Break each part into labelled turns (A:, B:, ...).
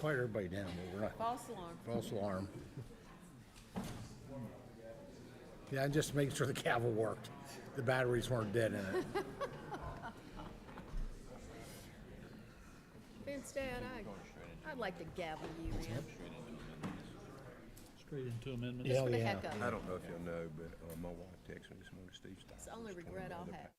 A: quiet everybody down, but we're not.
B: False alarm.
A: False alarm. Yeah, and just making sure the gavel worked. The batteries weren't dead in it.
B: Vince, Dad, I'd like to gavel you in.
C: Straight into amendments.
B: Just for the heck of
D: I
B: it.
D: don't know if you'll know, but my wife texted me this morning, Steve.
B: It's the only regret I'll have.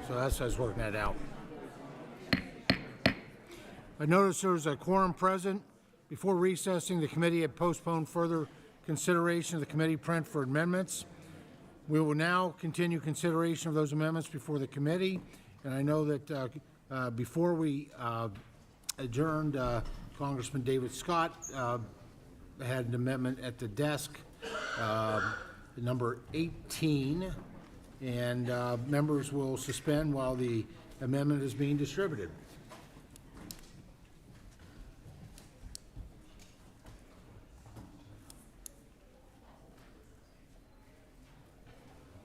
A: So that's us working that out. I noticed there was a quorum present. Before recessing, the committee had postponed further consideration of the committee print for amendments. We will now continue consideration of those amendments before the committee. And I know that before we adjourned, Congressman David Scott had an amendment at the desk, number 18, and members will suspend while the amendment is being distributed.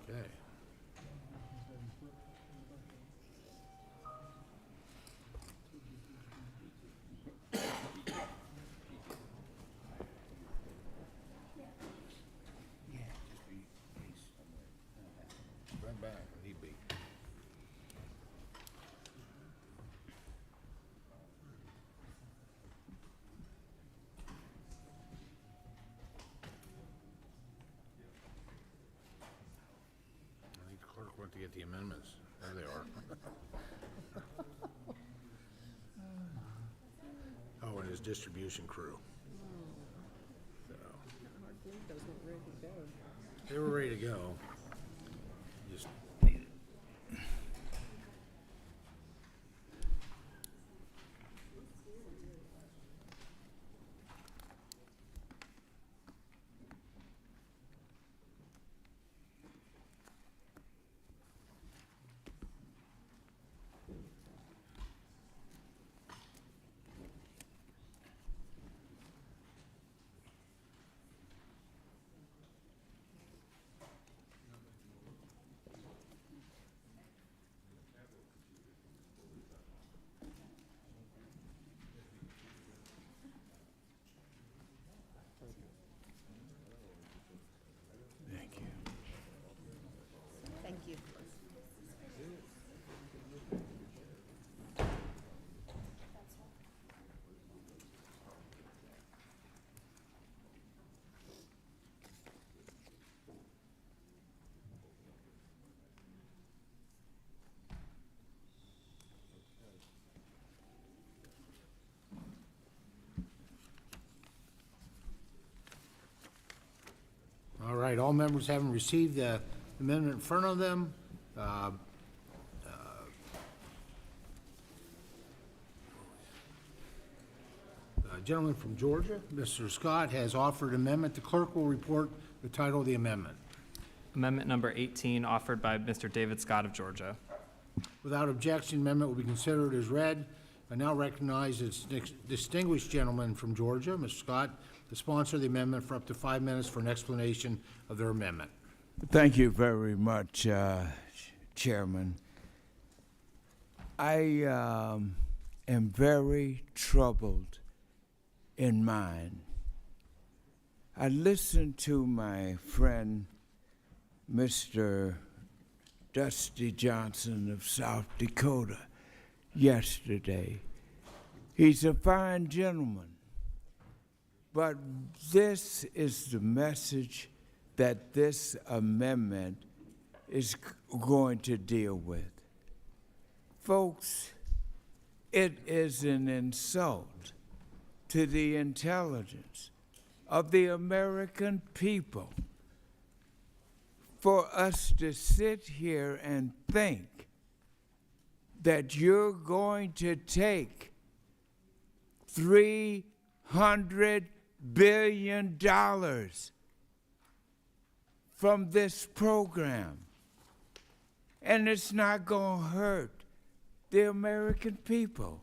A: Okay. Right back, if need be. I think the clerk went to get the amendments. There they are. Oh, and his distribution crew. So,
B: Hard to believe those weren't ready to go.
A: they were ready to go. Just needed. Thank you.
B: Thank you.
A: All right, all members having received the amendment in front of them. Gentleman from Georgia, Mr. Scott, has offered amendment. The clerk will report the title of the amendment.
C: Amendment number 18, offered by Mr. David Scott of Georgia.
A: Without objection, amendment will be considered as read. I now recognize this distinguished gentleman from Georgia, Mr. Scott, to sponsor the amendment for up to 5 minutes for an explanation of their amendment.
E: Thank you very much, Chairman. I am very troubled in mind. I listened to my friend, Mr. Dusty Johnson of South Dakota, yesterday. He's a fine gentleman. But this is the message that this amendment is going to deal with. Folks, it is an insult to the intelligence of the American people for us to sit here and think that you're going to take $300 billion from this program, and it's not going to hurt the American people.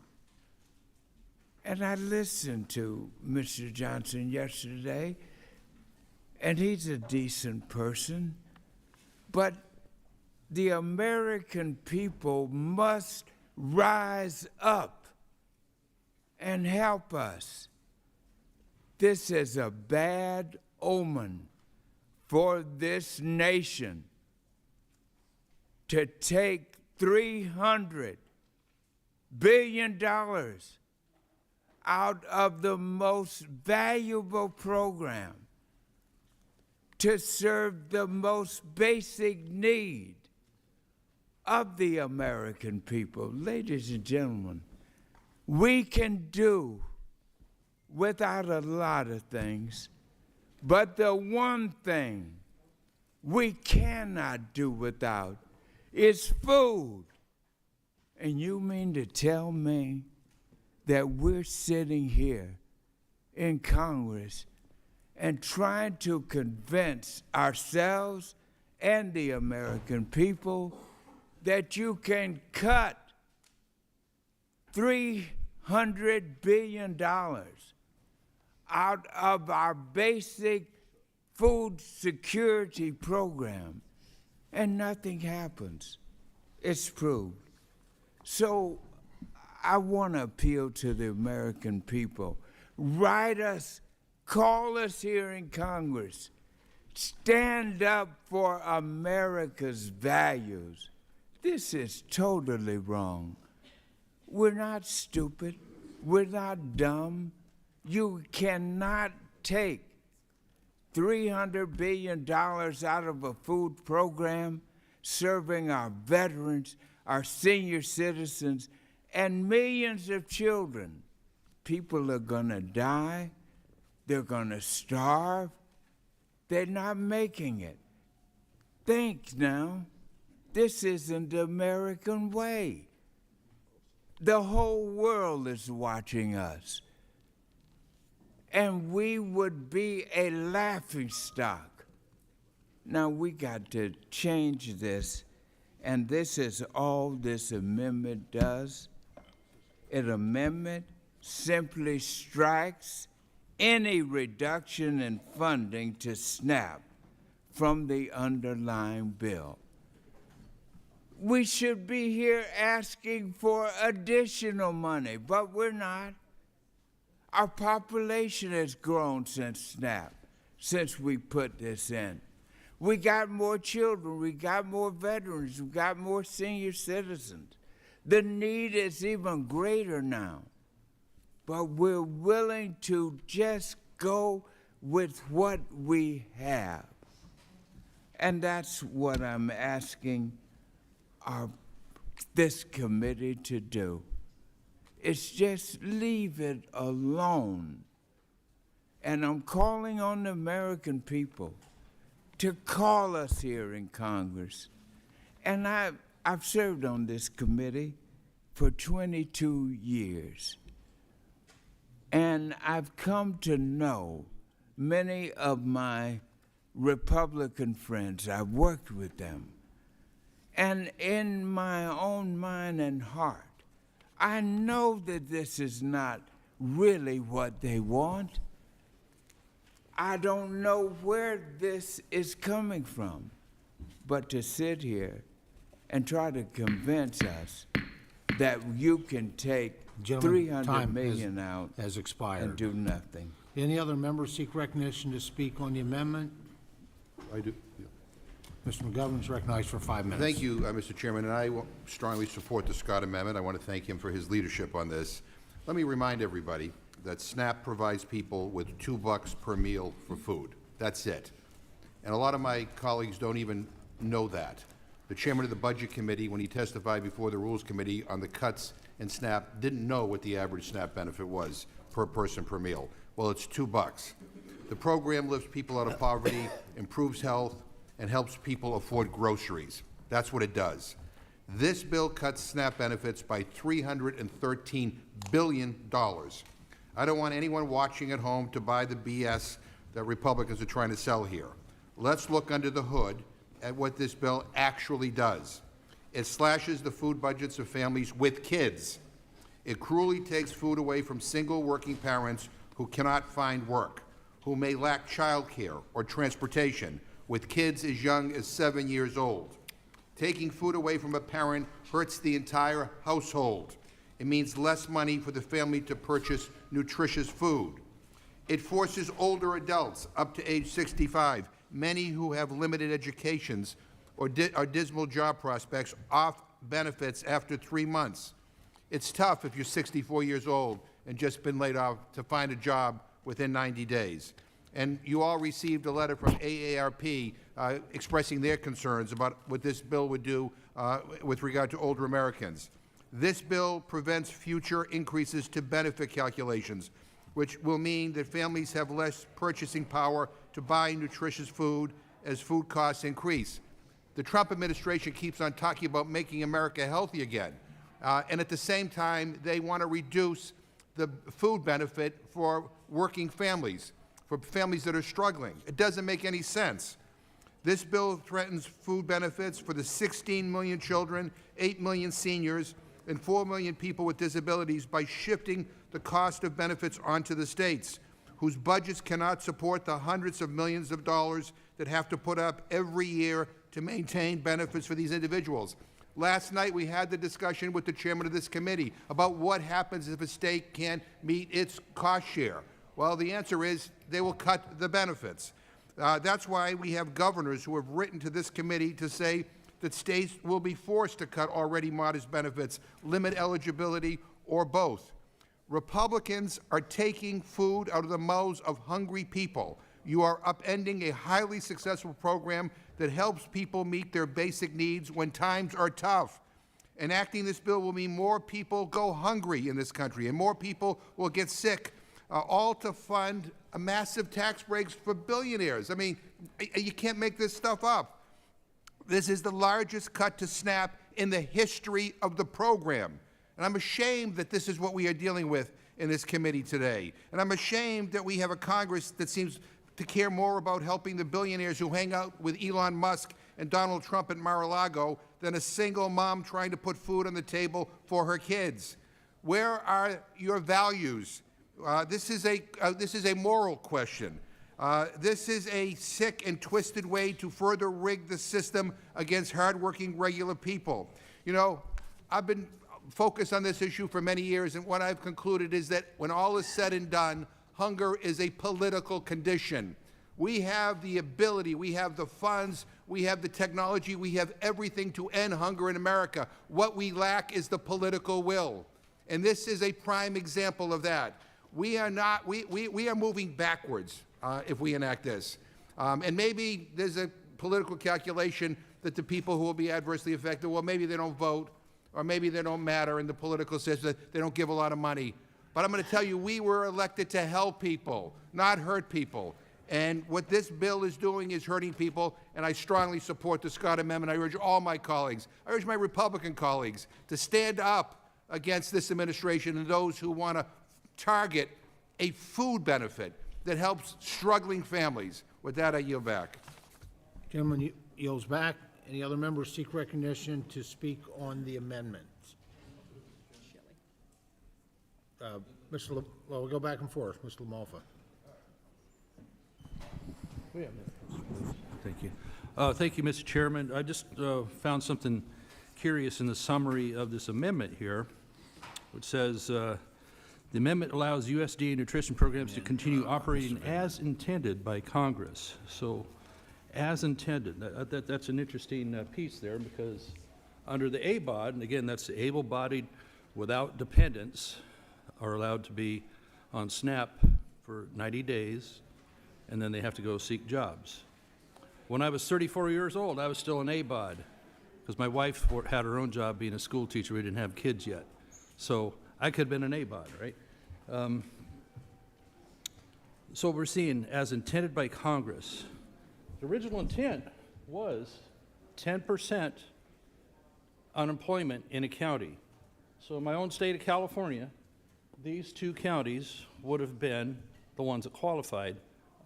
E: And I listened to Mr. Johnson yesterday, and he's a decent person, but the American people must rise up and help us. This is a bad omen for this nation to take $300 billion out of the most valuable program to serve the most basic need of the American people. Ladies and gentlemen, we can do without a lot of things, but the one thing we cannot do without is food. And you mean to tell me that we're sitting here in Congress and trying to convince ourselves and the American people that you can cut $300 billion out of our basic food security program and nothing happens? It's proved. So I want to appeal to the American people. Write us, call us here in Congress. Stand up for America's values. This is totally wrong. We're not stupid. We're not dumb. You cannot take $300 billion out of a food program serving our veterans, our senior citizens, and millions of children. People are going to die. They're going to starve. They're not making it. Think now. This isn't the American way. The whole world is watching us. And we would be a laughingstock. Now we got to change this, and this is all this amendment does. An amendment simply strikes any reduction in funding to SNAP from the underlying bill. We should be here asking for additional money, but we're not. Our population has grown since SNAP, since we put this in. We got more children, we got more veterans, we got more senior citizens. The need is even greater now. But we're willing to just go with what we have. And that's what I'm asking this committee to do. It's just leave it alone. And I'm calling on the American people to call us here in Congress. And I've served on this committee for 22 years. And I've come to know many of my Republican friends. I've worked with them. And in my own mind and heart, I know that this is not really what they want. I don't know where this is coming from. But to sit here and try to convince us that you can take
A: Gentlemen,
E: $300
A: time
E: million out
A: has expired.
E: and do nothing.
A: Any other members seek recognition to speak on the amendment?
D: I do. Yeah.
A: Mr. McGovern is recognized for 5 minutes.
D: Thank you, Mr. Chairman, and I strongly support the Scott Amendment. I want to thank him for his leadership on this. Let me remind everybody that SNAP provides people with $2 per meal for food. That's it. And a lot of my colleagues don't even know that. The chairman of the Budget Committee, when he testified before the Rules Committee on the cuts in SNAP, didn't know what the average SNAP benefit was per person per meal. Well, it's $2. The program lifts people out of poverty, improves health, and helps people afford groceries. That's what it does. This bill cuts SNAP benefits by $313 billion. I don't want anyone watching at home to buy the BS that Republicans are trying to sell here. Let's look under the hood at what this bill actually does. It slashes the food budgets of families with kids. It cruelly takes food away from single working parents who cannot find work, who may lack child care or transportation, with kids as young as 7 years old. Taking food away from a parent hurts the entire household. It means less money for the family to purchase nutritious food. It forces older adults up to age 65, many who have limited educations or dismal job prospects, off benefits after 3 months. It's tough if you're 64 years old and just been laid off to find a job within 90 days. And you all received a letter from AARP expressing their concerns about what this bill would do with regard to older Americans. This bill prevents future increases to benefit calculations, which will mean that families have less purchasing power to buy nutritious food as food costs increase. The Trump administration keeps on talking about making America healthy again, and at the same time, they want to reduce the food benefit for working families, for families that are struggling. It doesn't make any sense. This bill threatens food benefits for the 16 million children, 8 million seniors, and 4 million people with disabilities by shifting the cost of benefits onto the states, whose budgets cannot support the hundreds of millions of dollars that have to put up every year to maintain benefits for these individuals. Last night, we had the discussion with the chairman of this committee about what happens if a state can't meet its cost share. Well, the answer is they will cut the benefits. That's why we have governors who have written to this committee to say that states will be forced to cut already modest benefits, limit eligibility, or both. Republicans are taking food out of the mouths of hungry people. You are upending a highly successful program that helps people meet their basic needs when times are tough. Enacting this bill will mean more people go hungry in this country, and more people will get sick, all to fund a massive tax breaks for billionaires. I mean, you can't make this stuff up. This is the largest cut to SNAP in the history of the program. And I'm ashamed that this is what we are dealing with in this committee today. And I'm ashamed that we have a Congress that seems to care more about helping the billionaires who hang out with Elon Musk and Donald Trump at Mar-a-Lago than a single mom trying to put food on the table for her kids. Where are your values? This is a moral question. This is a sick and twisted way to further rig the system against hardworking, regular people. You know, I've been focused on this issue for many years, and what I've concluded is that when all is said and done, hunger is a political condition. We have the ability, we have the funds, we have the technology, we have everything to end hunger in America. What we lack is the political will. And this is a prime example of that. We are moving backwards if we enact this. And maybe there's a political calculation that the people who will be adversely affected, well, maybe they don't vote, or maybe they don't matter in the political system, they don't give a lot of money. But I'm going to tell you, we were elected to help people, not hurt people. And what this bill is doing is hurting people, and I strongly support the Scott Amendment. I urge all my colleagues, I urge my Republican colleagues to stand up against this administration and those who want to target a food benefit that helps struggling families. With that, I yield back.
A: Gentleman yields back. Any other members seek recognition to speak on the amendment? Well, we'll go back and forth. Mr. LaMalfa.
F: Thank you. Thank you, Mr. Chairman. I just found something curious in the summary of this amendment here, which says the amendment allows USDA nutrition programs to continue operating as intended by Congress. So, as intended. That's an interesting piece there, because under the ABOD, and again, that's the able-bodied without dependents, are allowed to be on SNAP for 90 days, and then they have to go seek jobs. When I was 34 years old, I was still an ABOD, because my wife had her own job being a school teacher. We didn't have kids yet. So I could have been an ABOD, right? So we're seeing, as intended by Congress, the original intent was 10% unemployment in a county. So in my own state of California, these two counties would have been the ones that qualified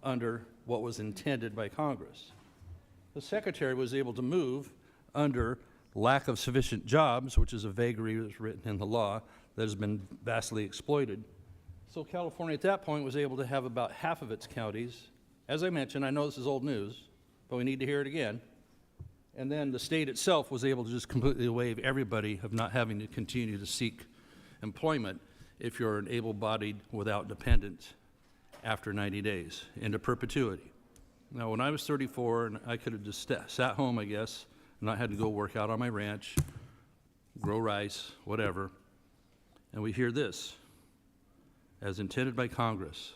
F: under what was intended by Congress. The Secretary was able to move under lack of sufficient jobs, which is a vagary that's written in the law that has been vastly exploited. So California at that point was able to have about half of its counties. As I mentioned, I know this is old news, but we need to hear it again. And then the state itself was able to just completely waive everybody of not having to continue to seek employment if you're an able-bodied without dependents after 90 days into perpetuity. Now, when I was 34, and I could have just sat home, I guess, and not had to go work out on my ranch, grow rice, whatever, and we hear this, as intended by Congress,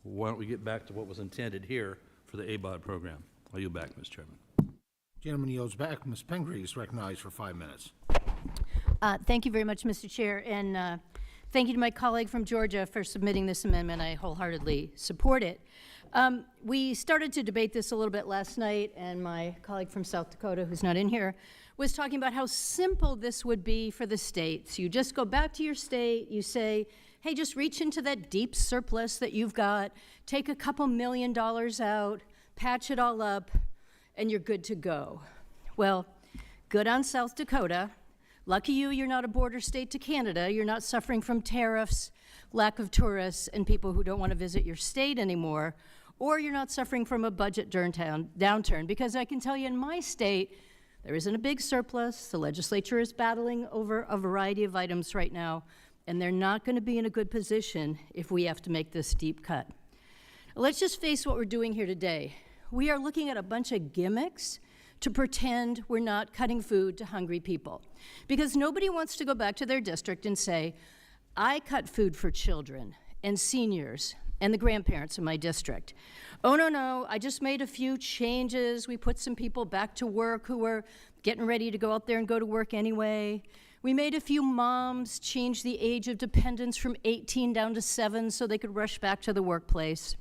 F: Why don't we get back to what was intended here for the ABOD program? I'll yield back, Mr. Chairman.
A: Gentleman yields back. Ms. Pingree is recognized for 5 minutes.
B: Thank you very much, Mr. Chair, and thank you to my colleague from Georgia for submitting this amendment. I wholeheartedly support it. We started to debate this a little bit last night, and my colleague from South Dakota, who's not in here, was talking about how simple this would be for the states. You just go back to your state, you say, hey, just reach into that deep surplus that you've got, take a couple $1 million out, patch it all up, and you're good to go. Well, good on South Dakota. Lucky you, you're not a border state to Canada. You're not suffering from tariffs, lack of tourists, and people who don't want to visit your state anymore. Or you're not suffering from a budget downturn, because I can tell you in my state, there isn't a big surplus. The legislature is battling over a variety of items right now, and they're not going to be in a good position if we have to make this deep cut. Let's just face what we're doing here today. We are looking at a bunch of gimmicks to pretend we're not cutting food to hungry people. Because nobody wants to go back to their district and say, I cut food for children and seniors and the grandparents in my district. Oh, no, I just made a few changes. We put some people back to work who were getting ready to go out there and go to work anyway. We made a few moms change the age of dependence from 18 down to 7 so they could rush back to the workplace.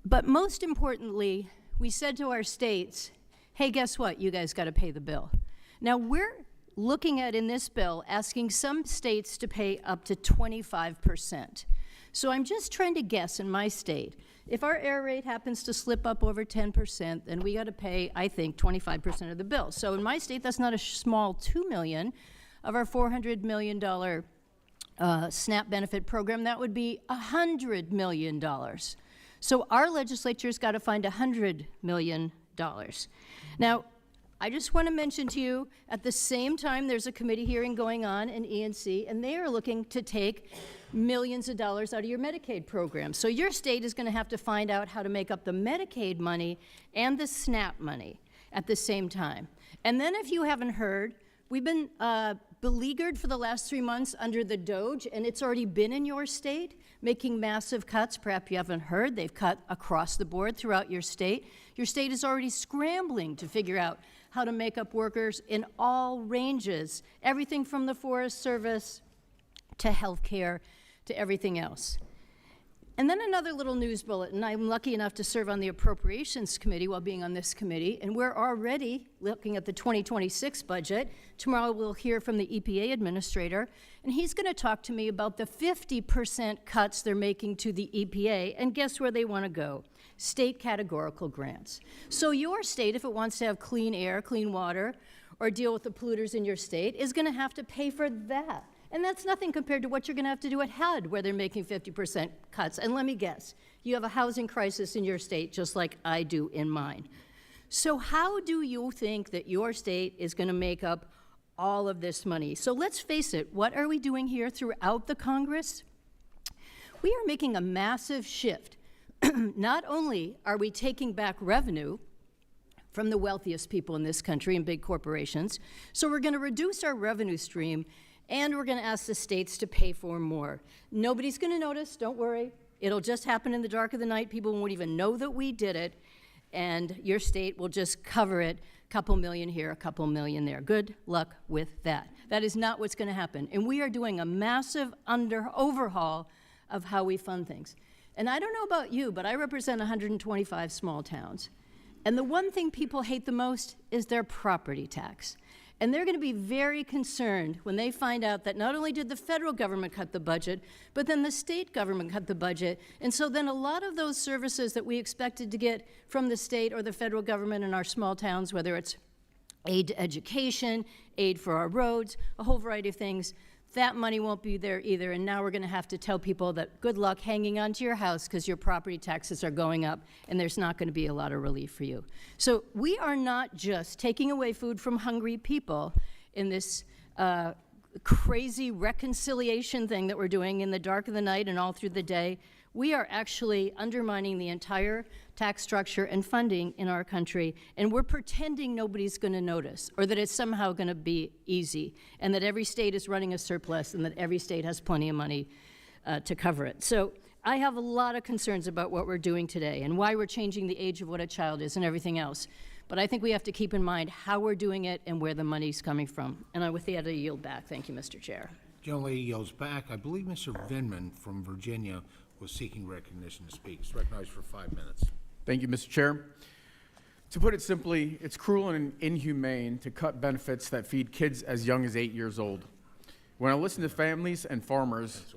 B: But most importantly, we said to our states, hey, guess what? You guys got to pay the bill. Now, we're looking at in this bill asking some states to pay up to 25%. So I'm just trying to guess in my state, if our error rate happens to slip up over 10%, then we got to pay, I think, 25% of the bill. So in my state, that's not a small $2 million of our $400 million SNAP benefit program. That would be $100 million. So our legislature's got to find $100 million. Now, I just want to mention to you, at the same time, there's a committee hearing going on in ENC, and they are looking to take millions of dollars out of your Medicaid program. So your state is going to have to find out how to make up the Medicaid money and the SNAP money at the same time. And then if you haven't heard, we've been beleaguered for the last 3 months under the DOGE, and it's already been in your state, making massive cuts. Perhaps you haven't heard, they've cut across the board throughout your state. Your state is already scrambling to figure out how to make up workers in all ranges, everything from the Forest Service to healthcare to everything else. And then another little news bulletin. I'm lucky enough to serve on the Appropriations Committee while being on this committee, and we're already looking at the 2026 budget. Tomorrow we'll hear from the EPA administrator, and he's going to talk to me about the 50% cuts they're making to the EPA, and guess where they want to go? State categorical grants. So your state, if it wants to have clean air, clean water, or deal with the polluters in your state, is going to have to pay for that. And that's nothing compared to what you're going to have to do at HUD, where they're making 50% cuts. And let me guess, you have a housing crisis in your state just like I do in mine. So how do you think that your state is going to make up all of this money? So let's face it, what are we doing here throughout the Congress? We are making a massive shift. Not only are we taking back revenue from the wealthiest people in this country and big corporations, so we're going to reduce our revenue stream, and we're going to ask the states to pay for more. Nobody's going to notice, don't worry. It'll just happen in the dark of the night. People won't even know that we did it, and your state will just cover it, a couple million here, a couple million there. Good luck with that. That is not what's going to happen. And we are doing a massive overhaul of how we fund things. And I don't know about you, but I represent 125 small towns. And the one thing people hate the most is their property tax. And they're going to be very concerned when they find out that not only did the federal government cut the budget, but then the state government cut the budget. And so then a lot of those services that we expected to get from the state or the federal government in our small towns, whether it's aid to education, aid for our roads, a whole variety of things, that money won't be there either. And now we're going to have to tell people that good luck hanging on to your house because your property taxes are going up and there's not going to be a lot of relief for you. So we are not just taking away food from hungry people in this crazy reconciliation thing that we're doing in the dark of the night and all through the day. We are actually undermining the entire tax structure and funding in our country, and we're pretending nobody's going to notice or that it's somehow going to be easy and that every state is running a surplus and that every state has plenty of money to cover it. So I have a lot of concerns about what we're doing today and why we're changing the age of what a child is and everything else. But I think we have to keep in mind how we're doing it and where the money's coming from. And with that, I yield back. Thank you, Mr. Chair.
A: Gentlelady yields back. I believe Mr. Vindman from Virginia was seeking recognition to speak. He's recognized for 5 minutes.
G: Thank you, Mr. Chair. To put it simply, it's cruel and inhumane to cut benefits that feed kids as young as 8 years old. When I listen to families and farmers,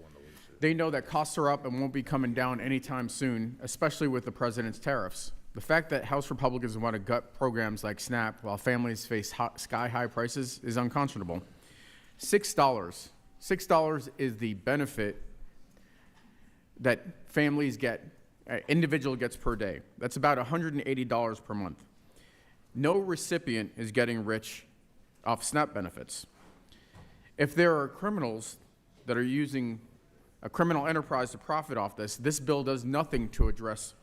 G: they know that costs are up and won't be coming down anytime soon, especially with the president's tariffs. The fact that House Republicans want to gut programs like SNAP while families face sky-high prices is unconscionable. $6 is the benefit that families get, individual gets per day. That's about $180 per month. No recipient is getting rich off SNAP benefits. If there are criminals that are using a criminal enterprise to profit off this, this bill does nothing to address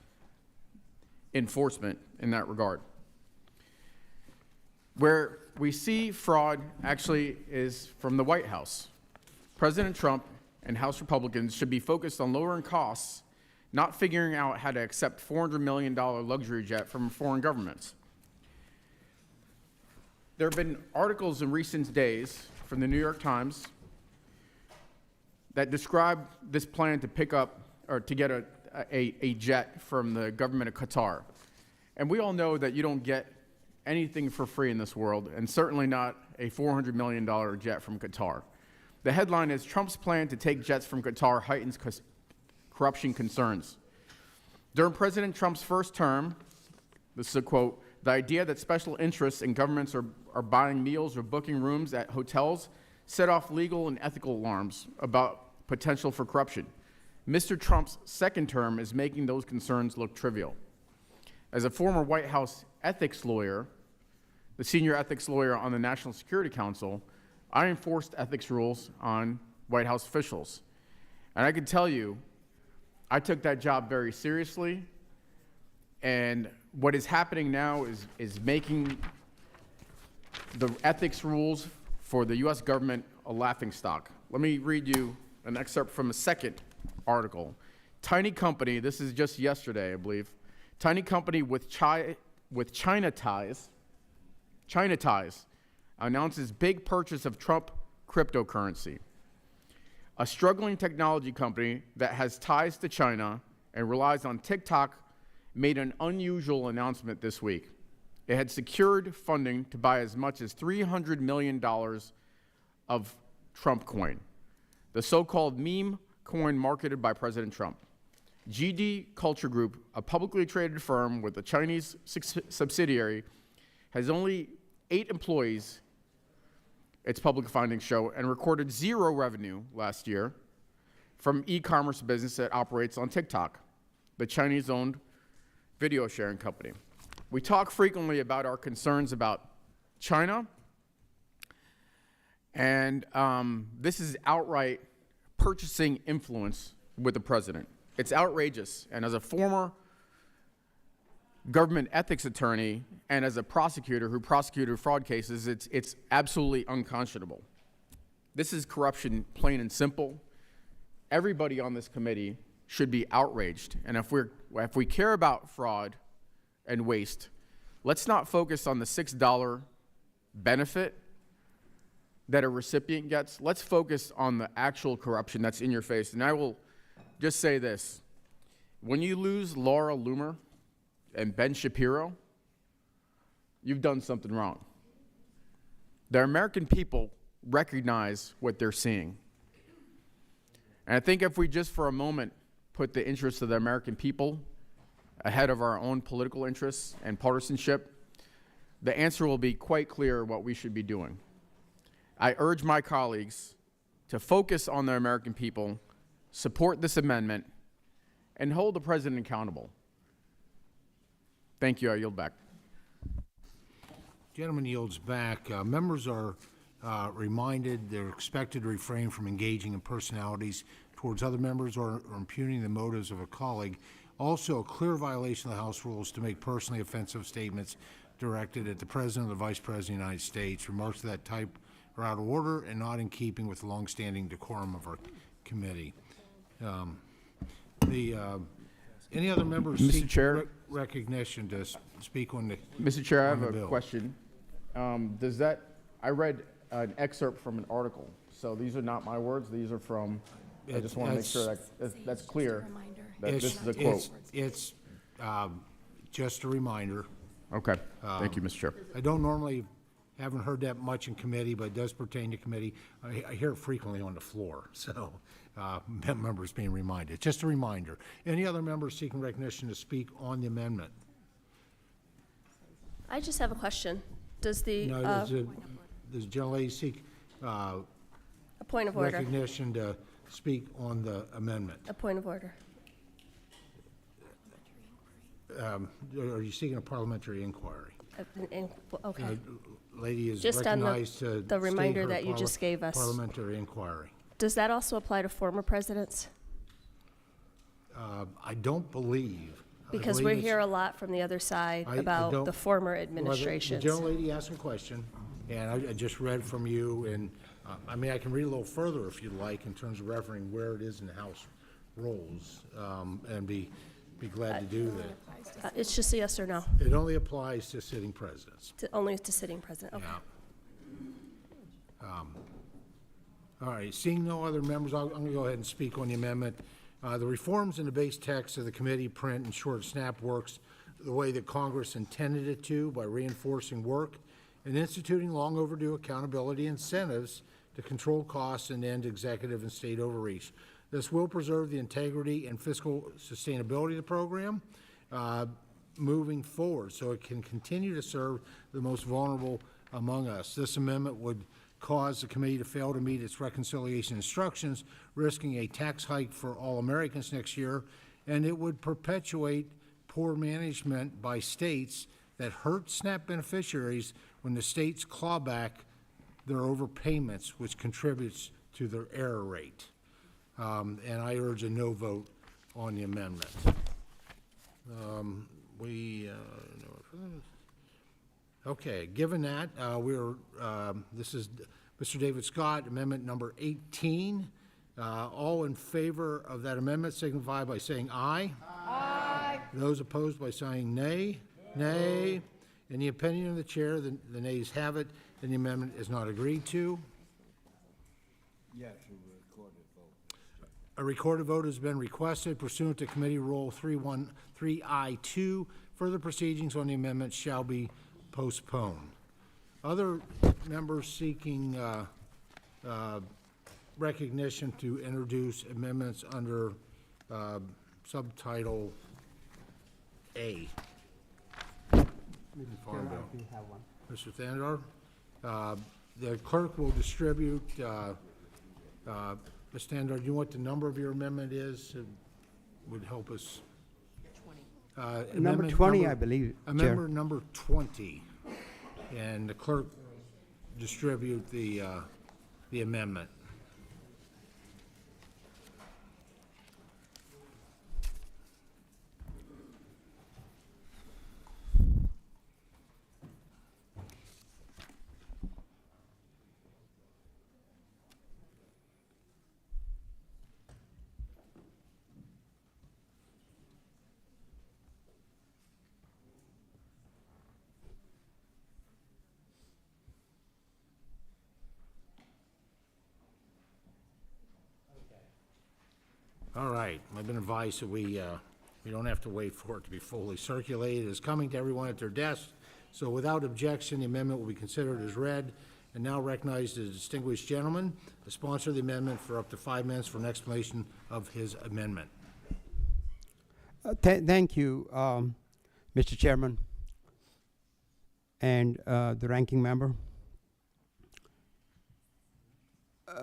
G: enforcement in that regard. Where we see fraud actually is from the White House. President Trump and House Republicans should be focused on lowering costs, not figuring out how to accept $400 million luxury jet from foreign governments. There have been articles in recent days from the New York Times that describe this plan to pick up or to get a jet from the government of Qatar. And we all know that you don't get anything for free in this world, and certainly not a $400 million jet from Qatar. The headline is, Trump's plan to take jets from Qatar heightens corruption concerns. During President Trump's first term, this is a quote, the idea that special interests in governments are buying meals or booking rooms at hotels set off legal and ethical alarms about potential for corruption. Mr. Trump's second term is making those concerns look trivial. As a former White House ethics lawyer, the senior ethics lawyer on the National Security Council, I enforced ethics rules on White House officials. And I can tell you, I took that job very seriously, and what is happening now is making the ethics rules for the U.S. government a laughingstock. Let me read you an excerpt from a second article. Tiny company, this is just yesterday, I believe. Tiny company with China ties announces big purchase of Trump cryptocurrency. A struggling technology company that has ties to China and relies on TikTok made an unusual announcement this week. It had secured funding to buy as much as $300 million of Trump coin, the so-called meme coin marketed by President Trump. GD Culture Group, a publicly traded firm with a Chinese subsidiary, has only 8 employees, its public findings show, and recorded 0 revenue last year from e-commerce business that operates on TikTok, the Chinese-owned video sharing company. We talk frequently about our concerns about China, and this is outright purchasing influence with the president. It's outrageous, and as a former government ethics attorney and as a prosecutor who prosecuted fraud cases, it's absolutely unconscionable. This is corruption, plain and simple. Everybody on this committee should be outraged, and if we care about fraud and waste, let's not focus on the $6 benefit that a recipient gets. Let's focus on the actual corruption that's in your face. And I will just say this. When you lose Laura Loomer and Ben Shapiro, you've done something wrong. The American people recognize what they're seeing. And I think if we just for a moment put the interests of the American people ahead of our own political interests and partisanship, the answer will be quite clear what we should be doing. I urge my colleagues to focus on the American people, support this amendment, and hold the president accountable. Thank you. I yield back.
A: Gentleman yields back. Members are reminded they're expected to refrain from engaging in personalities towards other members or impugning the motives of a colleague. Also, a clear violation of the House rules to make personally offensive statements directed at the President or the Vice President of the United States. Remarks of that type are out of order and not in keeping with the longstanding decorum of our committee. Any other members
G: Mr.
A: seek
G: Chair?
A: recognition to speak on the?
G: Mr. Chair, I
A: on
G: have
A: the
G: a
A: bill?
G: question. I read an excerpt from an article, so these are not my words, these are from, I just want to make sure that's clear, that this is a quote.
A: It's just a reminder.
G: Okay, thank you, Mr. Chair.
A: I don't normally, haven't heard that much in committee, but it does pertain to committee. I hear it frequently on the floor, so members being reminded. Just a reminder. Any other members seeking recognition to speak on the amendment?
H: I just have a question. Does the,
A: No, does the gentlelady seek
H: a point of order,
A: recognition to speak on the amendment?
H: a point of order.
A: Are you seeking a parliamentary inquiry?
H: Okay.
A: Lady is
H: Just on
A: recognized to
H: the reminder
A: state her
H: that you just gave us.
A: Parliamentary inquiry.
H: Does that also apply to former presidents?
A: I don't believe. I
H: Because
A: believe
H: we hear a lot from the other side
A: I
H: about
A: don't-
H: the former
A: Well,
H: administrations.
A: The gentlelady asked a question, and I just read from you, and, I mean, I can read a little further if you'd like, in terms of referencing where it is in the House rules, and be glad to do that.
H: It's just a yes or no,
A: It only applies to sitting presidents.
H: only to sitting president. Okay.
A: Yeah. All right, seeing no other members, I'm going to go ahead and speak on the amendment. The reforms in the base text of the committee print ensure SNAP works the way that Congress intended it to by reinforcing work and instituting long overdue accountability incentives to control costs and end executive and state overreach. This will preserve the integrity and fiscal sustainability of the program moving forward, so it can continue to serve the most vulnerable among us. This amendment would cause the committee to fail to meet its reconciliation instructions, risking a tax hike for all Americans next year, and it would perpetuate poor management by states that hurt SNAP beneficiaries when the states claw back their overpayments, which contributes to their error rate. And I urge a no vote on the amendment. Okay, given that, this is Mr. David Scott, amendment number 18. All in favor of that amendment signify by saying aye. Aye. Those opposed by saying nay. Nay. In the opinion of the chair, the nays have it, and the amendment is not agreed to.
E: Yes, a recorded vote.
A: A recorded vote has been requested pursuant to Committee Rule 3I2. Further proceedings on the amendment shall be postponed. Other members seeking recognition to introduce amendments under subtitle A. Farm Bill. Mr. Thandar? The clerk will distribute, Ms. Thandar, do you know what the number of your amendment is? It would help us. 20.
I: Number 20, I believe, Chair.
A: Amendment number 20. And the clerk distribute the amendment. All right, I've been advised that we don't have to wait for it to be fully circulated. It's coming to everyone at their desk, so without objection, the amendment will be considered as read. And now recognize the distinguished gentleman, the sponsor of the amendment, for up to 5 minutes for an explanation of his amendment.
I: Thank you, Mr. Chairman and the ranking member.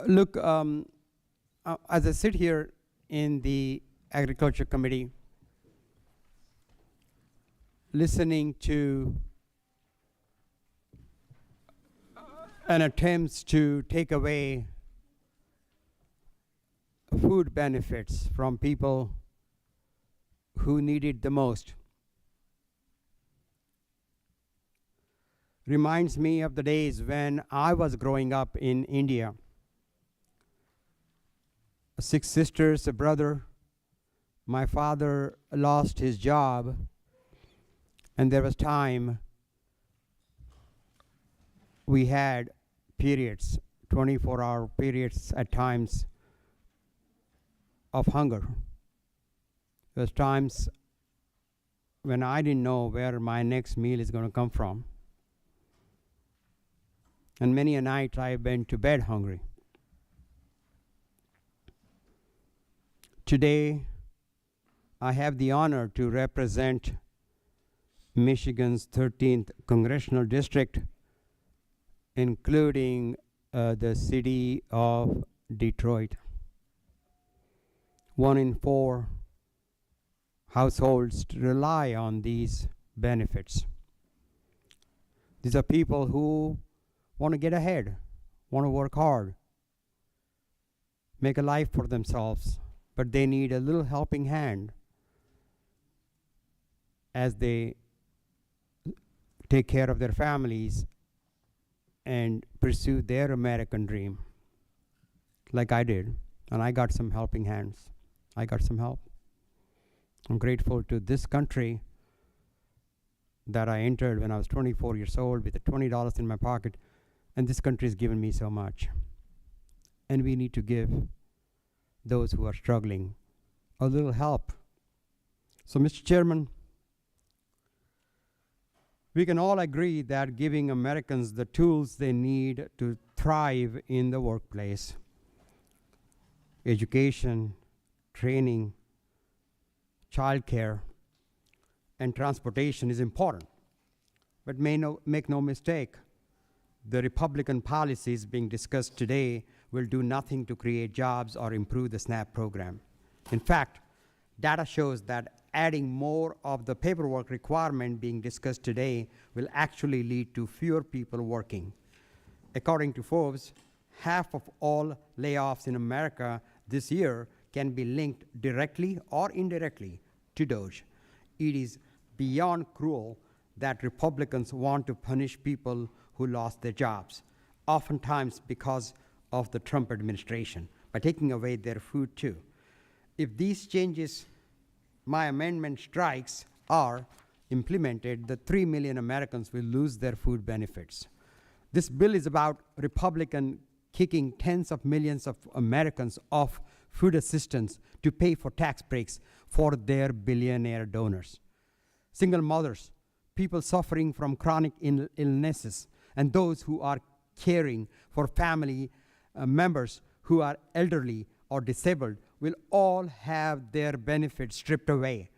I: Look, as I sit here in the Agriculture Committee, listening to an attempt to take away food benefits from people who need it the most reminds me of the days when I was growing up in India. 6 sisters, a brother, My father lost his job, and there was time we had periods, 24-hour periods at times of hunger. There was times when I didn't know where my next meal is going to come from. And many a night I went to bed hungry. Today, I have the honor to represent Michigan's 13th congressional district, including the city of Detroit. 1 in 4 households rely on these benefits. These are people who want to get ahead, want to work hard, make a life for themselves, but they need a little helping hand as they take care of their families and pursue their American dream, like I did. And I got some helping hands. I got some help. I'm grateful to this country that I entered when I was 24 years old with the $20 in my pocket, and this country has given me so much. And we need to give those who are struggling a little help. So, Mr. Chairman, we can all agree that giving Americans the tools they need to thrive in the workplace, education, training, childcare, and transportation is important. But make no mistake, the Republican policies being discussed today will do nothing to create jobs or improve the SNAP program. In fact, data shows that adding more of the paperwork requirement being discussed today will actually lead to fewer people working. According to Forbes, half of all layoffs in America this year can be linked directly or indirectly to DOGE. It is beyond cruel that Republicans want to punish people who lost their jobs, oftentimes because of the Trump administration, by taking away their food too. If these changes my amendment strikes are implemented, the 3 million Americans will lose their food benefits. This bill is about Republicans kicking tens of millions of Americans off food assistance to pay for tax breaks for their billionaire donors. Single mothers, people suffering from chronic illnesses, and those who are caring for family members who are elderly or disabled will all have their benefits stripped away.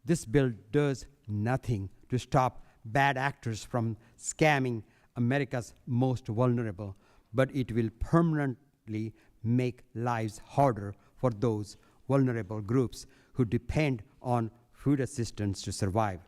I: This bill does nothing to stop bad actors from scamming America's most vulnerable, but it will permanently make lives harder for those vulnerable groups who depend on food assistance to survive.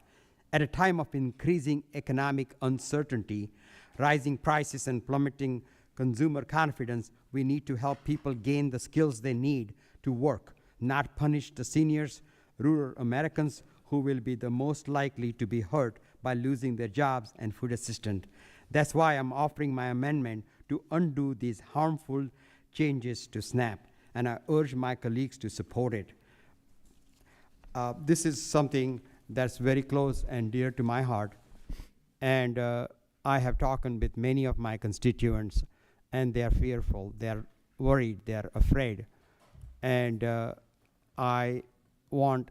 I: At a time of increasing economic uncertainty, rising prices, and plummeting consumer confidence, we need to help people gain the skills they need to work, not punish the seniors, rural Americans who will be the most likely to be hurt by losing their jobs and food assistance. That's why I'm offering my amendment to undo these harmful changes to SNAP, and I urge my colleagues to support it. This is something that's very close and dear to my heart, and I have talked with many of my constituents, and they are fearful, they are worried, they are afraid. And I want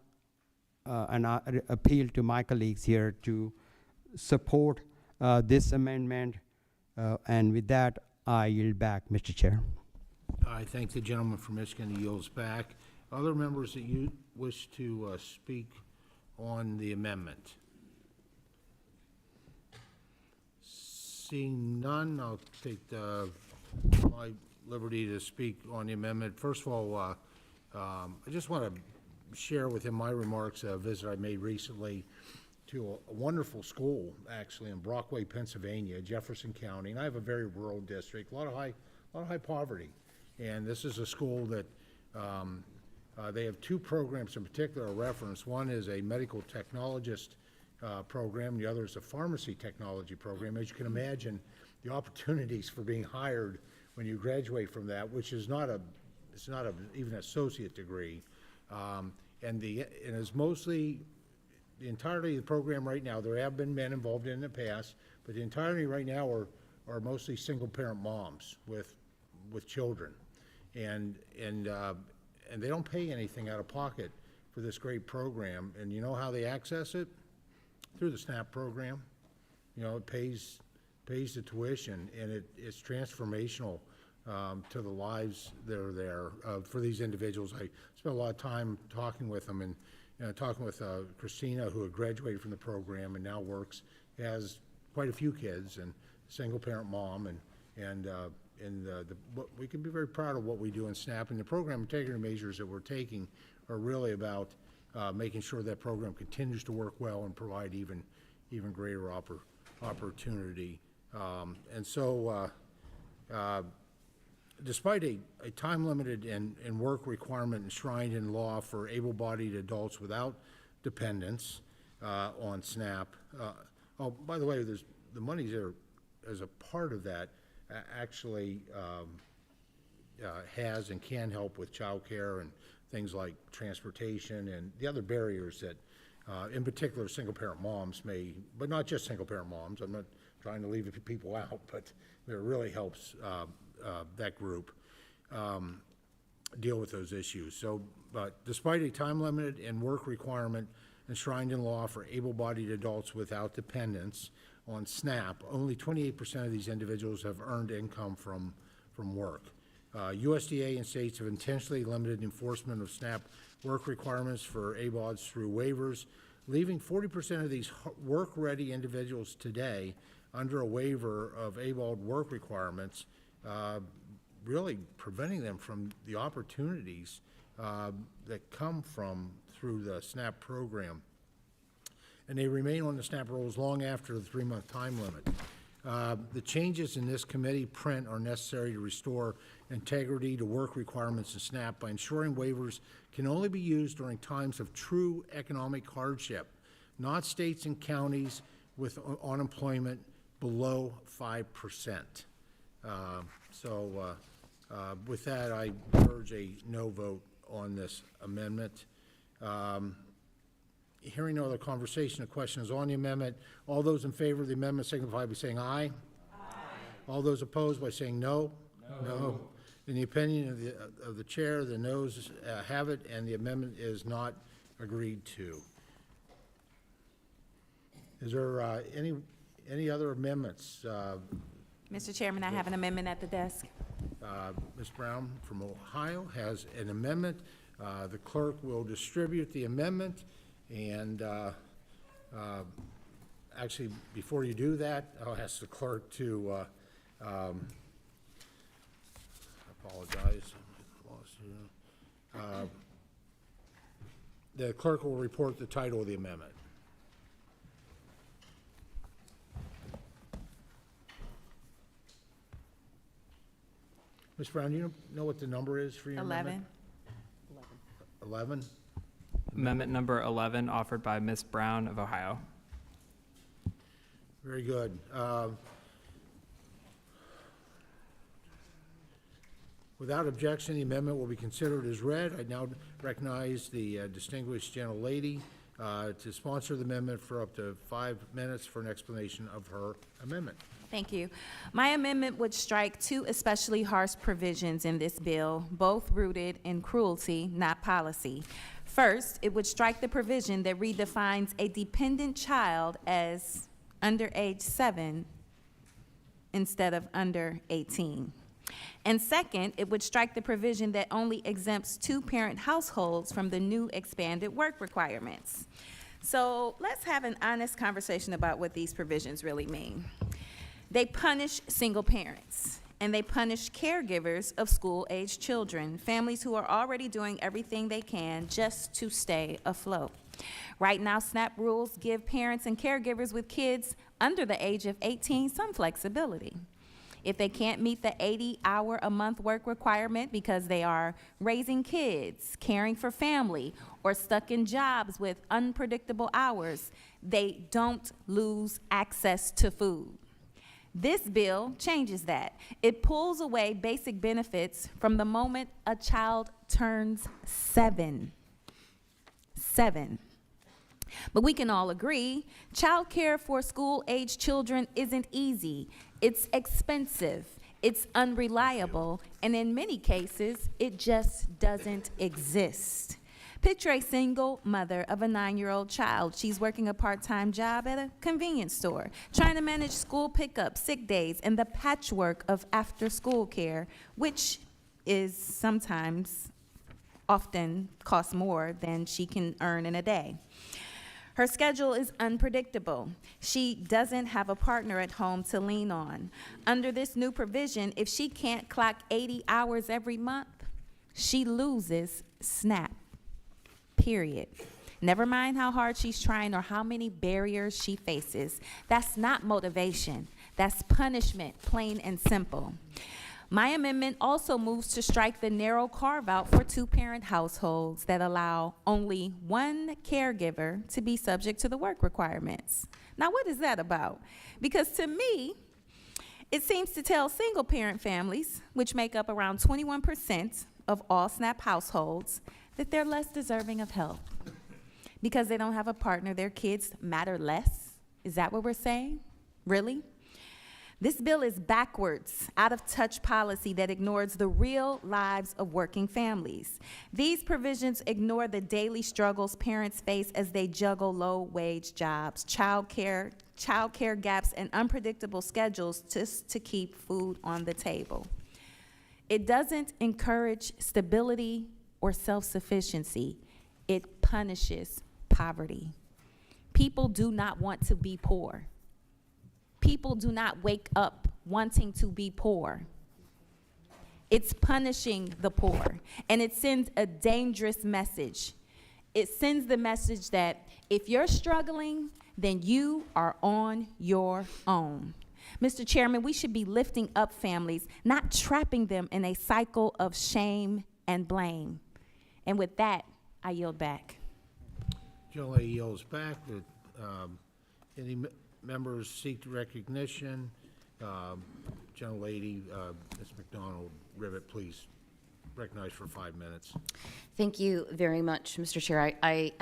I: an appeal to my colleagues here to support this amendment. And with that, I yield back, Mr. Chair.
A: I thank the gentleman from Michigan who yields back. Other members that you wish to speak on the amendment? Seeing none, I'll take my liberty to speak on the amendment. First of all, I just want to share with him my remarks, a visit I made recently to a wonderful school, actually, in Brockway, Pennsylvania, Jefferson County. And I have a very rural district, a lot of high poverty. And this is a school that they have two programs in particular I reference. One is a medical technologist program. The other is a pharmacy technology program. As you can imagine, the opportunities for being hired when you graduate from that, which is not even an associate degree, and it's mostly, the entirety of the program right now, there have been men involved in the past, but the entirety right now are mostly single-parent moms with children. And they don't pay anything out of pocket for this great program. And you know how they access it? Through the SNAP program. You know, it pays the tuition, and it's transformational to the lives that are there for these individuals. I spent a lot of time talking with them, and talking with Christina, who had graduated from the program and now works, has quite a few kids, and single-parent mom, we can be very proud of what we do in SNAP. And the program integrity measures that we're taking are really about making sure that program continues to work well and provide even greater opportunity. Despite a time-limited and work requirement enshrined in law for able-bodied adults without dependents on SNAP, oh, by the way, the money there as a part of that actually has and can help with childcare and things like transportation and the other barriers that, in particular, single-parent moms may, but not just single-parent moms. I'm not trying to leave people out, but it really helps that group deal with those issues. So, but despite a time-limited and work requirement enshrined in law for able-bodied adults without dependents on SNAP, only 28% of these individuals have earned income from work. USDA and states have intentionally limited enforcement of SNAP work requirements for ABODs through waivers, leaving 40% of these work-ready individuals today under a waiver of ABOD work requirements, really preventing them from the opportunities that come through the SNAP program. And they remain on the SNAP rolls long after the 3-month time limit. The changes in this committee print are necessary to restore integrity to work requirements in SNAP by ensuring waivers can only be used during times of true economic hardship, not states and counties with unemployment below 5%. With that, I urge a no vote on this amendment. Hearing no other conversation or questions on the amendment, all those in favor of the amendment signify by saying aye. Aye. All those opposed by saying no. No. In the opinion of the chair, the noes have it, and the amendment is not agreed to. Is there any other amendments?
J: Mr. Chairman, I have an amendment at the desk.
A: Ms. Brown from Ohio has an amendment. The clerk will distribute the amendment, and actually, before you do that, I'll ask the clerk to apologize. The clerk will report the title of the amendment. Ms. Brown, do you know what the number is for your amendment? 11.
C: Amendment number 11, offered by Ms. Brown of Ohio.
A: Very good. Without objection, the amendment will be considered as read. I now recognize the distinguished gentlelady to sponsor the amendment for up to 5 minutes for an explanation of her amendment.
J: Thank you. My amendment would strike 2 especially harsh provisions in this bill, both rooted in cruelty, not policy. First, it would strike the provision that redefines a dependent child as under age 7 instead of under 18. And second, it would strike the provision that only exempts 2-parent households from the new expanded work requirements. So let's have an honest conversation about what these provisions really mean. They punish single parents, and they punish caregivers of school-aged children, families who are already doing everything they can just to stay afloat. Right now, SNAP rules give parents and caregivers with kids under the age of 18 some flexibility. If they can't meet the 80-hour-a-month work requirement because they are raising kids, caring for family, or stuck in jobs with unpredictable hours, they don't lose access to food. This bill changes that. It pulls away basic benefits from the moment a child turns 7. 7. But we can all agree, childcare for school-age children isn't easy. It's expensive, it's unreliable, and in many cases, it just doesn't exist. Picture a single mother of a 9-year-old child. She's working a part-time job at a convenience store, trying to manage school pickup, sick days, and the patchwork of after-school care, which is sometimes often costs more than she can earn in a day. Her schedule is unpredictable. She doesn't have a partner at home to lean on. Under this new provision, if she can't clock 80 hours every month, she loses SNAP, period. Never mind how hard she's trying or how many barriers she faces. That's not motivation. That's punishment, plain and simple. My amendment also moves to strike the narrow carve-out for two-parent households that allow only one caregiver to be subject to the work requirements. Now, what is that about? Because to me, it seems to tell single-parent families, which make up around 21% of all SNAP households, that they're less deserving of help. Because they don't have a partner, their kids matter less? Is that what we're saying? Really? This bill is backwards, out-of-touch policy that ignores the real lives of working families. These provisions ignore the daily struggles parents face as they juggle low-wage jobs, childcare gaps, and unpredictable schedules just to keep food on the table. It doesn't encourage stability or self-sufficiency. It punishes poverty. People do not want to be poor. People do not wake up wanting to be poor. It's punishing the poor, and it sends a dangerous message. It sends the message that if you're struggling, then you are on your own. Mr. Chairman, we should be lifting up families, not trapping them in a cycle of shame and blame. And with that, I yield back.
A: Joe yields back. Any members seek recognition? Gentlelady, Ms. McDonald Rivet, please recognize for 5 minutes.
K: Thank you very much, Mr. Chair. I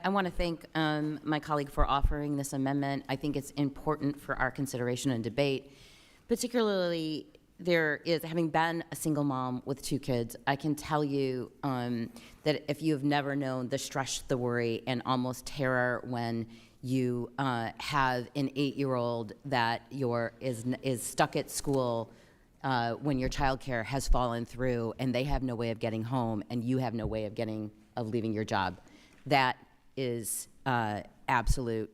K: want to thank my colleague for offering this amendment. I think it's important for our consideration and debate, particularly having been a single mom with 2 kids, I can tell you that if you have never known the stress, the worry, and almost terror when you have an 8-year-old that is stuck at school when your childcare has fallen through and they have no way of getting home and you have no way of leaving your job, that is absolute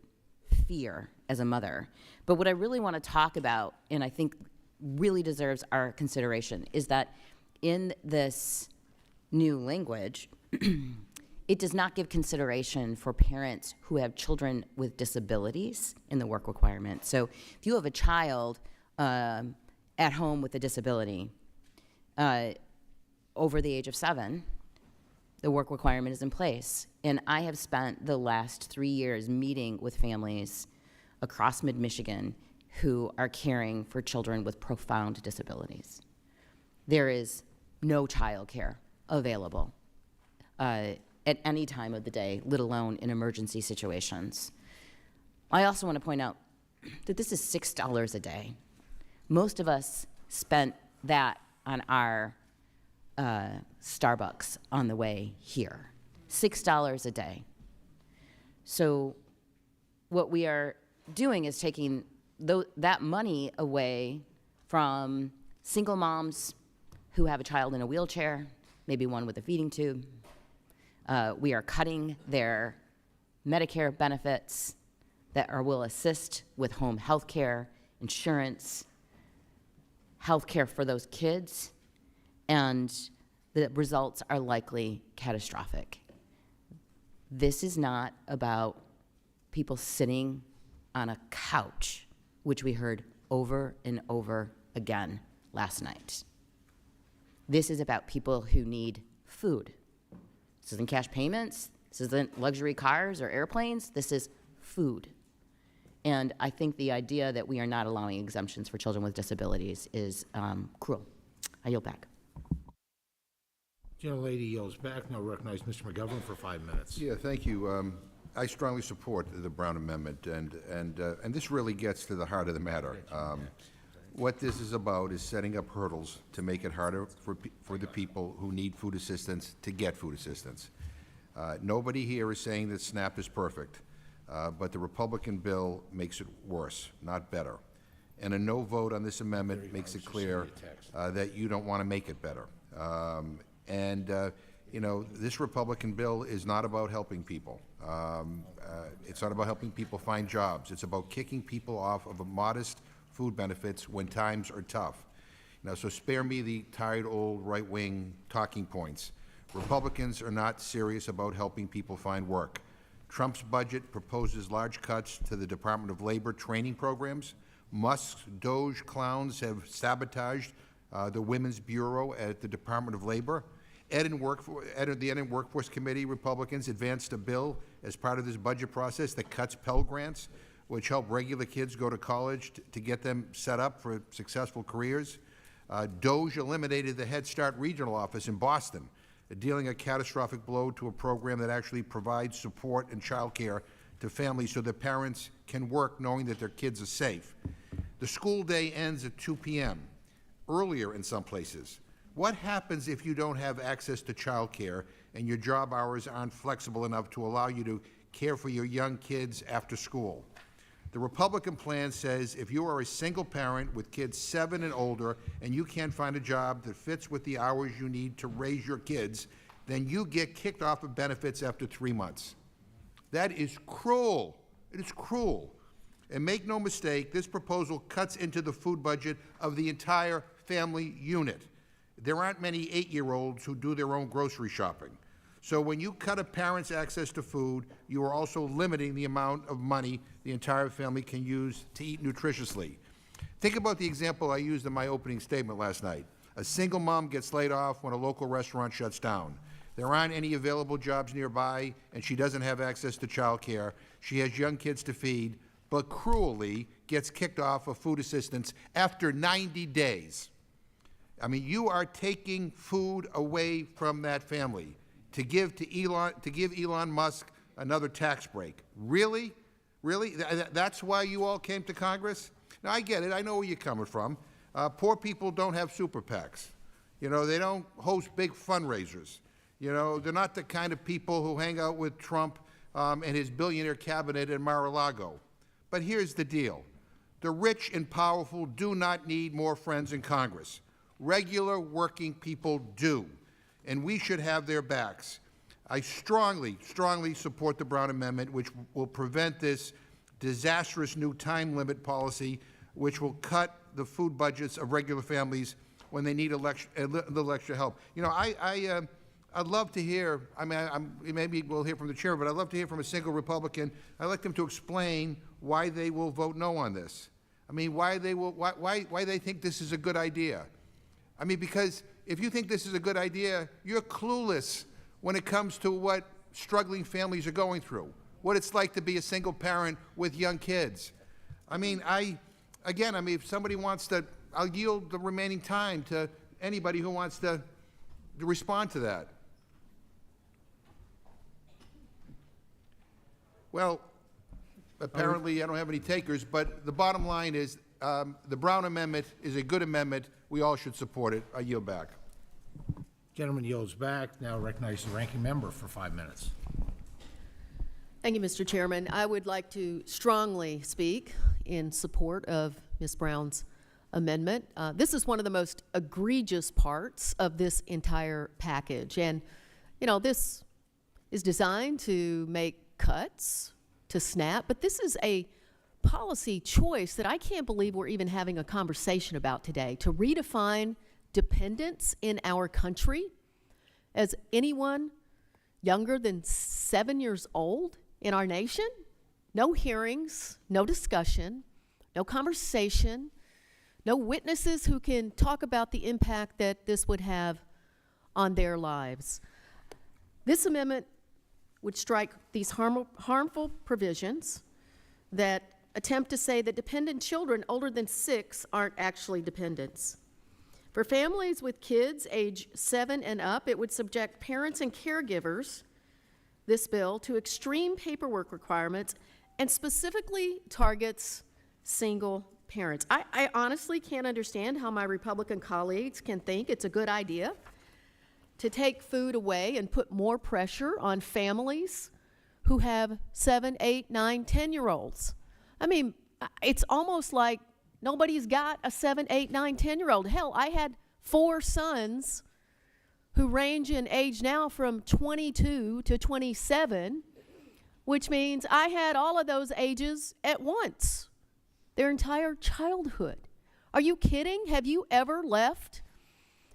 K: fear as a mother. But what I really want to talk about, and I think really deserves our consideration, is that in this new language, it does not give consideration for parents who have children with disabilities in the work requirement. So if you have a child at home with a disability over the age of 7, the work requirement is in place. And I have spent the last 3 years meeting with families across mid-Michigan who are caring for children with profound disabilities. There is no child care available at any time of the day, let alone in emergency situations. I also want to point out that this is $6 a day. Most of us spent that on our Starbucks on the way here. $6 a day. So what we are doing is taking that money away from single moms who have a child in a wheelchair, maybe one with a feeding tube. We are cutting their Medicare benefits that will assist with home health care, insurance, health care for those kids, and the results are likely catastrophic. This is not about people sitting on a couch, which we heard over and over again last night. This is about people who need food. This isn't cash payments. This isn't luxury cars or airplanes. This is food. And I think the idea that we are not allowing exemptions for children with disabilities is cruel. I yield back.
A: Gentlelady yields back. Now recognize Mr. McGovern for 5 minutes.
D: Yeah, thank you. I strongly support the Brown Amendment, and this really gets to the heart of the matter. What this is about is setting up hurdles to make it harder for the people who need food assistance to get food assistance. Nobody here is saying that SNAP is perfect, but the Republican bill makes it worse, not better. And a no vote on this amendment makes it clear that you don't want to make it better. You know, this Republican bill is not about helping people. It's not about helping people find jobs. It's about kicking people off of modest food benefits when times are tough. Now, so spare me the tired old right-wing talking points. Republicans are not serious about helping people find work. Trump's budget proposes large cuts to the Department of Labor training programs. Musk's Doge clowns have sabotaged the Women's Bureau at the Department of Labor. The Ed and Workforce Committee Republicans advanced a bill as part of this budget process that cuts Pell Grants, which help regular kids go to college to get them set up for successful careers. Doge eliminated the Head Start regional office in Boston, dealing a catastrophic blow to a program that actually provides support and child care to families so that parents can work knowing that their kids are safe. The school day ends at 2 p.m., earlier in some places. What happens if you don't have access to child care and your job hours aren't flexible enough to allow you to care for your young kids after school? The Republican plan says if you are a single parent with kids 7 and older and you can't find a job that fits with the hours you need to raise your kids, then you get kicked off of benefits after 3 months. That is cruel. It is cruel. And make no mistake, this proposal cuts into the food budget of the entire family unit. There aren't many 8-year-olds who do their own grocery shopping. So when you cut a parent's access to food, you are also limiting the amount of money the entire family can use to eat nutritiously. Think about the example I used in my opening statement last night. A single mom gets laid off when a local restaurant shuts down. There aren't any available jobs nearby, and she doesn't have access to child care. She has young kids to feed, but cruelly gets kicked off of food assistance after 90 days. I mean, you are taking food away from that family to give Elon Musk another tax break. Really? Really? That's why you all came to Congress? Now, I get it. I know where you're coming from. Poor people don't have super PACs. You know, they don't host big fundraisers. You know, they're not the kind of people who hang out with Trump and his billionaire cabinet in Mar-a-Lago. But here's the deal. The rich and powerful do not need more friends in Congress. Regular working people do, and we should have their backs. I strongly, strongly support the Brown Amendment, which will prevent this disastrous new time limit policy, which will cut the food budgets of regular families when they need a little extra help. You know, I'd love to hear, I mean, maybe we'll hear from the chair, but I'd love to hear from a single Republican. I'd like them to explain why they will vote no on this. I mean, why they think this is a good idea. I mean, because if you think this is a good idea, you're clueless when it comes to what struggling families are going through, what it's like to be a single parent with young kids. I mean, if somebody wants to, I'll yield the remaining time to anybody who wants to respond to that. Well, apparently I don't have any takers, but the bottom line is the Brown Amendment is a good amendment. We all should support it. I yield back.
A: Gentleman yields back. Now recognize the ranking member for 5 minutes.
L: Thank you, Mr. Chairman. I would like to strongly speak in support of Ms. Brown's amendment. This is one of the most egregious parts of this entire package. And, you know, this is designed to make cuts to SNAP, but this is a policy choice that I can't believe we're even having a conversation about today, to redefine dependence in our country as anyone younger than 7 years old in our nation. No hearings, no discussion, no conversation, no witnesses who can talk about the impact that this would have on their lives. This amendment would strike these harmful provisions that attempt to say that dependent children older than 6 aren't actually dependents. For families with kids age 7 and up, it would subject parents and caregivers, this bill, to extreme paperwork requirements and specifically targets single parents. I honestly can't understand how my Republican colleagues can think it's a good idea to take food away and put more pressure on families who have 7, 8, 9, 10-year-olds. I mean, it's almost like nobody's got a 7, 8, 9, 10-year-old. Hell, I had 4 sons who range in age now from 22 to 27, which means I had all of those ages at once, their entire childhood. Are you kidding? Have you ever left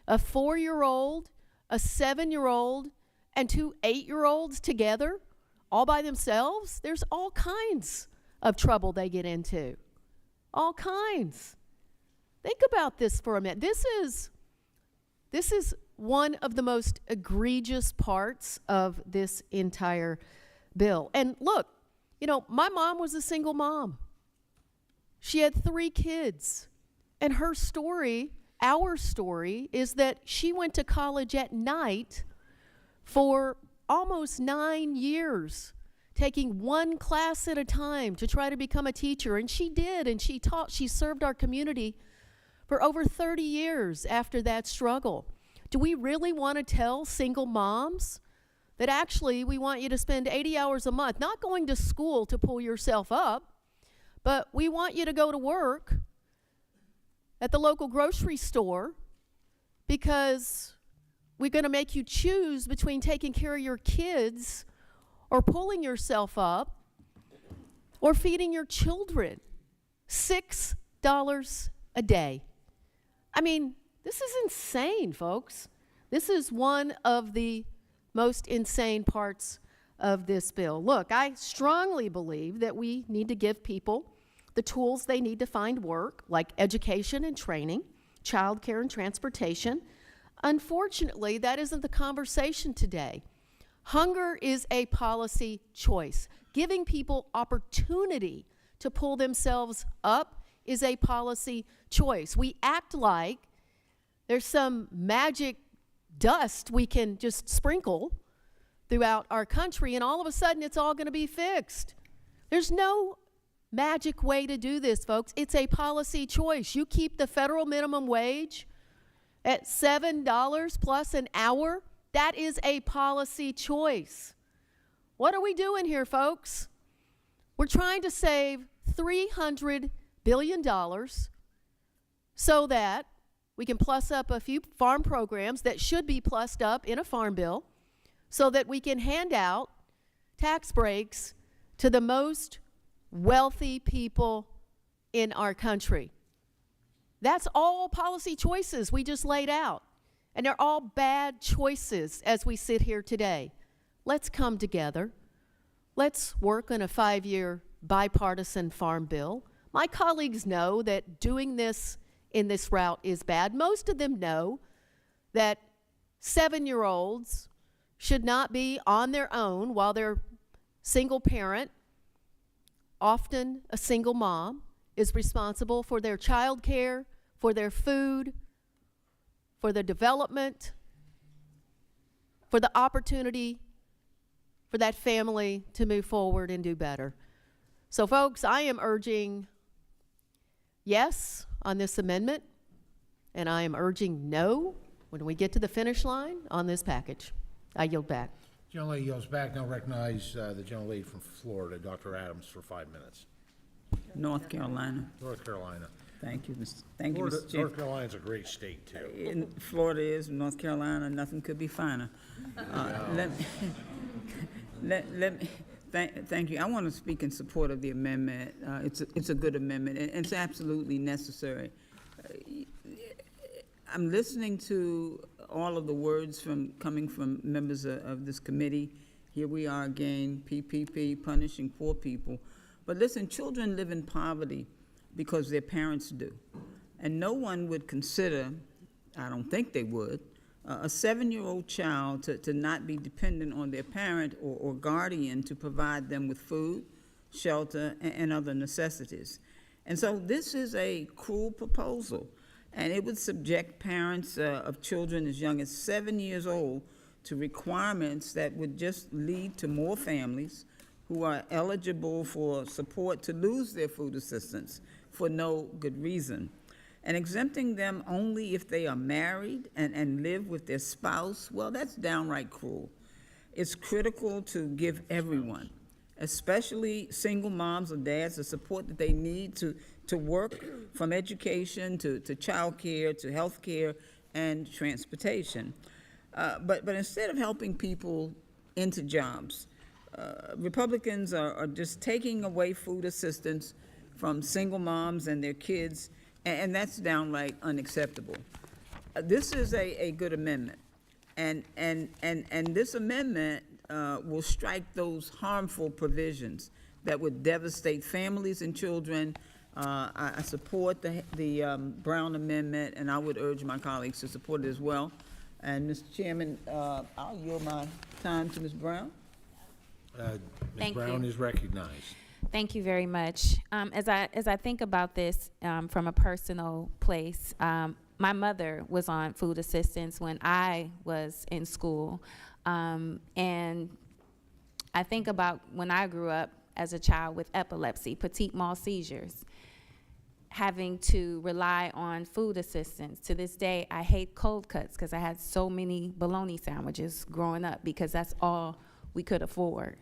L: a 4-year-old, a 7-year-old, and 2 8-year-olds together all by themselves? There's all kinds of trouble they get into. All kinds. Think about this for a minute. This is one of the most egregious parts of this entire bill. And look, you know, my mom was a single mom. She had 3 kids. And her story, our story, is that she went to college at night for almost 9 years, taking one class at a time to try to become a teacher. And she did, and she taught, she served our community for over 30 years after that struggle. Do we really want to tell single moms that actually we want you to spend 80 hours a month not going to school to pull yourself up, but we want you to go to work at the local grocery store because we're going to make you choose between taking care of your kids or pulling yourself up or feeding your children? $6 a day. I mean, this is insane, folks. This is one of the most insane parts of this bill. Look, I strongly believe that we need to give people the tools they need to find work, like education and training, childcare and transportation. Unfortunately, that isn't the conversation today. Hunger is a policy choice. Giving people opportunity to pull themselves up is a policy choice. We act like there's some magic dust we can just sprinkle throughout our country, and all of a sudden it's all going to be fixed. There's no magic way to do this, folks. It's a policy choice. You keep the federal minimum wage at $7 plus an hour, that is a policy choice. What are we doing here, folks? We're trying to save $300 billion so that we can plus up a few farm programs that should be plussed up in a farm bill so that we can hand out tax breaks to the most wealthy people in our country. That's all policy choices we just laid out. And they're all bad choices as we sit here today. Let's come together. Let's work on a 5-year bipartisan farm bill. My colleagues know that doing this in this route is bad. Most of them know that 7-year-olds should not be on their own while they're single parent. Often a single mom is responsible for their child care, for their food, for their development, for the opportunity for that family to move forward and do better. So folks, I am urging yes on this amendment, and I am urging no when we get to the finish line on this package. I yield back.
A: Gentlelady yields back. Now recognize the gentlelady from Florida, Dr. Adams, for 5 minutes.
M: North Carolina.
A: North Carolina.
M: Thank you, Thank
A: Florida,
M: you, Mr. Chief.
A: North Carolina's a great state, too.
M: Florida is, North Carolina, nothing could be finer. Thank you. I want to speak in support of the amendment. It's a good amendment, and it's absolutely necessary. I'm listening to all of the words coming from members of this committee. Here we are again, PPP, punishing poor people. But listen, children live in poverty because their parents do. And no one would consider, I don't think they would, a 7-year-old child to not be dependent on their parent or guardian to provide them with food, shelter, and other necessities. And so this is a cruel proposal. And it would subject parents of children as young as 7 years old to requirements that would just lead to more families who are eligible for support to lose their food assistance for no good reason. And exempting them only if they are married and live with their spouse, well, that's downright cruel. It's critical to give everyone, especially single moms or dads, the support that they need to work, from education to childcare to health care and transportation. But instead of helping people into jobs, Republicans are just taking away food assistance from single moms and their kids, and that's downright unacceptable. This is a good amendment, and this amendment will strike those harmful provisions that would devastate families and children. I support the Brown amendment, and I would urge my colleagues to support it as well. And Mr. Chairman, I'll yield my time to Ms. Brown.
A: Ms.
J: Thank
A: Brown
J: you.
A: is recognized.
J: Thank you very much. As I think about this from a personal place, my mother was on food assistance when I was in school, and I think about when I grew up as a child with epilepsy, petit mal seizures, having to rely on food assistance. To this day, I hate cold cuts because I had so many bologna sandwiches growing up because that's all we could afford.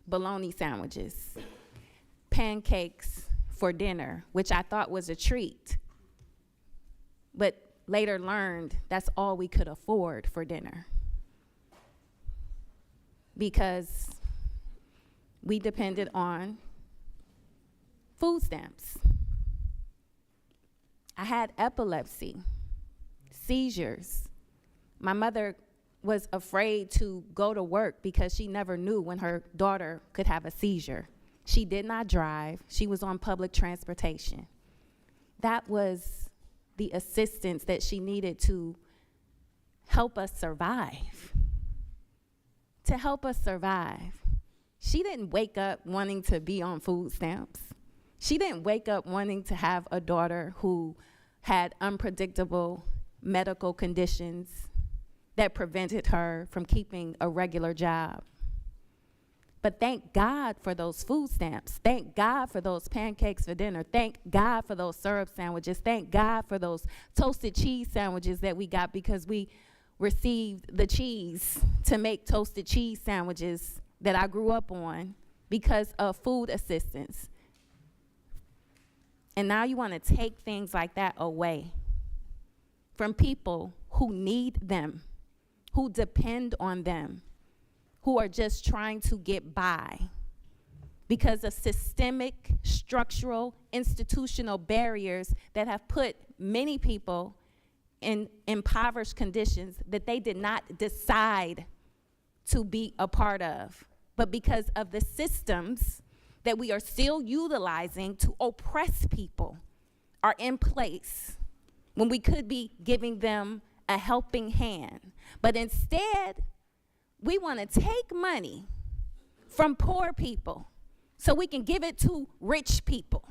J: Bologna sandwiches, pancakes for dinner, which I thought was a treat, but later learned that's all we could afford for dinner because we depended on food stamps. I had epilepsy, seizures. My mother was afraid to go to work because she never knew when her daughter could have a seizure. She did not drive. She was on public transportation. That was the assistance that she needed to help us survive. To help us survive. She didn't wake up wanting to be on food stamps. She didn't wake up wanting to have a daughter who had unpredictable medical conditions that prevented her from keeping a regular job. But thank God for those food stamps. Thank God for those pancakes for dinner. Thank God for those syrup sandwiches. Thank God for those toasted cheese sandwiches that we got because we received the cheese to make toasted cheese sandwiches that I grew up on because of food assistance. And now you want to take things like that away from people who need them, who depend on them, who are just trying to get by because of systemic, structural, institutional barriers that have put many people in impoverished conditions that they did not decide to be a part of, but because of the systems that we are still utilizing to oppress people are in place when we could be giving them a helping hand. But instead, we want to take money from poor people so we can give it to rich people.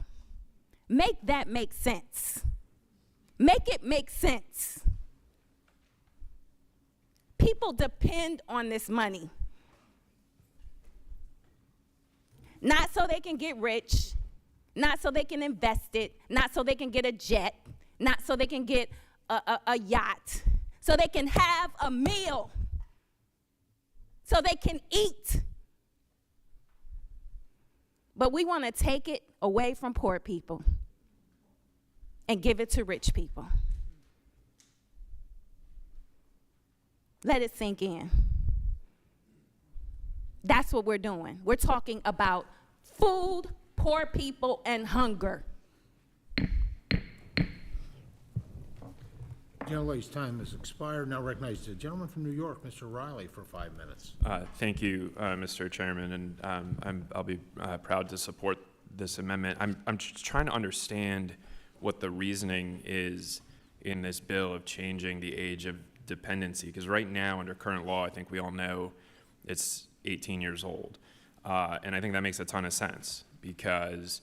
J: Make that make sense. Make it make sense. People depend on this money. Not so they can get rich, not so they can invest it, not so they can get a jet, not so they can get a yacht, so they can have a meal, so they can eat. But we want to take it away from poor people and give it to rich people. Let it sink in. That's what we're doing. We're talking about food, poor people, and hunger.
A: Gentlelady's time has expired. Now recognize the gentleman from New York, Mr. Riley, for 5 minutes.
N: Thank you, Mr. Chairman, and I'll be proud to support this amendment. I'm just trying to understand what the reasoning is in this bill of changing the age of dependency, because right now, under current law, I think we all know it's 18 years old. And I think that makes a ton of sense because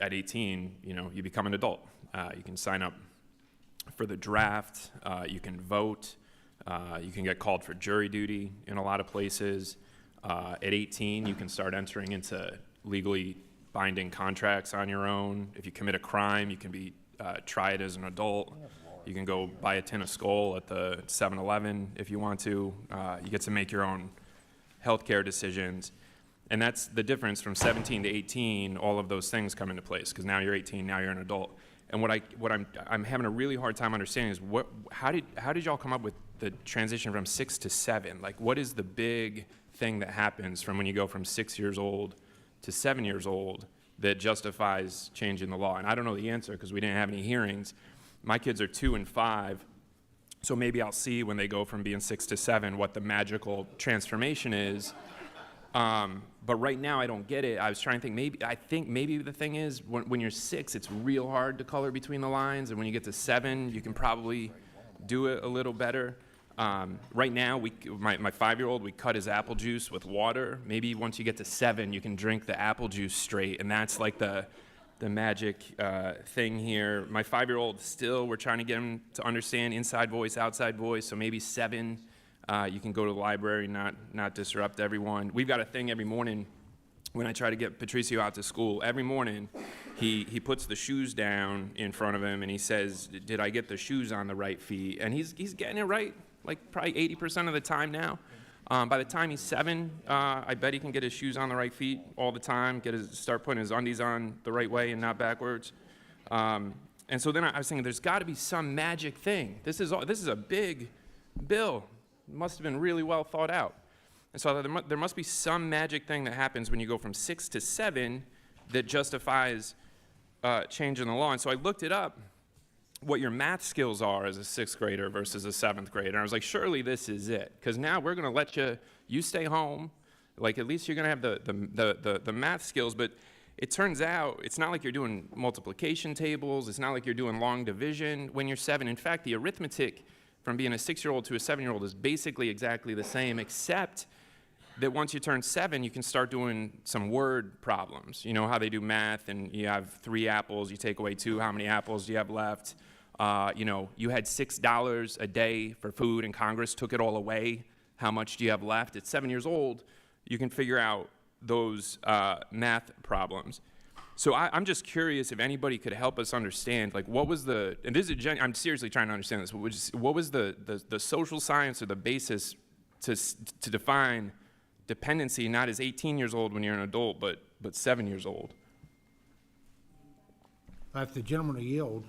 N: at 18, you know, you become an adult. You can sign up for the draft, you can vote, you can get called for jury duty in a lot of places. At 18, you can start entering into legally binding contracts on your own. If you commit a crime, you can be tried as an adult. You can go buy a tin of Skull at the 7-Eleven if you want to. You get to make your own healthcare decisions. And that's the difference from 17 to 18, all of those things come into place, because now you're 18, now you're an adult. And what I'm having a really hard time understanding is how did y'all come up with the transition from 6 to 7? Like, what is the big thing that happens from when you go from 6 years old to 7 years old that justifies changing the law? And I don't know the answer because we didn't have any hearings. My kids are 2 and 5, so maybe I'll see when they go from being 6 to 7 what the magical transformation is. But right now I don't get it. I was trying to think, I think maybe the thing is when you're 6, it's real hard to color between the lines, and when you get to 7, you can probably do it a little better. Right now, my 5-year-old, we cut his apple juice with water. Maybe once you get to 7, you can drink the apple juice straight, and that's like the magic thing here. My 5-year-old, still, we're trying to get him to understand inside voice, outside voice, so maybe 7. You can go to the library, not disrupt everyone. We've got a thing every morning when I try to get Patricio out to school. Every morning, he puts the shoes down in front of him, and he says, did I get the shoes on the right feet? And he's getting it right, like probably 80% of the time now. By the time he's 7, I bet he can get his shoes on the right feet all the time, start putting his undies on the right way and not backwards. And so then I was thinking, there's got to be some magic thing. This is a big bill. It must have been really well thought out. And so there must be some magic thing that happens when you go from 6 to 7 that justifies changing the law. And so I looked it up, what your math skills are as a 6th grader versus a 7th grader. And I was like, surely this is it. Because now we're going to let you stay home. Like, at least you're going to have the math skills. But it turns out it's not like you're doing multiplication tables. It's not like you're doing long division when you're 7. In fact, the arithmetic from being a 6-year-old to a 7-year-old is basically exactly the same, except that once you turn 7, you can start doing some word problems. You know how they do math, and you have 3 apples, you take away 2, how many apples do you have left? You know, you had $6 a day for food, and Congress took it all away. How much do you have left? At 7 years old, you can figure out those math problems. So I'm just curious if anybody could help us understand, like, what was and this is I'm seriously trying to understand this, what was the social science or the basis to define dependency not as 18 years old when you're an adult, but 7 years old?
A: If the gentleman will yield.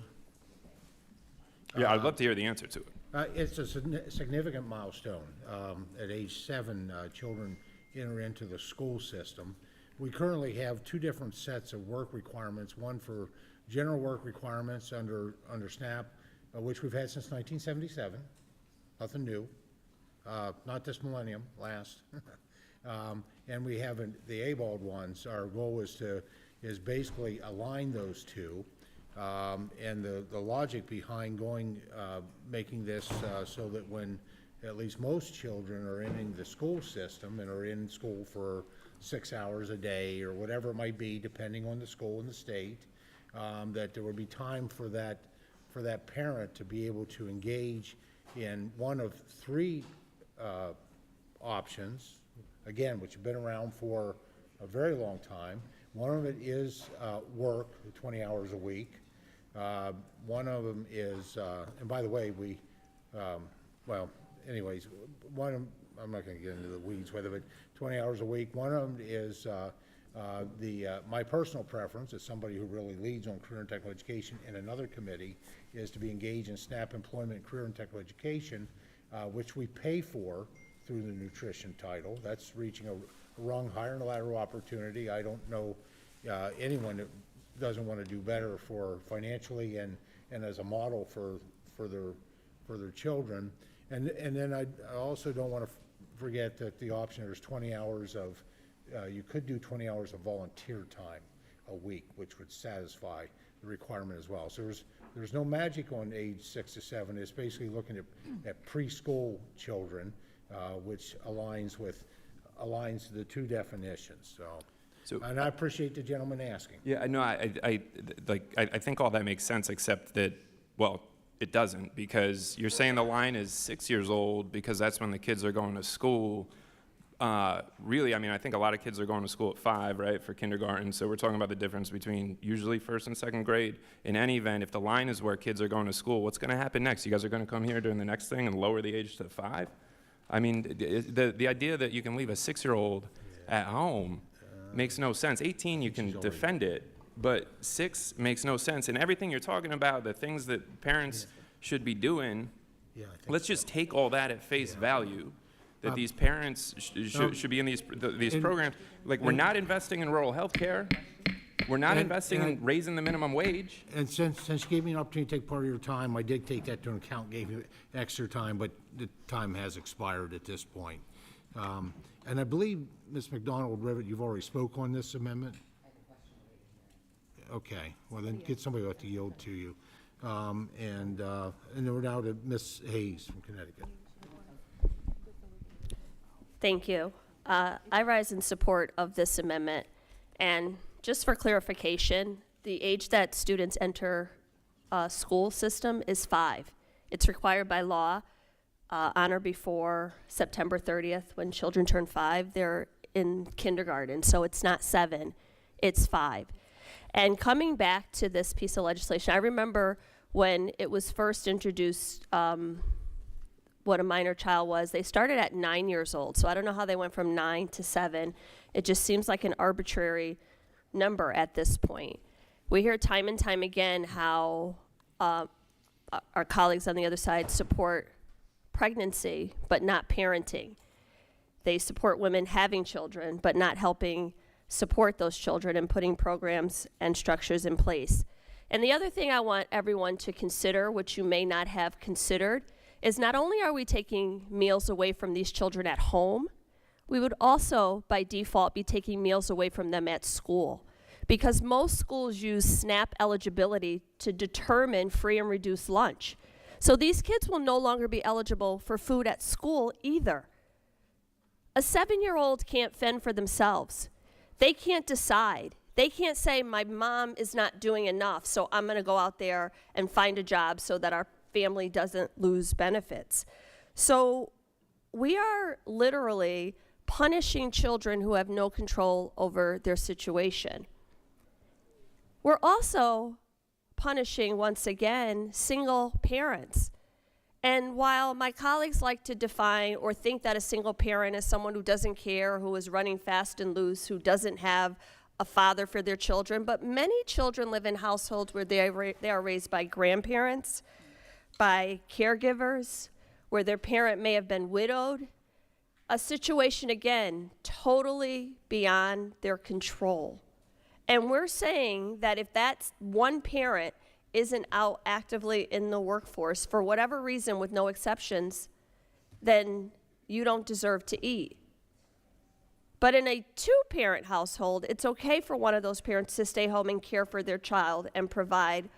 N: Yeah, I'd love to hear the answer to it.
A: It's a significant milestone. At age 7, children enter into the school system. We currently have 2 different sets of work requirements, one for general work requirements under SNAP, which we've had since 1977, nothing new, not this millennium, last. And we have the ABALD ones. Our goal is basically align those 2. And the logic behind making this so that when at least most children are entering the school system and are in school for 6 hours a day or whatever it might be, depending on the school and the state, that there would be time for that parent to be able to engage in one of 3 options, again, which have been around for a very long time. One of it is work, 20 hours a week. One of them is, and by the way, well, anyways, I'm not going to get into the weeds with it, but 20 hours a week. One of them is my personal preference as somebody who really leads on career and technical education in another committee is to be engaged in SNAP employment, career and technical education, which we pay for through the nutrition title. That's reaching a rung higher in a lateral opportunity. I don't know anyone that doesn't want to do better for financially and as a model for their children. And then I also don't want to forget that the option, there's 20 hours of, you could do 20 hours of volunteer time a week, which would satisfy the requirement as well. So there's no magic on age 6 to 7. It's basically looking at preschool children, which aligns the 2 definitions. And I appreciate the gentleman asking.
N: Yeah, no, I think all that makes sense, except that, well, it doesn't, because you're saying the line is 6 years old because that's when the kids are going to school. Really, I mean, I think a lot of kids are going to school at 5, right, for kindergarten. So we're talking about the difference between usually 1st and 2nd grade. In any event, if the line is where kids are going to school, what's going to happen next? You guys are going to come here during the next thing and lower the age to 5? I mean, the idea that you can leave a 6-year-old at home makes no sense. 18, you can defend it, but 6 makes no sense. And everything you're talking about, the things that parents should be doing, let's just take all that at face value. That these parents should be in these programs. Like, we're not investing in rural health care. We're not investing in raising the minimum wage.
A: And since you gave me an opportunity to take part of your time, I did take that to account, gave you extra time, but the time has expired at this point. And I believe, Ms. McDonald-Rivet, you've already spoke on this amendment? Okay, well then get somebody to yield to you. And then we're now to Ms. Hayes from Connecticut.
H: Thank you. I rise in support of this amendment. And just for clarification, the age that students enter school system is 5. It's required by law on or before September 30th. When children turn 5, they're in kindergarten. So it's not 7, it's 5. And coming back to this piece of legislation, I remember when it was first introduced, what a minor child was. They started at 9 years old. So I don't know how they went from 9 to 7. It just seems like an arbitrary number at this point. We hear time and time again how our colleagues on the other side support pregnancy, but not parenting. They support women having children, but not helping support those children and putting programs and structures in place. And the other thing I want everyone to consider, which you may not have considered, is not only are we taking meals away from these children at home, we would also, by default, be taking meals away from them at school. Because most schools use SNAP eligibility to determine free and reduced lunch. So these kids will no longer be eligible for food at school either. A 7-year-old can't fend for themselves. They can't decide. They can't say, my mom is not doing enough, so I'm gonna go out there and find a job so that our family doesn't lose benefits. So we are literally punishing children who have no control over their situation. We're also punishing, once again, single parents. And while my colleagues like to define or think that a single parent is someone who doesn't care, who is running fast and loose, who doesn't have a father for their children, but many children live in households where they are raised by grandparents, by caregivers, where their parent may have been widowed. A situation, again, totally beyond their control. And we're saying that if that one parent isn't out actively in the workforce for whatever reason with no exceptions, then you don't deserve to eat. But in a 2-parent household, it's okay for one of those parents to stay home and care for their child and provide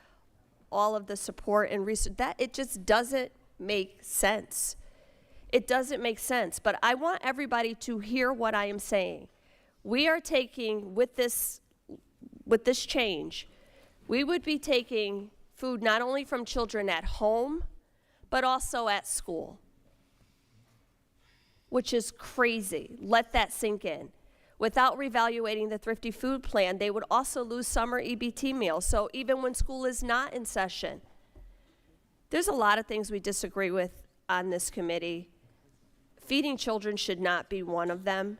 H: all of the support and research. That it just doesn't make sense. It doesn't make sense. But I want everybody to hear what I am saying. We are taking, with this change, we would be taking food not only from children at home, but also at school, which is crazy. Let that sink in. Without reevaluating the Thrifty Food Plan, they would also lose summer EBT meals. So even when school is not in session, there's a lot of things we disagree with on this committee. Feeding children should not be one of them.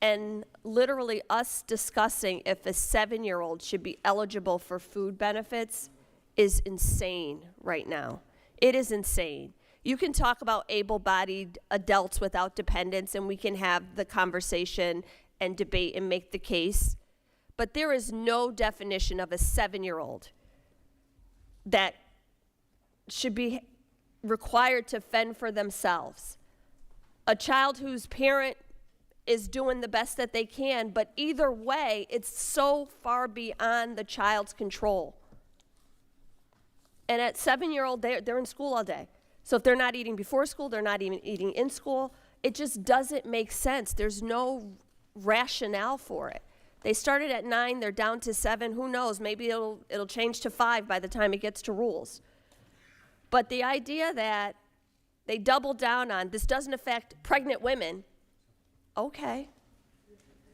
H: And literally us discussing if a 7-year-old should be eligible for food benefits is insane right now. It is insane. You can talk about able-bodied adults without dependents, and we can have the conversation and debate and make the case. But there is no definition of a 7-year-old that should be required to fend for themselves. A child whose parent is doing the best that they can, but either way, it's so far beyond the child's control. And at 7-year-old, they're in school all day. So if they're not eating before school, they're not even eating in school. It just doesn't make sense. There's no rationale for it. They started at 9, they're down to 7. Who knows? Maybe it'll change to 5 by the time it gets to rules. But the idea that they double down on this doesn't affect pregnant women, okay.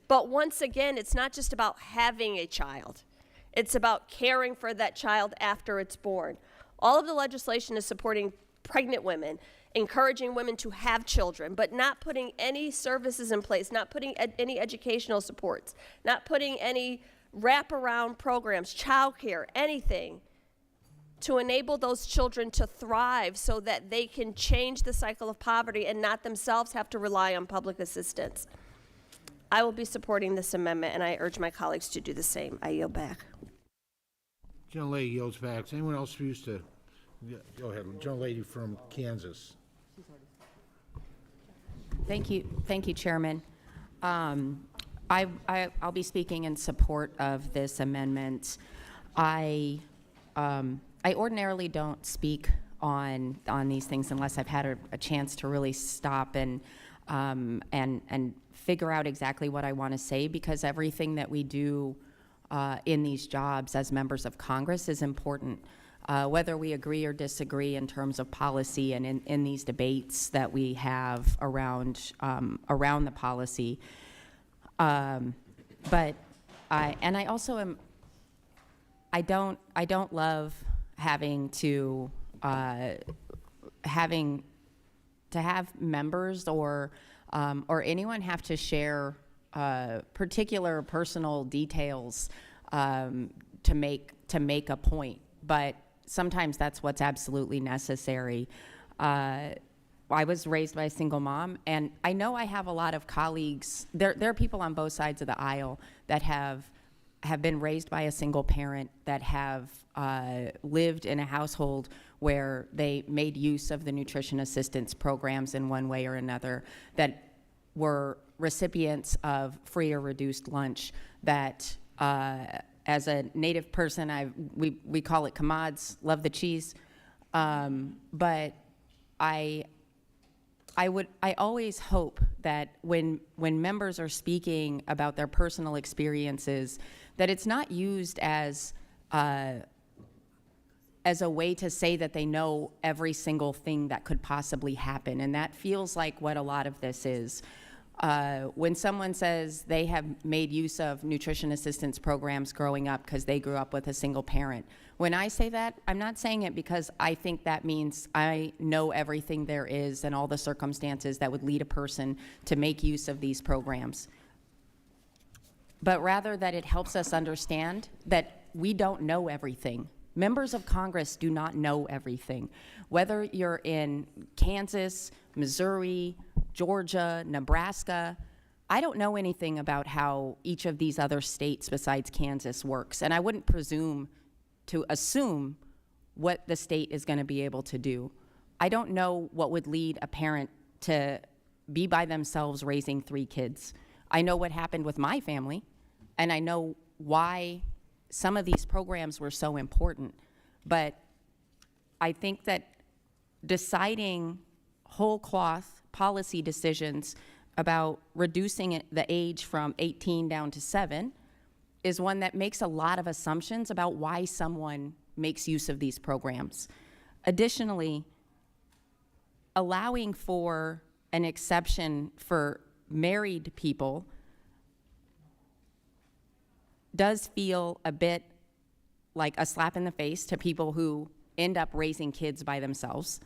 H: But once again, it's not just about having a child. It's about caring for that child after it's born. All of the legislation is supporting pregnant women, encouraging women to have children, but not putting any services in place, not putting any educational supports, not putting any wraparound programs, childcare, anything to enable those children to thrive so that they can change the cycle of poverty and not themselves have to rely on public assistance. I will be supporting this amendment, and I urge my colleagues to do the same. I yield back.
A: Gentlelady yields back. Does anyone else wish to? Go ahead. Gentlelady from Kansas.
O: Thank you, Chairman. I'll be speaking in support of this amendment. I ordinarily don't speak on these things unless I've had a chance to really stop and figure out exactly what I want to say, because everything that we do in these jobs as members of Congress is important. Whether we agree or disagree in terms of policy and in these debates that we have around the policy. But I also am, I don't love having to have members or anyone have to share particular personal details to make a point. But sometimes that's what's absolutely necessary. I was raised by a single mom, and I know I have a lot of colleagues. There are people on both sides of the aisle that have been raised by a single parent, that have lived in a household where they made use of the nutrition assistance programs in one way or another, that were recipients of free or reduced lunch, that as a Native person, we call it commods, love the cheese, but I always hope that when members are speaking about their personal experiences, that it's not used as a way to say that they know every single thing that could possibly happen, and that feels like what a lot of this is. When someone says they have made use of nutrition assistance programs growing up because they grew up with a single parent, when I say that, I'm not saying it because I think that means I know everything there is and all the circumstances that would lead a person to make use of these programs, but rather that it helps us understand that we don't know everything. Members of Congress do not know everything. Whether you're in Kansas, Missouri, Georgia, Nebraska, I don't know anything about how each of these other states besides Kansas works, and I wouldn't presume to assume what the state is going to be able to do. I don't know what would lead a parent to be by themselves raising 3 kids. I know what happened with my family, and I know why some of these programs were so important, but I think that deciding whole cloth policy decisions about reducing the age from 18 down to 7 is one that makes a lot of assumptions about why someone makes use of these programs. Additionally, allowing for an exception for married people does feel a bit like a slap in the face to people who end up raising kids by themselves.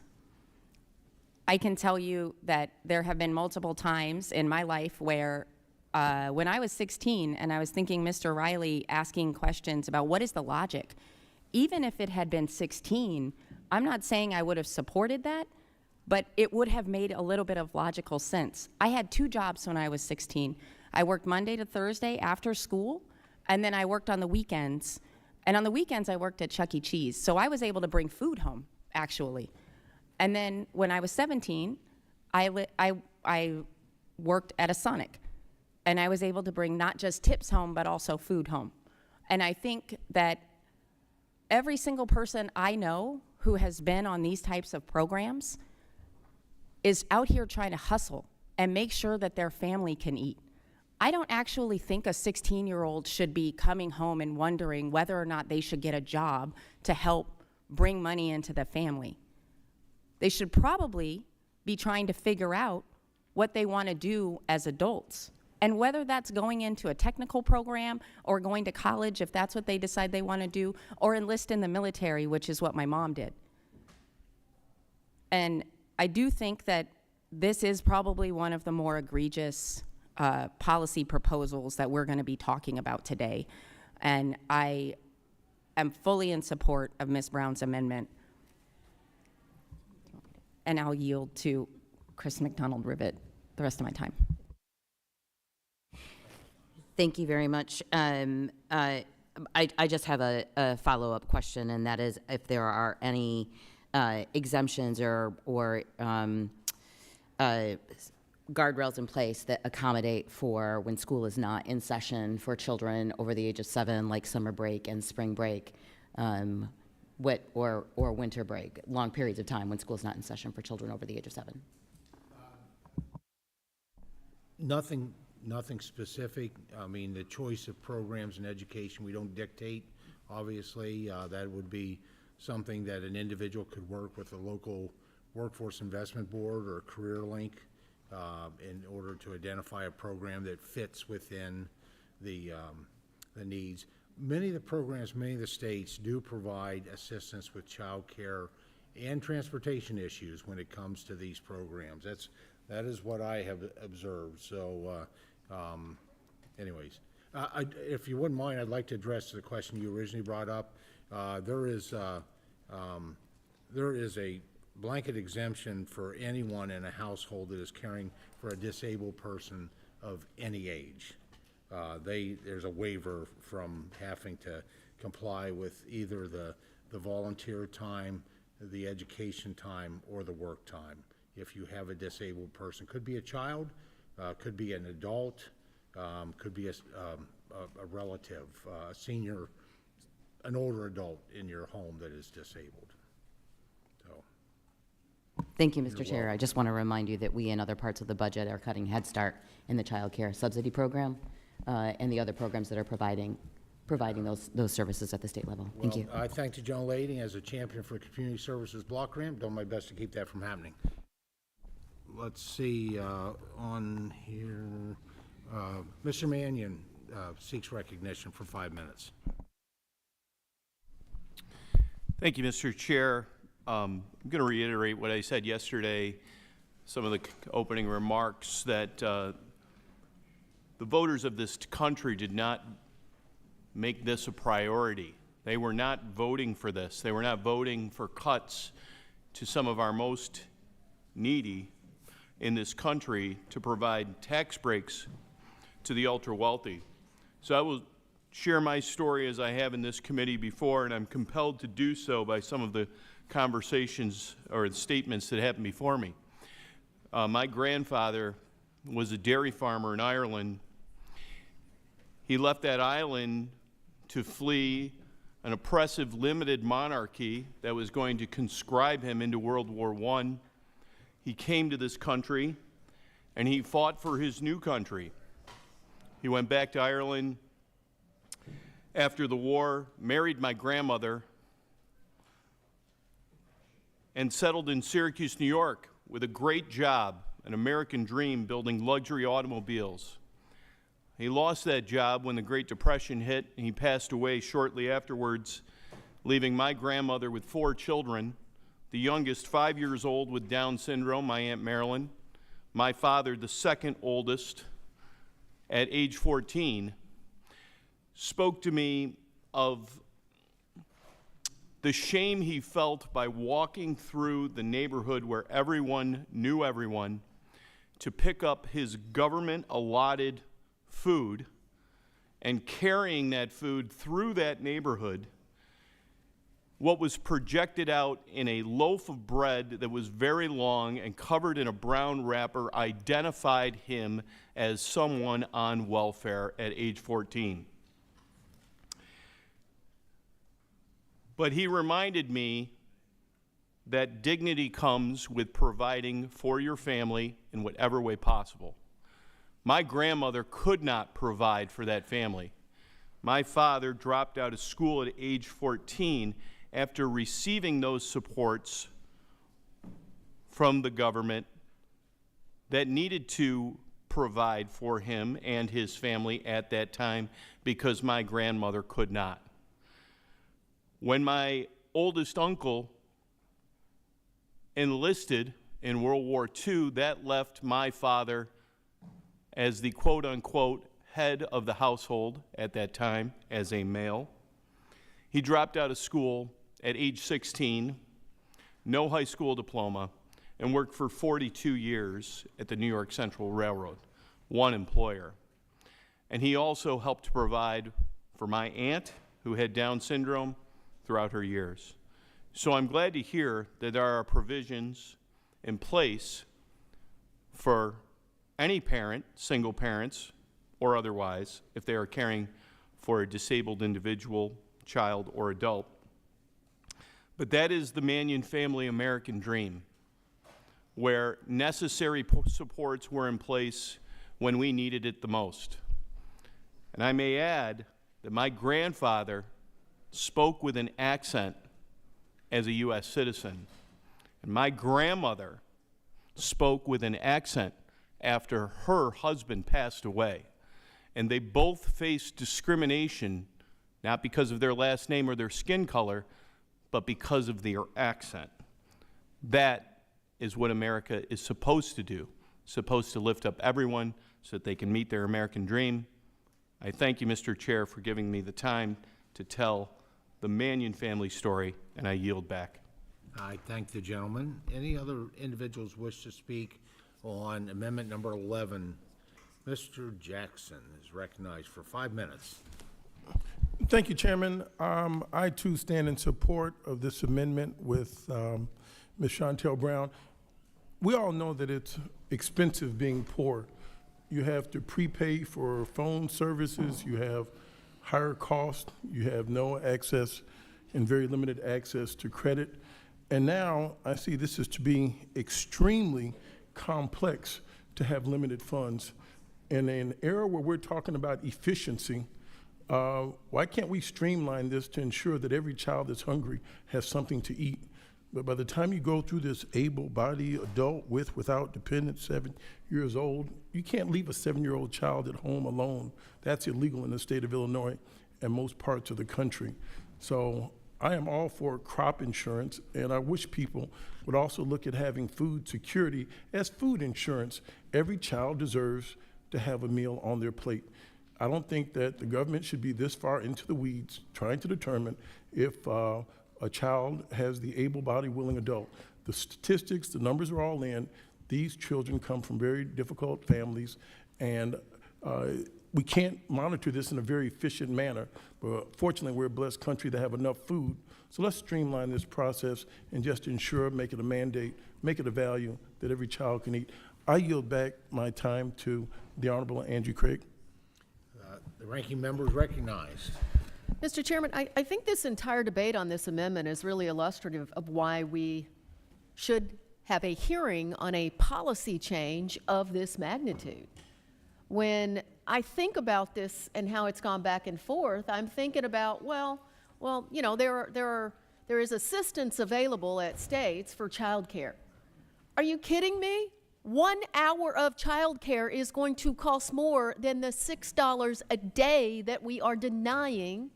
O: I can tell you that there have been multiple times in my life where when I was 16 and I was thinking Mr. Riley asking questions about what is the logic, even if it had been 16, I'm not saying I would have supported that, but it would have made a little bit of logical sense. I had 2 jobs when I was 16. I worked Monday to Thursday after school, and then I worked on the weekends. And on the weekends, I worked at Chuck E. Cheese. So I was able to bring food home, actually. And then when I was 17, I worked at a Sonic. And I was able to bring not just tips home, but also food home. And I think that every single person I know who has been on these types of programs is out here trying to hustle and make sure that their family can eat. I don't actually think a 16-year-old should be coming home and wondering whether or not they should get a job to help bring money into the family. They should probably be trying to figure out what they want to do as adults. And whether that's going into a technical program or going to college, if that's what they decide they want to do, or enlist in the military, which is what my mom did. And I do think that this is probably one of the more egregious policy proposals that we're going to be talking about today. And I am fully in support of Ms. Brown's amendment. And I'll yield to Chris McDonald-Rivet the rest of my time.
K: Thank you very much. I just have a follow-up question, and that is if there are any exemptions or guardrails in place that accommodate for when school is not in session for children over the age of 7, like summer break and spring break, or winter break, long periods of time when school is not in session for children over the age of 7.
A: Nothing specific. I mean, the choice of programs in education, we don't dictate, obviously. That would be something that an individual could work with a local workforce investment board or career link in order to identify a program that fits within the needs. Many of the programs, many of the states do provide assistance with child care and transportation issues when it comes to these programs. That is what I have observed. So, anyways, if you wouldn't mind, I'd like to address the question you originally brought up. There is a blanket exemption for anyone in a household that is caring for a disabled person of any age. There's a waiver from having to comply with either the volunteer time, the education time, or the work time. If you have a disabled person, could be a child, could be an adult, could be a relative, a senior, an older adult in your home that is disabled. So.
K: Thank you, Mr. Chair. I just want to remind you that we in other parts of the budget are cutting Head Start in the child care subsidy program and the other programs that are providing those services at the state level. Thank you.
A: I thank the gentlelady as a champion for community services block grant. Done my best to keep that from happening. Let's see, on here, Mr. Mannion seeks recognition for 5 minutes.
P: Thank you, Mr. Chair. I'm going to reiterate what I said yesterday, some of the opening remarks that the voters of this country did not make this a priority. They were not voting for this. They were not voting for cuts to some of our most needy in this country to provide tax breaks to the ultra-wealthy. So I will share my story as I have in this committee before, and I'm compelled to do so by some of the conversations or statements that happened before me. My grandfather was a dairy farmer in Ireland. He left that island to flee an oppressive, limited monarchy that was going to conscribe him into World War I. He came to this country, and he fought for his new country. He went back to Ireland after the war, married my grandmother, and settled in Syracuse, New York, with a great job, an American dream, building luxury automobiles. He lost that job when the Great Depression hit, and he passed away shortly afterwards, leaving my grandmother with 4 children, the youngest 5 years old with Down syndrome, my Aunt Marilyn, my father, the second oldest, at age 14, spoke to me of the shame he felt by walking through the neighborhood where everyone knew everyone to pick up his government-allotted food and carrying that food through that neighborhood. What was projected out in a loaf of bread that was very long and covered in a brown wrapper identified him as someone on welfare at age 14. But he reminded me that dignity comes with providing for your family in whatever way possible. My grandmother could not provide for that family. My father dropped out of school at age 14 after receiving those supports from the government that needed to provide for him and his family at that time because my grandmother could not. When my oldest uncle enlisted in World War II, that left my father as the quote-unquote head of the household at that time as a male. He dropped out of school at age 16, no high school diploma, and worked for 42 years at the New York Central Railroad, one employer. And he also helped to provide for my aunt, who had Down syndrome, throughout her years. So I'm glad to hear that there are provisions in place for any parent, single parents, or otherwise, if they are caring for a disabled individual, child, or adult. But that is the Manion family American dream, where necessary supports were in place when we needed it the most. And I may add that my grandfather spoke with an accent as a U.S. citizen, and my grandmother spoke with an accent after her husband passed away. And they both faced discrimination, not because of their last name or their skin color, but because of their accent. That is what America is supposed to do, supposed to lift up everyone so that they can meet their American dream. I thank you, Mr. Chair, for giving me the time to tell the Manion family story, and I yield back.
A: I thank the gentleman. Any other individuals wish to speak on amendment number 11? Mr. Jackson is recognized for 5 minutes.
Q: Thank you, Chairman. I, too, stand in support of this amendment with Ms. Chantel Brown. We all know that it's expensive being poor. You have to prepay for phone services, you have higher costs, you have no access and very limited access to credit. And now I see this is to be extremely complex to have limited funds. In an era where we're talking about efficiency, why can't we streamline this to ensure that every child that's hungry has something to eat? But by the time you go through this able-bodied adult with, without dependent, 7 years old, you can't leave a 7-year-old child at home alone. That's illegal in the state of Illinois and most parts of the country. So I am all for crop insurance, and I wish people would also look at having food security as food insurance. Every child deserves to have a meal on their plate. I don't think that the government should be this far into the weeds trying to determine if a child has the able-bodied, willing adult. The statistics, the numbers are all in. These children come from very difficult families, and we can't monitor this in a very efficient manner. But fortunately, we're a blessed country to have enough food. So let's streamline this process and just ensure, make it a mandate, make it a value that every child can eat. I yield back my time to the Honorable Andrew Craig.
A: The ranking member is recognized.
L: Mr. Chairman, I think this entire debate on this amendment is really illustrative of why we should have a hearing on a policy change of this magnitude. When I think about this and how it's gone back and forth, I'm thinking about, well, you know, there is assistance available at states for child care. Are you kidding me? 1 hour of child care is going to cost more than the $6 a day that we are denying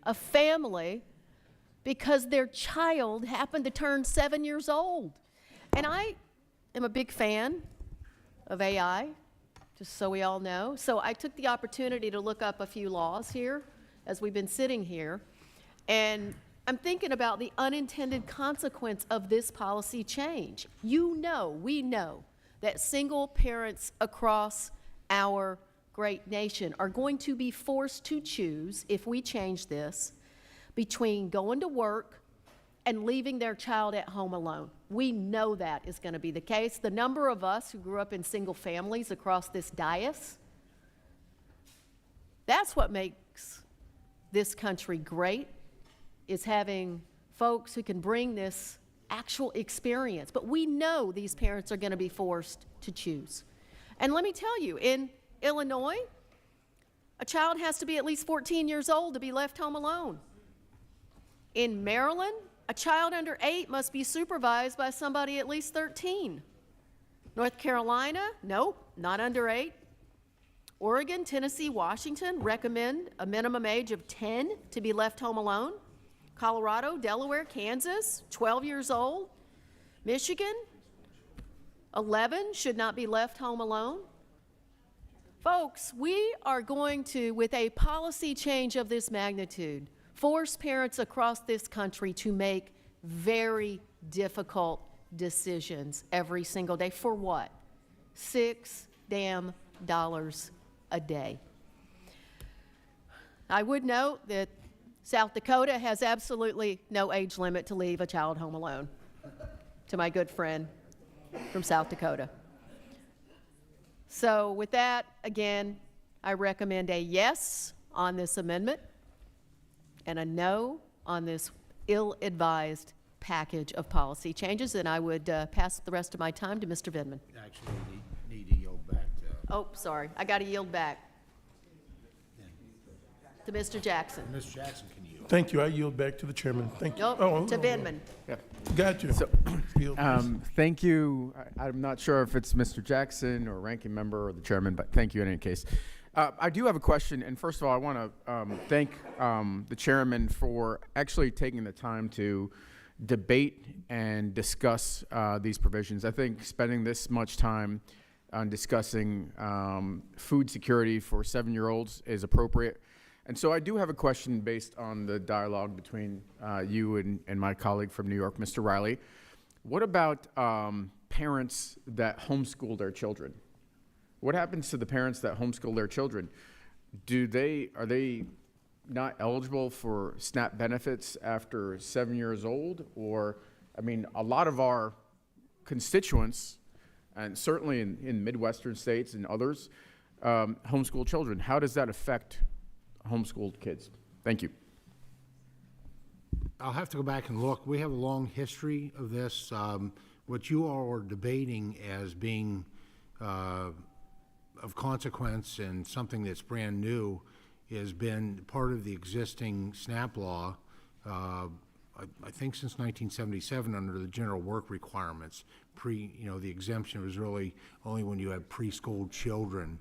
L: a family because their child happened to turn 7 years old. And I am a big fan of AI, just so we all know. So I took the opportunity to look up a few laws here as we've been sitting here. And I'm thinking about the unintended consequence of this policy change. You know, we know that single parents across our great nation are going to be forced to choose, if we change this, between going to work and leaving their child at home alone. We know that is going to be the case. The number of us who grew up in single families across this dais, that's what makes this country great, is having folks who can bring this actual experience. But we know these parents are going to be forced to choose. And let me tell you, in Illinois, a child has to be at least 14 years old to be left home alone. In Maryland, a child under 8 must be supervised by somebody at least 13. North Carolina, nope, not under 8. Oregon, Tennessee, Washington recommend a minimum age of 10 to be left home alone. Colorado, Delaware, Kansas, 12 years old. Michigan, 11 should not be left home alone. Folks, we are going to, with a policy change of this magnitude, force parents across this country to make very difficult decisions every single day. For what? $6 damn a day. I would note that South Dakota has absolutely no age limit to leave a child home alone, to my good friend from South Dakota. So with that, again, I recommend a yes on this amendment and a no on this ill-advised package of policy changes, and I would pass the rest of my time to Mr. Vindman.
A: Actually, need to yield back to...
L: Oh, sorry, I got to yield back to Mr. Jackson.
A: Mr. Jackson can yield.
Q: Thank you. I yield back to the chairman. Thank you.
L: Nope, to Vindman.
Q: Got you.
G: So,
Q: Yield, please.
G: thank you. I'm not sure if it's Mr. Jackson or ranking member or the chairman, but thank you in any case. I do have a question, and first of all, I want to thank the chairman for actually taking the time to debate and discuss these provisions. I think spending this much time on discussing food security for 7-year-olds is appropriate. And so I do have a question based on the dialogue between you and my colleague from New York, Mr. Riley. What about parents that homeschool their children? What happens to the parents that homeschool their children? Are they not eligible for SNAP benefits after 7 years old? Or, I mean, a lot of our constituents, and certainly in Midwestern states and others, homeschool children. How does that affect homeschooled kids? Thank you.
A: I'll have to go back and look. We have a long history of this. What you all are debating as being of consequence and something that's brand new has been part of the existing SNAP law, I think since 1977 under the general work requirements. The exemption was really only when you had preschool children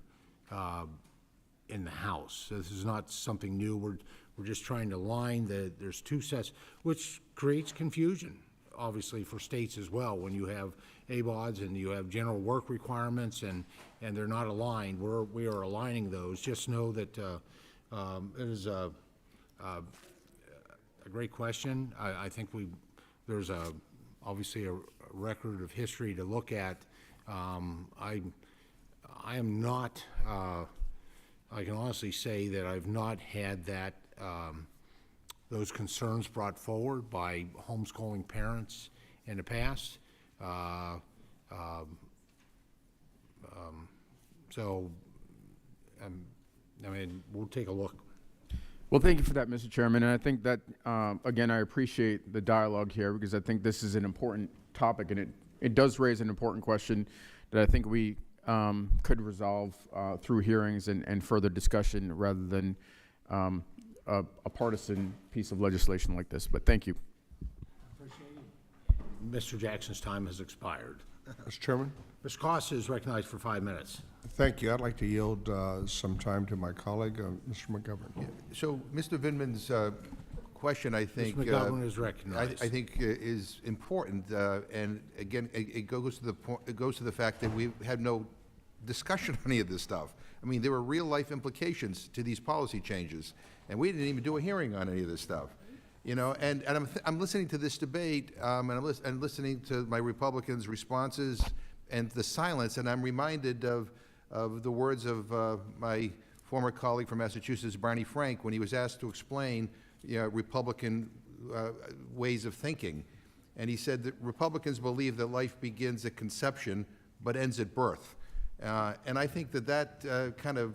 A: in the house. So this is not something new. We're just trying to align there's two sets, which creates confusion, obviously, for states as well. When you have ABODs and you have general work requirements and they're not aligned, we are aligning those. Just know that it is a great question. I think there's obviously a record of history to look at. I am not. I can honestly say that I've not had those concerns brought forward by homeschooling parents in the past. I mean, we'll take a look.
G: Well, thank you for that, Mr. Chairman. And I think that, again, I appreciate the dialogue here because I think this is an important topic and it does raise an important question that I think we could resolve through hearings and further discussion rather than a partisan piece of legislation like this. But thank you.
A: Mr. Jackson's time has expired.
R: Mr. Chairman?
A: Mr. Costa is recognized for 5 minutes.
R: Thank you. I'd like to yield some time to my colleague, Mr. McGovern.
D: So, Mr. Vindman's question, I think,
A: Mr. McGovern is recognized.
D: I think is important, and again, it goes to the point. It goes to the fact that we had no discussion on any of this stuff. I mean, there were real-life implications to these policy changes, and we didn't even do a hearing on any of this stuff. You know, and I'm listening to this debate, and I'm listening to my Republicans' responses and the silence, and I'm reminded of the words of my former colleague from Massachusetts, Barney Frank, when he was asked to explain Republican ways of thinking. And he said that Republicans believe that life begins at conception but ends at birth. And I think that kind of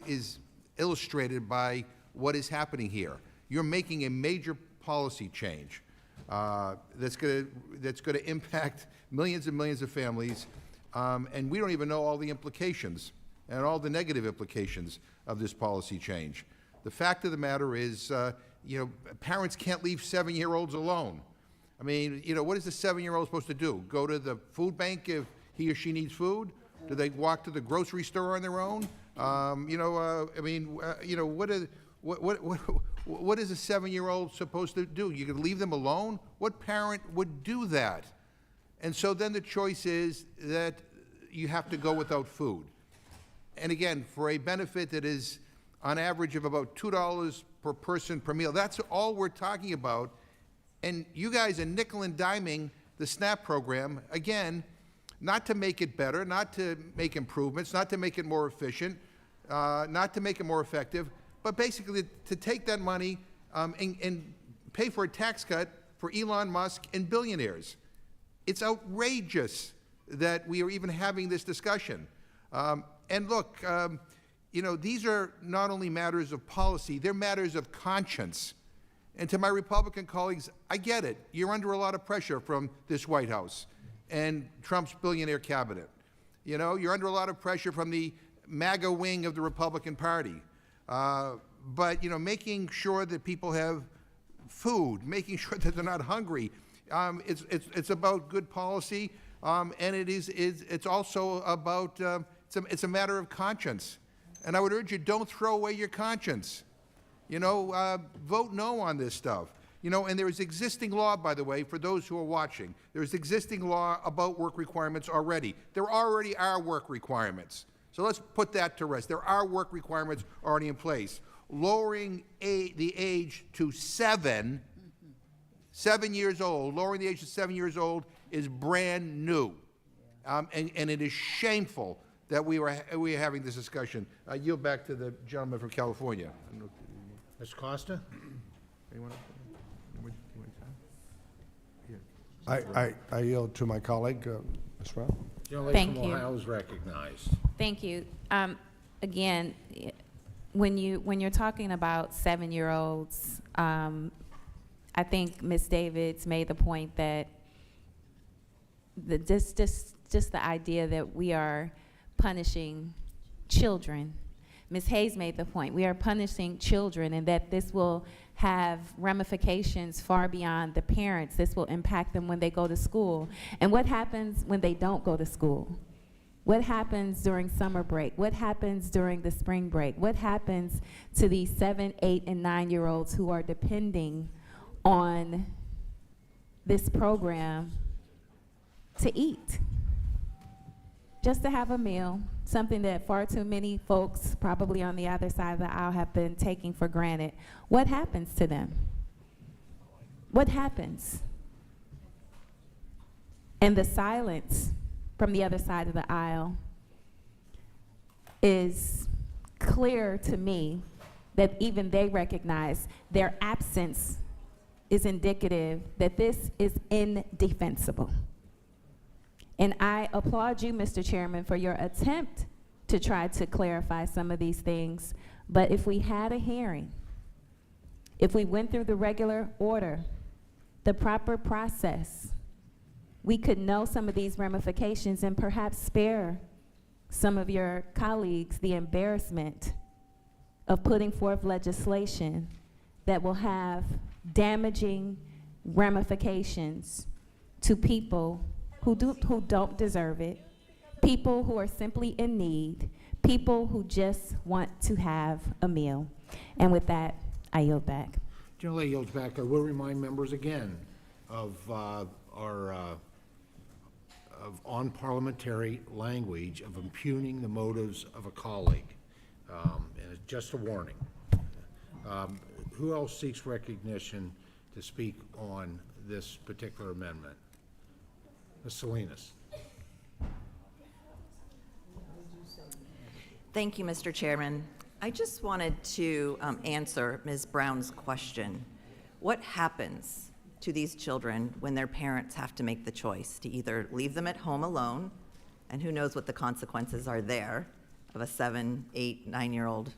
D: is illustrated by what is happening here. You're making a major policy change that's going to impact millions and millions of families, and we don't even know all the implications. and all the negative implications of this policy change. The fact of the matter is, parents can't leave 7-year-olds alone. I mean, what is a 7-year-old supposed to do? Go to the food bank if he or she needs food? Do they walk to the grocery store on their own? What is a 7-year-old supposed to do? You can leave them alone? What parent would do that? And so then the choice is that you have to go without food. And again, for a benefit that is on average of about $2 per person per meal, that's all we're talking about. And you guys are nickel and diming the SNAP program, again, not to make it better, not to make improvements, not to make it more efficient, not to make it more effective, but basically to take that money and pay for a tax cut for Elon Musk and billionaires. It's outrageous that we are even having this discussion. And look, these are not only matters of policy, they're matters of conscience. And to my Republican colleagues, I get it. You're under a lot of pressure from this White House and Trump's billionaire cabinet. You're under a lot of pressure from the MAGA wing of the Republican Party. But making sure that people have food, making sure that they're not hungry, it's about good policy, and it's also about it's a matter of conscience. And I would urge you, don't throw away your conscience. Vote no on this stuff. And there is existing law, by the way, for those who are watching. There is existing law about work requirements already. There already are work requirements. So let's put that to rest. There are work requirements already in place. Lowering the age to 7 years old, lowering the age to 7 years old is brand new. And it is shameful that we are having this discussion. I yield back to the gentleman from California.
A: Mr. Costa?
R: I yield to my colleague, Ms. Brown.
A: Gentleman
J: Thank
A: from
J: you.
A: Ohio is recognized.
J: Thank you. Again, when you're talking about 7-year-olds, I think Ms. Davids made the point that just the idea that we are punishing children. Ms. Hayes made the point, we are punishing children, and that this will have ramifications far beyond the parents. This will impact them when they go to school. And what happens when they don't go to school? What happens during summer break? What happens during the spring break? What happens to these 7, 8, and 9-year-olds who are depending on this program to eat? Just to have a meal, something that far too many folks, probably on the other side of the aisle, have been taking for granted. What happens to them? What happens? And the silence from the other side of the aisle is clear to me that even they recognize their absence is indicative that this is indefensible. And I applaud you, Mr. Chairman, for your attempt to try to clarify some of these things. But if we had a hearing, if we went through the regular order, the proper process, we could know some of these ramifications and perhaps spare some of your colleagues the embarrassment of putting forth legislation that will have damaging ramifications to people who don't deserve it, people who are simply in need, people who just want to have a meal. And with that, I yield back.
A: General Lay yields back. I will remind members again of our on-parliamentary language of impugning the motives of a colleague. And it's just a warning. Who else seeks recognition to speak on this particular amendment? Ms. Salinas.
S: Thank you, Mr. Chairman. I just wanted to answer Ms. Brown's question. What happens to these children when their parents have to make the choice to either leave them at home alone, and who knows what the consequences are there of a 7, 8, 9-year-old,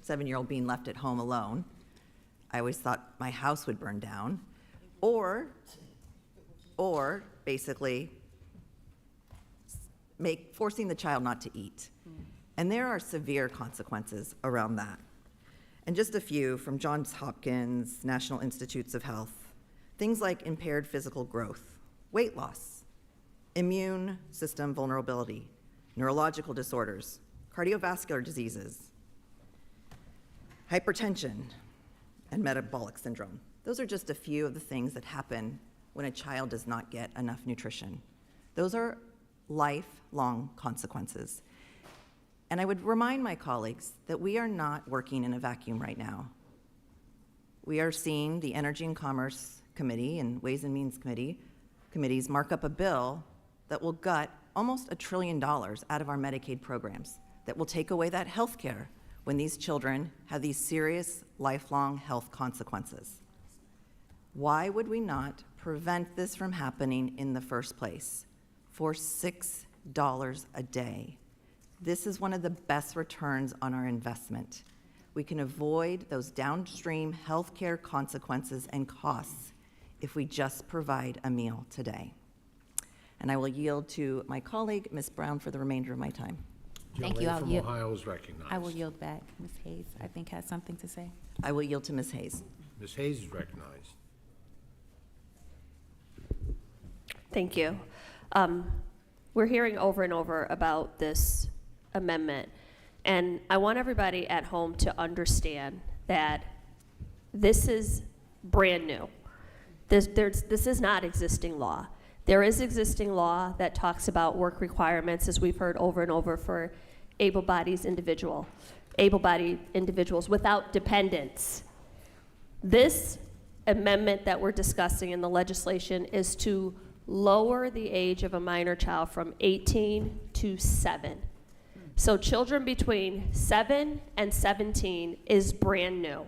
S: 7-year-old being left at home alone? I always thought my house would burn down. Or basically forcing the child not to eat. And there are severe consequences around that. And just a few from Johns Hopkins, National Institutes of Health, things like impaired physical growth, weight loss, immune system vulnerability, neurological disorders, cardiovascular diseases, hypertension, and metabolic syndrome. Those are just a few of the things that happen when a child does not get enough nutrition. Those are lifelong consequences. And I would remind my colleagues that we are not working in a vacuum right now. We are seeing the Energy and Commerce Committee and Ways and Means committees mark up a bill that will gut almost $1 trillion out of our Medicaid programs, that will take away that health care when these children have these serious lifelong health consequences. Why would we not prevent this from happening in the first place for $6 a day? This is one of the best returns on our investment. We can avoid those downstream healthcare consequences and costs if we just provide a meal today. And I will yield to my colleague, Ms. Brown, for the remainder of my time.
J: Thank you.
A: From Ohio is recognized.
J: I will yield back. Ms. Hayes, I think, has something to say.
S: I will yield to Ms. Hayes.
A: Ms. Hayes is recognized.
H: Thank you. We're hearing over and over about this amendment, and I want everybody at home to understand that this is brand new. This is not existing law. There is existing law that talks about work requirements, as we've heard over and over, for able-bodied individuals without dependents. This amendment that we're discussing in the legislation is to lower the age of a minor child from 18 to 7. So children between 7 and 17 is brand new.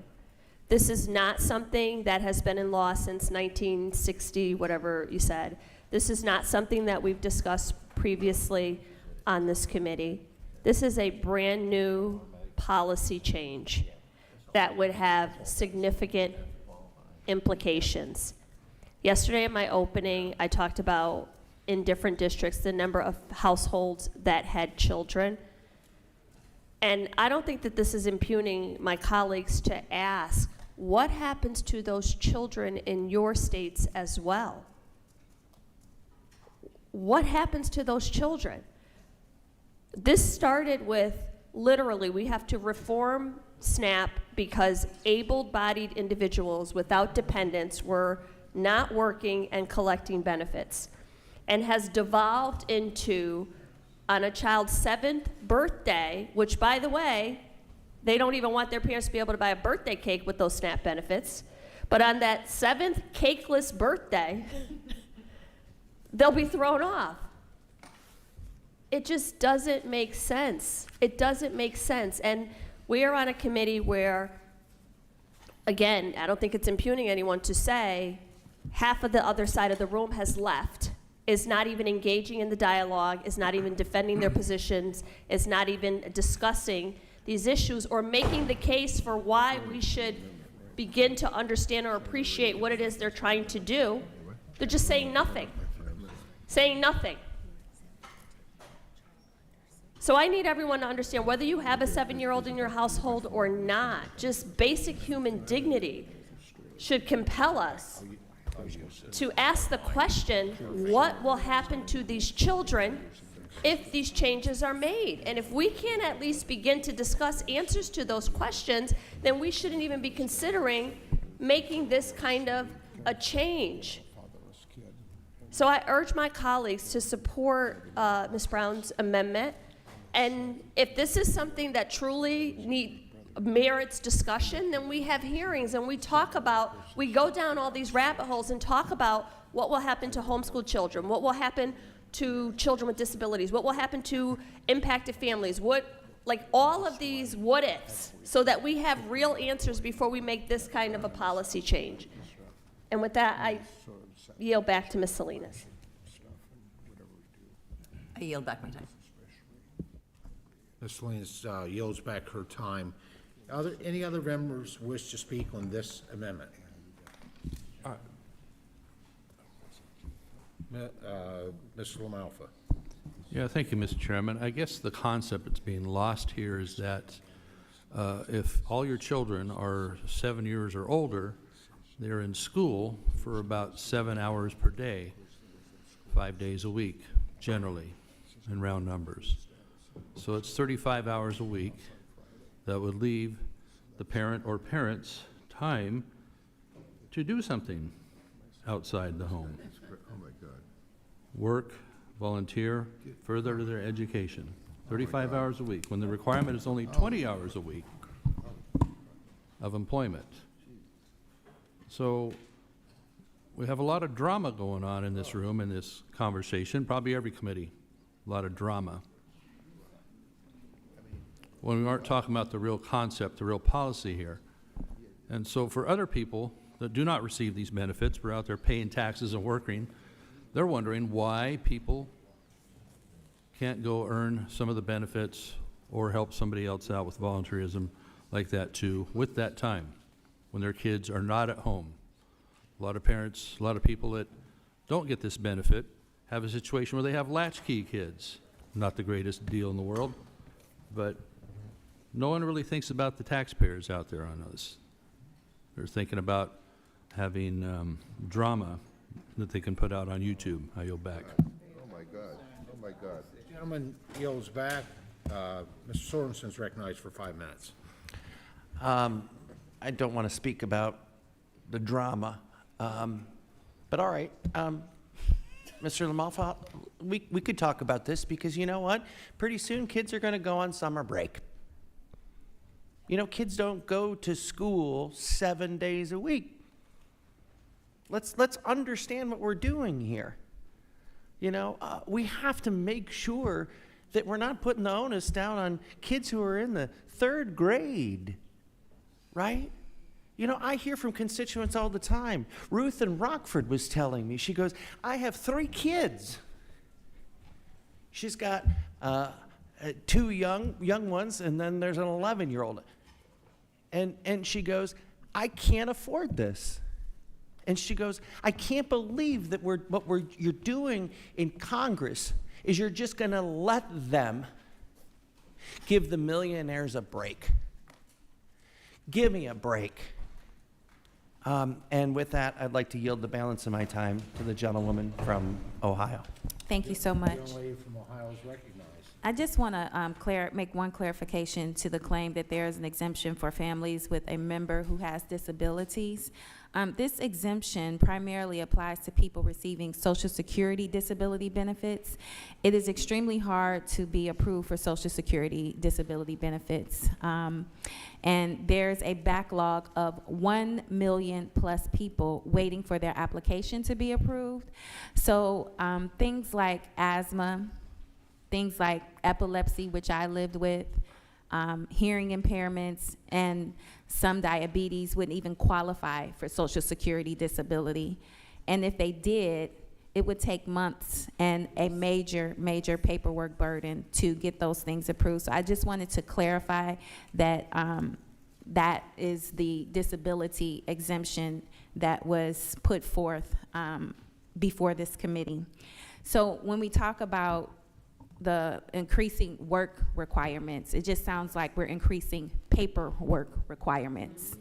H: This is not something that has been in law since 1960, whatever you said. This is not something that we've discussed previously on this committee. This is a brand new policy change that would have significant implications. Yesterday in my opening, I talked about, in different districts, the number of households that had children. And I don't think that this is impugning my colleagues to ask, what happens to those children in your states as well? What happens to those children? This started with, literally, we have to reform SNAP because able-bodied individuals without dependents were not working and collecting benefits, and has devolved into, on a child's 7th birthday, which, by the way, they don't even want their parents to be able to buy a birthday cake with those SNAP benefits, but on that 7th cakeless birthday, they'll be thrown off. It just doesn't make sense. It doesn't make sense. And we are on a committee where, again, I don't think it's impugning anyone to say, half of the other side of the room has left, is not even engaging in the dialogue, is not even defending their positions, is not even discussing these issues or making the case for why we should begin to understand or appreciate what it is they're trying to do. They're just saying nothing. Saying nothing. So I need everyone to understand, whether you have a 7-year-old in your household or not, just basic human dignity should compel us to ask the question, what will happen to these children if these changes are made? And if we can't at least begin to discuss answers to those questions, then we shouldn't even be considering making this kind of a change. So I urge my colleagues to support Ms. Brown's amendment. And if this is something that truly merits discussion, then we have hearings and we talk about, we go down all these rabbit holes and talk about what will happen to homeschooled children, what will happen to children with disabilities, what will happen to impacted families, like all of these what ifs, so that we have real answers before we make this kind of a policy change. And with that, I yield back to Ms. Salinas.
S: I yield back my time.
A: Ms. Salinas yields back her time. Any other members wish to speak on this amendment? Mr. LaMalfa.
F: Yeah, thank you, Mr. Chairman. I guess the concept that's being lost here is that if all your children are 7 years or older, they're in school for about 7 hours per day, 5 days a week, generally, in round numbers. So it's 35 hours a week that would leave the parent or parents time to do something outside the home.
R: Oh, my God.
F: Work, volunteer, further to their education. 35 hours a week, when the requirement is only 20 hours a week of employment. So we have a lot of drama going on in this room, in this conversation, probably every committee, a lot of drama. When we aren't talking about the real concept, the real policy here. And so for other people that do not receive these benefits, but are out there paying taxes and working, they're wondering why people can't go earn some of the benefits or help somebody else out with volunteerism like that too, with that time, when their kids are not at home. A lot of parents, a lot of people that don't get this benefit have a situation where they have latchkey kids. Not the greatest deal in the world, but no one really thinks about the taxpayers out there on this. They're thinking about having drama that they can put out on YouTube. I yield back.
D: Oh, my God. Oh, my God.
A: The gentleman yields back. Mr. Sorensen's recognized for 5 minutes.
T: I don't want to speak about the drama, but all right. Mr. Lamalfa, we could talk about this because you know what? Pretty soon kids are going to go on summer break. You know, kids don't go to school 7 days a week. Let's understand what we're doing here. You know, we have to make sure that we're not putting the onus down on kids who are in the 3rd grade, right? You know, I hear from constituents all the time. Ruth in Rockford was telling me, she goes, I have 3 kids. She's got 2 young ones, and then there's an 11-year-old. And she goes, I can't afford this. And she goes, I can't believe that you're doing in Congress is you're just going to let them give the millionaires a break. Give me a break. And with that, I'd like to yield the balance of my time to the gentlewoman from Ohio.
J: Thank you so much.
A: The young lady from Ohio is recognized.
J: I just want to make one clarification to the claim that there is an exemption for families with a member who has disabilities. This exemption primarily applies to people receiving Social Security disability benefits. It is extremely hard to be approved for Social Security disability benefits. And there's a backlog of 1 million plus people waiting for their application to be approved. So things like asthma, things like epilepsy, which I lived with, hearing impairments, and some diabetes wouldn't even qualify for Social Security disability. And if they did, it would take months and a major paperwork burden to get those things approved. So I just wanted to clarify that that is the disability exemption that was put forth before this committee. So when we talk about the increasing work requirements, it just sounds like we're increasing paperwork requirements,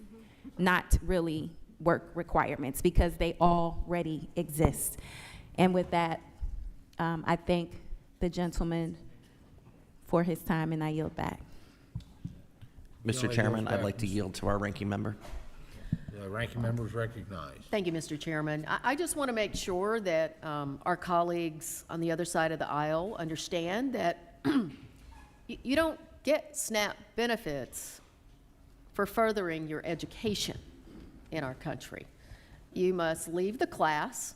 J: not really work requirements, because they already exist. And with that, I thank the gentleman for his time, and I yield back.
T: Mr. Chairman, I'd like to yield to our ranking member.
A: The ranking member is recognized.
L: Thank you, Mr. Chairman. I just want to make sure that our colleagues on the other side of the aisle understand that you don't get SNAP benefits for furthering your education in our country. You must leave the class,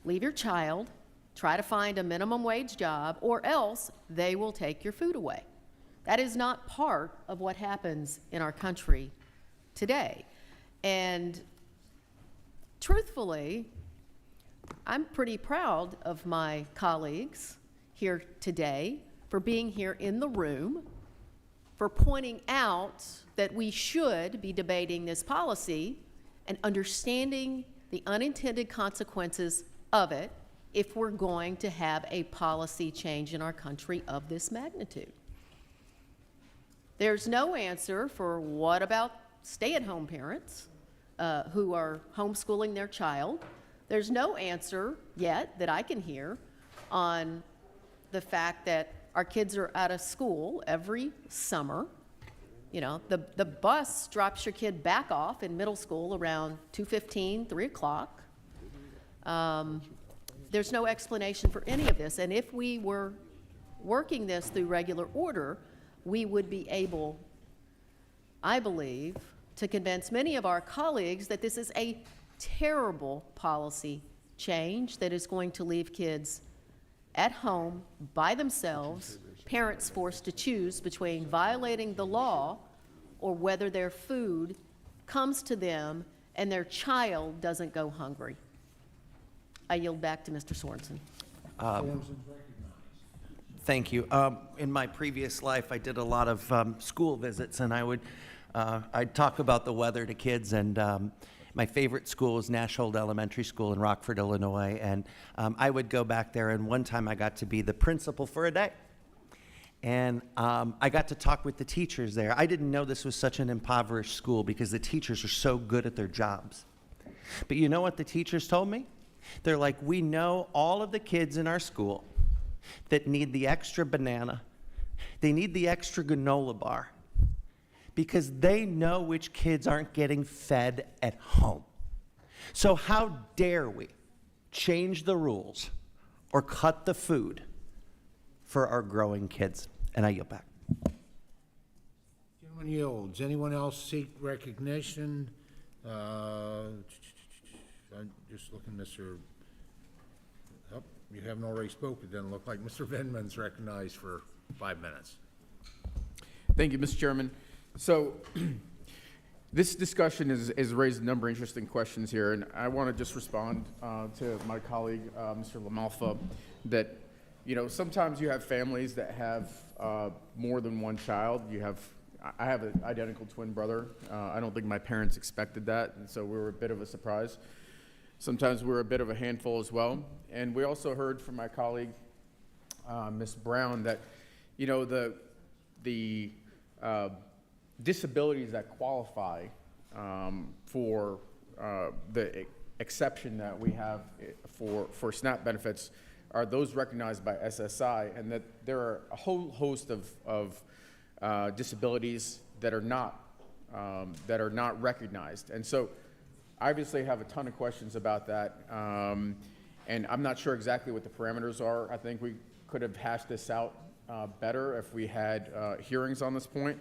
L: leave your child, try to find a minimum wage job, or else they will take your food away. That is not part of what happens in our country today. And truthfully, I'm pretty proud of my colleagues here today for being here in the room, for pointing out that we should be debating this policy and understanding the unintended consequences of it if we're going to have a policy change in our country of this magnitude. There's no answer for what about stay-at-home parents who are homeschooling their child. There's no answer yet that I can hear on the fact that our kids are out of school every summer. You know, the bus drops your kid back off in middle school around 2:15, 3 o'clock. There's no explanation for any of this. And if we were working this through regular order, we would be able, I believe, to convince many of our colleagues that this is a terrible policy change that is going to leave kids at home by themselves, parents forced to choose between violating the law or whether their food comes to them and their child doesn't go hungry. I yield back to Mr. Sorensen.
T: Thank you. In my previous life, I did a lot of school visits, and I'd talk about the weather to kids, and my favorite school was Nashhold Elementary School in Rockford, Illinois, and I would go back there, and one time I got to be the principal for a day. And I got to talk with the teachers there. I didn't know this was such an impoverished school because the teachers are so good at their jobs. But you know what the teachers told me? They're like, we know all of the kids in our school that need the extra banana, they need the extra granola bar, because they know which kids aren't getting fed at home. So how dare we change the rules or cut the food for our growing kids? And I yield back.
A: Gentleman yields. Anyone else seek recognition? I'm just looking, Mr. Oh, you haven't already spoken. It doesn't look like Mr. Venman's recognized for 5 minutes.
G: Thank you, Mr. Chairman. So this discussion has raised a number of interesting questions here, and I want to just respond to my colleague, Mr. LaMalfa, that, you know, sometimes you have families that have more than one child. I have an identical twin brother. I don't think my parents expected that, and so we were a bit of a surprise. Sometimes we're a bit of a handful as well. And we also heard from my colleague, Ms. Brown, that, you know, the disabilities that qualify for the exception that we have for SNAP benefits are those recognized by SSI, and that there are a whole host of disabilities that are not recognized. And so I obviously have a ton of questions about that, and I'm not sure exactly what the parameters are. I think we could have hashed this out better if we had hearings on this point.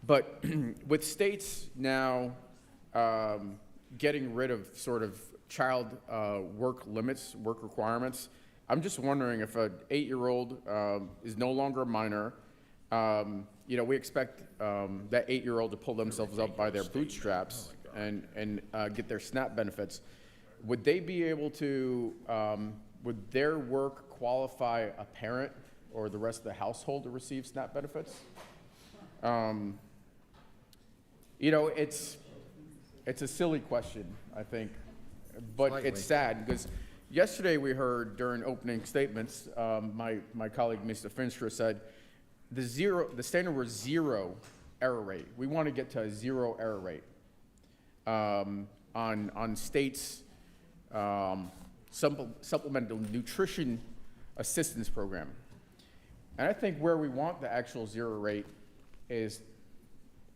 G: But with states now getting rid of sort of child work limits, work requirements, I'm just wondering if an 8-year-old is no longer a minor. You know, we expect that 8-year-old to pull themselves up by their bootstraps and get their SNAP benefits. Would they be able to, would their work qualify a parent or the rest of the household to receive SNAP benefits? You know, it's a silly question, I think, but it's sad because yesterday we heard during opening statements, my colleague, Mr. Finstra, said the standard was 0 error rate. We want to get to a 0 error rate on states' supplemental nutrition assistance program. And I think where we want the actual 0 rate is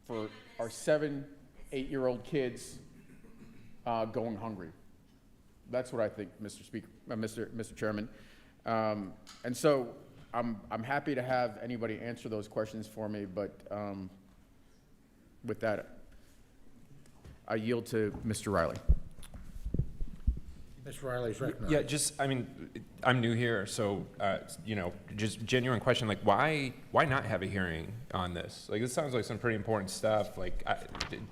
G: for our 7, 8-year-old kids going hungry. That's what I think, Mr. Chairman. And so I'm happy to have anybody answer those questions for me, but with that, I yield to Mr. Riley.
A: Mr. Riley's recognized.
N: Yeah, just, I mean, I'm new here, so, you know, just genuine question, like, why not have a hearing on this? Like, this sounds like some pretty important stuff. Like,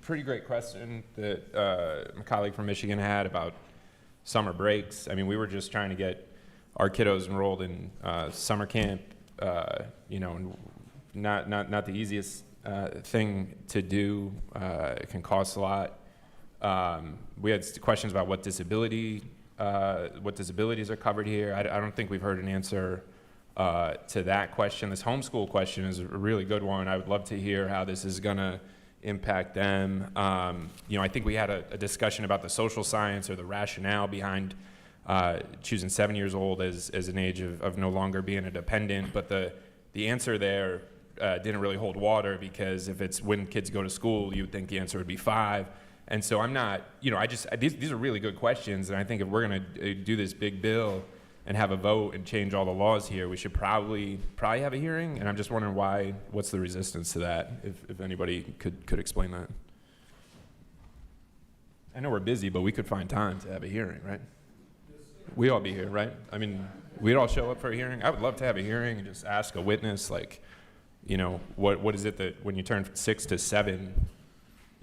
N: pretty great question that my colleague from Michigan had about summer breaks. I mean, we were just trying to get our kiddos enrolled in summer camp, you know, and not the easiest thing to do. It can cost a lot. We had questions about what disability what disabilities are covered here. I don't think we've heard an answer to that question. This homeschool question is a really good one. I would love to hear how this is going to impact them. I think we had a discussion about the social science or the rationale behind choosing 7 years old as an age of no longer being a dependent, but the answer there didn't really hold water, because if it's when kids go to school, you would think the answer would be 5. And so I'm not, these are really good questions, and I think if we're going to do this big bill and have a vote and change all the laws here, we should probably have a hearing. And I'm just wondering what's the resistance to that, if anybody could explain that. I know we're busy, but we could find time to have a hearing, right? We'd all be here, right? I mean, we'd all show up for a hearing. I would love to have a hearing and just ask a witness, like, what is it that when you turn 6 to 7,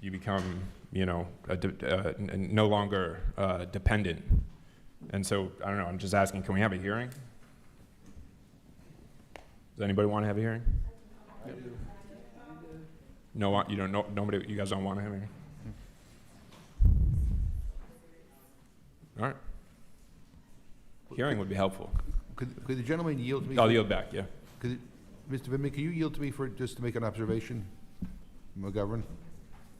N: you become, no longer dependent? And so, I don't know, I'm just asking, can we have a hearing? Does anybody want to have a hearing? No, nobody, you guys don't want to have a hearing? All right. Hearing would be helpful.
D: Could the gentleman yield to me?
N: I'll yield back, yeah.
D: Mr. Vindman, can you yield to me just to make an observation? McGovern,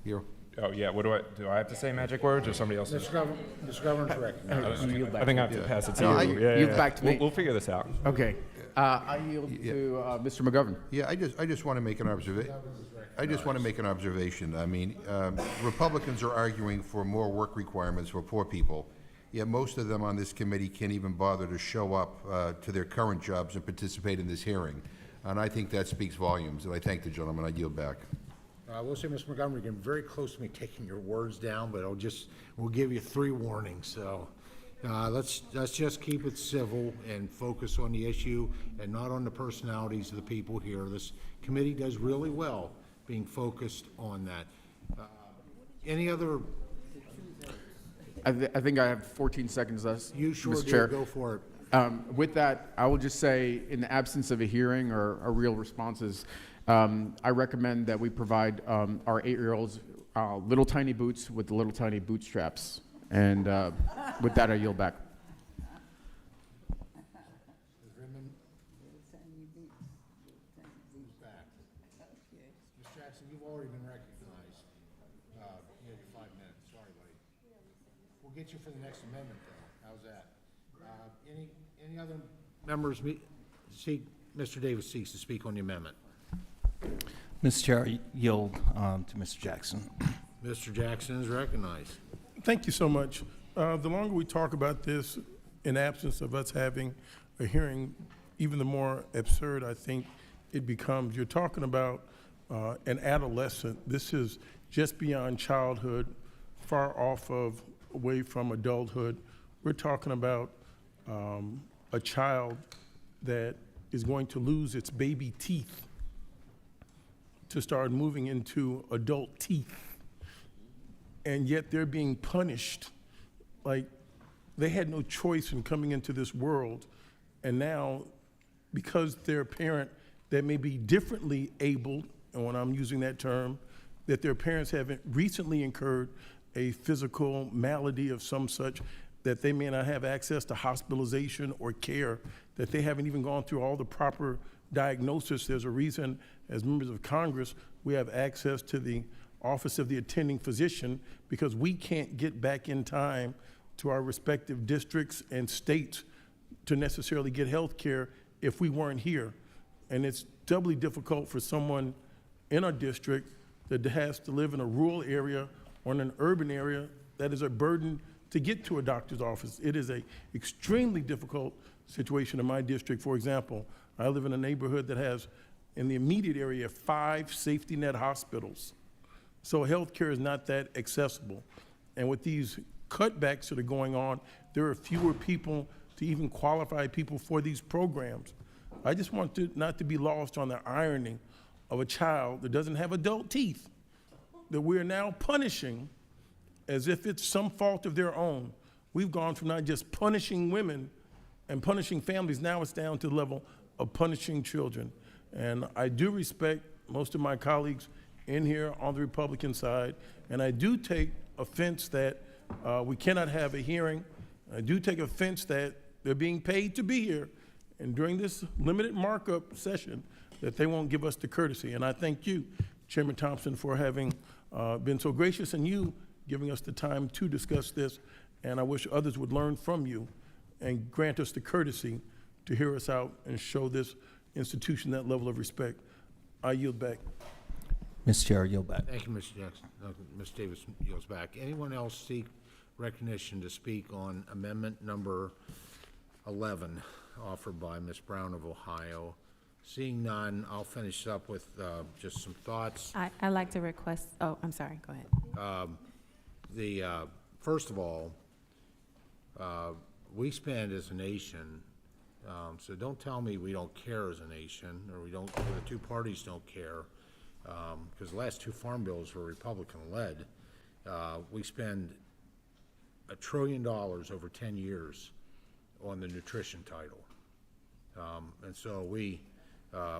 D: here.
N: Oh, yeah, do I have to say magic words or somebody else?
A: Mr. Governor's recognized.
N: I think I have to pass it to
G: No,
N: you.
G: yield back to me.
N: We'll figure this out.
G: Okay. I yield to Mr. McGovern.
D: Yeah, I just want to make an observation. I mean, Republicans are arguing for more work requirements for poor people, yet most of them on this committee can't even bother to show up to their current jobs and participate in this hearing. And I think that speaks volumes, and I thank the gentleman. I yield back.
A: I will say, Mr. Montgomery, you're getting very close to me taking your words down, but we'll give you 3 warnings. So let's just keep it civil and focus on the issue and not on the personalities of the people here. This committee does really well being focused on that. Any other?
G: I think I have 14 seconds left,
A: You sure
G: Mr.
A: do.
G: Chair.
A: Go for it.
G: With that, I will just say, in the absence of a hearing or real responses, I recommend that we provide our 8-year-olds little tiny boots with little tiny bootstraps. And with that, I yield back.
A: Ms. Jackson, you've already been recognized. You have your 5 minutes. Sorry, buddy. We'll get you for the next amendment, though. How's that? Any other members Mr. Davis seeks to speak on the amendment?
U: Mr. Chair, I yield to Mr. Jackson.
A: Mr. Jackson is recognized.
Q: Thank you so much. The longer we talk about this, in absence of us having a hearing, even the more absurd I think it becomes. You're talking about an adolescent. This is just beyond childhood, far off of, away from adulthood. We're talking about a child that is going to lose its baby teeth to start moving into adult teeth. And yet they're being punished like they had no choice in coming into this world. And now, because they're a parent that may be differently abled, and when I'm using that term, that their parents haven't recently incurred a physical malady of some such that they may not have access to hospitalization or care, that they haven't even gone through all the proper diagnosis. There's a reason, as members of Congress, we have access to the Office of the Attending Physician, because we can't get back in time to our respective districts and states to necessarily get health care if we weren't here. And it's doubly difficult for someone in our district that has to live in a rural area or in an urban area that is a burden to get to a doctor's office. It is an extremely difficult situation in my district. For example, I live in a neighborhood that has, in the immediate area, 5 safety net hospitals. So healthcare is not that accessible. And with these cutbacks that are going on, there are fewer people to even qualify people for these programs. I just want not to be lost on the irony of a child that doesn't have adult teeth that we're now punishing as if it's some fault of their own. We've gone from not just punishing women and punishing families, now it's down to the level of punishing children. And I do respect most of my colleagues in here on the Republican side, and I do take offense that we cannot have a hearing I do take offense that they're being paid to be here, and during this limited markup session, that they won't give us the courtesy. And I thank you, Chairman Thompson, for having been so gracious, and you giving us the time to discuss this. And I wish others would learn from you and grant us the courtesy to hear us out and show this institution that level of respect. I yield back.
U: Mr. Chair, I yield back.
A: Thank you, Mr. Jackson. Ms. Davis yields back. Anyone else seek recognition to speak on amendment number 11 offered by Ms. Brown of Ohio? Seeing none, I'll finish up with just some thoughts.
J: I'd like to request, oh, I'm sorry, go ahead.
A: First of all, we spend as a nation, so don't tell me we don't care as a nation, or the two parties don't care, because the last two farm bills were Republican-led. We spend $1 trillion over 10 years on the nutrition title. And so we,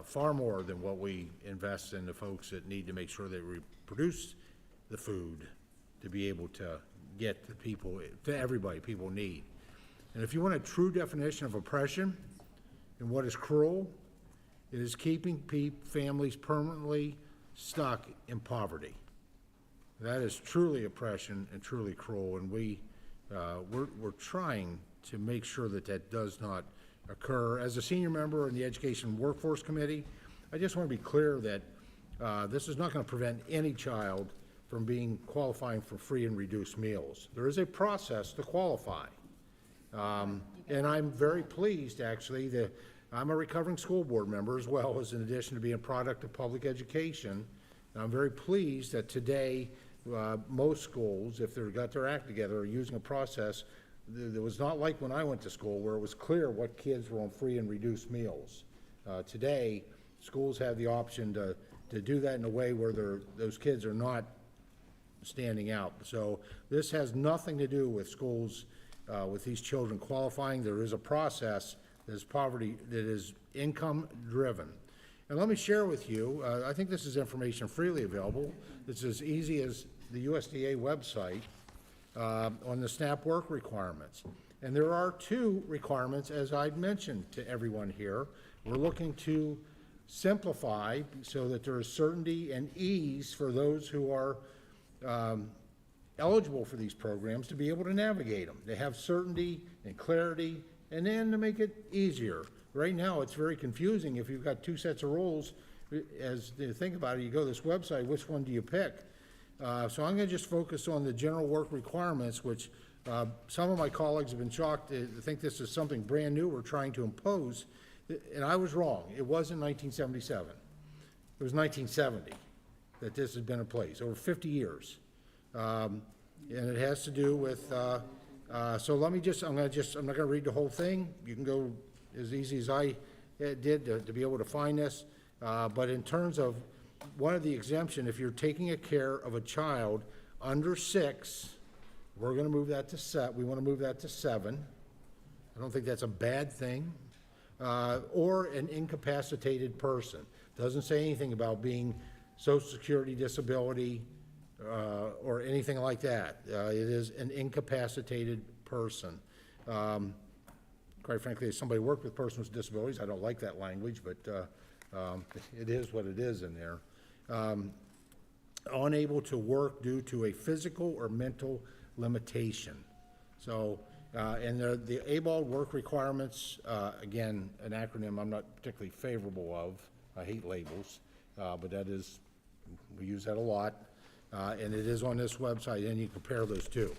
A: far more than what we invest in the folks that need to make sure they produce the food to be able to get the people, to everybody people need. And if you want a true definition of oppression and what is cruel, it is keeping families permanently stuck in poverty. That is truly oppression and truly cruel, and we're trying to make sure that that does not occur. As a senior member in the Education Workforce Committee, I just want to be clear that this is not going to prevent any child from qualifying for free and reduced meals. There is a process to qualify. And I'm very pleased, actually, that I'm a recovering school board member as well, as in addition to being a product of public education. And I'm very pleased that today most schools, if they've got their act together, are using a process that was not like when I went to school, where it was clear what kids were on free and reduced meals. Today, schools have the option to do that in a way where those kids are not standing out. So this has nothing to do with schools with these children qualifying. There is a process that is income driven. And let me share with you, I think this is information freely available. It's as easy as the USDA website on the SNAP work requirements. And there are two requirements, as I'd mentioned to everyone here. We're looking to simplify so that there is certainty and ease for those who are eligible for these programs to be able to navigate them. They have certainty and clarity, and then to make it easier. Right now, it's very confusing if you've got two sets of rules. As you think about it, you go to this website, which one do you pick? So I'm going to just focus on the general work requirements, which some of my colleagues have been shocked to think this is something brand new we're trying to impose. And I was wrong. It wasn't 1977. It was 1970 that this has been in place, over 50 years. And it has to do with, so let me I'm not going to read the whole thing. You can go as easy as I did to be able to find this. But in terms of one of the exemption, if you're taking care of a child under 6, we're going to move that to we want to move that to 7. I don't think that's a bad thing. Or an incapacitated person. Doesn't say anything about being Social Security, disability, or anything like that. It is an incapacitated person. Quite frankly, as somebody who worked with persons with disabilities, I don't like that language, but it is what it is in there. Unable to work due to a physical or mental limitation. So, and the ABALD work requirements, again, an acronym I'm not particularly favorable of. I hate labels, but that is, we use that a lot. And it is on this website, and you compare those two.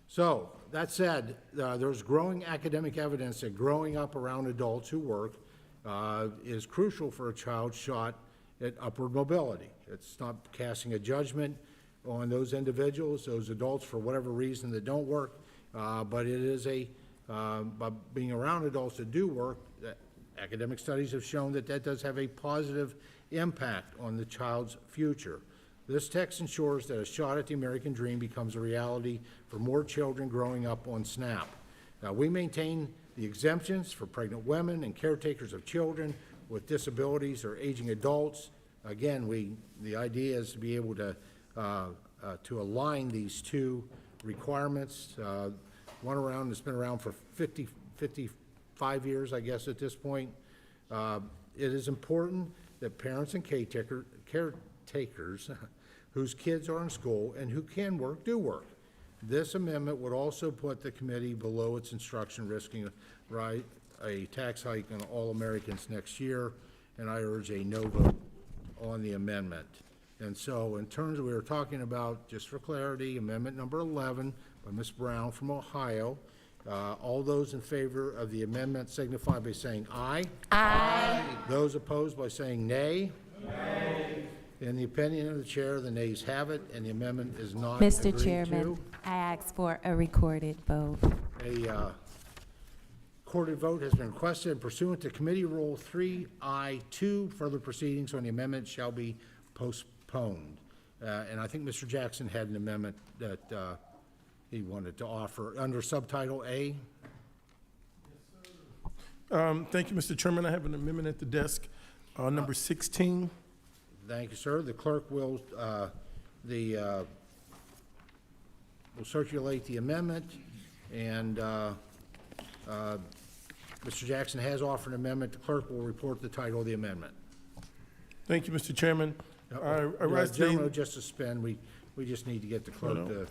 A: So, that said, there's growing academic evidence that growing up around adults who work is crucial for a child's shot at upward mobility. It's not casting a judgment on those individuals, those adults, for whatever reason that don't work, but it is by being around adults that do work, academic studies have shown that that does have a positive impact on the child's future. This text ensures that a shot at the American dream becomes a reality for more children growing up on SNAP. We maintain the exemptions for pregnant women and caretakers of children with disabilities or aging adults. Again, the idea is to be able to align these two requirements. one around that's been around for 55 years, I guess, at this point. It is important that parents and caretakers whose kids are in school and who can work, do work. This amendment would also put the committee below its instruction, risking a tax hike on all Americans next year, and I urge a no vote on the amendment. And so in terms of, we were talking about, just for clarity, amendment number 11 by Ms. Brown from Ohio. All those in favor of the amendment signify by saying aye. Aye. Those opposed by saying nay. Nay. In the opinion of the chair, the nays have it, and the amendment is not agreed to.
J: Mr. Chairman, I ask for a recorded vote.
A: A recorded vote has been requested pursuant to Committee Rule 3I2. Further proceedings on the amendment shall be postponed. And I think Mr. Jackson had an amendment that he wanted to offer under subtitle A.
Q: Thank you, Mr. Chairman. I have an amendment at the desk, number 16.
A: Thank you, sir. The clerk will circulate the amendment, and Mr. Jackson has offered an amendment. The clerk will report the title of the amendment.
Q: Thank you, Mr. Chairman. I rise today.
A: Gentlemen, just suspend. We just need to get the clerk to.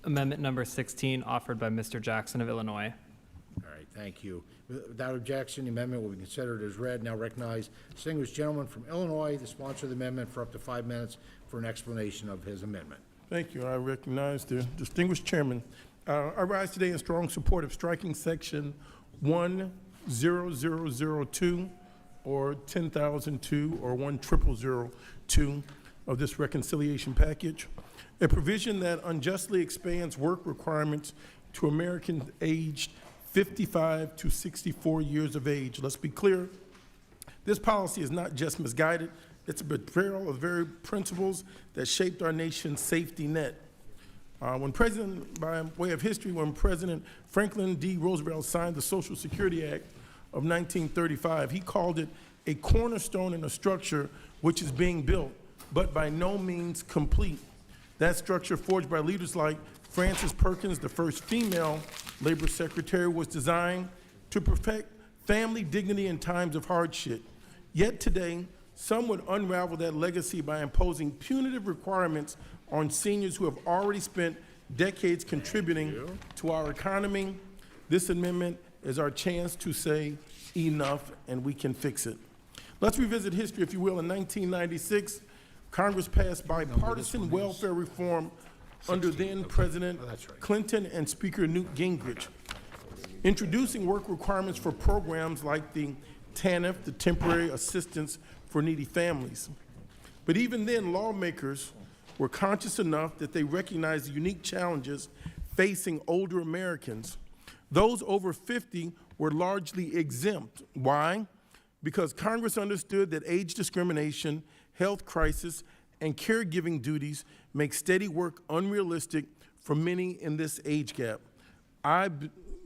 C: Amendment number 16, offered by Mr. Jackson of Illinois.
A: All right, thank you. Without objection, the amendment will be considered as read. Now recognize distinguished gentleman from Illinois, the sponsor of the amendment, for up to 5 minutes for an explanation of his amendment.
Q: Thank you. I recognize the distinguished chairman. I rise today in strong support of striking section 10002 or 10,002 or 10002 of this reconciliation package, a provision that unjustly expands work requirements to Americans aged 55 to 64 years of age. Let's be clear, this policy is not just misguided, it's a betrayal of the very principles that shaped our nation's safety net. By way of history, when President Franklin D. Roosevelt signed the Social Security Act of 1935, he called it a cornerstone in a structure which is being built, but by no means complete. That structure, forged by leaders like Frances Perkins, the first female labor secretary, was designed to perfect family dignity in times of hardship. Yet today, some would unravel that legacy by imposing punitive requirements on seniors who have already spent decades contributing to our economy. This amendment is our chance to say enough, and we can fix it. Let's revisit history, if you will. In 1996, Congress passed bipartisan welfare reform under then President Clinton and Speaker Newt Gingrich, introducing work requirements for programs like the TANF, the Temporary Assistance for Needy Families. But even then, lawmakers were conscious enough that they recognized the unique challenges facing older Americans. Those over 50 were largely exempt. Why? Because Congress understood that age discrimination, health crisis, and caregiving duties make steady work unrealistic for many in this age gap. I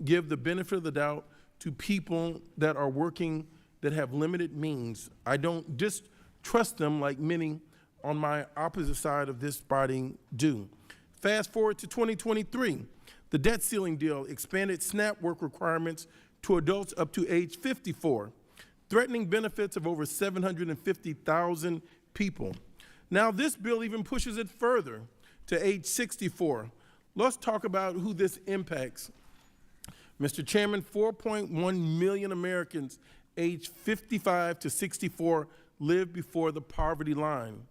Q: give the benefit of the doubt to people that are working that have limited means. I don't distrust them like many on my opposite side of this body do. Fast forward to 2023, the debt ceiling deal expanded SNAP work requirements to adults up to age 54, threatening benefits of over 750,000 people. Now this bill even pushes it further to age 64. Let's talk about who this impacts. Mr. Chairman, 4.1 million Americans aged 55 to 64 live before the poverty line.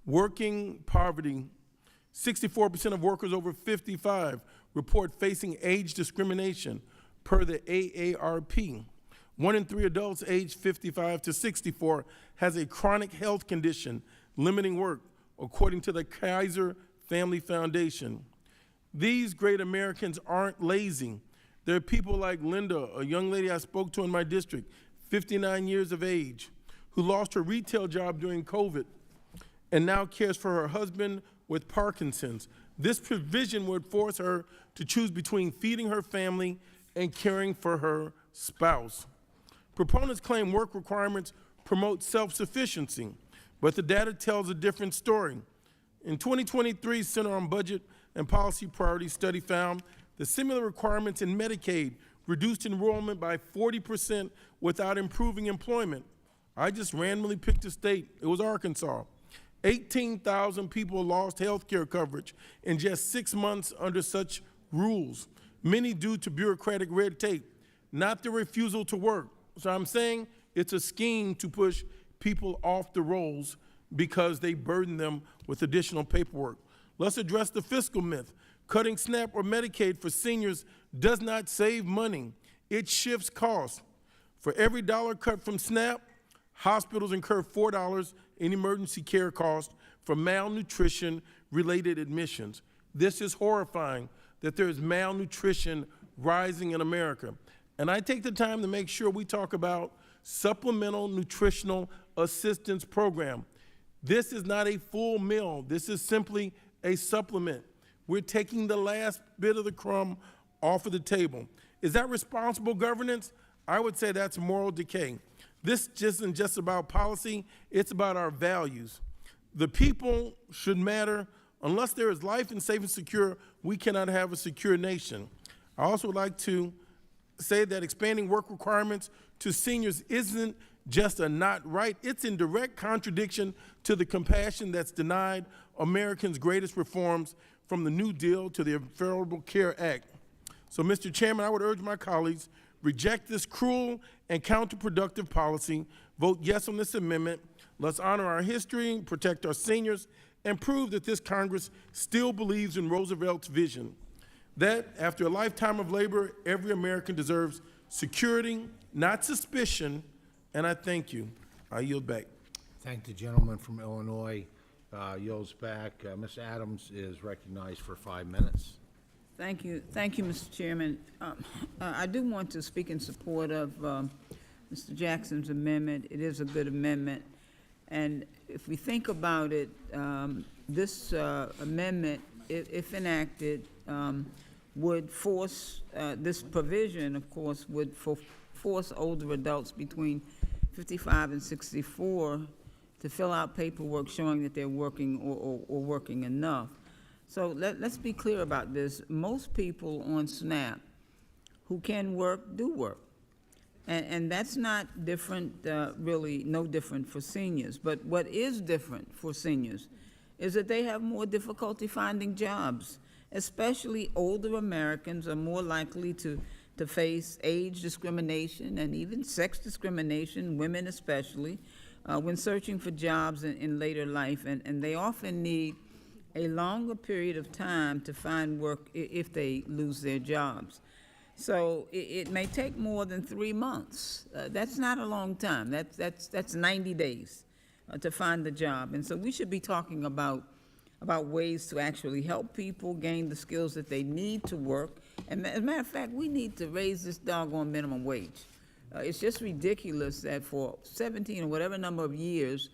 Q: Working poverty, 64% of workers over 55 report facing age discrimination per the AARP. 1 in 3 adults aged 55 to 64 has a chronic health condition limiting work, according to the Kaiser Family Foundation. These great Americans aren't lazy. There are people like Linda, a young lady I spoke to in my district, 59 years of age, who lost her retail job during COVID and now cares for her husband with Parkinson's. This provision would force her to choose between feeding her family and caring for her spouse. Proponents claim work requirements promote self-sufficiency, but the data tells a different story. In 2023, Center on Budget and Policy Priorities study found The similar requirements in Medicaid reduced enrollment by 40% without improving employment. I just randomly picked a state. It was Arkansas. 18,000 people lost health care coverage in just 6 months under such rules, many due to bureaucratic red tape, not the refusal to work. So I'm saying it's a scheme to push people off the rolls because they burden them with additional paperwork. Let's address the fiscal myth. Cutting SNAP or Medicaid for seniors does not save money. It shifts costs. For every dollar cut from SNAP, hospitals incur $4 in emergency care costs for malnutrition-related admissions. This is horrifying that there is malnutrition rising in America. And I take the time to make sure we talk about supplemental nutritional assistance program. This is not a full meal. This is simply a supplement. We're taking the last bit of the crumb off of the table. Is that responsible governance? I would say that's moral decay. This isn't just about policy, it's about our values. The people should matter. Unless there is life and safe and secure, we cannot have a secure nation. I also would like to say that expanding work requirements to seniors isn't just a not right, it's in direct contradiction to the compassion that's denied Americans' greatest reforms from the New Deal to the Affordable Care Act. So, Mr. Chairman, I would urge my colleagues, reject this cruel and counterproductive policy, vote yes on this amendment. Let's honor our history, protect our seniors, and prove that this Congress still believes in Roosevelt's vision, that after a lifetime of labor, every American deserves security, not suspicion, and I thank you. I yield back.
A: Thank the gentleman from Illinois. Yields back. Ms. Adams is recognized for 5 minutes.
M: Thank you, Mr. Chairman. I do want to speak in support of Mr. Jackson's amendment. It is a good amendment, and if we think about it, this amendment, if enacted, would force, this provision, of course, would force older adults between 55 and 64 to fill out paperwork showing that they're working or working enough. So let's be clear about this. Most people on SNAP who can work do work. And that's not different, really no different for seniors. But what is different for seniors is that they have more difficulty finding jobs. Especially older Americans are more likely to face age discrimination and even sex discrimination, women especially, when searching for jobs in later life. And they often need a longer period of time to find work if they lose their jobs. So it may take more than 3 months. That's not a long time. That's 90 days to find the job. And so we should be talking about ways to actually help people gain the skills that they need to work. And as a matter of fact, we need to raise this doggone minimum wage. It's just ridiculous that for 17 or whatever number of years,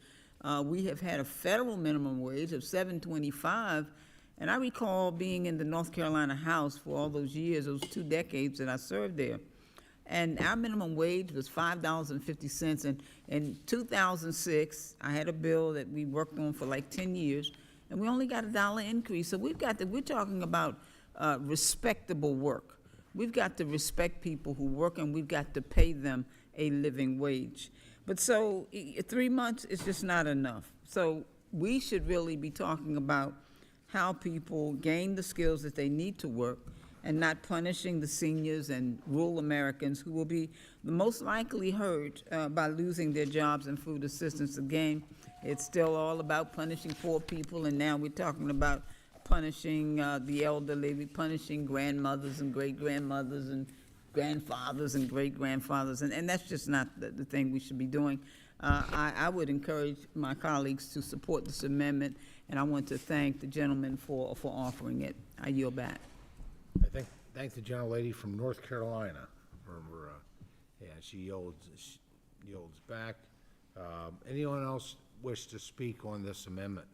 M: we have had a federal minimum wage of $7.25, and I recall being in the North Carolina House for all those years, those 2 decades that I served there, and our minimum wage was $5.50. And in 2006, I had a bill that we worked on for like 10 years, and we only got a $1 increase. So we're talking about respectable work. We've got to respect people who work, and we've got to pay them a living wage. But so 3 months is just not enough. So we should really be talking about how people gain the skills that they need to work and not punishing the seniors and rural Americans who will be the most likely hurt by losing their jobs and food assistance. Again, it's still all about punishing poor people, and now we're talking about punishing the elderly. We're punishing grandmothers and great-grandmothers and grandfathers and great-grandfathers, and that's just not the thing we should be doing. I would encourage my colleagues to support this amendment, and I want to thank the gentleman for offering it. I yield back.
A: I thank the gentlelady from North Carolina for yeah, she yields back. Anyone else wish to speak on this amendment?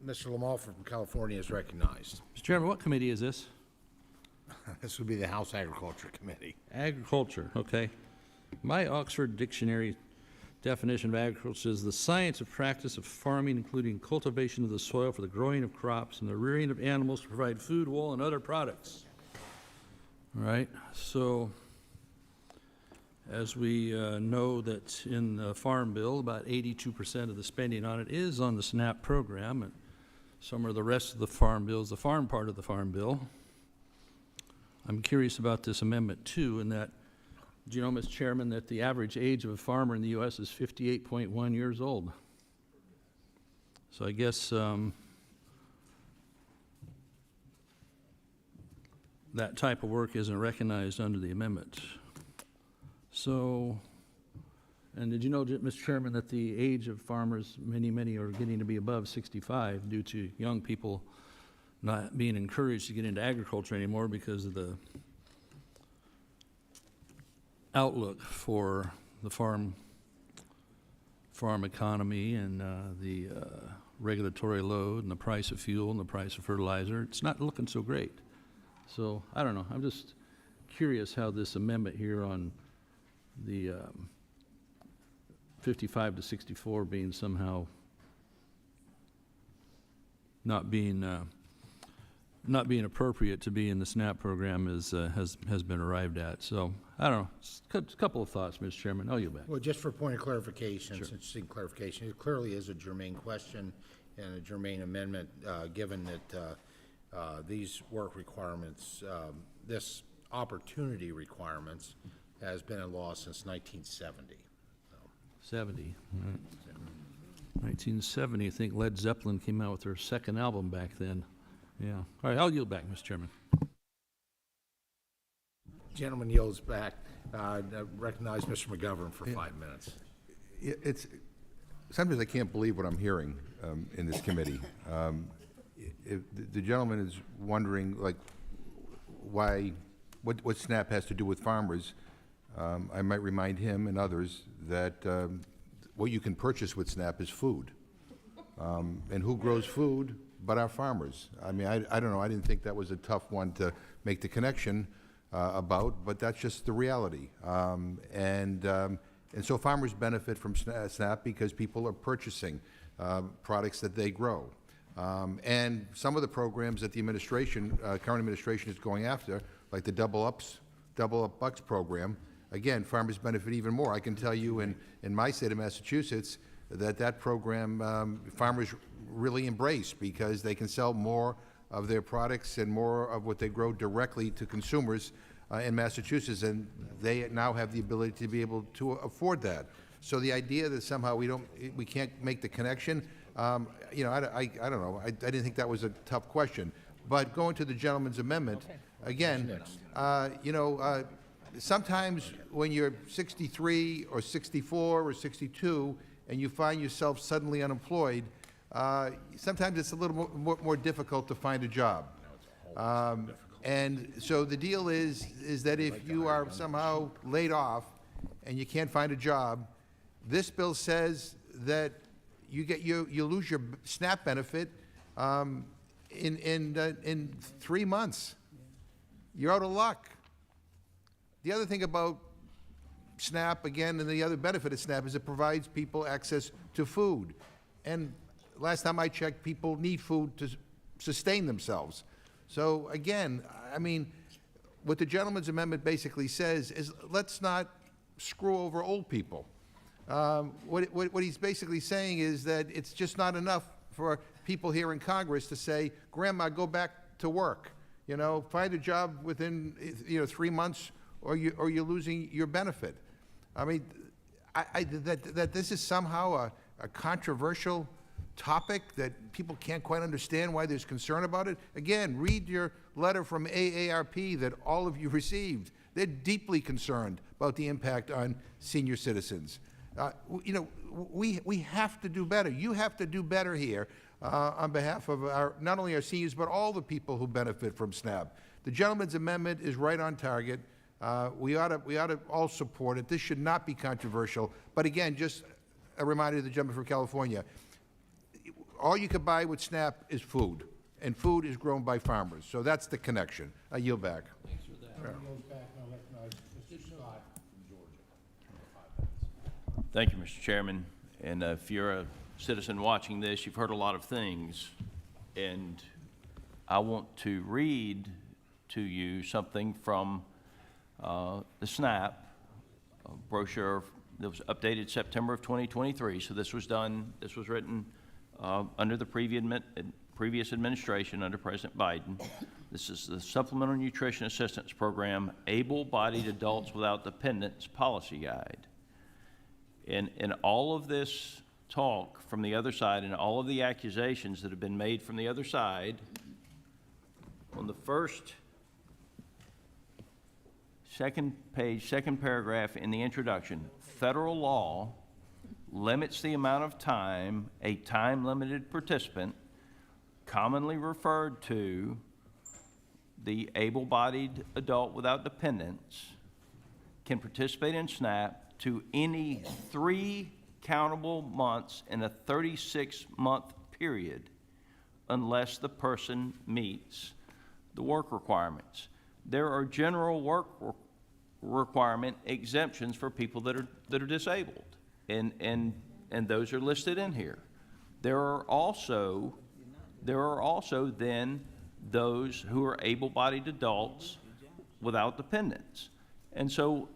A: Mr. Lamar from California is recognized.
F: Mr. Chairman, what committee is this?
A: This would be the House Agriculture Committee.
F: Agriculture, okay. My Oxford Dictionary definition of agriculture is the science of practice of farming, including cultivation of the soil for the growing of crops and the rearing of animals to provide food, wool, and other products. All right, so as we know that in the Farm Bill, about 82% of the spending on it is on the SNAP program, and some of the rest of the Farm Bill is the farm part of the Farm Bill. I'm curious about this amendment too, in that, do you know, Mr. Chairman, that the average age of a farmer in the U.S. is 58.1 years old? So I guess that type of work isn't recognized under the amendment. So, and did you know, Mr. Chairman, that the age of farmers, many are getting to be above 65 due to young people not being encouraged to get into agriculture anymore because of the outlook for the farm economy and the regulatory load and the price of fuel and the price of fertilizer. It's not looking so great. So I don't know. I'm just curious how this amendment here on the 55 to 64 being somehow not being appropriate to be in the SNAP program is has been arrived at. So I don't know. Just a couple of thoughts, Mr. Chairman. I'll yield back.
A: Well, just for point of clarification,
F: Sure.
A: since seeking clarification, it clearly is a germane question and a germane amendment, given that these work requirements, this opportunity requirements, has been in law since 1970.
F: 70. Right. 1970, I think Led Zeppelin came out with their second album back then. Yeah. All right, I'll yield back, Mr. Chairman.
A: Gentleman yields back. I recognize Mr. McGovern for 5 minutes.
D: It's sometimes I can't believe what I'm hearing in this committee. If the gentleman is wondering, like, what SNAP has to do with farmers. I might remind him and others that what you can purchase with SNAP is food. And who grows food but our farmers? I mean, I don't know. I didn't think that was a tough one to make the connection about, but that's just the reality. And so farmers benefit from SNAP because people are purchasing products that they grow. And some of the programs that the administration, current administration, is going after, like the Double Up Bucks program, again, farmers benefit even more. I can tell you in my state of Massachusetts that program farmers really embrace because they can sell more of their products and more of what they grow directly to consumers in Massachusetts, and they now have the ability to be able to afford that. So the idea that somehow we can't make the connection, you know, I don't know. I didn't think that was a tough question. But going to the gentleman's amendment, again, you know, sometimes when you're 63 or 64 or 62 and you find yourself suddenly unemployed, sometimes it's a little more difficult to find a job. And so the deal is that if you are somehow laid off and you can't find a job, this bill says that you lose your SNAP benefit in 3 months. You're out of luck. The other thing about SNAP, again, and the other benefit of SNAP is it provides people access to food. And last time I checked, people need food to sustain themselves. So again, I mean, what the gentleman's amendment basically says is let's not screw over old people. What he's basically saying is that it's just not enough for people here in Congress to say, Grandma, go back to work. You know, find a job within 3 months, or you're losing your benefit. I mean, that this is somehow a controversial topic that people can't quite understand why there's concern about it. Again, read your letter from AARP that all of you received. They're deeply concerned about the impact on senior citizens. You know, we have to do better. You have to do better here on behalf of not only our seniors, but all the people who benefit from SNAP. The gentleman's amendment is right on target. We ought to all support it. This should not be controversial. But again, just a reminder to the gentleman from California, all you can buy with SNAP is food, and food is grown by farmers. So that's the connection. I yield back.
F: Thanks for that.
B: Thank you, Mr. Chairman. And if you're a citizen watching this, you've heard a lot of things. And I want to read to you something from the SNAP brochure that was updated September of 2023. So this was written under the previous administration under President Biden. This is the Supplemental Nutrition Assistance Program, Able-Bodied Adults Without Dependents Policy Guide. And all of this talk from the other side and all of the accusations that have been made from the other side, on the second page, second paragraph in the introduction, federal law limits the amount of time a time-limited participant, commonly referred to the able-bodied adult without dependents, can participate in SNAP to any 3 countable months in a 36-month period unless the person meets the work requirements. There are general work requirement exemptions for people that are disabled, and those are listed in here. There are also then those who are able-bodied adults without dependents. And so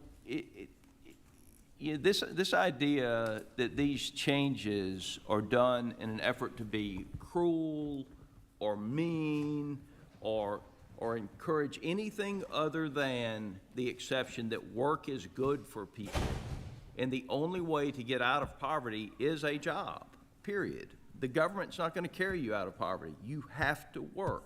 B: this idea that these changes are done in an effort to be cruel or mean or encourage anything other than the exception that work is good for people, and the only way to get out of poverty is a job, period. The government's not going to carry you out of poverty. You have to work.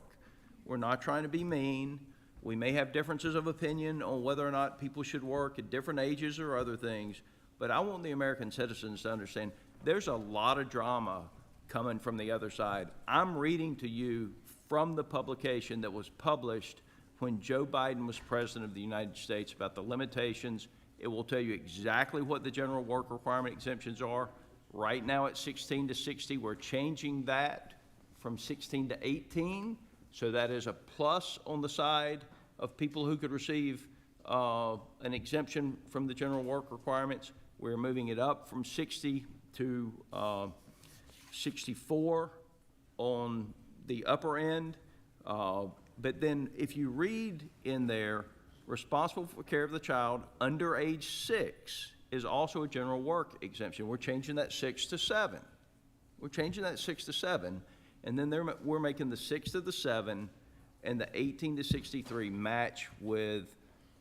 B: We're not trying to be mean. We may have differences of opinion on whether or not people should work at different ages or other things, but I want the American citizens to understand there's a lot of drama coming from the other side. I'm reading to you from the publication that was published when Joe Biden was president of the United States about the limitations. It will tell you exactly what the general work requirement exemptions are. Right now at 16 to 60, we're changing that from 16 to 18. So that is a plus on the side of people who could receive an exemption from the general work requirements. We're moving it up from 60 to 64 on the upper end. But then if you read in there, responsible for care of the child under age 6 is also a general work exemption. We're changing that 6 to 7. We're changing that 6 to 7. And then we're making the 6 to the 7 and the 18 to 63 match with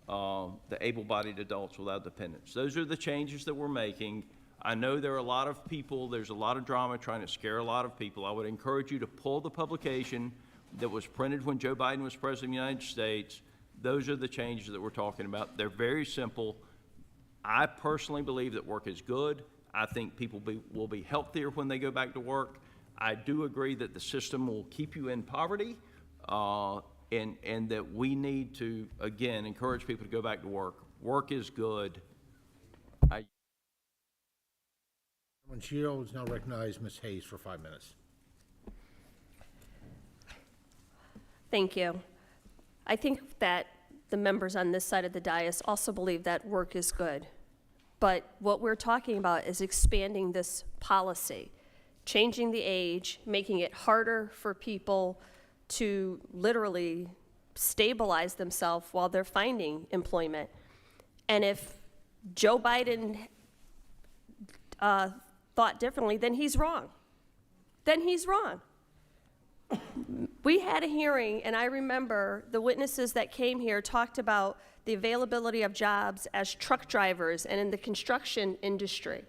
B: the able-bodied adults without dependents. Those are the changes that we're making. I know there are a lot of people, there's a lot of drama trying to scare a lot of people. I would encourage you to pull the publication that was printed when Joe Biden was president of the United States. Those are the changes that we're talking about. They're very simple. I personally believe that work is good. I think people will be healthier when they go back to work. I do agree that the system will keep you in poverty, and that we need to, again, encourage people to go back to work. Work is good.
A: Chair is now recognized Ms. Hayes for 5 minutes.
H: Thank you. I think that the members on this side of the dais also believe that work is good. But what we're talking about is expanding this policy, changing the age, making it harder for people to literally stabilize themselves while they're finding employment. And if Joe Biden thought differently, then he's wrong. Then he's wrong. We had a hearing, and I remember the witnesses that came here talked about the availability of jobs as truck drivers and in the construction industry.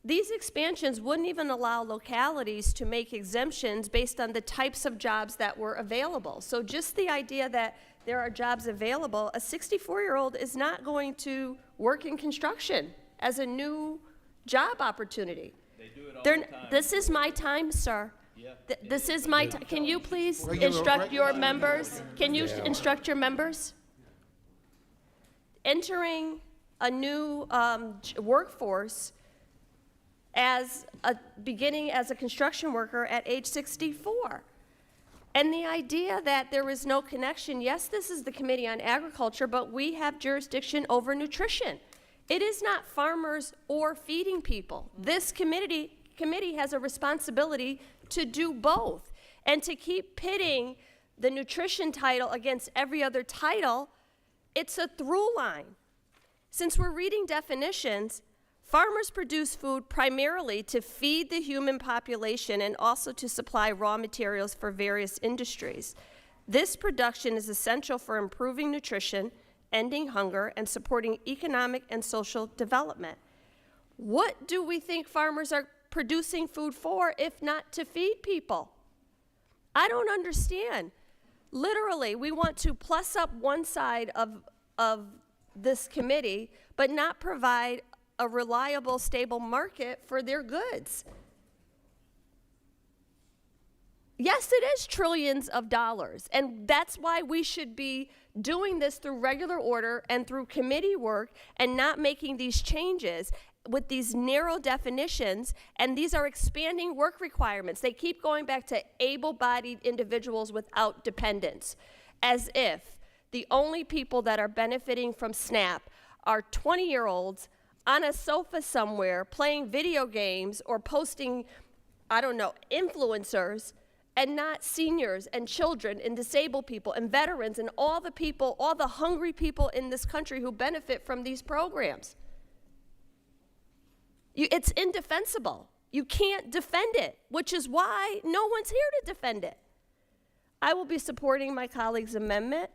H: These expansions wouldn't even allow localities to make exemptions based on the types of jobs that were available. So just the idea that there are jobs available, a 64-year-old is not going to work in construction as a new job opportunity.
B: They do it all the time.
H: This is my time, sir. Yeah. This is my time. Can you please instruct your members? Can you instruct your members? Entering a new workforce beginning as a construction worker at age 64. And the idea that there is no connection, yes, this is the Committee on Agriculture, but we have jurisdiction over nutrition. It is not farmers or feeding people. This committee has a responsibility to do both. And to keep pitting the nutrition title against every other title, it's a through line. Since we're reading definitions, farmers produce food primarily to feed the human population and also to supply raw materials for various industries. This production is essential for improving nutrition, ending hunger, and supporting economic and social development. What do we think farmers are producing food for if not to feed people? I don't understand. Literally, we want to plus up one side of this committee, but not provide a reliable, stable market for their goods. Yes, it is trillions of dollars, and that's why we should be doing this through regular order and through committee work and not making these changes with these narrow definitions, and these are expanding work requirements. They keep going back to able-bodied individuals without dependents, as if the only people that are benefiting from SNAP are 20-year-olds on a sofa somewhere playing video games or posting, I don't know, influencers, and not seniors and children and disabled people and veterans and all the people, all the hungry people in this country who benefit from these programs. It's indefensible. You can't defend it, which is why no one's here to defend it. I will be supporting my colleague's amendment,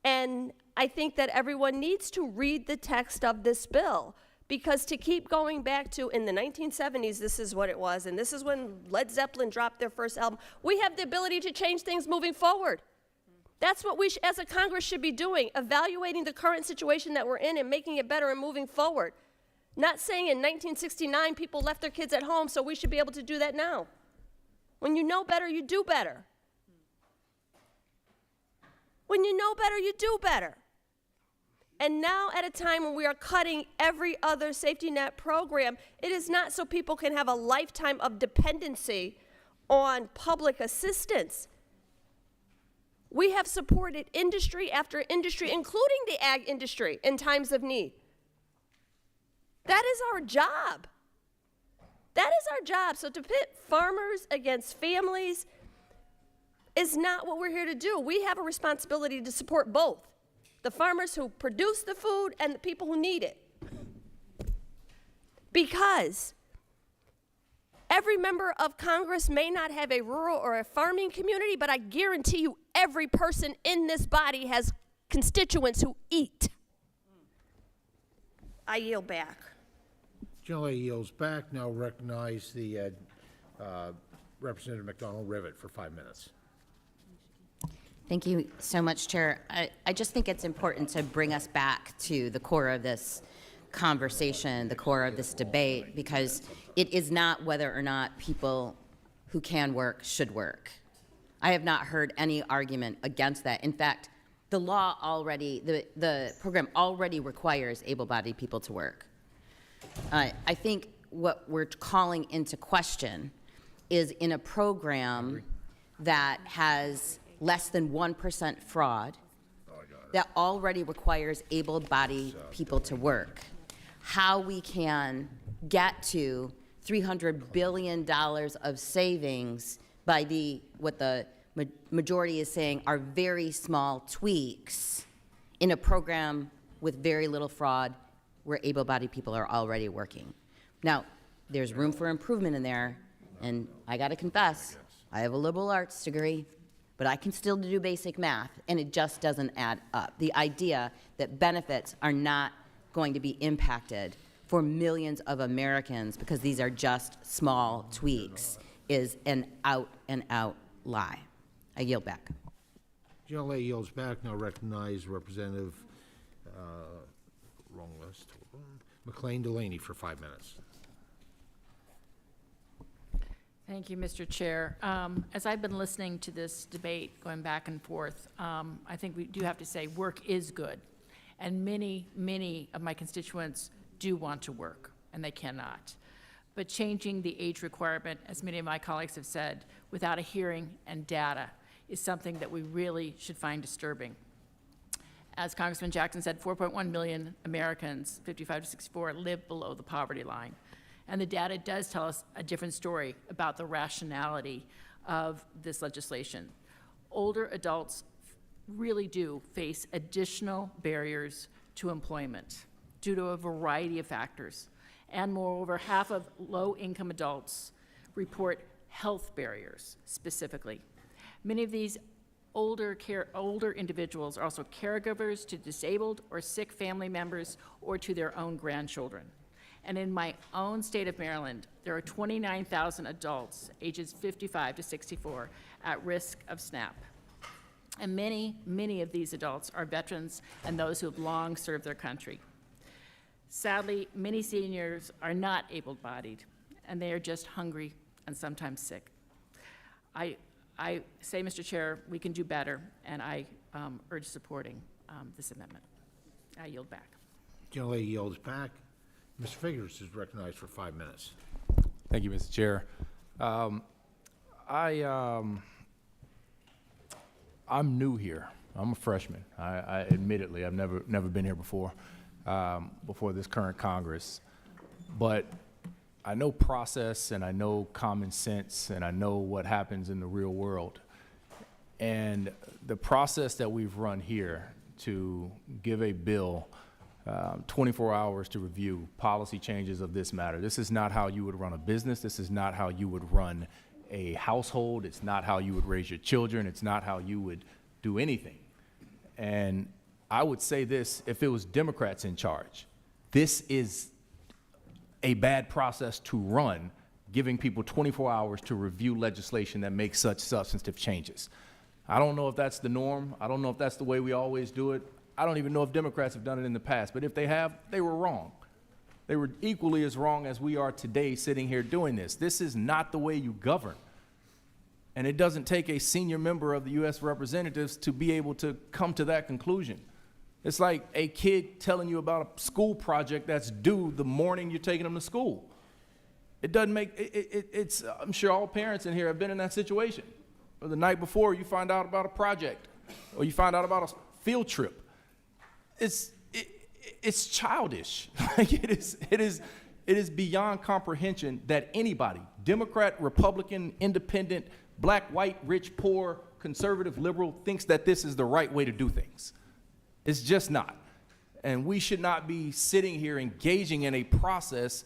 H: and I think that everyone needs to read the text of this bill, because to keep going back to in the 1970s, this is what it was, and this is when Led Zeppelin dropped their first album, we have the ability to change things moving forward. That's what we as a Congress should be doing, evaluating the current situation that we're in and making it better and moving forward. Not saying in 1969 people left their kids at home, so we should be able to do that now. When you know better, you do better. When you know better, you do better. And now at a time when we are cutting every other safety net program, it is not so people can have a lifetime of dependency on public assistance. We have supported industry after industry, including the ag industry, in times of need. That is our job. That is our job. So to pit farmers against families is not what we're here to do. We have a responsibility to support both the farmers who produce the food and the people who need it. Because every member of Congress may not have a rural or a farming community, but I guarantee you every person in this body has constituents who eat. I yield back.
A: Generally yields back. Now recognize the Representative McDonald Rivet for 5 minutes.
K: Thank you so much, Chair. I just think it's important to bring us back to the core of this conversation, the core of this debate, because it is not whether or not people who can work should work. I have not heard any argument against that. In fact, the law already, the program already requires able-bodied people to work. I think what we're calling into question is in a program that has less than 1% fraud, that already requires able-bodied people to work, how we can get to $300 billion of savings by what the majority is saying are very small tweaks in a program with very little fraud where able-bodied people are already working. Now, there's room for improvement in there, and I gotta confess, I have a liberal arts degree, but I can still do basic math, and it just doesn't add up. The idea that benefits are not going to be impacted for millions of Americans because these are just small tweaks is an out-and-out lie. I yield back.
A: Generally yields back. Now recognize Representative McLean Delaney for 5 minutes.
E: Thank you, Mr. Chair. As I've been listening to this debate going back and forth, I think we do have to say work is good. And many, many of my constituents do want to work, and they cannot. But changing the age requirement, as many of my colleagues have said, without a hearing and data is something that we really should find disturbing. As Congressman Jackson said, 4.1 million Americans, 55 to 64, live below the poverty line. And the data does tell us a different story about the rationality of this legislation. Older adults really do face additional barriers to employment due to a variety of factors. And moreover, half of low-income adults report health barriers specifically. Many of these older individuals are also caregivers to disabled or sick family members or to their own grandchildren. And in my own state of Maryland, there are 29,000 adults ages 55 to 64 at risk of SNAP. And many, many of these adults are veterans and those who have long served their country. Sadly, many seniors are not able-bodied, and they are just hungry and sometimes sick. I say, Mr. Chair, we can do better, and I urge supporting this amendment. I yield back.
A: Gentlelady yields back. Mr. Figurs is recognized for 5 minutes.
I: Thank you, Mr. Chair. I'm new here. I'm a freshman. I admittedly, I've never been here before this current Congress. But I know process, and I know common sense, and I know what happens in the real world. And the process that we've run here to give a bill 24 hours to review policy changes of this matter. This is not how you would run a business. This is not how you would run a household. It's not how you would raise your children. It's not how you would do anything. And I would say this, if it was Democrats in charge, this is a bad process to run, giving people 24 hours to review legislation that makes such substantive changes. I don't know if that's the norm. I don't know if that's the way we always do it. I don't even know if Democrats have done it in the past, but if they have, they were wrong. They were equally as wrong as we are today sitting here doing this. This is not the way you govern. And it doesn't take a senior member of the U.S. Representatives to be able to come to that conclusion. It's like a kid telling you about a school project that's due the morning you're taking them to school. It doesn't make, it's, I'm sure all parents in here have been in that situation. Or the night before you find out about a project, or you find out about a field trip. It's childish. Like it is beyond comprehension that anybody, Democrat, Republican, independent, black, white, rich, poor, conservative, liberal, thinks that this is the right way to do things. It's just not. And we should not be sitting here engaging in a process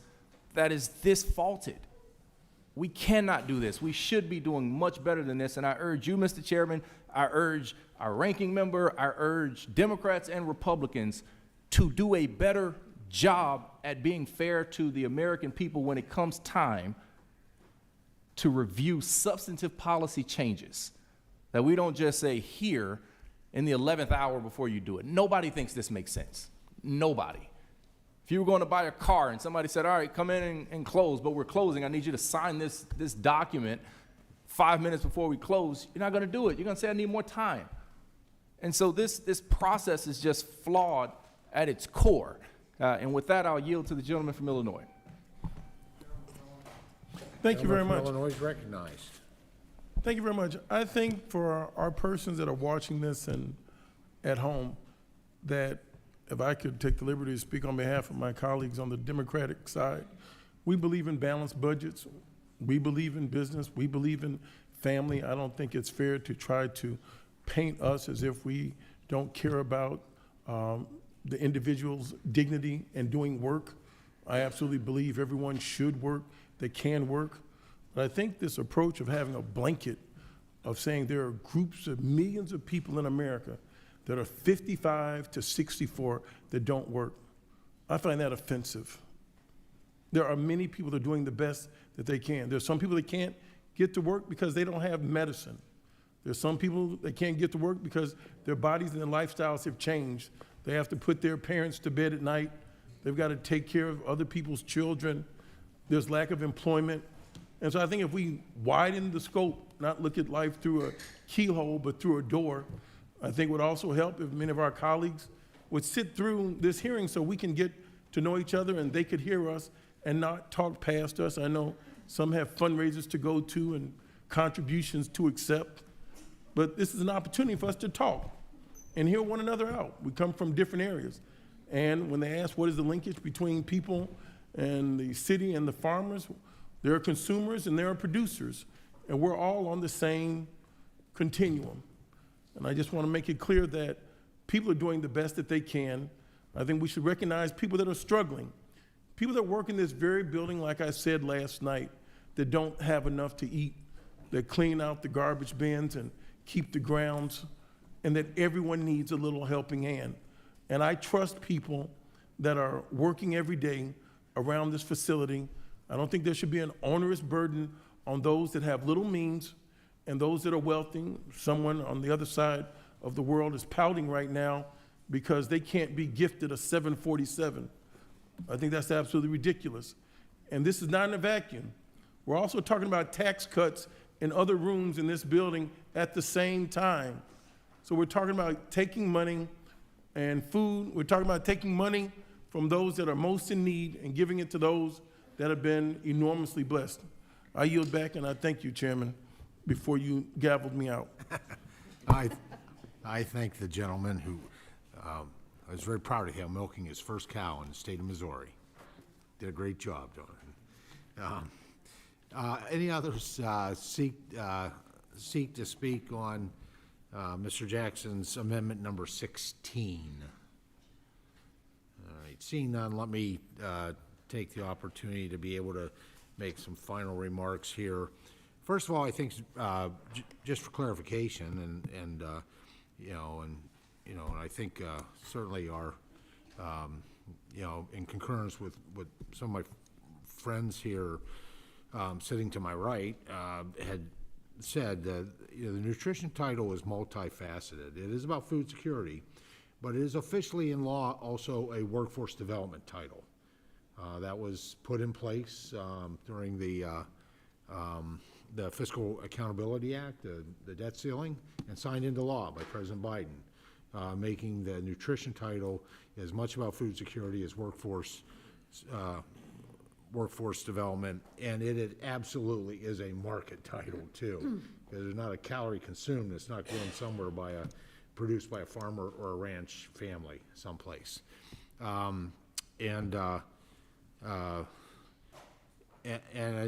I: that is this faulted. We cannot do this. We should be doing much better than this. And I urge you, Mr. Chairman, I urge our ranking member, I urge Democrats and Republicans to do a better job at being fair to the American people when it comes time to review substantive policy changes. That we don't just say here in the 11th hour before you do it. Nobody thinks this makes sense. Nobody. If you were going to buy a car and somebody said, all right, come in and close, but we're closing, I need you to sign this document 5 minutes before we close, you're not going to do it. You're going to say, I need more time. And so this process is just flawed at its core. And with that, I'll yield to the gentleman from Illinois.
Q: Thank you very much.
A: Illinois is recognized.
Q: Thank you very much. I think for our persons that are watching this and at home, that if I could take the liberty to speak on behalf of my colleagues on the Democratic side, we believe in balanced budgets. We believe in business. We believe in family. I don't think it's fair to try to paint us as if we don't care about the individual's dignity and doing work. I absolutely believe everyone should work, they can work. But I think this approach of having a blanket of saying there are groups of millions of people in America that are 55 to 64 that don't work, I find that offensive. There are many people that are doing the best that they can. There's some people that can't get to work because they don't have medicine. There's some people that can't get to work because their bodies and their lifestyles have changed. They have to put their parents to bed at night. They've got to take care of other people's children. There's lack of employment. And so I think if we widen the scope, not look at life through a keyhole, but through a door, I think would also help if many of our colleagues would sit through this hearing so we can get to know each other and they could hear us and not talk past us. I know some have fundraisers to go to and contributions to accept, but this is an opportunity for us to talk. and hear one another out. We come from different areas. And when they ask what is the linkage between people and the city and the farmers, there are consumers and there are producers, and we're all on the same continuum. And I just want to make it clear that people are doing the best that they can. I think we should recognize people that are struggling, people that work in this very building, like I said last night, that don't have enough to eat, that clean out the garbage bins and keep the grounds, and that everyone needs a little helping hand. And I trust people that are working every day around this facility. I don't think there should be an onerous burden on those that have little means and those that are wealthy. Someone on the other side of the world is pouting right now because they can't be gifted a 747. I think that's absolutely ridiculous. And this is not in a vacuum. We're also talking about tax cuts in other rooms in this building at the same time. So we're talking about taking money and food. We're talking about taking money from those that are most in need and giving it to those that have been enormously blessed. I yield back, and I thank you, Chairman, before you gavelled me out.
A: I thank the gentleman who, I was very proud of him milking his first cow in the state of Missouri. Did a great job doing it. Any others seek to speak on Mr. Jackson's amendment number 16? All right, seeing none, let me take the opportunity to be able to make some final remarks here. First of all, I think just for clarification, and I think certainly our, in concurrence with what some of my friends here sitting to my right had said, the nutrition title is multifaceted. It is about food security, but it is officially in law also a workforce development title. That was put in place during the Fiscal Accountability Act, the debt ceiling, and signed into law by President Biden, making the nutrition title as much about food security as workforce development, and it absolutely is a market title too, because there's not a calorie consumed that's not grown somewhere produced by a farmer or a ranch family someplace. And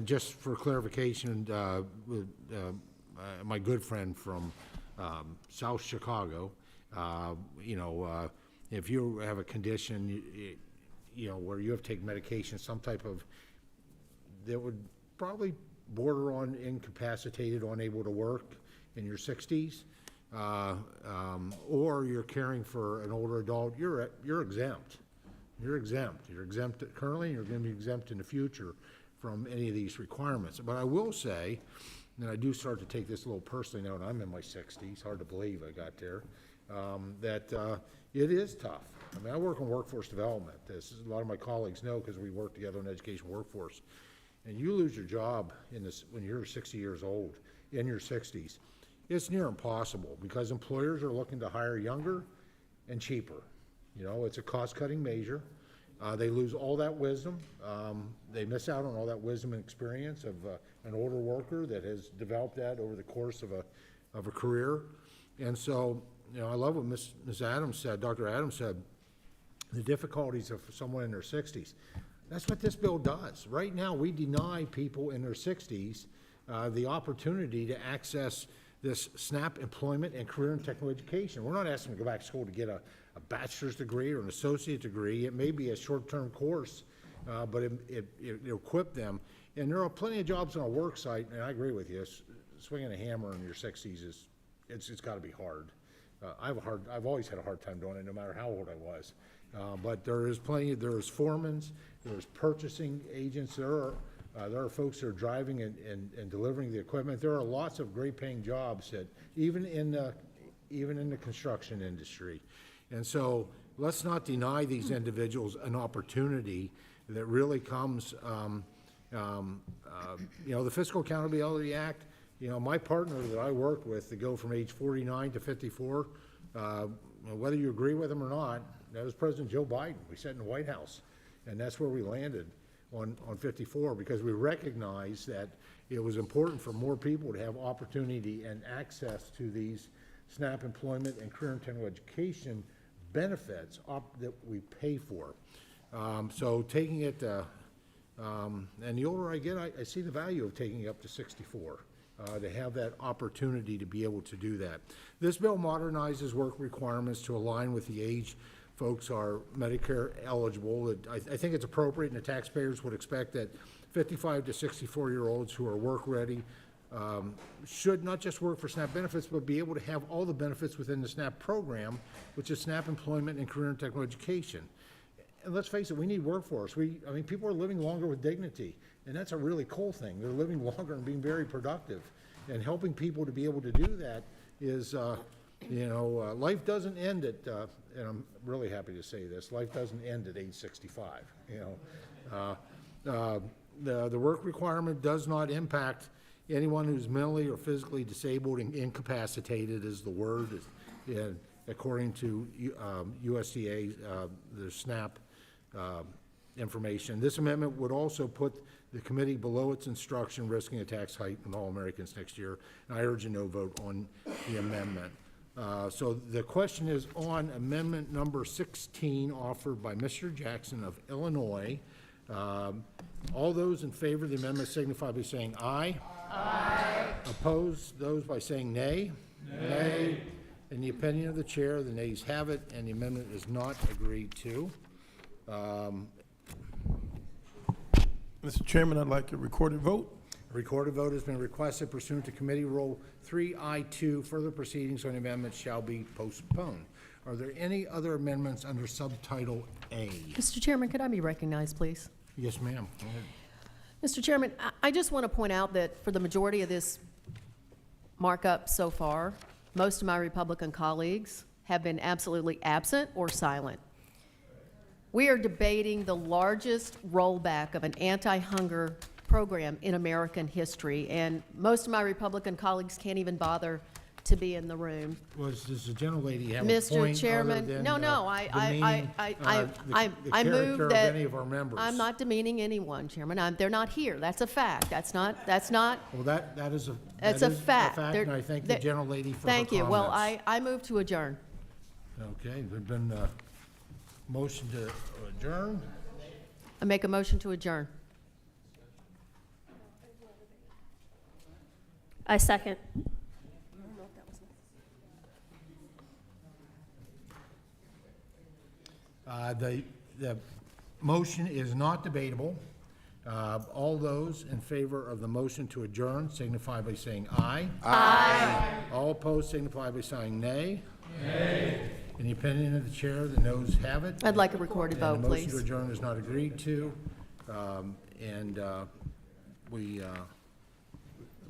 A: just for clarification, my good friend from South Chicago, if you have a condition, where you have to take medication, some type of, that would probably border on incapacitated, unable to work in your 60s, or you're caring for an older adult, you're exempt. You're exempt. You're exempt currently, and you're going to be exempt in the future from any of these requirements. But I will say, and I do start to take this a little personally now, and I'm in my 60s, hard to believe I got there, that it is tough. I mean, I work in workforce development. This is, a lot of my colleagues know because we work together in the education workforce. And you lose your job when you're 60 years old, in your 60s. It's near impossible because employers are looking to hire younger and cheaper. It's a cost-cutting measure. They lose all that wisdom. They miss out on all that wisdom and experience of an older worker that has developed that over the course of a career. And so, I love what Ms. Adams said, Dr. Adams said, the difficulties of someone in their 60s. That's what this bill does. Right now, we deny people in their 60s the opportunity to access this SNAP employment and career and technical education. We're not asking them to go back to school to get a bachelor's degree or an associate degree. It may be a short-term course, but it equip them. And there are plenty of jobs on a work site, and I agree with you, swinging a hammer in your 60s it's got to be hard. I've always had a hard time doing it, no matter how old I was. But there is foremans, there's purchasing agents, there are folks that are driving and delivering the equipment. There are lots of great paying jobs that even in the construction industry. And so let's not deny these individuals an opportunity that really comes, the Fiscal Accountability Act, my partner that I worked with to go from age 49 to 54, whether you agree with him or not, that was President Joe Biden. We sat in the White House, and that's where we landed on 54, because we recognized that it was important for more people to have opportunity and access to these SNAP employment and career and technical education benefits that we pay for. So taking it, and the older I get, I see the value of taking it up to 64, to have that opportunity to be able to do that. This bill modernizes work requirements to align with the age folks are Medicare eligible. I think it's appropriate, and the taxpayers would expect that 55 to 64-year-olds who are work-ready should not just work for SNAP benefits, but be able to have all the benefits within the SNAP program, which is SNAP employment and career and technical education. And let's face it, we need workforce. I mean, people are living longer with dignity, and that's a really cool thing. They're living longer and being very productive. And helping people to be able to do that is, life doesn't end at, and I'm really happy to say this, life doesn't end at age 65, The work requirement does not impact anyone who's mentally or physically disabled and incapacitated is the word, according to USDA, the SNAP information. This amendment would also put the committee below its instruction, risking a tax hike on all Americans next year. And I urge a no vote on the amendment. So the question is on amendment number 16 offered by Mr. Jackson of Illinois. All those in favor of the amendment signify by saying aye. Aye. Opposed, those by saying nay. Nay. In the opinion of the chair, the nays have it, and the amendment is not agreed to.
Q: Mr. Chairman, I'd like a recorded vote.
A: A recorded vote has been requested pursuant to Committee Rule 3I2. Further proceedings on the amendment shall be postponed. Are there any other amendments under subtitle A?
L: Mr. Chairman, could I be recognized, please?
A: Yes, ma'am. Go ahead.
L: Mr. Chairman, I just want to point out that for the majority of this markup so far, most of my Republican colleagues have been absolutely absent or silent. We are debating the largest rollback of an anti-hunger program in American history, and most of my Republican colleagues can't even bother to be in the room.
A: Does the gentlelady have a
L: Mr.
A: point
L: Chairman,
A: other than
L: no,
A: demeaning,
L: I
A: the
L: move
A: character
L: that
A: of any of our members?
L: I'm not demeaning anyone, Chairman. They're not here. That's a fact. That's not.
A: Well, that is a
L: That's a fact.
A: and I thank the gentlelady for
L: Thank
A: her
L: you. Well,
A: comments.
L: I move to adjourn.
A: Okay, there's been a motion to adjourn.
L: I make a motion to adjourn.
H: I second.
A: The motion is not debatable. All those in favor of the motion to adjourn signify by saying aye. Aye. All opposed signify by saying nay. Nay. In the opinion of the chair, the noes have it.
L: I'd like a recorded vote,
A: And the motion
L: please.
A: to adjourn is not agreed to. We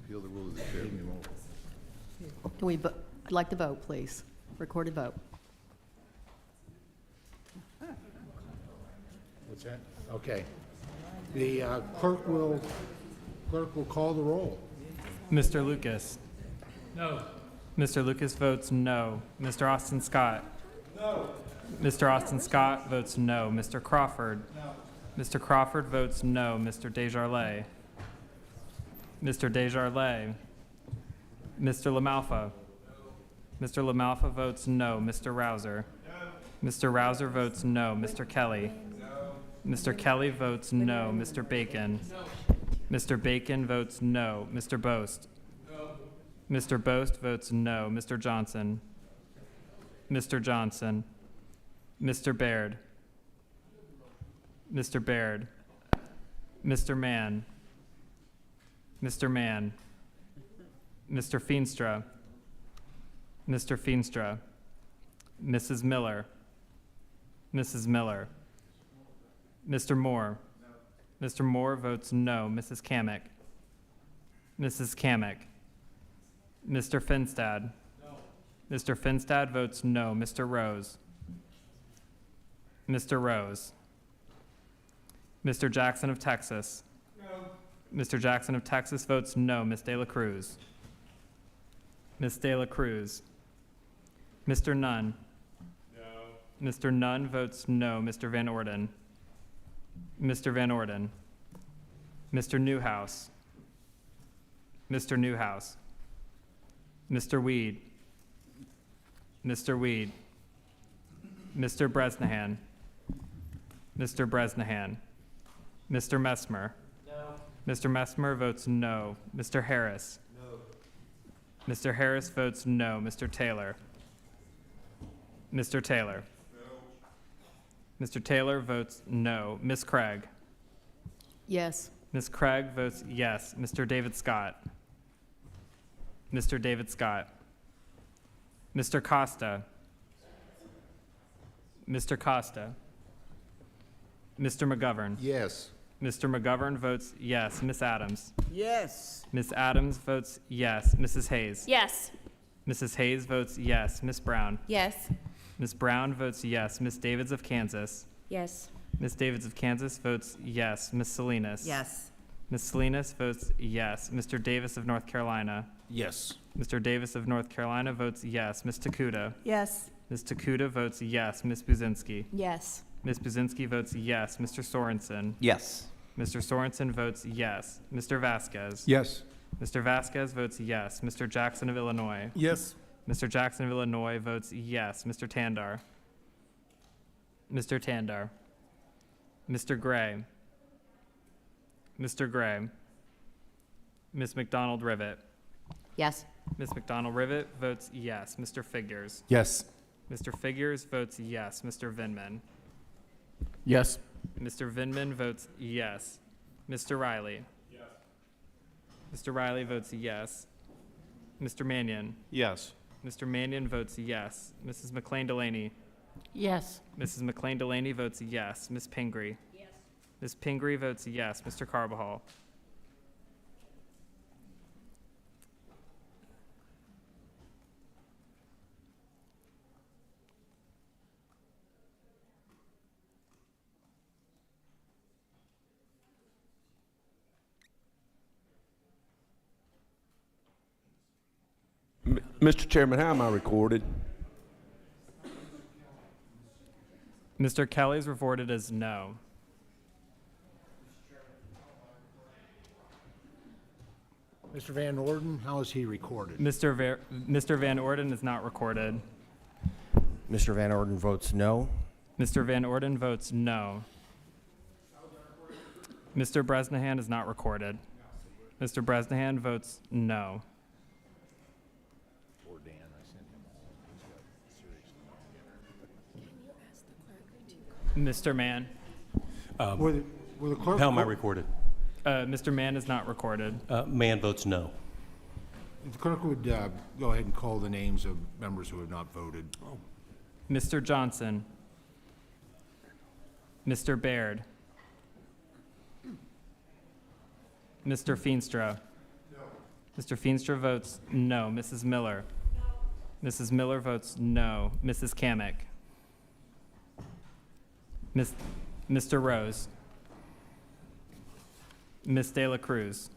D: Appeal the rule of the chair.
L: Can we, I'd like the vote, please. Recorded vote.
A: What's that? Okay. The clerk will call the roll.
C: Mr. Lucas.
A: No.
C: Mr. Lucas votes no. Mr. Austin Scott. No. Mr. Austin Scott votes no. Mr. Crawford. No. Mr. Crawford votes no. Mr. Desjardins. Mr. Desjardins. Mr. LaMalfa. No. Mr. LaMalfa votes no. Mr. Rouser. No. Mr. Rouser votes no. Mr. Kelly. No. Mr. Kelly votes no. Mr. Bacon. No. Mr. Bacon votes no. Mr. Boast. Mr. Boast votes no. Mr. Johnson. Mr. Johnson. Mr. Baird. Mr. Baird. Mr. Mann. Mr. Mann. Mr. Feenstra. Mr. Feenstra. Mrs. Miller. Mrs. Miller. Mr. Moore. Mr. Moore votes no. Mrs. Kamick. Mrs. Kamick. Mr. Finstad. No. Mr. Finstad votes no. Mr. Rose. Mr. Rose. Mr. Jackson of Texas. No. Mr. Jackson of Texas votes no. Ms. De La Cruz. Ms. De La Cruz. Mr. Nunn. No. Mr. Nunn votes no. Mr. Van Orden. Mr. Van Orden. Mr. Newhouse. Mr. Newhouse. Mr. Weed. Mr. Weed, Mr. Bresnahan, Mr. Bresnahan, Mr. Messmer. No. Mr. Messmer votes no. Mr. Harris. No. Mr. Harris votes no. Mr. Taylor. Mr. Taylor. No. Mr. Taylor votes no. Ms. Craig.
L: Yes.
C: Ms. Craig votes yes. Mr. David Scott. Mr. David Scott. Mr. Costa. Mr. Costa. Mr. McGovern.
D: Yes.
C: Mr. McGovern votes yes. Ms. Adams.
M: Yes.
C: Ms. Adams votes yes. Mrs. Hayes.
H: Yes.
C: Mrs. Hayes votes yes. Ms. Brown.
J: Yes.
C: Ms. Brown votes yes. Ms. Davids of Kansas.
H: Yes.
C: Ms. Davids of Kansas votes yes. Ms. Salinas.
S: Yes.
C: Ms. Salinas votes yes. Mr. Davis of North Carolina.
U: Yes.
C: Mr. Davis of North Carolina votes yes. Ms. Takuda.
J: Yes.
C: Ms. Takuda votes yes. Ms. Buzinski.
J: Yes.
C: Ms. Buzinski votes yes. Mr. Sorensen.
T: Yes.
C: Mr. Sorensen votes yes. Mr. Vasquez.
R: Yes.
C: Mr. Vasquez votes yes. Mr. Jackson of Illinois.
Q: Yes.
C: Mr. Jackson of Illinois votes yes. Mr. Tandar. Mr. Tandar. Mr. Gray. Mr. Gray. Ms. McDonald Rivet.
K: Yes.
C: Ms. McDonald Rivet votes yes. Mr. Figures.
I: Yes.
C: Mr. Figures votes yes. Mr. Vinman.
G: Yes.
C: Mr. Vinman votes yes. Mr. Riley. Yes. Mr. Riley votes yes. Mr. Mannion.
P: Yes.
C: Mr. Mannion votes yes. Mrs. McLean Delaney.
E: Yes.
C: Mrs. McLean Delaney votes yes. Ms. Pingree.
H: Yes.
C: Ms. Pingree votes yes. Mr. Carbajal.
O: Mr. Chairman, how am I recorded?
C: Mr. Kelly is reported as no.
A: Mr. Van Orden, how is he recorded?
C: Mr. Van Orden is not recorded.
T: Mr. Van Orden votes no.
C: Mr. Van Orden votes no. Mr. Bresnahan is not recorded. Mr. Bresnahan votes no. Mr. Mann.
A: Will the clerk?
V: How am I recorded?
C: Mr. Mann is not recorded.
V: Mann votes no.
A: If the clerk would go ahead and call the names of members who have not voted.
C: Mr. Johnson. Mr. Baird. Mr. Feenstra. Mr. Feenstra votes no. Mrs. Miller. Mrs. Miller votes no. Mrs. Kamick. Mr. Rose. Ms. De La Cruz.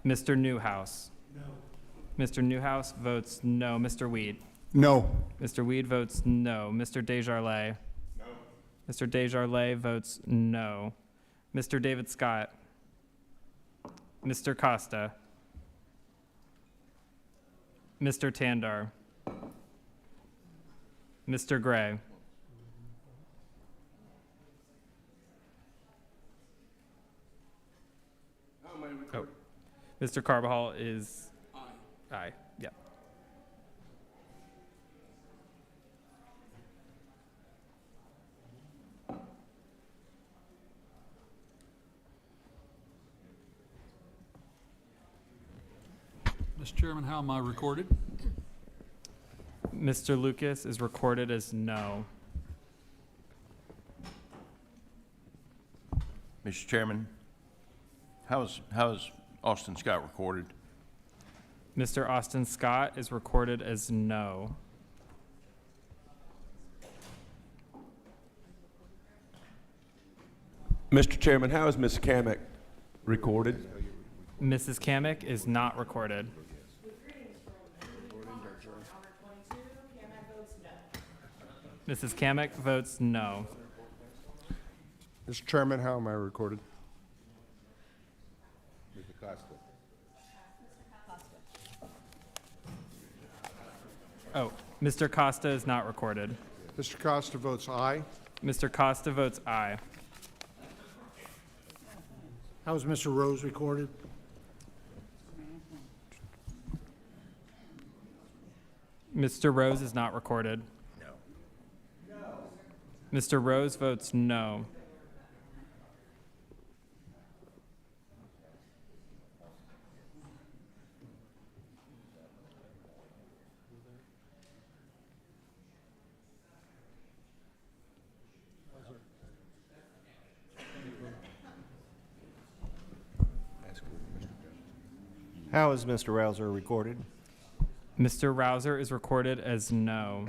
C: Mr. Newhouse. No. Mr. Newhouse votes no. Mr. Weed.
R: No.
C: Mr. Weed votes no. Mr. Desjardins. No. Mr. Desjardins votes no. Mr. David Scott. Mr. Costa. Mr. Tandar. Mr. Gray. Oh. Mr. Carbajal is aye. Aye. Yep.
W: Mr. Chairman, how am I recorded?
C: Mr. Lucas is recorded as no.
B: Mr. Chairman, how is Austin Scott recorded?
C: Mr. Austin Scott is recorded as no.
O: Mr. Chairman, how is Ms. Kamick recorded?
C: Mrs. Kamick is not recorded. Mrs. Kamick votes no.
R: Mr. Chairman, how am I recorded?
D: Mr. Costa.
C: Oh, Mr. Costa is not recorded.
R: Mr. Costa votes aye.
C: Mr. Costa votes aye.
A: How is Mr. Rose recorded?
C: Mr. Rose is not recorded. No. Mr. Rose votes no.
F: How is Mr. Rouser recorded?
C: Mr. Rouser is recorded as no.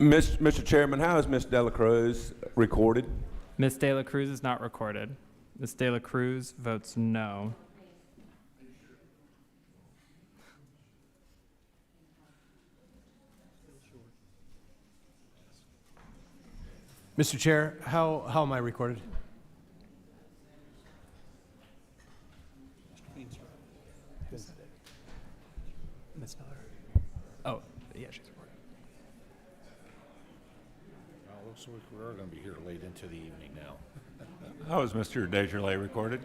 O: Mr. Chairman, how is Ms. Dela Cruz recorded?
C: Ms. De La Cruz is not recorded. Ms. De La Cruz votes no.
F: Mr. Chair, how am I recorded?
C: Oh, yeah, she's recorded.
N: Well, looks like we're going to be here late into the evening now.
F: How is Mr. Desjardins recorded?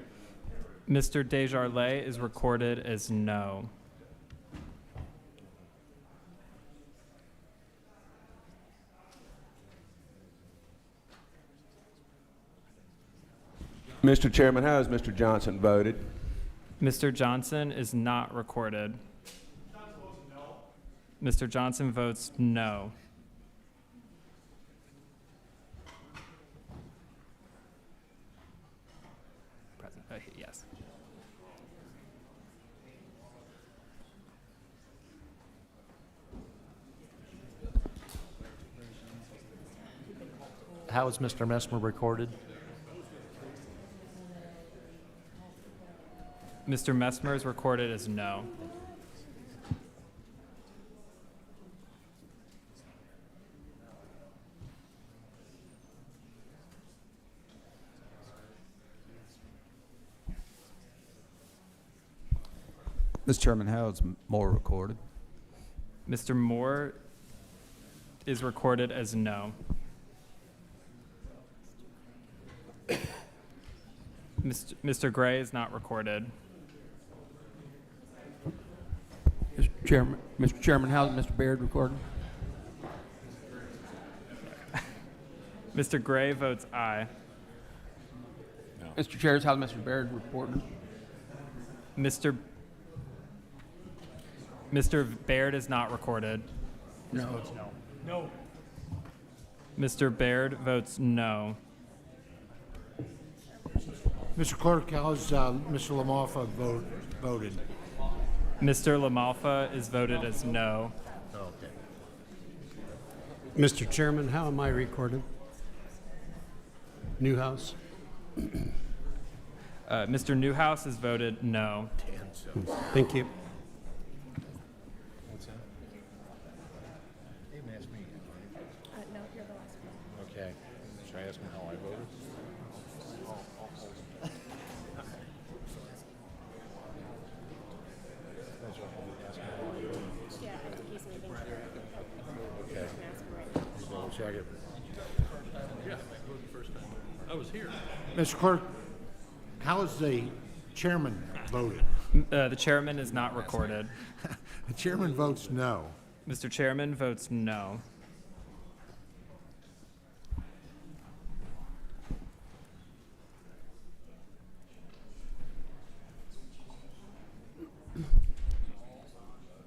C: Mr. Desjardins is recorded as no.
O: Mr. Chairman, how has Mr. Johnson voted?
C: Mr. Johnson is not recorded. Mr. Johnson votes no. Yes.
F: How is Mr. Messmer recorded?
C: Mr. Messmer is recorded as no.
V: Mr. Chairman, how is Moore recorded?
C: Mr. Moore is recorded as no. Mr. Gray is not recorded.
V: Mr. Chairman, how is Mr. Baird recorded?
C: Mr. Gray votes aye.
V: Mr. Chair, how is Mr. Baird reported?
C: Mr. Baird is not recorded.
V: No.
C: No. Mr. Baird votes no.
A: Mr. Clerk, how is Mr. Lamalfa voted?
C: Mr. Lamalfa is voted as no.
A: Okay.
X: Mr. Chairman, how am I recorded? Newhouse?
C: Mr. Newhouse is voted no.
X: Thank you.
N: What's that? They haven't asked me yet, right?
H: No, you're the last one.
N: Okay. Should I ask them how I voted?
H: Yeah, I think he's leaving.
N: Okay. Check it.
W: Yeah, I voted the first time. I was here.
A: Mr. Clerk, how is the chairman voted?
C: The chairman is not recorded.
A: The chairman votes no.
C: Mr. Chairman votes no.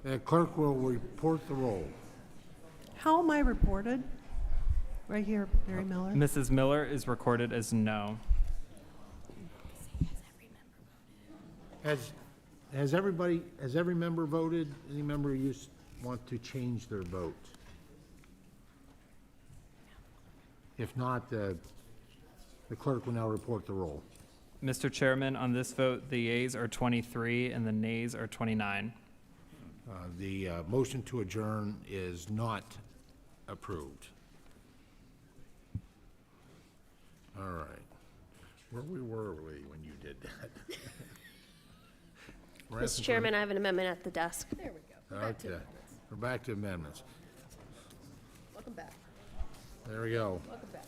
A: The clerk will report the roll.
Y: How am I reported? Right here, Mary Miller.
C: Mrs. Miller is recorded as no.
A: Has every member voted? Any member want to change their vote? If not, the clerk will now report the roll.
C: Mr. Chairman, on this vote, the yeas are 23 and the nays are 29.
A: The motion to adjourn is not approved. All right.
N: Where were we when you did that? We're
H: Mr.
N: asking for-
H: Chairman, I have an amendment at the desk.
E: There we go.
A: Okay, we're back to amendments.
E: Welcome back.
A: There we go.
E: Welcome back.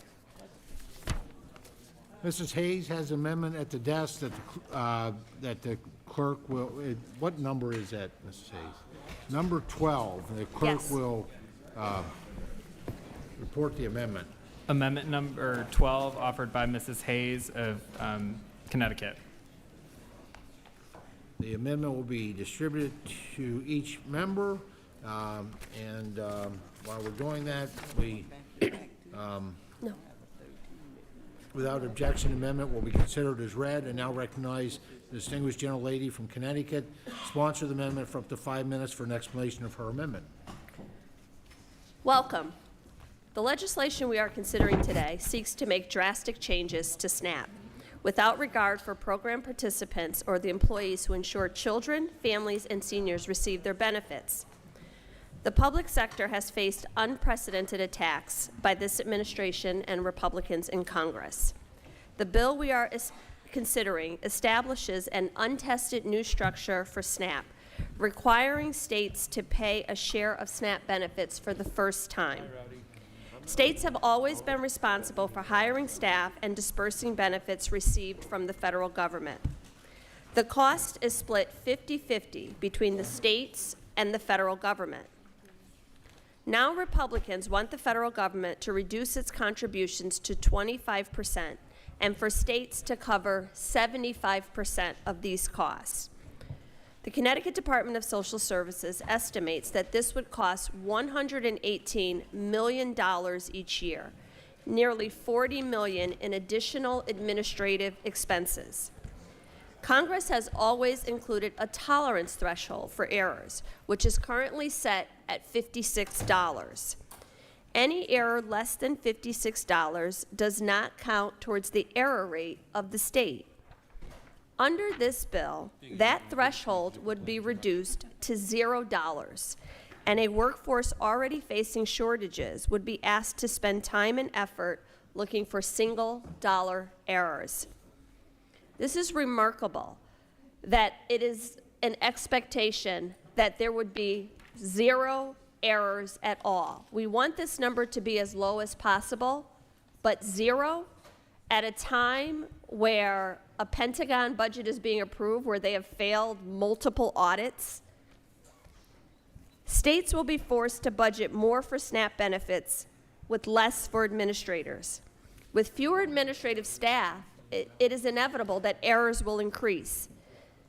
A: Mrs. Hayes has amendment at the desk that the clerk will, what number is that, Mrs. Hayes? Number 12. The clerk
H: Yes.
A: will report the amendment.
C: Amendment number 12, offered by Mrs. Hayes of Connecticut.
A: The amendment will be distributed to each member, and while we're doing that,
H: No.
A: without objection, amendment will be considered as read, and now recognize the distinguished gentlelady from Connecticut, sponsor the amendment for up to 5 minutes for an explanation of her amendment.
H: Welcome. The legislation we are considering today seeks to make drastic changes to SNAP without regard for program participants or the employees who ensure children, families, and seniors receive their benefits. The public sector has faced unprecedented attacks by this administration and Republicans in Congress. The bill we are considering establishes an untested new structure for SNAP, requiring states to pay a share of SNAP benefits for the first time. States have always been responsible for hiring staff and dispersing benefits received from the federal government. The cost is split 50-50 between the states and the federal government. Now Republicans want the federal government to reduce its contributions to 25% and for states to cover 75% of these costs. The Connecticut Department of Social Services estimates that this would cost $118 million each year, nearly $40 million in additional administrative expenses. Congress has always included a tolerance threshold for errors, which is currently set at $56. Any error less than $56 does not count towards the error rate of the state. Under this bill, that threshold would be reduced to $0, and a workforce already facing shortages would be asked to spend time and effort looking for single-dollar errors. This is remarkable that it is an expectation that there would be 0 errors at all. We want this number to be as low as possible, but 0 at a time where a Pentagon budget is being approved, where they have failed multiple audits. States will be forced to budget more for SNAP benefits with less for administrators. With fewer administrative staff, it is inevitable that errors will increase.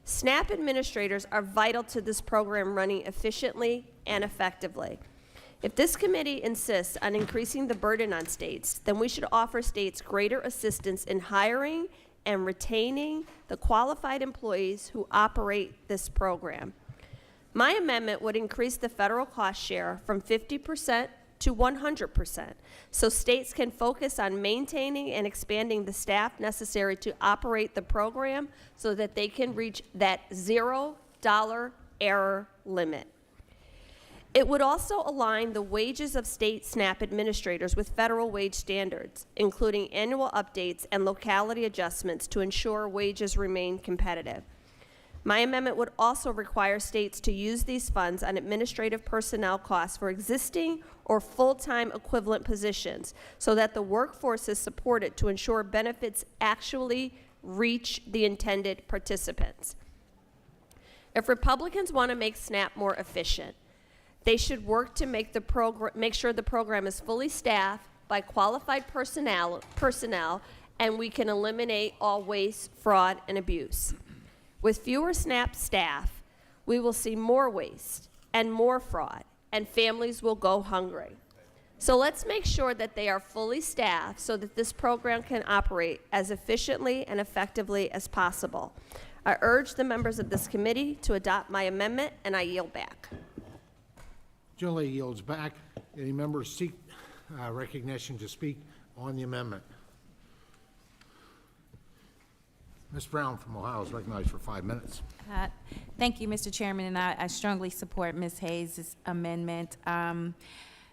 H: SNAP administrators are vital to this program running efficiently and effectively. If this committee insists on increasing the burden on states, then we should offer states greater assistance in hiring and retaining the qualified employees who operate this program. My amendment would increase the federal cost share from 50% to 100%, so states can focus on maintaining and expanding the staff necessary to operate the program so that they can reach that $0 error limit. It would also align the wages of state SNAP administrators with federal wage standards, including annual updates and locality adjustments to ensure wages remain competitive. My amendment would also require states to use these funds on administrative personnel costs for existing or full-time equivalent positions so that the workforce is supported to ensure benefits actually reach the intended participants. If Republicans want to make SNAP more efficient, they should work to make sure the program is fully staffed by qualified personnel, and we can eliminate all waste, fraud, and abuse. With fewer SNAP staff, we will see more waste and more fraud, and families will go hungry. So let's make sure that they are fully staffed so that this program can operate as efficiently and effectively as possible. I urge the members of this committee to adopt my amendment, and I yield back.
A: Gentlelady yields back. Any members seek recognition to speak on the amendment? Ms. Brown from Ohio is recognized for 5 minutes.
J: Thank you, Mr. Chairman, and I strongly support Ms. Hayes' amendment.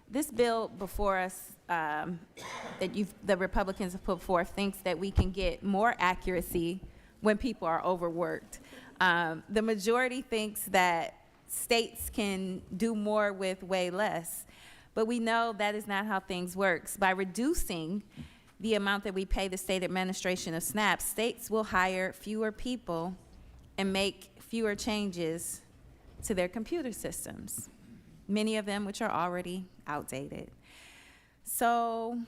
J: This bill before us the Republicans have put forth thinks that we can get more accuracy when people are overworked. The majority thinks that states can do more with way less, but we know that is not how things work. By reducing the amount that we pay the state administration of SNAP, states will hire fewer people and make fewer changes to their computer systems, many of them which are already outdated. So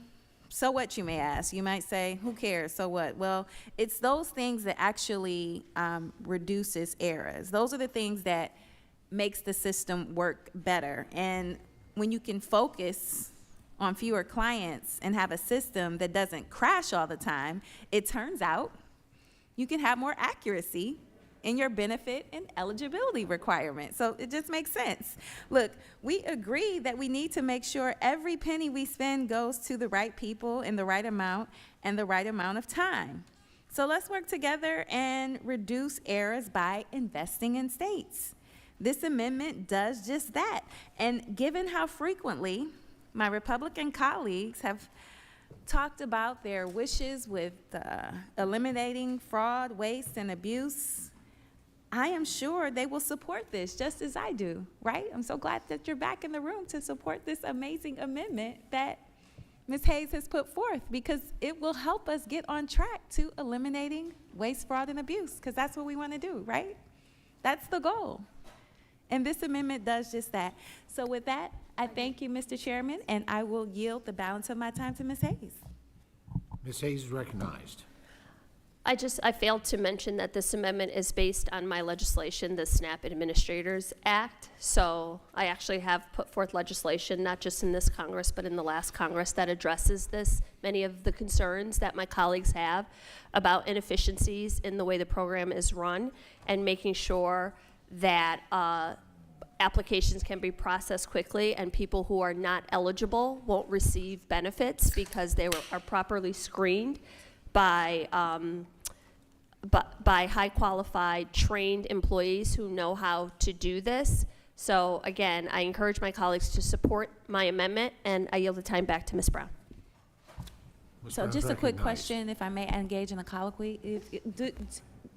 J: what, you may ask? You might say, who cares, so what? Well, it's those things that actually reduces errors. Those are the things that makes the system work better. And when you can focus on fewer clients and have a system that doesn't crash all the time, it turns out you can have more accuracy in your benefit and eligibility requirements. So it just makes sense. Look, we agree that we need to make sure every penny we spend goes to the right people in the right amount and the right amount of time. So let's work together and reduce errors by investing in states. This amendment does just that. And given how frequently my Republican colleagues have talked about their wishes with eliminating fraud, waste, and abuse, I am sure they will support this just as I do, right? I'm so glad that you're back in the room to support this amazing amendment that Ms. Hayes has put forth, because it will help us get on track to eliminating waste, fraud, and abuse, because that's what we want to do, right? That's the goal. And this amendment does just that. So with that, I thank you, Mr. Chairman, and I will yield the balance of my time to Ms. Hayes.
A: Ms. Hayes is recognized.
H: I failed to mention that this amendment is based on my legislation, the SNAP Administrators Act. So I actually have put forth legislation, not just in this Congress, but in the last Congress, that addresses this, many of the concerns that my colleagues have about inefficiencies in the way the program is run, and making sure that applications can be processed quickly and people who are not eligible won't receive benefits because they are properly screened by high qualified, trained employees who know how to do this. So again, I encourage my colleagues to support my amendment, and I yield the time back to Ms. Brown.
J: So just a quick question, if I may engage in a colloquy.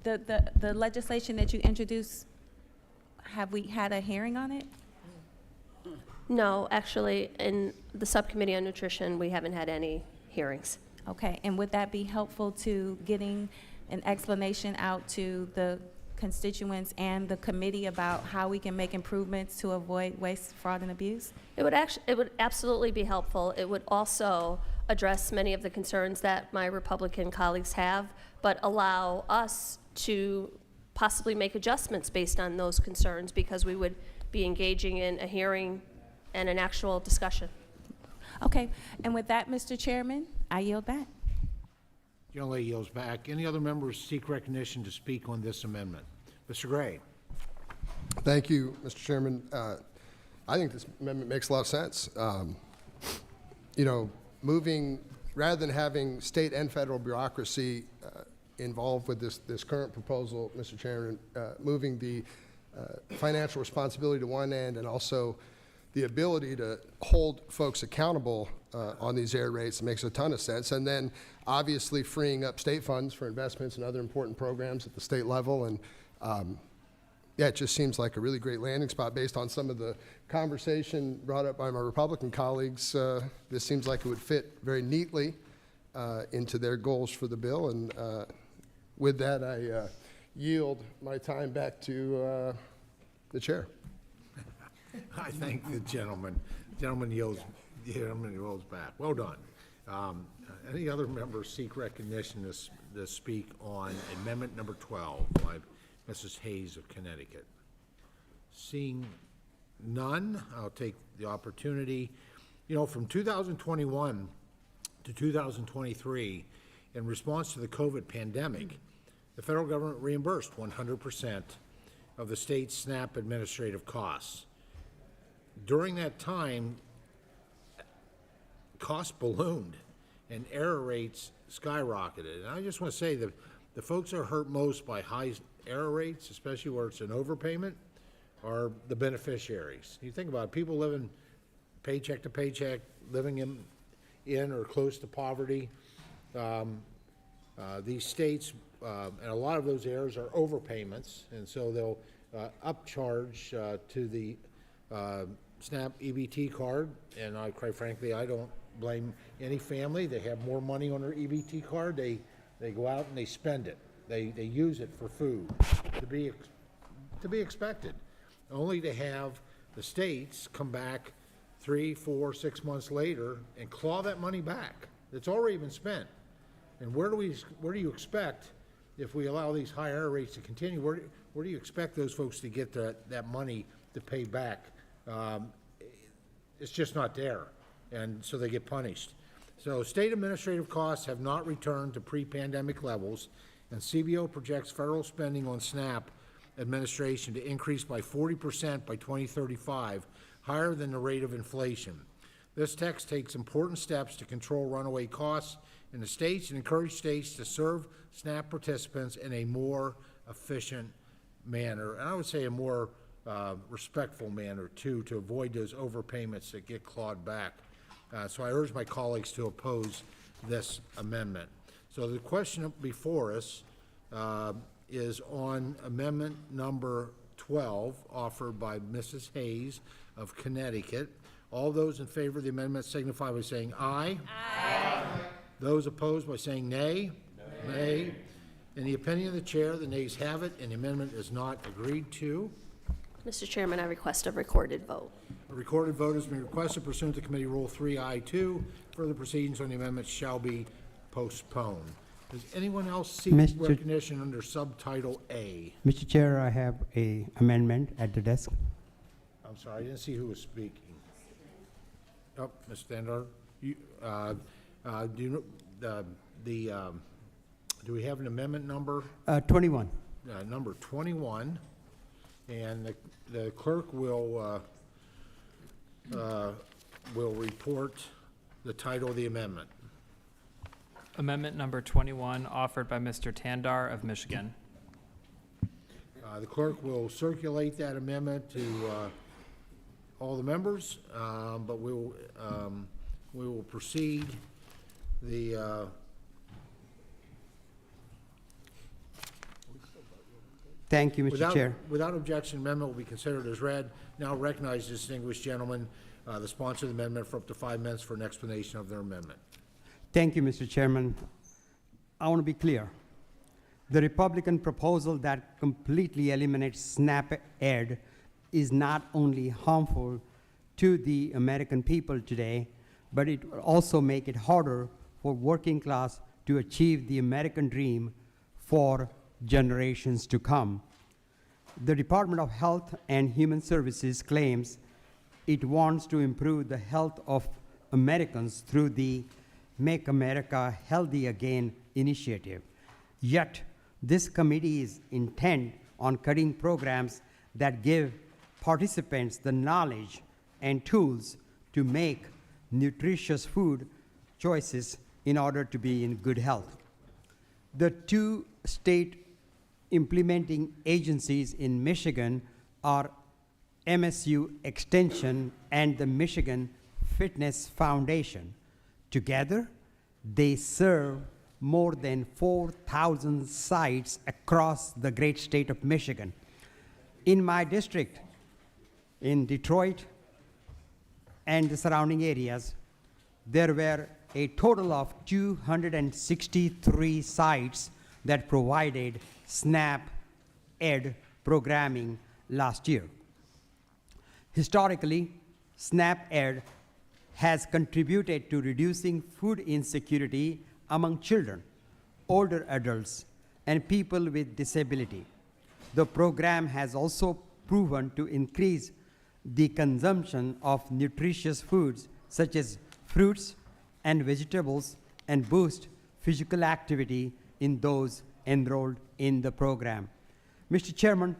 J: The legislation that you introduced, have we had a hearing on it?
H: No, actually, in the Subcommittee on Nutrition, we haven't had any hearings.
J: Okay, and would that be helpful to getting an explanation out to the constituents and the committee about how we can make improvements to avoid waste, fraud, and abuse?
H: It would absolutely be helpful. It would also address many of the concerns that my Republican colleagues have, but allow us to possibly make adjustments based on those concerns, because we would be engaging in a hearing and an actual discussion.
J: Okay, and with that, Mr. Chairman, I yield back.
A: Young lady yields back. Any other members seek recognition to speak on this amendment? Mr. Gray.
R: Thank you, Mr. Chairman. I think this amendment makes a lot of sense. You know, rather than having state and federal bureaucracy involved with this current proposal, Mr. Chairman, moving the financial responsibility to one end and also the ability to hold folks accountable on these error rates makes a ton of sense. And then obviously freeing up state funds for investments and other important programs at the state level. And yeah, it just seems like a really great landing spot based on some of the conversation brought up by my Republican colleagues. This seems like it would fit very neatly into their goals for the bill. And with that, I yield my time back to the chair.
A: I thank the gentleman. Gentleman yields back. Well done. Any other members seek recognition to speak on amendment number 12 by Mrs. Hayes of Connecticut? Seeing none, I'll take the opportunity. You know, from 2021 to 2023, in response to the COVID pandemic, the federal government reimbursed 100% of the state's SNAP administrative costs. During that time, costs ballooned and error rates skyrocketed. And I just want to say that the folks that are hurt most by high error rates, especially where it's an overpayment, are the beneficiaries. You think about it, people living paycheck to paycheck, living in or close to poverty. These states, and a lot of those areas are overpayments, and so they'll upcharge to the SNAP EBT card, and quite frankly, I don't blame any family. They have more money on their EBT card. They go out and they spend it. They use it for food, to be expected, only to have the states come back 3, 4, 6 months later and claw that money back. It's already been spent. And where do you expect, if we allow these higher rates to continue, where do you expect those folks to get that money to pay back? It's just not there, and so they get punished. So state administrative costs have not returned to pre-pandemic levels, and CBO projects federal spending on SNAP administration to increase by 40% by 2035, higher than the rate of inflation. This text takes important steps to control runaway costs in the states and encourage states to serve SNAP participants in a more efficient manner, and I would say a more respectful manner too, to avoid those overpayments that get clawed back. So I urge my colleagues to oppose this amendment. So the question before us is on amendment number 12, offered by Mrs. Hayes of Connecticut. All those in favor of the amendment signify by saying aye. Aye. Those opposed by saying nay. Nay. In the opinion of the chair, the nays have it, and the amendment is not agreed to.
H: Mr. Chairman, I request a recorded vote.
A: A recorded vote has been requested pursuant to Committee Rule 3I2. Further proceedings on the amendment shall be postponed. Does anyone else seek recognition under subtitle A?
X: Mr. Chair, I have a amendment at the desk.
A: I'm sorry, I didn't see who was speaking. Oh, Ms. Standard, you, do you know, do we have an amendment number?
X: 21.
A: Number 21, and the clerk will report the title of the amendment.
C: Amendment number 21, offered by Mr. Tandar of Michigan.
A: The clerk will circulate that amendment to all the members, but we will proceed.
X: Thank you, Mr. Chair.
A: Without objection, amendment will be considered as read. Now recognize the distinguished gentleman, the sponsor of the amendment, for up to 5 minutes for an explanation of their amendment.
X: Thank you, Mr. Chairman. I want to be clear. The Republican proposal that completely eliminates SNAP Ed is not only harmful to the American people today, but it will also make it harder for working class to achieve the American dream for generations to come. The Department of Health and Human Services claims it wants to improve the health of Americans through the Make America Healthy Again initiative. Yet, this committee is intent on cutting programs that give participants the knowledge and tools to make nutritious food choices in order to be in good health. The 2 state implementing agencies in Michigan are MSU Extension and the Michigan Fitness Foundation. Together, they serve more than 4,000 sites across the great state of Michigan. In my district, in Detroit and the surrounding areas, there were a total of 263 sites that provided SNAP Ed programming last year. Historically, SNAP Ed has contributed to reducing food insecurity among children, older adults, and people with disability. The program has also proven to increase the consumption of nutritious foods such as fruits and vegetables and boost physical activity in those enrolled in the program. Mr. Chairman,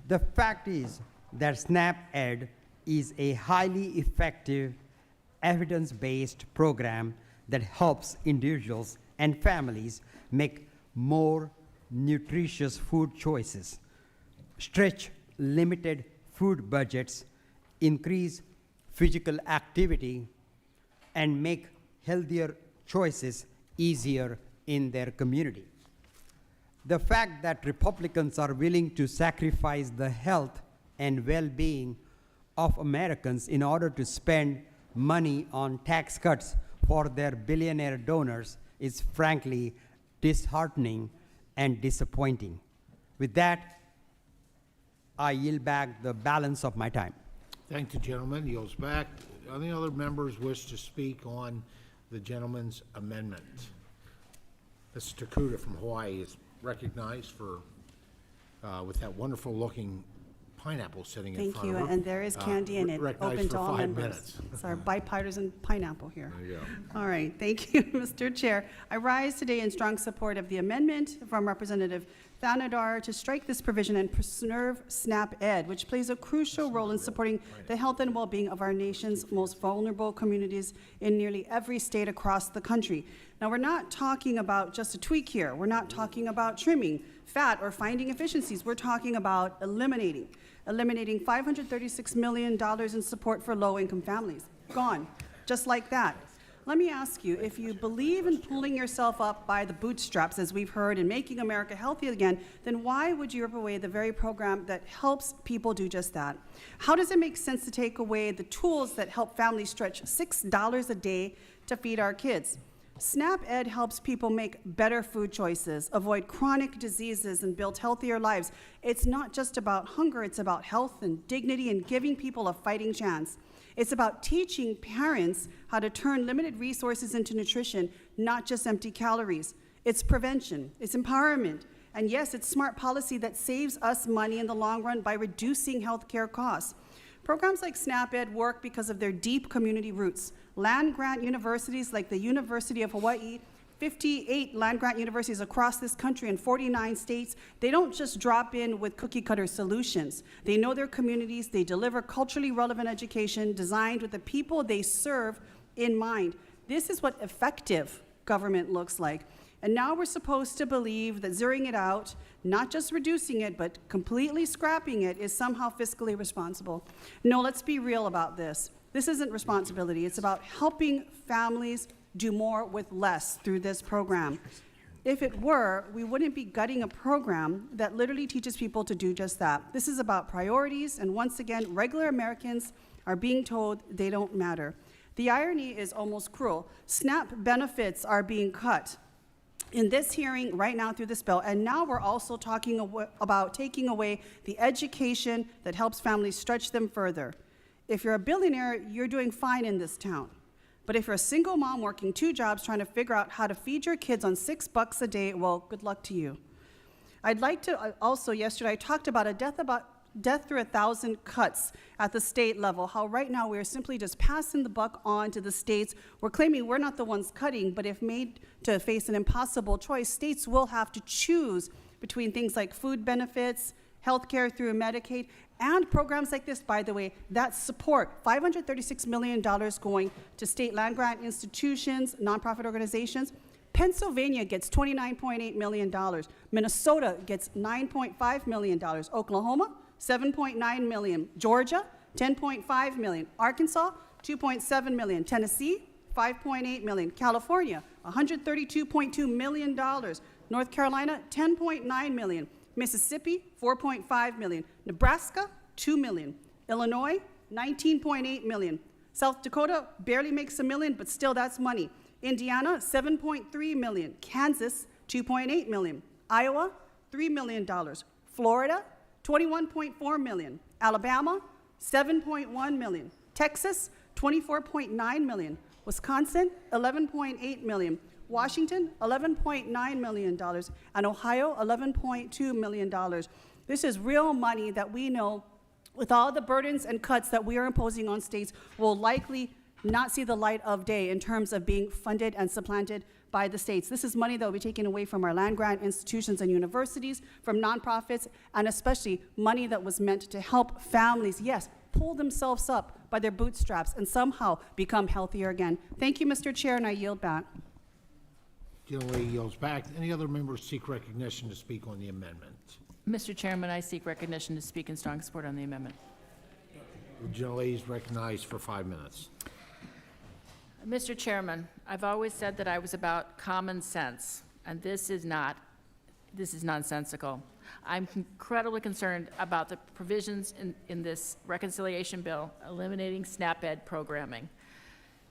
X: the fact is that SNAP Ed is a highly effective, evidence-based program that helps individuals and families make more nutritious food choices, stretch limited food budgets, increase physical activity, and make healthier choices easier in their community. The fact that Republicans are willing to sacrifice the health and well-being of Americans in order to spend money on tax cuts for their billionaire donors is frankly disheartening and disappointing. With that, I yield back the balance of my time.
A: Thank the gentleman. Yields back. Any other members wish to speak on the gentleman's amendment? Mr. Takuda from Hawaii is recognized for, with that wonderful-looking pineapple sitting in
L: Thank
A: front
L: you,
A: of her.
L: and there is candy in it,
A: Recognized
L: open
A: for
L: to all
A: 5
L: members.
A: minutes.
L: It's our bipartisan pineapple here.
A: There you go.
L: All right, thank you, Mr. Chair. I rise today in strong support of the amendment from Representative Thanadar to strike this provision and preserve SNAP Ed, which plays a crucial role in supporting the health and well-being of our nation's most vulnerable communities in nearly every state across the country. Now, we're not talking about just a tweak here. We're not talking about trimming fat or finding efficiencies. We're talking about eliminating $536 million in support for low-income families. Gone, just like that. Let me ask you, if you believe in pulling yourself up by the bootstraps, as we've heard, and making America healthy again, then why would you rip away the very program that helps people do just that? How does it make sense to take away the tools that help families stretch $6 a day to feed our kids? SNAP Ed helps people make better food choices, avoid chronic diseases, and build healthier lives. It's not just about hunger, it's about health and dignity and giving people a fighting chance. It's about teaching parents how to turn limited resources into nutrition, not just empty calories. It's prevention, it's empowerment, and yes, it's smart policy that saves us money in the long run by reducing healthcare costs. Programs like SNAP Ed work because of their deep community roots. Land-grant universities like the University of Hawaii, 58 land-grant universities across this country in 49 states, they don't just drop in with cookie-cutter solutions. They know their communities, they deliver culturally relevant education designed with the people they serve in mind. This is what effective government looks like. And now we're supposed to believe that zeroing it out, not just reducing it, but completely scrapping it, is somehow fiscally responsible. No, let's be real about this. This isn't responsibility. It's about helping families do more with less through this program. If it were, we wouldn't be gutting a program that literally teaches people to do just that. This is about priorities, and once again, regular Americans are being told they don't matter. The irony is almost cruel. SNAP benefits are being cut in this hearing right now through this bill, and now we're also talking about taking away the education that helps families stretch them further. If you're a billionaire, you're doing fine in this town. But if you're a single mom working 2 jobs trying to figure out how to feed your kids on $6 a day, well, good luck to you. I'd like to also, yesterday I talked about death through 1,000 cuts at the state level, how right now we're simply just passing the buck on to the states. We're claiming we're not the ones cutting, but if made to face an impossible choice, states will have to choose between things like food benefits, health care through Medicaid, and programs like this, by the way, that support $536 million going to state land-grant institutions, nonprofit organizations. Pennsylvania gets $29.8 million. Minnesota gets $9.5 million. Oklahoma, $7.9 million. Georgia, $10.5 million. Arkansas, $2.7 million. Tennessee, $5.8 million. California, $132.2 million. North Carolina, $10.9 million. Mississippi, $4.5 million. Nebraska, $2 million. Illinois, $19.8 million. South Dakota barely makes $1 million, but still that's money. Indiana, $7.3 million. Kansas, $2.8 million. Iowa, $3 million. Florida, $21.4 million. Alabama, $7.1 million. Texas, $24.9 million. Wisconsin, $11.8 million. Washington, $11.9 million, and Ohio, $11.2 million. This is real money that we know, with all the burdens and cuts that we are imposing on states, will likely not see the light of day in terms of being funded and supplanted by the states. This is money that will be taken away from our land-grant institutions and universities, from nonprofits, and especially money that was meant to help families, yes, pull themselves up by their bootstraps and somehow become healthier again. Thank you, Mr. Chair, and I yield back.
A: Generally yields back. Any other members seek recognition to speak on the amendment?
E: Mr. Chairman, I seek recognition to speak in strong support on the amendment.
A: The gentlelady is recognized for 5 minutes.
E: Mr. Chairman, I've always said that I was about common sense, and this is not. This is nonsensical. I'm incredibly concerned about the provisions in this reconciliation bill eliminating SNAP Ed programming.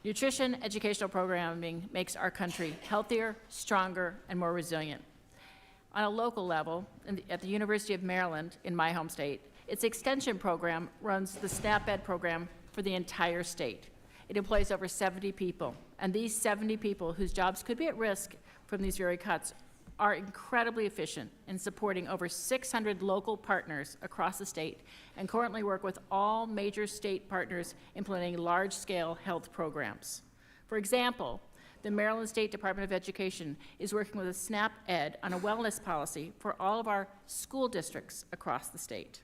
E: Nutrition educational programming makes our country healthier, stronger, and more resilient. On a local level, at the University of Maryland, in my home state, its extension program runs the SNAP Ed program for the entire state. It employs over 70 people, and these 70 people whose jobs could be at risk from these very cuts are incredibly efficient in supporting over 600 local partners across the state and currently work with all major state partners implementing large-scale health programs. For example, the Maryland State Department of Education is working with a SNAP Ed on a wellness policy for all of our school districts across the state.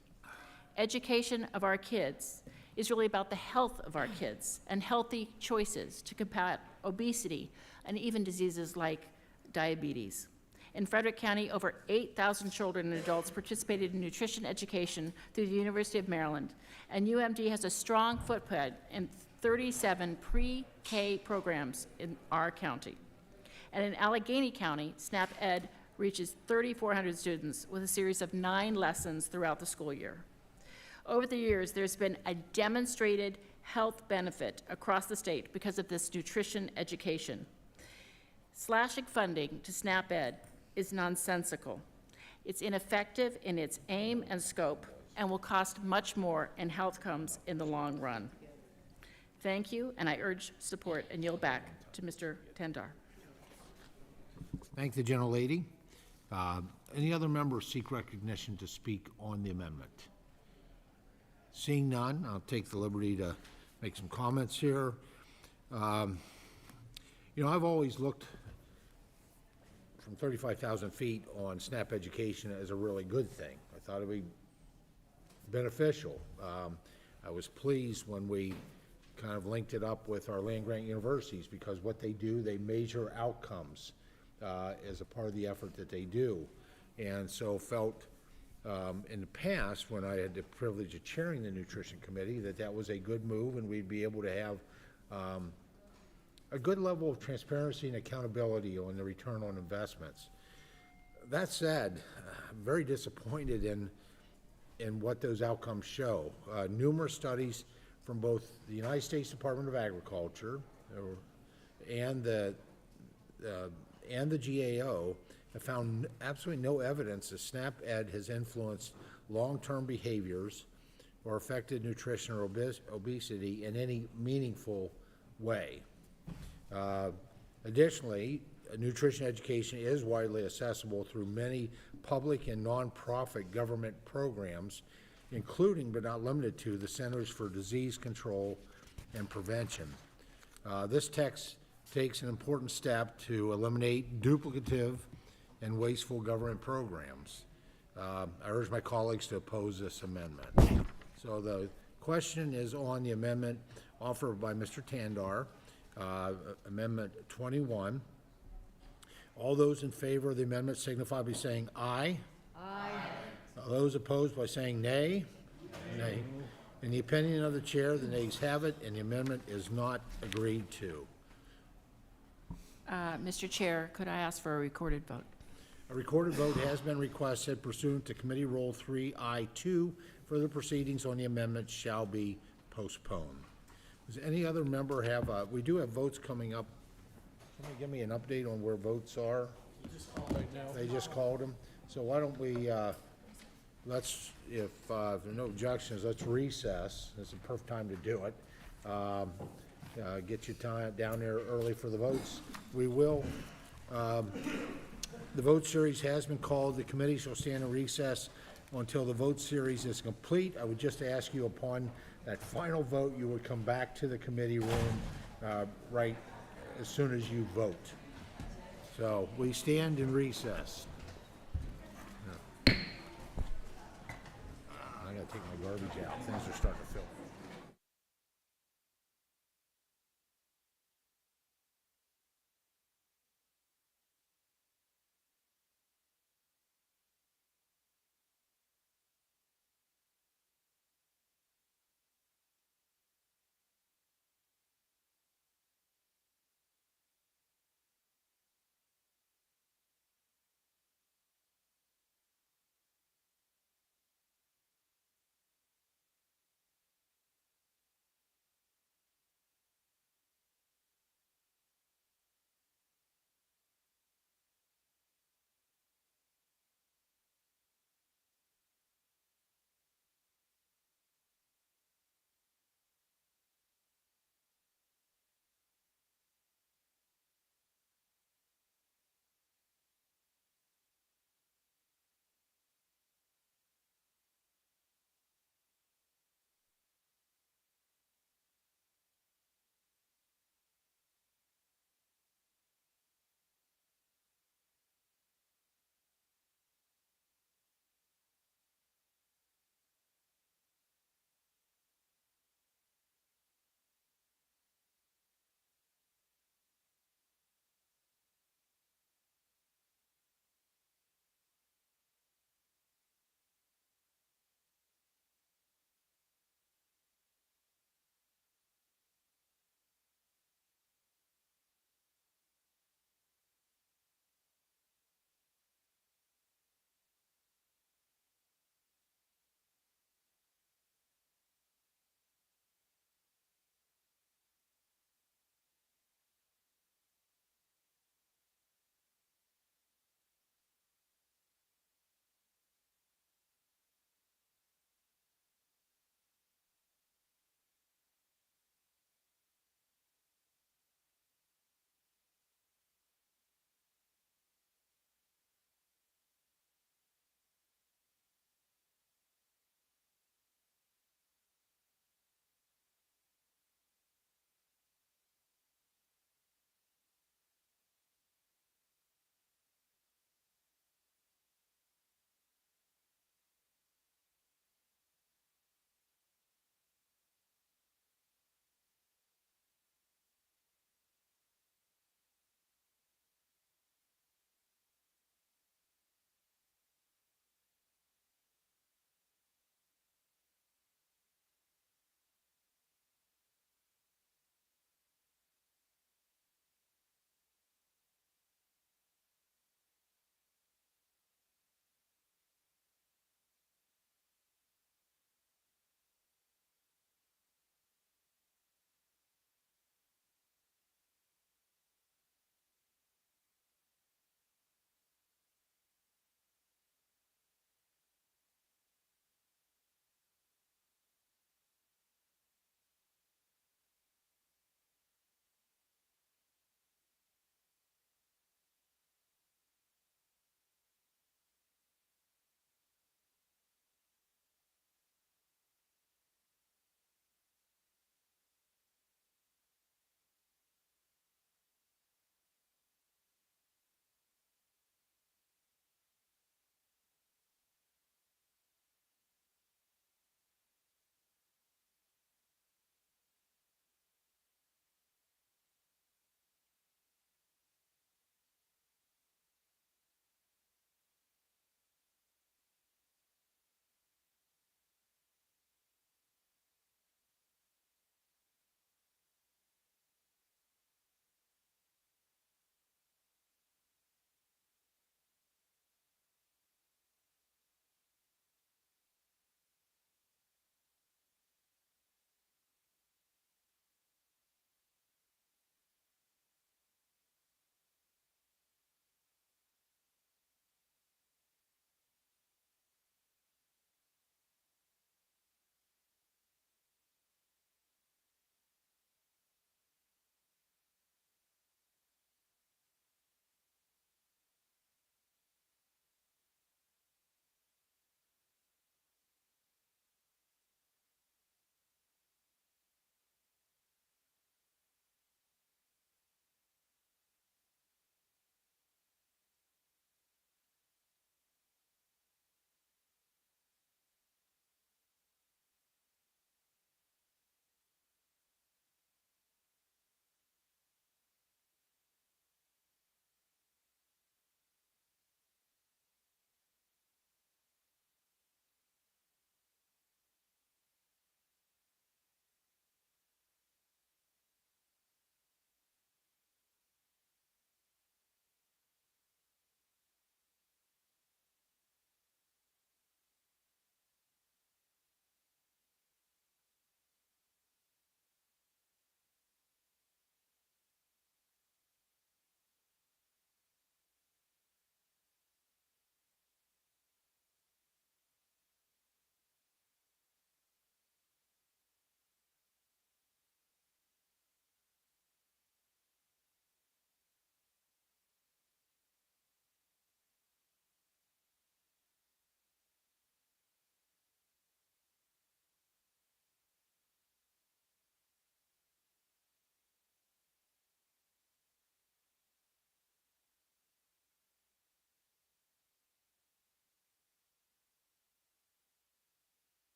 E: Education of our kids is really about the health of our kids and healthy choices to combat obesity and even diseases like diabetes. In Frederick County, over 8,000 children and adults participated in nutrition education through the University of Maryland, and UMD has a strong footprint in 37 pre-K programs in our county. And in Allegheny County, SNAP Ed reaches 3,400 students with a series of 9 lessons throughout the school year. Over the years, there's been a demonstrated health benefit across the state because of this nutrition education. Slashing funding to SNAP Ed is nonsensical. It's ineffective in its aim and scope and will cost much more in health outcomes in the long run. Thank you, and I urge support and yield back to Mr. Tandar.
A: Thank the gentlelady. Any other members seek recognition to speak on the amendment? Seeing none, I'll take the liberty to make some comments here. You know, I've always looked from 35,000 feet on SNAP education as a really good thing. I thought it would be beneficial. I was pleased when we kind of linked it up with our land-grant universities, because what they do, they measure outcomes as a part of the effort that they do. And so felt in the past, when I had the privilege of chairing the Nutrition Committee, that that was a good move, and we'd be able to have a good level of transparency and accountability on the return on investments. That said, I'm very disappointed in what those outcomes show. Numerous studies from both the United States Department of Agriculture and the GAO have found absolutely no evidence that SNAP Ed has influenced long-term behaviors or affected nutrition or obesity in any meaningful way. Additionally, nutrition education is widely accessible through many public and nonprofit government programs, including but not limited to the Centers for Disease Control and Prevention. This text takes an important step to eliminate duplicative and wasteful government programs. I urge my colleagues to oppose this amendment. So the question is on the amendment offered by Mr. Tandar, Amendment 21. All those in favor of the amendment signify by saying aye. Aye. Those opposed by saying nay. Nay. In the opinion of the chair, the nays have it, and the amendment is not agreed to.
E: Mr. Chair, could I ask for a recorded vote?
A: A recorded vote has been requested pursuant to Committee Rule 3I2. Further proceedings on the amendment shall be postponed. Does any other member have, we do have votes coming up. Somebody give me an update on where votes are? They just called them. So why don't we, let's, if there are no objections, let's recess. It's a perfect time to do it. Get you down there early for the votes. We will, the vote series has been called. The committee shall stand in recess until the vote series is complete. I would just ask you, upon that final vote, you would come back to the committee room right as soon as you vote. So we stand in recess. I gotta take my garbage out. Things are starting to fill.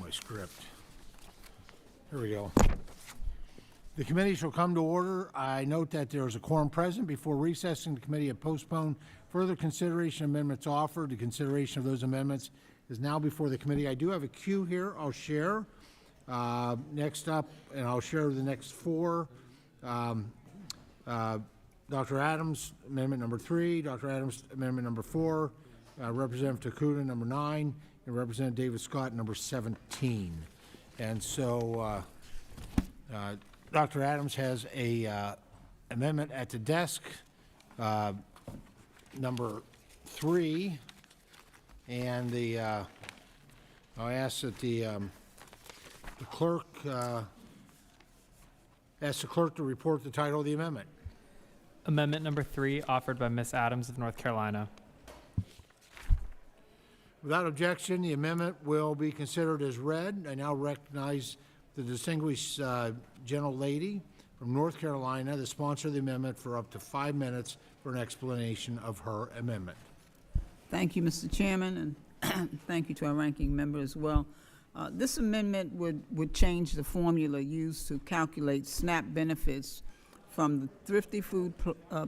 A: my script. Here we go. The committee shall come to order. I note that there is a quorum present. Before recessing, the committee had postponed further consideration of amendments offered. The consideration of those amendments is now before the committee. I do have a queue here I'll share. Next up, and I'll share the next four. Dr. Adams, amendment number 3, Dr. Adams, amendment number 4, Representative Takuda, number 9, and Representative David Scott, number 17. And so Dr. Adams has a amendment at the desk, number 3, and the I ask that the clerk ask the clerk to report the title of the amendment.
C: Amendment number 3, offered by Ms. Adams of North Carolina.
A: Without objection, the amendment will be considered as read. I now recognize the distinguished gentle lady from North Carolina, the sponsor of the amendment, for up to 5 minutes for an explanation of her amendment.
K: Thank you, Mr. Chairman, and thank you to our ranking member as well. This amendment would change the formula used to calculate SNAP benefits from the Thrifty Food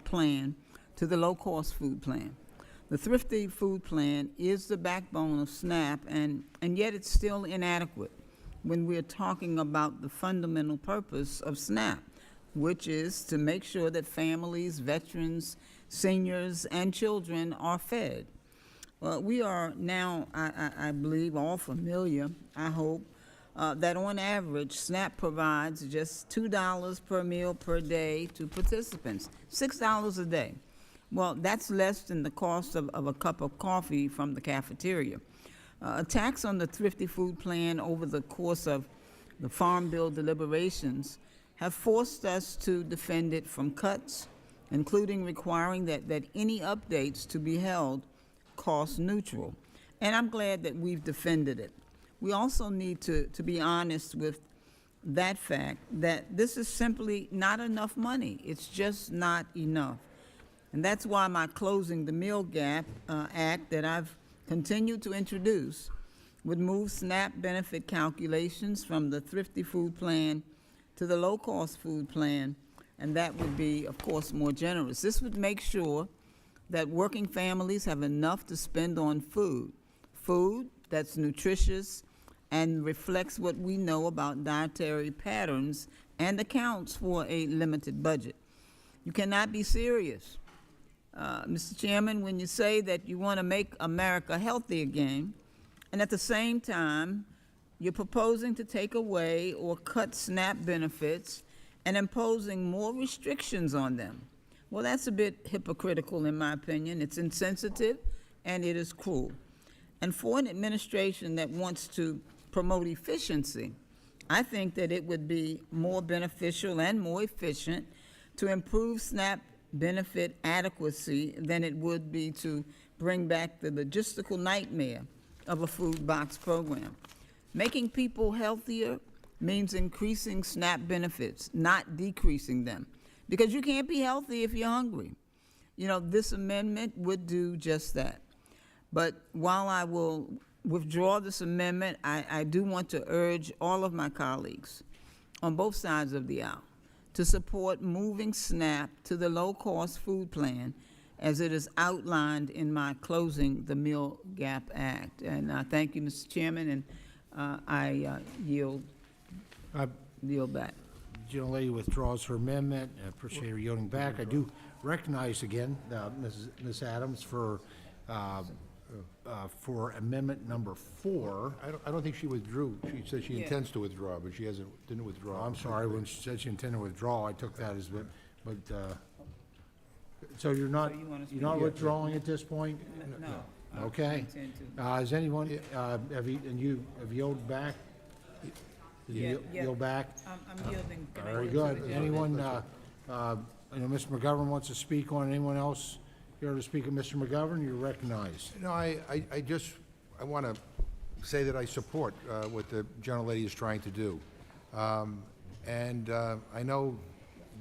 K: Plan to the low-cost food plan. The Thrifty Food Plan is the backbone of SNAP, and yet it's still inadequate when we're talking about the fundamental purpose of SNAP, which is to make sure that families, veterans, seniors, and children are fed. Well, we are now, I believe, all familiar, I hope, that on average, SNAP provides just $2 per meal per day to participants, $6 a day. Well, that's less than the cost of a cup of coffee from the cafeteria. Attacks on the Thrifty Food Plan over the course of the Farm Bill deliberations have forced us to defend it from cuts, including requiring that any updates to be held cost neutral. And I'm glad that we've defended it. We also need to be honest with that fact that this is simply not enough money. It's just not enough. And that's why my Closing the Meal Gap Act that I've continued to introduce would move SNAP benefit calculations from the Thrifty Food Plan to the low-cost food plan, and that would be, of course, more generous. This would make sure that working families have enough to spend on food that's nutritious and reflects what we know about dietary patterns and accounts for a limited budget. You cannot be serious, Mr. Chairman, when you say that you want to make America healthy again, and at the same time, you're proposing to take away or cut SNAP benefits and imposing more restrictions on them. Well, that's a bit hypocritical in my opinion. It's insensitive and it is cruel. And for an administration that wants to promote efficiency, I think that it would be more beneficial and more efficient to improve SNAP benefit adequacy than it would be to bring back the logistical nightmare of a food box program. Making people healthier means increasing SNAP benefits, not decreasing them, because you can't be healthy if you're hungry. You know, this amendment would do just that. But while I will withdraw this amendment, I do want to urge all of my colleagues on both sides of the aisle to support moving SNAP to the low-cost food plan as it is outlined in my Closing the Meal Gap Act. And thank you, Mr. Chairman, and I yield back.
A: The gentlelady withdraws her amendment. I appreciate her yielding back. I do recognize again Ms. Adams for amendment number 4.
D: I don't think she withdrew. She said she intends to withdraw, but she didn't withdraw.
A: I'm sorry, when she said she intended to withdraw, I took that as, but so you're not withdrawing at this point?
K: No.
A: Okay. Is anyone, have you yielded back? Yield back?
K: I'm yielding.
A: Very good. Anyone, Mr. McGovern wants to speak on, anyone else here to speak of Mr. McGovern? You're recognized.
D: No, I want to say that I support what the gentlelady is trying to do. And I know,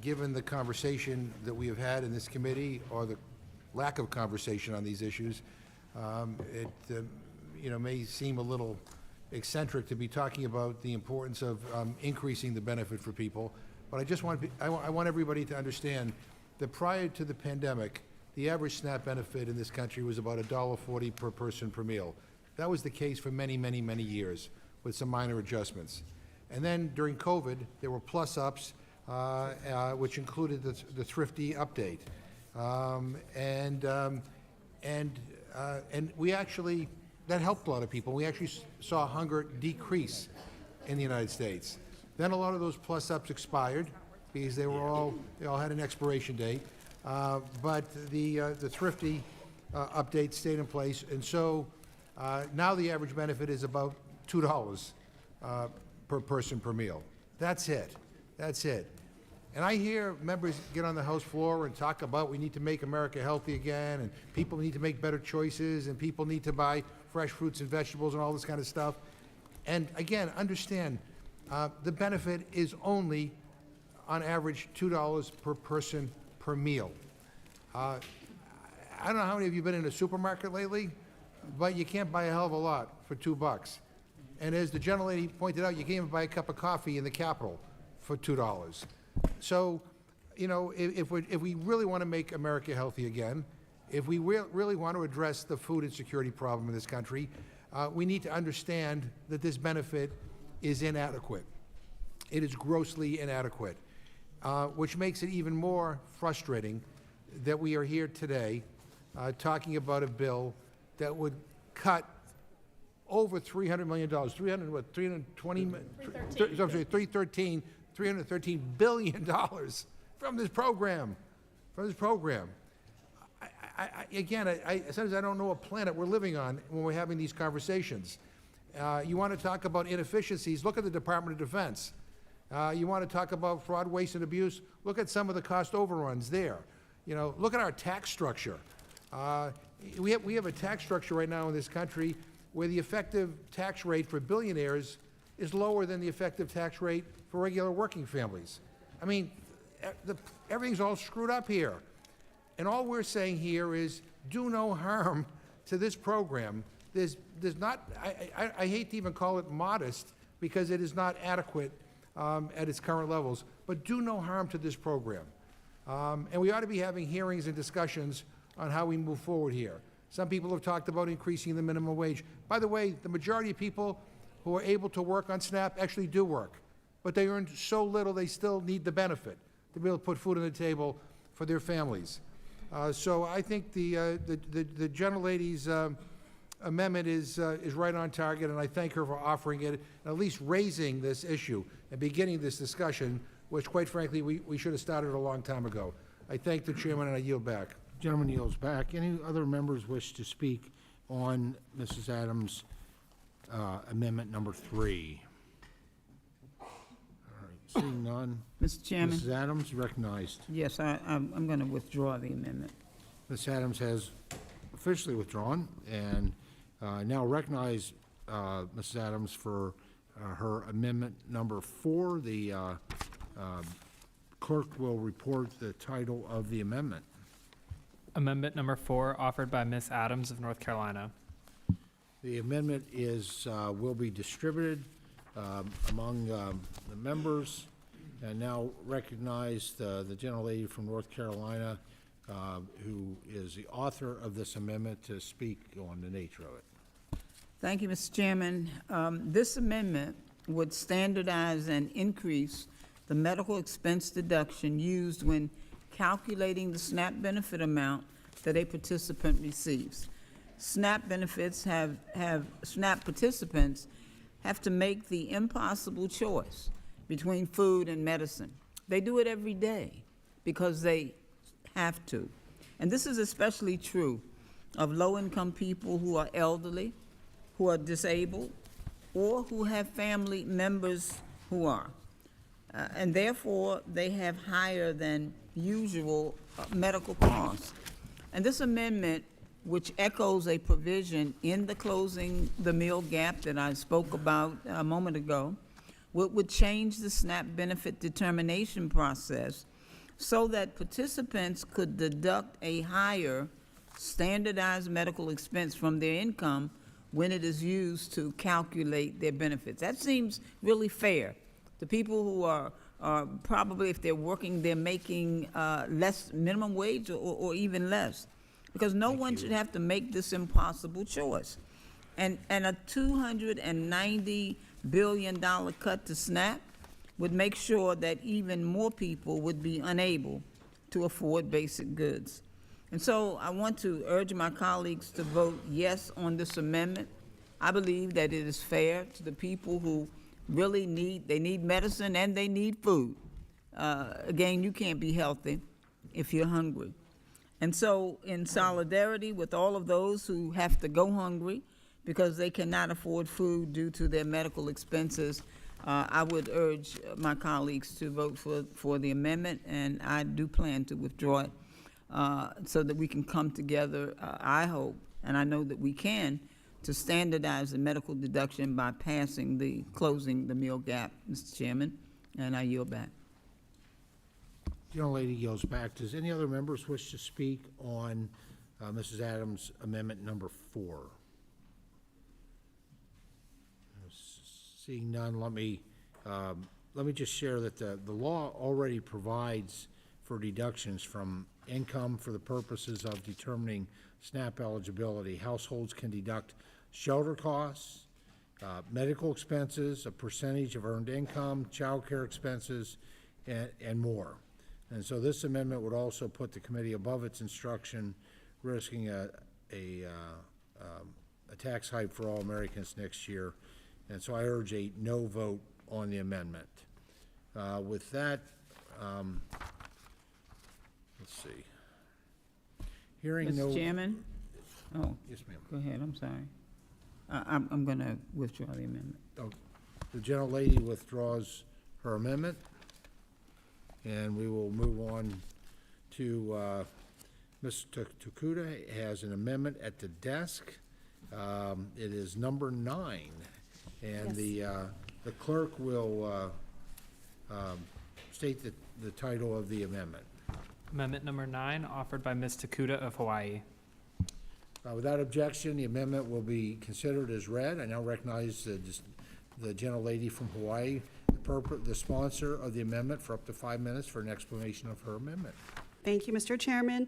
D: given the conversation that we have had in this committee, or the lack of conversation on these issues, it may seem a little
A: eccentric to be talking about the importance of increasing the benefit for people, but I just want I want everybody to understand that prior to the pandemic, the average SNAP benefit in this country was about $1.40 per person per meal. That was the case for many, many, many years, with some minor adjustments. And then during COVID, there were plus-ups, which included the thrifty update. And we actually, that helped a lot of people. We actually saw hunger decrease in the United States. Then a lot of those plus-ups expired because they all had an expiration date. But the thrifty update stayed in place, and so now the average benefit is about $2 per person per meal. That's it. That's it. And I hear members get on the House floor and talk about we need to make America healthy again, and people need to make better choices, and people need to buy fresh fruits and vegetables and all this kind of stuff. And again, understand, the benefit is only, on average, $2 per person per meal. I don't know how many of you have been in a supermarket lately, but you can't buy a hell of a lot for $2. And as the gentlelady pointed out, you can't even buy a cup of coffee in the Capitol for $2. So, you know, if we really want to make America healthy again, if we really want to address the food insecurity problem in this country, we need to understand that this benefit is inadequate. It is grossly inadequate, which makes it even more frustrating that we are here today talking about a bill that would cut over $300 million, $313 billion from this program. Sometimes I don't know what planet we're living on when we're having these conversations. You want to talk about inefficiencies, look at the Department of Defense. You want to talk about fraud, waste, and abuse, look at some of the cost overruns there. You know, look at our tax structure. We have a tax structure right now in this country where the effective tax rate for billionaires is lower than the effective tax rate for regular working families. I mean, everything's all screwed up here. And all we're saying here is do no harm to this program. There's not, I hate to even call it modest because it is not adequate at its current levels, but do no harm to this program. And we ought to be having hearings and discussions on how we move forward here. Some people have talked about increasing the minimum wage. By the way, the majority of people who are able to work on SNAP actually do work, but they earn so little they still need the benefit to be able to put food on the table for their families. So I think the gentlelady's amendment is right on target, and I thank her for offering it, and at least raising this issue and beginning this discussion, which, quite frankly, we should have started a long time ago. I thank the chairman, and I yield back. Gentleman yields back. Any other members wish to speak on Mrs. Adams' amendment number 3? All right, seeing none.
K: Mr. Chairman?
A: Mrs. Adams, recognized.
K: Yes, I'm going to withdraw the amendment.
A: Ms. Adams has officially withdrawn, and now recognize Mrs. Adams for her amendment number 4. The clerk will report the title of the amendment.
C: Amendment number 4, offered by Ms. Adams of North Carolina.
A: The amendment is will be distributed among the members, and now recognize the gentlelady from North Carolina, who is the author of this amendment, to speak on the nature of it.
K: Thank you, Mr. Chairman. This amendment would standardize and increase the medical expense deduction used when calculating the SNAP benefit amount that a participant receives. SNAP benefits SNAP participants have to make the impossible choice between food and medicine. They do it every day because they have to. And this is especially true of low-income people who are elderly, who are disabled, or who have family members who are. And therefore, they have higher than usual medical costs. And this amendment, which echoes a provision in the Closing the Meal Gap that I spoke about a moment ago, would change the SNAP benefit determination process so that participants could deduct a higher standardized medical expense from their income when it is used to calculate their benefits. That seems really fair. The people who are probably, if they're working, they're making less minimum wage or even less, because no one should have to make this impossible choice. And a $290 billion cut to SNAP would make sure that even more people would be unable to afford basic goods. And so I want to urge my colleagues to vote yes on this amendment. I believe that it is fair to the people who really need medicine and they need food. Again, you can't be healthy if you're hungry. And so in solidarity with all of those who have to go hungry because they cannot afford food due to their medical expenses, I would urge my colleagues to vote for the amendment, and I do plan to withdraw it so that we can come together, I hope, and I know that we can, to standardize the medical deduction by closing the meal gap, Mr. Chairman, and I yield back.
A: Gentlelady yields back. Does any other members wish to speak on Mrs. Adams' amendment number 4? Seeing none, let me just share that the law already provides for deductions from income for the purposes of determining SNAP eligibility. Households can deduct shelter costs, medical expenses, a percentage of earned income, child care expenses, and more. And so this amendment would also put the committee above its instruction, risking a tax hike for all Americans next year. And so I urge a no vote on the amendment. With that, let's see. Hearing no...
K: Mr. Chairman? Oh.
A: Yes, ma'am.
K: Go ahead, I'm sorry. I'm going to withdraw the amendment.
A: Oh, the gentlelady withdraws her amendment, and we will move on to Ms. Takuda has an amendment at the desk. It is number 9, and
E: Yes.
A: the clerk will state the title of the amendment.
C: Amendment number 9, offered by Ms. Takuda of Hawaii.
A: Without objection, the amendment will be considered as read. I now recognize the gentlelady from Hawaii, the sponsor of the amendment, for up to 5 minutes for an explanation of her amendment.
L: Thank you, Mr. Chairman.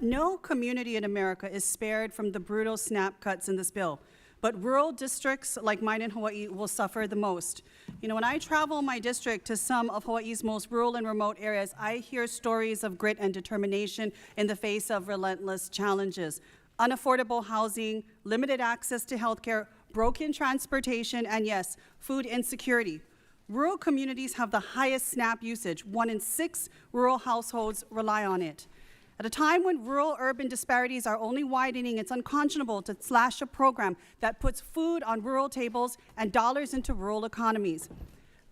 L: No community in America is spared from the brutal SNAP cuts in this bill, but rural districts like mine in Hawaii will suffer the most. You know, when I travel my district to some of Hawaii's most rural and remote areas, I hear stories of grit and determination in the face of relentless challenges. Unaffordable housing, limited access to health care, broken transportation, and yes, food insecurity. Rural communities have the highest SNAP usage. 1 in 6 rural households rely on it. At a time when rural-urban disparities are only widening, it's unconscionable to slash a program that puts food on rural tables and dollars into rural economies.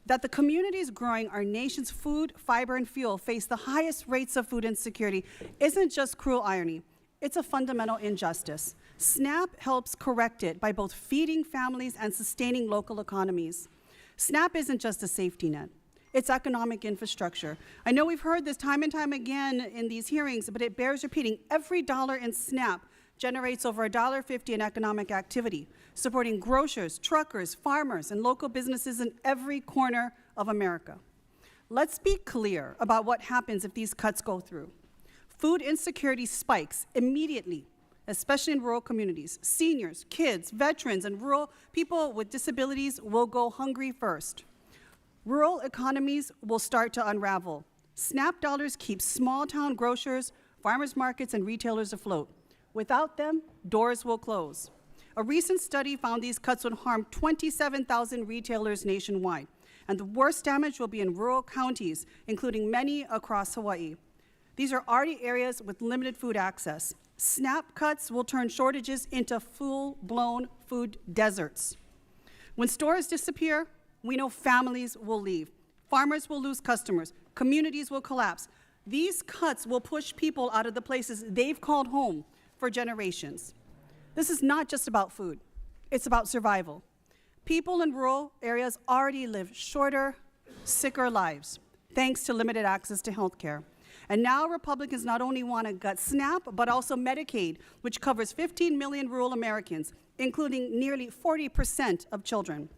L: That the communities growing our nation's food, fiber, and fuel face the highest rates of food insecurity isn't just cruel irony. It's a fundamental injustice. SNAP helps correct it by both feeding families and sustaining local economies. SNAP isn't just a safety net. It's economic infrastructure. I know we've heard this time and time again in these hearings, but it bears repeating. Every dollar in SNAP generates over $1.50 in economic activity, supporting grocers, truckers, farmers, and local businesses in every corner of America. Let's be clear about what happens if these cuts go through. Food insecurity spikes immediately, especially in rural communities. Seniors, kids, veterans, and rural people with disabilities will go hungry first. Rural economies will start to unravel. SNAP dollars keep small-town grocers, farmers markets, and retailers afloat. Without them, doors will close. A recent study found these cuts would harm 27,000 retailers nationwide, and the worst damage will be in rural counties, including many across Hawaii. These are already areas with limited food access. SNAP cuts will turn shortages into full-blown food deserts. When stores disappear, we know families will leave. Farmers will lose customers. Communities will collapse. These cuts will push people out of the places they've called home for generations. This is not just about food. It's about survival. People in rural areas already live shorter, sicker lives, thanks to limited access to health care. And now Republicans not only want to gut SNAP, but also Medicaid, which covers 15 million rural Americans, including nearly 40% of children.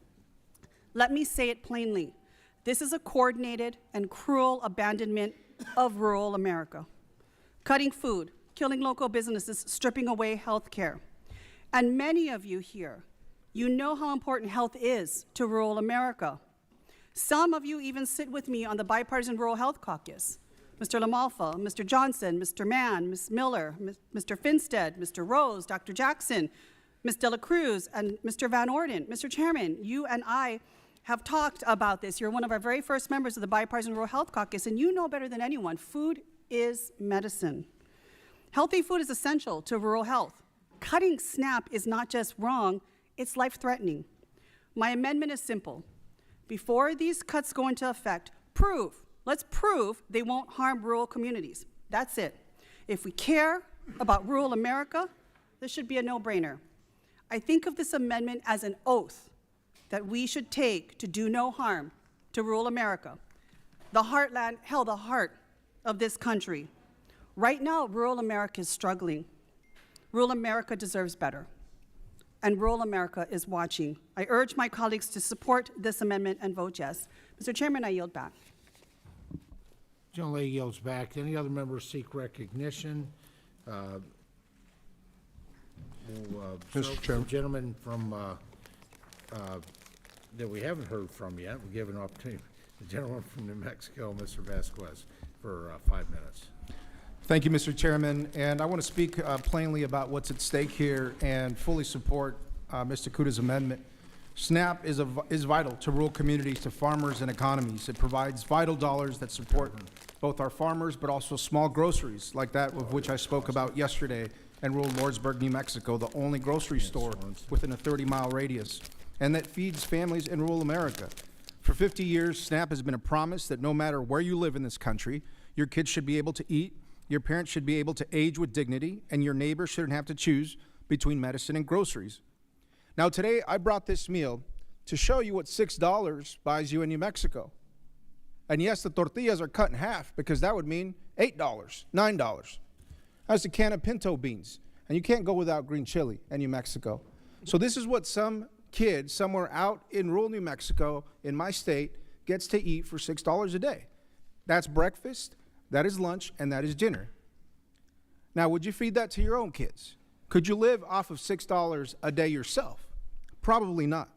L: Let me say it plainly. This is a coordinated and cruel abandonment of rural America. Cutting food, killing local businesses, stripping away health care. And many of you here, you know how important health is to rural America. Some of you even sit with me on the Bipartisan Rural Health Caucus. Mr. LaMalfa, Mr. Johnson, Mr. Mann, Ms. Miller, Mr. Finstead, Mr. Rose, Dr. Jackson, Ms. Dela Cruz, and Mr. Van Orden. Mr. Chairman, you and I have talked about this. You're one of our very first members of the Bipartisan Rural Health Caucus, and you know better than anyone, food is medicine. Healthy food is essential to rural health. Cutting SNAP is not just wrong, it's life-threatening. My amendment is simple. Before these cuts go into effect, let's prove they won't harm rural communities. That's it. If we care about rural America, this should be a no-brainer. I think of this amendment as an oath that we should take to do no harm to rural America, the heartland, hell, the heart of this country. Right now, rural America is struggling. Rural America deserves better, and rural America is watching. I urge my colleagues to support this amendment and vote yes. Mr. Chairman, I yield back.
A: Gentlelady yields back. Any other members seek recognition?
R: Mr. Chairman.
A: The gentleman from, that we haven't heard from yet, we give an opportunity. The gentleman from New Mexico, Mr. Vasquez, for 5 minutes.
F: Thank you, Mr. Chairman, and I want to speak plainly about what's at stake here and fully support Mr. Kuta's amendment. SNAP is vital to rural communities, to farmers and economies. It provides vital dollars that support both our farmers but also small groceries like that of which I spoke about yesterday in rural Lordsburg, New Mexico, the only grocery store within a 30-mile radius, and that feeds families in rural America. For 50 years, SNAP has been a promise that no matter where you live in this country, your kids should be able to eat, your parents should be able to age with dignity, and your neighbor shouldn't have to choose between medicine and groceries. Now today, I brought this meal to show you what $6 buys you in New Mexico. And yes, the tortillas are cut in half because that would mean $8, $9. That's a can of pinto beans, and you can't go without green chili in New Mexico. So this is what some kid somewhere out in rural New Mexico, in my state, gets to eat for $6 a day. That's breakfast, that is lunch, and that is dinner. Now, would you feed that to your own kids? Could you live off of $6 a day yourself? Probably not.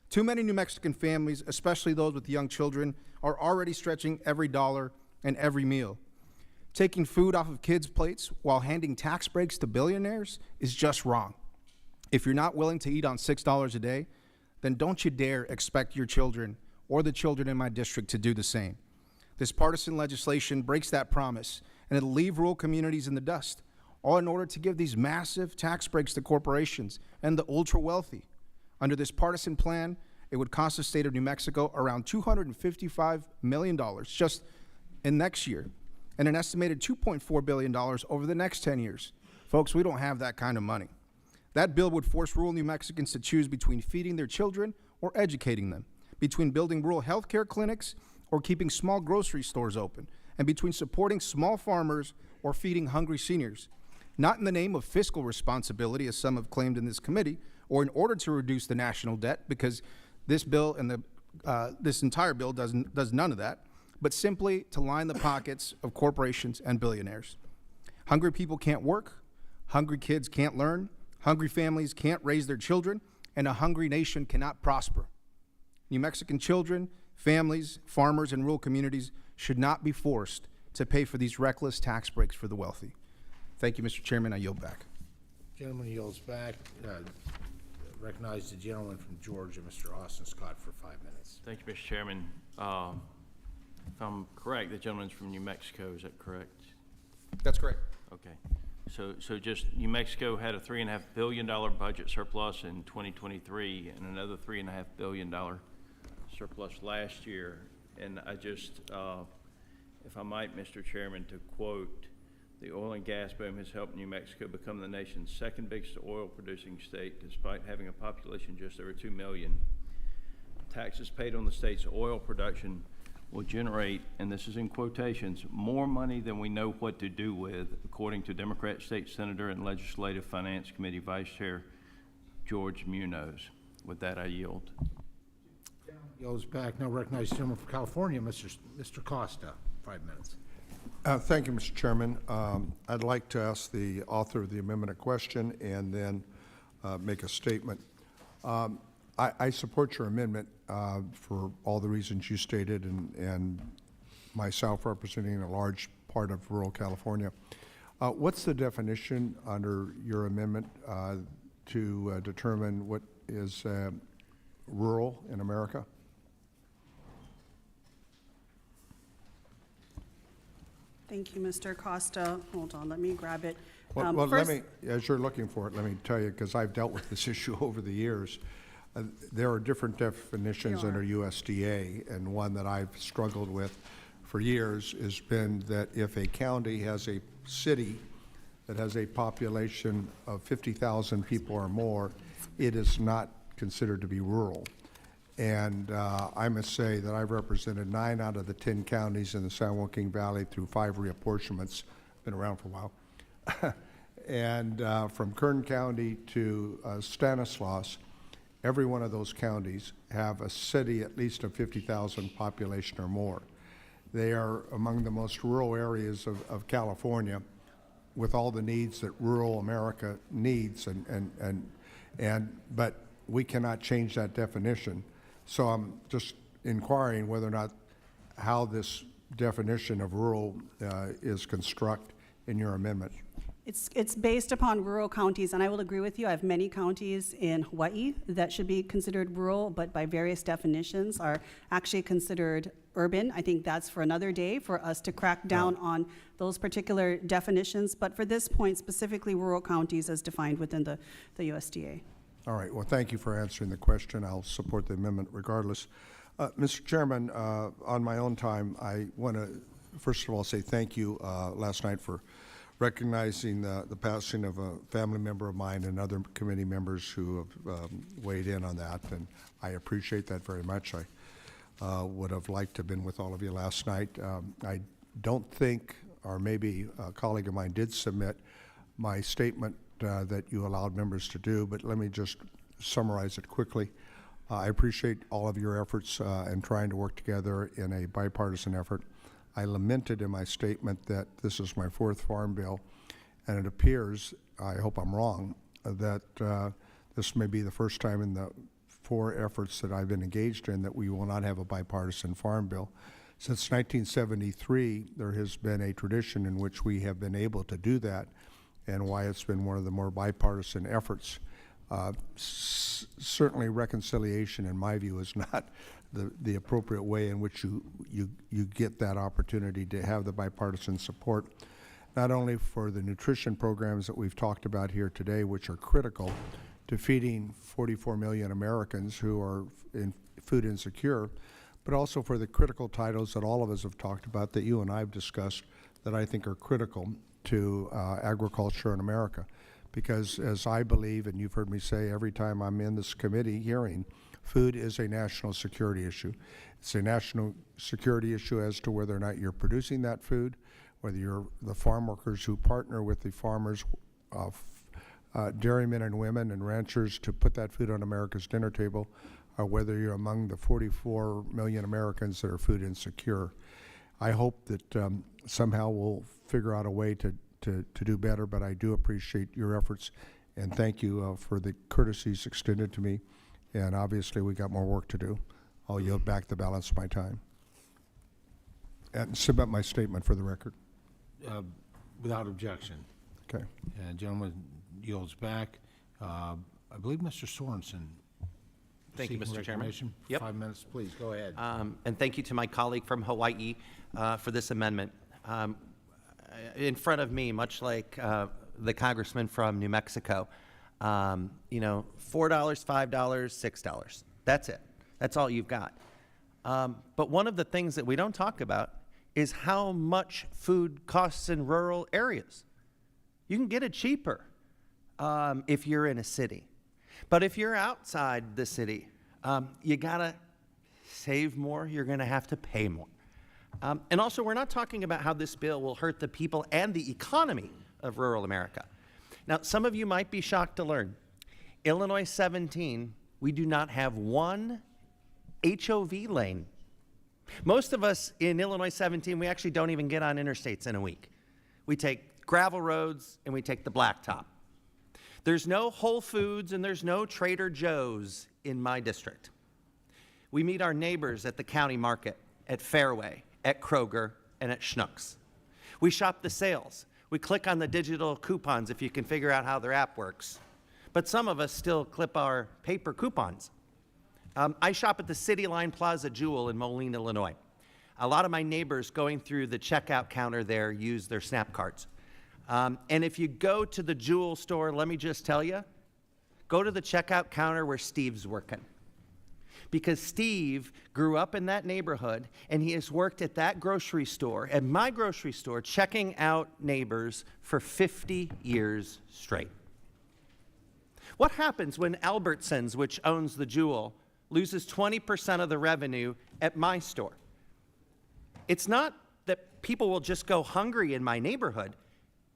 F: Too many New Mexican families, especially those with young children, are already stretching every dollar and every meal. Taking food off of kids' plates while handing tax breaks to billionaires is just wrong. If you're not willing to eat on $6 a day, then don't you dare expect your children or the children in my district to do the same. This partisan legislation breaks that promise, and it'll leave rural communities in the dust, all in order to give these massive tax breaks to corporations and the ultra-wealthy. Under this partisan plan, it would cost the state of New Mexico around $255 million just in next year, and an estimated $2.4 billion over the next 10 years. Folks, we don't have that kind of money. That bill would force rural New Mexicans to choose between feeding their children or educating them, between building rural health care clinics or keeping small grocery stores open, and between supporting small farmers or feeding hungry seniors. Not in the name of fiscal responsibility, as some have claimed in this committee, or in order to reduce the national debt, because this bill and this entire bill does none of that, but simply to line the pockets of corporations and billionaires. Hungry people can't work, hungry kids can't learn, hungry families can't raise their children, and a hungry nation cannot prosper. New Mexican children, families, farmers, and rural communities should not be forced to pay for these reckless tax breaks for the wealthy. Thank you, Mr. Chairman. I yield back.
A: Gentleman yields back. Recognize the gentleman from Georgia, Mr. Austin Scott, for 5 minutes.
B: Thank you, Mr. Chairman. If I'm correct, the gentleman's from New Mexico, is that correct?
F: That's correct.
B: Okay. So just New Mexico had a $3.5 billion budget surplus in 2023 and another $3.5 billion surplus last year. And I just, if I might, Mr. Chairman, to quote, the oil and gas boom has helped New Mexico become the nation's second biggest oil-producing state, despite having a population just over 2 million. Taxes paid on the state's oil production will generate, and this is in quotations, more money than we know what to do with, according to Democrat State Senator and Legislative Finance Committee Vice Chair George Munoz. With that, I yield.
A: Yields back. Now recognize the gentleman from California, Mr. Costa. 5 minutes.
I: Thank you, Mr. Chairman. I'd like to ask the author of the amendment a question and then make a statement. I support your amendment for all the reasons you stated and myself representing a large part of rural California. What's the definition under your amendment to determine what is rural in America?
L: Thank you, Mr. Costa. Hold on, let me grab it.
I: Well, let
L: First-
I: me, as you're looking for it, let me tell you, because I've dealt with this issue over the years. There are different definitions under USDA, and one that I've struggled with for years has been that if a county has a city that has a population of 50,000 people or more, it is not considered to be rural. And I must say that I've represented 9 out of the 10 counties in the San Joaquin Valley through 5 reapportionments, been around for a while. And from Kern County to Stanislaus, every one of those counties have a city at least of 50,000 population or more. They are among the most rural areas of California with all the needs that rural America needs, but we cannot change that definition. So I'm just inquiring whether or not how this definition of rural is constructed in your amendment.
L: It's based upon rural counties, and I will agree with you. I have many counties in Hawaii that should be considered rural, but by various definitions are actually considered urban. I think that's for another day for us to crack down on those particular definitions. But for this point, specifically rural counties as defined within the USDA.
I: All right. Well, thank you for answering the question. I'll support the amendment regardless. Mr. Chairman, on my own time, I want to first of all say thank you last night for recognizing the passing of a family member of mine and other committee members who have weighed in on that, and I appreciate that very much. I would have liked to have been with all of you last night. I don't think, or maybe a colleague of mine did submit my statement that you allowed members to do, but let me just summarize it quickly. I appreciate all of your efforts in trying to work together in a bipartisan effort. I lamented in my statement that this is my 4th farm bill, and it appears, I hope I'm wrong, that this may be the first time in the 4 efforts that I've been engaged in that we will not have a bipartisan farm bill. Since 1973, there has been a tradition in which we have been able to do that, and why it's been one of the more bipartisan efforts. Certainly reconciliation, in my view, is not the appropriate way in which you get that opportunity to have the bipartisan support, not only for the nutrition programs that we've talked about here today, which are critical to feeding 44 million Americans who are food insecure, but also for the critical titles that all of us have talked about, that you and I have discussed, that I think are critical to agriculture in America. Because as I believe, and you've heard me say every time I'm in this committee hearing, food is a national security issue. It's a national security issue as to whether or not you're producing that food, whether you're the farm workers who partner with the farmers, dairymen and women and ranchers to put that food on America's dinner table, or whether you're among the 44 million Americans that are food insecure. I hope that somehow we'll figure out a way to do better, but I do appreciate your efforts, and thank you for the courtesies extended to me. And obviously, we got more work to do. I'll yield back the balance of my time and submit my statement for the record.
A: Without objection.
I: Okay.
A: And gentleman yields back. I believe Mr. Sorensen.
T: Thank you, Mr. Chairman.
A: Yep. 5 minutes, please. Go ahead.
T: And thank you to my colleague from Hawaii for this amendment. In front of me, much like the congressman from New Mexico, you know, $4, $5, $6. That's it. That's all you've got. But one of the things that we don't talk about is how much food costs in rural areas. You can get it cheaper if you're in a city. But if you're outside the city, you gotta save more, you're gonna have to pay more. And also, we're not talking about how this bill will hurt the people and the economy of rural America. Now, some of you might be shocked to learn, Illinois 17, we do not have one HOV lane. Most of us in Illinois 17, we actually don't even get on interstates in a week. We take gravel roads and we take the blacktop. There's no Whole Foods and there's no Trader Joe's in my district. We meet our neighbors at the county market, at Fairway, at Kroger, and at Schnucks. We shop the sales. We click on the digital coupons if you can figure out how their app works. But some of us still clip our paper coupons. I shop at the City Line Plaza Jewel in Moline, Illinois. A lot of my neighbors going through the checkout counter there use their SNAP cards. And if you go to the Jewel store, let me just tell you, go to the checkout counter where Steve's working. Because Steve grew up in that neighborhood, and he has worked at that grocery store, at my grocery store, checking out neighbors for 50 years straight. What happens when Albertsons, which owns the Jewel, loses 20% of the revenue at my store? It's not that people will just go hungry in my neighborhood.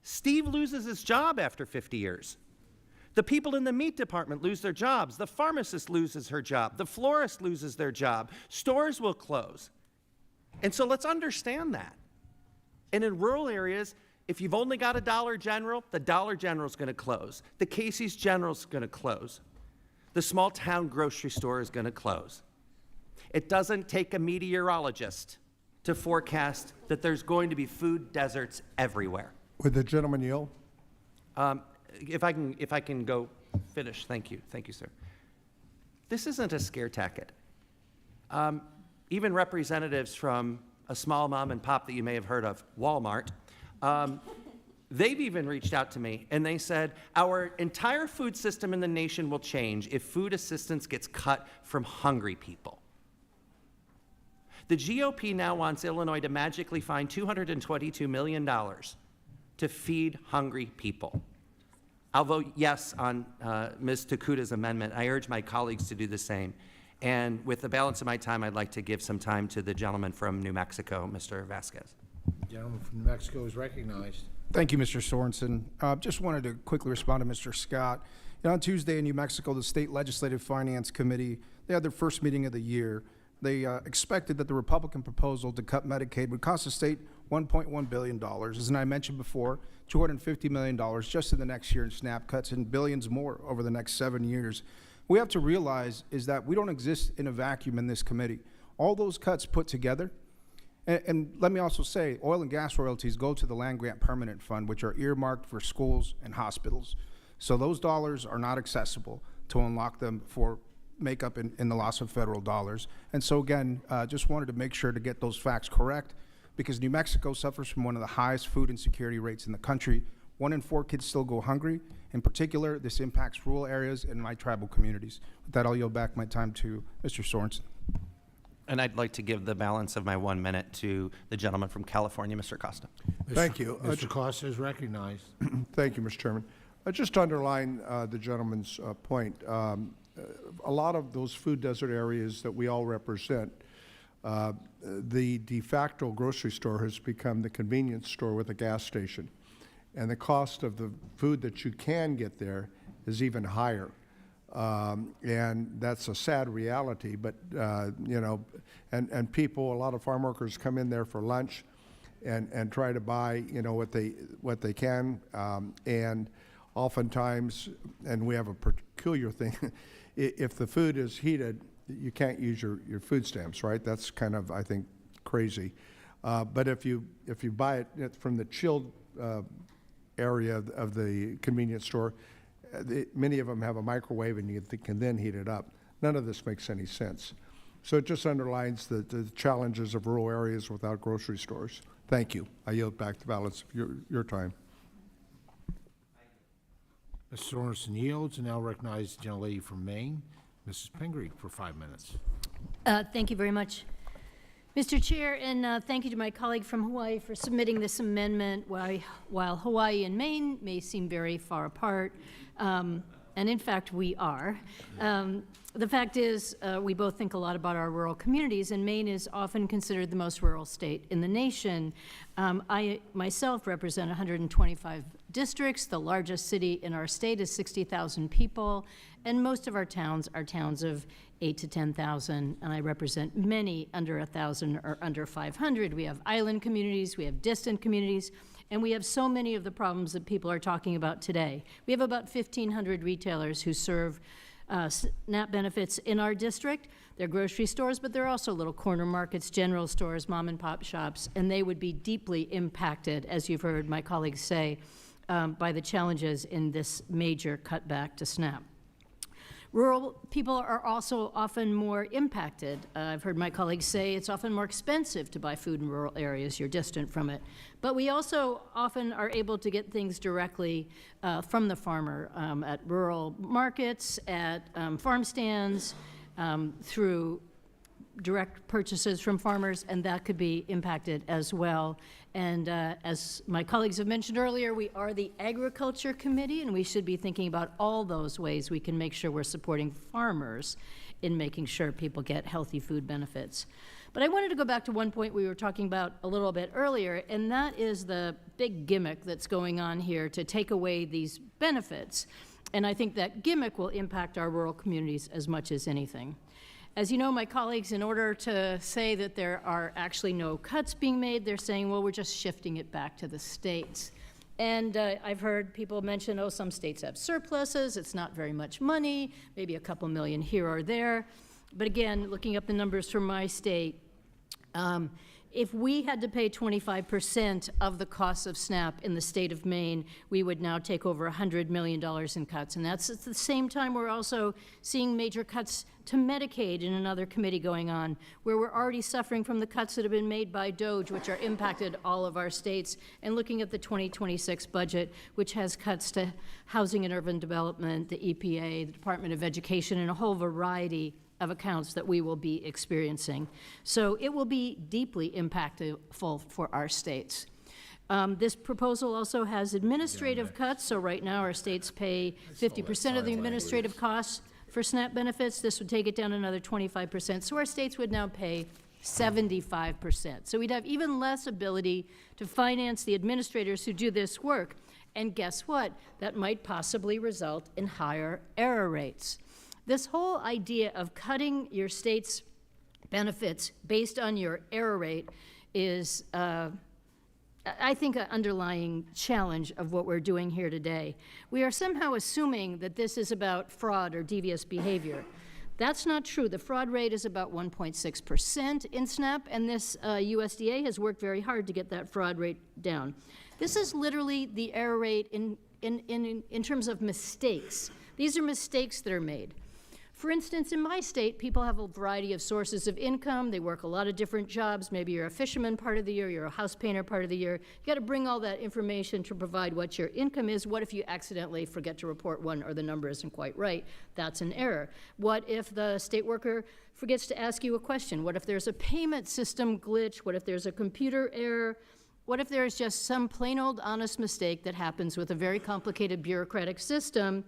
T: Steve loses his job after 50 years. The people in the meat department lose their jobs. The pharmacist loses her job. The florist loses their job. Stores will close. And so let's understand that. And in rural areas, if you've only got a Dollar General, the Dollar General is going to close. The Casey's General is going to close. The small town grocery store is going to close. It doesn't take a meteorologist to forecast that there's going to be food deserts everywhere.
I: Would the gentleman yield?
T: If I can go finish, thank you, sir. This isn't a scare tactic. Even representatives from a small mom and pop that you may have heard of, Walmart, they've even reached out to me and they said, our entire food system in the nation will change if food assistance gets cut from hungry people. The GOP now wants Illinois to magically find $222 million to feed hungry people. I'll vote yes on Ms. Takuta's amendment. I urge my colleagues to do the same. And with the balance of my time, I'd like to give some time to the gentleman from New Mexico, Mr. Vasquez.
A: The gentleman from New Mexico is recognized.
F: Thank you, Mr. Sorensen. Just wanted to quickly respond to Mr. Scott. On Tuesday in New Mexico, the State Legislative Finance Committee, they had their first meeting of the year. They expected that the Republican proposal to cut Medicaid would cost the state $1.1 billion. As I mentioned before, $250 million just in the next year in SNAP cuts and billions more over the next 7 years. What we have to realize is that we don't exist in a vacuum in this committee. All those cuts put together, and let me also say, oil and gas royalties go to the Land Grant Permanent Fund, which are earmarked for schools and hospitals. So those dollars are not accessible to unlock them for makeup in the loss of federal dollars. And so again, just wanted to make sure to get those facts correct, because New Mexico suffers from one of the highest food insecurity rates in the country. 1 in 4 kids still go hungry. In particular, this impacts rural areas and my tribal communities. With that, I'll yield back my time to Mr. Sorensen.
T: And I'd like to give the balance of my 1 minute to the gentleman from California, Mr. Costa.
I: Thank you.
A: Mr. Costa is recognized.
I: Thank you, Mr. Chairman. Just to underline the gentleman's point, a lot of those food desert areas that we all represent, the de facto grocery store has become the convenience store with a gas station. And the cost of the food that you can get there is even higher. And that's a sad reality, but, you know, and people, a lot of farm workers come in there for lunch and try to buy, you know, what they can. And oftentimes, and we have a peculiar thing, if the food is heated, you can't use your food stamps, right? That's kind of, I think, crazy. But if you buy it from the chilled area of the convenience store, many of them have a microwave and you can then heat it up. None of this makes any sense. So it just underlines the challenges of rural areas without grocery stores. Thank you. I yield back the balance of your time.
A: Mr. Sorensen yields, and now recognize the gentlelady from Maine, Mrs. Pingree, for 5 minutes.
G: Thank you very much. Mr. Chair, and thank you to my colleague from Hawaii for submitting this amendment. While Hawaii and Maine may seem very far apart, and in fact, we are. The fact is, we both think a lot about our rural communities, and Maine is often considered the most rural state in the nation. I myself represent 125 districts. The largest city in our state is 60,000 people, and most of our towns are towns of 8 to 10,000, and I represent many under 1,000 or under 500. We have island communities, we have distant communities, and we have so many of the problems that people are talking about today. We have about 1,500 retailers who serve SNAP benefits in our district. They're grocery stores, but they're also little corner markets, general stores, mom and pop shops, and they would be deeply impacted, as you've heard my colleagues say, by the challenges in this major cutback to SNAP. Rural people are also often more impacted. I've heard my colleagues say it's often more expensive to buy food in rural areas. You're distant from it. But we also often are able to get things directly from the farmer at rural markets, at farm stands, through direct purchases from farmers, and that could be impacted as well. And as my colleagues have mentioned earlier, we are the Agriculture Committee, and we should be thinking about all those ways we can make sure we're supporting farmers in making sure people get healthy food benefits. But I wanted to go back to one point we were talking about a little bit earlier, and that is the big gimmick that's going on here to take away these benefits. And I think that gimmick will impact our rural communities as much as anything. As you know, my colleagues, in order to say that there are actually no cuts being made, they're saying, well, we're just shifting it back to the states. And I've heard people mention, oh, some states have surpluses, it's not very much money, maybe a couple million here or there. But again, looking up the numbers from my state, if we had to pay 25% of the cost of SNAP in the state of Maine, we would now take over $100 million in cuts. And that's at the same time we're also seeing major cuts to Medicaid in another committee going on, where we're already suffering from the cuts that have been made by DOGE, which are impacted all of our states, and looking at the 2026 budget, which has cuts to housing and urban development, the EPA, the Department of Education, and a whole variety of accounts that we will be experiencing. So it will be deeply impactful for our states. This proposal also has administrative cuts, so right now our states pay 50% of the administrative costs for SNAP benefits. This would take it down another 25%, so our states would now pay 75%. So we'd have even less ability to finance the administrators who do this work. And guess what? That might possibly result in higher error rates. This whole idea of cutting your state's benefits based on your error rate is, I think, an underlying challenge of what we're doing here today. We are somehow assuming that this is about fraud or devious behavior. That's not true. The fraud rate is about 1.6% in SNAP, and this USDA has worked very hard to get that fraud rate down. This is literally the error rate in terms of mistakes. These are mistakes that are made. For instance, in my state, people have a variety of sources of income. They work a lot of different jobs. Maybe you're a fisherman part of the year, you're a house painter part of the year. You got to bring all that information to provide what your income is. What if you accidentally forget to report one or the number isn't quite right? That's an error. What if the state worker forgets to ask you a question? What if there's a payment system glitch? What if there's a computer error? What if there's just some plain old honest mistake that happens with a very complicated bureaucratic system?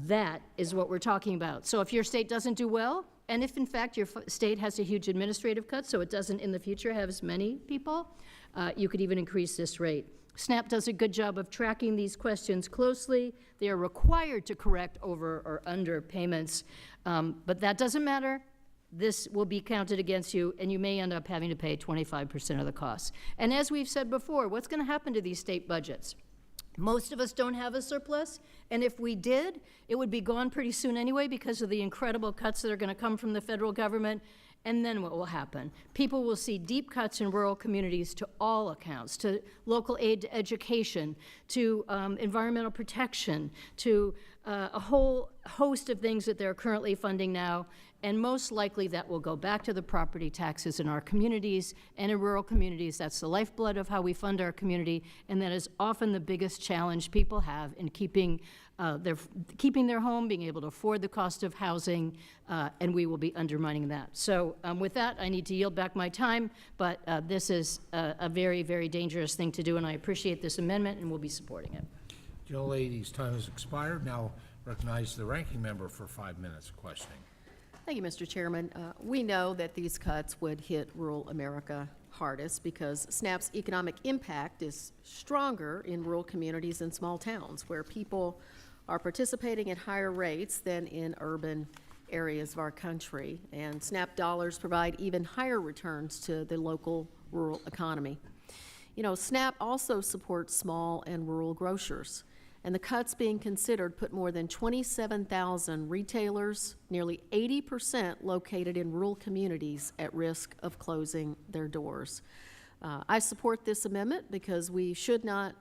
G: That is what we're talking about. So if your state doesn't do well, and if in fact your state has a huge administrative cut so it doesn't in the future have as many people, you could even increase this rate. SNAP does a good job of tracking these questions closely. They are required to correct over or under payments, but that doesn't matter. This will be counted against you, and you may end up having to pay 25% of the costs. And as we've said before, what's going to happen to these state budgets? Most of us don't have a surplus, and if we did, it would be gone pretty soon anyway because of the incredible cuts that are going to come from the federal government. And then what will happen? People will see deep cuts in rural communities to all accounts, to local aid to education, to environmental protection, to a whole host of things that they're currently funding now. And most likely that will go back to the property taxes in our communities and in rural communities. That's the lifeblood of how we fund our community, and that is often the biggest challenge people have in keeping their home, being able to afford the cost of housing, and we will be undermining that. So with that, I need to yield back my time, but this is a very, very dangerous thing to do, and I appreciate this amendment, and we'll be supporting it.
A: Gentlelady's time has expired. Now, Recognize the ranking member for 5 minutes of questioning.
M: Thank you, Mr. Chairman. We know that these cuts would hit rural America hardest because SNAP's economic impact is stronger in rural communities and small towns where people are participating at higher rates than in urban areas of our country. And SNAP dollars provide even higher returns to the local rural economy. You know, SNAP also supports small and rural grocers. And the cuts being considered put more than 27,000 retailers, nearly 80% located in rural communities, at risk of closing their doors. I support this amendment because we should not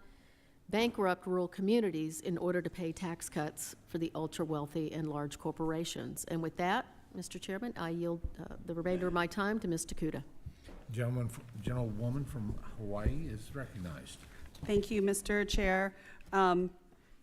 M: bankrupt rural communities in order to pay tax cuts for the ultra-wealthy and large corporations. And with that, Mr. Chairman, I yield the remainder of my time to Ms. Takuda.
A: Gentlewoman from Hawaii is recognized.
L: Thank you, Mr. Chair.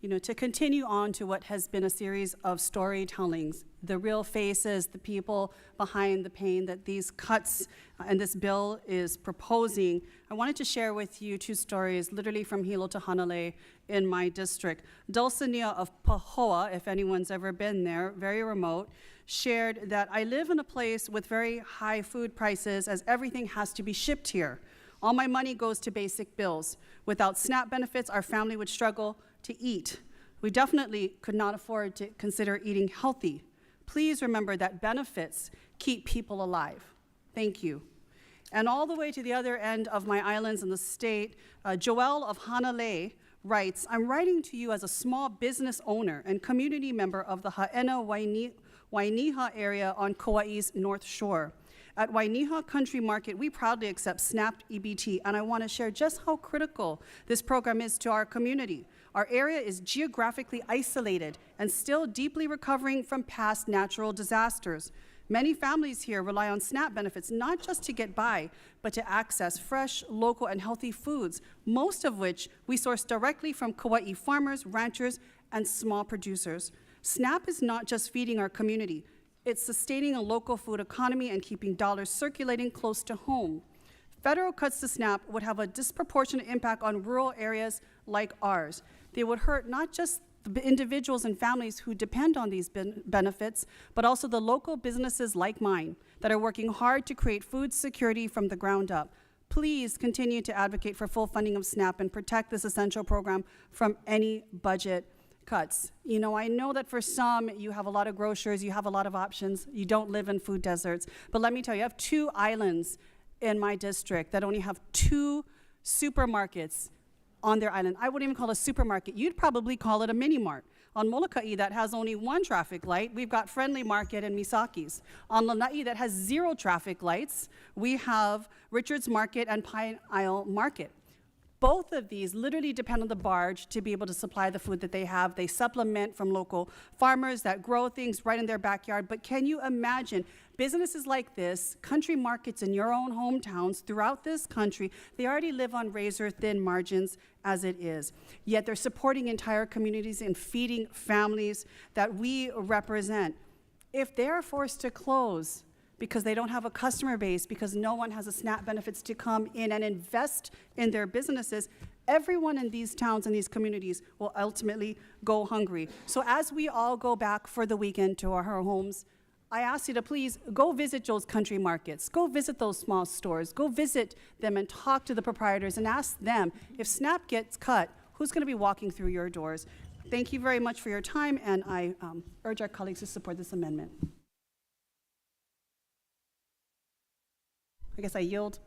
L: You know, to continue on to what has been a series of storytellings, the real faces, the people behind the pain that these cuts and this bill is proposing, I wanted to share with you 2 stories, literally from Hilo to Hanalei in my district. Dulcinea of Pahoa, if anyone's ever been there, very remote, shared that I live in a place with very high food prices as everything has to be shipped here. All my money goes to basic bills. Without SNAP benefits, our family would struggle to eat. We definitely could not afford to consider eating healthy. Please remember that benefits keep people alive. Thank you. And all the way to the other end of my islands in the state, Joelle of Hanalei writes, I'm writing to you as a small business owner and community member of the Haena Wainiha area on Kauai's North Shore. At Wainiha Country Market, we proudly accept SNAP EBT, and I want to share just how critical this program is to our community. Our area is geographically isolated and still deeply recovering from past natural disasters. Many families here rely on SNAP benefits not just to get by, but to access fresh, local, and healthy foods, most of which we source directly from Kauai farmers, ranchers, and small producers. SNAP is not just feeding our community. It's sustaining a local food economy and keeping dollars circulating close to home. Federal cuts to SNAP would have a disproportionate impact on rural areas like ours. They would hurt not just the individuals and families who depend on these benefits, but also the local businesses like mine that are working hard to create food security from the ground up. Please continue to advocate for full funding of SNAP and protect this essential program from any budget cuts. You know, I know that for some, you have a lot of grocers, you have a lot of options, you don't live in food deserts, but let me tell you, I have 2 islands in my district that only have 2 supermarkets on their island. I wouldn't even call it a supermarket. You'd probably call it a mini mart. On Molokai, that has only 1 traffic light, we've got Friendly Market and Misaki's. On Lanai, that has 0 traffic lights, we have Richard's Market and Pine Isle Market. Both of these literally depend on the barge to be able to supply the food that they have. They supplement from local farmers that grow things right in their backyard. But can you imagine businesses like this, country markets in your own hometowns throughout this country, they already live on razor-thin margins as it is. Yet they're supporting entire communities and feeding families that we represent. If they're forced to close because they don't have a customer base, because no one has a SNAP benefits to come in and invest in their businesses, everyone in these towns and these communities will ultimately go hungry. So as we all go back for the weekend to our homes, I ask you to please go visit Joe's Country Markets, go visit those small stores, go visit them and talk to the proprietors and ask them, if SNAP gets cut, who's gonna be walking through your doors? Thank you very much for your time, and I urge our colleagues to support this amendment. I guess I yield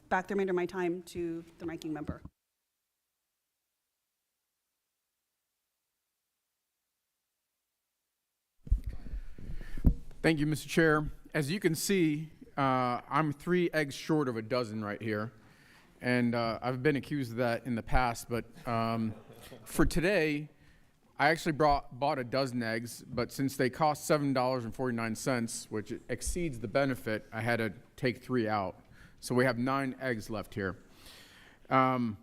L: back the remainder of my time to the ranking member.
P: Thank you, Mr. Chair. As you can see, I'm 3 eggs short of a dozen right here. And I've been accused of that in the past, but for today, I actually bought a dozen eggs, but since they cost $7.49, which exceeds the benefit, I had to take 3 out. So we have 9 eggs left here. The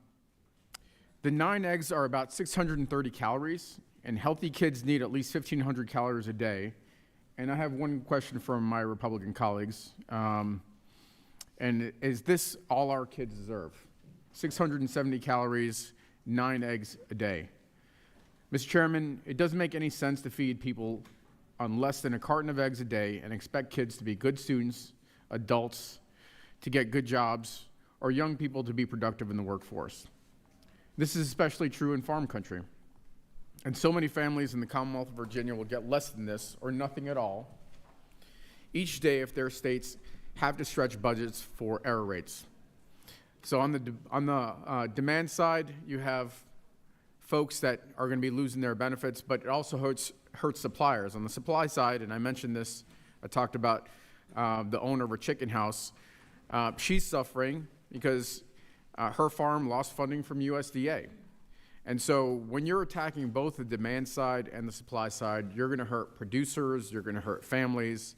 P: 9 eggs are about 630 calories, and healthy kids need at least 1,500 calories a day. And I have one question from my Republican colleagues. And is this all our kids deserve? 670 calories, 9 eggs a day. Mr. Chairman, it doesn't make any sense to feed people on less than a carton of eggs a day and expect kids to be good students, adults, to get good jobs, or young people to be productive in the workforce. This is especially true in farm country. And so many families in the Commonwealth of Virginia will get less than this or nothing at all each day if their states have to stretch budgets for error rates. So on the demand side, you have folks that are going to be losing their benefits, but it also hurts suppliers. On the supply side, and I mentioned this, I talked about the owner of a chicken house. She's suffering because her farm lost funding from USDA. And so when you're attacking both the demand side and the supply side, you're going to hurt producers, you're going to hurt families,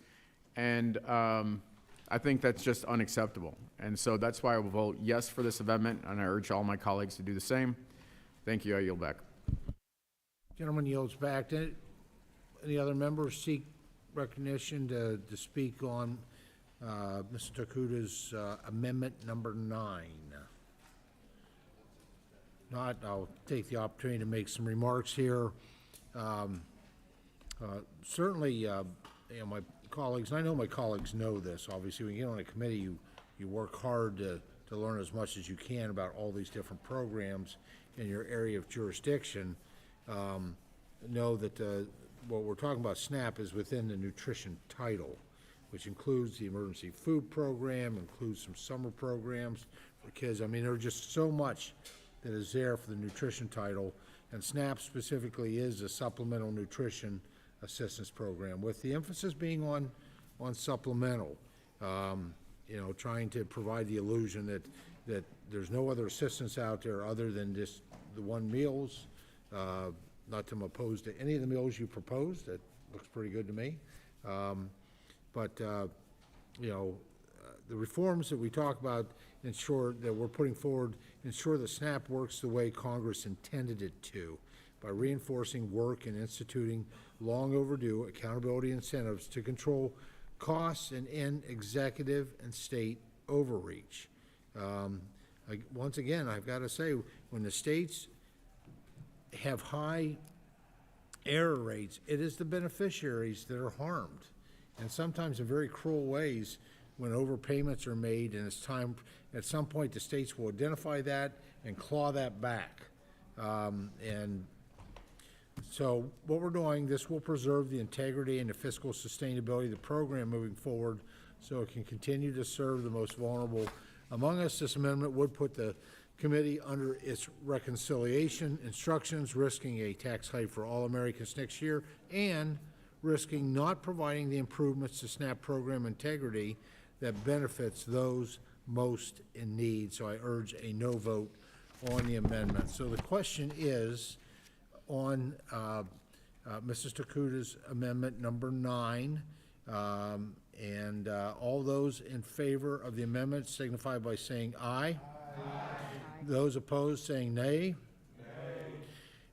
P: and I think that's just unacceptable. And so that's why I will vote yes for this amendment, and I urge all my colleagues to do the same. Thank you. I yield back.
A: Gentleman yields back. Any other members seek recognition to speak on Mr. Takuta's amendment number 9? Not, I'll take the opportunity to make some remarks here. Certainly, you know, my colleagues, and I know my colleagues know this, obviously, when you get on a committee, you work hard to learn as much as you can about all these different programs in your area of jurisdiction. Know that what we're talking about, SNAP, is within the nutrition title, which includes the emergency food program, includes some summer programs for kids. I mean, there's just so much that is there for the nutrition title, and SNAP specifically is a supplemental nutrition assistance program, with the emphasis being on supplemental. You know, trying to provide the illusion that there's no other assistance out there other than just the one meals. Not that I'm opposed to any of the meals you proposed. That looks pretty good to me. You know, the reforms that we talk about ensure that we're putting forward ensure that SNAP works the way Congress intended it to, by reinforcing work and instituting long overdue accountability incentives to control costs and end executive and state overreach. Once again, I've got to say, when the states have high error rates, it is the beneficiaries that are harmed, and sometimes in very cruel ways when overpayments are made, and it's time, at some point, the states will identify that and claw that back. And so what we're doing, this will preserve the integrity and the fiscal sustainability of the program moving forward so it can continue to serve the most vulnerable among us. This amendment would put the committee under its reconciliation instructions, risking a tax hike for all Americans next year and risking not providing the improvements to SNAP program integrity that benefits those most in need. So I urge a no vote on the amendment. So the question is on Mrs. Takuta's amendment number 9, and all those in favor of the amendment signify by saying aye. Aye. Those opposed saying nay. Nay.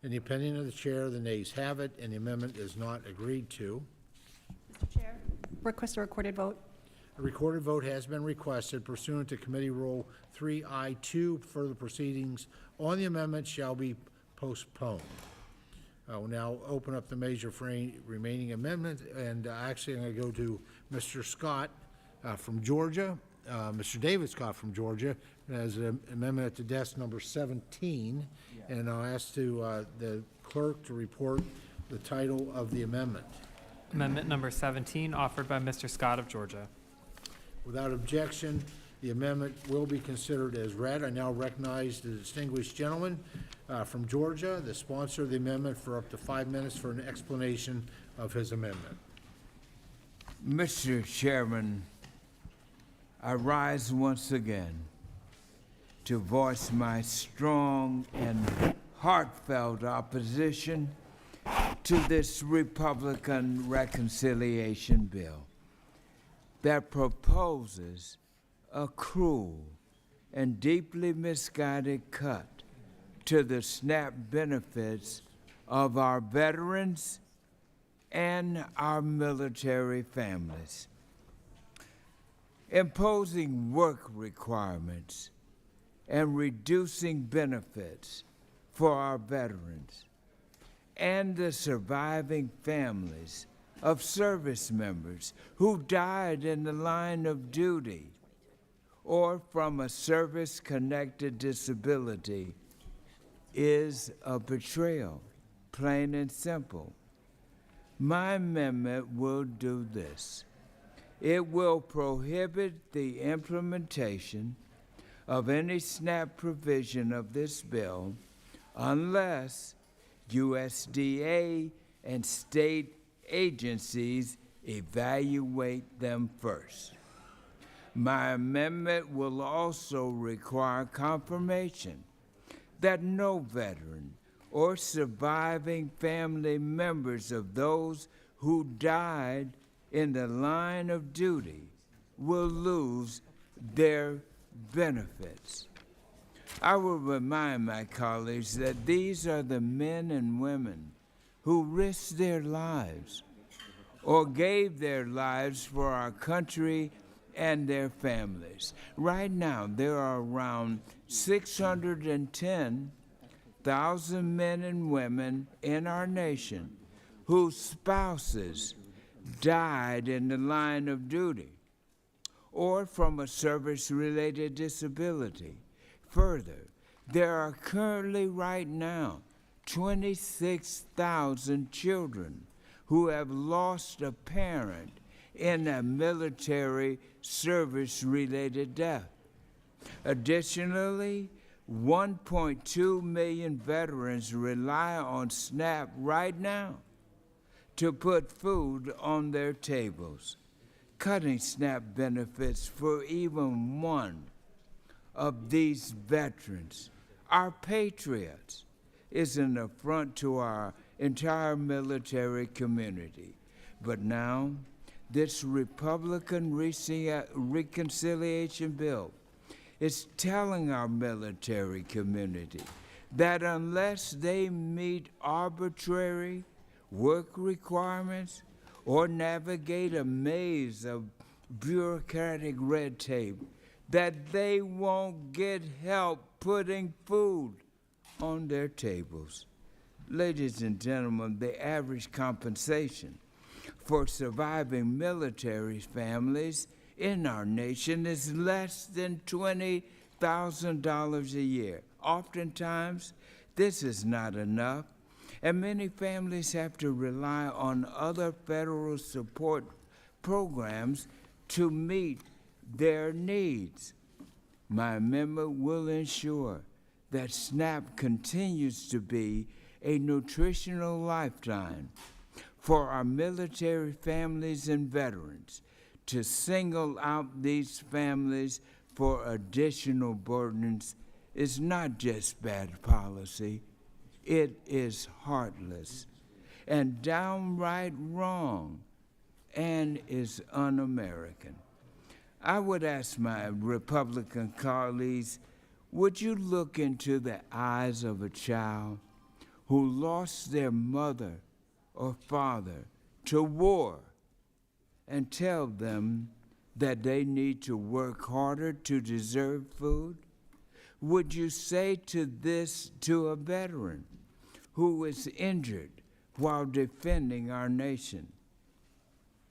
A: In the opinion of the chair, the nays have it, and the amendment is not agreed to.
L: Mr. Chair, request a recorded vote.
A: A recorded vote has been requested pursuant to Committee Rule 3I2. Further proceedings on the amendment shall be postponed. I will now open up the measure for any remaining amendments, and actually I'm going to go to Mr. Scott from Georgia, Mr. David Scott from Georgia, as an amendment at the desk number 17, and I'll ask the clerk to report the title of the amendment.
C: Amendment number 17, offered by Mr. Scott of Georgia.
A: Without objection, the amendment will be considered as read. I now recognize the distinguished gentleman from Georgia, the sponsor of the amendment, for up to 5 minutes for an explanation of his amendment.
O: Mr. Chairman, I rise once again to voice my strong and heartfelt opposition to this Republican reconciliation bill that proposes a cruel and deeply misguided cut to the SNAP benefits of our veterans and our military families. Imposing work requirements and reducing benefits for our veterans and the surviving families of service members who died in the line of duty or from a service-connected disability is a betrayal, plain and simple. My amendment will do this. It will prohibit the implementation of any SNAP provision of this bill unless USDA and state agencies evaluate them first. My amendment will also require confirmation that no veteran or surviving family members of those who died in the line of duty will lose their benefits. I will remind my colleagues that these are the men and women who risked their lives or gave their lives for our country and their families. Right now, there are around 610,000 men and women in our nation whose spouses died in the line of duty or from a service-related disability. Further, there are currently right now 26,000 children who have lost a parent in a military service-related death. Additionally, 1.2 million veterans rely on SNAP right now to put food on their tables. Cutting SNAP benefits for even one of these veterans, our patriots, is an affront to our entire military community. But now, this Republican reconciliation bill is telling our military community that unless they meet arbitrary work requirements or navigate a maze of bureaucratic red tape, that they won't get help putting food on their tables. Ladies and gentlemen, the average compensation for surviving military families in our nation is less than $20,000 a year. Oftentimes, this is not enough, and many families have to rely on other federal support programs to meet their needs. My amendment will ensure that SNAP continues to be a nutritional lifeline for our military families and veterans. To single out these families for additional burdens is not just bad policy, it is heartless and downright wrong and is un-American. I would ask my Republican colleagues, would you look into the eyes of a child who lost their mother or father to war and tell them that they need to work harder to deserve food? Would you say this to a veteran who is injured while defending our nation?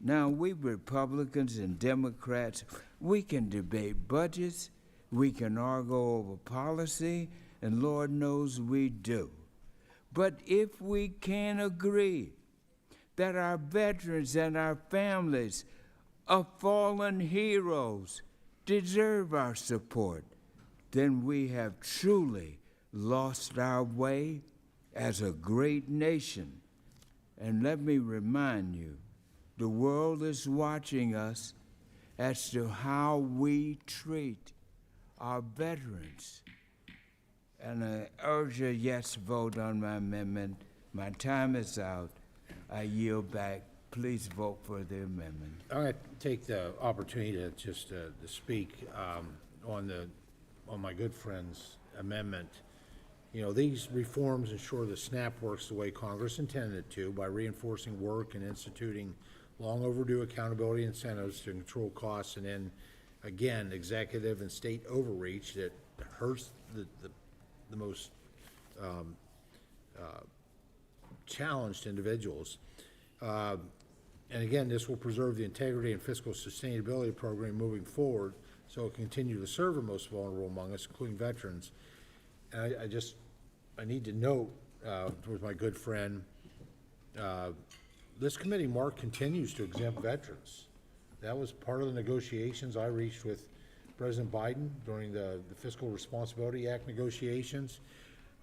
O: Now, we Republicans and Democrats, we can debate budgets, we can argue over policy, and Lord knows we do. But if we can't agree that our veterans and our families of fallen heroes deserve our support, then we have truly lost our way as a great nation. And let me remind you, the world is watching us as to how we treat our veterans. And I urge a yes vote on my amendment. My time is out. I yield back. Please vote for the amendment.
A: I'm going to take the opportunity to just to speak on my good friend's amendment. You know, these reforms ensure the SNAP works the way Congress intended it to by reinforcing work and instituting long overdue accountability incentives to control costs, and then, again, executive and state overreach that hurts the most challenged individuals. And again, this will preserve the integrity and fiscal sustainability of the program moving forward, so it will continue to serve the most vulnerable among us, including veterans. And I need to note, with my good friend, this committee, Mark, continues to exempt veterans. That was part of the negotiations I reached with President Biden during the Fiscal Responsibility Act negotiations.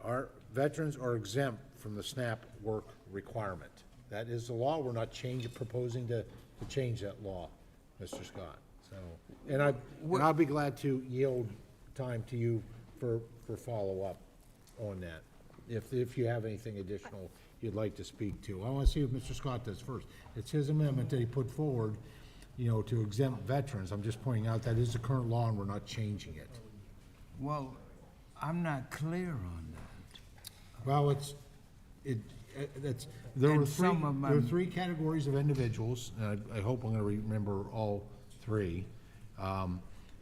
A: Our veterans are exempt from the SNAP work requirement. That is the law. We're not proposing to change that law, Mr. Scott. So, and I'll be glad to yield time to you for follow-up on that, if you have anything additional you'd like to speak to. I want to see what Mr. Scott does first. It's his amendment that he put forward, to exempt veterans. I'm just pointing out that is the current law, and we're not changing it.
O: Well, I'm not clear on that.
A: Well, there were three categories of individuals, and I hope I'm going to remember all three,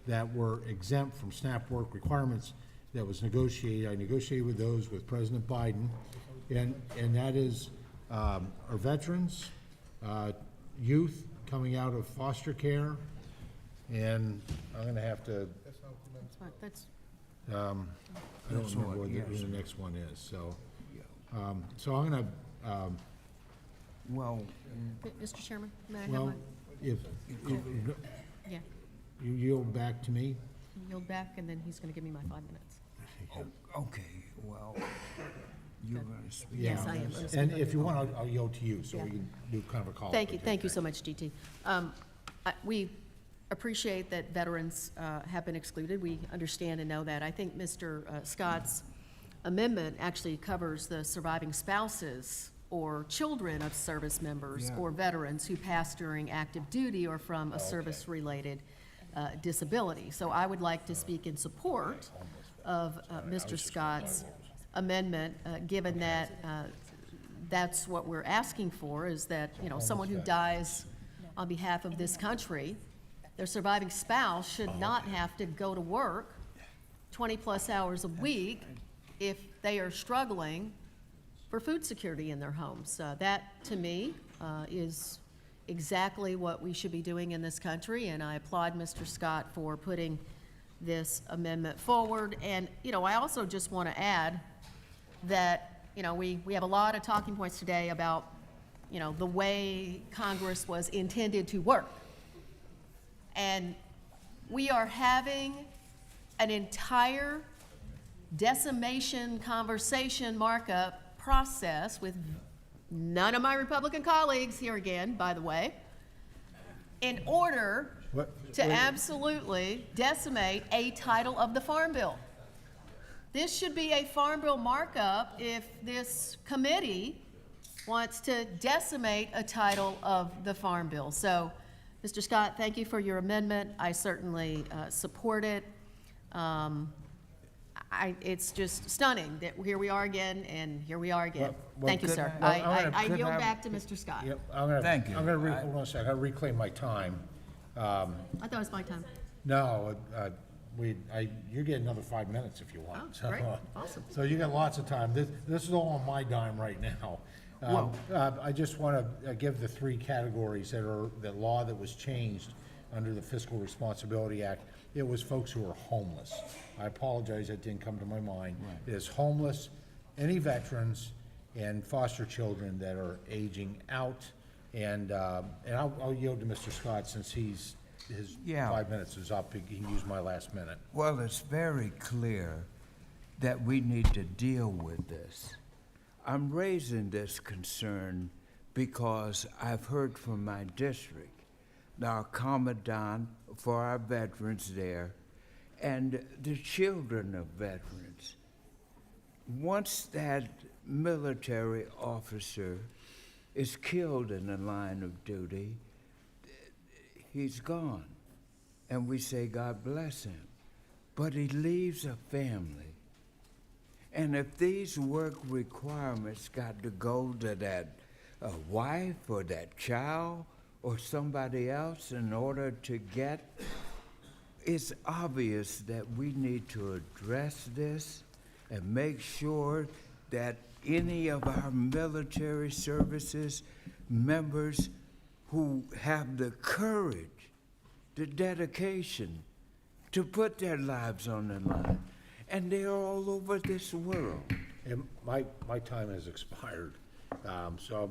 A: that were exempt from SNAP work requirements that was negotiated. I negotiated with those with President Biden, and that is our veterans, youth coming out of foster care, and I'm going to have to, I don't remember what the next one is, so. So I'm going to,
M: Mr. Chairman, may I have
A: well,
M: my,
A: if
M: yeah,
A: you yield back to me.
M: yield back, and then he's going to give me my 5 minutes.
O: Okay, well, you're going to speak.
M: Yes, I am. I'm gonna speak
A: And
M: on
A: if
M: it.
A: you want, I'll yield to you, so
M: Yeah.
A: we can do kind of a call.
M: Thank you so much, GT. We appreciate that veterans have been excluded. We understand and know that. I think Mr. Scott's amendment actually covers the surviving spouses or children of service members or veterans who passed during active duty or from a service-related disability. So I would like to speak in support of Mr. Scott's amendment, given that that's what we're asking for, is that, someone who dies on behalf of this country, their surviving spouse should not have to go to work 20-plus hours a week if they are struggling for food security in their homes. That, to me, is exactly what we should be doing in this country, and I applaud Mr. Scott for putting this amendment forward. And, I also just want to add that, we have a lot of talking points today about, the way Congress was intended to work. And we are having an entire decimation conversation markup process with none of my Republican colleagues here again, by the way, in order to absolutely decimate a title of the Farm Bill. This should be a Farm Bill markup if this committee wants to decimate a title of the Farm Bill. So, Mr. Scott, thank you for your amendment. I certainly support it. It's just stunning that here we are again, and here we are again. Thank you, sir. I yield back to Mr. Scott.
A: Yep,
O: Thank you.
A: hold on a second, I gotta reclaim my time.
M: I thought it was my time.
A: No, you get another 5 minutes if you want.
M: Oh, great. Awesome.
A: So you got lots of time. This is all on my dime right now. I just want to give the three categories that law that was changed under the Fiscal Responsibility Act. It was folks who are homeless. I apologize, that didn't come to my mind. It is homeless, any veterans, and foster children that are aging out. And I'll yield to Mr. Scott since his 5 minutes is up. He can use my last minute.
O: Well, it's very clear that we need to deal with this. I'm raising this concern because I've heard from my district, our commandant for our veterans there, and the children of veterans. Once that military officer is killed in the line of duty, he's gone. And we say, God bless him. But he leaves a family. And if these work requirements got to go to that wife or that child or somebody else in order to get, it's obvious that we need to address this and make sure that any of our military services members who have the courage, the dedication to put their lives on the line. And they're all over this world.
N: And my time has expired, so,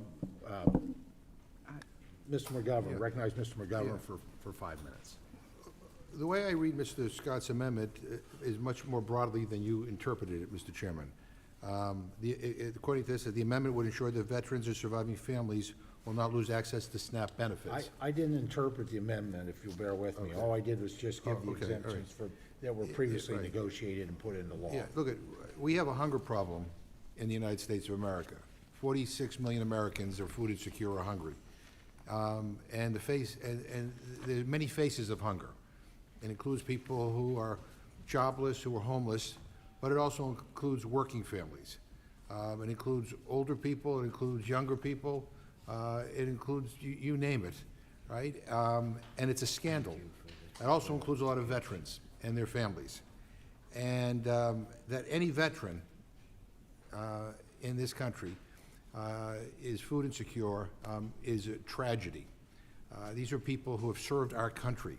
N: Mr. McGovern, recognize Mr. McGovern for 5 minutes.
D: The way I read Mr. Scott's amendment is much more broadly than you interpreted it, Mr. Chairman. According to this, the amendment would ensure that veterans or surviving families will not lose access to SNAP benefits.
N: I didn't interpret the amendment, if you'll bear with me. All I did was just give the
D: okay, all right.
N: exemptions that were previously
D: right.
N: negotiated and put into law.
D: Yeah, look, we have a hunger problem in the United States of America. 46 million Americans are food insecure or hungry. And there are many faces of hunger. It includes people who are jobless, who are homeless, but it also includes working families. It includes older people, it includes younger people, it includes, you name it, right? And it's a scandal. It also includes a lot of veterans and their families. And that any veteran in this country is food insecure is a tragedy. These are people who have served our country,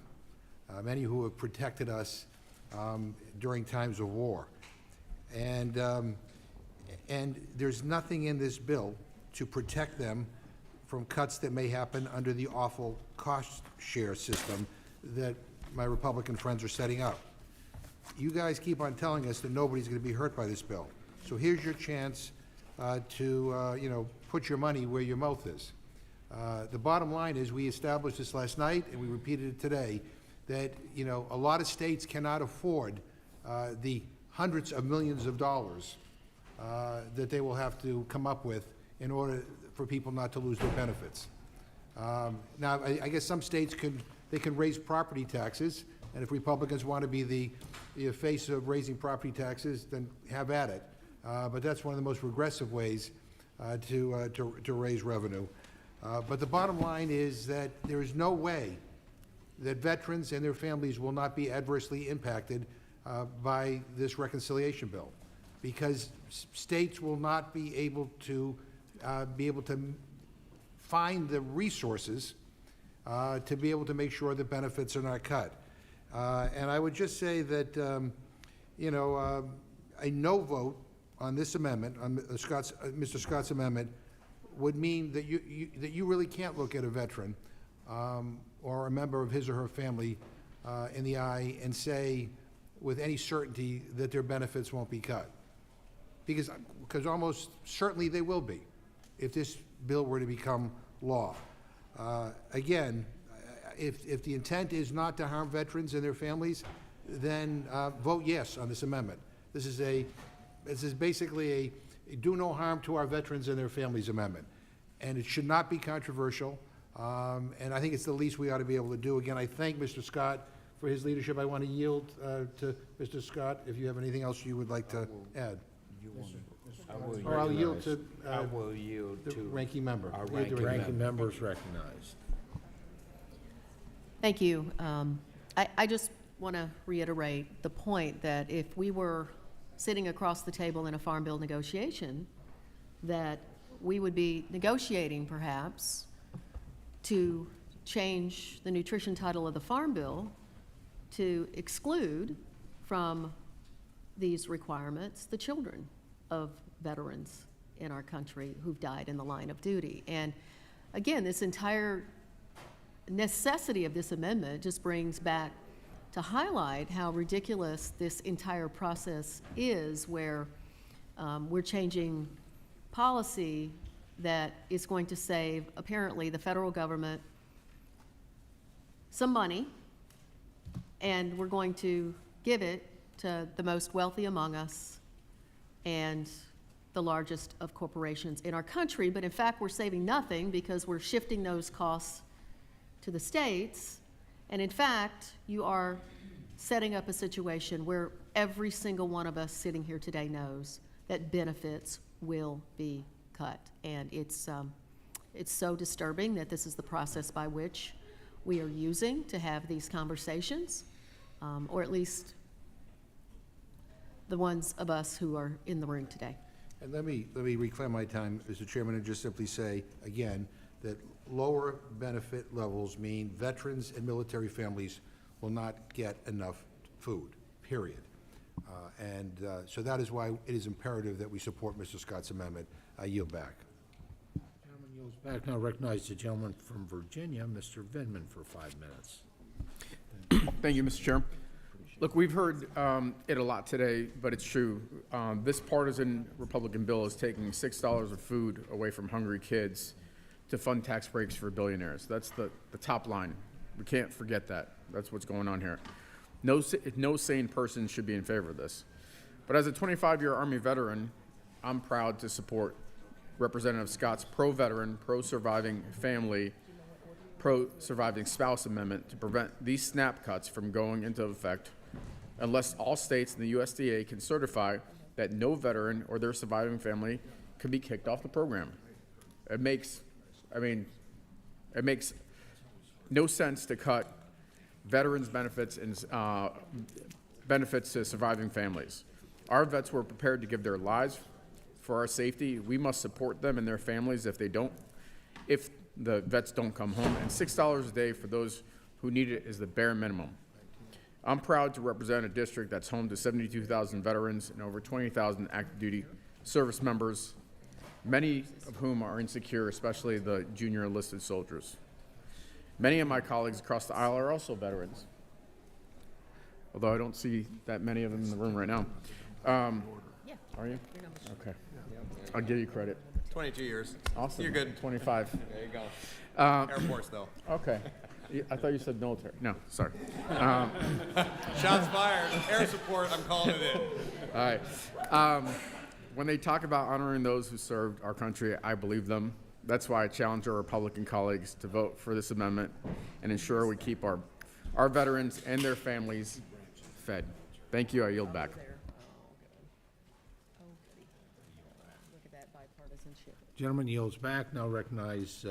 D: many who have protected us during times of war. And there's nothing in this bill to protect them from cuts that may happen under the awful cost share system that my Republican friends are setting up. You guys keep on telling us that nobody's going to be hurt by this bill. So here's your chance to put your money where your mouth is. The bottom line is, we established this last night and we repeated it today, that a lot of states cannot afford the hundreds of millions of dollars that they will have to come up with in order for people not to lose their benefits. Now, I guess some states can raise property taxes, and if Republicans want to be the face of raising property taxes, then have at it. But that's one of the most regressive ways to raise revenue. But the bottom line is that there is no way that veterans and their families will not be adversely impacted by this reconciliation bill, because states will not be able to find the resources to be able to make sure that benefits are not cut. And I would just say that a no vote on this amendment, on Mr. Scott's amendment, would mean that you really can't look at a veteran or a member of his or her family in the eye and say with any certainty that their benefits won't be cut. Because almost certainly they will be if this bill were to become law. Again, if the intent is not to harm veterans and their families, then vote yes on this amendment. This is basically a do no harm to our veterans and their families amendment. And it should not be controversial. And I think it's the least we ought to be able to do. Again, I thank Mr. Scott for his leadership. I want to yield to Mr. Scott if you have anything else you would like to add. Or I'll yield to the ranking member.
N: Our ranking member is recognized.
M: Thank you. I just want to reiterate the point that if we were sitting across the table in a farm bill negotiation, that we would be negotiating perhaps to change the nutrition title of the farm bill to exclude from these requirements the children of veterans in our country who've died in the line of duty. And again, this entire necessity of this amendment just brings back to highlight how ridiculous this entire process is, where we're changing policy that is going to save, apparently, the federal government some money, and we're going to give it to the most wealthy among us and the largest of corporations in our country. But in fact, we're saving nothing because we're shifting those costs to the states. And in fact, you are setting up a situation where every single one of us sitting here today knows that benefits will be cut. And it's so disturbing that this is the process by which we are using to have these conversations, or at least the ones of us who are in the room today.
D: And let me reclaim my time, Mr. Chairman, and just simply say, again, that lower benefit levels mean veterans and military families will not get enough food, period. So that is why it is imperative that we support Mr. Scott's amendment. I yield back.
A: Gentleman yields back. Now recognize the gentleman from Virginia, Mr. Vindman, for 5 minutes.
P: Thank you, Mr. Chair. Look, we've heard it a lot today, but it's true. This partisan Republican bill is taking $6 of food away from hungry kids to fund tax breaks for billionaires. That's the top line. We can't forget that. That's what's going on here. No sane person should be in favor of this. But as a 25-year Army veteran, I'm proud to support Representative Scott's pro-veteran, pro-surviving family, pro-surviving spouse amendment to prevent these SNAP cuts from going into effect unless all states and the USDA can certify that no veteran or their surviving family can be kicked off the program. It makes no sense to cut veterans' benefits and benefits to surviving families. Our vets were prepared to give their lives for our safety. We must support them and their families if the vets don't come home, and $6 a day for those who need it is the bare minimum. I'm proud to represent a district that's home to 72,000 veterans and over 20,000 active duty service members, many of whom are insecure, especially the junior enlisted soldiers. Many of my colleagues across the aisle are also veterans, although I don't see that many of them in the room right now. Are you? Okay. I'll give you credit.
Q: 22 years.
P: Awesome.
Q: You're good.
P: 25.
Q: There you go. Air Force, though.
P: Okay. I thought you said military. No, sorry.
Q: Shots fired. Air support, I'm calling it in.
P: All right. When they talk about honoring those who served our country, I believe them. That's why I challenge our Republican colleagues to vote for this amendment and ensure we keep our veterans and their families fed. Thank you. I yield back.
A: Gentleman yields back. Now recognize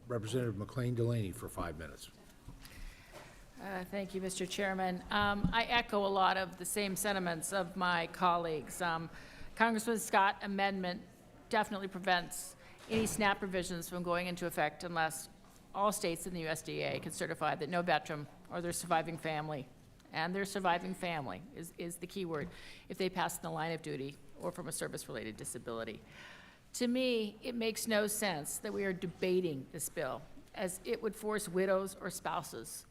A: Representative McLean Delaney for 5 minutes.
E: Thank you, Mr. Chairman. I echo a lot of the same sentiments of my colleagues. Congressman Scott amendment definitely prevents any SNAP provisions from going into effect unless all states in the USDA can certify that no veteran or their surviving family, and their surviving family is the key word, if they pass in the line of duty or from a service-related disability. To me, it makes no sense that we are debating this bill, as it would force widows or spouses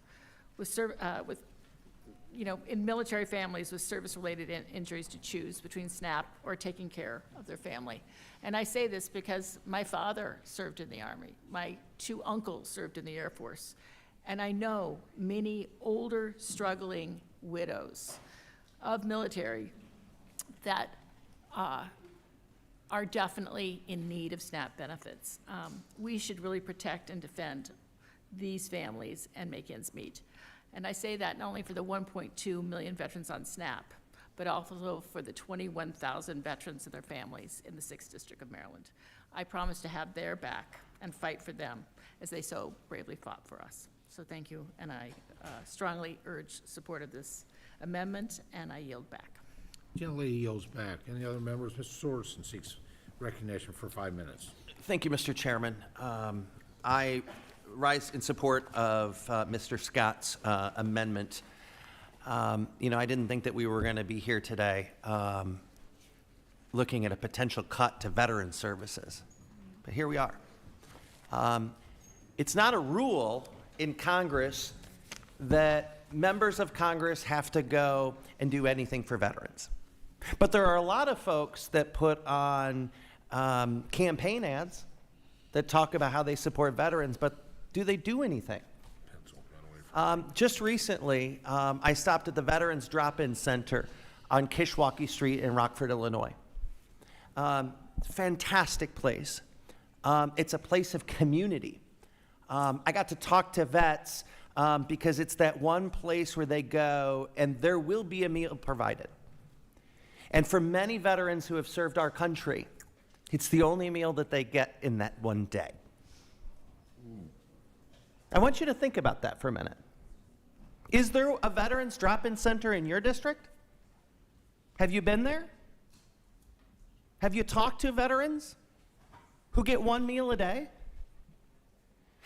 E: in military families with service-related injuries to choose between SNAP or taking care of their family. And I say this because my father served in the Army. My 2 uncles served in the Air Force. And I know many older, struggling widows of military that are definitely in need of SNAP benefits. We should really protect and defend these families and make ends meet. And I say that not only for the 1.2 million veterans on SNAP, but also for the 21,000 veterans and their families in the 6th District of Maryland. I promise to have their back and fight for them as they so bravely fought for us. So thank you, and I strongly urge support of this amendment, and I yield back.
A: Gentlelady yields back. Any other members? Mr. Sorensen seeks recognition for 5 minutes.
T: Thank you, Mr. Chairman. I rise in support of Mr. Scott's amendment. I didn't think that we were going to be here today looking at a potential cut to veteran services, but here we are. It's not a rule in Congress that members of Congress have to go and do anything for veterans. But there are a lot of folks that put on campaign ads that talk about how they support veterans, but do they do anything? Just recently, I stopped at the Veterans Drop-In Center on Kishwaukee Street in Rockford, Illinois. Fantastic place. It's a place of community. I got to talk to vets because it's that one place where they go and there will be a meal provided. And for many veterans who have served our country, it's the only meal that they get in that one day. I want you to think about that for a minute. Is there a Veterans Drop-In Center in your district? Have you been there? Have you talked to veterans who get one meal a day?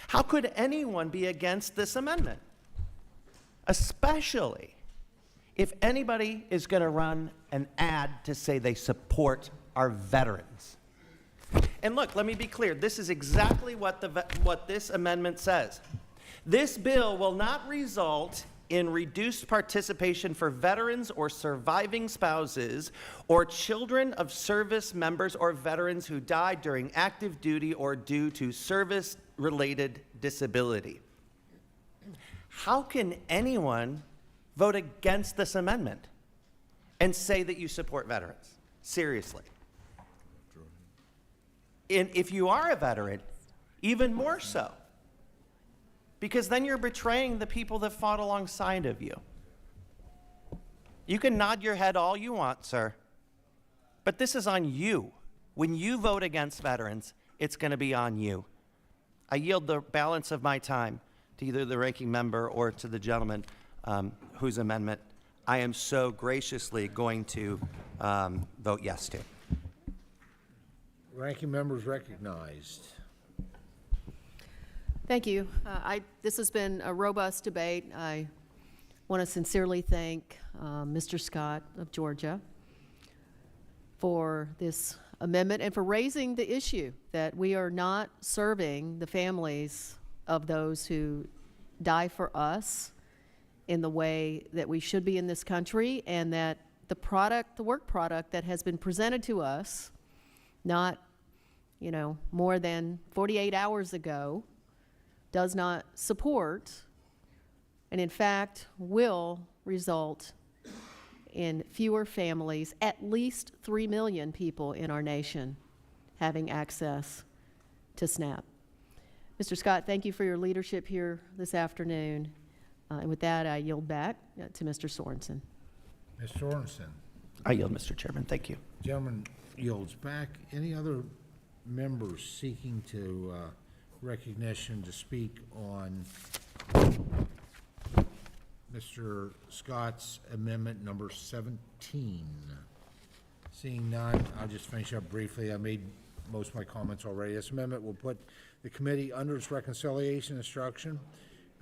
T: How could anyone be against this amendment? Especially if anybody is going to run an ad to say they support our veterans. And look, let me be clear. This is exactly what this amendment says. This bill will not result in reduced participation for veterans or surviving spouses or children of service members or veterans who died during active duty or due to service-related disability. How can anyone vote against this amendment and say that you support veterans? Seriously. And if you are a veteran, even more so. Because then you're betraying the people that fought alongside of you. You can nod your head all you want, sir, but this is on you. When you vote against veterans, it's going to be on you. I yield the balance of my time to either the ranking member or to the gentleman whose amendment I am so graciously going to vote yes to.
A: Ranking member is recognized.
M: Thank you. This has been a robust debate. I want to sincerely thank Mr. Scott of Georgia for this amendment and for raising the issue that we are not serving the families of those who die for us in the way that we should be in this country, and that the work product that has been presented to us, not, more than 48 hours ago, does not support, and in fact will result in fewer families, at least 3 million people in our nation having access to SNAP. Mr. Scott, thank you for your leadership here this afternoon. And with that, I yield back to Mr. Sorensen.
A: Ms. Sorensen.
T: I yield, Mr. Chairman. Thank you.
A: Gentleman yields back. Any other members seeking to recognition to speak on Mr. Scott's amendment number 17? Seeing none, I'll just finish up briefly. I made most of my comments already. This amendment will put the committee under its reconciliation instruction,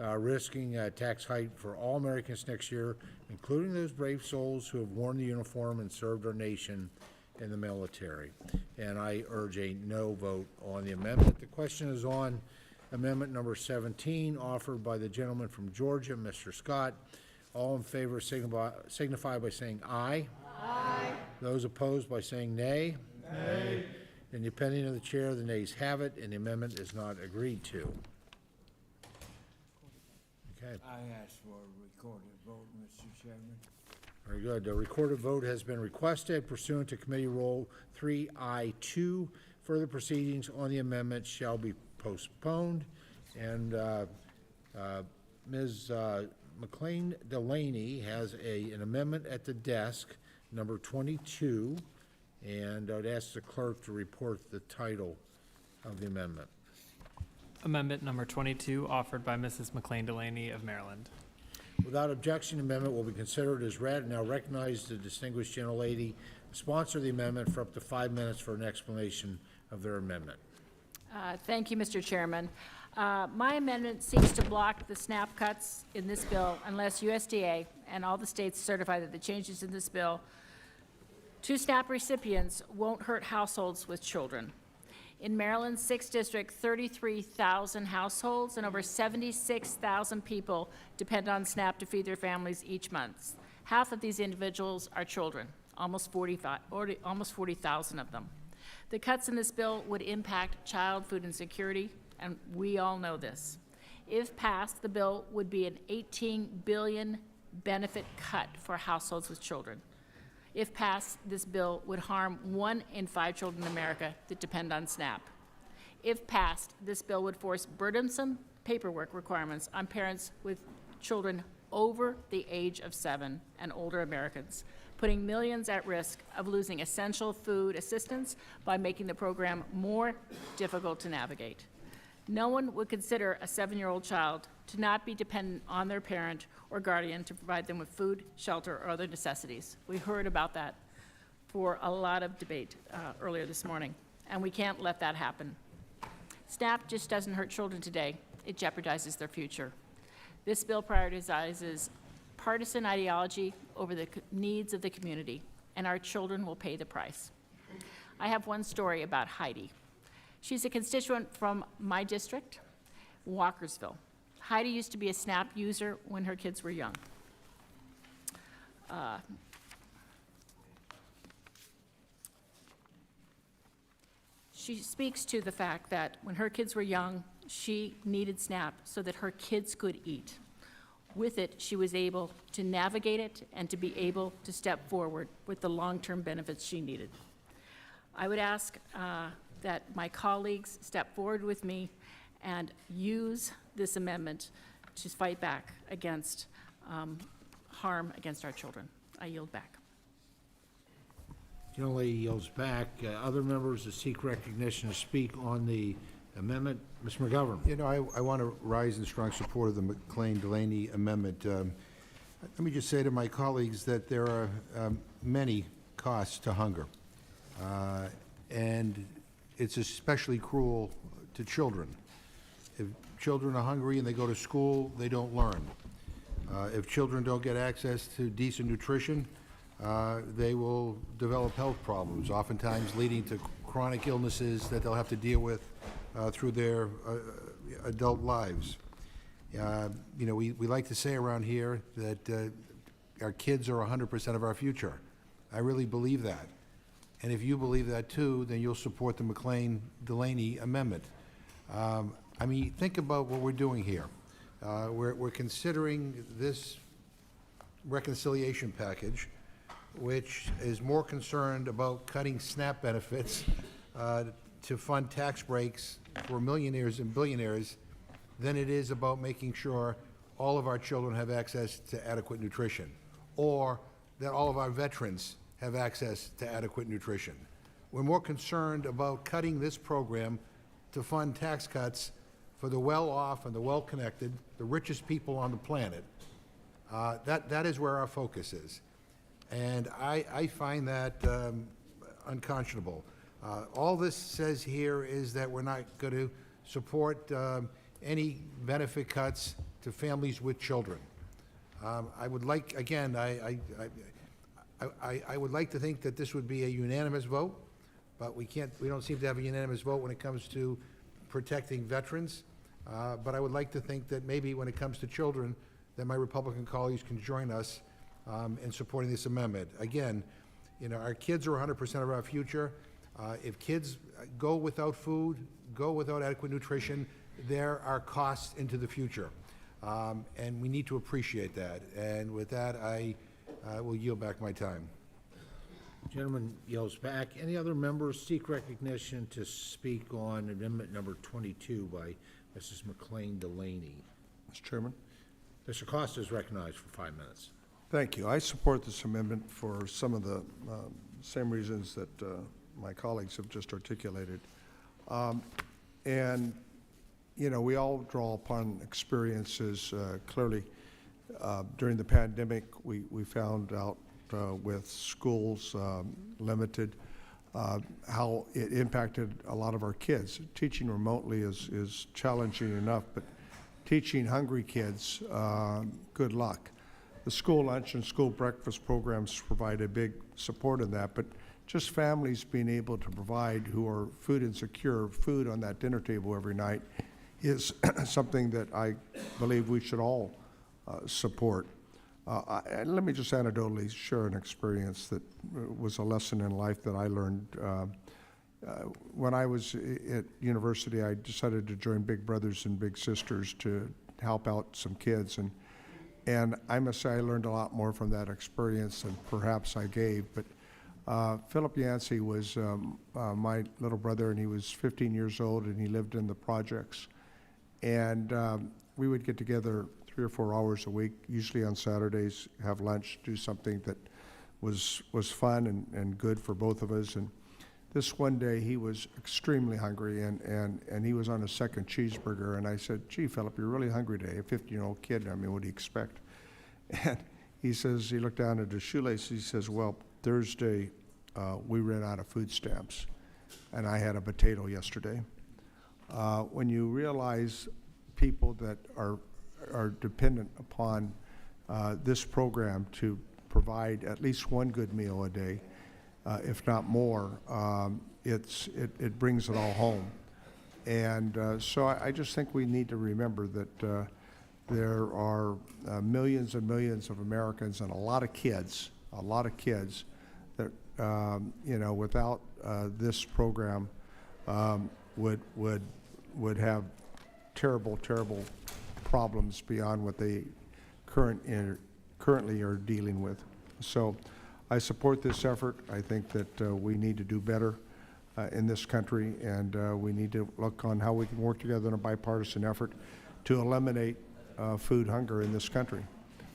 A: risking a tax hike for all Americans next year, including those brave souls who have worn the uniform and served our nation in the military. And I urge a no vote on the amendment. The question is on amendment number 17, offered by the gentleman from Georgia, Mr. Scott. All in favor signify by saying aye. Aye. Those opposed by saying nay. Nay. In the opinion of the chair, the nays have it, and the amendment is not agreed to. Okay.
O: I ask for a recorded vote, Mr. Chairman.
A: Very good. The recorded vote has been requested pursuant to Committee Rule 3I2. Further proceedings on the amendment shall be postponed. And Ms. McLean Delaney has an amendment at the desk, number 22, and I'd ask the clerk to report the title of the amendment.
C: Amendment number 22, offered by Mrs. McLean Delaney of Maryland.
A: Without objection, the amendment will be considered as read. Now recognize the distinguished gentlelady to sponsor the amendment for up to 5 minutes for an explanation of their amendment.
E: Thank you, Mr. Chairman. My amendment seeks to block the SNAP cuts in this bill unless USDA and all the states certify that the changes in this bill to SNAP recipients won't hurt households with children. In Maryland's 6th district, 33,000 households and over 76,000 people depend on SNAP to feed their families each month. Half of these individuals are children, almost 40,000 of them. The cuts in this bill would impact child food insecurity, and we all know this. If passed, the bill would be an $18 billion benefit cut for households with children. If passed, this bill would harm 1 in 5 children in America that depend on SNAP. If passed, this bill would force burdensome paperwork requirements on parents with children over the age of 7 and older Americans, putting millions at risk of losing essential food assistance by making the program more difficult to navigate. No one would consider a 7-year-old child to not be dependent on their parent or guardian to provide them with food, shelter, or other necessities. We heard about that for a lot of debate earlier this morning, and we can't let that happen. SNAP just doesn't hurt children today, it jeopardizes their future. This bill prioritizes partisan ideology over the needs of the community, and our children will pay the price. I have one story about Heidi. She's a constituent from my district, Walkersville. Heidi used to be a SNAP user when her kids were young. She speaks to the fact that when her kids were young, she needed SNAP so that her kids could eat. With it, she was able to navigate it and to be able to step forward with the long-term benefits she needed. I would ask that my colleagues step forward with me and use this amendment to fight back against harm against our children. I yield back.
A: Gentle lady yields back. Other members that seek recognition to speak on the amendment, Ms. McGovern.
D: You know, I want to rise in strong support of the McLean-Delaney amendment. Let me just say to my colleagues that there are many costs to hunger, and it's especially cruel to children. If children are hungry and they go to school, they don't learn. If children don't get access to decent nutrition, they will develop health problems, oftentimes leading to chronic illnesses that they'll have to deal with through their adult lives. You know, we like to say around here that our kids are 100% of our future. I really believe that. And if you believe that too, then you'll support the McLean-Delaney amendment. I mean, think about what we're doing here. We're considering this reconciliation package, which is more concerned about cutting SNAP benefits to fund tax breaks for millionaires and billionaires than it is about making sure all of our children have access to adequate nutrition, or that all of our veterans have access to adequate nutrition. We're more concerned about cutting this program to fund tax cuts for the well-off and the well-connected, the richest people on the planet. That is where our focus is. And I find that unconscionable. All this says here is that we're not going to support any benefit cuts to families with children. I would like, again, I would like to think that this would be a unanimous vote, but we don't seem to have a unanimous vote when it comes to protecting veterans. But I would like to think that maybe when it comes to children, that my Republican colleagues can join us in supporting this amendment. Again, you know, our kids are 100% of our future. If kids go without food, go without adequate nutrition, there are costs into the future. And we need to appreciate that. And with that, I will yield back my time.
A: Gentleman yields back. Any other members seek recognition to speak on amendment number 22 by Mrs. McLean-Delaney?
I: Mr. Chairman.
A: Mr. Costa is recognized for 5 minutes.
I: Thank you. I support this amendment for some of the same reasons that my colleagues have just articulated. And, you know, we all draw upon experiences. Clearly, during the pandemic, we found out with schools limited how it impacted a lot of our kids. Teaching remotely is challenging enough, but teaching hungry kids, good luck. The school lunch and school breakfast programs provide a big support in that, but just families being able to provide, who are food insecure, food on that dinner table every night is something that I believe we should all support. And let me just anecdotally share an experience that was a lesson in life that I learned. When I was at university, I decided to join Big Brothers and Big Sisters to help out some kids. And I must say I learned a lot more from that experience than perhaps I gave. But Philip Yancey was my little brother, and he was 15 years old, and he lived in the projects. And we would get together 3 or 4 hours a week, usually on Saturdays, have lunch, do something that was fun and good for both of us. And this one day he was extremely hungry, and he was on his second cheeseburger, and I said, "Gee, Philip, you're really hungry today. A 15-year-old kid, I mean, what do you expect?" And he says, he looked down at his shoelace, he says, "Well, Thursday, we ran out of food stamps, and I had a potato yesterday." When you realize people that are dependent upon this program to provide at least one good meal a day, if not more, it brings it all home. And so I just think we need to remember that there are millions and millions of Americans and a lot of kids that, you know, without this program would have terrible, terrible problems beyond what they currently are dealing with. So I support this effort. I think that we need to do better in this country, and we need to look on how we can work together in a bipartisan effort to eliminate food hunger in this country.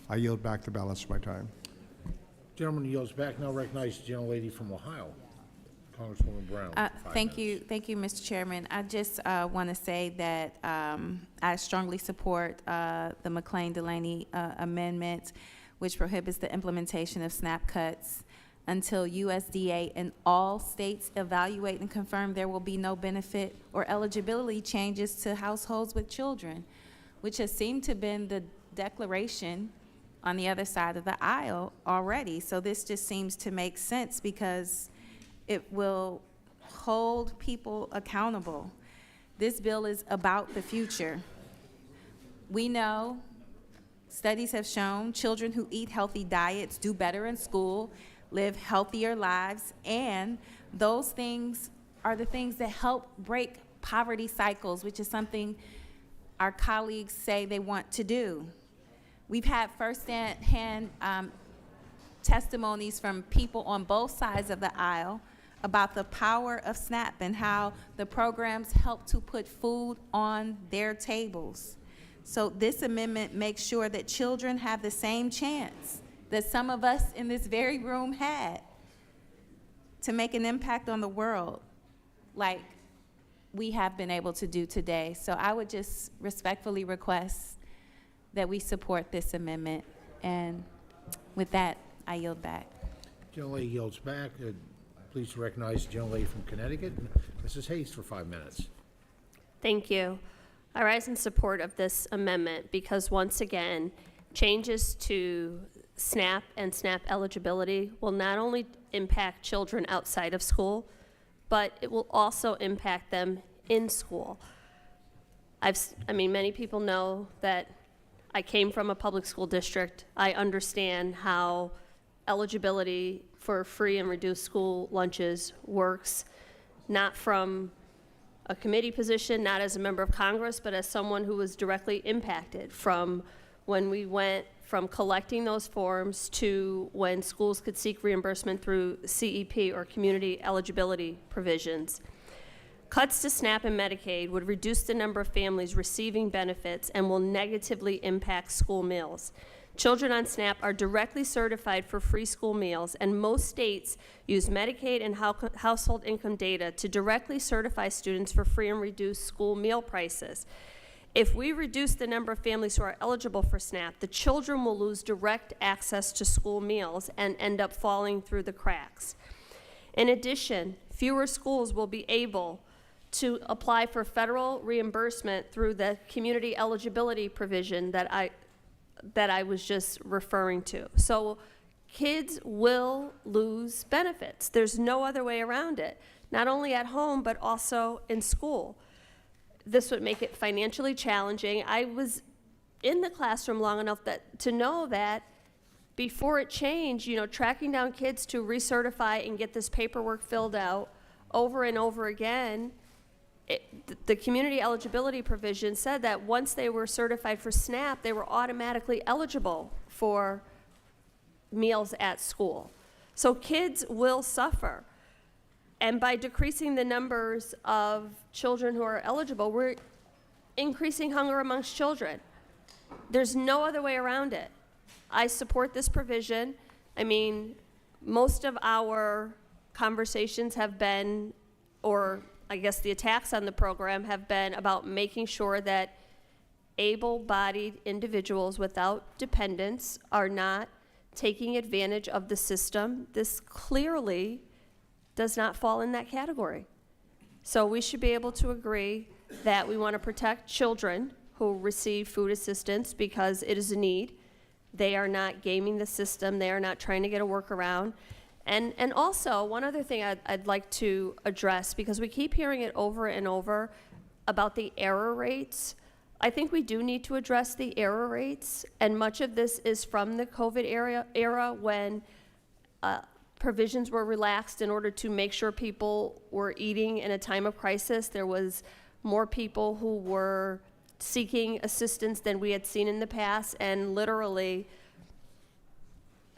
I: I yield back the balance of my time.
A: Gentleman yields back. Now recognize the gentlelady from Ohio, Congresswoman Brown.
J: Thank you, Mr. Chairman. I just want to say that I strongly support the McLean-Delaney amendment, which prohibits the implementation of SNAP cuts until USDA and all states evaluate and confirm there will be no benefit or eligibility changes to households with children, which has seemed to have been the declaration on the other side of the aisle already. So this just seems to make sense because it will hold people accountable. This bill is about the future. We know, studies have shown, children who eat healthy diets do better in school, live healthier lives, and those things are the things that help break poverty cycles, which is something our colleagues say they want to do. We've had first-hand testimonies from people on both sides of the aisle about the power of SNAP and how the programs help to put food on their tables. So this amendment makes sure that children have the same chance that some of us in this very room had to make an impact on the world like we have been able to do today. So I would just respectfully request that we support this amendment. And with that, I yield back.
A: Gentlelady yields back. Please recognize the gentlelady from Connecticut, Mrs. Hayes, for 5 minutes.
H: Thank you. I rise in support of this amendment because, once again, changes to SNAP and SNAP eligibility will not only impact children outside of school, but it will also impact them in school. I mean, many people know that I came from a public school district. I understand how eligibility for free and reduced school lunches works, not from a committee position, not as a member of Congress, but as someone who was directly impacted from when we went from collecting those forms to when schools could seek reimbursement through CEP or community eligibility provisions. Cuts to SNAP and Medicaid would reduce the number of families receiving benefits and will negatively impact school meals. Children on SNAP are directly certified for free school meals, and most states use Medicaid and household income data to directly certify students for free and reduced school meal prices. If we reduce the number of families who are eligible for SNAP, the children will lose direct access to school meals and end up falling through the cracks. In addition, fewer schools will be able to apply for federal reimbursement through the community eligibility provision that I was just referring to. So kids will lose benefits. There's no other way around it, not only at home, but also in school. This would make it financially challenging. I was in the classroom long enough to know that before it changed, you know, tracking down kids to recertify and get this paperwork filled out over and over again, the community eligibility provision said that once they were certified for SNAP, they were automatically eligible for meals at school. So kids will suffer. And by decreasing the numbers of children who are eligible, we're increasing hunger amongst children. There's no other way around it. I support this provision. I mean, most of our conversations have been, or I guess the attacks on the program have been about making sure that able-bodied individuals without dependents are not taking advantage of the system. This clearly does not fall in that category. So we should be able to agree that we want to protect children who receive food assistance because it is a need. They are not gaming the system. They are not trying to get a workaround. And also, one other thing I'd like to address, because we keep hearing it over and over about the error rates. I think we do need to address the error rates, and much of this is from the COVID era when provisions were relaxed in order to make sure people were eating in a time of crisis. There was more people who were seeking assistance than we had seen in the past, and literally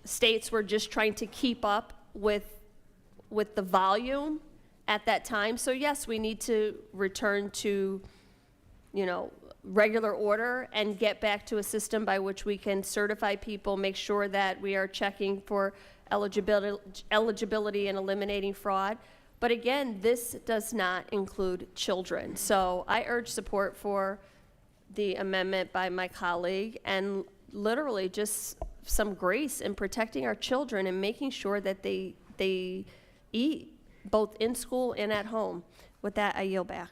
H: states were just trying to keep up with the volume at that time. So yes, we need to return to, regular order and get back to a system by which we can certify people, make sure that we are checking for eligibility and eliminating fraud. But again, this does not include children. So I urge support for the amendment by my colleague, and literally just some grace in protecting our children and making sure that they eat both in school and at home. With that, I yield back.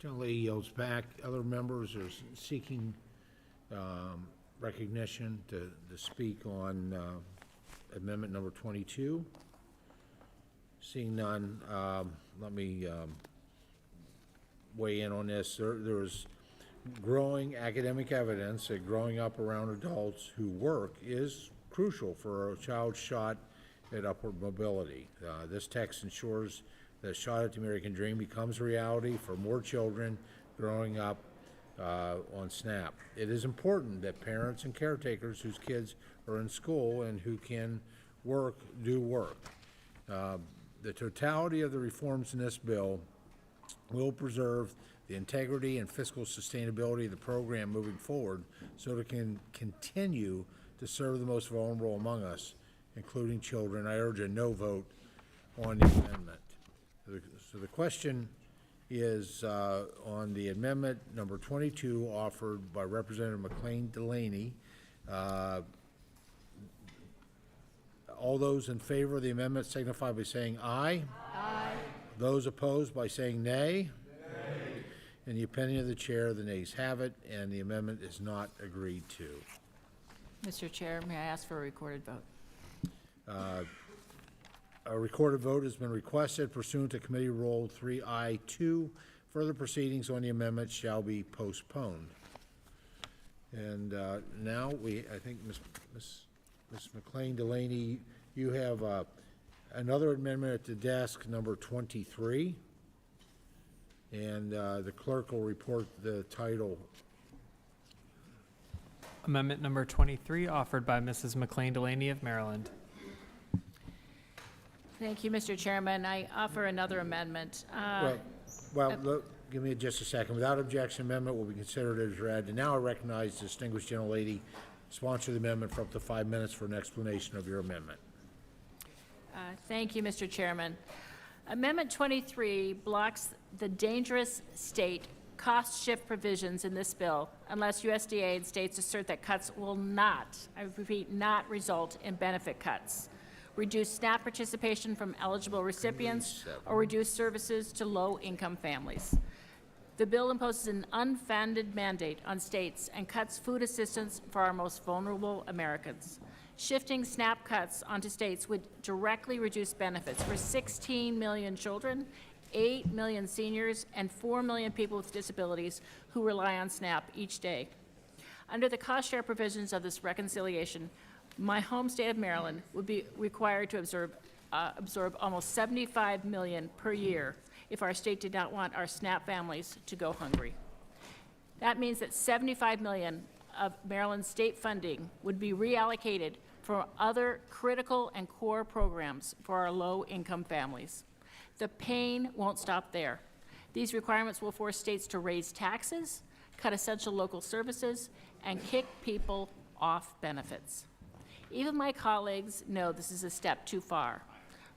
A: Gentlelady yields back. Other members are seeking recognition to speak on amendment number 22. Seeing none, let me weigh in on this. There's growing academic evidence that growing up around adults who work is crucial for a child's shot at upward mobility. This text ensures that shot at the American dream becomes a reality for more children growing up on SNAP. It is important that parents and caretakers whose kids are in school and who can work do work. The totality of the reforms in this bill will preserve the integrity and fiscal sustainability of the program moving forward so that it can continue to serve the most vulnerable among us, including children. I urge a no vote on the amendment. So the question is on the amendment number 22 offered by Representative McLean Delaney. All those in favor of the amendment signify by saying aye. Aye. Those opposed by saying nay. Nay. In the opinion of the chair, the nays have it, and the amendment is not agreed to.
E: Mr. Chair, may I ask for a recorded vote?
A: A recorded vote has been requested pursuant to Committee Rule 3I2. Further proceedings on the amendment shall be postponed. And now I think Ms. McLean Delaney, you have another amendment at the desk, number 23. And the clerk will report the title.
C: Amendment number 23, offered by Mrs. McLean Delaney of Maryland.
E: Thank you, Mr. Chairman. I offer another amendment.
A: Look, give me just a second. Without objection, amendment will be considered as read. And now I recognize the distinguished gentlelady, sponsor of the amendment, for up to 5 minutes for an explanation of your amendment.
E: Thank you, Mr. Chairman. Amendment 23 blocks the dangerous state cost shift provisions in this bill unless USDA and states assert that cuts will not, I repeat, not result in benefit cuts, reduce SNAP participation from eligible recipients, or reduce services to low-income families. The bill imposes an unfounded mandate on states and cuts food assistance for our most vulnerable Americans. Shifting SNAP cuts onto states would directly reduce benefits for 16 million children, 8 million seniors, and 4 million people with disabilities who rely on SNAP each day. Under the cost share provisions of this reconciliation, my home state of Maryland would be required to absorb almost $75 million per year if our state did not want our SNAP families to go hungry. That means that $75 million of Maryland's state funding would be reallocated for other critical and core programs for our low-income families. The pain won't stop there. These requirements will force states to raise taxes, cut essential local services, and kick people off benefits. Even my colleagues know this is a step too far.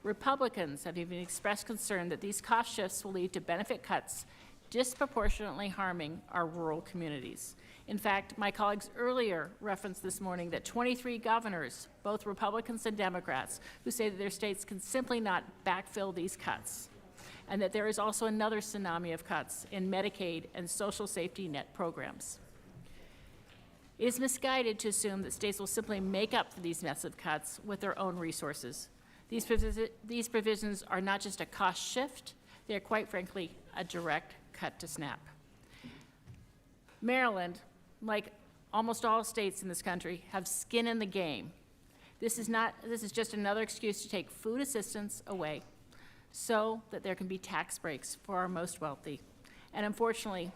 E: Republicans have even expressed concern that these cost shifts will lead to benefit cuts disproportionately harming our rural communities. In fact, my colleagues earlier referenced this morning that 23 governors, both Republicans and Democrats, who say that their states can simply not backfill these cuts, and that there is also another tsunami of cuts in Medicaid and social safety net programs. It is misguided to assume that states will simply make up for these massive cuts with their own resources. These provisions are not just a cost shift, they are quite frankly a direct cut to SNAP. Maryland, like almost all states in this country, have skin in the game. This is just another excuse to take food assistance away so that there can be tax breaks for our most wealthy. And unfortunately,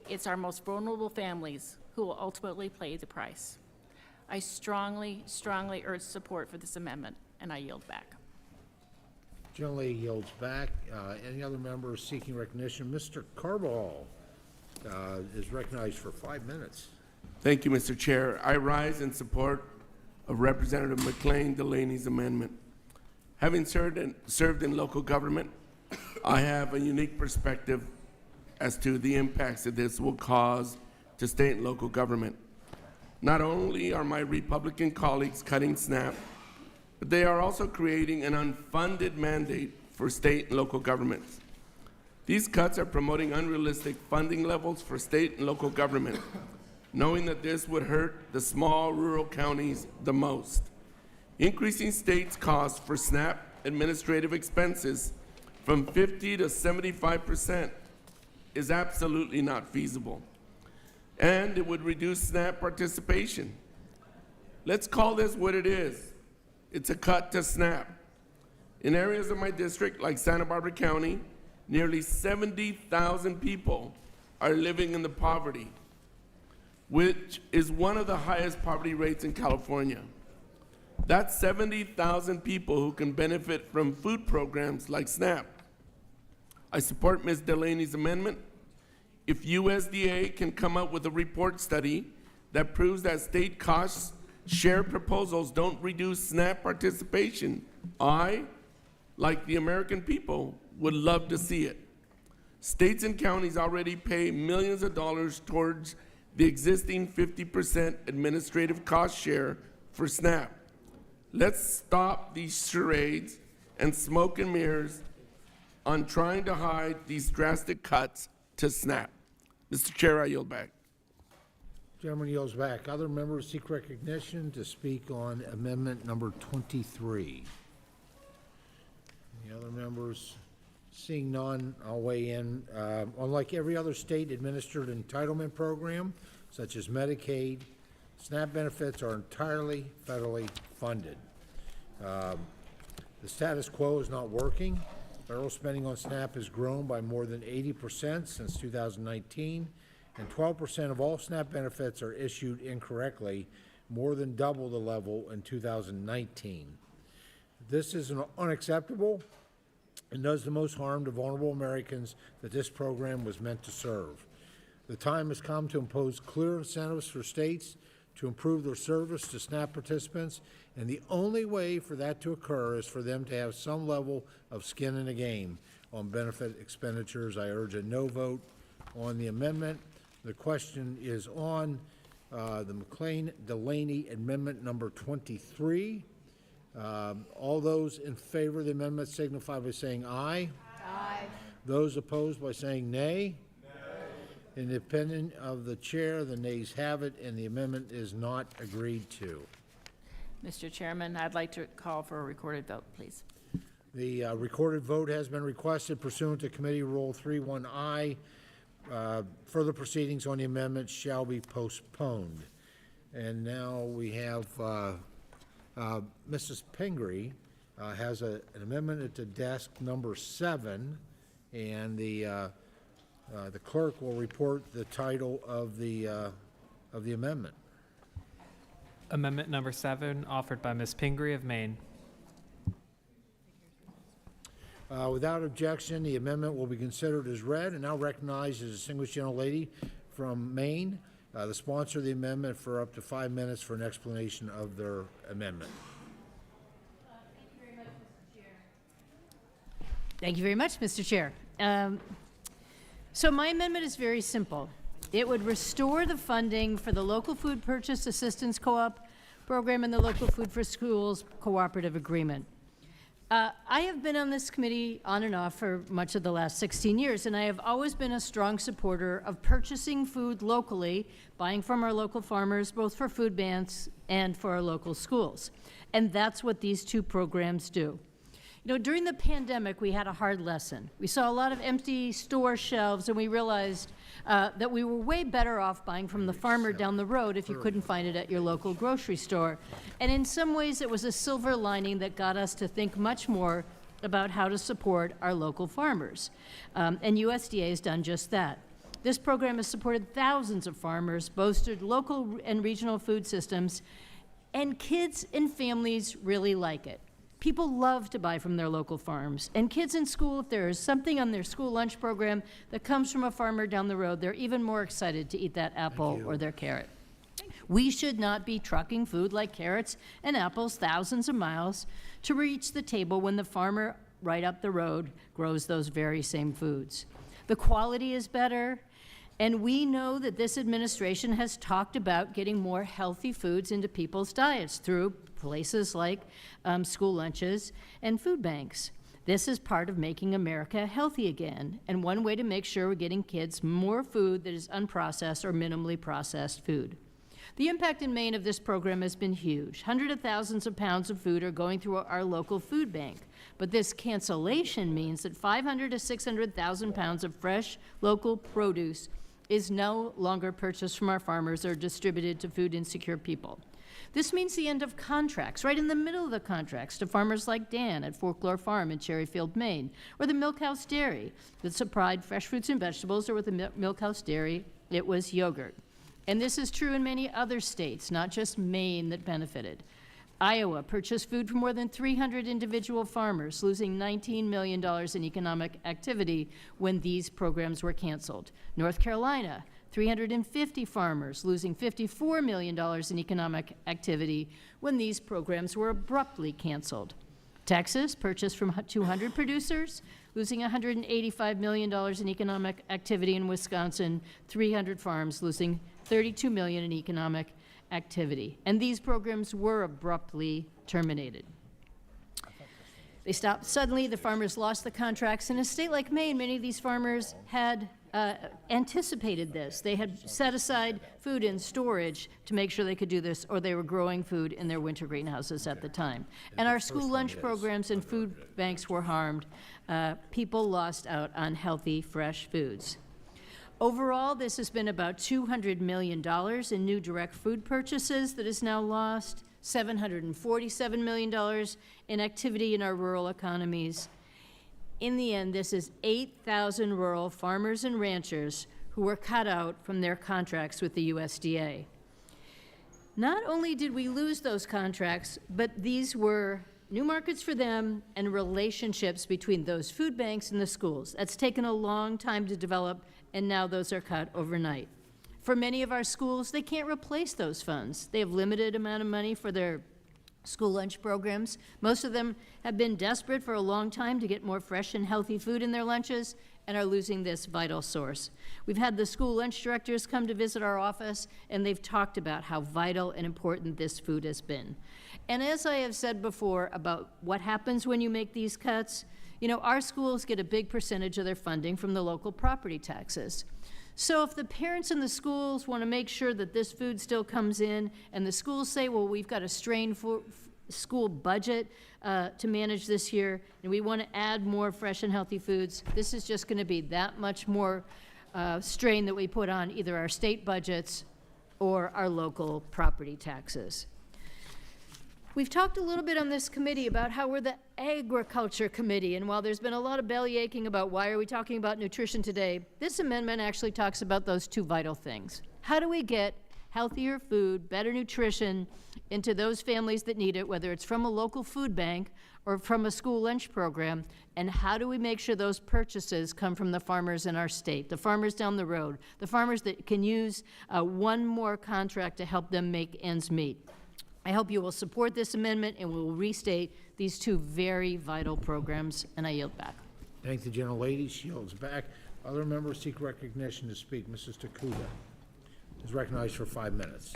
E: it's our most vulnerable families who will ultimately pay the price. I strongly, strongly urge support for this amendment, and I yield back.
A: Generally yields back. Any other members seeking recognition? Mr. Carball is recognized for 5 minutes.
S: Thank you, Mr. Chair. I rise in support of Representative McLean Delaney's amendment. Having served in local government, I have a unique perspective as to the impacts that this will cause to state and local government. Not only are my Republican colleagues cutting SNAP, but they are also creating an unfunded mandate for state and local governments. These cuts are promoting unrealistic funding levels for state and local government, knowing that this would hurt the small rural counties the most. Increasing states' costs for SNAP administrative expenses from 50 to 75% is absolutely not feasible. And it would reduce SNAP participation. Let's call this what it is. It's a cut to SNAP. In areas of my district, like Santa Barbara County, nearly 70,000 people are living in the poverty, which is one of the highest poverty rates in California. That's 70,000 people who can benefit from food programs like SNAP. I support Ms. Delaney's amendment. If USDA can come up with a report study that proves that state cost share proposals don't reduce SNAP participation, I, like the American people, would love to see it. States and counties already pay millions of dollars towards the existing 50% administrative cost share for SNAP. Let's stop these charades and smoke and mirrors on trying to hide these drastic cuts to SNAP. Mr. Chair, I yield back.
A: Gentleman yields back. Other members seek recognition to speak on amendment number 23. Any other members? Seeing none, I'll weigh in. Unlike every other state-administered entitlement program, such as Medicaid, SNAP benefits are entirely federally funded. The status quo is not working. Federal spending on SNAP has grown by more than 80% since 2019, and 12% of all SNAP benefits are issued incorrectly, more than double the level in 2019. This is unacceptable and does the most harm to vulnerable Americans that this program was meant to serve. The time has come to impose clear incentives for states to improve their service to SNAP participants, and the only way for that to occur is for them to have some level of skin in the game on benefit expenditures. I urge a no vote on the amendment. The question is on the McLean-Delaney Amendment number 23. All those in favor of the amendment signify by saying aye. Aye. Those opposed by saying nay. In the opinion of the chair, the nays have it, and the amendment is not agreed to.
E: Mr. Chairman, I'd like to call for a recorded vote, please.
A: The recorded vote has been requested pursuant to Committee Rule 31I. Further proceedings on the amendment shall be postponed. And now we have Mrs. Pingree has an amendment at the desk number 7, and the clerk will report the title of the amendment.
C: Amendment number 7, offered by Ms. Pingree of Maine.
A: Without objection, the amendment will be considered as read and now recognized as a distinguished gentlelady from Maine, the sponsor of the amendment, for up to 5 minutes for an explanation of their amendment.
U: Thank you very much, Mr. Chair.
G: Thank you very much, Mr. Chair. So my amendment is very simple. It would restore the funding for the Local Food Purchase Assistance Co-op program and the Local Food for Schools Cooperative Agreement. I have been on this committee on and off for much of the last 16 years, and I have always been a strong supporter of purchasing food locally, buying from our local farmers, both for food banks and for our local schools. And that's what these two programs do. You know, during the pandemic, we had a hard lesson. We saw a lot of empty store shelves, and we realized that we were way better off buying from the farmer down the road if you couldn't find it at your local grocery store. And in some ways, it was a silver lining that got us to think much more about how to support our local farmers. And USDA has done just that. This program has supported thousands of farmers, boosted local and regional food systems, and kids and families really like it. People love to buy from their local farms. And kids in school, if there is something on their school lunch program that comes from a farmer down the road, they're even more excited to eat that apple or their carrot. We should not be trucking food like carrots and apples thousands of miles to reach the table when the farmer right up the road grows those very same foods. The quality is better, and we know that this administration has talked about getting more healthy foods into people's diets through places like school lunches and food banks. This is part of making America healthy again, and one way to make sure we're getting kids more food that is unprocessed or minimally processed food. The impact in Maine of this program has been huge. Hundreds of thousands of pounds of food are going through our local food bank, but this cancellation means that 500 to 600,000 pounds of fresh local produce is no longer purchased from our farmers or distributed to food insecure people. This means the end of contracts, right in the middle of the contracts, to farmers like Dan at Folklore Farm in Cherryfield, Maine, or the Milkhouse Dairy that supplied fresh fruits and vegetables, or with the Milkhouse Dairy, it was yogurt. And this is true in many other states, not just Maine that benefited. Iowa purchased food from more than 300 individual farmers, losing $19 million in economic activity when these programs were canceled. North Carolina, 350 farmers, losing $54 million in economic activity when these programs were abruptly canceled. Texas purchased from 200 producers, losing $185 million in economic activity. In Wisconsin, 300 farms, losing $32 million in economic activity. And these programs were abruptly terminated. They stopped suddenly. The farmers lost the contracts. In a state like Maine, many of these farmers had anticipated this. They had set aside food in storage to make sure they could do this, or they were growing food in their winter greenhouses at the time. And our school lunch programs and food banks were harmed. People lost out on healthy, fresh foods. Overall, this has been about $200 million in new direct food purchases that is now lost, $747 million in activity in our rural economies. In the end, this is 8,000 rural farmers and ranchers who were cut out from their contracts with the USDA. Not only did we lose those contracts, but these were new markets for them and relationships between those food banks and the schools. That's taken a long time to develop, and now those are cut overnight. For many of our schools, they can't replace those funds. They have limited amount of money for their school lunch programs. Most of them have been desperate for a long time to get more fresh and healthy food in their lunches and are losing this vital source. We've had the school lunch directors come to visit our office, and they've talked about how vital and important this food has been. And as I have said before about what happens when you make these cuts, you know, our schools get a big percentage of their funding from the local property taxes. So if the parents in the schools want to make sure that this food still comes in, and the schools say, well, we've got a strained school budget to manage this year, and we want to add more fresh and healthy foods, this is just going to be that much more strain that we put on either our state budgets or our local property taxes. We've talked a little bit on this committee about how we're the agriculture committee, and while there's been a lot of belly aching about why are we talking about nutrition today, this amendment actually talks about those two vital things. How do we get healthier food, better nutrition into those families that need it, whether it's from a local food bank or from a school lunch program, and how do we make sure those purchases come from the farmers in our state, the farmers down the road, the farmers that can use one more contract to help them make ends meet. I hope you will support this amendment, and we will restate these two very vital programs, and I yield back.
A: Thank the gentlelady. She yields back. Other members seek recognition to speak. Mrs. Takuda is recognized for 5 minutes.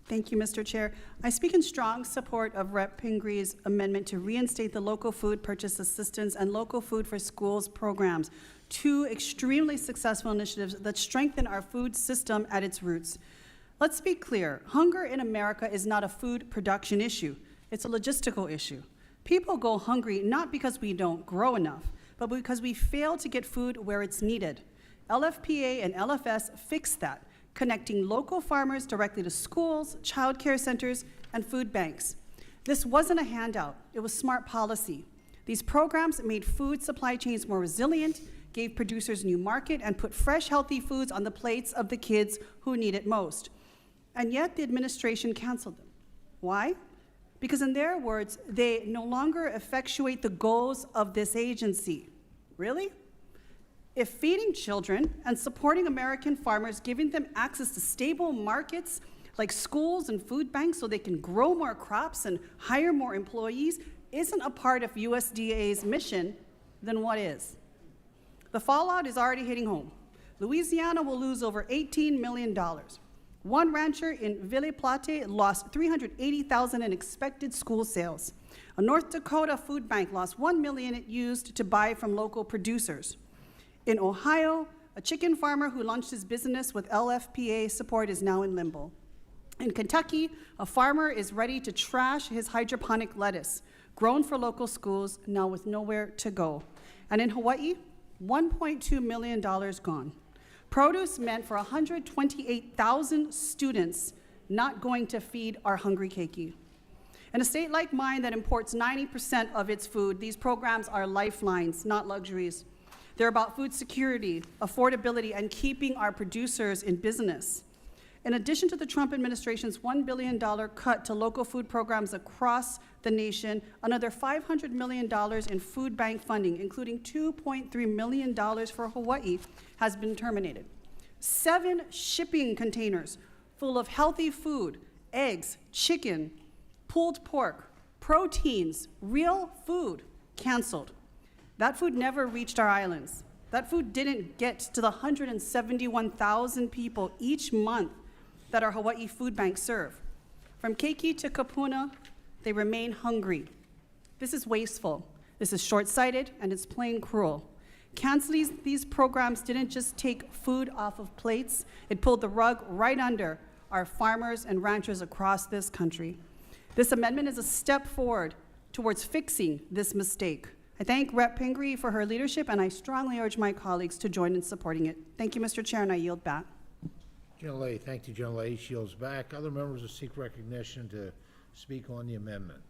L: Thank you, Mr. Chair. I speak in strong support of Rep. Pingree's amendment to reinstate the local food purchase assistance and local food for schools programs, two extremely successful initiatives that strengthen our food system at its roots. Let's be clear, hunger in America is not a food production issue. It's a logistical issue. People go hungry not because we don't grow enough, but because we fail to get food where it's needed. LFPA and LFS fix that, connecting local farmers directly to schools, child care centers, and food banks. This wasn't a handout, it was smart policy. These programs made food supply chains more resilient, gave producers new market, and put fresh, healthy foods on the plates of the kids who need it most. And yet the administration canceled them. Why? Because in their words, they no longer effectuate the goals of this agency. Really? If feeding children and supporting American farmers, giving them access to stable markets like schools and food banks so they can grow more crops and hire more employees isn't a part of USDA's mission, then what is? The fallout is already hitting home. Louisiana will lose over $18 million. One rancher in Ville Platte lost $380,000 in expected school sales. A North Dakota food bank lost $1 million it used to buy from local producers. In Ohio, a chicken farmer who launched his business with LFPA support is now in limbo. In Kentucky, a farmer is ready to trash his hydroponic lettuce, grown for local schools, now with nowhere to go. And in Hawaii, $1.2 million gone. Produce meant for 128,000 students not going to feed our hungry keiki. In a state like mine that imports 90% of its food, these programs are lifelines, not luxuries. They're about food security, affordability, and keeping our producers in business. In addition to the Trump administration's $1 billion cut to local food programs across the nation, another $500 million in food bank funding, including $2.3 million for Hawaii, has been terminated. 7 shipping containers full of healthy food, eggs, chicken, pulled pork, proteins, real food, canceled. That food never reached our islands. That food didn't get to the 171,000 people each month that our Hawaii food banks serve. From Keiki to Kapuna, they remain hungry. This is wasteful, this is short-sighted, and it's plain cruel. Canceling these programs didn't just take food off of plates, it pulled the rug right under our farmers and ranchers across this country. This amendment is a step forward towards fixing this mistake. I thank Rep. Pingree for her leadership, and I strongly urge my colleagues to join in supporting it. Thank you, Mr. Chair, and I yield back.
A: Gentlelady, thank you, gentlelady. She yields back. Other members will seek recognition to speak on the amendment.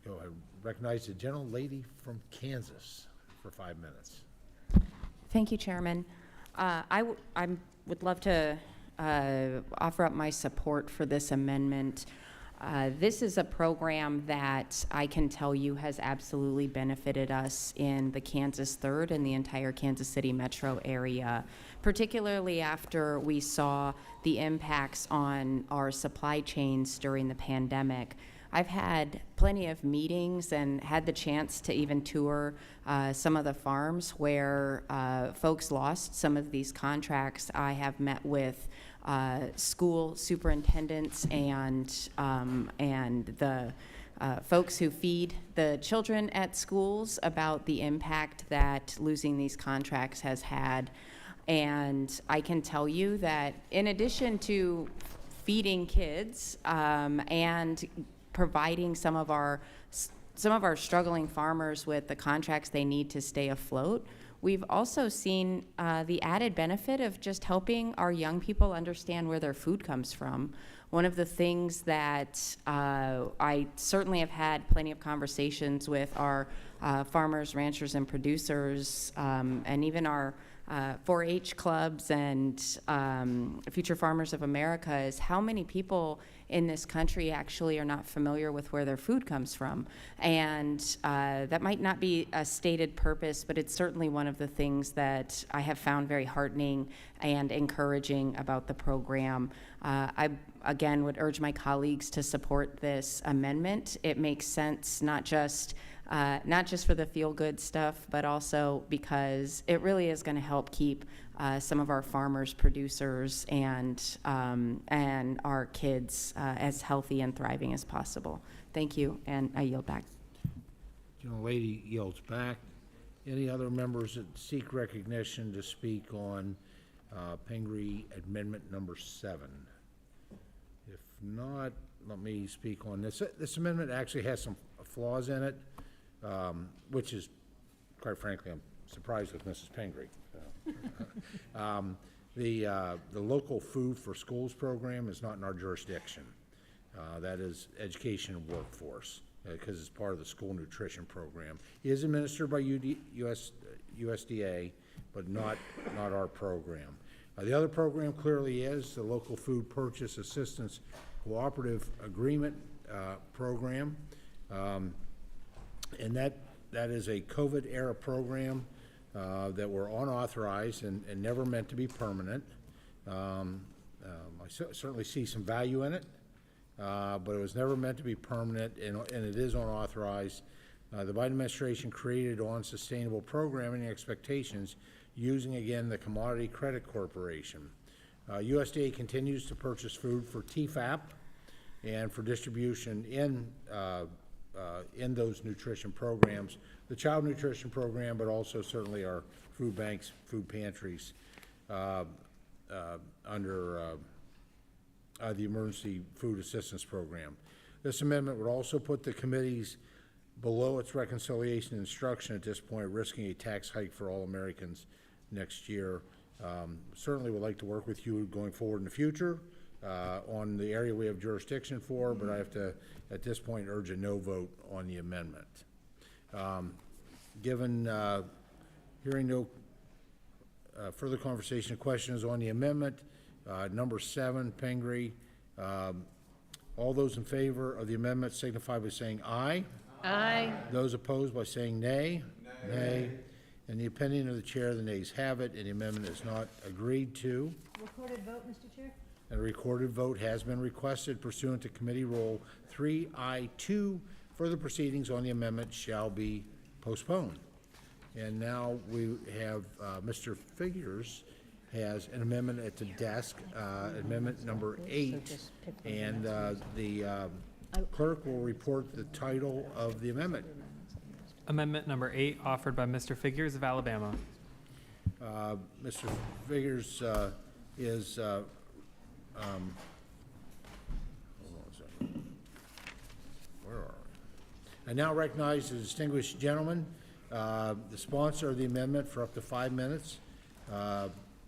A: I recognize the gentlelady from Kansas for 5 minutes.
U: Thank you, Chairman. I would love to offer up my support for this amendment. This is a program that I can tell you has absolutely benefited us in the Kansas 3rd and the entire Kansas City metro area, particularly after we saw the impacts on our supply chains during the pandemic. I've had plenty of meetings and had the chance to even tour some of the farms where folks lost some of these contracts. I have met with school superintendents and the folks who feed the children at schools about the impact that losing these contracts has had. And I can tell you that in addition to feeding kids and providing some of our struggling farmers with the contracts they need to stay afloat, we've also seen the added benefit of just helping our young people understand where their food comes from. One of the things that I certainly have had plenty of conversations with our farmers, ranchers, and producers, and even our 4-H clubs and Future Farmers of America, is how many people in this country actually are not familiar with where their food comes from. And that might not be a stated purpose, but it's certainly one of the things that I have found very heartening and encouraging about the program. I, again, would urge my colleagues to support this amendment. It makes sense, not just for the feel-good stuff, but also because it really is going to help keep some of our farmers, producers, and our kids as healthy and thriving as possible. Thank you, and I yield back.
A: Lady yields back. Any other members that seek recognition to speak on Pingree Amendment number 7? If not, let me speak on this. This amendment actually has some flaws in it, which is, quite frankly, I'm surprised with Mrs. Pingree. The local food for schools program is not in our jurisdiction. That is education and workforce, because it's part of the school nutrition program. It is administered by USDA, but not our program. The other program clearly is the Local Food Purchase Assistance Cooperative Agreement program, and that is a COVID-era program that were unauthorized and never meant to be permanent. I certainly see some value in it. But it was never meant to be permanent, and it is unauthorized. The Biden administration created unsustainable programming expectations using, again, the Commodity Credit Corporation. USDA continues to purchase food for TFAP and for distribution in those nutrition programs, the child nutrition program, but also certainly our food banks, food pantries under the Emergency Food Assistance Program. This amendment would also put the committees below its reconciliation instruction at this point, risking a tax hike for all Americans next year. Certainly would like to work with you going forward in the future on the area we have jurisdiction for, but I have to, at this point, urge a no vote on the amendment. Hearing no further conversation or questions on the amendment, number 7, Pingree. All those in favor of the amendment signify by saying aye.
G: Aye.
A: Those opposed by saying nay. Nay. In the opinion of the chair, the nays have it, and the amendment is not agreed to.
G: Recorded vote, Mr. Chair?
A: A recorded vote has been requested pursuant to Committee Rule 3I2. Further proceedings on the amendment shall be postponed. And now we have Mr. Figures has an amendment at the desk, amendment number 8, and the clerk will report the title of the amendment.
C: Amendment number 8, offered by Mr. Figures of Alabama.
A: Mr. Figures is, hold on a second. Where are we? I now recognize the distinguished gentleman, the sponsor of the amendment, for up to 5 minutes.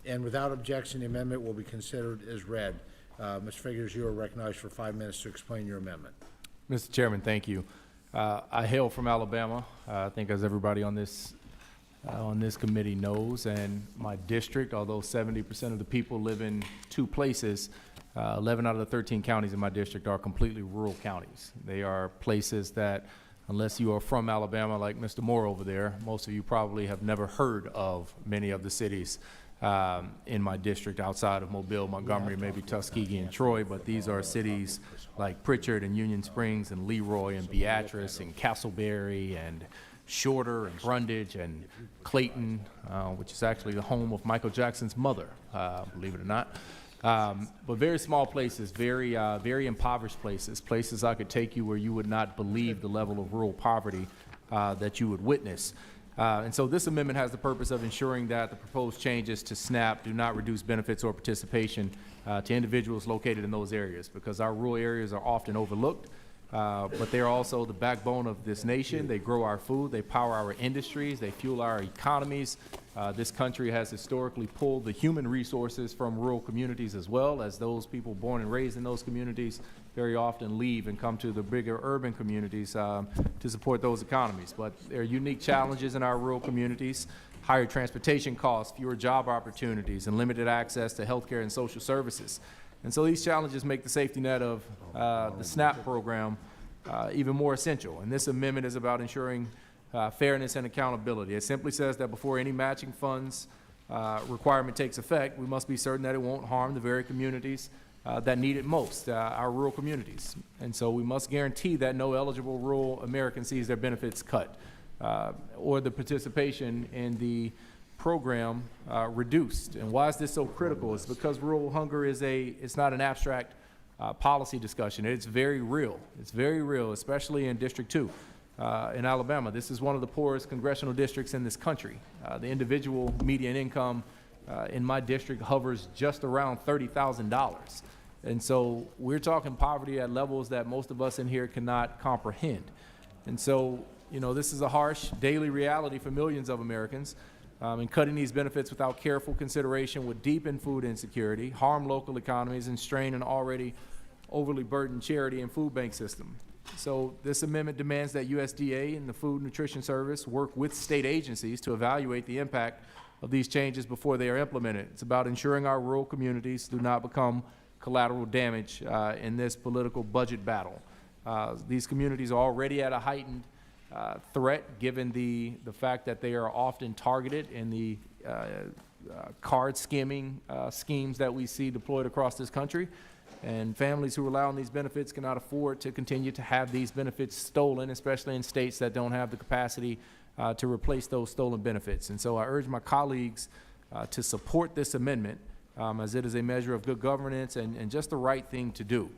A: And without objection, the amendment will be considered as read. Mr. Figures, you are recognized for 5 minutes to explain your amendment.
K: Mr. Chairman, thank you. I hail from Alabama, I think as everybody on this committee knows, and my district, although 70% of the people live in 2 places, 11 out of the 13 counties in my district are completely rural counties. They are places that, unless you are from Alabama like Mr. Moore over there, most of you probably have never heard of many of the cities in my district outside of Mobile, Montgomery, maybe Tuskegee and Troy, but these are cities like Pritchard and Union Springs and Leroy and Beatrice and Castleberry and Shorter and Brundage and Clayton, which is actually the home of Michael Jackson's mother, believe it or not. But very small places, very impoverished places, places I could take you where you would not believe the level of rural poverty that you would witness. And so this amendment has the purpose of ensuring that the proposed changes to SNAP do not reduce benefits or participation to individuals located in those areas, because our rural areas are often overlooked, but they are also the backbone of this nation. They grow our food, they power our industries, they fuel our economies. This country has historically pulled the human resources from rural communities, as well as those people born and raised in those communities very often leave and come to the bigger urban communities to support those economies. But there are unique challenges in our rural communities: higher transportation costs, fewer job opportunities, and limited access to healthcare and social services. And so these challenges make the safety net of the SNAP program even more essential. And this amendment is about ensuring fairness and accountability. It simply says that before any matching funds requirement takes effect, we must be certain that it won't harm the very communities that need it most, our rural communities. And so we must guarantee that no eligible rural American sees their benefits cut or the participation in the program reduced. And why is this so critical? It's because rural hunger it's not an abstract policy discussion. It's very real. It's very real, especially in District 2 in Alabama. This is one of the poorest congressional districts in this country. The individual median income in my district hovers just around $30,000. And so we're talking poverty at levels that most of us in here cannot comprehend. And so, you know, this is a harsh daily reality for millions of Americans. And cutting these benefits without careful consideration would deepen food insecurity, harm local economies, and strain an already overly burdened charity and food bank system. So this amendment demands that USDA and the Food and Nutrition Service work with state agencies to evaluate the impact of these changes before they are implemented. It's about ensuring our rural communities do not become collateral damage in this political budget battle. These communities are already at a heightened threat given the fact that they are often targeted in the card skimming schemes that we see deployed across this country. And families who rely on these benefits cannot afford to continue to have these benefits stolen, especially in states that don't have the capacity to replace those stolen benefits. And so I urge my colleagues to support this amendment as it is a measure of good governance and just the right thing to do.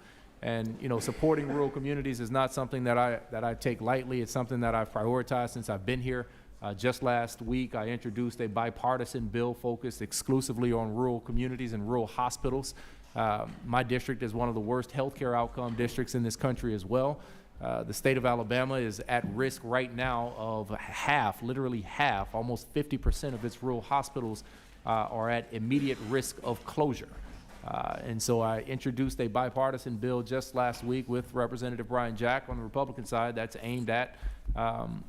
K: And, you know, supporting rural communities is not something that I take lightly. It's something that I've prioritized since I've been here. Just last week, I introduced a bipartisan bill focused exclusively on rural communities and rural hospitals. My district is one of the worst healthcare outcome districts in this country as well. The state of Alabama is at risk right now of half, literally half, almost 50% of its rural hospitals are at immediate risk of closure. And so I introduced a bipartisan bill just last week with Representative Brian Jack on the Republican side that's aimed at,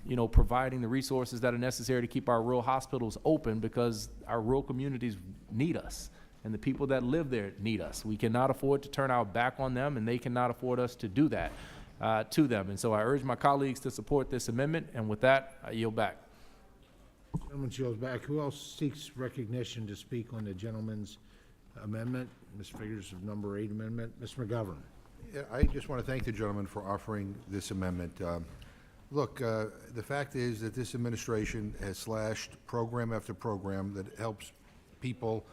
K: you know, providing the resources that are necessary to keep our rural hospitals open because our rural communities need us. And the people that live there need us. We cannot afford to turn our back on them, and they cannot afford us to do that to them. And so I urge my colleagues to support this amendment, and with that, I yield back.
A: Gentleman yields back. Who else seeks recognition to speak on the gentleman's amendment? Ms. Figures of number 8 amendment. Mr. McGovern.
D: Yeah, I just want to thank the gentleman for offering this amendment. Look, the fact is that this administration has slashed program after program that helps people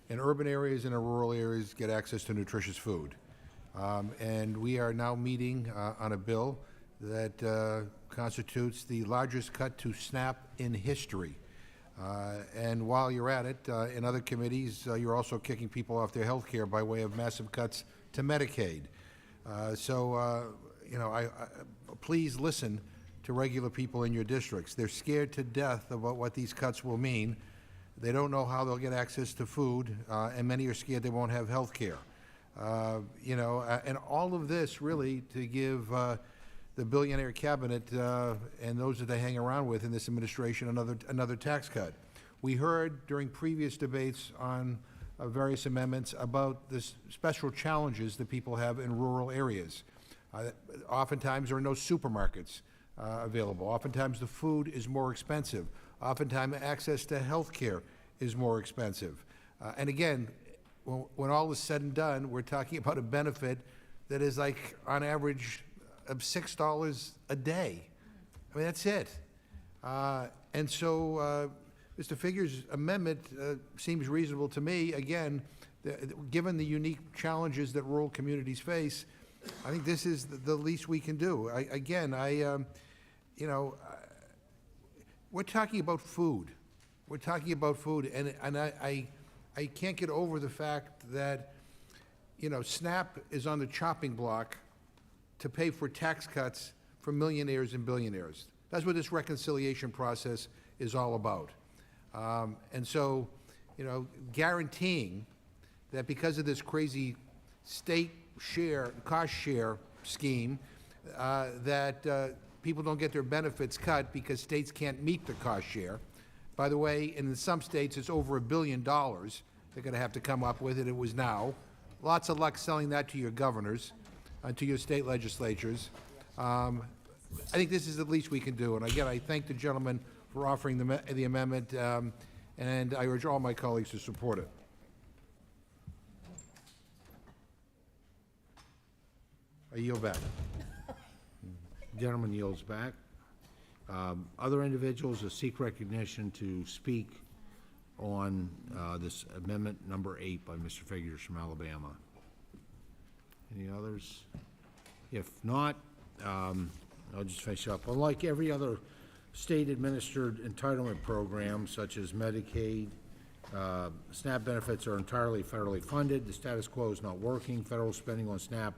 D: in urban areas and in rural areas get access to nutritious food. And we are now meeting on a bill that constitutes the largest cut to SNAP in history. And while you're at it, in other committees, you're also kicking people off their health care by way of massive cuts to Medicaid. You know, please listen to regular people in your districts. They're scared to death about what these cuts will mean. They don't know how they'll get access to food, and many are scared they won't have health care. You know, and all of this really to give the billionaire cabinet and those that they hang around with in this administration another tax cut. We heard during previous debates on various amendments about the special challenges that people have in rural areas. Oftentimes there are no supermarkets available. Oftentimes the food is more expensive. Oftentimes access to health care is more expensive. And again, when all is said and done, we're talking about a benefit that is like on average of $6 a day. I mean, that's it. And so Mr. Figure's amendment seems reasonable to me. Again, given the unique challenges that rural communities face, I think this is the least we can do. You know, we're talking about food. We're talking about food, and I can't get over the fact that, you know, SNAP is on the chopping block to pay for tax cuts for millionaires and billionaires. That's what this reconciliation process is all about. And so, you know, guaranteeing that because of this crazy state share, cost share scheme, that people don't get their benefits cut because states can't meet the cost share. By the way, in some states, it's over $1 billion they're going to have to come up with it. It was now. Lots of luck selling that to your governors, to your state legislatures. I think this is the least we can do. And again, I thank the gentleman for offering the amendment. and I urge all my colleagues to support it. I yield back.
A: Gentleman yields back. Other individuals that seek recognition to speak on this amendment number 8 by Mr. Figures from Alabama. Any others? If not, I'll just finish up. Unlike every other state-administered entitlement program, such as Medicaid, SNAP benefits are entirely federally funded. The status quo is not working. Federal spending on SNAP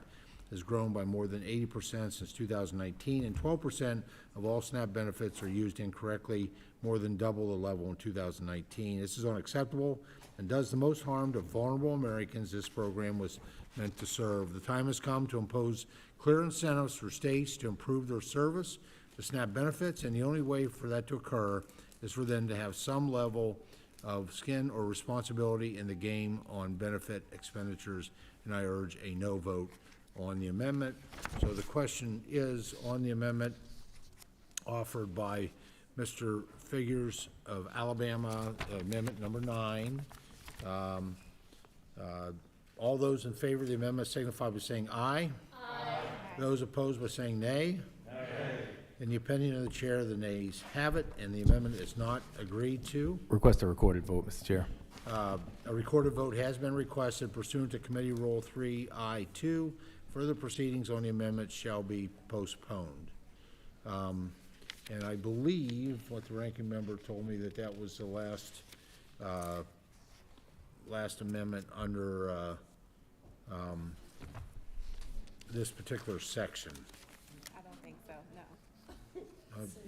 A: has grown by more than 80% since 2019, and 12% of all SNAP benefits are used incorrectly, more than double the level in 2019. This is unacceptable and does the most harm to vulnerable Americans this program was meant to serve. The time has come to impose clear incentives for states to improve their service to SNAP benefits, and the only way for that to occur is for them to have some level of skin or responsibility in the game on benefit expenditures, and I urge a no vote on the amendment. So the question is on the amendment offered by Mr. Figures of Alabama, amendment number 9. All those in favor of the amendment signify by saying aye. Aye. Those opposed by saying nay. Nay. In the opinion of the chair, the nays have it, and the amendment is not agreed to.
K: Request a recorded vote, Mr. Chair.
A: A recorded vote has been requested pursuant to Committee Rule 3I2. Further proceedings on the amendment shall be postponed. And I believe what the ranking member told me that that was the last amendment under this particular section.
J: I don't think so, no.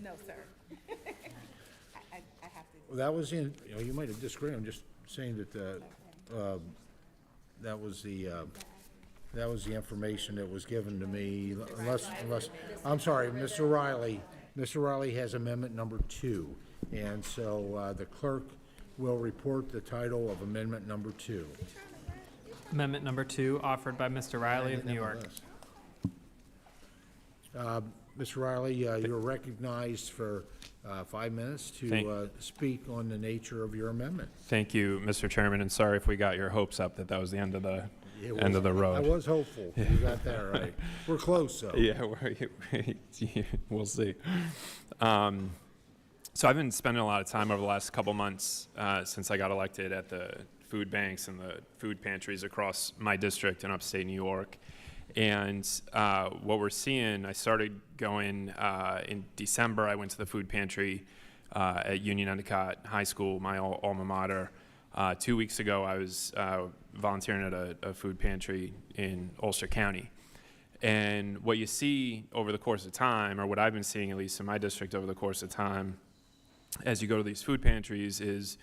J: No, sir. I have to.
A: Well, that was in, you might have disagreed. I'm just saying that that was the information that was given to me, unless, I'm sorry, Mr. Riley. Mr. Riley has amendment number 2, and so the clerk will report the title of amendment number 2.
C: Amendment number 2, offered by Mr. Riley of New York.
A: Mr. Riley, you're recognized for 5 minutes to speak on the nature of your amendment.
R: Thank you, Mr. Chairman, and sorry if we got your hopes up that was the end of the end of the road.
A: I was hopeful. You got that right. We're close, though.
R: Yeah, we'll see. So I've been spending a lot of time over the last couple months since I got elected at the food banks and the food pantries across my district in upstate New York. And what we're seeing, I started going in December. I went to the food pantry at Union Endicott High School, my alma mater. 2 weeks ago, I was volunteering at a food pantry in Ulster County. And what you see over the course of time, or what I've been seeing at least in my district over the course of time, as you go to these food pantries, is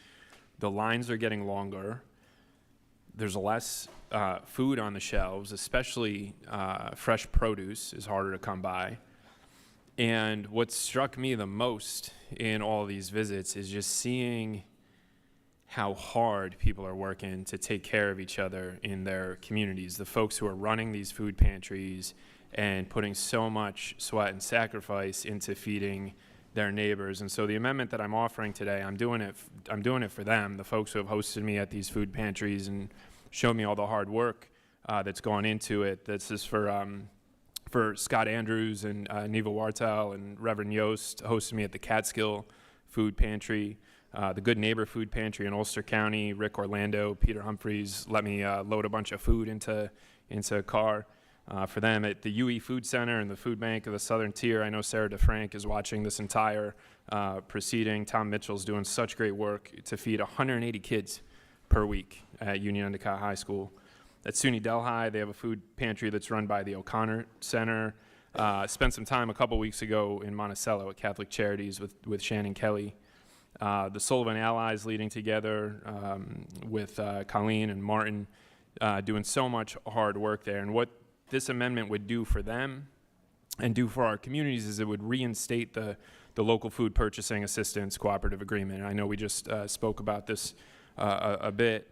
R: the lines are getting longer. There's less food on the shelves, especially fresh produce is harder to come by. And what struck me the most in all these visits is just seeing how hard people are working to take care of each other in their communities. The folks who are running these food pantries and putting so much sweat and sacrifice into feeding their neighbors. And so the amendment that I'm offering today, I'm doing it for them, the folks who have hosted me at these food pantries and shown me all the hard work that's gone into it. This is for Scott Andrews and Neva Wartel and Reverend Yost hosted me at the Catskill Food Pantry, the Good Neighbor Food Pantry in Ulster County. Rick Orlando, Peter Humphreys let me load a bunch of food into a car for them at the UE Food Center and the Food Bank of the Southern Tier. I know Sarah DeFrank is watching this entire proceeding. Tom Mitchell's doing such great work to feed 180 kids per week at Union Endicott High School. At SUNY Delhi, they have a food pantry that's run by the O'Connor Center. Spent some time a couple weeks ago in Monticello at Catholic Charities with Shannon Kelly. The Sullivan Allies leading together with Colleen and Martin, doing so much hard work there. And what this amendment would do for them and do for our communities is it would reinstate the local food purchasing assistance cooperative agreement. And I know we just spoke about this a bit.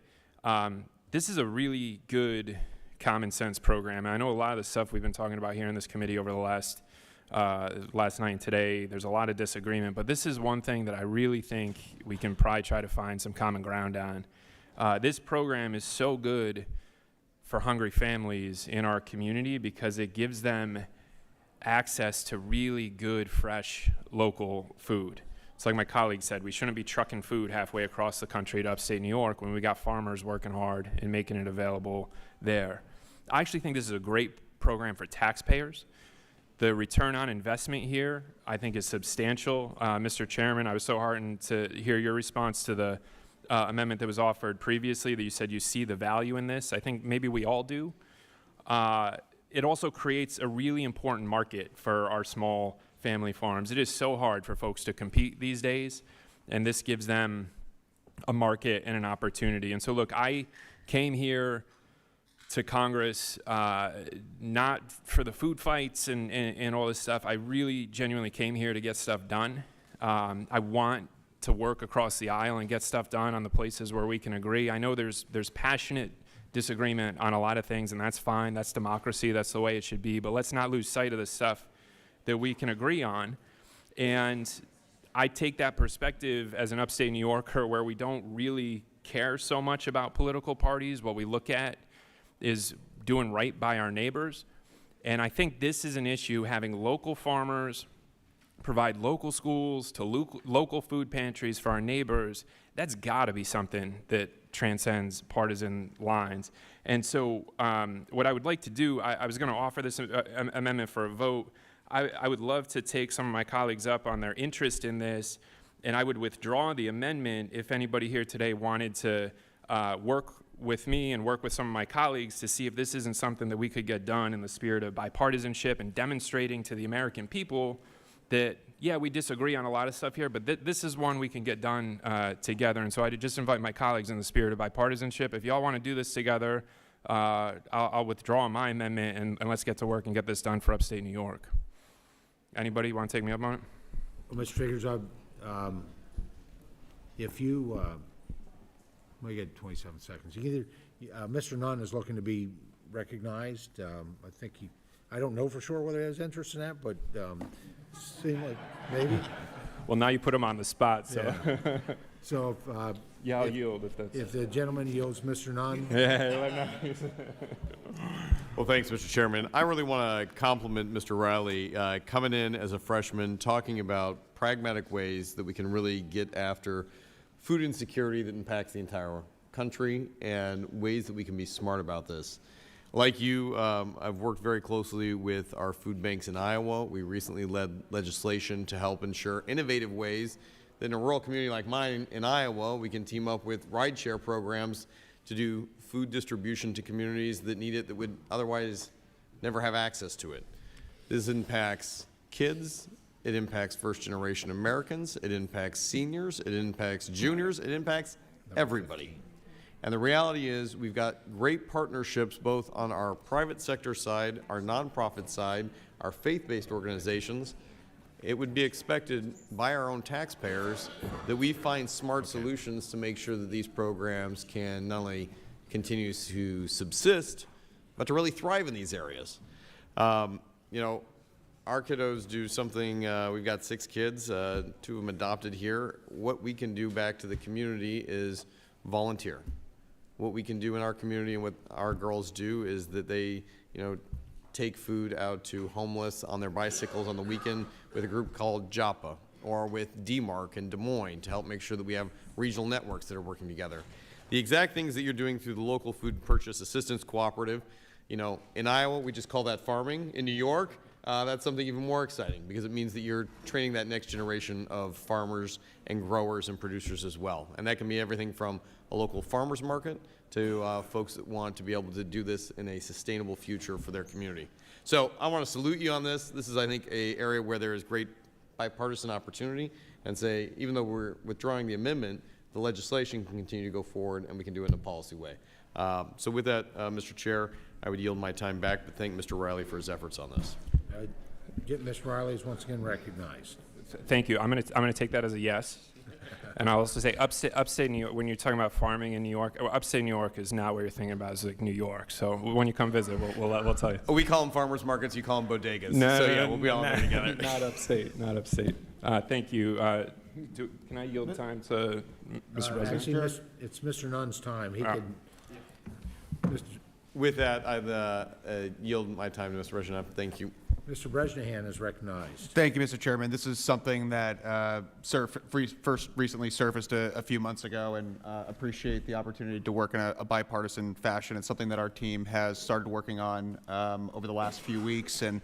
R: This is a really good common sense program. And I know a lot of the stuff we've been talking about here in this committee over the last last night and today. There's a lot of disagreement, but this is one thing that I really think we can probably try to find some common ground on. This program is so good for hungry families in our community because it gives them access to really good, fresh, local food. It's like my colleague said, we shouldn't be trucking food halfway across the country to upstate New York when we got farmers working hard and making it available there. I actually think this is a great program for taxpayers. The return on investment here, I think, is substantial. Mr. Chairman, I was so heartened to hear your response to the amendment that was offered previously, that you said you see the value in this. I think maybe we all do. It also creates a really important market for our small family farms. It is so hard for folks to compete these days, and this gives them a market and an opportunity. And so, look, I came here to Congress not for the food fights and all this stuff. I really genuinely came here to get stuff done. I want to work across the aisle and get stuff done on the places where we can agree. I know there's passionate disagreement on a lot of things, and that's fine. That's democracy. That's the way it should be. But let's not lose sight of the stuff that we can agree on. And I take that perspective as an upstate New Yorker where we don't really care so much about political parties. What we look at is doing right by our neighbors. And I think this is an issue, having local farmers provide local schools to local food pantries for our neighbors. That's got to be something that transcends partisan lines. And so what I would like to do, I was going to offer this amendment for a vote. I would love to take some of my colleagues up on their interest in this, and I would withdraw the amendment if anybody here today wanted to work with me and work with some of my colleagues to see if this isn't something that we could get done in the spirit of bipartisanship and demonstrating to the American people that, yeah, we disagree on a lot of stuff here, but this is one we can get done together. And so I'd just invite my colleagues in the spirit of bipartisanship. If y'all want to do this together, I'll withdraw my amendment and let's get to work and get this done for upstate New York. Anybody want to take me up on it?
A: Well, Mr. Figures, if you, we get 27 seconds. You either, Mr. Nunn is looking to be recognized. I think I don't know for sure whether he has interest in that, but seemed like maybe.
R: Well, now you put him on the spot, so.
A: Yeah. So if,
R: yeah, I'll yield if that's.
A: If the gentleman yields, Mr. Nunn.
Q: Yeah. Well, thanks, Mr. Chairman. I really want to compliment Mr. Riley coming in as a freshman, talking about pragmatic ways that we can really get after food insecurity that impacts the entire country and ways that we can be smart about this. Like you, I've worked very closely with our food banks in Iowa. We recently led legislation to help ensure innovative ways that in a rural community like mine in Iowa, we can team up with rideshare programs to do food distribution to communities that need it, that would otherwise never have access to it. This impacts kids, it impacts first-generation Americans, it impacts seniors, it impacts juniors, it impacts everybody. And the reality is we've got great partnerships both on our private sector side, our nonprofit side, our faith-based organizations. It would be expected by our own taxpayers that we find smart solutions to make sure that these programs can not only continue to subsist, but to really thrive in these areas. You know, our kiddos do something, we've got 6 kids, 2 of them adopted here. What we can do back to the community is volunteer. What we can do in our community and what our girls do is that they, you know, take food out to homeless on their bicycles on the weekend with a group called JAPA, or with DMARC in Des Moines to help make sure that we have regional networks that are working together. The exact things that you're doing through the local food purchase assistance cooperative, you know, in Iowa we just call that farming. In New York, that's something even more exciting because it means that you're training that next generation of farmers and growers and producers as well. And that can be everything from a local farmers market to folks that want to be able to do this in a sustainable future for their community. So I want to salute you on this. This is, I think, an area where there is great bipartisan opportunity, and say, even though we're withdrawing the amendment, the legislation can continue to go forward and we can do it in a policy way. So with that, Mr. Chair, I would yield my time back, but thank Mr. Riley for his efforts on this.
A: Mr. Riley is once again recognized.
R: Thank you. I'm gonna take that as a yes. And I'll also say upstate New York, when you're talking about farming in New York, upstate New York is not what you're thinking about. It's like New York. So when you come visit, we'll tell you.
Q: We call them farmers markets, you call them bodegas.
R: No,
Q: so
R: no,
Q: yeah,
R: no,
Q: we'll be all there together.
R: Not upstate, not upstate. Thank you. Can I yield time to Mr. President?
A: Actually, it's Mr. Nunn's time. He could.
Q: With that, I yield my time to Mr. Brezhnev. Thank you.
A: Mr. Brezhnev is recognized.
B: Thank you, Mr. Chairman. This is something that first recently surfaced a few months ago, and appreciate the opportunity to work in a bipartisan fashion. It's something that our team has started working on over the last few weeks, and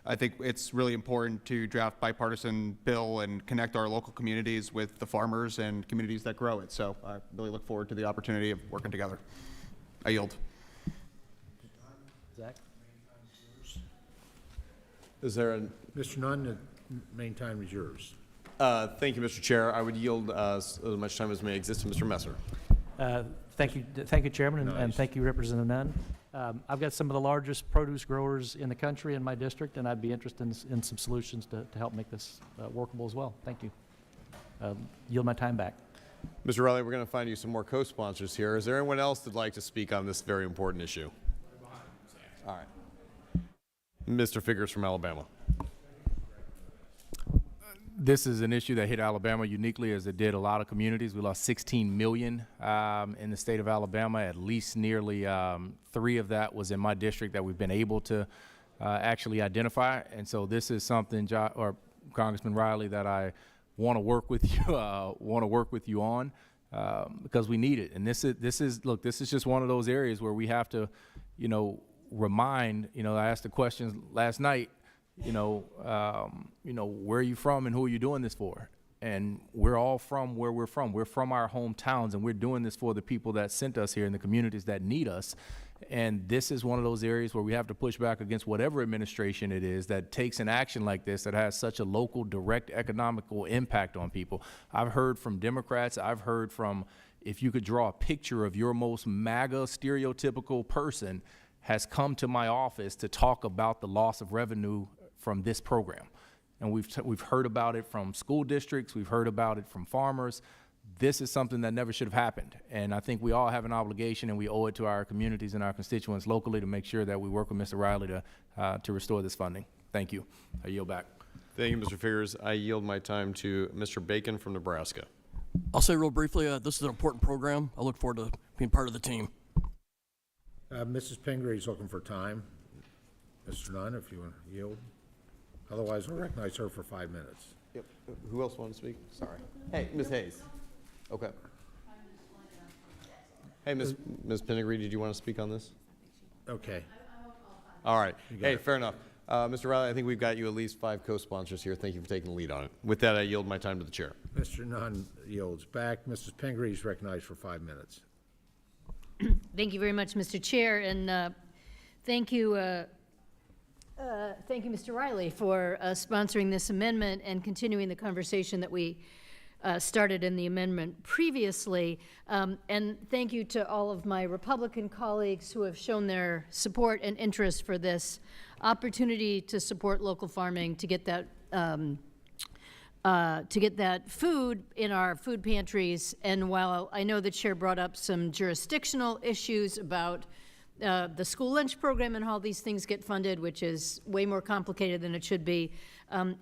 B: I think it's really important to draft bipartisan bill and connect our local communities with the farmers and communities that grow it. So I really look forward to the opportunity of working together. I yield.
A: Zach?
Q: Is there a...
A: Mr. Nunn, the main time is yours.
Q: Thank you, Mr. Chair. I would yield as much time as may exist to Mr. Messer.
V: Thank you, Chairman, and thank you, Representative Nunn. I've got some of the largest produce growers in the country in my district, and I'd be interested in some solutions to help make this workable as well. Thank you. Yield my time back.
Q: Mr. Riley, we're going to find you some more co-sponsors here. Is there anyone else that'd like to speak on this very important issue? All right. Mr. Figures from Alabama.
K: This is an issue that hit Alabama uniquely, as it did a lot of communities. We lost 16 million in the state of Alabama. At least nearly 3 of that was in my district that we've been able to actually identify. And so this is something, Congressman Riley, that I want to work with you, on because we need it. And this is just one of those areas where we have to, remind. I asked the questions last night. Where are you from and who are you doing this for? And we're all from where we're from. We're from our hometowns, and we're doing this for the people that sent us here in the communities that need us. And this is one of those areas where we have to push back against whatever administration it is that takes an action like this that has such a local, direct economical impact on people. I've heard from Democrats, I've heard from, if you could draw a picture of your most MAGA stereotypical person has come to my office to talk about the loss of revenue from this program. And we've heard about it from school districts, we've heard about it from farmers. This is something that never should have happened. And I think we all have an obligation, and we owe it to our communities and our constituents locally to make sure that we work with Mr. Riley to restore this funding. Thank you. I yield back.
Q: Thank you, Mr. Figures. I yield my time to Mr. Bacon from Nebraska.
W: I'll say real briefly, this is an important program. I look forward to being part of the team.
A: Mrs. Pingree's looking for time. Mr. Nunn, if you want to yield. Otherwise, we'll recognize her for 5 minutes.
Q: Yep. Who else wants to speak? Sorry. Hey, Ms. Hayes. Okay. Hey, Ms. Pinnegree, did you want to speak on this?
A: Okay.
Q: All right. Hey, fair enough. Mr. Riley, I think we've got you at least 5 co-sponsors here. Thank you for taking the lead on it. With that, I yield my time to the chair.
A: Mr. Nunn yields back. Mrs. Pingree is recognized for 5 minutes.
G: Thank you very much, Mr. Chair, and thank you, Mr. Riley, for sponsoring this amendment and continuing the conversation that we started in the amendment previously. And thank you to all of my Republican colleagues who have shown their support and interest for this opportunity to support local farming, to get that food in our food pantries. And while I know the chair brought up some jurisdictional issues about the school lunch program and how these things get funded, which is way more complicated than it should be.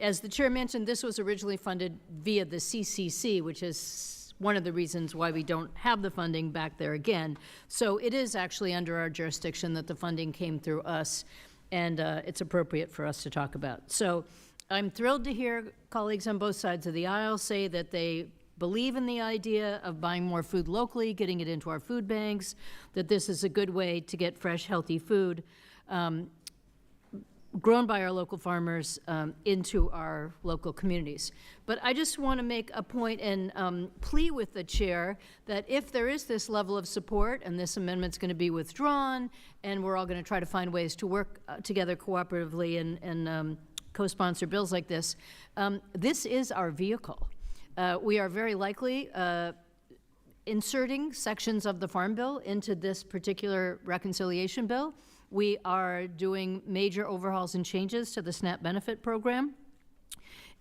G: As the chair mentioned, this was originally funded via the CCC, which is one of the reasons why we don't have the funding back there again. So it is actually under our jurisdiction that the funding came through us, and it's appropriate for us to talk about. So I'm thrilled to hear colleagues on both sides of the aisle say that they believe in the idea of buying more food locally, getting it into our food banks, that this is a good way to get fresh, healthy food grown by our local farmers into our local communities. But I just want to make a point and plea with the chair that if there is this level of support and this amendment's going to be withdrawn and we're all going to try to find ways to work together cooperatively and co-sponsor bills like this, this is our vehicle. We are very likely inserting sections of the Farm Bill into this particular reconciliation bill. We are doing major overhauls and changes to the SNAP benefit program.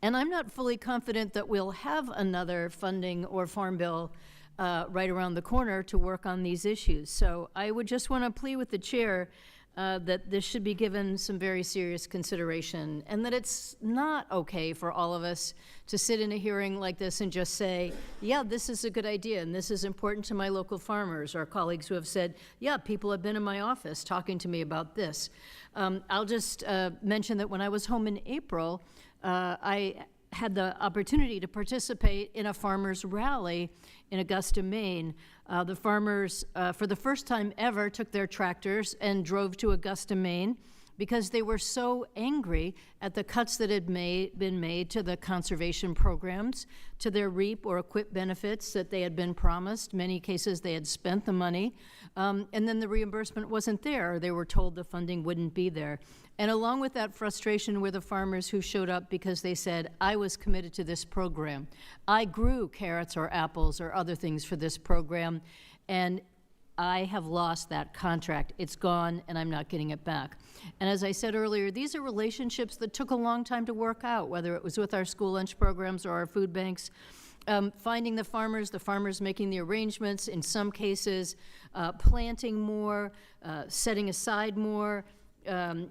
G: And I'm not fully confident that we'll have another funding or farm bill right around the corner to work on these issues. So I would just want to plead with the chair that this should be given some very serious consideration, and that it's not okay for all of us to sit in a hearing like this and just say, yeah, this is a good idea, and this is important to my local farmers, or colleagues who have said, yeah, people have been in my office talking to me about this. I'll just mention that when I was home in April, I had the opportunity to participate in a farmers' rally in Augusta, Maine. The farmers, for the first time ever, took their tractors and drove to Augusta, Maine, because they were so angry at the cuts that had been made to the conservation programs, to their REAP or EQIP benefits that they had been promised. Many cases they had spent the money, and then the reimbursement wasn't there, or they were told the funding wouldn't be there. And along with that frustration were the farmers who showed up because they said, I was committed to this program. I grew carrots or apples or other things for this program, and I have lost that contract. It's gone, and I'm not getting it back. And as I said earlier, these are relationships that took a long time to work out, whether it was with our school lunch programs or our food banks. Finding the farmers making the arrangements, in some cases planting more, setting aside more,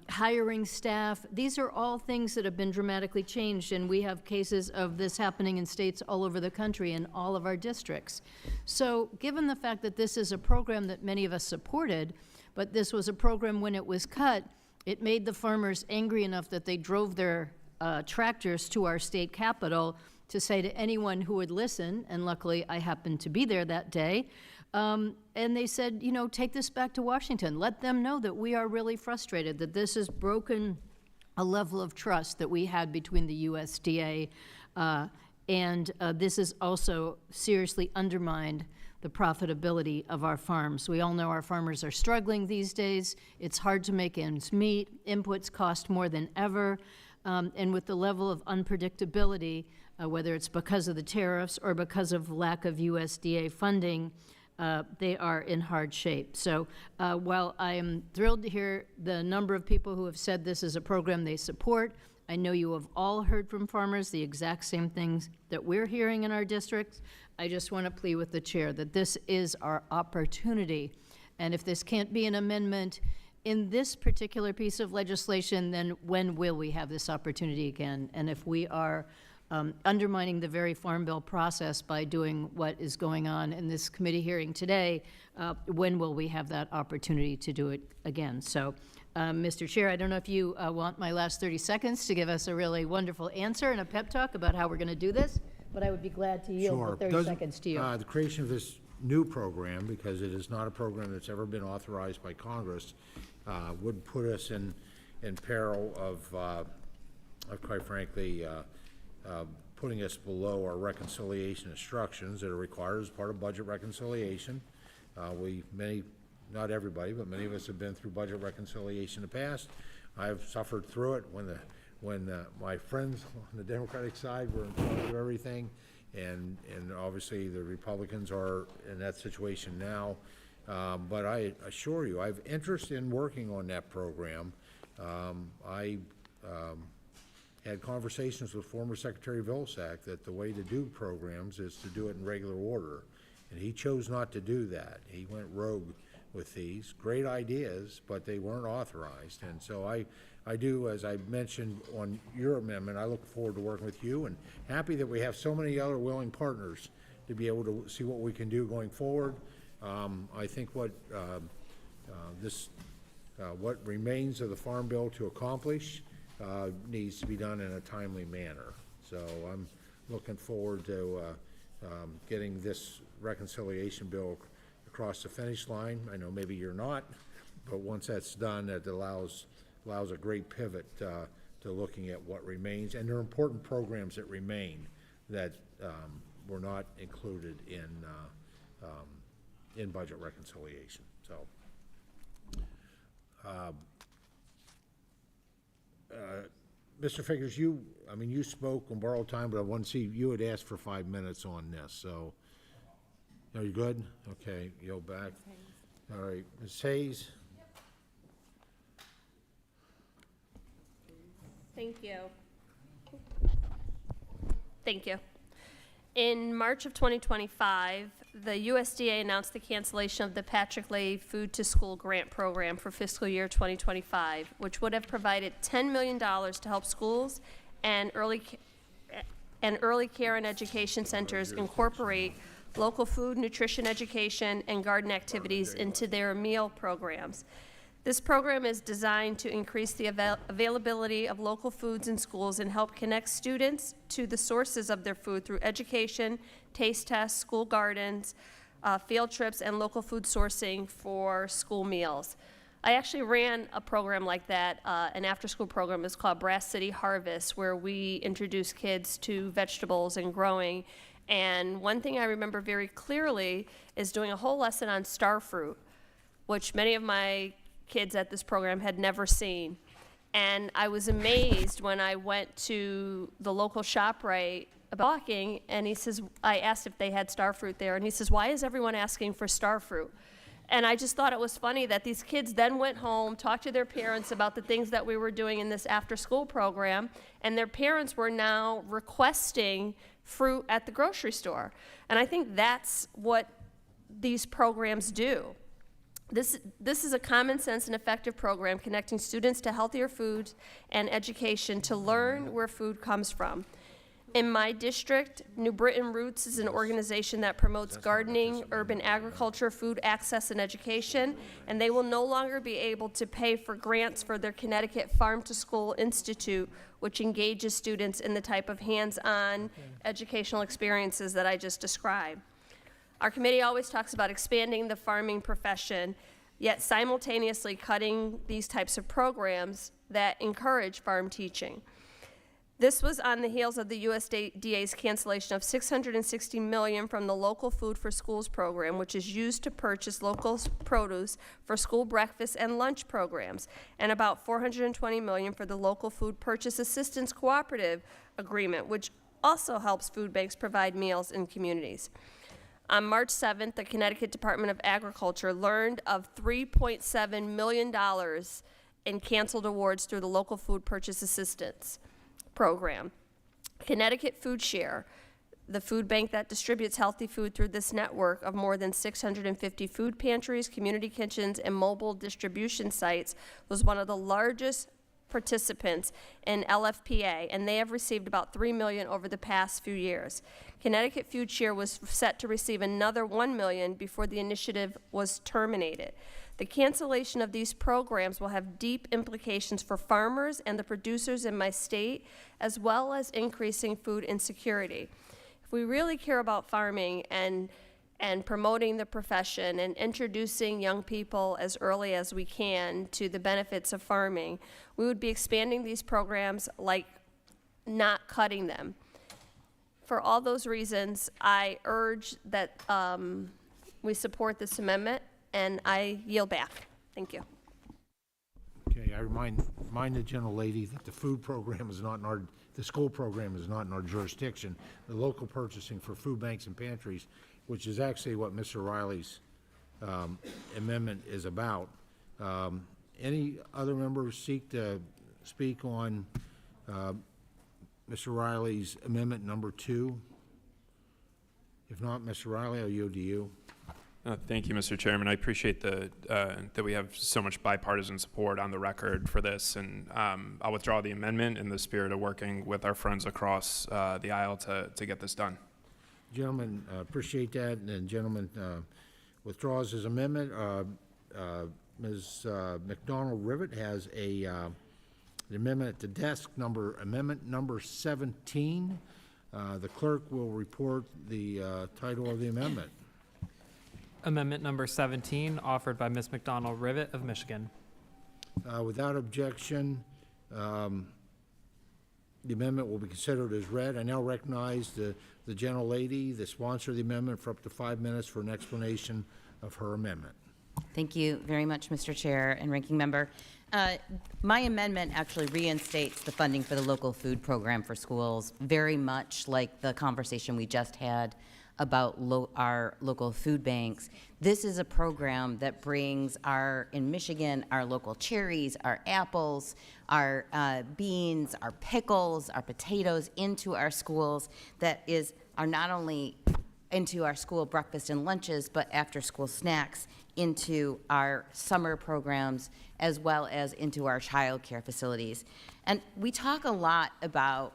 G: hiring staff. These are all things that have been dramatically changed, and we have cases of this happening in states all over the country in all of our districts. So given the fact that this is a program that many of us supported, but this was a program when it was cut, it made the farmers angry enough that they drove their tractors to our state capitol to say to anyone who would listen, and luckily I happened to be there that day, and they said, you know, take this back to Washington. Let them know that we are really frustrated, that this has broken a level of trust that we had between the USDA, and this has also seriously undermined the profitability of our farms. We all know our farmers are struggling these days. It's hard to make ends meet. Inputs cost more than ever. And with the level of unpredictability, whether it's because of the tariffs or because of lack of USDA funding, they are in hard shape. So while I am thrilled to hear the number of people who have said this is a program they support, I know you have all heard from farmers the exact same things that we're hearing in our districts. I just want to plead with the chair that this is our opportunity. And if this can't be an amendment in this particular piece of legislation, then when will we have this opportunity again? And if we are undermining the very Farm Bill process by doing what is going on in this committee hearing today, when will we have that opportunity to do it again? So, Mr. Chair, I don't know if you want my last 30 seconds to give us a really wonderful answer and a pep talk about how we're going to do this, but I would be glad to yield the 30 seconds to you.
A: The creation of this new program, because it is not a program that's ever been authorized by Congress, would put us in peril of quite frankly, putting us below our reconciliation instructions that are required as part of budget reconciliation. Not everybody, but many of us have been through budget reconciliation in the past. I've suffered through it when my friends on the Democratic side were in charge of everything, and obviously the Republicans are in that situation now. But I assure you, I have interest in working on that program. I had conversations with former Secretary Vilsack that the way to do programs is to do it in regular order, and he chose not to do that. He went rogue with these. Great ideas, but they weren't authorized. And so I do, as I mentioned on your amendment, I look forward to working with you, and happy that we have so many other willing partners to be able to see what we can do going forward. I think what remains of the Farm Bill to accomplish needs to be done in a timely manner. So I'm looking forward to getting this reconciliation bill across the finish line. I know maybe you're not, but once that's done, that allows a great pivot to looking at what remains. And there are important programs that remain that were not included in budget reconciliation. So Mr. Figures, you spoke on borrowed time, but I want to see, you had asked for 5 minutes on this, so, are you good? Okay, yield back. All right, Ms. Hayes?
H: Thank you. Thank you. In March of 2025, the USDA announced the cancellation of the Patrick Leahy Food to School Grant Program for fiscal year 2025, which would have provided $10 million to help schools and early care and education centers incorporate local food, nutrition education, and garden activities into their meal programs. This program is designed to increase the availability of local foods in schools and help connect students to the sources of their food through education, taste tests, school gardens, field trips, and local food sourcing for school meals. I actually ran a program like that, an after-school program. It's called Brass City Harvest, where we introduce kids to vegetables and growing. And one thing I remember very clearly is doing a whole lesson on star fruit, which many of my kids at this program had never seen. And I was amazed when I went to the local ShopRite about walking, and he says, I asked if they had star fruit there, and he says, why is everyone asking for star fruit? And I just thought it was funny that these kids then went home, talked to their parents about the things that we were doing in this after-school program, and their parents were now requesting fruit at the grocery store. And I think that's what these programs do. This is a common sense and effective program connecting students to healthier foods and education to learn where food comes from. In my district, New Britain Roots is an organization that promotes gardening, urban agriculture, food access, and education, and they will no longer be able to pay for grants for their Connecticut Farm to School Institute, which engages students in the type of hands-on educational experiences that I just described. Our committee always talks about expanding the farming profession, yet simultaneously cutting these types of programs that encourage farm teaching. This was on the heels of the USDA's cancellation of $660 million from the Local Food for Schools program, which is used to purchase local produce for school breakfast and lunch programs, and about $420 million for the Local Food Purchase Assistance Cooperative Agreement, which also helps food banks provide meals in communities. On March 7th, the Connecticut Department of Agriculture learned of $3.7 million in canceled awards through the Local Food Purchase Assistance Program. Connecticut Food Share, the food bank that distributes healthy food through this network of more than 650 food pantries, community kitchens, and mobile distribution sites, was one of the largest participants in LFPA, and they have received about $3 million over the past few years. Connecticut Food Share was set to receive another $1 million before the initiative was terminated. The cancellation of these programs will have deep implications for farmers and the producers in my state, as well as increasing food insecurity. If we really care about farming and promoting the profession and introducing young people as early as we can to the benefits of farming, we would be expanding these programs, like not cutting them. For all those reasons, I urge that we support this amendment, and I yield back. Thank you.
A: Okay, I remind the gentlelady that the food program is not in our, the school program is not in our jurisdiction. The local purchasing for food banks and pantries, which is actually what Mr. Riley's amendment is about. Any other members seek to speak on Mr. Riley's amendment number 2? If not, Mr. Riley, I'll yield to you.
R: Thank you, Mr. Chairman. I appreciate that we have so much bipartisan support on the record for this, and I'll withdraw the amendment in the spirit of working with our friends across the aisle to get this done.
A: Gentlemen, appreciate that, and then gentleman withdraws his amendment. Ms. McDonald-Rivet has an amendment at the desk, amendment number 17. The clerk will report the title of the amendment.
C: Amendment number 17, offered by Ms. McDonald-Rivet of Michigan.
A: Without objection, the amendment will be considered as read. I now recognize the gentlelady, the sponsor of the amendment, for up to 5 minutes for an explanation of her amendment.
F: Thank you very much, Mr. Chair and Ranking Member. My amendment actually reinstates the funding for the local food program for schools, very much like the conversation we just had about our local food banks. This is a program that brings in Michigan, our local cherries, our apples, our beans, our pickles, our potatoes into our schools are not only into our school breakfast and lunches, but after-school snacks into our summer programs, as well as into our child care facilities. And we talk a lot about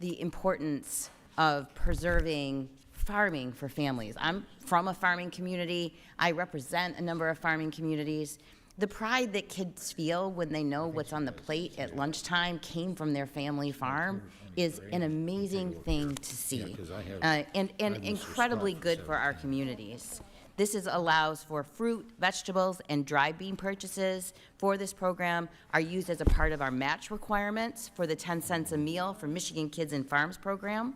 F: the importance of preserving farming for families. I'm from a farming community. I represent a number of farming communities. The pride that kids feel when they know what's on the plate at lunchtime came from their family farm is an amazing thing to see, and incredibly good for our communities. This allows for fruit, vegetables, and dry bean purchases for this program are used as a part of our match requirements for the 10 cents a meal for Michigan Kids and Farms program.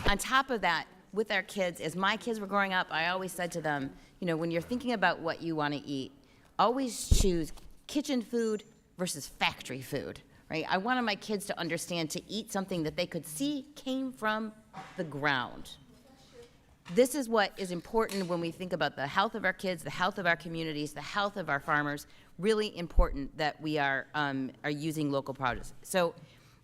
F: On top of that, with our kids, as my kids were growing up, I always said to them, when you're thinking about what you want to eat, always choose kitchen food versus factory food, right? I wanted my kids to understand to eat something that they could see came from the ground. This is what is important when we think about the health of our kids, the health of our communities, the health of our farmers. Really important that we are using local produce. So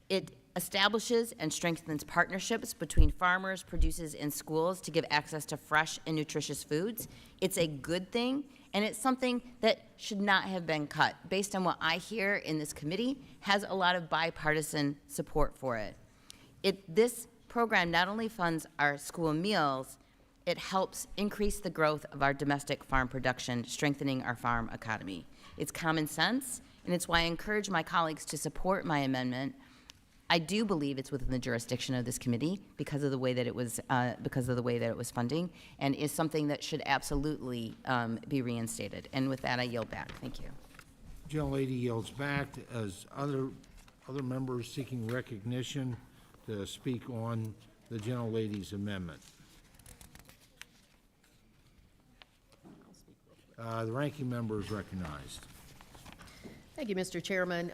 F: it establishes and strengthens partnerships between farmers, producers, and schools to give access to fresh and nutritious foods. It's a good thing, and it's something that should not have been cut. Based on what I hear in this committee, has a lot of bipartisan support for it. This program not only funds our school meals, it helps increase the growth of our domestic farm production, strengthening our farm economy. It's common sense, and it's why I encourage my colleagues to support my amendment. I do believe it's within the jurisdiction of this committee because of the way that it was funding, and is something that should absolutely be reinstated. And with that, I yield back. Thank you.
A: Gentlelady yields back. As other members seeking recognition to speak on the gentlelady's amendment. The ranking member is recognized.
M: Thank you, Mr. Chairman.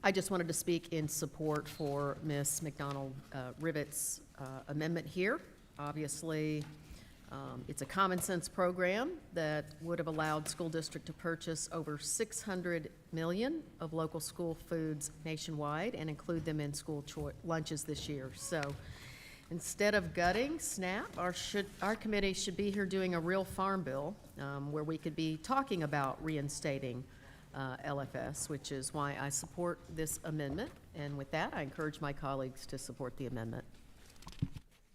M: I just wanted to speak in support for Ms. McDonald-Rivet's amendment here. Obviously, it's a common sense program that would have allowed school district to purchase over $600 million of local school foods nationwide and include them in school lunches this year. So instead of gutting SNAP, our committee should be here doing a real farm bill where we could be talking about reinstating LFS, which is why I support this amendment. And with that, I encourage my colleagues to support the amendment.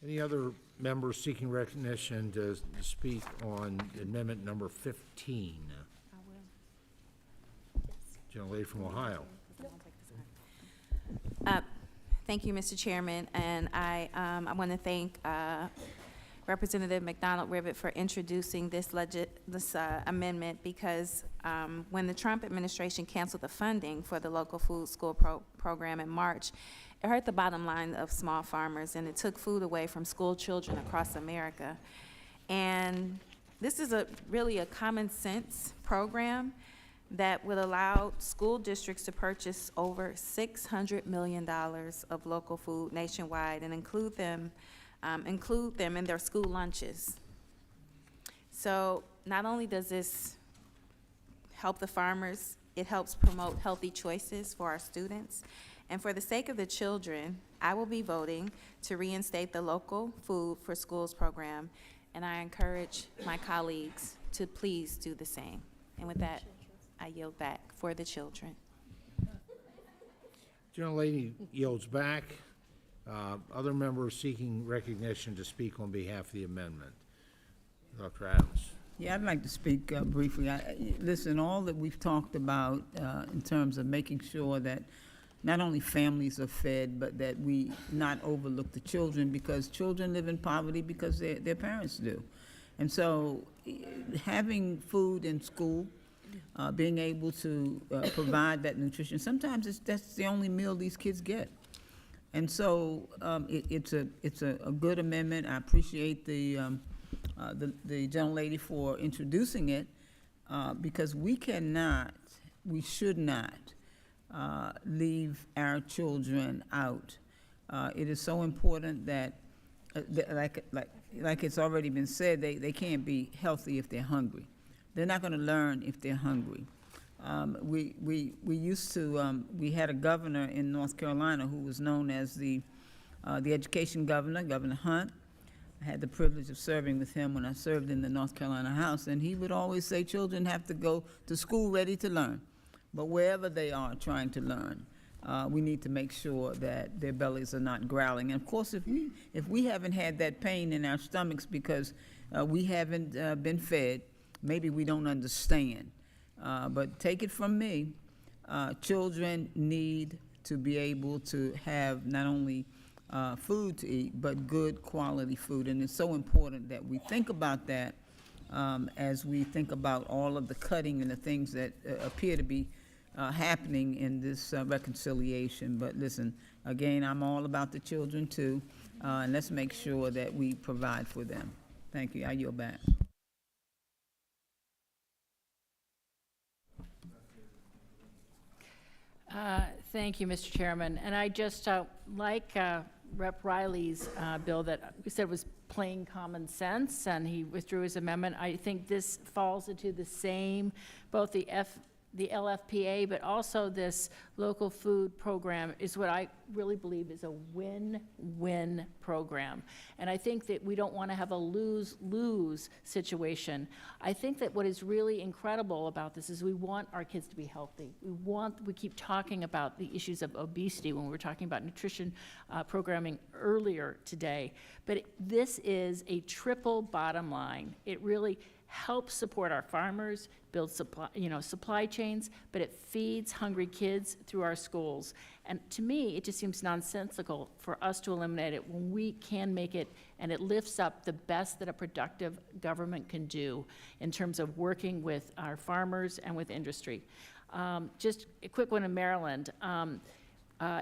A: Any other members seeking recognition to speak on amendment number 15? I will. Gentlelady from Ohio.
J: Thank you, Mr. Chairman, and I want to thank Representative McDonald-Rivet for introducing this amendment, because when the Trump administration canceled the funding for the local food school program in March, it hurt the bottom line of small farmers, and it took food away from school children across America. And this is really a common sense program that would allow school districts to purchase over $600 million of local food nationwide and include them in their school lunches. So not only does this help the farmers, it helps promote healthy choices for our students. And for the sake of the children, I will be voting to reinstate the local food for schools program, and I encourage my colleagues to please do the same. And with that, I yield back for the children.
A: Gentlelady yields back. Other members seeking recognition to speak on behalf of the amendment. Dr. Adams.
N: Yeah, I'd like to speak briefly. Listen, all that we've talked about in terms of making sure that not only families are fed, but that we not overlook the children, because children live in poverty because their parents do. And so having food in school, being able to provide that nutrition, sometimes that's the only meal these kids get. And so it's a good amendment. I appreciate the gentlelady for introducing it, because we should not leave our children out. It is so important that like it's already been said, they can't be healthy if they're hungry. They're not going to learn if they're hungry. We used to, we had a governor in North Carolina who was known as the education governor, Governor Hunt. I had the privilege of serving with him when I served in the North Carolina House, and he would always say children have to go to school ready to learn. But wherever they are trying to learn, we need to make sure that their bellies are not growling. And of course, if we haven't had that pain in our stomachs because we haven't been fed, maybe we don't understand. But take it from me, children need to be able to have not only food to eat, but good quality food. And it's so important that we think about that as we think about all of the cutting and the things that appear to be happening in this reconciliation. But listen, again, I'm all about the children too, and let's make sure that we provide for them. Thank you. I yield back.
E: Thank you, Mr. Chairman. And I just like Rep. Riley's bill that we said was plain common sense, and he withdrew his amendment. I think this falls into the same, both the LFPA, but also this local food program is what I really believe is a win-win program. And I think that we don't want to have a lose-lose situation. I think that what is really incredible about this is we want our kids to be healthy. We keep talking about the issues of obesity when we were talking about nutrition programming earlier today. But this is a triple bottom line. It really helps support our farmers, build supply chains, but it feeds hungry kids through our schools. And to me, it just seems nonsensical for us to eliminate it when we can make it, and it lifts up the best that a productive government can do in terms of working with our farmers and with industry. Just a quick one in Maryland.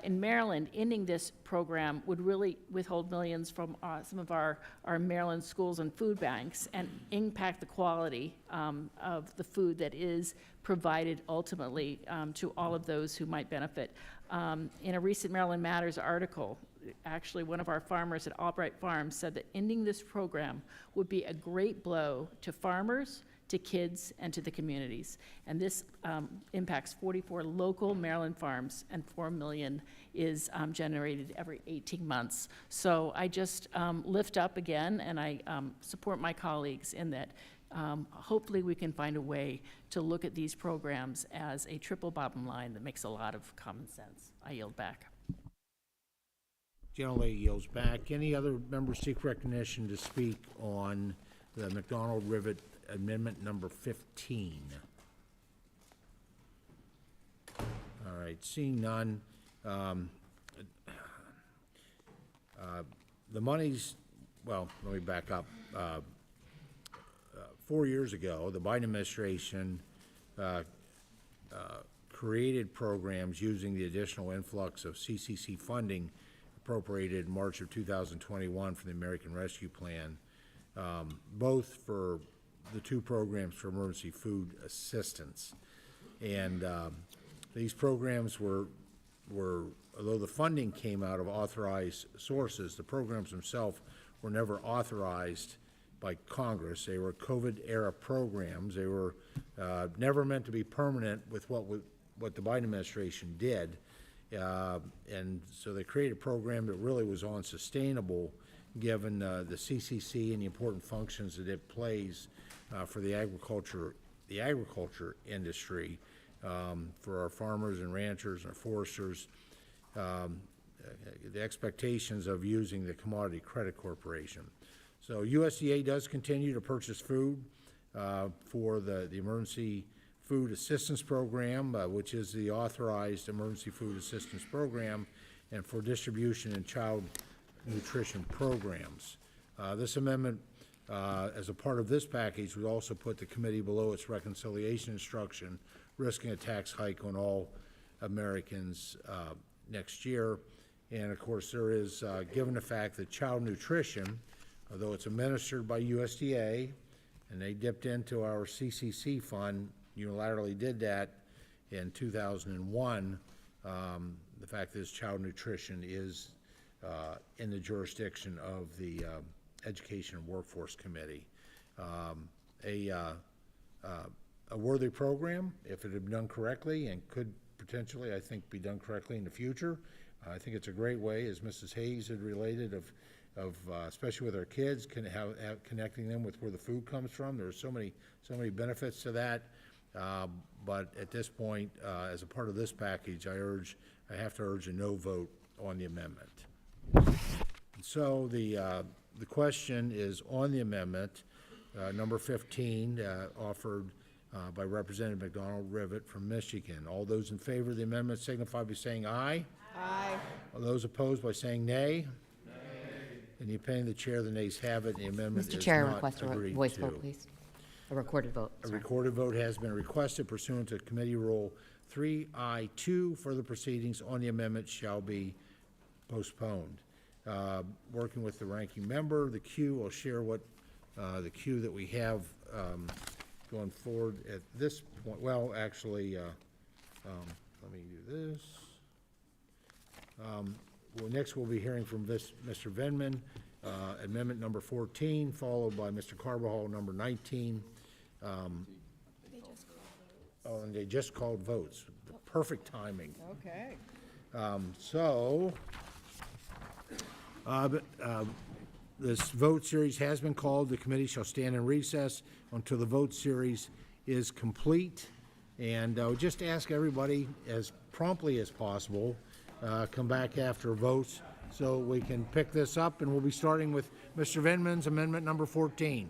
E: In Maryland, ending this program would really withhold millions from some of our Maryland schools and food banks and impact the quality of the food that is provided ultimately to all of those who might benefit. In a recent Maryland Matters article, actually one of our farmers at Albright Farms said that ending this program would be a great blow to farmers, to kids, and to the communities. And this impacts 44 local Maryland farms, and $4 million is generated every 18 months. So I just lift up again, and I support my colleagues in that hopefully we can find a way to look at these programs as a triple bottom line that makes a lot of common sense. I yield back.
A: Gentlelady yields back. Any other members seek recognition to speak on the McDonald-Rivet Amendment number 15? All right, seeing none. The monies, well, let me back up. 4 years ago, the Biden administration created programs using the additional influx of CCC funding appropriated in March of 2021 for the American Rescue Plan, both for the two programs for emergency food assistance. And these programs were, although the funding came out of authorized sources, the programs themselves were never authorized by Congress. They were COVID-era programs. They were never meant to be permanent with what the Biden administration did. And so they created a program that really was unsustainable given the CCC and the important functions that it plays for the agriculture industry, for our farmers and ranchers and our foresters, the expectations of using the Commodity Credit Corporation. So USDA does continue to purchase food for the Emergency Food Assistance Program, which is the authorized Emergency Food Assistance Program, and for distribution and child nutrition programs. This amendment, as a part of this package, would also put the committee below its reconciliation instruction, risking a tax hike on all Americans next year. And of course, there is, given the fact that child nutrition, although it's administered by USDA, and they dipped into our CCC fund, unilaterally did that in 2001, the fact is child nutrition is in the jurisdiction of the Education and Workforce Committee. A worthy program, if it had been done correctly, and could potentially, I think, be done correctly in the future. I think it's a great way, as Mrs. Hayes had related, of especially with our kids, connecting them with where the food comes from. There are so many benefits to that. But at this point, as a part of this package, I have to urge a no vote on the amendment. So the question is on the amendment, number 15, offered by Representative McDonald-Rivet from Michigan. All those in favor of the amendment signify by saying aye.
E: Aye.
A: All those opposed by saying nay. Nay. In the opinion of the chair, the nays have it. The amendment
F: Mr.
A: is
F: Chair,
A: not
F: request a
A: agreed
F: voice
A: to.
F: vote, please. A recorded vote.
A: A
F: sorry.
A: recorded vote has been requested pursuant to Committee Rule 3I2. Further proceedings on the amendment shall be postponed. Working with the ranking member, the queue, I'll share what the queue that we have going forward at this point. Well, actually, let me do this. Well, next we'll be hearing from Mr. Venman, amendment number 14, followed by Mr. Carbajal, number 19. Oh, and they just called votes. Perfect timing.
E: Okay.
A: This vote series has been called. The committee shall stand in recess until the vote series is complete. And I would just ask everybody, as promptly as possible, come back after votes so we can pick this up. And we'll be starting with Mr. Venman's amendment number 14.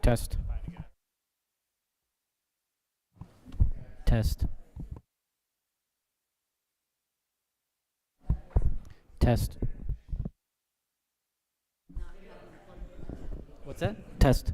V: Test. Test. Test. What's that? Test.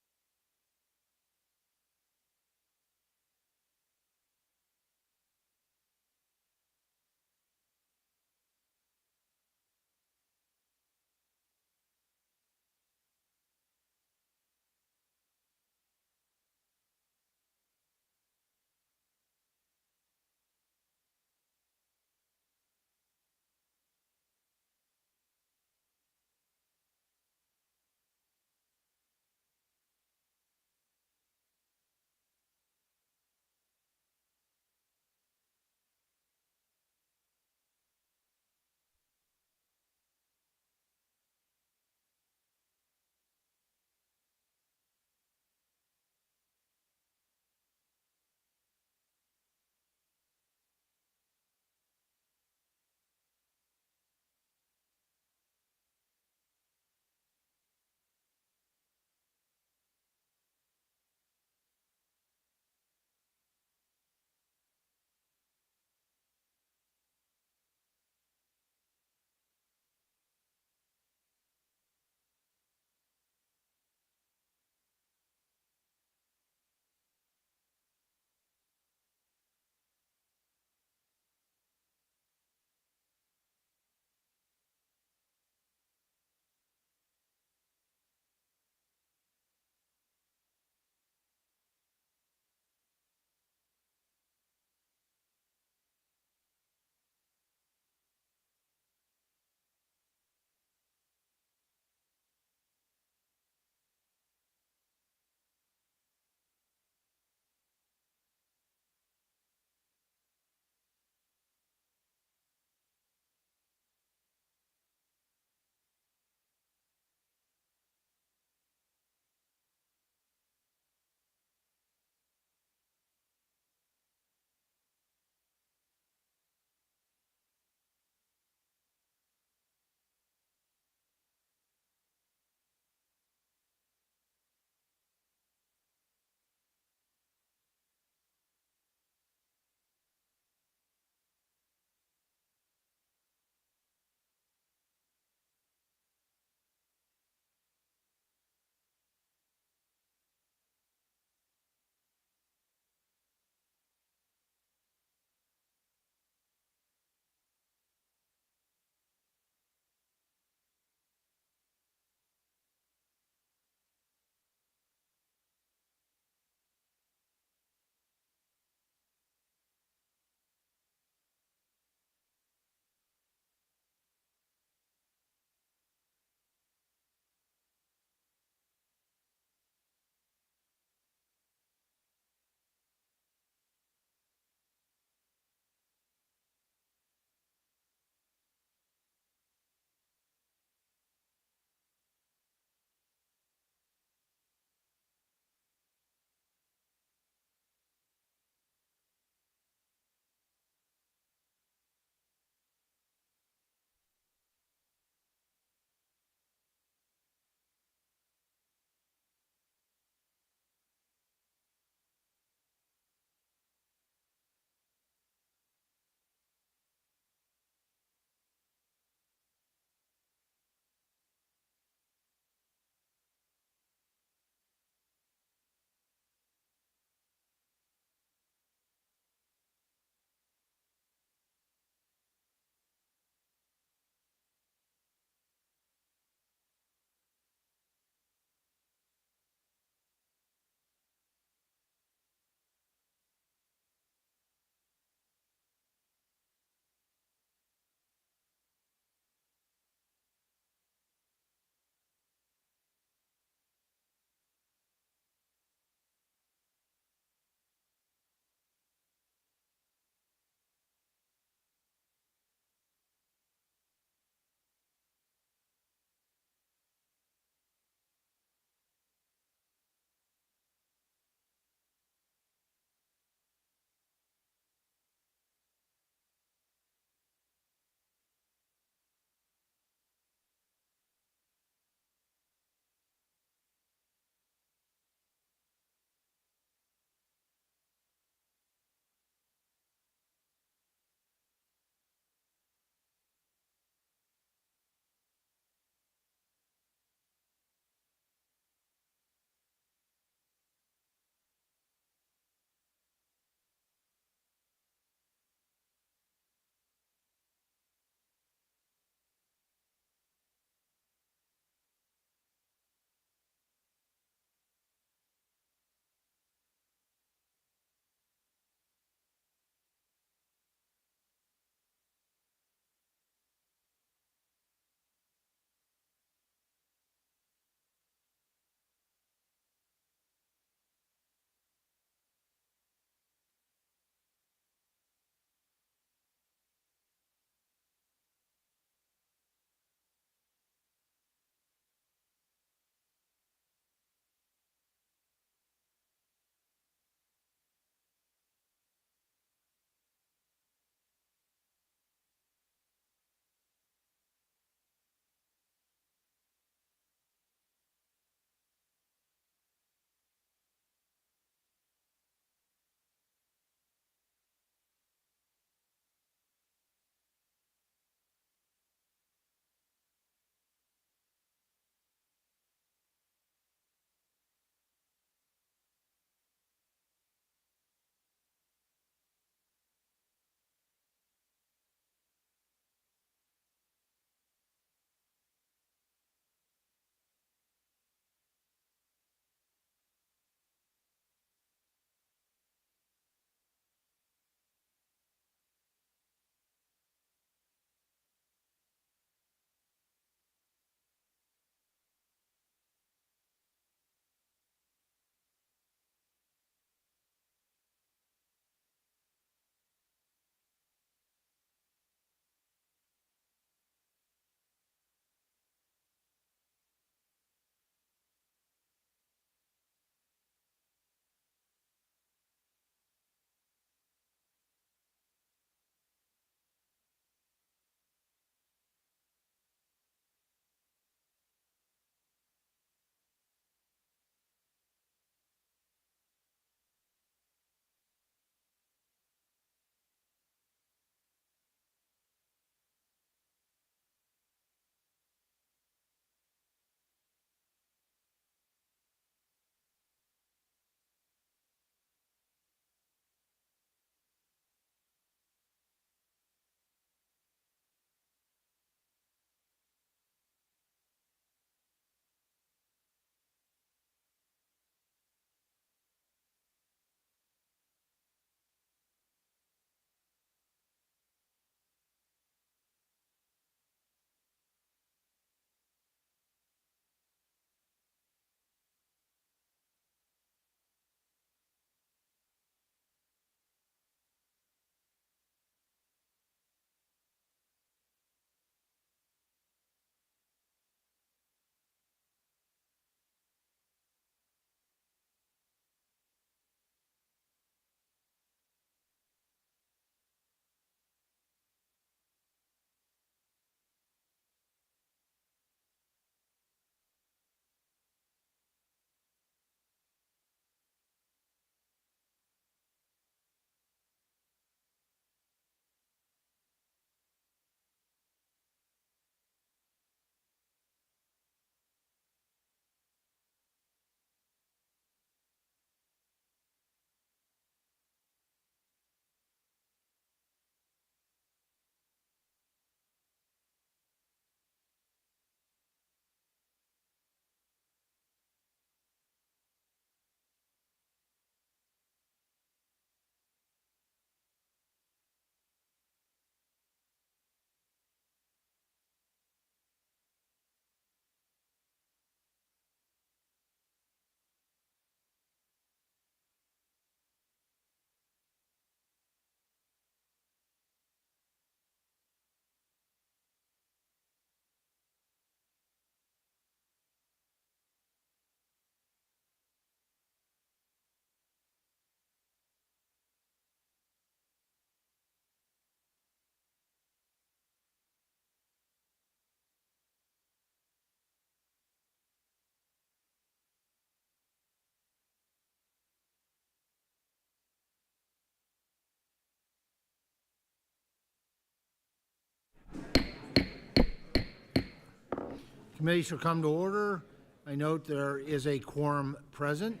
A: Committee shall come to order. I note there is a quorum present.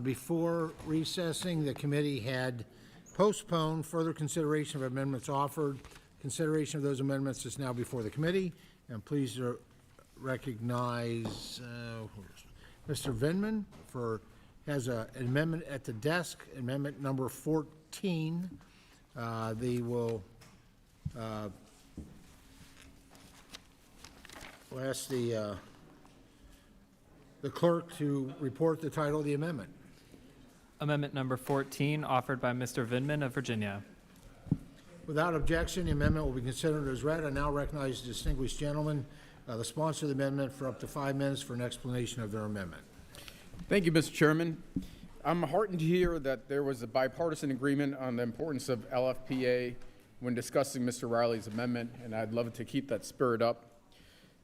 A: Before recessing, the committee had postponed further consideration of amendments offered. Consideration of those amendments is now before the committee. And please recognize Mr. Vinman has an amendment at the desk, amendment number 14. We'll ask the clerk to report the title of the amendment.
C: Amendment number 14, offered by Mr. Vinman of Virginia.
A: Without objection, the amendment will be considered as read. I now recognize the distinguished gentleman, the sponsor of the amendment, for up to 5 minutes for an explanation of their amendment.
O: Thank you, Mr. Chairman. I'm heartened to hear that there was a bipartisan agreement on the importance of LFPA when discussing Mr. Riley's amendment, and I'd love to keep that spirit up.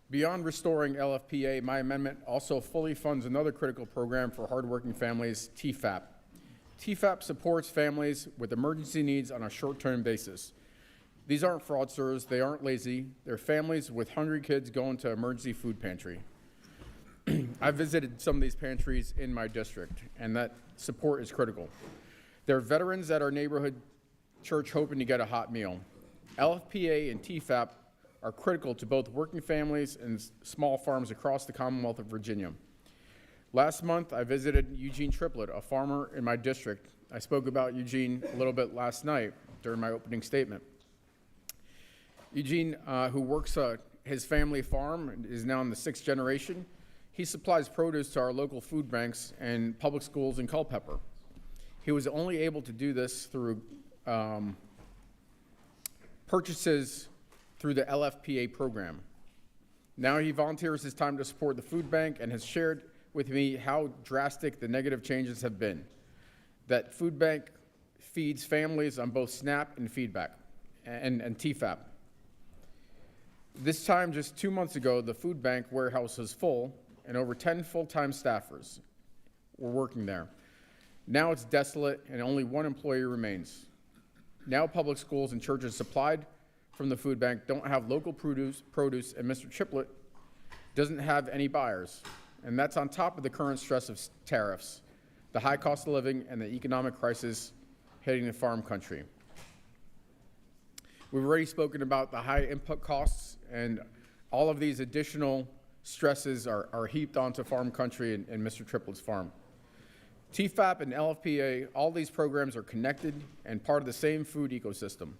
O: Beyond restoring LFPA, my amendment also fully funds another critical program for hardworking families, TFAP. TFAP supports families with emergency needs on a short-term basis. These aren't fraudsters, they aren't lazy, they're families with hungry kids going to emergency food pantry. I visited some of these pantries in my district, and that support is critical. There are veterans at our neighborhood church hoping to get a hot meal. LFPA and TFAP are critical to both working families and small farms across the Commonwealth of Virginia. Last month, I visited Eugene Triplett, a farmer in my district. I spoke about Eugene a little bit last night during my opening statement. Eugene, who works his family farm, is now in the 6th generation. He supplies produce to our local food banks and public schools in Culpeper. He was only able to do this through purchases through the LFPA program. Now he volunteers his time to support the food bank and has shared with me how drastic the negative changes have been. That food bank feeds families on both SNAP and feedback and TFAP. This time, just 2 months ago, the food bank warehouse was full and over 10 full-time staffers were working there. Now it's desolate and only one employee remains. Now public schools and churches supplied from the food bank don't have local produce, and Mr. Triplett doesn't have any buyers. And that's on top of the current stress of tariffs, the high cost of living, and the economic crisis hitting the farm country. We've already spoken about the high input costs, and all of these additional stresses are heaped onto farm country and Mr. Triplett's farm. TFAP and LFPA, all these programs are connected and part of the same food ecosystem.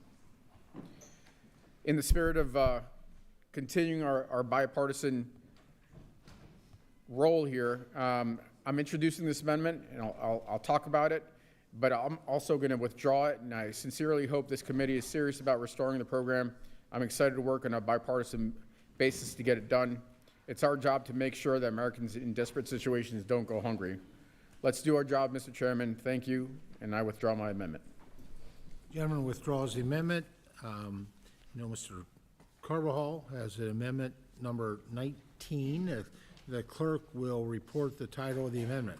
O: In the spirit of continuing our bipartisan role here, I'm introducing this amendment, and I'll talk about it, but I'm also going to withdraw it, and I sincerely hope this committee is serious about restoring the program. I'm excited to work on a bipartisan basis to get it done. It's our job to make sure that Americans in desperate situations don't go hungry. Let's do our job, Mr. Chairman. Thank you, and I withdraw my amendment.
A: Gentleman withdraws the amendment. Mr. Carbajal has an amendment number 19. The clerk will report the title of the amendment.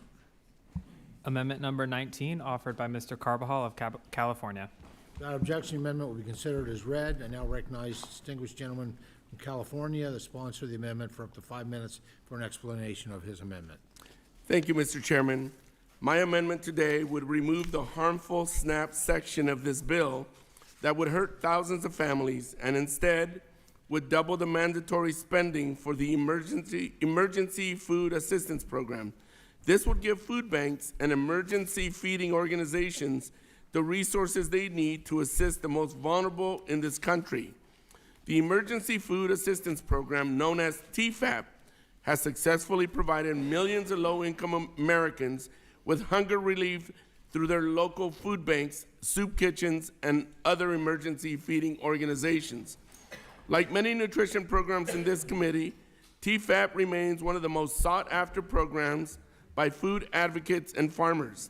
C: Amendment number 19, offered by Mr. Carbajal of California.
A: Without objection, the amendment will be considered as read. I now recognize the distinguished gentleman from California, the sponsor of the amendment, for up to 5 minutes for an explanation of his amendment.
S: Thank you, Mr. Chairman. My amendment today would remove the harmful SNAP section of this bill that would hurt thousands of families and instead would double the mandatory spending for the emergency food assistance program. This would give food banks and emergency feeding organizations the resources they need to assist the most vulnerable in this country. The Emergency Food Assistance Program, known as TFAP, has successfully provided millions of low-income Americans with hunger relief through their local food banks, soup kitchens, and other emergency feeding organizations. Like many nutrition programs in this committee, TFAP remains one of the most sought-after programs by food advocates and farmers.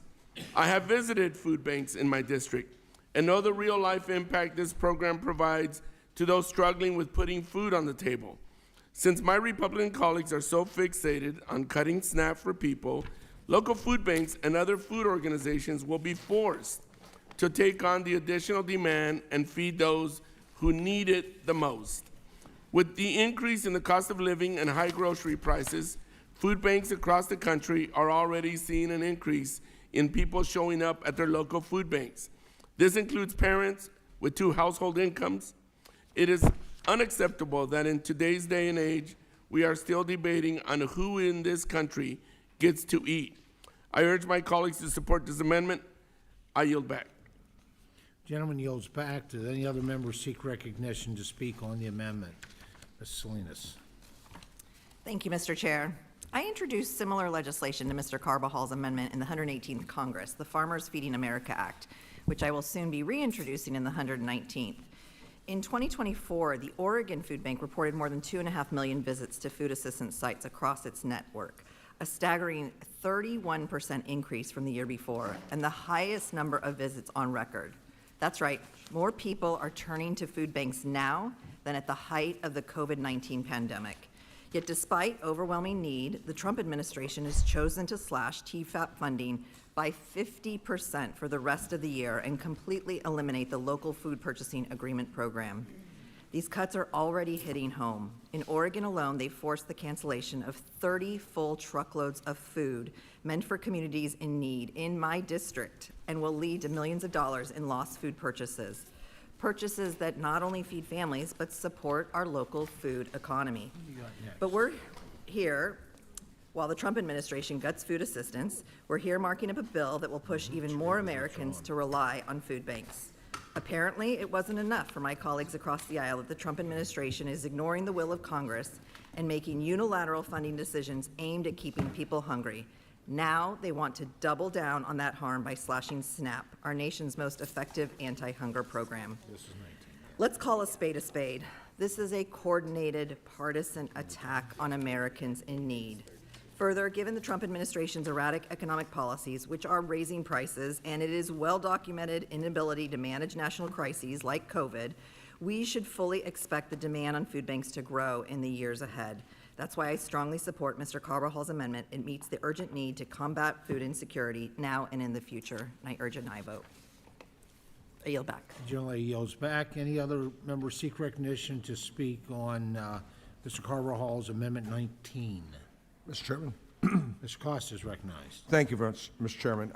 S: I have visited food banks in my district and know the real-life impact this program provides to those struggling with putting food on the table. Since my Republican colleagues are so fixated on cutting SNAP for people, local food banks and other food organizations will be forced to take on the additional demand and feed those who need it the most. With the increase in the cost of living and high grocery prices, food banks across the country are already seeing an increase in people showing up at their local food banks. This includes parents with 2 household incomes. It is unacceptable that in today's day and age, we are still debating on who in this country gets to eat. I urge my colleagues to support this amendment. I yield back.
A: Gentleman yields back. Do any other members seek recognition to speak on the amendment? Ms. Salinas.
I: Thank you, Mr. Chair. I introduced similar legislation to Mr. Carvajal's amendment in the 118th Congress, the Farmers Feeding America Act, which I will soon be reintroducing in the 119th. In 2024, the Oregon Food Bank reported more than 2.5 million visits to food assistance sites across its network, a staggering 31% increase from the year before, and the highest number of visits on record. That's right, more people are turning to food banks now than at the height of the COVID-19 pandemic. Yet despite overwhelming need, the Trump administration has chosen to slash TFAP funding by 50% for the rest of the year and completely eliminate the local food purchasing agreement program. These cuts are already hitting home. In Oregon alone, they forced the cancellation of 30 full truckloads of food meant for communities in need in my district and will lead to millions of dollars in lost food purchases. Purchases that not only feed families, but support our local food economy. But we're here, while the Trump administration guts food assistance, we're here marking up a bill that will push even more Americans to rely on food banks. Apparently, it wasn't enough for my colleagues across the aisle that the Trump administration is ignoring the will of Congress and making unilateral funding decisions aimed at keeping people hungry. Now they want to double down on that harm by slashing SNAP, our nation's most effective anti-hunger program. Let's call a spade a spade. This is a coordinated, partisan attack on Americans in need. Further, given the Trump administration's erratic economic policies, which are raising prices, and it is well-documented inability to manage national crises like COVID, we should fully expect the demand on food banks to grow in the years ahead. That's why I strongly support Mr. Carvajal's amendment. It meets the urgent need to combat food insecurity now and in the future, and I urge an aye vote. I yield back.
A: Generally yields back. Any other members seek recognition to speak on Mr. Carvajal's Amendment 19?
P: Mr. Chairman.
A: Mr. Costa is recognized.
P: Thank you very much, Mr. Chairman.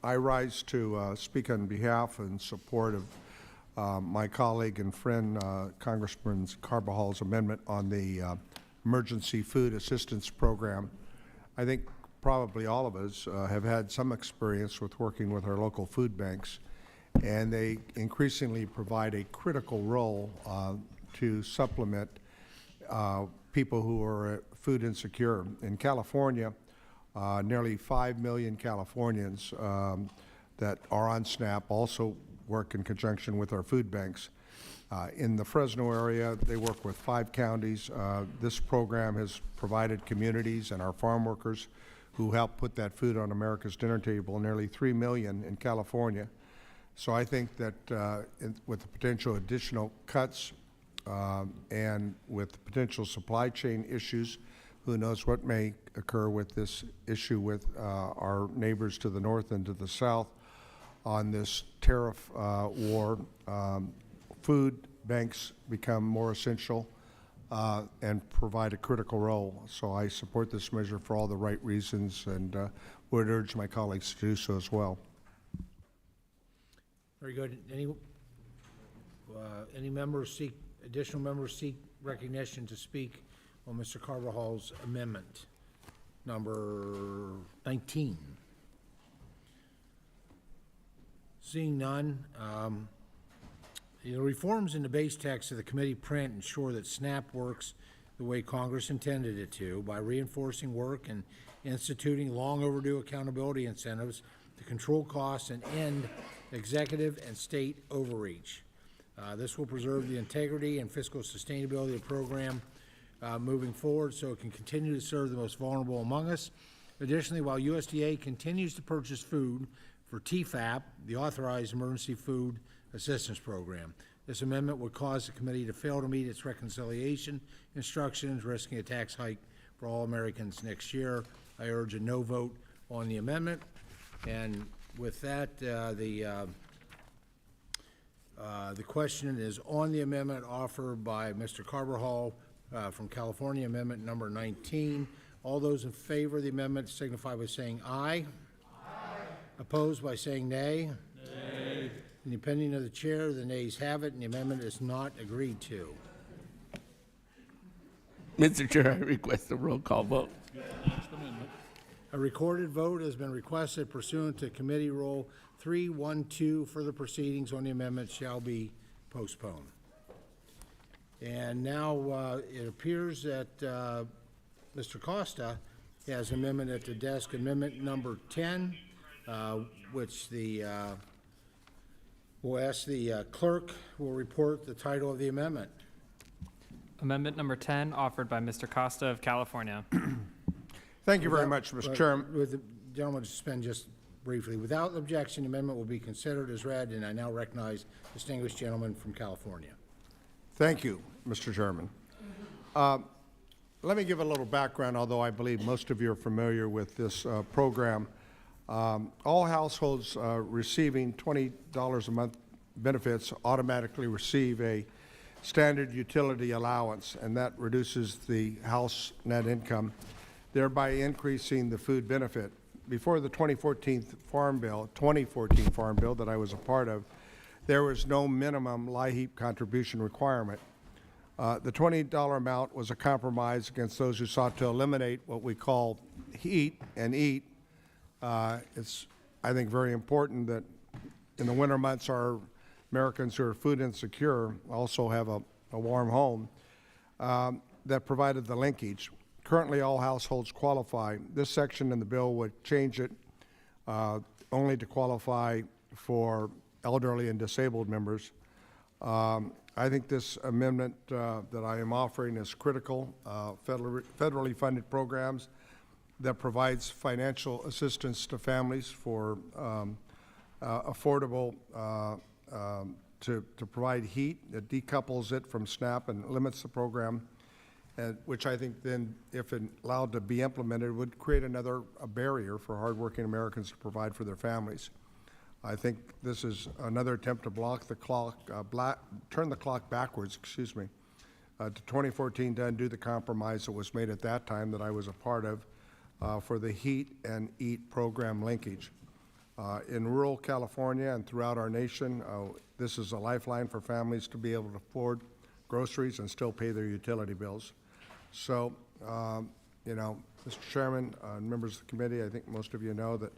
P: I rise to speak on behalf and support of my colleague and friend, Congressman Carvajal's amendment on the Emergency Food Assistance Program. I think probably all of us have had some experience with working with our local food banks, and they increasingly provide a critical role to supplement people who are food insecure. In California, nearly 5 million Californians that are on SNAP also work in conjunction with our food banks. In the Fresno area, they work with 5 counties. This program has provided communities and our farm workers who help put that food on America's dinner table, nearly 3 million in California. So I think that with the potential additional cuts and with the potential supply chain issues, who knows what may occur with this issue with our neighbors to the north and to the south on this tariff war, food banks become more essential and provide a critical role. So I support this measure for all the right reasons and would urge my colleagues to do so as well.
A: Very good. Any members additional members seek recognition to speak on Mr. Carvajal's amendment number 19? Seeing none, the reforms in the base text of the committee print ensure that SNAP works the way Congress intended it to by reinforcing work and instituting long overdue accountability incentives to control costs and end executive and state overreach. This will preserve the integrity and fiscal sustainability of the program moving forward so it can continue to serve the most vulnerable among us. Additionally, while USDA continues to purchase food for TFAP, the Authorized Emergency Food Assistance Program, this amendment would cause the committee to fail to meet its reconciliation instructions, risking a tax hike for all Americans next year. I urge a no vote on the amendment. And with that, the The question is on the amendment offered by Mr. Carbajal from California, amendment number 19. All those in favor of the amendment signify by saying aye. Aye. Opposed by saying nay. Nay. In the opinion of the chair, the nays have it, and the amendment is not agreed to.
S: Mr. Chair, I request a roll call vote.
A: A recorded vote has been requested pursuant to Committee Rule 312. Further proceedings on the amendment shall be postponed. And now it appears that Mr. Costa has an amendment at the desk, amendment number 10, which we'll ask the clerk will report the title of the amendment.
C: Amendment number 10, offered by Mr. Costa of California.
P: Thank you very much, Mr. Chairman.
A: With the gentleman to suspend just briefly. Without objection, the amendment will be considered as read, and I now recognize distinguished gentleman from California.
P: Thank you, Mr. Chairman. Let me give a little background, although I believe most of you are familiar with this program. All households receiving $20 a month benefits automatically receive a standard utility allowance, and that reduces the house net income, thereby increasing the food benefit. Before the 2014 Farm Bill that I was a part of, there was no minimum LIHEAP contribution requirement. The $20 amount was a compromise against those who sought to eliminate what we call heat and eat. It's, I think, very important that in the winter months our Americans who are food insecure also have a warm home that provided the linkage. Currently, all households qualify. This section in the bill would change it only to qualify for elderly and disabled members. I think this amendment that I am offering is critical. Federally funded programs that provides financial assistance to families for affordable to provide heat. It decouples it from SNAP and limits the program, which I think then, if allowed to be implemented, would create another barrier for hardworking Americans to provide for their families. I think this is another attempt to block the clock, turn the clock backwards, excuse me, to 2014 to undo the compromise that was made at that time that I was a part of for the Heat and Eat program linkage. In rural California and throughout our nation, this is a lifeline for families to be able to afford groceries and still pay their utility bills. So, you know, Mr. Chairman, members of the committee, I think most of you know that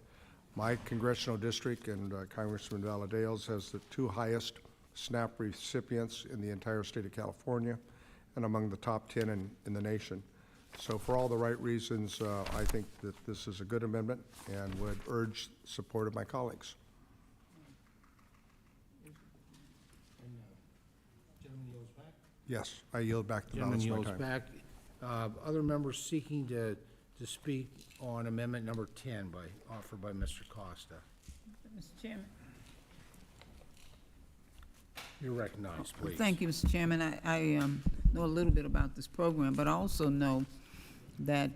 P: my congressional district and Congressman Valadez has the 2 highest SNAP recipients in the entire state of California and among the top 10 in the nation. So for all the right reasons, I think that this is a good amendment and would urge support of my colleagues. Yes, I yield back the balance of my time.
A: Back. Other members seeking to speak on amendment number 10 offered by Mr. Costa.
N: Mr. Chairman.
A: You're recognized, please.
N: Thank you, Mr. Chairman. I know a little bit about this program, but I also know that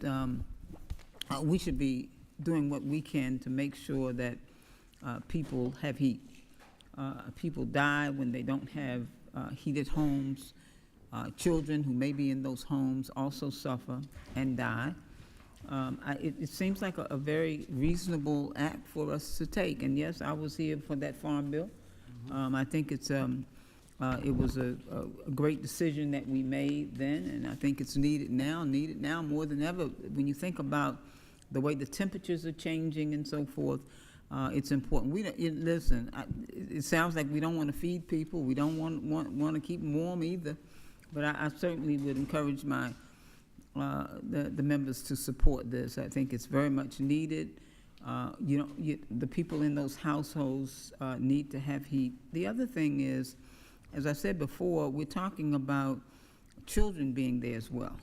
N: we should be doing what we can to make sure that people have heat. People die when they don't have heated homes. Children who may be in those homes also suffer and die. It seems like a very reasonable act for us to take. And yes, I was here for that Farm Bill. I think it was a great decision that we made then, and I think it's needed now more than ever. When you think about the way the temperatures are changing and so forth, it's important. Listen, it sounds like we don't want to feed people. We don't want to keep them warm either. But I certainly would encourage the members to support this. I think it's very much needed. The people in those households need to have heat. The other thing is, as I said before, we're talking about children being there as well.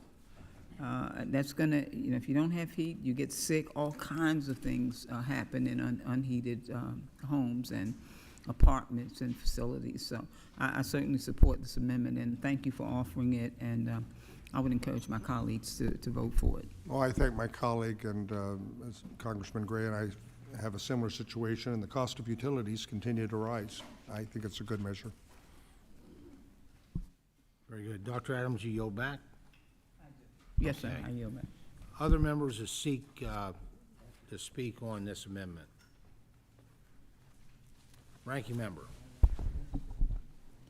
N: That's going to, if you don't have heat, you get sick. All kinds of things happen in unheated homes and apartments and facilities. So I certainly support this amendment, and thank you for offering it, and I would encourage my colleagues to vote for it.
P: Well, I thank my colleague, and Congressman Gray and I have a similar situation, and the cost of utilities continue to rise. I think it's a good measure.
A: Very good. Dr. Adams, you yield back?
N: Yes, sir, I yield back.
A: Other members who seek to speak on this amendment? Ranking member.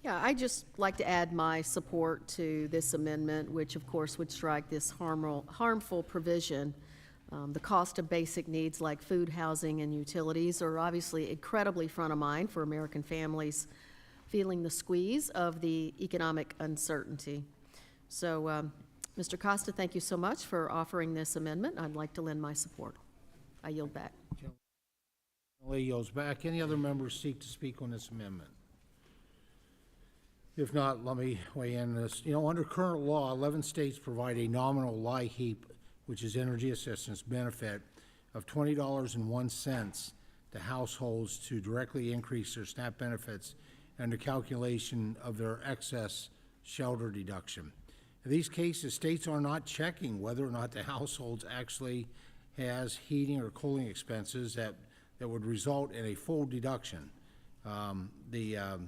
M: Yeah, I'd just like to add my support to this amendment, which of course would strike this harmful provision. The cost of basic needs like food, housing, and utilities are obviously incredibly front of mind for American families feeling the squeeze of the economic uncertainty. So, Mr. Costa, thank you so much for offering this amendment. I'd like to lend my support. I yield back.
A: Lee yields back. Any other members seek to speak on this amendment? If not, let me weigh in this. You know, under current law, 11 states provide a nominal LIHEAP, which is energy assistance benefit, of $20.01 to households to directly increase their SNAP benefits and the calculation of their excess shelter deduction. In these cases, states are not checking whether or not the households actually has heating or cooling expenses that would result in a full deduction. The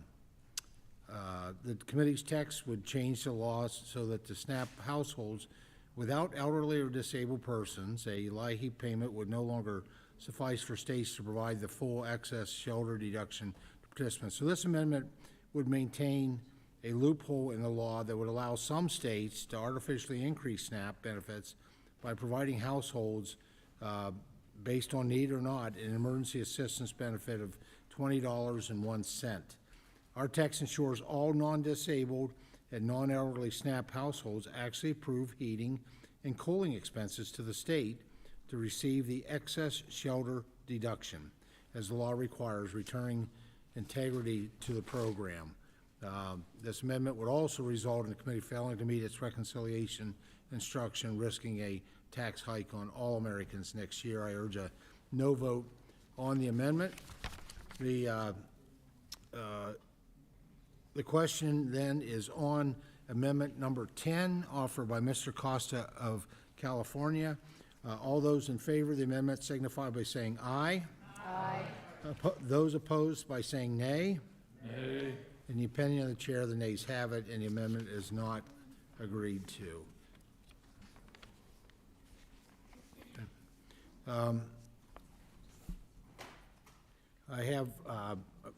A: committee's text would change the laws so that the SNAP households without elderly or disabled persons, a LIHEAP payment would no longer suffice for states to provide the full excess shelter deduction to participants. So this amendment would maintain a loophole in the law that would allow some states to artificially increase SNAP benefits by providing households, based on need or not, an emergency assistance benefit of $20.01. Our text ensures all non-disabled and non-elderly SNAP households actually approve heating and cooling expenses to the state to receive the excess shelter deduction, as the law requires, returning integrity to the program. This amendment would also result in the committee failing to meet its reconciliation instruction, risking a tax hike on all Americans next year. I urge a no vote on the amendment. The question then is on amendment number 10, offered by Mr. Costa of California. All those in favor of the amendment signify by saying aye. Aye. Those opposed by saying nay. Nay. In the opinion of the chair, the nays have it, and the amendment is not agreed to. I have, I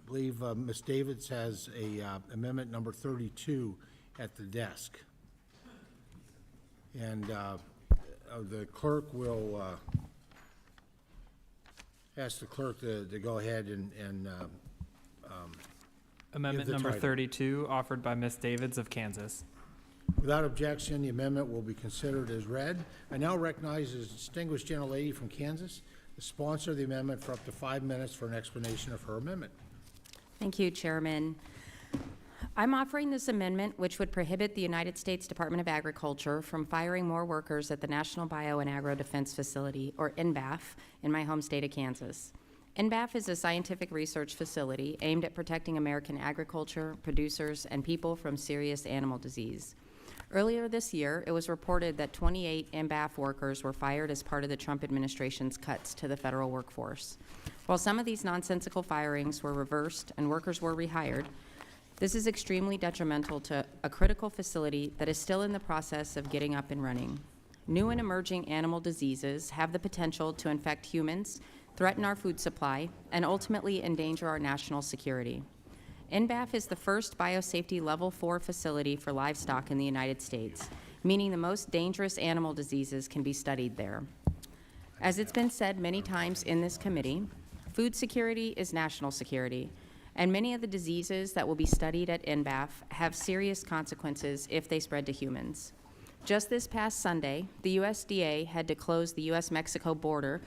A: believe Ms. Davids has a amendment number 32 at the desk. And the clerk will ask the clerk to go ahead and
C: Amendment number 32, offered by Ms. Davids of Kansas.
A: Without objection, the amendment will be considered as read. I now recognize the distinguished gentlelady from Kansas, the sponsor of the amendment, for up to 5 minutes for an explanation of her amendment.
L: Thank you, Chairman. I'm offering this amendment, which would prohibit the United States Department of Agriculture from firing more workers at the National Bio and Agro Defense Facility, or NBAF, in my home state of Kansas. NBAF is a scientific research facility aimed at protecting American agriculture, producers, and people from serious animal disease. Earlier this year, it was reported that 28 NBAF workers were fired as part of the Trump administration's cuts to the federal workforce. While some of these nonsensical firings were reversed and workers were rehired, this is extremely detrimental to a critical facility that is still in the process of getting up and running. New and emerging animal diseases have the potential to infect humans, threaten our food supply, and ultimately endanger our national security. NBAF is the first biosafety level 4 facility for livestock in the United States, meaning the most dangerous animal diseases can be studied there. As it's been said many times in this committee, food security is national security, and many of the diseases that will be studied at NBAF have serious consequences if they spread to humans. Just this past Sunday, the USDA had to close the U.S.-Mexico border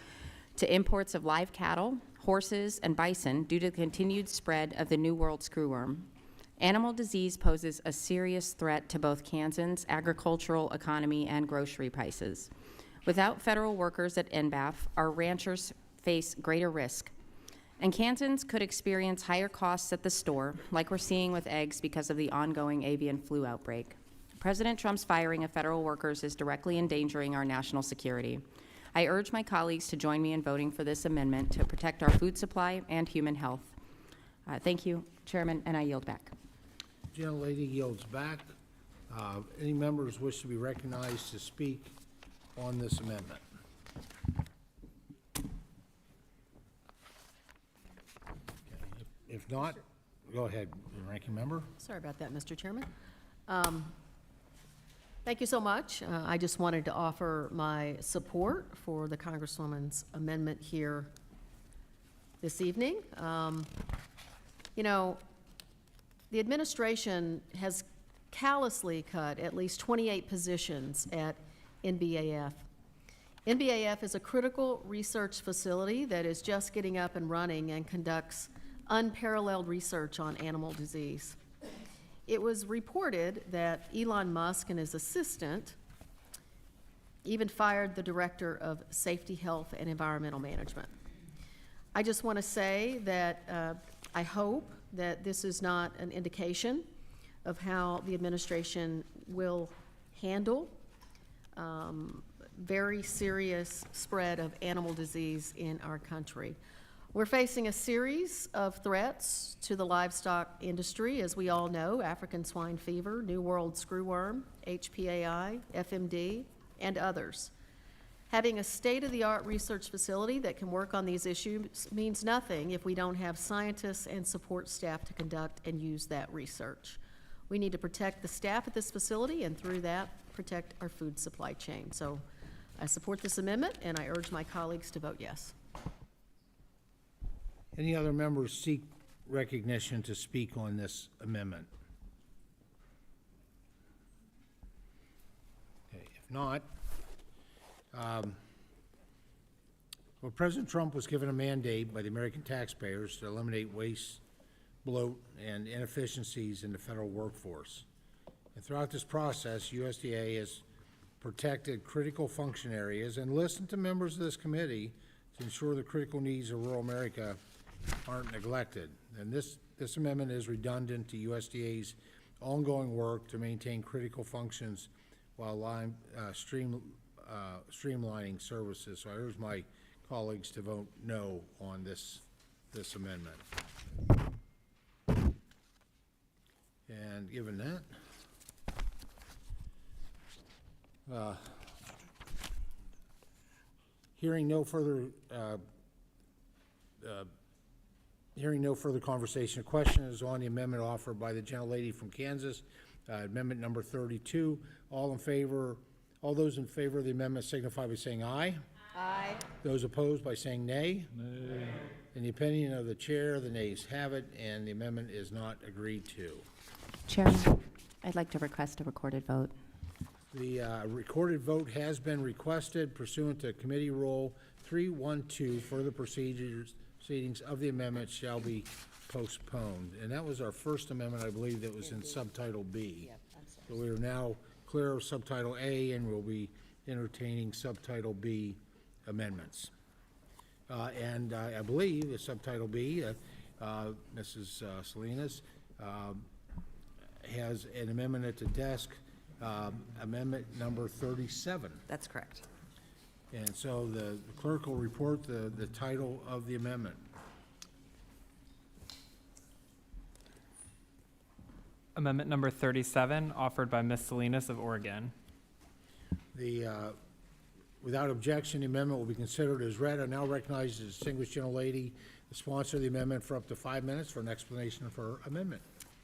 L: to imports of live cattle, horses, and bison due to the continued spread of the New World screwworm. Animal disease poses a serious threat to both Kansans' agricultural economy and grocery prices. Without federal workers at NBAF, our ranchers face greater risk, and Kansans could experience higher costs at the store, like we're seeing with eggs because of the ongoing avian flu outbreak. President Trump's firing of federal workers is directly endangering our national security. I urge my colleagues to join me in voting for this amendment to protect our food supply and human health. Thank you, Chairman, and I yield back.
A: Gentlelady yields back. Any members wish to be recognized to speak on this amendment? Okay. If not, go ahead, Ranking Member.
M: Sorry about that, Mr. Chairman. Thank you so much. I just wanted to offer my support for the Congresswoman's amendment here this evening. You know, the administration has callously cut at least 28 positions at NBAF. NBAF is a critical research facility that is just getting up and running and conducts unparalleled research on animal disease. It was reported that Elon Musk and his assistant even fired the director of Safety, Health, and Environmental Management. I just want to say that I hope that this is not an indication of how the administration will handle very serious spread of animal disease in our country. We're facing a series of threats to the livestock industry, as we all know: African swine fever, New World screwworm, HPAI, FMD, and others. Having a state-of-the-art research facility that can work on these issues means nothing if we don't have scientists and support staff to conduct and use that research. We need to protect the staff at this facility, and through that, protect our food supply chain. So I support this amendment, and I urge my colleagues to vote yes.
A: Any other members seek recognition to speak on this amendment? Okay, if not, well, President Trump was given a mandate by the American taxpayers to eliminate waste, bloat, and inefficiencies in the federal workforce. And throughout this process, USDA has protected critical function areas and listened to members of this committee to ensure the critical needs of rural America aren't neglected. And this amendment is redundant to USDA's ongoing work to maintain critical functions while streamlining services. So I urge my colleagues to vote no on this amendment. And given that, hearing no further conversation, a question is on the amendment offered by the gentlelady from Kansas, amendment number 32. All those in favor of the amendment signify by saying aye.
J: Aye.
A: Those opposed by saying nay. Nay. In the opinion of the chair, the nays have it, and the amendment is not agreed to.
L: Chairman, I'd like to request a recorded vote.
A: The recorded vote has been requested pursuant to Committee Rule 312. Further proceedings of the amendment shall be postponed. And that was our first amendment, I believe, that was in Subtitle B. So we are now clear of Subtitle A, and we'll be entertaining Subtitle B amendments. And I believe the Subtitle B, Mrs. Salinas, has an amendment at the desk, amendment number 37.
I: That's correct.
A: And so the clerk will report the title of the amendment.
C: Amendment number 37, offered by Ms. Salinas of Oregon.
A: Without objection, the amendment will be considered as read. I now recognize the distinguished gentlelady, the sponsor of the amendment, for up to 5 minutes for an explanation of her amendment.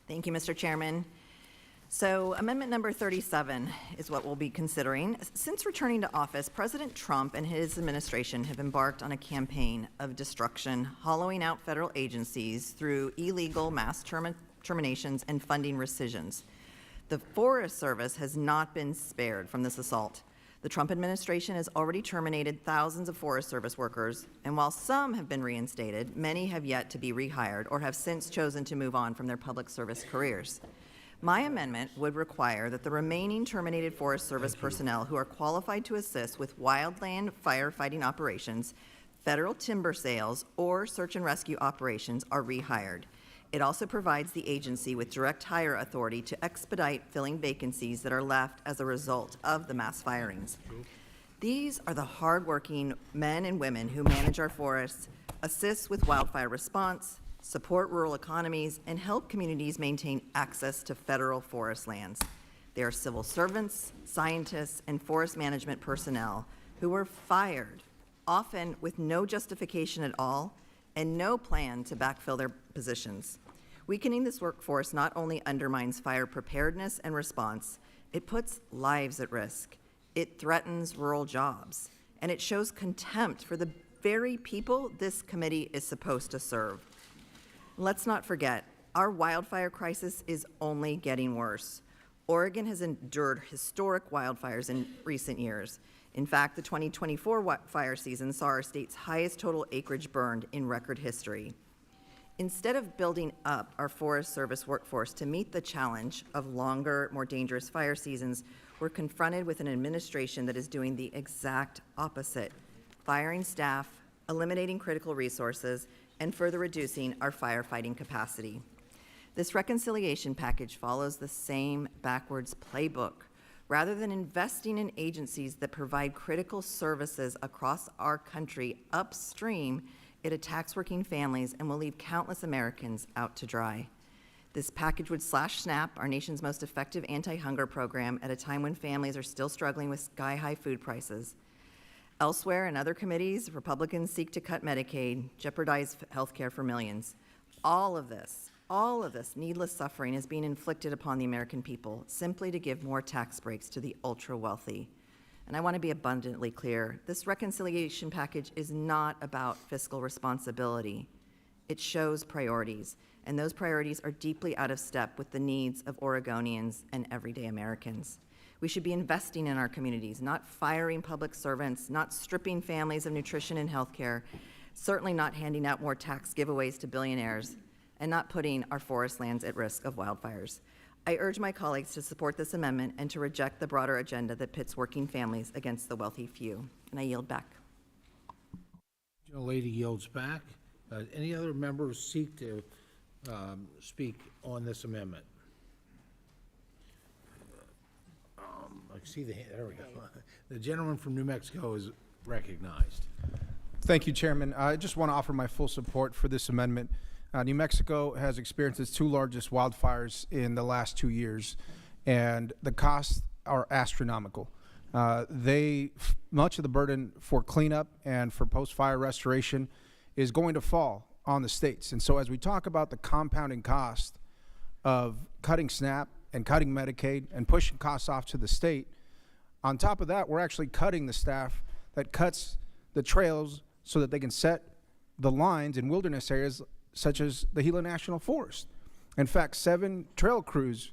I: Thank you, Mr. Chairman. So amendment number 37 is what we'll be considering. Since returning to office, President Trump and his administration have embarked on a campaign of destruction, hollowing out federal agencies through illegal mass terminations and funding rescissions. The Forest Service has not been spared from this assault. The Trump administration has already terminated thousands of Forest Service workers, and while some have been reinstated, many have yet to be rehired or have since chosen to move on from their public service careers. My amendment would require that the remaining terminated Forest Service personnel who are qualified to assist with wildland firefighting operations, federal timber sales, or search and rescue operations are rehired. It also provides the agency with direct hire authority to expedite filling vacancies that are left as a result of the mass firings. These are the hardworking men and women who manage our forests, assist with wildfire response, support rural economies, and help communities maintain access to federal forest lands. They are civil servants, scientists, and forest management personnel who were fired, often with no justification at all and no plan to backfill their positions. Weakening this workforce not only undermines fire preparedness and response, it puts lives at risk. It threatens rural jobs, and it shows contempt for the very people this committee is supposed to serve. Let's not forget, our wildfire crisis is only getting worse. Oregon has endured historic wildfires in recent years. In fact, the 2024 fire season saw our state's highest total acreage burned in record history. Instead of building up our Forest Service workforce to meet the challenge of longer, more dangerous fire seasons, we're confronted with an administration that is doing the exact opposite, firing staff, eliminating critical resources, and further reducing our firefighting capacity. This reconciliation package follows the same backwards playbook. Rather than investing in agencies that provide critical services across our country upstream, it attacks working families and will leave countless Americans out to dry. This package would slash SNAP, our nation's most effective anti-hunger program, at a time when families are still struggling with sky-high food prices. Elsewhere in other committees, Republicans seek to cut Medicaid, jeopardize health care for millions. All of this needless suffering is being inflicted upon the American people simply to give more tax breaks to the ultra-wealthy. And I want to be abundantly clear, this reconciliation package is not about fiscal responsibility. It shows priorities, and those priorities are deeply out of step with the needs of Oregonians and everyday Americans. We should be investing in our communities, not firing public servants, not stripping families of nutrition and health care, certainly not handing out more tax giveaways to billionaires, and not putting our forest lands at risk of wildfires. I urge my colleagues to support this amendment and to reject the broader agenda that pits working families against the wealthy few. And I yield back.
A: The lady yields back. Any other members seek to speak on this amendment? I see the hand. There we go. The gentleman from New Mexico is recognized.
D: Thank you, Chairman. I just want to offer my full support for this amendment. New Mexico has experienced its two largest wildfires in the last 2 years, and the costs are astronomical. Much of the burden for cleanup and for post-fire restoration is going to fall on the states. And so as we talk about the compounding cost of cutting SNAP and cutting Medicaid and pushing costs off to the state, on top of that, we're actually cutting the staff that cuts the trails so that they can set the lines in wilderness areas such as the Gila National Forest. In fact, 7 trail crews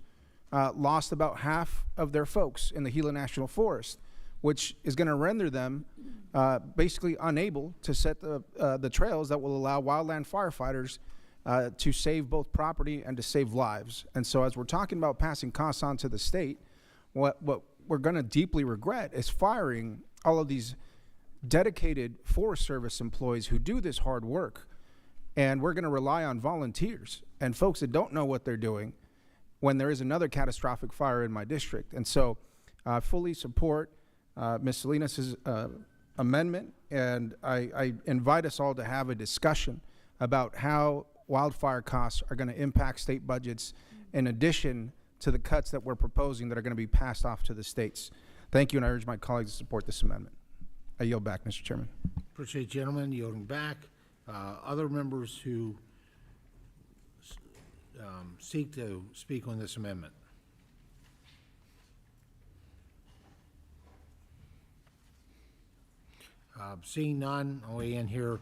D: lost about half of their folks in the Gila National Forest, which is going to render them basically unable to set the trails that will allow wildland firefighters to save both property and to save lives. And so as we're talking about passing costs on to the state, what we're going to deeply regret is firing all of these dedicated Forest Service employees who do this hard work. And we're going to rely on volunteers and folks that don't know what they're doing when there is another catastrophic fire in my district. And so I fully support Ms. Salinas' amendment, and I invite us all to have a discussion about how wildfire costs are going to impact state budgets in addition to the cuts that we're proposing that are going to be passed off to the states. Thank you, and I urge my colleagues to support this amendment. I yield back, Mr. Chairman.
A: Appreciate gentlemen yielding back. Other members who seek to speak on this amendment? Seeing none, I'll weigh in here.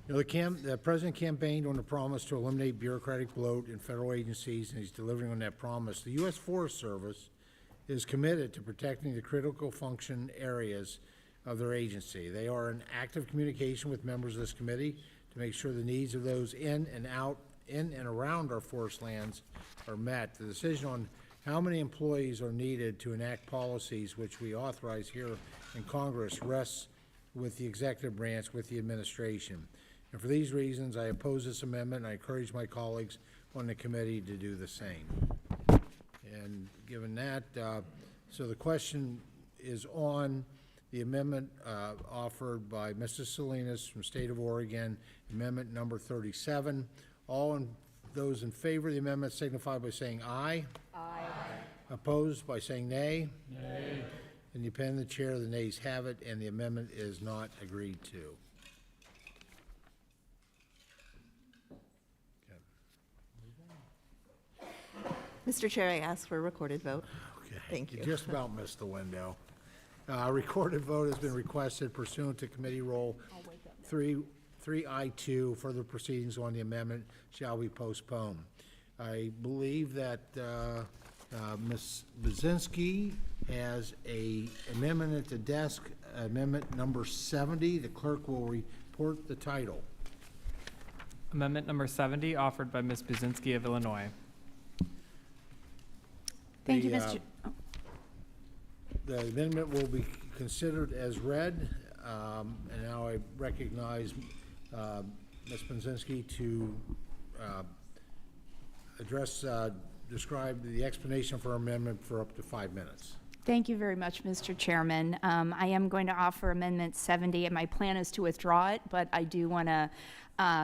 A: You know, the president campaigned on the promise to eliminate bureaucratic bloat in federal agencies, and he's delivering on that promise. The U.S. Forest Service is committed to protecting the critical function areas of their agency. They are in active communication with members of this committee to make sure the needs of those in and around our forest lands are met. The decision on how many employees are needed to enact policies which we authorize here in Congress rests with the executive branch, with the administration. And for these reasons, I oppose this amendment, and I encourage my colleagues on the committee to do the same. And given that, so the question is on the amendment offered by Mrs. Salinas from State of Oregon, amendment number 37. Those in favor of the amendment signify by saying aye. Aye. Opposed by saying nay? Nay. Independent chair, the nays have it, and the amendment is not agreed to.
I: Mr. Chair, I ask for a recorded vote.
A: Okay.
I: Thank you.
A: Just about missed the window. A recorded vote has been requested pursuant to Committee Roll 3I2. Further proceedings on the amendment shall be postponed. I believe that Ms. Bazinski has a amendment at the desk, amendment number 70. The clerk will report the title.
C: Amendment number 70, offered by Ms. Buzinski of Illinois.
E: Thank you, Mr.
A: The amendment will be considered as read, and now I recognize Ms. Bazinski to describe the explanation for amendment for up to 5 minutes.
B: Thank you very much, Mr. Chairman. I am going to offer Amendment 70, and my plan is to withdraw it, but I do want to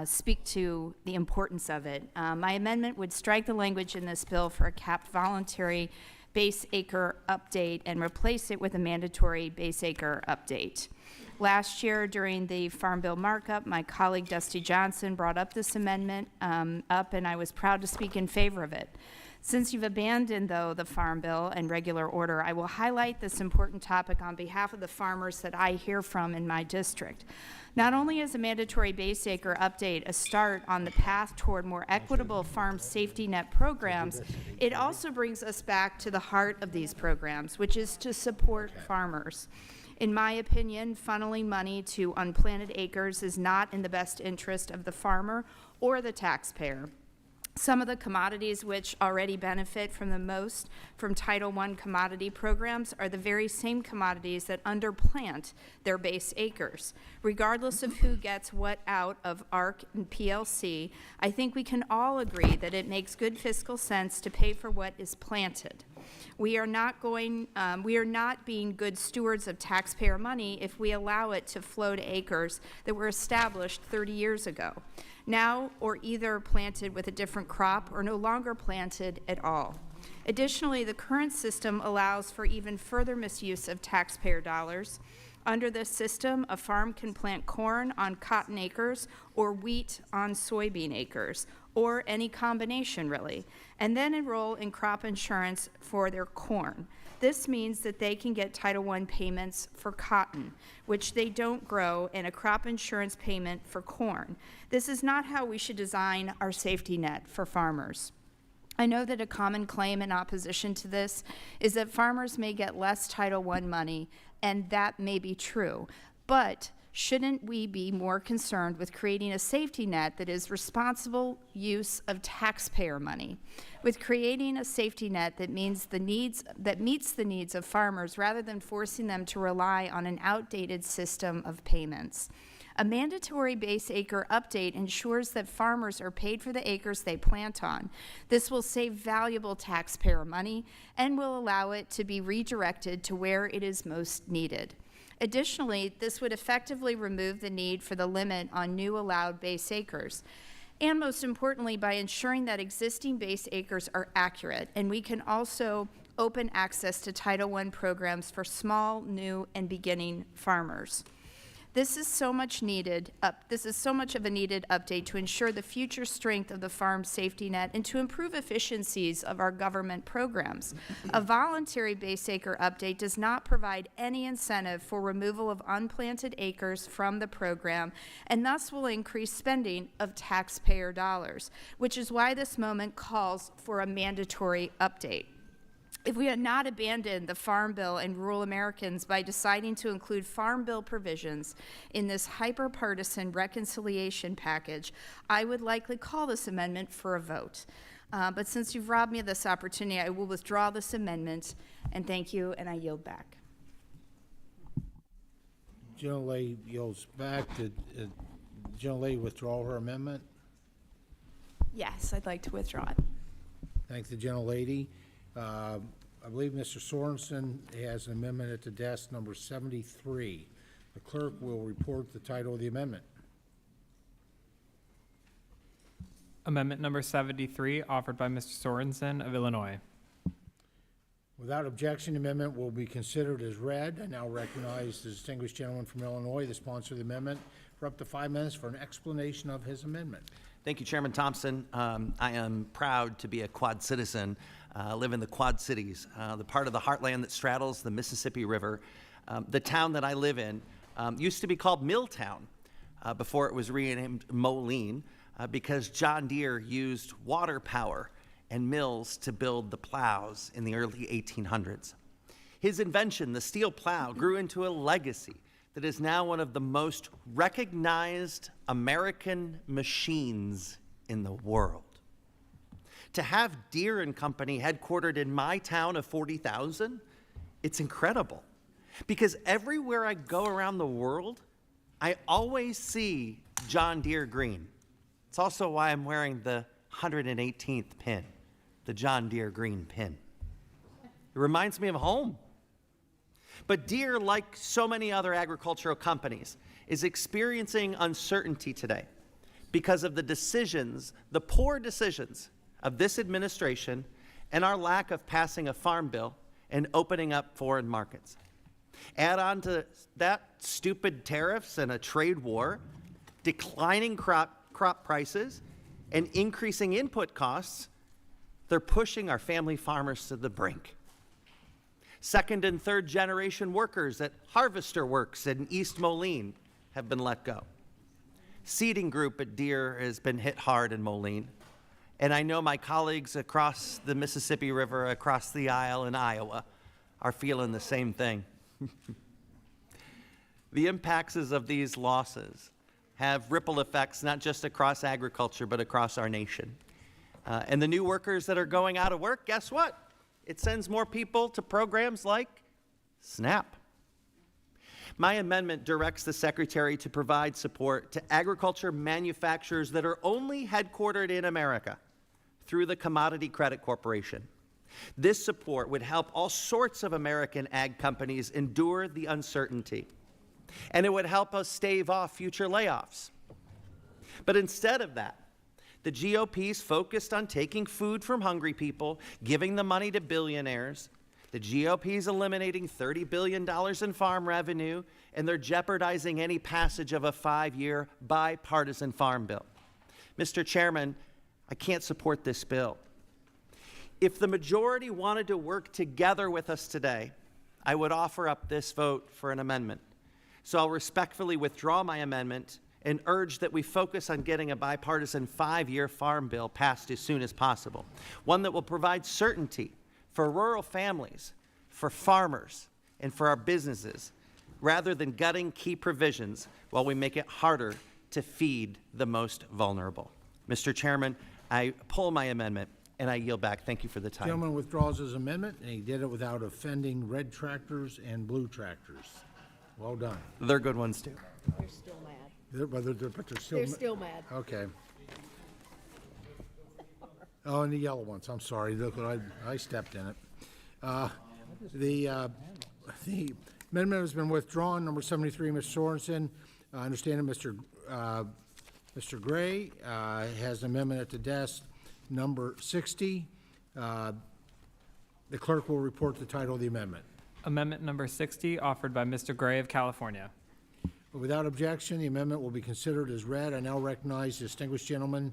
B: speak to the importance of it. My amendment would strike the language in this bill for a capped voluntary base acre update and replace it with a mandatory base acre update. Last year, during the Farm Bill markup, my colleague Dusty Johnson brought up this amendment and I was proud to speak in favor of it. Since you've abandoned, though, the Farm Bill and regular order, I will highlight this important topic on behalf of the farmers that I hear from in my district. Not only is a mandatory base acre update a start on the path toward more equitable farm safety net programs, it also brings us back to the heart of these programs, which is to support farmers. In my opinion, funneling money to unplanted acres is not in the best interest of the farmer or the taxpayer. Some of the commodities which already benefit from the most from Title I commodity programs are the very same commodities that underplant their base acres. Regardless of who gets what out of ARC and PLC, I think we can all agree that it makes good fiscal sense to pay for what is planted. We are not being good stewards of taxpayer money if we allow it to flow to acres that were established 30 years ago. Now, or either planted with a different crop or no longer planted at all. Additionally, the current system allows for even further misuse of taxpayer dollars. Under this system, a farm can plant corn on cotton acres or wheat on soybean acres, or any combination really, and then enroll in crop insurance for their corn. This means that they can get Title I payments for cotton, which they don't grow, and a crop insurance payment for corn. This is not how we should design our safety net for farmers. I know that a common claim in opposition to this is that farmers may get less Title I money, and that may be true, but shouldn't we be more concerned with creating a safety net that is responsible use of taxpayer money, with creating a safety net that meets the needs of farmers rather than forcing them to rely on an outdated system of payments? A mandatory base acre update ensures that farmers are paid for the acres they plant on. This will save valuable taxpayer money and will allow it to be redirected to where it is most needed. Additionally, this would effectively remove the need for the limit on new allowed base acres. And most importantly, by ensuring that existing base acres are accurate, and we can also open access to Title I programs for small, new, and beginning farmers. This is so much of a needed update to ensure the future strength of the farm safety net and to improve efficiencies of our government programs. A voluntary base acre update does not provide any incentive for removal of unplanted acres from the program and thus will increase spending of taxpayer dollars, which is why this moment calls for a mandatory update. If we had not abandoned the Farm Bill and rural Americans by deciding to include Farm Bill provisions in this hyper-partisan reconciliation package, I would likely call this amendment for a vote. But since you've robbed me of this opportunity, I will withdraw this amendment, and thank you, and I yield back.
A: Gentlelady yields back. Did Gentlelady withdraw her amendment?
B: Yes, I'd like to withdraw it.
A: Thank the Gentlelady. I believe Mr. Sorensen has an amendment at the desk, number 73. The clerk will report the title of the amendment.
C: Amendment number 73, offered by Mr. Sorensen of Illinois.
A: Without objection, the amendment will be considered as read. I now recognize the distinguished gentleman from Illinois, the sponsor of the amendment, for up to 5 minutes for an explanation of his amendment.
K: Thank you, Chairman Thompson. I am proud to be a Quad citizen. Live in the Quad Cities, the part of the heartland that straddles the Mississippi River. The town that I live in used to be called Milltown before it was renamed Moline because John Deere used water power and mills to build the plows in the early 1800s. His invention, the steel plow, grew into a legacy that is now one of the most recognized American machines in the world. To have Deere and Company headquartered in my town of 40,000, it's incredible. Because everywhere I go around the world, I always see John Deere green. It's also why I'm wearing the 118th pin, the John Deere green pin. It reminds me of home. But Deere, like so many other agricultural companies, is experiencing uncertainty today because of the decisions, the poor decisions of this administration and our lack of passing a farm bill and opening up foreign markets. Add on to that stupid tariffs and a trade war, declining crop prices, and increasing input costs. They're pushing our family farmers to the brink. Second and third generation workers at Harvester Works in East Moline have been let go. Seeding Group at Deere has been hit hard in Moline. And I know my colleagues across the Mississippi River, across the aisle in Iowa, are feeling the same thing. The impacts of these losses have ripple effects not just across agriculture, but across our nation. And the new workers that are going out of work, guess what? It sends more people to programs like SNAP. My amendment directs the Secretary to provide support to agriculture manufacturers that are only headquartered in America through the Commodity Credit Corporation. This support would help all sorts of American ag companies endure the uncertainty, and it would help us stave off future layoffs. But instead of that, the GOP's focused on taking food from hungry people, giving the money to billionaires. The GOP's eliminating $30 billion in farm revenue, and they're jeopardizing any passage of a 5-year bipartisan farm bill. Mr. Chairman, I can't support this bill. If the majority wanted to work together with us today, I would offer up this vote for an amendment. So I'll respectfully withdraw my amendment and urge that we focus on getting a bipartisan 5-year farm bill passed as soon as possible, one that will provide certainty for rural families, for farmers, and for our businesses, rather than gutting key provisions while we make it harder to feed the most vulnerable. Mr. Chairman, I pull my amendment and I yield back. Thank you for the time.
A: Gentleman withdraws his amendment, and he did it without offending red tractors and blue tractors. Well done.
K: They're good ones too.
M: They're still mad.
A: But they're still.
M: They're still mad.
A: Okay. Oh, and the yellow ones, I'm sorry, look, I stepped in it. The amendment has been withdrawn. Number 73, Mr. Sorensen. I understand that Mr. Gray has an amendment at the desk. Number 60. The clerk will report the title of the amendment.
C: Amendment number 60, offered by Mr. Gray of California.
A: Without objection, the amendment will be considered as read. I now recognize the distinguished gentleman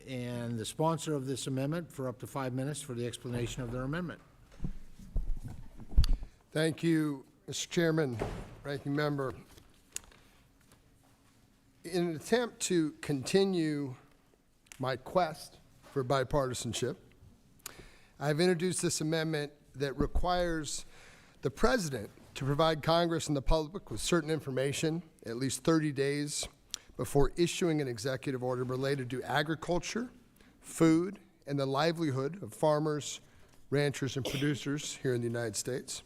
A: and the sponsor of this amendment for up to 5 minutes for the explanation of their amendment.
T: Thank you, Mr. Chairman, Ranking Member. In an attempt to continue my quest for bipartisanship, I've introduced this amendment that requires the President to provide Congress and the public with certain information at least 30 days before issuing an executive order related to agriculture, food, and the livelihood of farmers, ranchers, and producers here in the United States.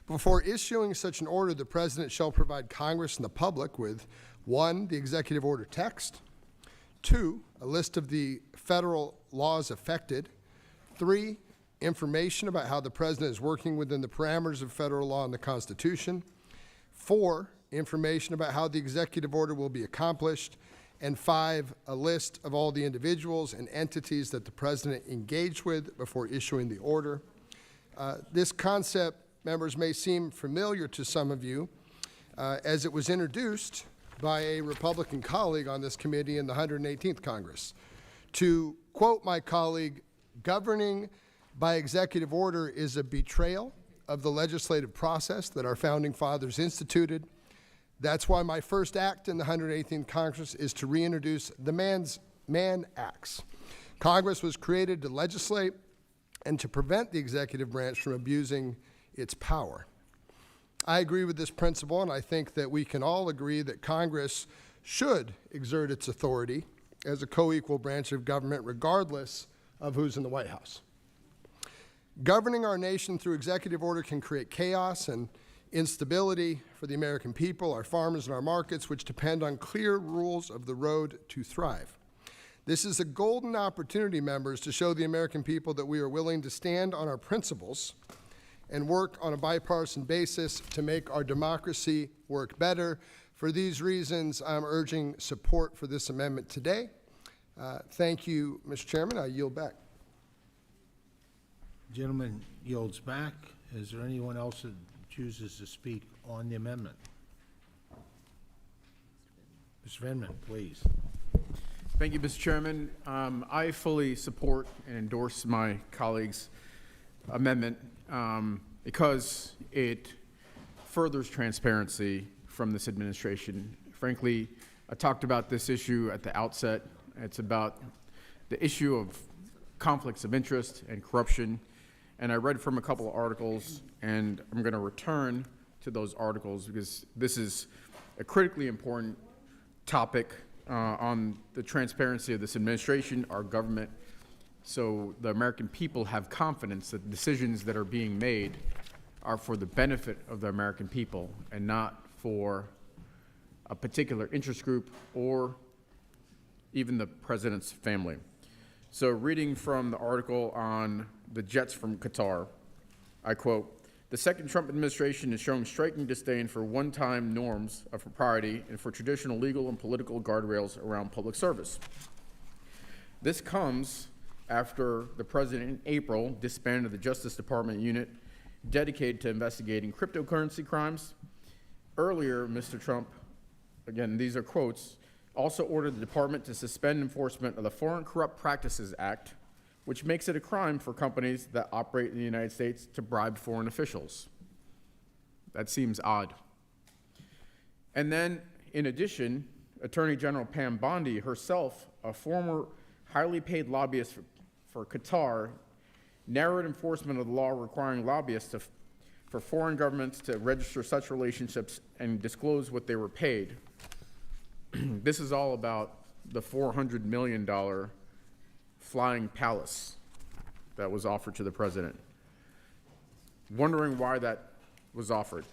T: Before issuing such an order, the President shall provide Congress and the public with 1, the executive order text, 2, a list of the federal laws affected, 3, information about how the President is working within the parameters of federal law and the Constitution, 4, information about how the executive order will be accomplished, and 5, a list of all the individuals and entities that the President engaged with before issuing the order. This concept, members, may seem familiar to some of you, as it was introduced by a Republican colleague on this committee in the 118th Congress. To quote my colleague, governing by executive order is a betrayal of the legislative process that our founding fathers instituted. That's why my first act in the 118th Congress is to reintroduce the Mann Acts. Congress was created to legislate and to prevent the executive branch from abusing its power. I agree with this principle, and I think that we can all agree that Congress should exert its authority as a co-equal branch of government regardless of who's in the White House. Governing our nation through executive order can create chaos and instability for the American people, our farmers, and our markets, which depend on clear rules of the road to thrive. This is a golden opportunity, members, to show the American people that we are willing to stand on our principles and work on a bipartisan basis to make our democracy work better. For these reasons, I'm urging support for this amendment today. Thank you, Mr. Chairman. I yield back.
A: Gentleman yields back. Is there anyone else that chooses to speak on the amendment? Mr. Vindman, please.
O: Thank you, Mr. Chairman. I fully support and endorse my colleague's amendment because it furthers transparency from this administration. Frankly, I talked about this issue at the outset. It's about the issue of conflicts of interest and corruption. And I read from a couple of articles, and I'm going to return to those articles because this is a critically important topic on the transparency of this administration, our government, so the American people have confidence that decisions that are being made are for the benefit of the American people and not for a particular interest group or even the president's family. So reading from the article on the jets from Qatar, I quote, "The second Trump administration is showing striking disdain for one-time norms of propriety and for traditional legal and political guardrails around public service. This comes after the president in April disbanded the Justice Department unit dedicated to investigating cryptocurrency crimes. Earlier, Mr. Trump, again, these are quotes, also ordered the department to suspend enforcement of the Foreign Corrupt Practices Act, which makes it a crime for companies that operate in the United States to bribe foreign officials." That seems odd. And then, in addition, Attorney General Pam Bondi, herself a former highly paid lobbyist for Qatar, narrowed enforcement of the law requiring lobbyists for foreign governments to register such relationships and disclose what they were paid. This is all about the $400 million flying palace that was offered to the president. Wondering why that was offered.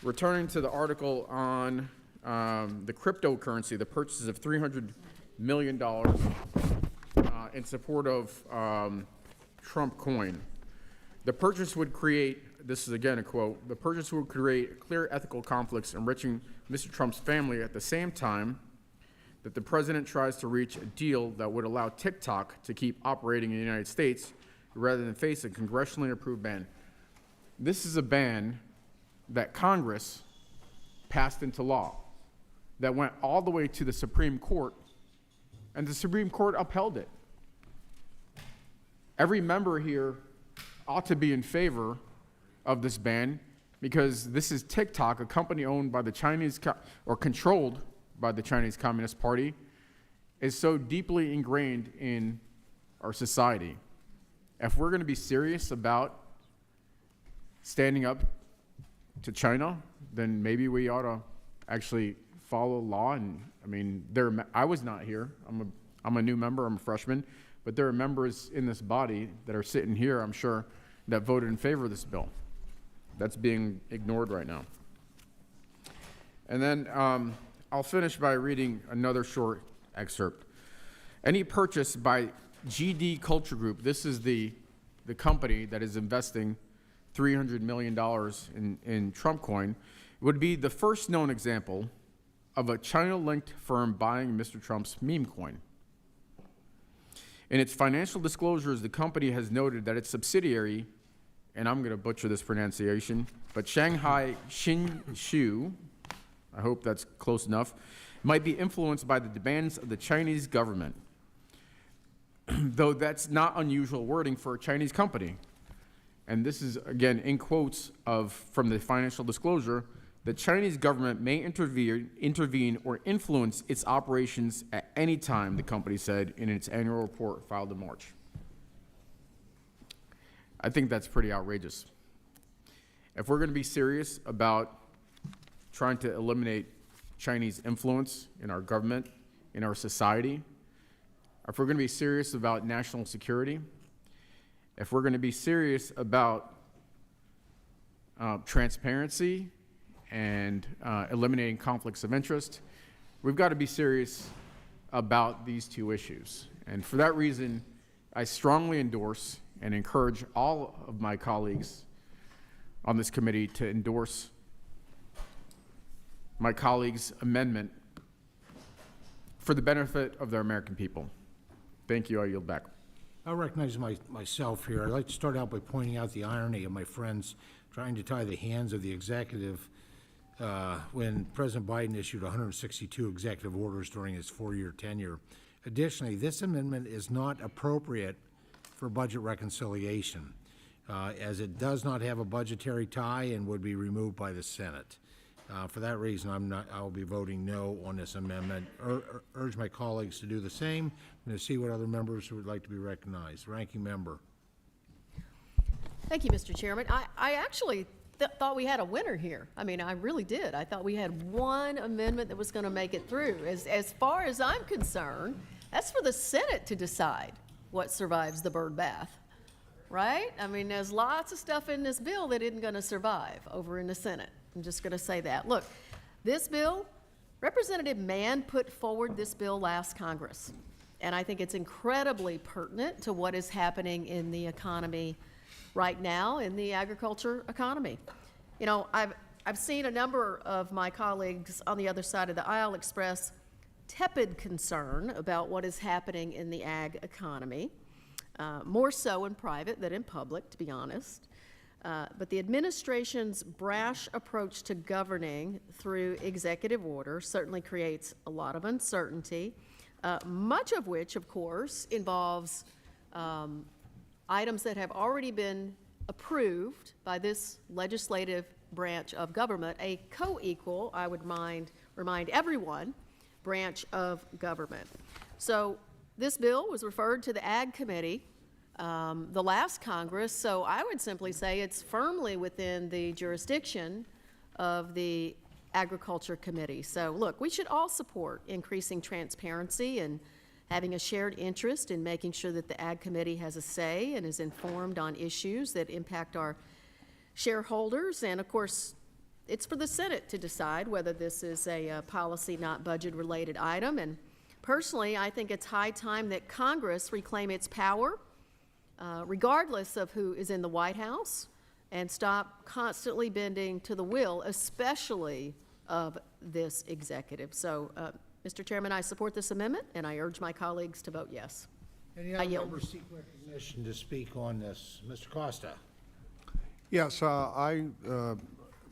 O: Returning to the article on the cryptocurrency, the purchase of $300 million in support of Trump coin. The purchase would create, this is again a quote, "The purchase would create clear ethical conflicts enriching Mr. Trump's family at the same time that the president tries to reach a deal that would allow TikTok to keep operating in the United States rather than face a congressionally approved ban." This is a ban that Congress passed into law that went all the way to the Supreme Court, and the Supreme Court upheld it. Every member here ought to be in favor of this ban because this is TikTok, a company owned by the Chinese or controlled by the Chinese Communist Party, is so deeply ingrained in our society. If we're going to be serious about standing up to China, then maybe we ought to actually follow law. And I mean, I was not here. I'm a new member. I'm a freshman. But there are members in this body that are sitting here, I'm sure, that voted in favor of this bill. That's being ignored right now. And then I'll finish by reading another short excerpt. "Any purchase by GD Culture Group," this is the company that is investing $300 million in Trump coin, "would be the first known example of a China-linked firm buying Mr. Trump's meme coin. In its financial disclosures, the company has noted that its subsidiary and I'm going to butcher this pronunciation, but Shanghai Xinshu, I hope that's close enough, might be influenced by the demands of the Chinese government. Though that's not unusual wording for a Chinese company. And this is, again, in quotes from the financial disclosure, the Chinese government may intervene or influence its operations at any time, the company said in its annual report filed in March. I think that's pretty outrageous. If we're going to be serious about trying to eliminate Chinese influence in our government, in our society, if we're going to be serious about national security, if we're going to be serious about transparency and eliminating conflicts of interest, we've got to be serious about these two issues. And for that reason, I strongly endorse and encourage all of my colleagues on this committee to endorse my colleague's amendment for the benefit of the American people. Thank you. I yield back.
A: I'll recognize myself here. I'd like to start out by pointing out the irony of my friends trying to tie the hands of the executive when President Biden issued 162 executive orders during his 4-year tenure. Additionally, this amendment is not appropriate for budget reconciliation, as it does not have a budgetary tie and would be removed by the Senate. For that reason, I'll be voting no on this amendment. Urge my colleagues to do the same. I'm going to see what other members would like to be recognized. Ranking member.
M: Thank you, Mr. Chairman. I actually thought we had a winner here. I mean, I really did. I thought we had one amendment that was going to make it through. As far as I'm concerned, that's for the Senate to decide what survives the bird bath, right? I mean, there's lots of stuff in this bill that isn't going to survive over in the Senate. I'm just going to say that. Look, this bill, Representative Mann put forward this bill last Congress, and I think it's incredibly pertinent to what is happening in the economy right now, in the agriculture economy. You know, I've seen a number of my colleagues on the other side of the aisle express tepid concern about what is happening in the ag economy, more so in private than in public, to be honest. But the administration's brash approach to governing through executive order certainly creates a lot of uncertainty, much of which, of course, involves items that have already been approved by this legislative branch of government, a co-equal, I would remind everyone, branch of government. So this bill was referred to the Ag Committee the last Congress, so I would simply say it's firmly within the jurisdiction of the Agriculture Committee. So look, we should all support increasing transparency and having a shared interest in making sure that the Ag Committee has a say and is informed on issues that impact our shareholders. And of course, it's for the Senate to decide whether this is a policy not budget-related item. And personally, I think it's high time that Congress reclaim its power, regardless of who is in the White House, and stop constantly bending to the will, especially of this executive. So, Mr. Chairman, I support this amendment, and I urge my colleagues to vote yes.
A: Any other members seek recognition to speak on this? Mr. Costa.
P: Yes, I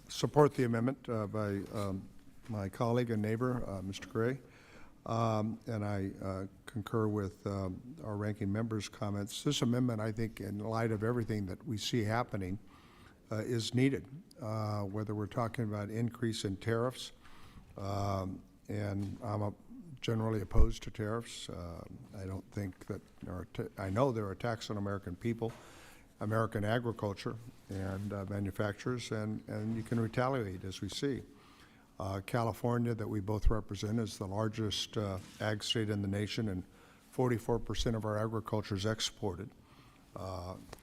P: support the amendment by my colleague and neighbor, Mr. Gray, and I concur with our ranking member's comments. This amendment, I think, in light of everything that we see happening, is needed, whether we're talking about increase in tariffs, and I'm generally opposed to tariffs. I don't think that, I know they're a tax on American people, American agriculture, and manufacturers, and you can retaliate, as we see. California, that we both represent, is the largest ag state in the nation, and 44% of our agriculture is exported.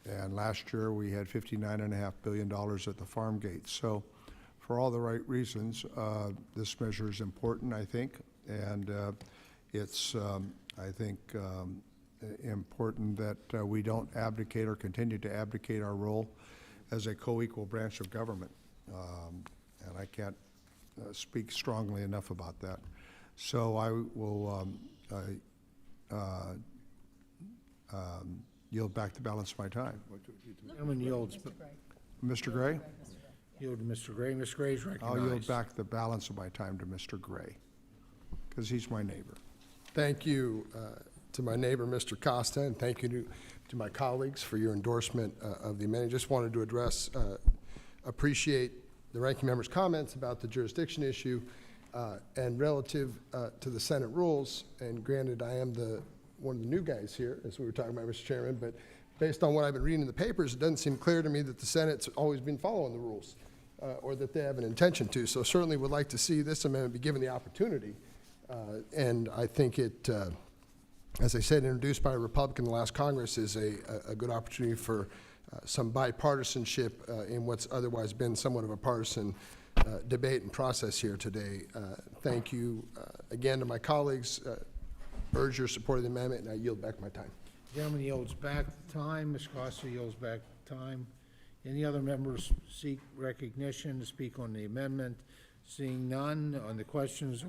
P: And last year we had $59.5 billion at the farm gate. So for all the right reasons, this measure is important, I think, and it's, I think, important that we don't abdicate or continue to abdicate our role as a co-equal branch of government. And I can't speak strongly enough about that. So I will Yield back the balance of my time.
A: Gentleman yields.
P: Mr. Gray?
A: Yield to Mr. Gray. Mr. Gray is recognized.
P: I'll yield back the balance of my time to Mr. Gray, because he's my neighbor.
T: Thank you to my neighbor, Mr. Costa, and thank you to my colleagues for your endorsement of the amendment. Just wanted to address, appreciate the ranking member's comments about the jurisdiction issue and relative to the Senate rules. And granted, I am one of the new guys here, as we were talking about, Mr. Chairman, but based on what I've been reading in the papers, it doesn't seem clear to me that the Senate's always been following the rules or that they have an intention to. So certainly would like to see this amendment be given the opportunity. And I think it, as I said, introduced by a Republican in the last Congress, is a good opportunity for some bipartisanship in what's otherwise been somewhat of a partisan debate and process here today. Thank you again to my colleagues. Urge your support of the amendment, and I yield back my time.
A: Gentleman yields back time. Ms. Costa yields back time. Any other members seek recognition to speak on the amendment? Seeing none, on the questions,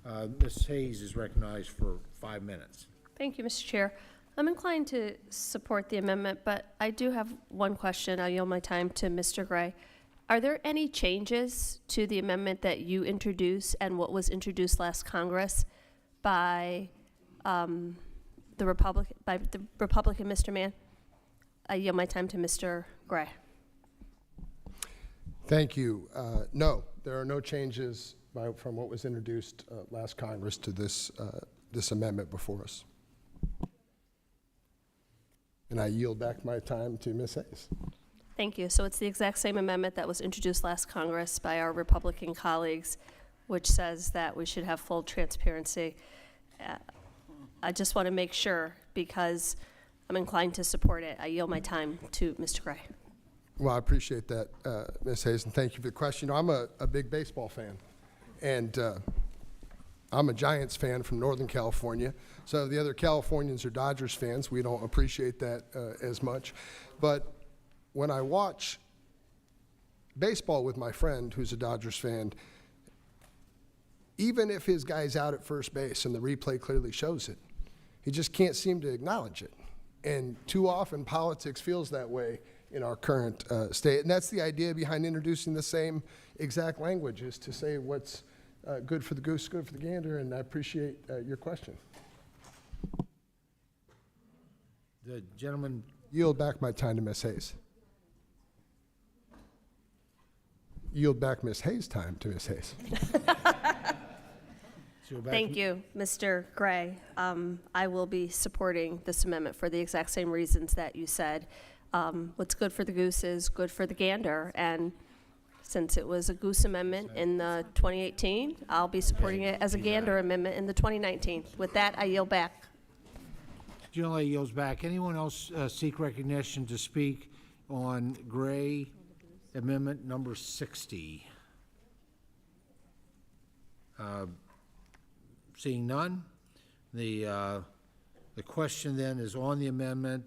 A: Ms. Hayes is recognized for 5 minutes.
H: Thank you, Mr. Chair. I'm inclined to support the amendment, but I do have one question. I'll yield my time to Mr. Gray. Are there any changes to the amendment that you introduced and what was introduced last Congress by the Republican, Mr. Mann? I yield my time to Mr. Gray.
T: Thank you. No, there are no changes from what was introduced last Congress to this amendment before us. And I yield back my time to Ms. Hayes.
H: Thank you. So it's the exact same amendment that was introduced last Congress by our Republican colleagues, which says that we should have full transparency. I just want to make sure, because I'm inclined to support it. I yield my time to Mr. Gray.
T: Well, I appreciate that, Ms. Hayes, and thank you for the question. You know, I'm a big baseball fan, and I'm a Giants fan from Northern California. So the other Californians are Dodgers fans. We don't appreciate that as much. But when I watch baseball with my friend who's a Dodgers fan, even if his guy's out at first base and the replay clearly shows it, he just can't seem to acknowledge it. And too often politics feels that way in our current state. And that's the idea behind introducing the same exact language, is to say what's good for the goose, good for the gander, and I appreciate your question.
A: The gentleman.
T: Yield back my time to Ms. Hayes. Yield back Ms. Hayes' time to Ms. Hayes.
H: Thank you, Mr. Gray. I will be supporting this amendment for the exact same reasons that you said. What's good for the goose is good for the gander, and since it was a goose amendment in the 2018, I'll be supporting it as a gander amendment in the 2019. With that, I yield back.
A: Generally yields back. Anyone else seek recognition to speak on Gray Amendment number 60? Seeing none, the question then is on the amendment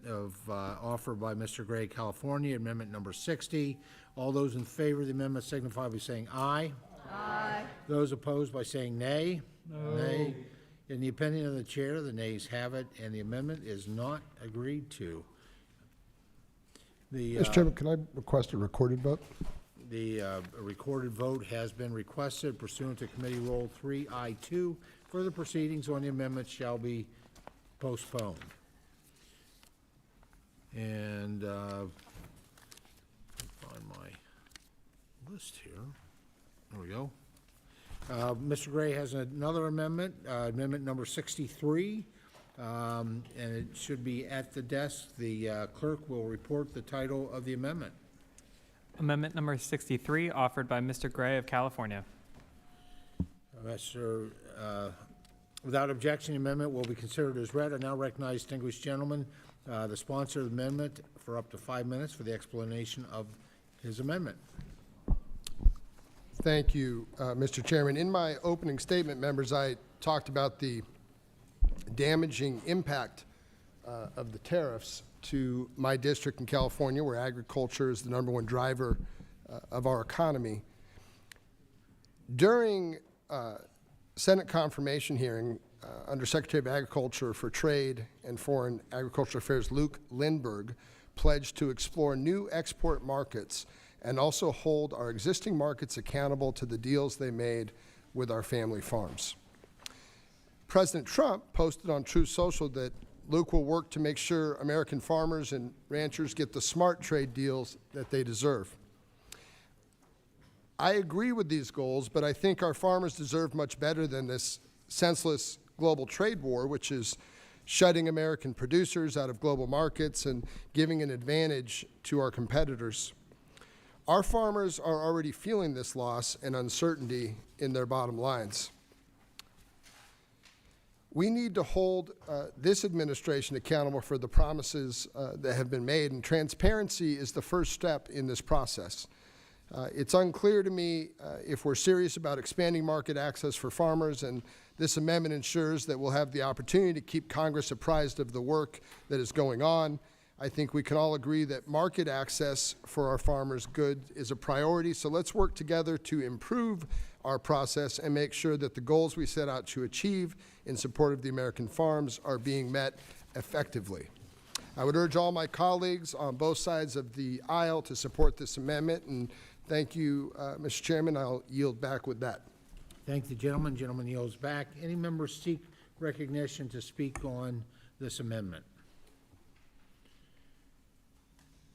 A: offered by Mr. Gray, California, Amendment number 60. All those in favor of the amendment signify by saying aye. Aye. Those opposed by saying nay. No. Nay. In the opinion of the chair, the nays have it, and the amendment is not agreed to.
T: Mr. Chairman, can I request a recorded vote?
A: The recorded vote has been requested pursuant to Committee Roll 3I2. Further proceedings on the amendment shall be postponed. And find my list here. There we go. Mr. Gray has another amendment, amendment number 63, and it should be at the desk. The clerk will report the title of the amendment.
C: Amendment number 63, offered by Mr. Gray of California.
A: Without objection, the amendment will be considered as read. I now recognize distinguished gentleman, the sponsor of the amendment, for up to 5 minutes for the explanation of his amendment.
T: Thank you, Mr. Chairman. In my opening statement, members, I talked about the damaging impact of the tariffs to my district in California, where agriculture is the #1 driver of our economy. During Senate confirmation hearing Undersecretary of Agriculture for Trade and Foreign Agricultural Affairs Luke Lindberg pledged to explore new export markets and also hold our existing markets accountable to the deals they made with our family farms. President Trump posted on Truth Social that Luke will work to make sure American farmers and ranchers get the smart trade deals that they deserve. I agree with these goals, but I think our farmers deserve much better than this senseless global trade war, which is shutting American producers out of global markets and giving an advantage to our competitors. Our farmers are already feeling this loss and uncertainty in their bottom lines. We need to hold this administration accountable for the promises that have been made, and transparency is the first step in this process. It's unclear to me if we're serious about expanding market access for farmers, and this amendment ensures that we'll have the opportunity to keep Congress apprised of the work that is going on. I think we can all agree that market access for our farmers' goods is a priority, so let's work together to improve our process and make sure that the goals we set out to achieve in support of the American farms are being met effectively. I would urge all my colleagues on both sides of the aisle to support this amendment, and thank you, Mr. Chairman. I'll yield back with that.
A: Thank the gentleman. Gentleman yields back. Any members seek recognition to speak on this amendment?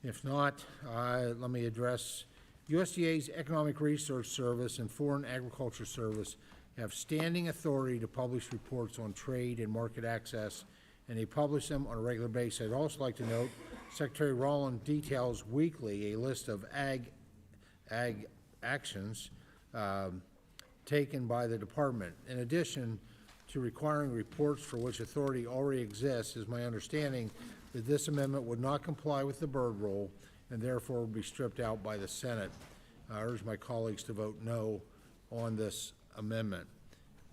A: If not, let me address USDA's Economic Research Service and Foreign Agriculture Service have standing authority to publish reports on trade and market access, and they publish them on a regular basis. I'd also like to note Secretary Rowland details weekly a list of ag actions taken by the department. In addition to requiring reports for which authority already exists, is my understanding that this amendment would not comply with the Byrd Rule and therefore would be stripped out by the Senate. I urge my colleagues to vote no on this amendment.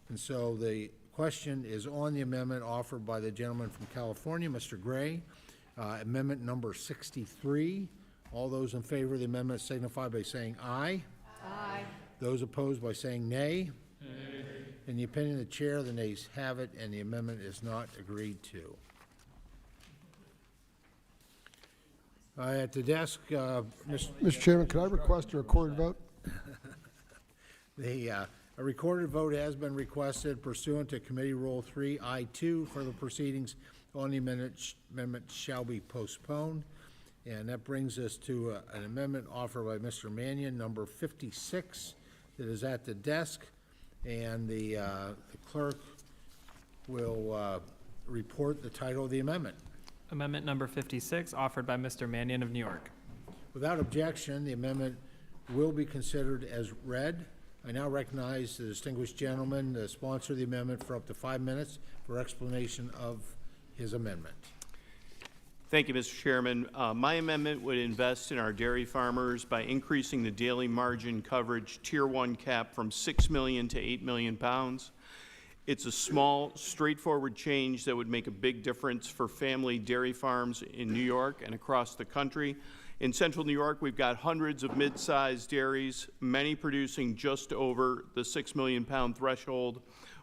A: And so the question is on the amendment offered by the gentleman from California, Mr. Gray, amendment number 63. All those in favor of the amendment signify by saying aye. Aye. Those opposed by saying nay. Nay. In the opinion of the chair, the nays have it, and the amendment is not agreed to. At the desk,
T: Mr. Chairman, could I request a recorded vote?
A: A recorded vote has been requested pursuant to Committee Rule 3I2. Further proceedings on the amendment shall be postponed. And that brings us to an amendment offered by Mr. Mannion, number 56, that is at the desk. And the clerk will report the title of the amendment.
C: Amendment number 56, offered by Mr. Mannion of New York.
A: Without objection, the amendment will be considered as read. I now recognize the distinguished gentleman, the sponsor of the amendment, for up to 5 minutes for explanation of his amendment.
Q: Thank you, Mr. Chairman. My amendment would invest in our dairy farmers by increasing the daily margin coverage Tier 1 cap from 6 million to 8 million pounds. It's a small, straightforward change that would make a big difference for family dairy farms in New York and across the country. In central New York, we've got hundreds of mid-sized dairies, many producing just over the 6 million pound threshold.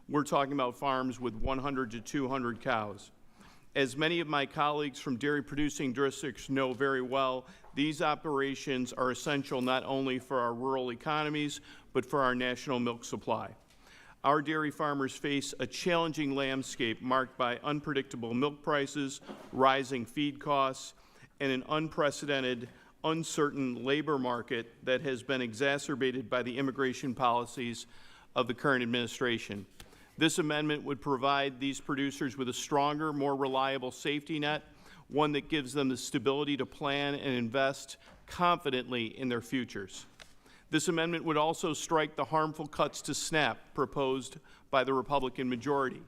Q: We're talking about farms with 100 to 200 cows. As many of my colleagues from dairy producing districts know very well, these operations are essential not only for our rural economies, but for our national milk supply. Our dairy farmers face a challenging landscape marked by unpredictable milk prices, rising feed costs, and an unprecedented, uncertain labor market that has been exacerbated by the immigration policies of the current administration. This amendment would provide these producers with a stronger, more reliable safety net, one that gives them the stability to plan and invest confidently in their futures. This amendment would also strike the harmful cuts to SNAP proposed by the Republican majority.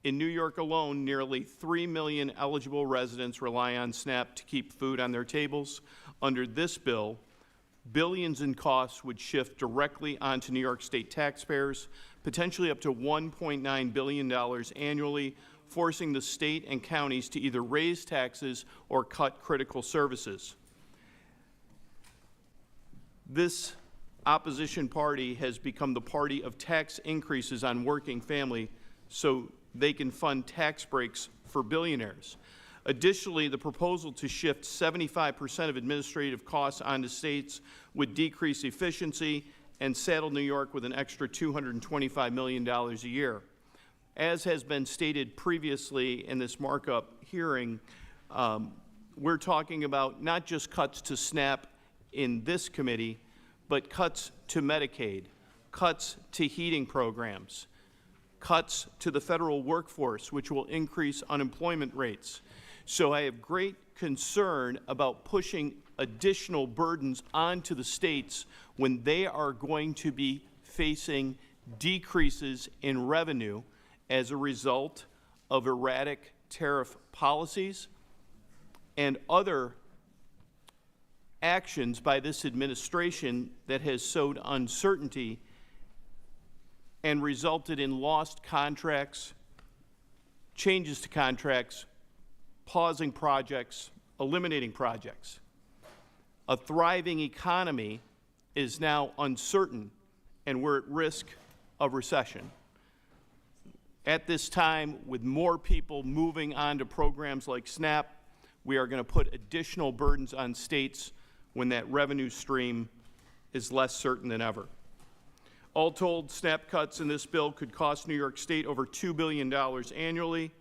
Q: In New York alone, nearly 3 million eligible residents rely on SNAP to keep food on their tables. Under this bill, billions in costs would shift directly onto New York State taxpayers, potentially up to $1.9 billion annually, forcing the state and counties to either raise taxes or cut critical services. This opposition party has become the party of tax increases on working family, so they can fund tax breaks for billionaires. Additionally, the proposal to shift 75% of administrative costs onto states would decrease efficiency and saddle New York with an extra $225 million a year. As has been stated previously in this markup hearing, we're talking about not just cuts to SNAP in this committee, but cuts to Medicaid, cuts to heating programs, cuts to the federal workforce, which will increase unemployment rates. So I have great concern about pushing additional burdens onto the states when they are going to be facing decreases in revenue as a result of erratic tariff policies and other actions by this administration that has sowed uncertainty and resulted in lost contracts, changes to contracts, pausing projects, eliminating projects. A thriving economy is now uncertain, and we're at risk of recession. At this time, with more people moving on to programs like SNAP, we are going to put additional burdens on states when that revenue stream is less certain than ever. All told, SNAP cuts in this bill could cost New York State over $2 billion annually,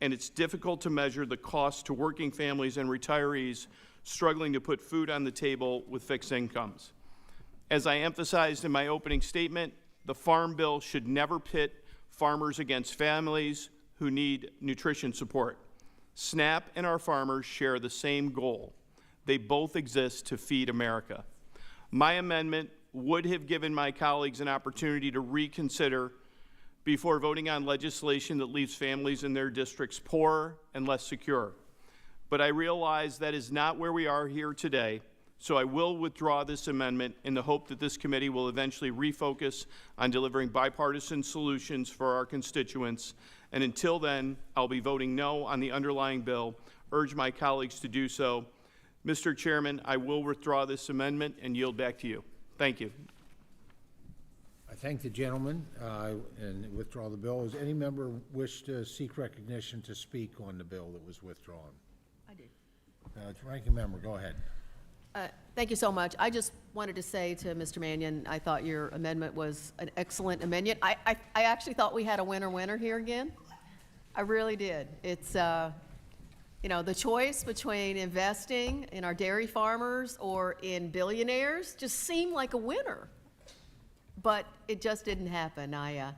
Q: and it's difficult to measure the cost to working families and retirees struggling to put food on the table with fixed incomes. As I emphasized in my opening statement, the Farm Bill should never pit farmers against families who need nutrition support. SNAP and our farmers share the same goal. They both exist to feed America. My amendment would have given my colleagues an opportunity to reconsider before voting on legislation that leaves families in their districts poorer and less secure. But I realize that is not where we are here today, so I will withdraw this amendment in the hope that this committee will eventually refocus on delivering bipartisan solutions for our constituents. And until then, I'll be voting no on the underlying bill. Urge my colleagues to do so. Mr. Chairman, I will withdraw this amendment and yield back to you. Thank you.
A: I thank the gentleman and withdraw the bill. Does any member wish to seek recognition to speak on the bill that was withdrawn?
M: I did.
A: Ranking member, go ahead.
M: Thank you so much. I just wanted to say to Mr. Mannion, I thought your amendment was an excellent amendment. I actually thought we had a winner here again. I really did. It's, you know, the choice between investing in our dairy farmers or in billionaires just seemed like a winner. But it just didn't happen. I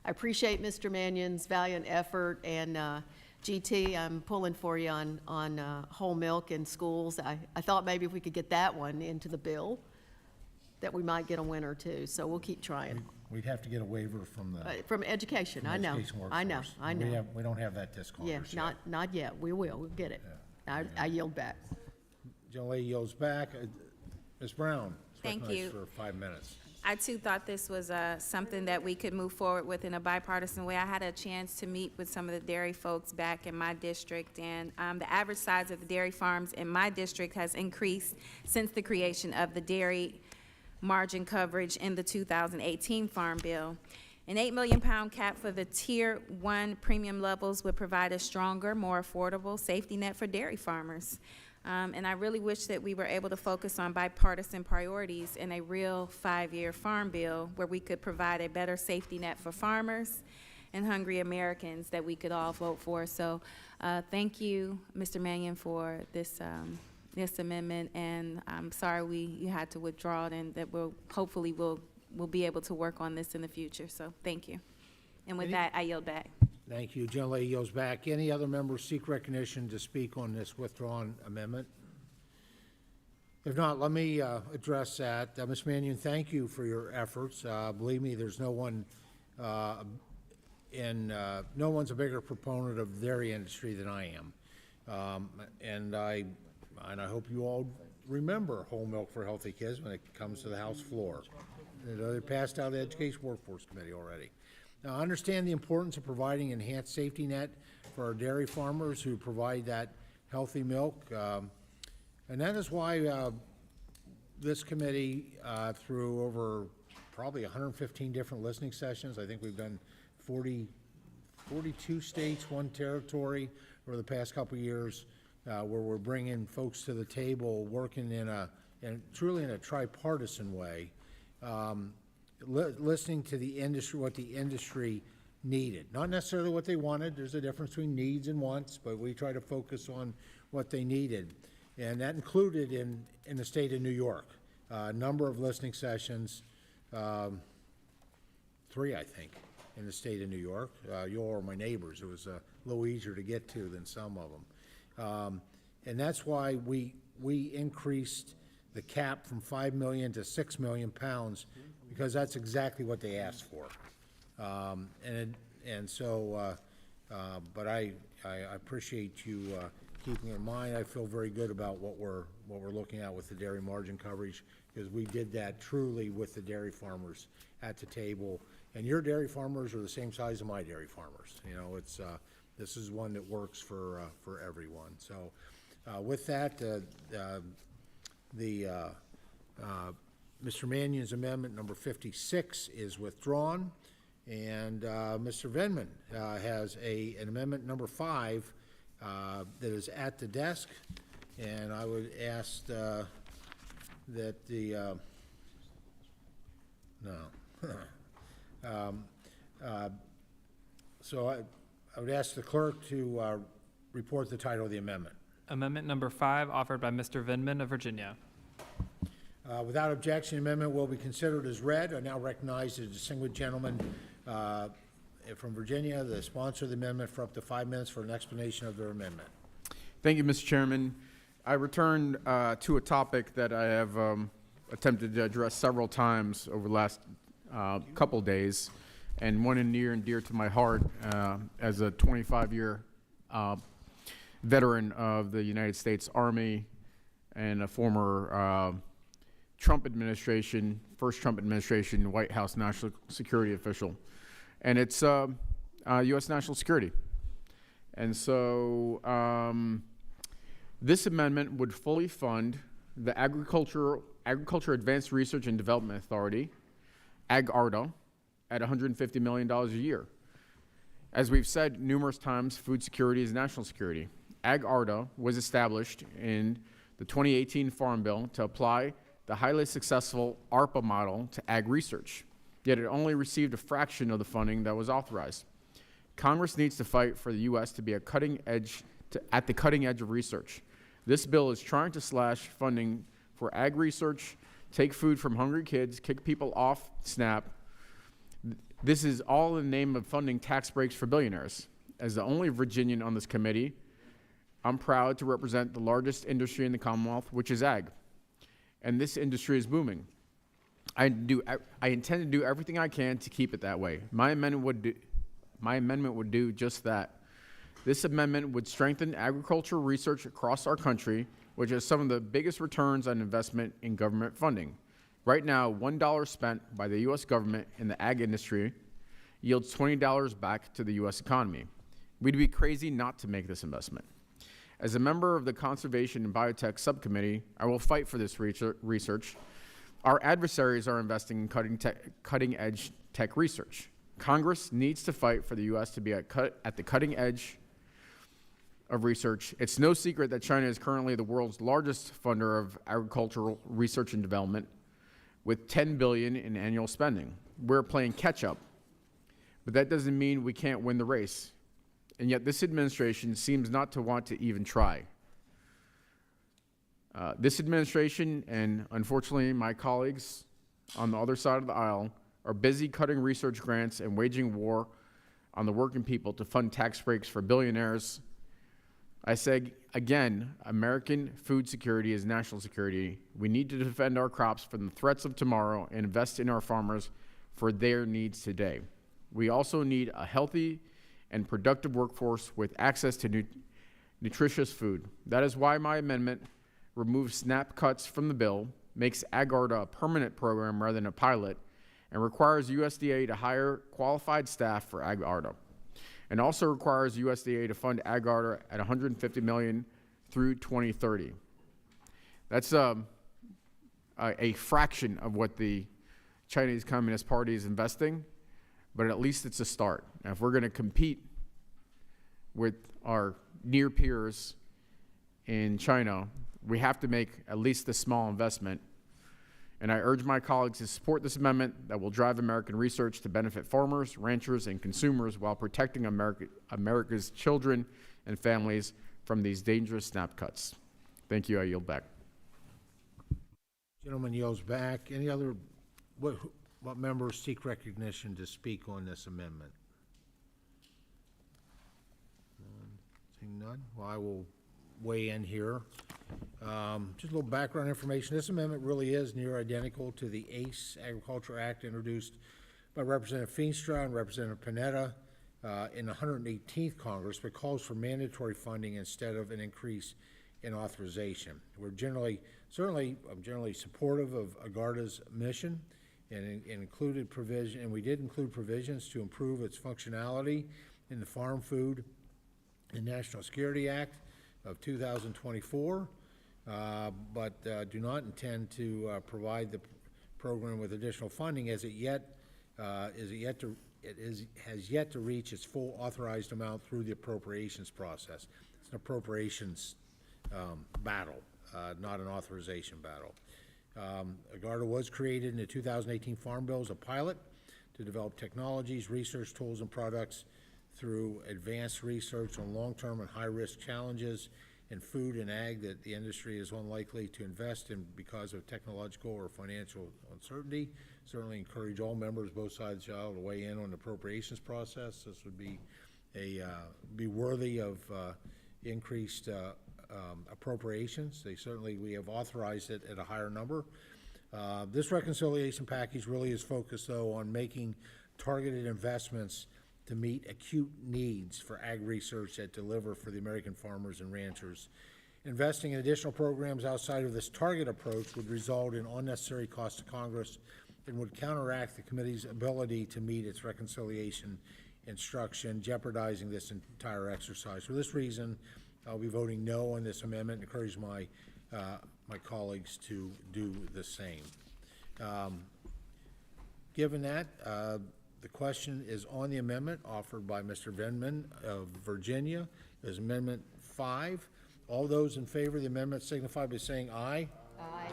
M: appreciate Mr. Mannion's valiant effort, and GT, I'm pulling for you on whole milk in schools. I thought maybe if we could get that one into the bill, that we might get a winner too. So we'll keep trying.
A: We'd have to get a waiver from the
M: From education, I know.
A: education
M: I know,
A: workforce.
M: I know.
A: We don't have that disc
M: Yeah,
A: Congress yet.
M: not yet. We will. We'll get it. I yield back.
A: Gentle lady yields back. Ms. Brown is
J: Thank
A: recognized
J: you.
A: for 5 minutes.
J: I too thought this was something that we could move forward with in a bipartisan way. I had a chance to meet with some of the dairy folks back in my district, and the average size of the dairy farms in my district has increased since the creation of the dairy margin coverage in the 2018 Farm Bill. An 8 million pound cap for the Tier 1 premium levels would provide a stronger, more affordable safety net for dairy farmers. And I really wish that we were able to focus on bipartisan priorities in a real 5-year farm bill where we could provide a better safety net for farmers and hungry Americans that we could all vote for. So thank you, Mr. Mannion, for this amendment, and I'm sorry you had to withdraw it, and that hopefully we'll be able to work on this in the future. So thank you. And with that, I yield back.
A: Thank you. Gentle lady yields back. Any other members seek recognition to speak on this withdrawn amendment? If not, let me address that. Ms. Mannion, thank you for your efforts. Believe me, there's no one no one's a bigger proponent of the dairy industry than I am. And I hope you all remember whole milk for healthy kids when it comes to the House floor. They passed out the Education Workforce Committee already. Now, I understand the importance of providing enhanced safety net for our dairy farmers who provide that healthy milk. And that is why this committee, through over probably 115 different listening sessions, I think we've done 40 42 states, 1 territory over the past couple of years, where we're bringing folks to the table, working truly in a tripartisan way, listening to the industry, what the industry needed. Not necessarily what they wanted. There's a difference between needs and wants, but we try to focus on what they needed. And that included in the state of New York, a number of listening sessions, 3, I think, in the state of New York. You all are my neighbors. It was a little easier to get to than some of them. And that's why we increased the cap from 5 million to 6 million pounds, because that's exactly what they asked for. But I appreciate you keeping in mind. I feel very good about what we're looking at with the dairy margin coverage, because we did that truly with the dairy farmers at the table. And your dairy farmers are the same size as my dairy farmers. You know, it's this is one that works for everyone. So with that, Mr. Mannion's amendment number 56 is withdrawn, and Mr. Venman has an amendment number 5 that is at the desk, and I would ask that the so I would ask the clerk to report the title of the amendment.
C: Amendment number 5, offered by Mr. Vindman of Virginia.
A: Without objection, the amendment will be considered as read. I now recognize the distinguished gentleman from Virginia, the sponsor of the amendment, for up to 5 minutes for an explanation of their amendment.
O: Thank you, Mr. Chairman. I return to a topic that I have attempted to address several times over the last couple days, and one near and dear to my heart as a 25-year veteran of the United States Army and a former Trump administration, first Trump administration, White House national security official. And it's U.S. national security. And so this amendment would fully fund the Agriculture Advanced Research and Development Authority, AgARDA, at $150 million a year. As we've said numerous times, food security is national security. AgARDA was established in the 2018 Farm Bill to apply the highly successful ARPA model to ag research, yet it only received a fraction of the funding that was authorized. Congress needs to fight for the U.S. to be at the cutting edge of research. This bill is trying to slash funding for ag research, take food from hungry kids, kick people off SNAP. This is all in the name of funding tax breaks for billionaires. As the only Virginian on this committee, I'm proud to represent the largest industry in the Commonwealth, which is ag. And this industry is booming. I intend to do everything I can to keep it that way. My amendment would do just that. This amendment would strengthen agricultural research across our country, which has some of the biggest returns on investment in government funding. Right now, $1 spent by the U.S. government in the ag industry yields $20 back to the U.S. economy. We'd be crazy not to make this investment. As a member of the Conservation and Biotech Subcommittee, I will fight for this research. Our adversaries are investing in cutting-edge tech research. Congress needs to fight for the U.S. to be at the cutting edge of research. It's no secret that China is currently the world's largest funder of agricultural research and development, with $10 billion in annual spending. We're playing catch-up, but that doesn't mean we can't win the race. And yet this administration seems not to want to even try. This administration, and unfortunately my colleagues on the other side of the aisle, are busy cutting research grants and waging war on the working people to fund tax breaks for billionaires. I say again, American food security is national security. We need to defend our crops from the threats of tomorrow and invest in our farmers for their needs today. We also need a healthy and productive workforce with access to nutritious food. That is why my amendment removes SNAP cuts from the bill, makes AgARDA a permanent program rather than a pilot, and requires USDA to hire qualified staff for AgARDA, and also requires USDA to fund AgARDA at $150 million through 2030. That's a fraction of what the Chinese Communist Party is investing, but at least it's a start. Now, if we're going to compete with our near peers in China, we have to make at least this small investment. And I urge my colleagues to support this amendment that will drive American research to benefit farmers, ranchers, and consumers while protecting America's children and families from these dangerous snap cuts. Thank you. I yield back.
A: Gentleman yields back. Any other, what members seek recognition to speak on this amendment? Seeing none, well, I will weigh in here. Just a little background information. This amendment really is near identical to the ACE Agriculture Act introduced by Representative Feenstra and Representative Panetta in the 118th Congress, but calls for mandatory funding instead of an increase in authorization. We're I'm generally supportive of AGARDA's mission and included provision, and we did include provisions to improve its functionality in the Farm Food and National Security Act of 2024, but do not intend to provide the program with additional funding as it has yet to reach its full authorized amount through the appropriations process. It's an appropriations battle, not an authorization battle. AGARDA was created in the 2018 Farm Bill as a pilot to develop technologies, research tools, and products through advanced research on long-term and high-risk challenges in food and ag that the industry is unlikely to invest in because of technological or financial uncertainty. Certainly encourage all members, both sides of the aisle, to weigh in on the appropriations process. This would be be worthy of increased appropriations. We have authorized it at a higher number. This reconciliation package really is focused, though, on making targeted investments to meet acute needs for ag research that deliver for the American farmers and ranchers. Investing in additional programs outside of this target approach would result in unnecessary costs to Congress and would counteract the committee's ability to meet its reconciliation instruction, jeopardizing this entire exercise. For this reason, I'll be voting no on this amendment and encourage my colleagues to do the same. Given that, the question is on the amendment offered by Mr. Venman of Virginia. Is Amendment 5. All those in favor of the amendment signify by saying aye. Aye.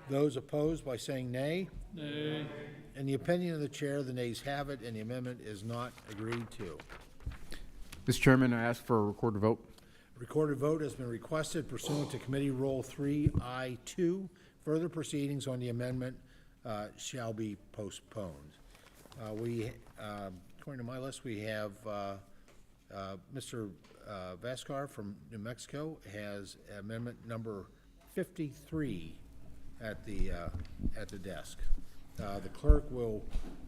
A: Those opposed by saying nay. Nay. In the opinion of the chair, the nays have it, and the amendment is not agreed to.
O: Mr. Chairman, I ask for a recorded vote.
A: A recorded vote has been requested pursuant to Committee Rule 3I2. Further proceedings on the amendment shall be postponed. According to my list, we have Mr. Vascar from New Mexico has amendment number 53 at the desk. The clerk will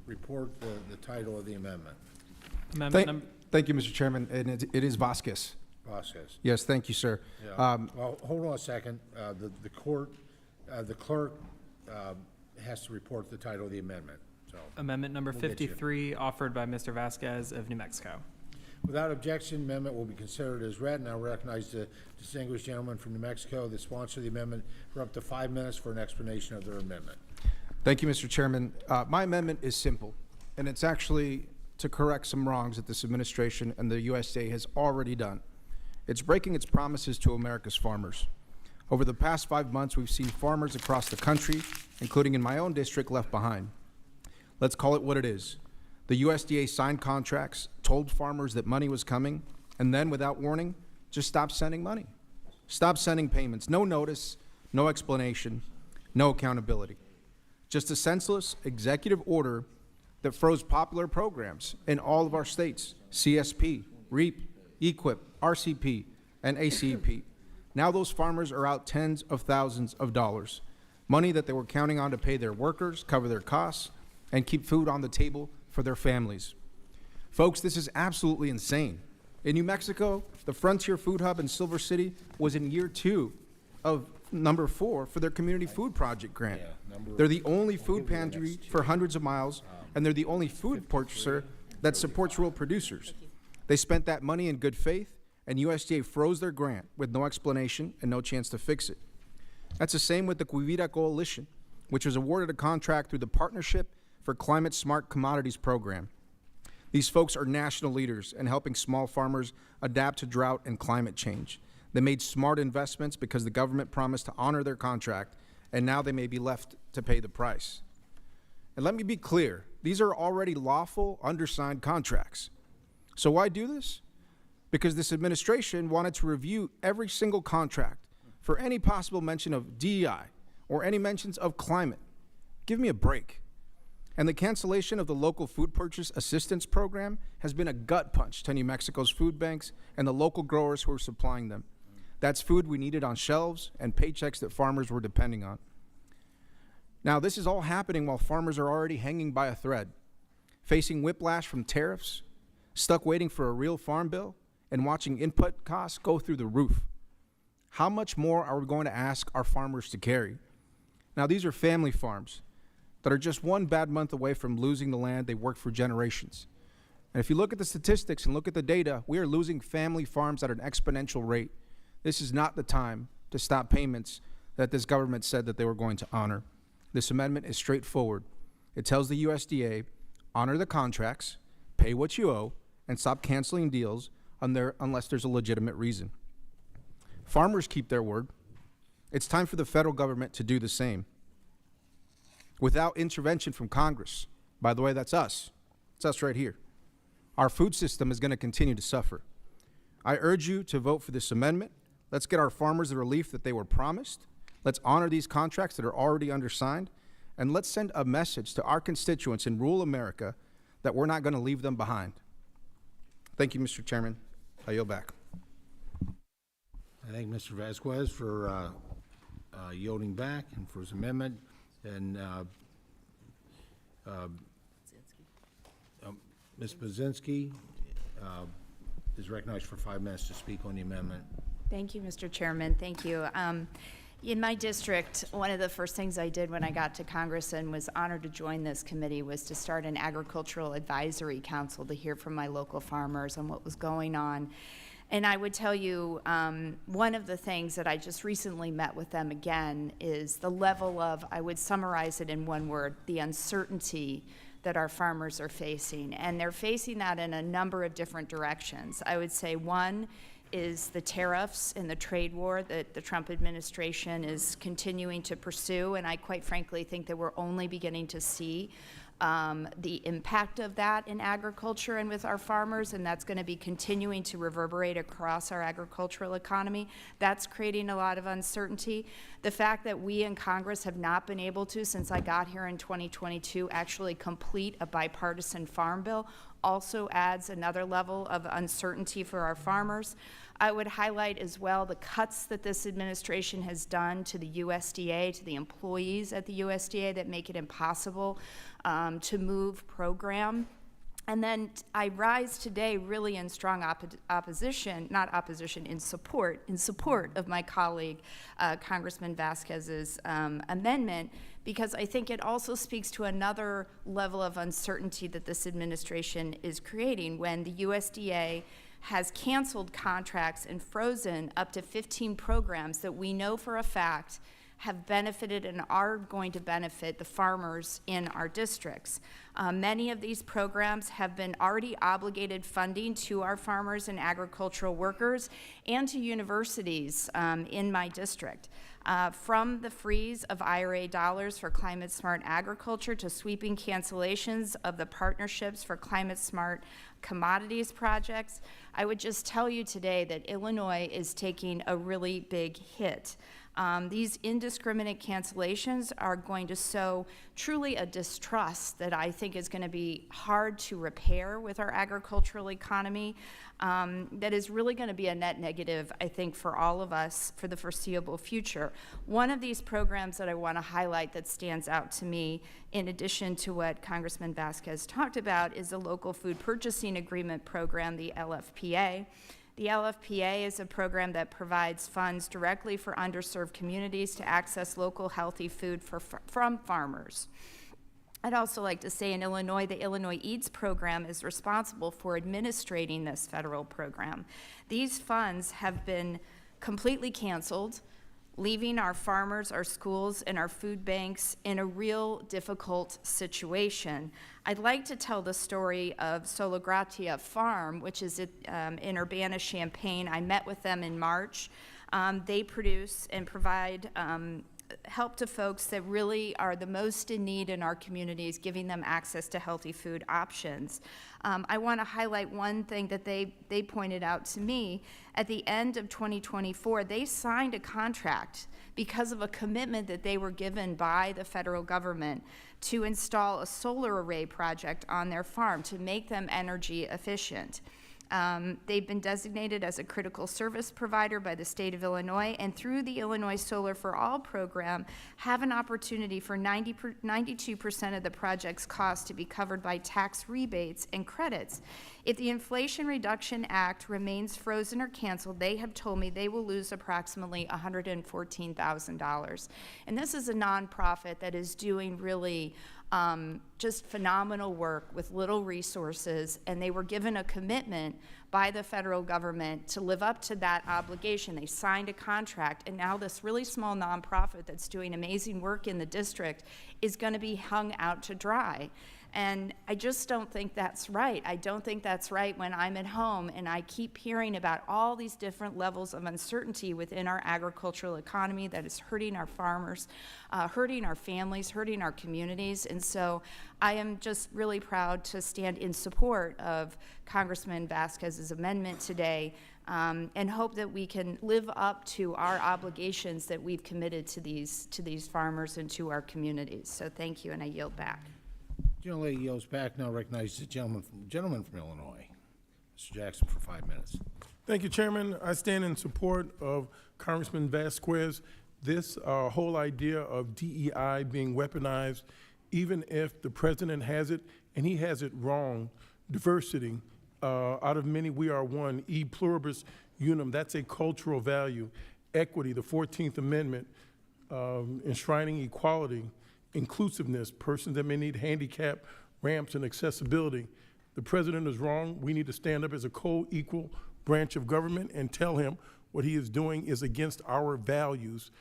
A: report the title of the amendment.
D: Thank you, Mr. Chairman, and it is Vasquez.
A: Vasquez.
D: Yes, thank you, sir.
A: Yeah. Well, hold on a second. The clerk has to report the title of the amendment. So
C: Amendment number 53, offered by Mr. Vasquez of New Mexico.
A: Without objection, amendment will be considered as read, and I recognize the distinguished gentleman from New Mexico, the sponsor of the amendment, for up to 5 minutes for an explanation of their amendment.
D: Thank you, Mr. Chairman. My amendment is simple, and it's actually to correct some wrongs that this administration and the USDA has already done. It's breaking its promises to America's farmers. Over the past 5 months, we've seen farmers across the country, including in my own district, left behind. Let's call it what it is. The USDA signed contracts, told farmers that money was coming, and then, without warning, just stopped sending money. Stopped sending payments. No notice, no explanation, no accountability. Just a senseless executive order that froze popular programs in all of our states: CSP, REAP, EQIP, RCP, and ACEP. Now those farmers are out tens of thousands of dollars, money that they were counting on to pay their workers, cover their costs, and keep food on the table for their families. Folks, this is absolutely insane. In New Mexico, the Frontier Food Hub in Silver City was in year 2 of number 4 for their community food project grant. They're the only food pantry for hundreds of miles, and they're the only food purchaser that supports rural producers. They spent that money in good faith, and USDA froze their grant with no explanation and no chance to fix it. That's the same with the Quivira Coalition, which was awarded a contract through the Partnership for Climate Smart Commodities program. These folks are national leaders in helping small farmers adapt to drought and climate change. They made smart investments because the government promised to honor their contract, and now they may be left to pay the price. And let me be clear, these are already lawful, undersigned contracts. So why do this? Because this administration wanted to review every single contract for any possible mention of DEI or any mentions of climate. Give me a break. And the cancellation of the local food purchase assistance program has been a gut punch to New Mexico's food banks and the local growers who are supplying them. That's food we needed on shelves and paychecks that farmers were depending on. Now, this is all happening while farmers are already hanging by a thread, facing whiplash from tariffs, stuck waiting for a real farm bill, and watching input costs go through the roof. How much more are we going to ask our farmers to carry? Now, these are family farms that are just one bad month away from losing the land they worked for generations. And if you look at the statistics and look at the data, we are losing family farms at an exponential rate. This is not the time to stop payments that this government said that they were going to honor. This amendment is straightforward. It tells the USDA, honor the contracts, pay what you owe, and stop canceling deals unless there's a legitimate reason. Farmers keep their word. It's time for the federal government to do the same. Without intervention from Congress, by the way, that's us. It's us right here. Our food system is going to continue to suffer. I urge you to vote for this amendment. Let's get our farmers the relief that they were promised. Let's honor these contracts that are already undersigned. And let's send a message to our constituents in rural America that we're not going to leave them behind. Thank you, Mr. Chairman. I yield back.
A: I thank Mr. Vasquez for yielding back and for his amendment. And Ms. Bazinski is recognized for 5 minutes to speak on the amendment.
B: Thank you, Mr. Chairman. Thank you. In my district, one of the first things I did when I got to Congress and was honored to join this committee was to start an agricultural advisory council to hear from my local farmers on what was going on. And I would tell you, one of the things that I just recently met with them again is the level of, I would summarize it in one word, the uncertainty that our farmers are facing. And they're facing that in a number of different directions. I would say one is the tariffs and the trade war that the Trump administration is continuing to pursue. And I quite frankly think that we're only beginning to see the impact of that in agriculture and with our farmers, and that's going to be continuing to reverberate across our agricultural economy. That's creating a lot of uncertainty. The fact that we in Congress have not been able to, since I got here in 2022, actually complete a bipartisan farm bill also adds another level of uncertainty for our farmers. I would highlight as well the cuts that this administration has done to the USDA, to the employees at the USDA that make it impossible to move program. And then I rise today really in strong opposition, not opposition, in support of my colleague, Congressman Vasquez's amendment, because I think it also speaks to another level of uncertainty that this administration is creating when the USDA has canceled contracts and frozen up to 15 programs that we know for a fact have benefited and are going to benefit the farmers in our districts. Many of these programs have been already obligated funding to our farmers and agricultural workers and to universities in my district. From the freeze of IRA dollars for climate smart agriculture to sweeping cancellations of the partnerships for climate smart commodities projects, I would just tell you today that Illinois is taking a really big hit. These indiscriminate cancellations are going to sow truly a distrust that I think is going to be hard to repair with our agricultural economy. That is really going to be a net negative, I think, for all of us for the foreseeable future. One of these programs that I want to highlight that stands out to me, in addition to what Congressman Vasquez talked about, is the Local Food Purchasing Agreement Program, the LFPA. The LFPA is a program that provides funds directly for underserved communities to access local healthy food from farmers. I'd also like to say in Illinois, the Illinois Eats program is responsible for administrating this federal program. These funds have been completely canceled leaving our farmers, our schools, and our food banks in a real difficult situation. I'd like to tell the story of Solo Gratia Farm, which is in Urbana-Champaign. I met with them in March. They produce and provide help to folks that really are the most in need in our communities, giving them access to healthy food options. I want to highlight one thing that they pointed out to me. At the end of 2024, they signed a contract because of a commitment that they were given by the federal government to install a solar array project on their farm to make them energy efficient. They've been designated as a critical service provider by the state of Illinois, and through the Illinois Solar for All program, have an opportunity for 92% of the project's cost to be covered by tax rebates and credits. If the Inflation Reduction Act remains frozen or canceled, they have told me they will lose approximately $114,000. And this is a nonprofit that is doing really just phenomenal work with little resources, and they were given a commitment by the federal government to live up to that obligation. They signed a contract, and now this really small nonprofit that's doing amazing work in the district is going to be hung out to dry. And I just don't think that's right. I don't think that's right when I'm at home and I keep hearing about all these different levels of uncertainty within our agricultural economy that is hurting our farmers, hurting our families, hurting our communities. And so I am just really proud to stand in support of Congressman Vasquez's amendment today, and hope that we can live up to our obligations that we've committed to these farmers and to our communities. So thank you, and I yield back.
A: Gentlelady yields back. Now recognizes the gentleman from Illinois, Mr. Jackson, for 5 minutes.
G: Thank you, Chairman. I stand in support of Congressman Vasquez. This whole idea of DEI being weaponized, even if the president has it, and he has it wrong. Diversity, out of many we are one, e pluribus unum, that's a cultural value. Equity, the 14th Amendment, enshrining equality, inclusiveness, persons that may need handicap ramps and accessibility. The president is wrong. We need to stand up as a co-equal branch of government and tell him what he is doing is against our values.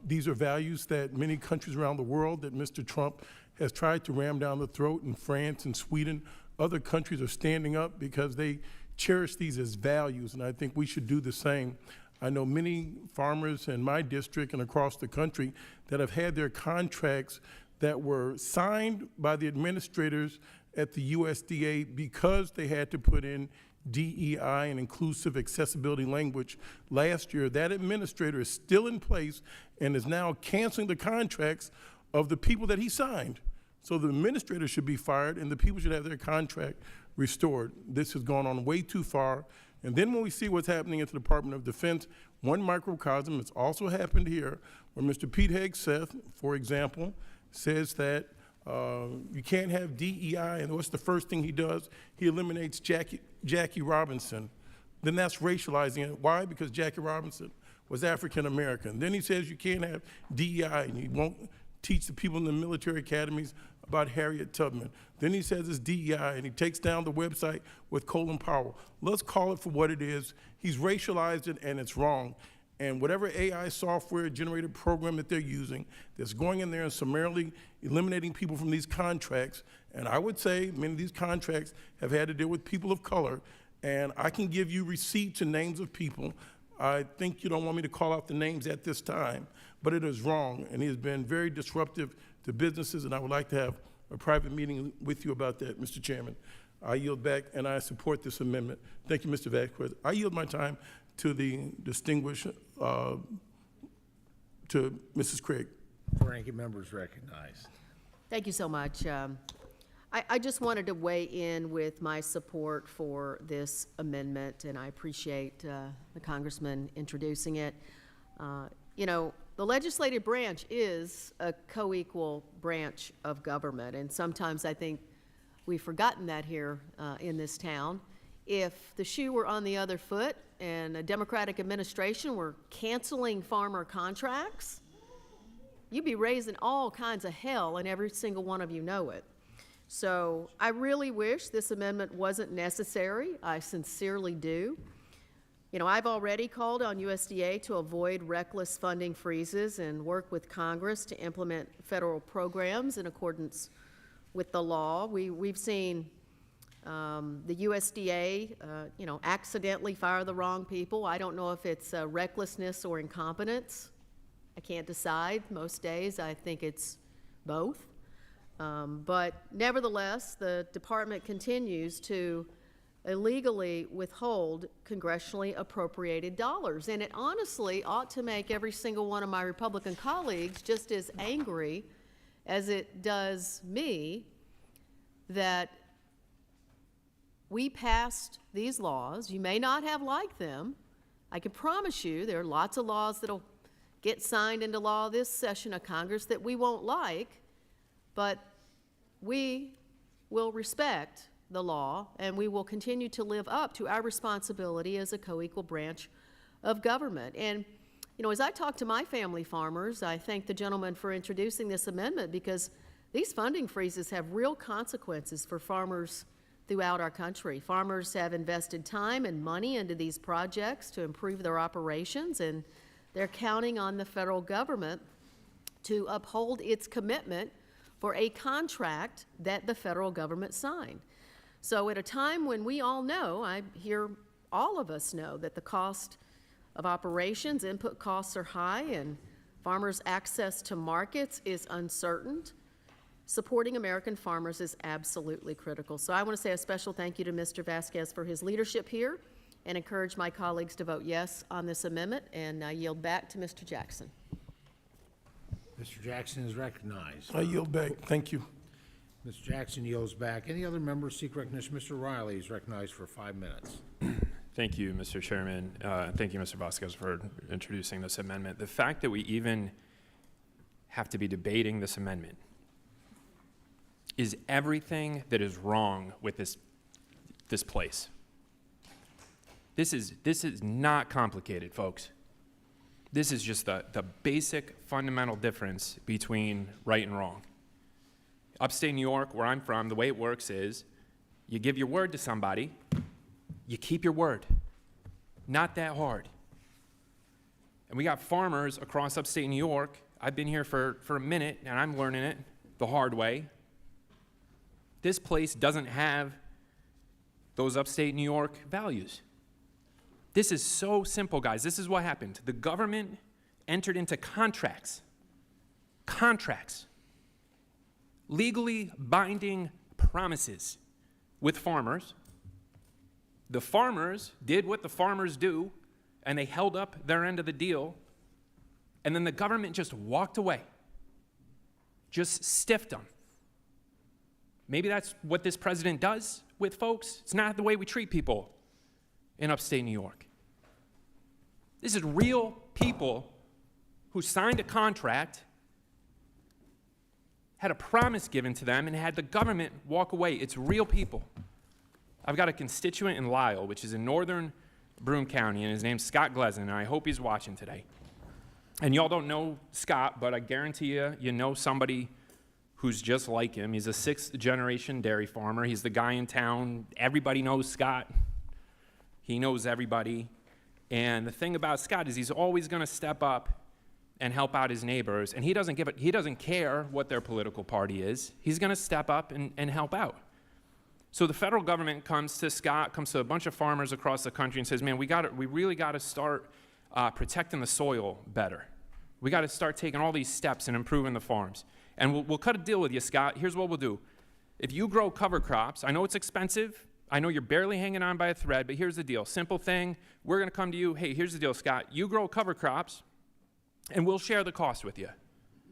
G: These are values that many countries around the world that Mr. Trump has tried to ram down the throat. In France and Sweden, other countries are standing up because they cherish these as values, and I think we should do the same. I know many farmers in my district and across the country that have had their contracts that were signed by the administrators at the USDA because they had to put in DEI and inclusive accessibility language last year. That administrator is still in place and is now canceling the contracts of the people that he signed. So the administrator should be fired and the people should have their contract restored. This has gone on way too far. And then when we see what's happening at the Department of Defense, one microcosm has also happened here, where Mr. Pete Hegseth, for example, says that you can't have DEI, and what's the first thing he does? He eliminates Jackie Robinson. Then that's racializing it. Why? Because Jackie Robinson was African American. Then he says you can't have DEI, and he won't teach the people in the military academies about Harriet Tubman. Then he says it's DEI, and he takes down the website with Colin Powell. Let's call it for what it is. He's racialized it, and it's wrong. And whatever AI software-generated program that they're using that's going in there and summarily eliminating people from these contracts, and I would say many of these contracts have had to deal with people of color, and I can give you receipts and names of people. I think you don't want me to call out the names at this time, but it is wrong, and he has been very disruptive to businesses, and I would like to have a private meeting with you about that, Mr. Chairman. I yield back, and I support this amendment. Thank you, Mr. Vasquez. I yield my time to the distinguished, to Mrs. Craig.
A: Ranking member is recognized.
M: Thank you so much. I just wanted to weigh in with my support for this amendment, and I appreciate the congressman introducing it. You know, the legislative branch is a co-equal branch of government, and sometimes I think we've forgotten that here in this town. If the shoe were on the other foot and a Democratic administration were canceling farmer contracts, you'd be raising all kinds of hell, and every single one of you know it. So I really wish this amendment wasn't necessary. I sincerely do. You know, I've already called on USDA to avoid reckless funding freezes and work with Congress to implement federal programs in accordance with the law. We've seen the USDA, you know, accidentally fire the wrong people. I don't know if it's recklessness or incompetence. I can't decide. Most days I think it's both. But nevertheless, the department continues to illegally withhold congressionally appropriated dollars. And it honestly ought to make every single one of my Republican colleagues just as angry as it does me that we passed these laws. You may not have liked them. I can promise you there are lots of laws that'll get signed into law this session of Congress that we won't like, but we will respect the law, and we will continue to live up to our responsibility as a co-equal branch of government. And, you know, as I talk to my family farmers, I thank the gentleman for introducing this amendment because these funding freezes have real consequences for farmers throughout our country. Farmers have invested time and money into these projects to improve their operations, and they're counting on the federal government to uphold its commitment for a contract that the federal government signed. So at a time when we all know, I hear all of us know that the cost of operations, input costs are high, and farmers' access to markets is uncertain, supporting American farmers is absolutely critical. So I want to say a special thank you to Mr. Vasquez for his leadership here and encourage my colleagues to vote yes on this amendment, and I yield back to Mr. Jackson.
A: Mr. Jackson is recognized.
G: I yield back. Thank you.
A: Mr. Jackson yields back. Any other members seek recognition? Mr. Riley is recognized for 5 minutes.
R: Thank you, Mr. Chairman. Thank you, Mr. Vasquez, for introducing this amendment. The fact that we even have to be debating this amendment is everything that is wrong with this place. This is not complicated, folks. This is just the basic fundamental difference between right and wrong. Upstate New York, where I'm from, the way it works is you give your word to somebody, you keep your word. Not that hard. And we got farmers across upstate New York. I've been here for a minute, and I'm learning it the hard way. This place doesn't have those upstate New York values. This is so simple, guys. This is what happened. The government entered into contracts, legally binding promises with farmers. The farmers did what the farmers do, and they held up their end of the deal, and then the government just walked away, just stiffed them. Maybe that's what this president does with folks. It's not the way we treat people in upstate New York. This is real people who signed a contract, had a promise given to them, and had the government walk away. It's real people. I've got a constituent in Lisle, which is in northern Broome County, and his name's Scott Glesson, and I hope he's watching today. And y'all don't know Scott, but I guarantee you know somebody who's just like him. He's a 6th-generation dairy farmer. He's the guy in town. Everybody knows Scott. He knows everybody. And the thing about Scott is he's always going to step up and help out his neighbors, and he doesn't care what their political party is. He's going to step up and help out. So the federal government comes to Scott, comes to a bunch of farmers across the country and says, man, we really got to start protecting the soil better. We got to start taking all these steps and improving the farms. And we'll cut a deal with you, Scott. Here's what we'll do. If you grow cover crops, I know it's expensive. I know you're barely hanging on by a thread, but here's the deal. Simple thing. We're going to come to you. Hey, here's the deal, Scott. You grow cover crops, and we'll share the cost with you.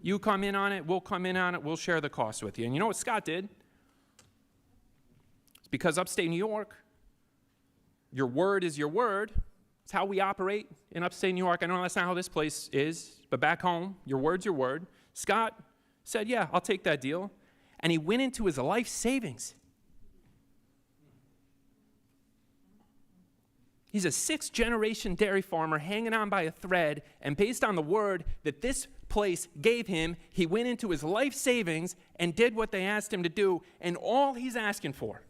R: You come in on it, we'll come in on it, we'll share the cost with you. And you know what Scott did? It's because upstate New York, your word is your word. It's how we operate in upstate New York. I know that's not how this place is, but back home, your word's your word. Scott said, yeah, I'll take that deal. And he went into his life savings. He's a 6th-generation dairy farmer hanging on by a thread, and based on the word that this place gave him, he went into his life savings and did what they asked him to do, and all he's asking for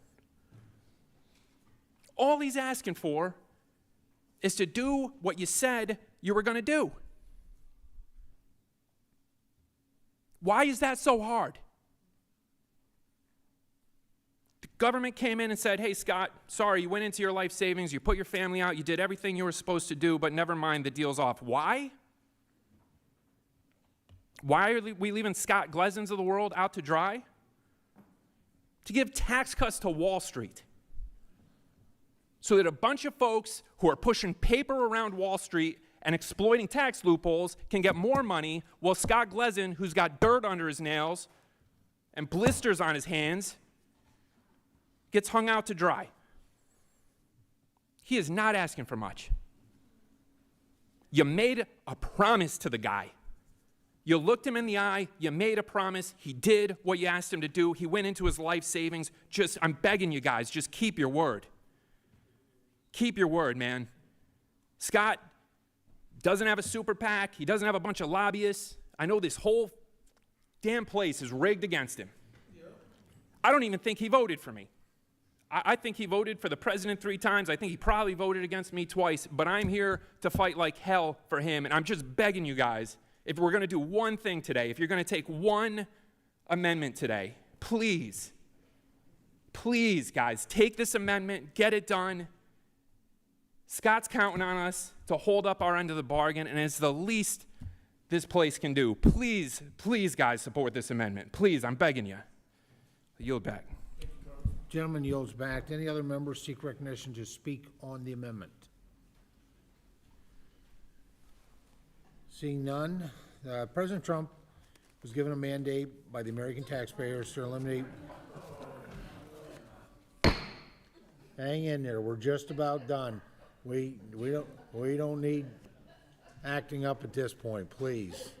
R: is to do what you said you were going to do. Why is that so hard? The government came in and said, hey, Scott, sorry, you went into your life savings, you put your family out, you did everything you were supposed to do, but never mind, the deal's off. Why? Why are we leaving Scott Glessons of the world out to dry? To give tax cuts to Wall Street, so that a bunch of folks who are pushing paper around Wall Street and exploiting tax loopholes can get more money, while Scott Glesson, who's got dirt under his nails and blisters on his hands, gets hung out to dry. He is not asking for much. You made a promise to the guy. You looked him in the eye, you made a promise, he did what you asked him to do, he went into his life savings. I'm begging you guys, just keep your word. Keep your word, man. Scott doesn't have a super PAC, he doesn't have a bunch of lobbyists. I know this whole damn place is rigged against him. I don't even think he voted for me. I think he voted for the president 3 times. I think he probably voted against me twice, but I'm here to fight like hell for him, and I'm just begging you guys, if we're going to do one thing today, if you're going to take one amendment today, please, guys, take this amendment, get it done. Scott's counting on us to hold up our end of the bargain, and it's the least this place can do. Please, guys, support this amendment. Please, I'm begging you. I yield back.
A: Gentleman yields back. Any other members seek recognition to speak on the amendment? Seeing none, President Trump was given a mandate by the American taxpayers to eliminate. Hang in there. We're just about done. We don't need acting up at this point, please.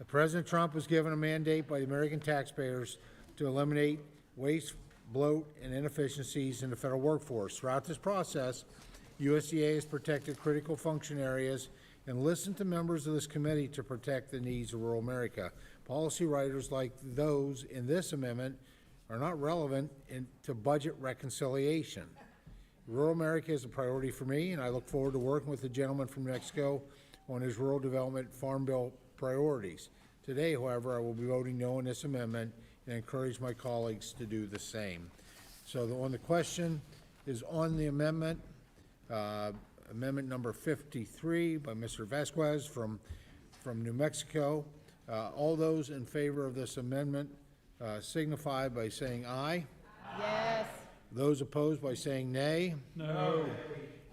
A: President Trump was given a mandate by the American taxpayers to eliminate waste, bloat, and inefficiencies in the federal workforce. Throughout this process, USDA has protected critical function areas and listened to members of this committee to protect the needs of rural America. Policy writers like those in this amendment are not relevant to budget reconciliation. Rural America is a priority for me, and I look forward to working with the gentleman from New Mexico on his rural development farm bill priorities. Today, however, I will be voting no on this amendment and encourage my colleagues to do the same. So on the question is on the amendment, amendment number 53 by Mr. Vasquez from New Mexico. All those in favor of this amendment signify by saying aye.
J: Yes.
A: Those opposed by saying nay.
V: No.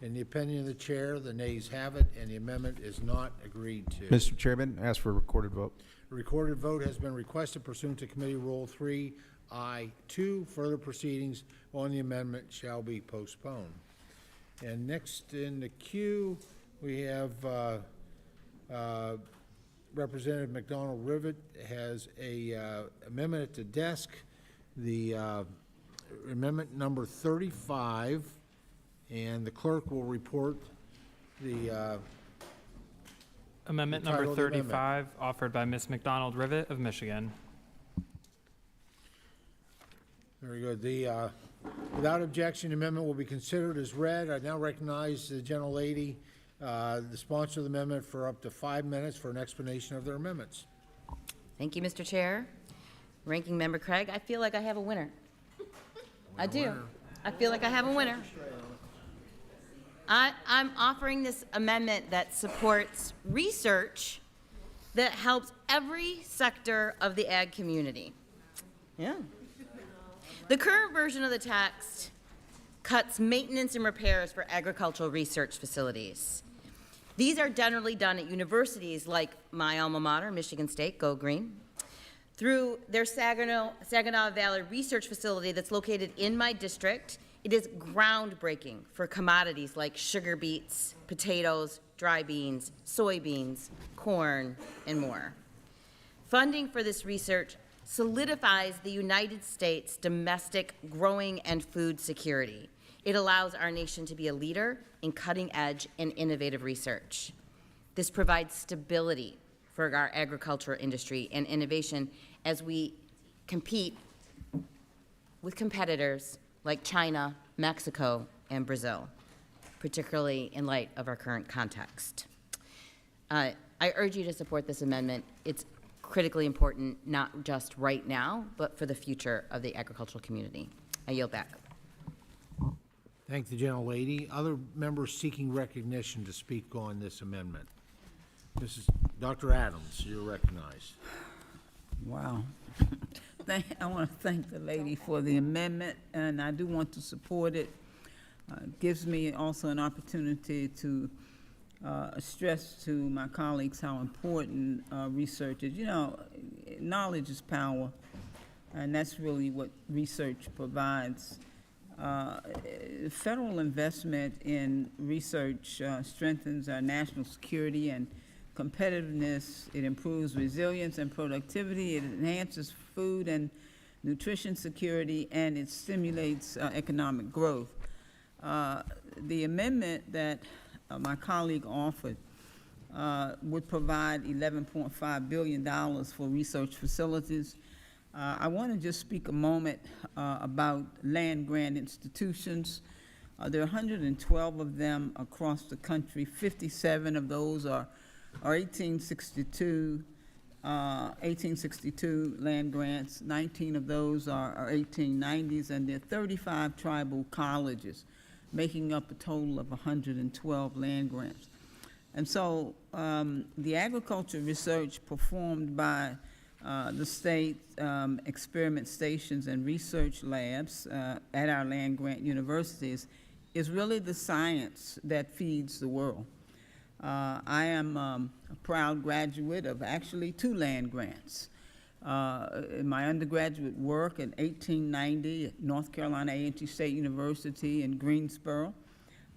A: In the opinion of the chair, the nays have it, and the amendment is not agreed to.
D: Mr. Chairman, ask for a recorded vote.
A: A recorded vote has been requested pursuant to Committee Rule 3I2. Further proceedings on the amendment shall be postponed. And next in the queue, we have Representative McDonald Rivet has a amendment at the desk. The amendment number 35, and the clerk will report the
C: Amendment
A: the
C: number
A: title of the amendment.
C: 35, offered by Ms. McDonald Rivet of Michigan.
A: Very good. The without objection, the amendment will be considered as read. I now recognize the gentlelady, the sponsor of the amendment, for up to 5 minutes for an explanation of their amendments.
L: Thank you, Mr. Chair. Ranking Member Craig, I feel like I have a winner. I do. I feel like I have a winner. I'm offering this amendment that supports research that helps every sector of the ag community. Yeah. The current version of the text cuts maintenance and repairs for agricultural research facilities. These are generally done at universities like my alma mater, Michigan State, go green, through their Saginaw Valley Research Facility that's located in my district. It is groundbreaking for commodities like sugar beets, potatoes, dry beans, soybeans, corn, and more. Funding for this research solidifies the United States' domestic growing and food security. It allows our nation to be a leader in cutting-edge and innovative research. This provides stability for our agricultural industry and innovation as we compete with competitors like China, Mexico, and Brazil. particularly in light of our current context. I urge you to support this amendment. It's critically important, not just right now, but for the future of the agricultural community. I yield back.
A: Thank the gentlelady. Other members seeking recognition to speak on this amendment. Dr. Adams, you're recognized.
N: Wow. I want to thank the lady for the amendment, and I do want to support it. It gives me also an opportunity to stress to my colleagues how important research is. You know, knowledge is power, and that's really what research provides. Federal investment in research strengthens our national security and competitiveness. It improves resilience and productivity. It enhances food and nutrition security, and it stimulates economic growth. The amendment that my colleague offered would provide $11.5 billion for research facilities. I want to just speak a moment about land-grant institutions. There are 112 of them across the country. 57 of those are 1862 land grants. 19 of those are 1890s, and there are 35 tribal colleges, making up a total of 112 land grants. And so the agriculture research performed by the state experiment stations and research labs at our land-grant universities is really the science that feeds the world. I am a proud graduate of actually 2 land grants. In my undergraduate work in 1890 at North Carolina A&T State University in Greensboro.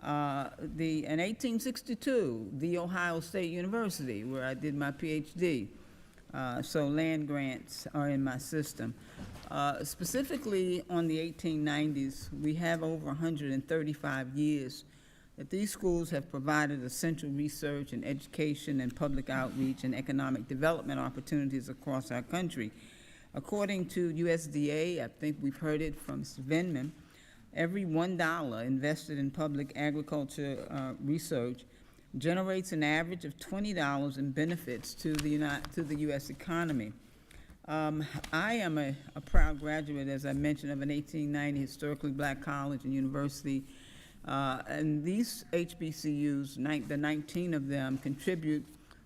N: In 1862, The Ohio State University, where I did my PhD. So land grants are in my system. Specifically on the 1890s, we have over 135 years that these schools have provided essential research and education and public outreach and economic development opportunities across our country. According to USDA, I think we've heard it from Mr. Vindman, every $1 invested in public agriculture research generates an average of $20 in benefits to the U.S. economy. I am a proud graduate, as I mentioned, of an 1890 historically black college and university. And these HBCUs, the 19 of them, contribute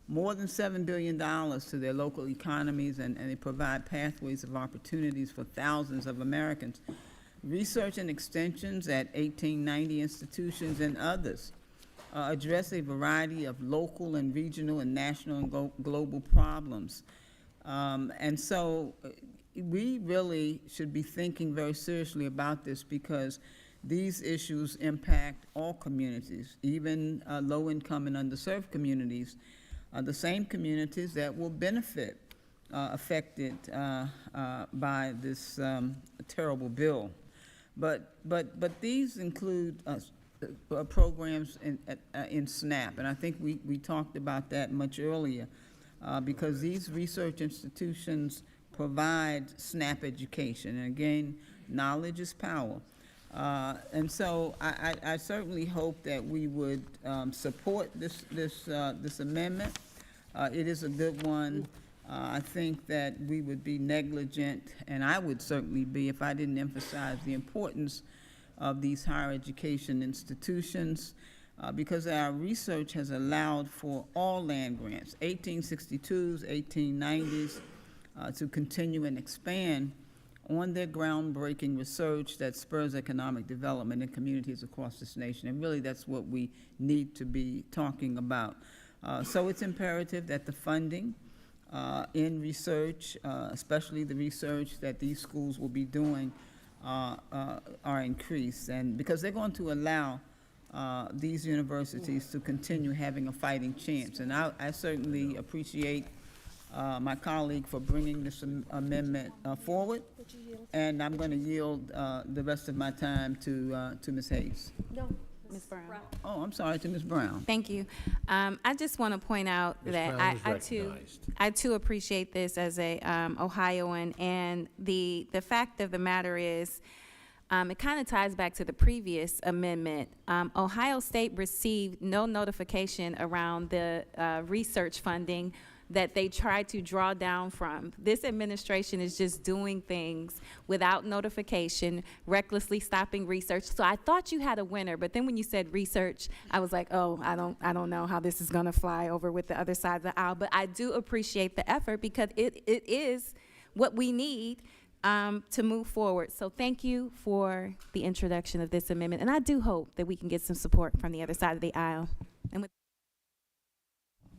N: more than $7 billion to their local economies, and they provide pathways of opportunities for thousands of Americans. Research and extensions at 1890 institutions and others address a variety of local and regional and national and global problems. And so we really should be thinking very seriously about this, because these issues impact all communities, even low-income and underserved communities, the same communities that will benefit affected by this terrible bill. But these include programs in SNAP, and I think we talked about that much earlier, because these research institutions provide SNAP education, and again, knowledge is power. And so I certainly hope that we would support this amendment. It is a good one. I think that we would be negligent, and I would certainly be, if I didn't emphasize the importance of these higher education institutions, because our research has allowed for all land grants, 1862s, 1890s, to continue and expand on their groundbreaking research that spurs economic development in communities across this nation. And really, that's what we need to be talking about. So it's imperative that the funding in research, especially the research that these schools will be doing, are increased, and because they're going to allow these universities to continue having a fighting chance. And I certainly appreciate my colleague for bringing this amendment forward, and I'm going to yield the rest of my time to Ms. Hayes.
J: No, Ms. Brown.
N: Oh, I'm sorry, to Ms. Brown.
J: Thank you. I just want to point out
A: Ms.
J: that
A: Brown is
J: I too appreciate this as a Ohioan, and the fact of the matter is, It kind of ties back to the previous amendment. Ohio State received no notification around the research funding that they tried to draw down from. This administration is just doing things without notification, recklessly stopping research. So I thought you had a winner, but then when you said research, I was like, oh, I don't know how this is gonna fly over with the other side of the aisle. But I do appreciate the effort because it is what we need to move forward. So thank you for the introduction of this amendment, and I do hope that we can get some support from the other side of the aisle. And with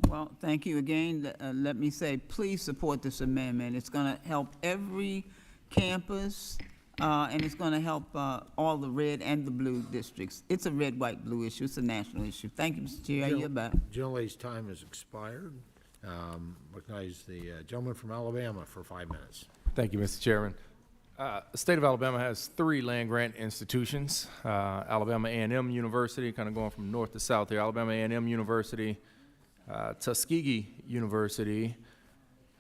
N: Well, thank you again. Let me say, please support this amendment. It's going to help every campus, and it's going to help all the red and the blue districts. It's a red, white, blue issue. It's a national issue. Thank you, Mr. Chair. I yield back.
A: Gentlelady's time has expired. Recognize the gentleman from Alabama for 5 minutes.
F: Thank you, Mr. Chairman. The state of Alabama has 3 land-grant institutions. Alabama A&M University, kind of going from north to south here, Alabama A&M University, Tuskegee University,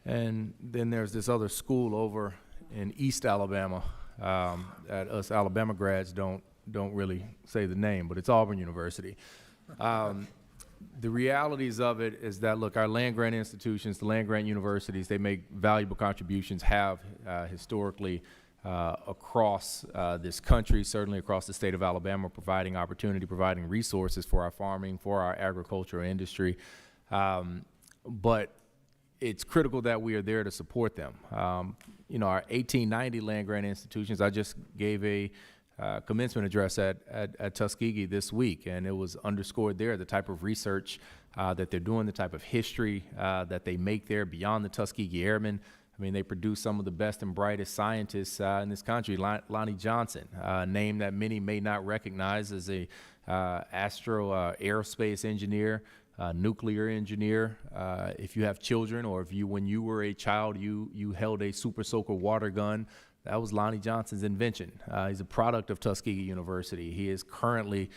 F: and then there's this other school over in East Alabama that us Alabama grads don't really say the name, but it's Auburn University. The realities of it is that, look, our land-grant institutions, the land-grant universities, they make valuable contributions, have historically across this country, certainly across the state of Alabama, providing opportunity, providing resources for our farming, for our agricultural industry. But it's critical that we are there to support them. You know, our 1890 land-grant institutions, I just gave a commencement address at Tuskegee this week, and it was underscored there the type of research that they're doing, the type of history that they make there beyond the Tuskegee Airmen. I mean, they produce some of the best and brightest scientists in this country. Lonnie Johnson, a name that many may not recognize as a aerospace engineer, nuclear engineer. If you have children, or if you, when you were a child, you held a Super Soaker water gun, that was Lonnie Johnson's invention. He's a product of Tuskegee University. He is currently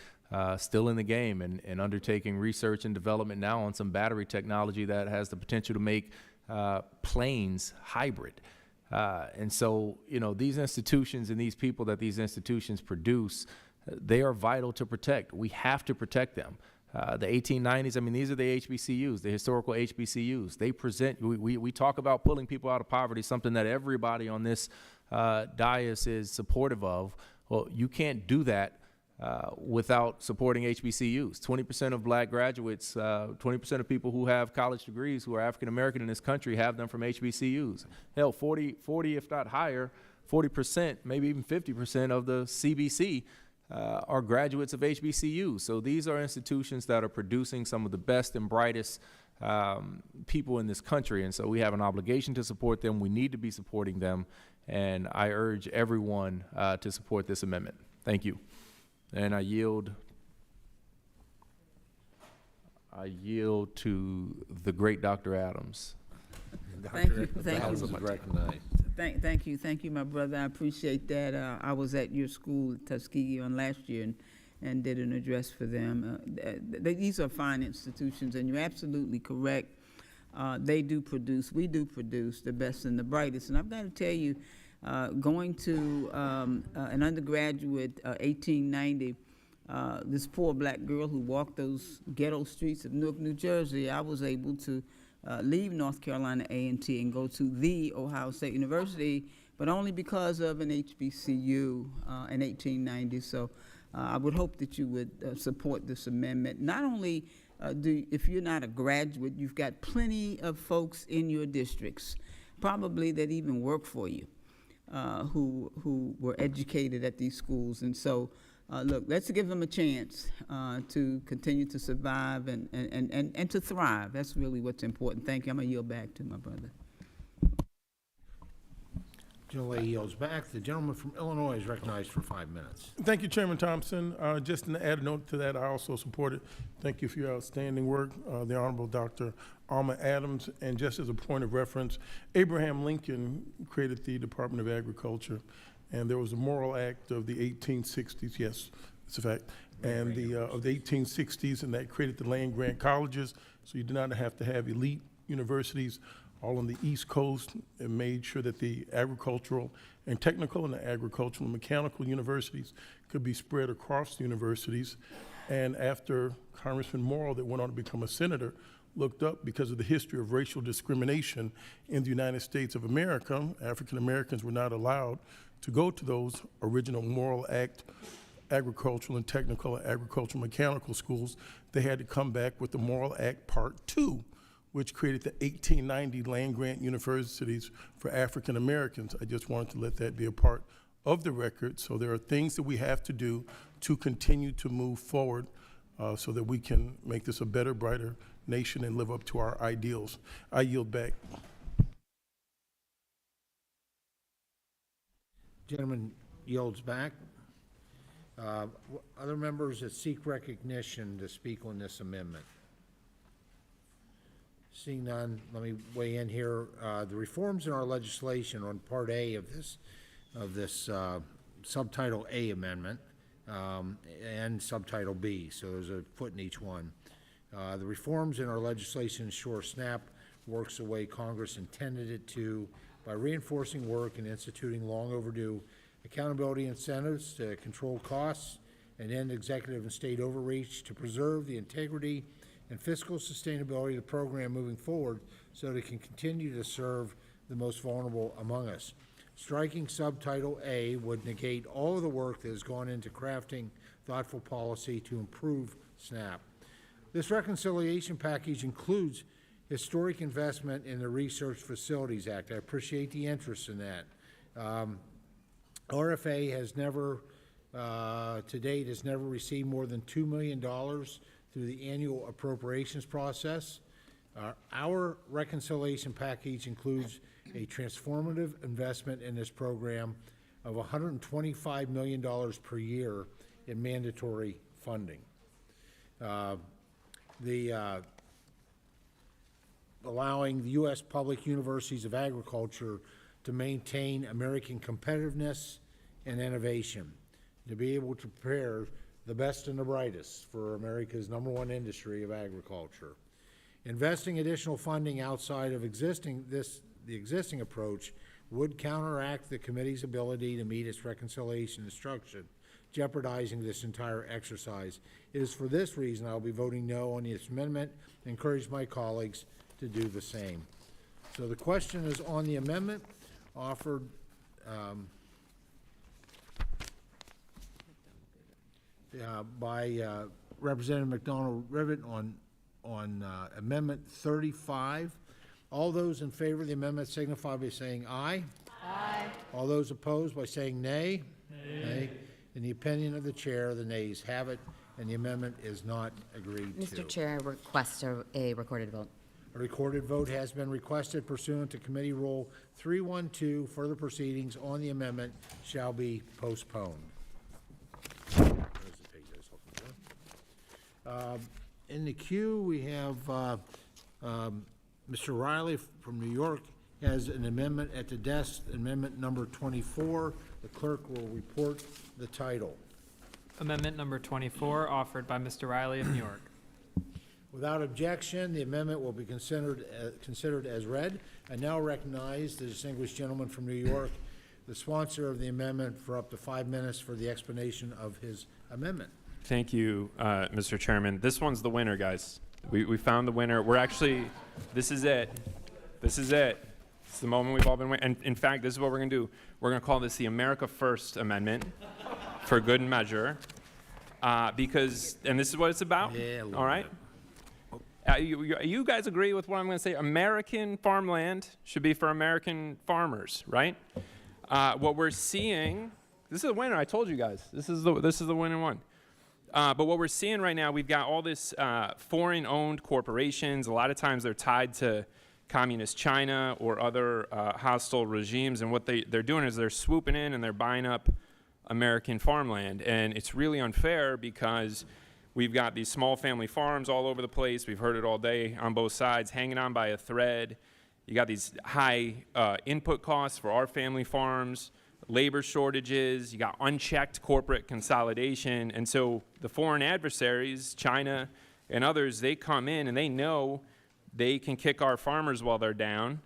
F: still in the game and undertaking research and development now on some battery technology that has the potential to make planes hybrid. And so, you know, these institutions and these people that these institutions produce, they are vital to protect. We have to protect them. The 1890s, I mean, these are the HBCUs, the historical HBCUs. They present, we talk about pulling people out of poverty, something that everybody on this dais is supportive of. Well, you can't do that without supporting HBCUs. 20% of black graduates, 20% of people who have college degrees who are African-American in this country have them from HBCUs. Hell, 40, if not higher, 40%, maybe even 50% of the CBC are graduates of HBCUs. So these are institutions that are producing some of the best and brightest people in this country. And so we have an obligation to support them. We need to be supporting them. And I urge everyone to support this amendment. Thank you. And I yield to the great Dr. Adams.
N: Thank you. Thank you, my brother. I appreciate that. I was at your school, Tuskegee, on last year and did an address for them. These are fine institutions, and you're absolutely correct. We do produce the best and the brightest. And I've got to tell you, going to an undergraduate, 1890, this poor black girl who walked those ghetto streets of Newark, New Jersey, I was able to leave North Carolina A&T and go to the Ohio State University, but only because of an HBCU in 1890. So I would hope that you would support this amendment. Not only if you're not a graduate, you've got plenty of folks in your districts, probably that even work for you, who were educated at these schools. And so, look, let's give them a chance to continue to survive and to thrive. That's really what's important. Thank you. I'm going to yield back to my brother.
A: Gentlelady yields back. The gentleman from Illinois is recognized for 5 minutes.
G: Thank you, Chairman Thompson. Just to add a note to that, I also support it. Thank you for your outstanding work, the Honorable Dr. Alma Adams. And just as a point of reference, Abraham Lincoln created the Department of Agriculture, and there was a moral act of the 1860s, yes, it's a fact, and of the 1860s, and that created the land-grant colleges, so you do not have to have elite universities all on the East Coast and made sure that the agricultural and technical and the agricultural and mechanical universities could be spread across the universities. And after Congressman Morrill, that went on to become a senator, looked up because of the history of racial discrimination in the United States of America, African Americans were not allowed to go to those original Morrill Act agricultural and technical and agricultural mechanical schools. They had to come back with the Morrill Act Part 2, which created the 1890 land-grant universities for African Americans. I just wanted to let that be a part of the record. So there are things that we have to do to continue to move forward so that we can make this a better, brighter nation and live up to our ideals. I yield back.
A: Gentleman yields back. Other members that seek recognition to speak on this amendment? Seeing none, let me weigh in here. The reforms in our legislation on Part A of this Subtitle A amendment and Subtitle B, so there's a foot in each one. The reforms in our legislation ensure SNAP works the way Congress intended it to by reinforcing work and instituting long overdue accountability incentives to control costs and end executive and state overreach to preserve the integrity and fiscal sustainability of the program moving forward so that it can continue to serve the most vulnerable among us. Striking Subtitle A would negate all of the work that has gone into crafting thoughtful policy to improve SNAP. This reconciliation package includes historic investment in the Research Facilities Act. I appreciate the interest in that. RFA has never, to date, has never received more than $2 million through the annual appropriations process. Our reconciliation package includes a transformative investment in this program of $125 million per year in mandatory funding. Allowing the U.S. public universities of agriculture to maintain American competitiveness and innovation, to be able to prepare the best and the brightest for America's #1 industry of agriculture. Investing additional funding outside of the existing approach would counteract the committee's ability to meet its reconciliation instruction, jeopardizing this entire exercise. It is for this reason I will be voting no on this amendment and encourage my colleagues to do the same. So the question is on the amendment offered by Representative McDonald-Rivet on Amendment 35. All those in favor of the amendment signify by saying aye. Aye. All those opposed by saying nay. Nay. In the opinion of the chair, the nays have it, and the amendment is not agreed to.
L: Mr. Chair, I request a recorded vote.
A: A recorded vote has been requested pursuant to Committee Rule 312. Further proceedings on the amendment shall be postponed. There's the page I was looking for. In the queue, we have Mr. Riley from New York has an amendment at the desk, amendment number 24. The clerk will report the title.
C: Amendment number 24, offered by Mr. Riley of New York.
A: Without objection, the amendment will be considered as read. I now recognize the distinguished gentleman from New York, the sponsor of the amendment, for up to 5 minutes for the explanation of his amendment.
R: Thank you, Mr. Chairman. This one's the winner, guys. We found the winner. We're actually, this is it. This is it. It's the moment we've all been waiting. And in fact, this is what we're going to do. We're going to call this the America First Amendment for good measure. Because, and this is what it's about. Yeah, all right? You guys agree with what I'm going to say? American farmland should be for American farmers, right? What we're seeing, this is the winner. I told you guys. This is the winning one. But what we're seeing right now, we've got all this foreign-owned corporations. A lot of times they're tied to communist China or other hostile regimes, and what they're doing is they're swooping in and they're buying up American farmland. And it's really unfair because we've got these small family farms all over the place. We've heard it all day on both sides, hanging on by a thread. You got these high input costs for our family farms, labor shortages, you got unchecked corporate consolidation. And so the foreign adversaries, China and others, they come in and they know they can kick our farmers while they're down,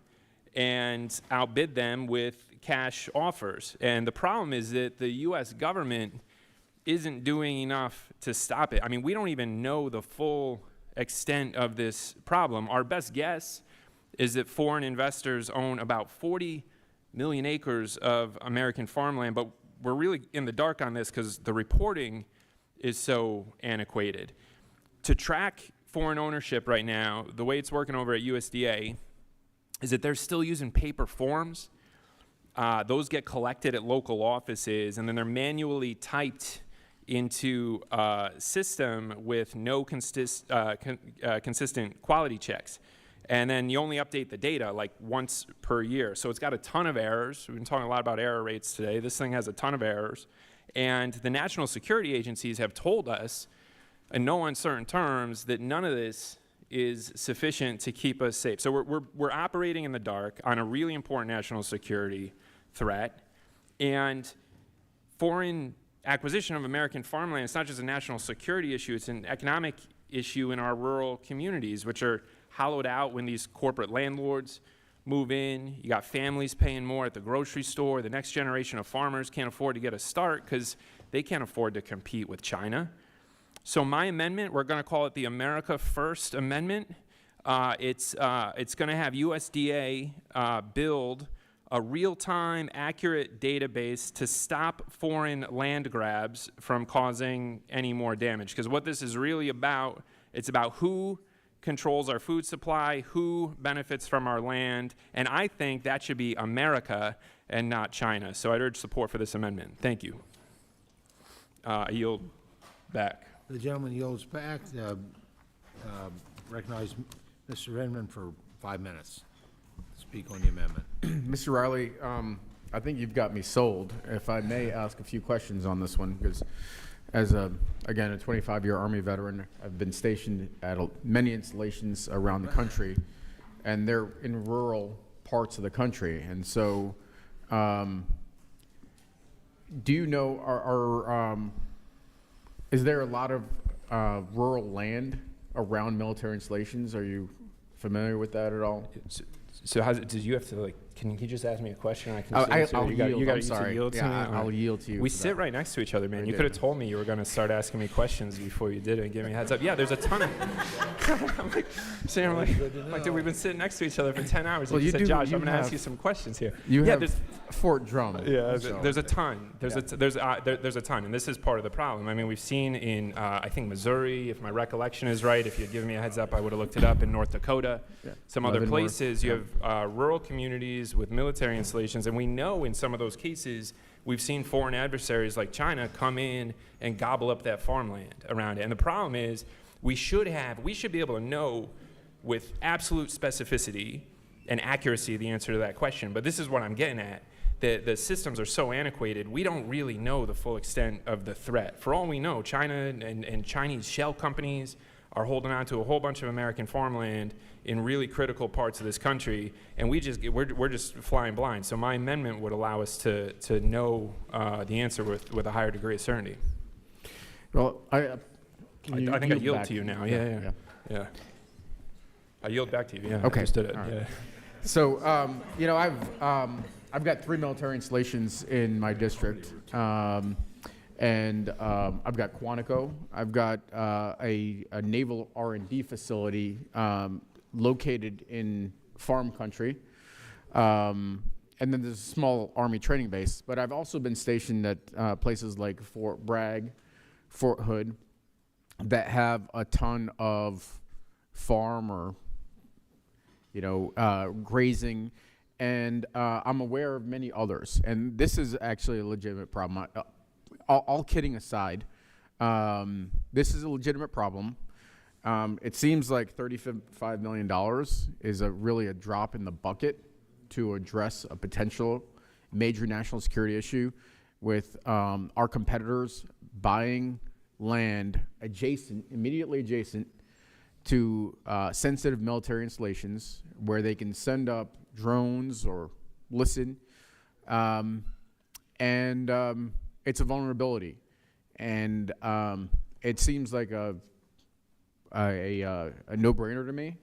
R: and outbid them with cash offers. And the problem is that the U.S. government isn't doing enough to stop it. I mean, we don't even know the full extent of this problem. Our best guess is that foreign investors own about 40 million acres of American farmland, but we're really in the dark on this because the reporting is so antiquated. To track foreign ownership right now, the way it's working over at USDA is that they're still using paper forms. Those get collected at local offices, and then they're manually typed into a system with no consistent quality checks. And then you only update the data like once per year. So it's got a ton of errors. We've been talking a lot about error rates today. This thing has a ton of errors. And the national security agencies have told us in no uncertain terms that none of this is sufficient to keep us safe. So we're operating in the dark on a really important national security threat. And foreign acquisition of American farmland, it's not just a national security issue, it's an economic issue in our rural communities, which are hollowed out when these corporate landlords move in. You got families paying more at the grocery store. The next generation of farmers can't afford to get a start because they can't afford to compete with China. So my amendment, we're going to call it the America First Amendment. It's going to have USDA build a real-time, accurate database to stop foreign land grabs from causing any more damage. Because what this is really about, it's about who controls our food supply, who benefits from our land, and I think that should be America and not China. So I'd urge support for this amendment. Thank you. I yield back.
A: The gentleman yields back. Recognize Mr. Redmond for 5 minutes. Speak on the amendment.
O: Mr. Riley, I think you've got me sold. If I may ask a few questions on this one, because as again, a 25-year Army veteran, I've been stationed at many installations around the country, and they're in rural parts of the country. And so, do you know, is there a lot of rural land around military installations? Are you familiar with that at all?
R: So did you have to, like, can you just ask me a question? I can
O: I'll yield.
R: You got
O: I'm sorry.
R: to yield to me?
O: I'll yield to you.
R: We
O: for
R: sit
O: that.
R: right next to each other, man.
O: We
R: You
O: do.
R: could have told me you were going to start asking me questions before you did it and give me a heads up. Yeah, there's a ton of... I'm like, dude, we've been sitting next to each other for 10 hours.
O: Well,
R: you
O: you
R: said,
O: do-
R: Josh,
O: you
R: I'm going to ask
O: have-
R: you some questions here.
O: You
R: yeah,
O: have
R: there's,
O: Fort Drum.
R: yeah,
O: so-
R: there's a ton. There's a ton, and this is part of the problem. I mean, we've seen in, I think, Missouri, if my recollection is right, if you had given me a heads up, I would have looked it up, in North Dakota, some other
O: Leavenworth,
R: places. You have rural communities with military installations, and we know in some of those cases, we've seen foreign adversaries like China come in and gobble up that farmland around it. And the problem is, we should be able to know with absolute specificity and accuracy the answer to that question. But this is what I'm getting at. The systems are so antiquated, we don't really know the full extent of the threat. For all we know, China and Chinese shell companies are holding on to a whole bunch of American farmland in really critical parts of this country, and we're just flying blind. So my amendment would allow us to know the answer with a higher degree of certainty.
O: Well,
R: I think I yield to you now. Yeah. I yield back to you. Yeah.
O: Okay.
R: Understood it.
O: All right.
R: Yeah.
O: So, you know, I've got 3 military installations in my district, and I've got Quantico. I've got a naval R&D facility located in farm country, and then there's a small Army training base. But I've also been stationed at places like Fort Bragg, Fort Hood, that have a ton of farm or grazing, and I'm aware of many others. And this is actually a legitimate problem. All kidding aside, this is a legitimate problem. It seems like $35 million is really a drop in the bucket to address a potential major national security issue with our competitors buying land immediately adjacent to sensitive military installations where they can send up drones or listen, and it's a vulnerability, and it seems like a no-brainer to me.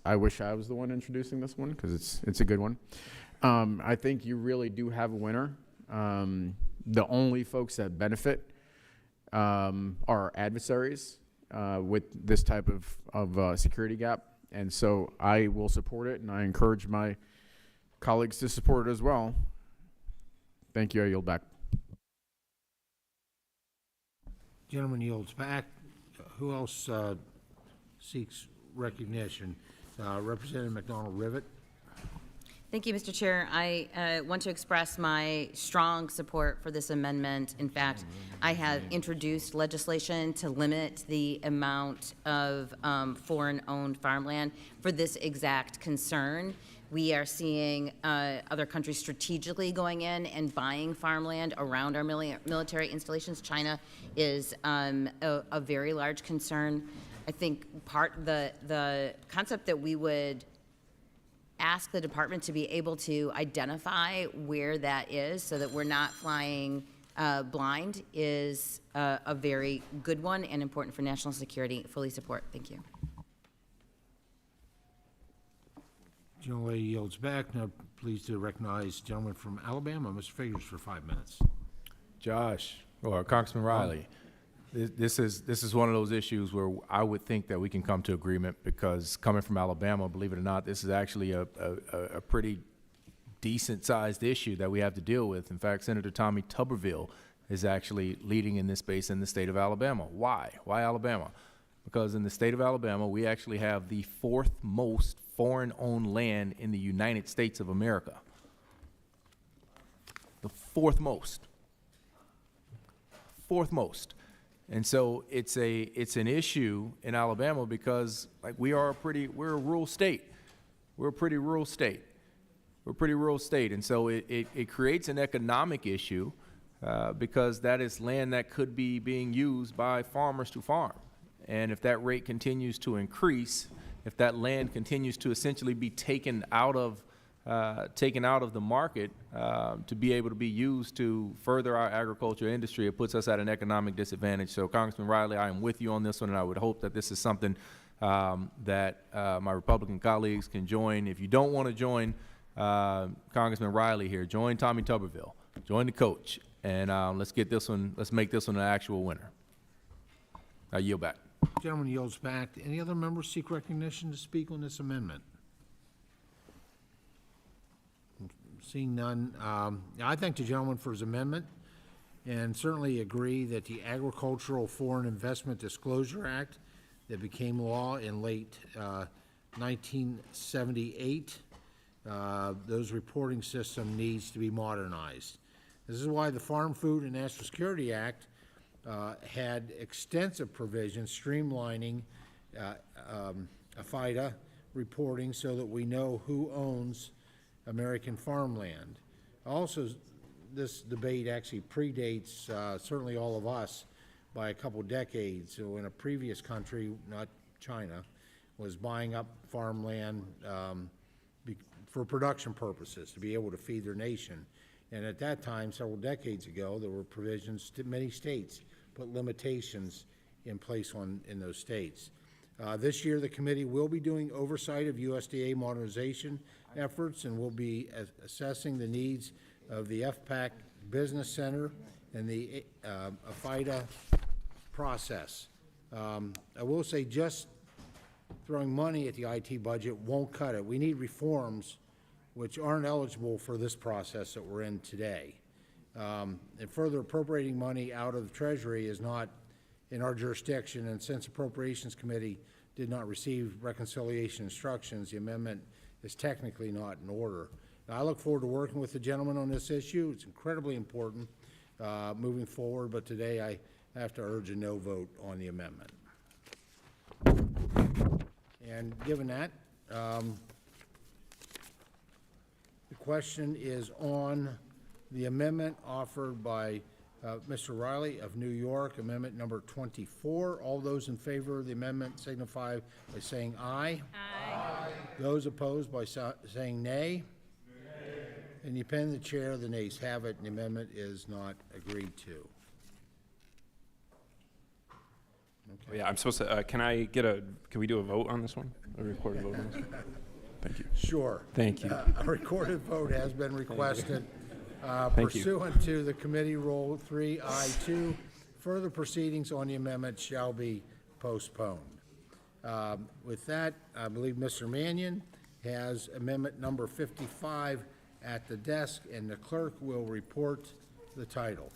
O: I wish I was the one introducing this one because it's a good one. I think you really do have a winner. The only folks that benefit are adversaries with this type of security gap. And so I will support it, and I encourage my colleagues to support it as well. Thank you. I yield back.
A: Gentleman yields back. Who else seeks recognition? Representative McDonald-Rivet.
S: Thank you, Mr. Chair. I want to express my strong support for this amendment. In fact, I have introduced legislation to limit the amount of foreign-owned farmland for this exact concern. We are seeing other countries strategically going in and buying farmland around our military installations. China is a very large concern. I think the concept that we would ask the department to be able to identify where that is so that we're not flying blind is a very good one and important for national security. Fully support. Thank you.
A: Gentlelady yields back. Now pleased to recognize the gentleman from Alabama, Mr. Figures, for 5 minutes.
F: Josh, or Congressman Riley, this is one of those issues where I would think that we can come to agreement, because coming from Alabama, believe it or not, this is actually a pretty decent-sized issue that we have to deal with. In fact, Senator Tommy Tuberville is actually leading in this space in the state of Alabama. Why? Why Alabama? Because in the state of Alabama, we actually have the 4th most foreign-owned land in the United States of America. The 4th most. 4th most. And so it's an issue in Alabama because, like, we're a rural state. We're a pretty rural state. We're a pretty rural state. And so it creates an economic issue because that is land that could be being used by farmers to farm. And if that rate continues to increase, if that land continues to essentially be taken out of the market to be able to be used to further our agriculture industry, it puts us at an economic disadvantage. So, Congressman Riley, I am with you on this one, and I would hope that this is something that my Republican colleagues can join. If you don't want to join Congressman Riley here, join Tommy Tuberville, join the coach, and let's make this one an actual winner. I yield back.
A: Gentleman yields back. Any other members seek recognition to speak on this amendment? Seeing none, I thank the gentleman for his amendment and certainly agree that the Agricultural Foreign Investment Disclosure Act that became law in late 1978, those reporting system needs to be modernized. This is why the Farm Food and National Security Act had extensive provisions streamlining FIDA reporting so that we know who owns American farmland. Also, this debate actually predates certainly all of us by a couple decades. So in a previous country, not China, was buying up farmland for production purposes to be able to feed their nation. And at that time, several decades ago, there were provisions to many states put limitations in place in those states. This year, the committee will be doing oversight of USDA modernization efforts, and will be assessing the needs of the FPAC Business Center and the FIDA process. I will say just throwing money at the IT budget won't cut it. We need reforms which aren't eligible for this process that we're in today. And further appropriating money out of the Treasury is not in our jurisdiction, and since Appropriations Committee did not receive reconciliation instructions, the amendment is technically not in order. Now, I look forward to working with the gentleman on this issue. It's incredibly important moving forward, but today I have to urge a no vote on the amendment. And given that, the question is on the amendment offered by Mr. Riley of New York, amendment number 24. All those in favor of the amendment signify by saying aye. Aye. Those opposed by saying nay. Nay. In the opinion of the chair, the nays have it, and the amendment is not agreed to.
R: Yeah, I'm supposed to, can we do a vote on this one? A recorded vote on this one? Thank you.
A: Sure.
R: Thank you.
A: A recorded vote has been requested.
R: Thank you.
A: Pursuant to the committee rule 3I2, further proceedings on the amendment shall be postponed. With that, I believe Mr. Mannion has amendment number 55 at the desk, and the clerk will report the title.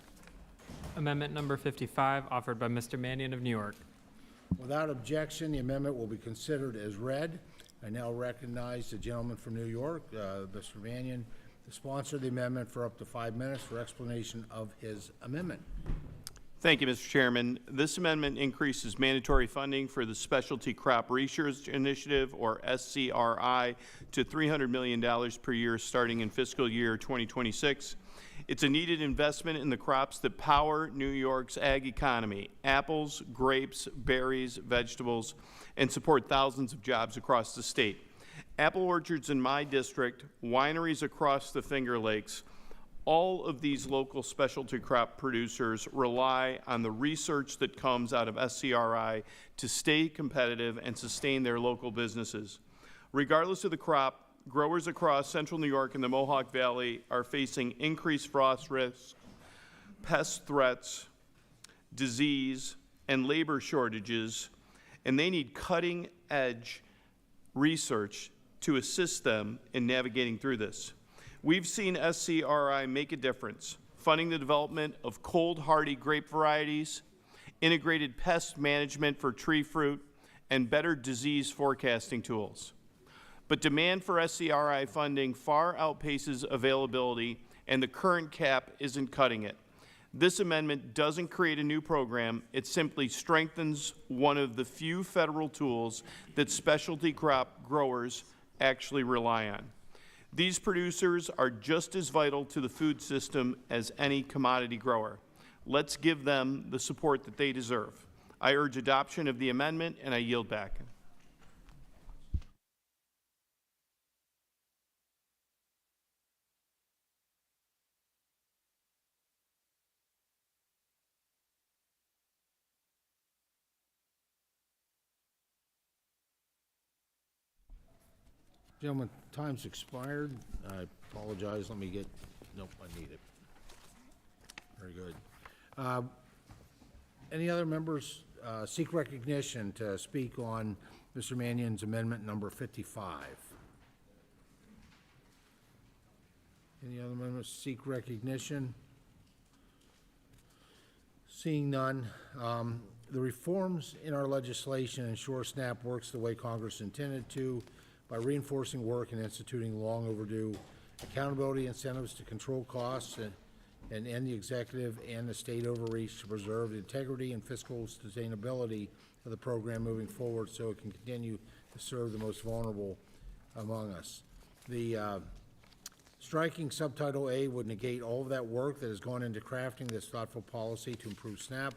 C: Amendment number 55, offered by Mr. Mannion of New York.
A: Without objection, the amendment will be considered as read. I now recognize the gentleman from New York, Mr. Mannion, to sponsor the amendment for up to 5 minutes for explanation of his amendment.
Q: Thank you, Mr. Chairman. This amendment increases mandatory funding for the Specialty Crop Research Initiative, or SCRI, to $300 million per year starting in fiscal year 2026. It's a needed investment in the crops that power New York's ag economy: apples, grapes, berries, vegetables, and support thousands of jobs across the state. Apple orchards in my district, wineries across the Finger Lakes, all of these local specialty crop producers rely on the research that comes out of SCRI to stay competitive and sustain their local businesses. Regardless of the crop, growers across central New York and the Mohawk Valley are facing increased frost risks, pest threats, disease, and labor shortages, and they need cutting-edge research to assist them in navigating through this. We've seen SCRI make a difference, funding the development of cold-hardy grape varieties, integrated pest management for tree fruit, and better disease forecasting tools. But demand for SCRI funding far outpaces availability, and the current cap isn't cutting it. This amendment doesn't create a new program. It simply strengthens one of the few federal tools that specialty crop growers actually rely on. These producers are just as vital to the food system as any commodity grower. Let's give them the support that they deserve. I urge adoption of the amendment, and I yield back.
A: Gentlemen, time's expired. I apologize. Let me get, nope, I need it. Very good. Any other members seek recognition to speak on Mr. Mannion's amendment number 55? Any other members seek recognition? Seeing none, the reforms in our legislation ensure SNAP works the way Congress intended to, by reinforcing work and instituting long overdue accountability incentives to control costs and end the executive and the state overreach to preserve the integrity and fiscal sustainability of the program moving forward so it can continue to serve the most vulnerable among us. The striking subtitle A would negate all of that work that has gone into crafting this thoughtful policy to improve SNAP.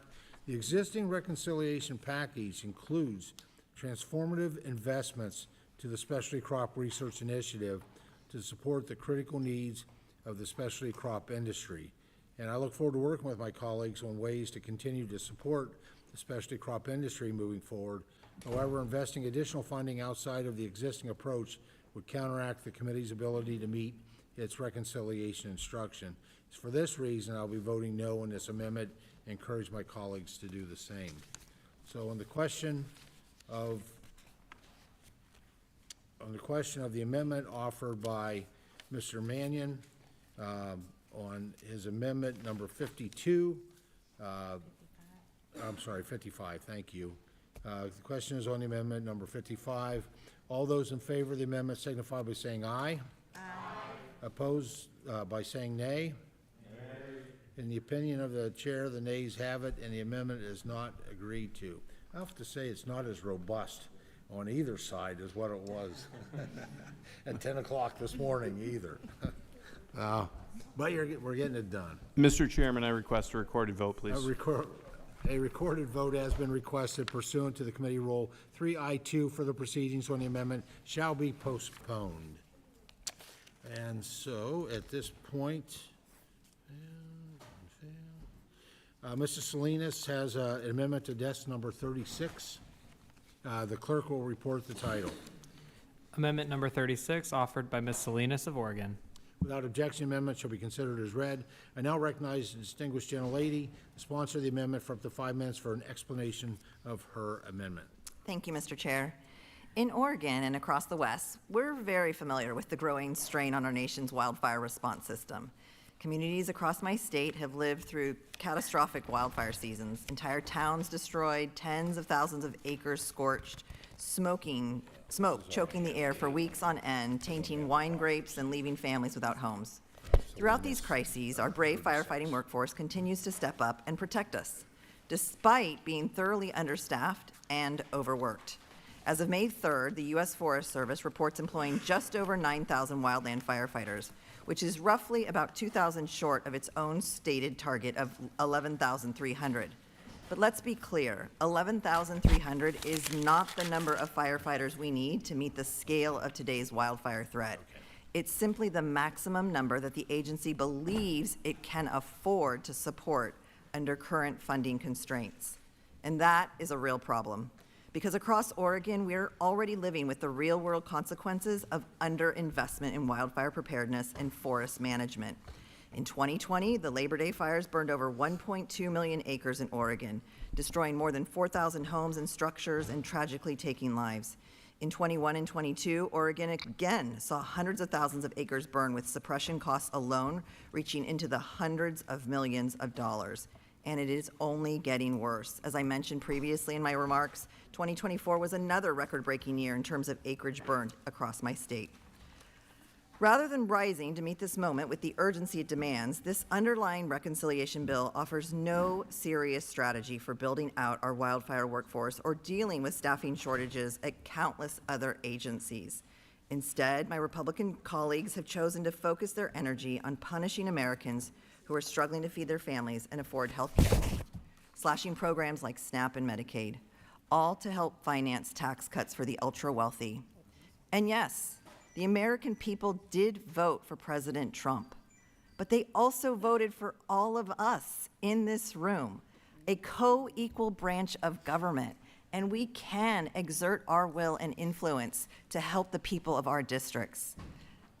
A: The existing reconciliation package includes transformative investments to the Specialty Crop Research Initiative to support the critical needs of the specialty crop industry. And I look forward to working with my colleagues on ways to continue to support the specialty crop industry moving forward. However, investing additional funding outside of the existing approach would counteract the committee's ability to meet its reconciliation instruction. It's for this reason I'll be voting no on this amendment and encourage my colleagues to do the same. So on the question of the amendment offered by Mr. Mannion, on his amendment number 52, I'm sorry, 55, thank you. The question is on the amendment number 55. All those in favor of the amendment signify by saying aye. Aye. Opposed by saying nay. Nay. In the opinion of the chair, the nays have it, and the amendment is not agreed to. I have to say it's not as robust on either side as what it was at 10 o'clock this morning either. But we're getting it done.
Q: Mr. Chairman, I request a recorded vote, please.
A: A recorded vote has been requested pursuant to the committee rule 3I2 for the proceedings on the amendment shall be postponed. And so at this point, Mrs. Salinas has an amendment to desk number 36. The clerk will report the title.
C: Amendment number 36, offered by Ms. Salinas of Oregon.
A: Without objection, the amendment shall be considered as read. I now recognize the distinguished gentlelady, the sponsor of the amendment, for up to 5 minutes for an explanation of her amendment.
I: Thank you, Mr. Chair. In Oregon and across the West, we're very familiar with the growing strain on our nation's wildfire response system. Communities across my state have lived through catastrophic wildfire seasons, entire towns destroyed, tens of thousands of acres scorched, smoke choking the air for weeks on end, tainting wine grapes and leaving families without homes. Throughout these crises, our brave firefighting workforce continues to step up and protect us, despite being thoroughly understaffed and overworked. As of May 3rd, the U.S. Forest Service reports employing just over 9,000 wildland firefighters, which is roughly about 2,000 short of its own stated target of 11,300. But let's be clear, 11,300 is not the number of firefighters we need to meet the scale of today's wildfire threat. It's simply the maximum number that the agency believes it can afford to support under current funding constraints. And that is a real problem, because across Oregon, we're already living with the real-world consequences of underinvestment in wildfire preparedness and forest management. In 2020, the Labor Day fires burned over 1.2 million acres in Oregon, destroying more than 4,000 homes and structures and tragically taking lives. In 21 and 22, Oregon again saw hundreds of thousands of acres burn, with suppression costs alone reaching into the hundreds of millions of dollars. And it is only getting worse. As I mentioned previously in my remarks, 2024 was another record-breaking year in terms of acreage burned across my state. Rather than rising to meet this moment with the urgency it demands, this underlying reconciliation bill offers no serious strategy for building out our wildfire workforce or dealing with staffing shortages at countless other agencies. Instead, my Republican colleagues have chosen to focus their energy on punishing Americans who are struggling to feed their families and afford health care, slashing programs like SNAP and Medicaid, all to help finance tax cuts for the ultra-wealthy. And yes, the American people did vote for President Trump, but they also voted for all of us in this room, a co-equal branch of government, and we can exert our will and influence to help the people of our districts.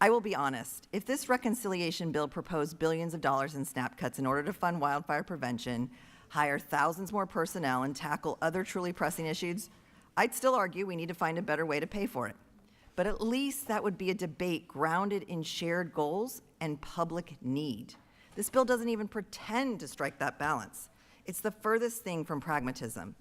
I: I will be honest, if this reconciliation bill proposed billions of dollars in SNAP cuts in order to fund wildfire prevention, hire thousands more personnel, and tackle other truly pressing issues, I'd still argue we need to find a better way to pay for it. But at least that would be a debate grounded in shared goals and public need. This bill doesn't even pretend to strike that balance. It's the furthest thing from pragmatism.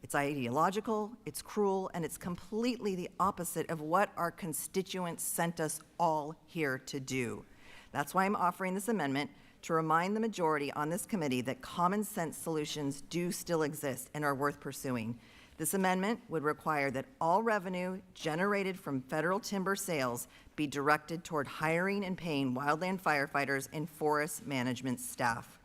I: It's ideological, it's cruel, and it's completely the opposite of what our constituents sent us all here to do. That's why I'm offering this amendment, to remind the majority on this committee that common sense solutions do still exist and are worth pursuing. This amendment would require that all revenue generated from federal timber sales be directed toward hiring and paying wildland firefighters and forest management staff.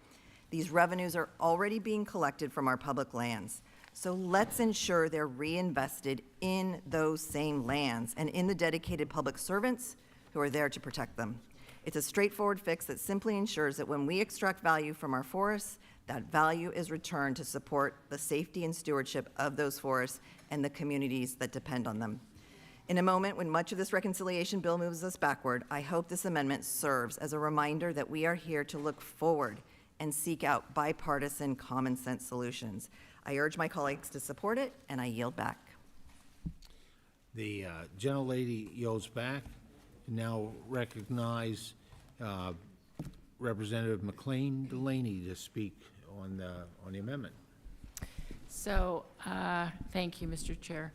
I: These revenues are already being collected from our public lands, so let's ensure they're reinvested in those same lands and in the dedicated public servants who are there to protect them. It's a straightforward fix that simply ensures that when we extract value from our forests, that value is returned to support the safety and stewardship of those forests and the communities that depend on them. In a moment when much of this reconciliation bill moves us backward, I hope this amendment serves as a reminder that we are here to look forward and seek out bipartisan common sense solutions. I urge my colleagues to support it, and I yield back.
A: The gentlelady yields back. Now recognize Representative McLean Delaney to speak on the amendment.
E: So, thank you, Mr. Chair.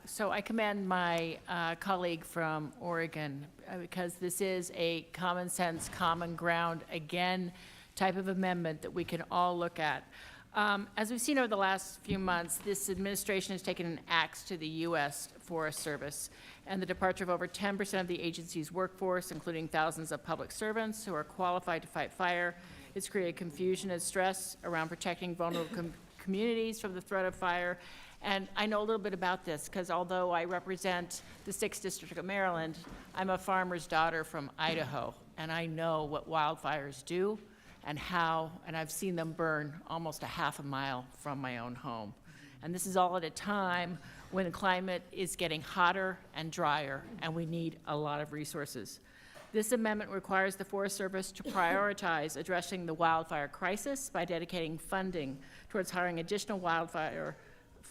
E: So I commend my colleague from Oregon because this is a common sense, common ground, again, type of amendment that we can all look at. As we've seen over the last few months, this administration has taken an axe to the U.S. Forest Service and the departure of over 10% of the agency's workforce, including thousands of public servants who are qualified to fight fire. It's created confusion and stress around protecting vulnerable communities from the threat of fire. And I know a little bit about this because although I represent the 6th District of Maryland, I'm a farmer's daughter from Idaho, and I know what wildfires do and I've seen them burn almost a half a mile from my own home. And this is all at a time when the climate is getting hotter and drier, and we need a lot of resources. This amendment requires the Forest Service to prioritize addressing the wildfire crisis by dedicating funding towards hiring additional wildfire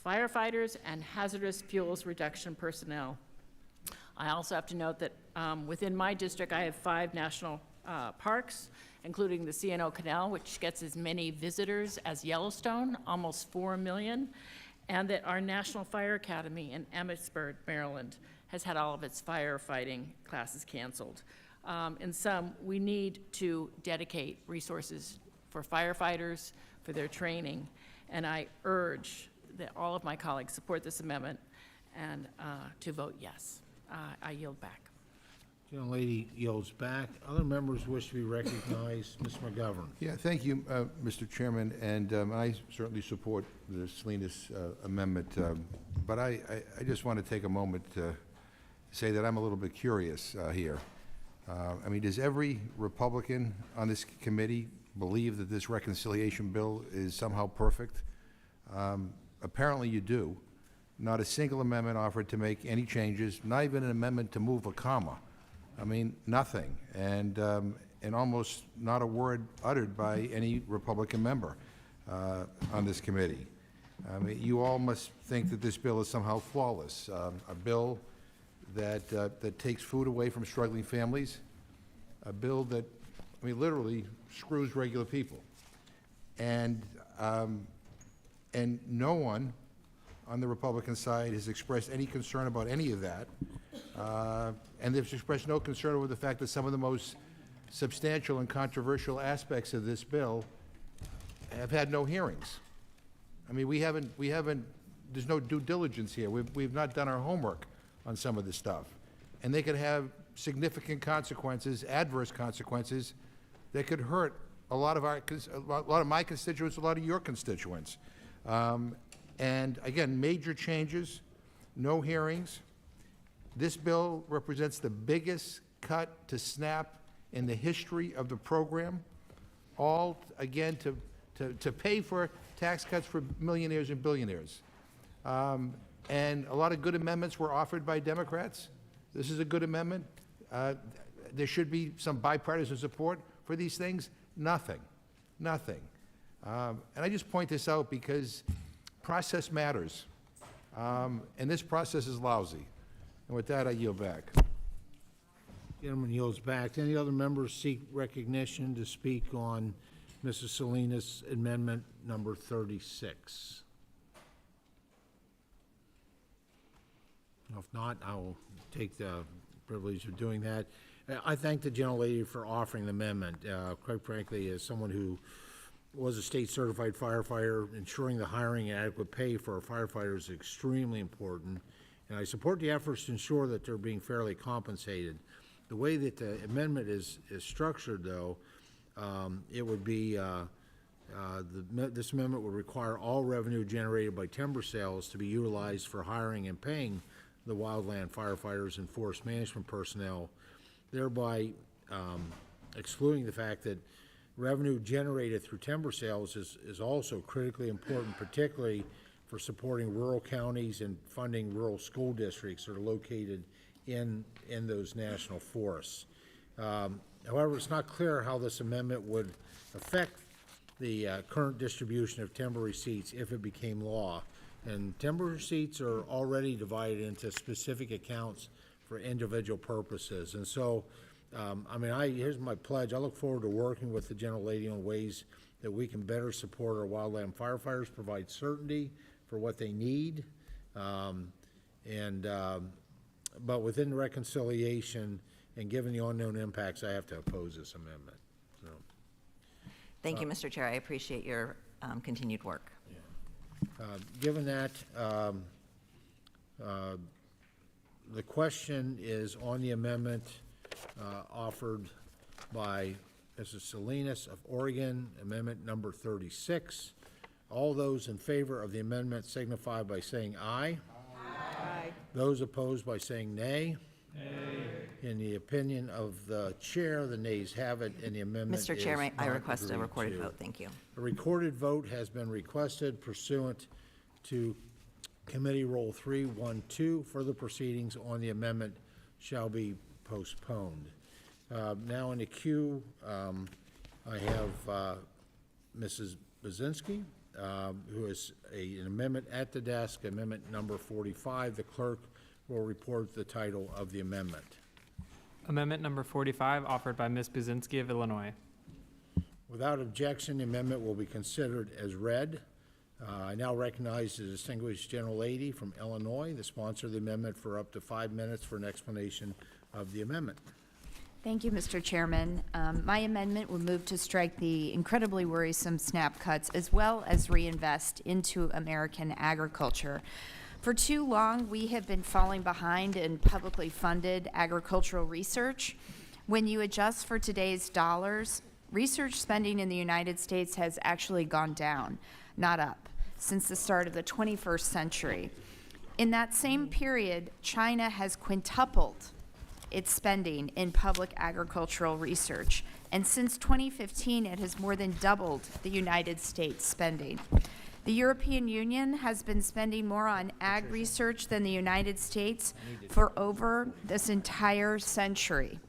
E: firefighters and hazardous fuels reduction personnel. I also have to note that within my district, I have 5 national parks, including the C&O Canal, which gets as many visitors as Yellowstone, almost 4 million, and that our National Fire Academy in Emmitsburg, Maryland, has had all of its firefighting classes canceled. In sum, we need to dedicate resources for firefighters, for their training, and I urge that all of my colleagues support this amendment and to vote yes. I yield back.
A: Gentlelady yields back. Other members wish to be recognized. Ms. McGovern.
K: Yeah, thank you, Mr. Chairman, and I certainly support the Salinas amendment, but I just want to take a moment to say that I'm a little bit curious here. I mean, does every Republican on this committee believe that this reconciliation bill is somehow perfect? Apparently you do. Not a single amendment offered to make any changes, not even an amendment to move a comma. I mean, nothing, and almost not a word uttered by any Republican member on this committee. I mean, you all must think that this bill is somehow flawless, a bill that takes food away from struggling families, a bill that, I mean, literally screws regular people, and no one on the Republican side has expressed any concern about any of that. And they've expressed no concern over the fact that some of the most substantial and controversial aspects of this bill have had no hearings. I mean, we haven't, there's no due diligence here. We've not done our homework on some of this stuff. And they could have significant consequences, adverse consequences, that could hurt a lot of my constituents, a lot of your constituents. And again, major changes, no hearings. This bill represents the biggest cut to SNAP in the history of the program, all, again, to pay for tax cuts for millionaires and billionaires. And a lot of good amendments were offered by Democrats. This is a good amendment. There should be some bipartisan support for these things. Nothing. Nothing. And I just point this out because process matters. And this process is lousy. And with that, I yield back.
A: Gentleman yields back. Any other members seek recognition to speak on Mrs. Salinas' amendment number 36? If not, I will take the privilege of doing that. I thank the gentlelady for offering the amendment. Quite frankly, as someone who was a state-certified firefighter, ensuring the hiring and adequate pay for our firefighters is extremely important, and I support the efforts to ensure that they're being fairly compensated. The way that the amendment is structured, though, it would be, this amendment would require all revenue generated by timber sales to be utilized for hiring and paying the wildland firefighters and forest management personnel, thereby excluding the fact that revenue generated through timber sales is also critically important, particularly for supporting rural counties and funding rural school districts that are located in those national forests. However, it's not clear how this amendment would affect the current distribution of timber receipts if it became law. And timber receipts are already divided into specific accounts for individual purposes. And so, I mean, here's my pledge. I look forward to working with the gentlelady on ways that we can better support our wildland firefighters, provide certainty for what they need, but within the reconciliation and given the unknown impacts, I have to oppose this amendment. So,
I: Thank you, Mr. Chair. I appreciate your continued work.
A: Given that, the question is on the amendment offered by Mrs. Salinas of Oregon, amendment number 36. All those in favor of the amendment signify by saying aye. Aye. Those opposed by saying nay. Nay. In the opinion of the chair, the nays have it, and the amendment is
I: Mr. Chairman, I
A: not
I: request a
A: agreed
I: recorded
A: to.
I: vote. Thank you.
A: A recorded vote has been requested pursuant to Committee Roll 312. Further proceedings on the amendment shall be postponed. Now in the queue, I have Mrs. Bazinski, who is an amendment at the desk, amendment number 45. The clerk will report the title of the amendment.
C: Amendment number 45, offered by Ms. Buzinski of Illinois.
A: Without objection, the amendment will be considered as read. I now recognize the distinguished gentlelady from Illinois, the sponsor of the amendment, for up to 5 minutes for an explanation of the amendment.
B: Thank you, Mr. Chairman. My amendment would move to strike the incredibly worrisome SNAP cuts as well as reinvest into American agriculture. For too long, we have been falling behind in publicly funded agricultural research. When you adjust for today's dollars, research spending in the United States has actually gone down, not up, since the start of the 21st century. In that same period, China has quintupled its spending in public agricultural research, and since 2015, it has more than doubled the United States spending. The European Union has been spending more on ag research than the United States for over this entire century,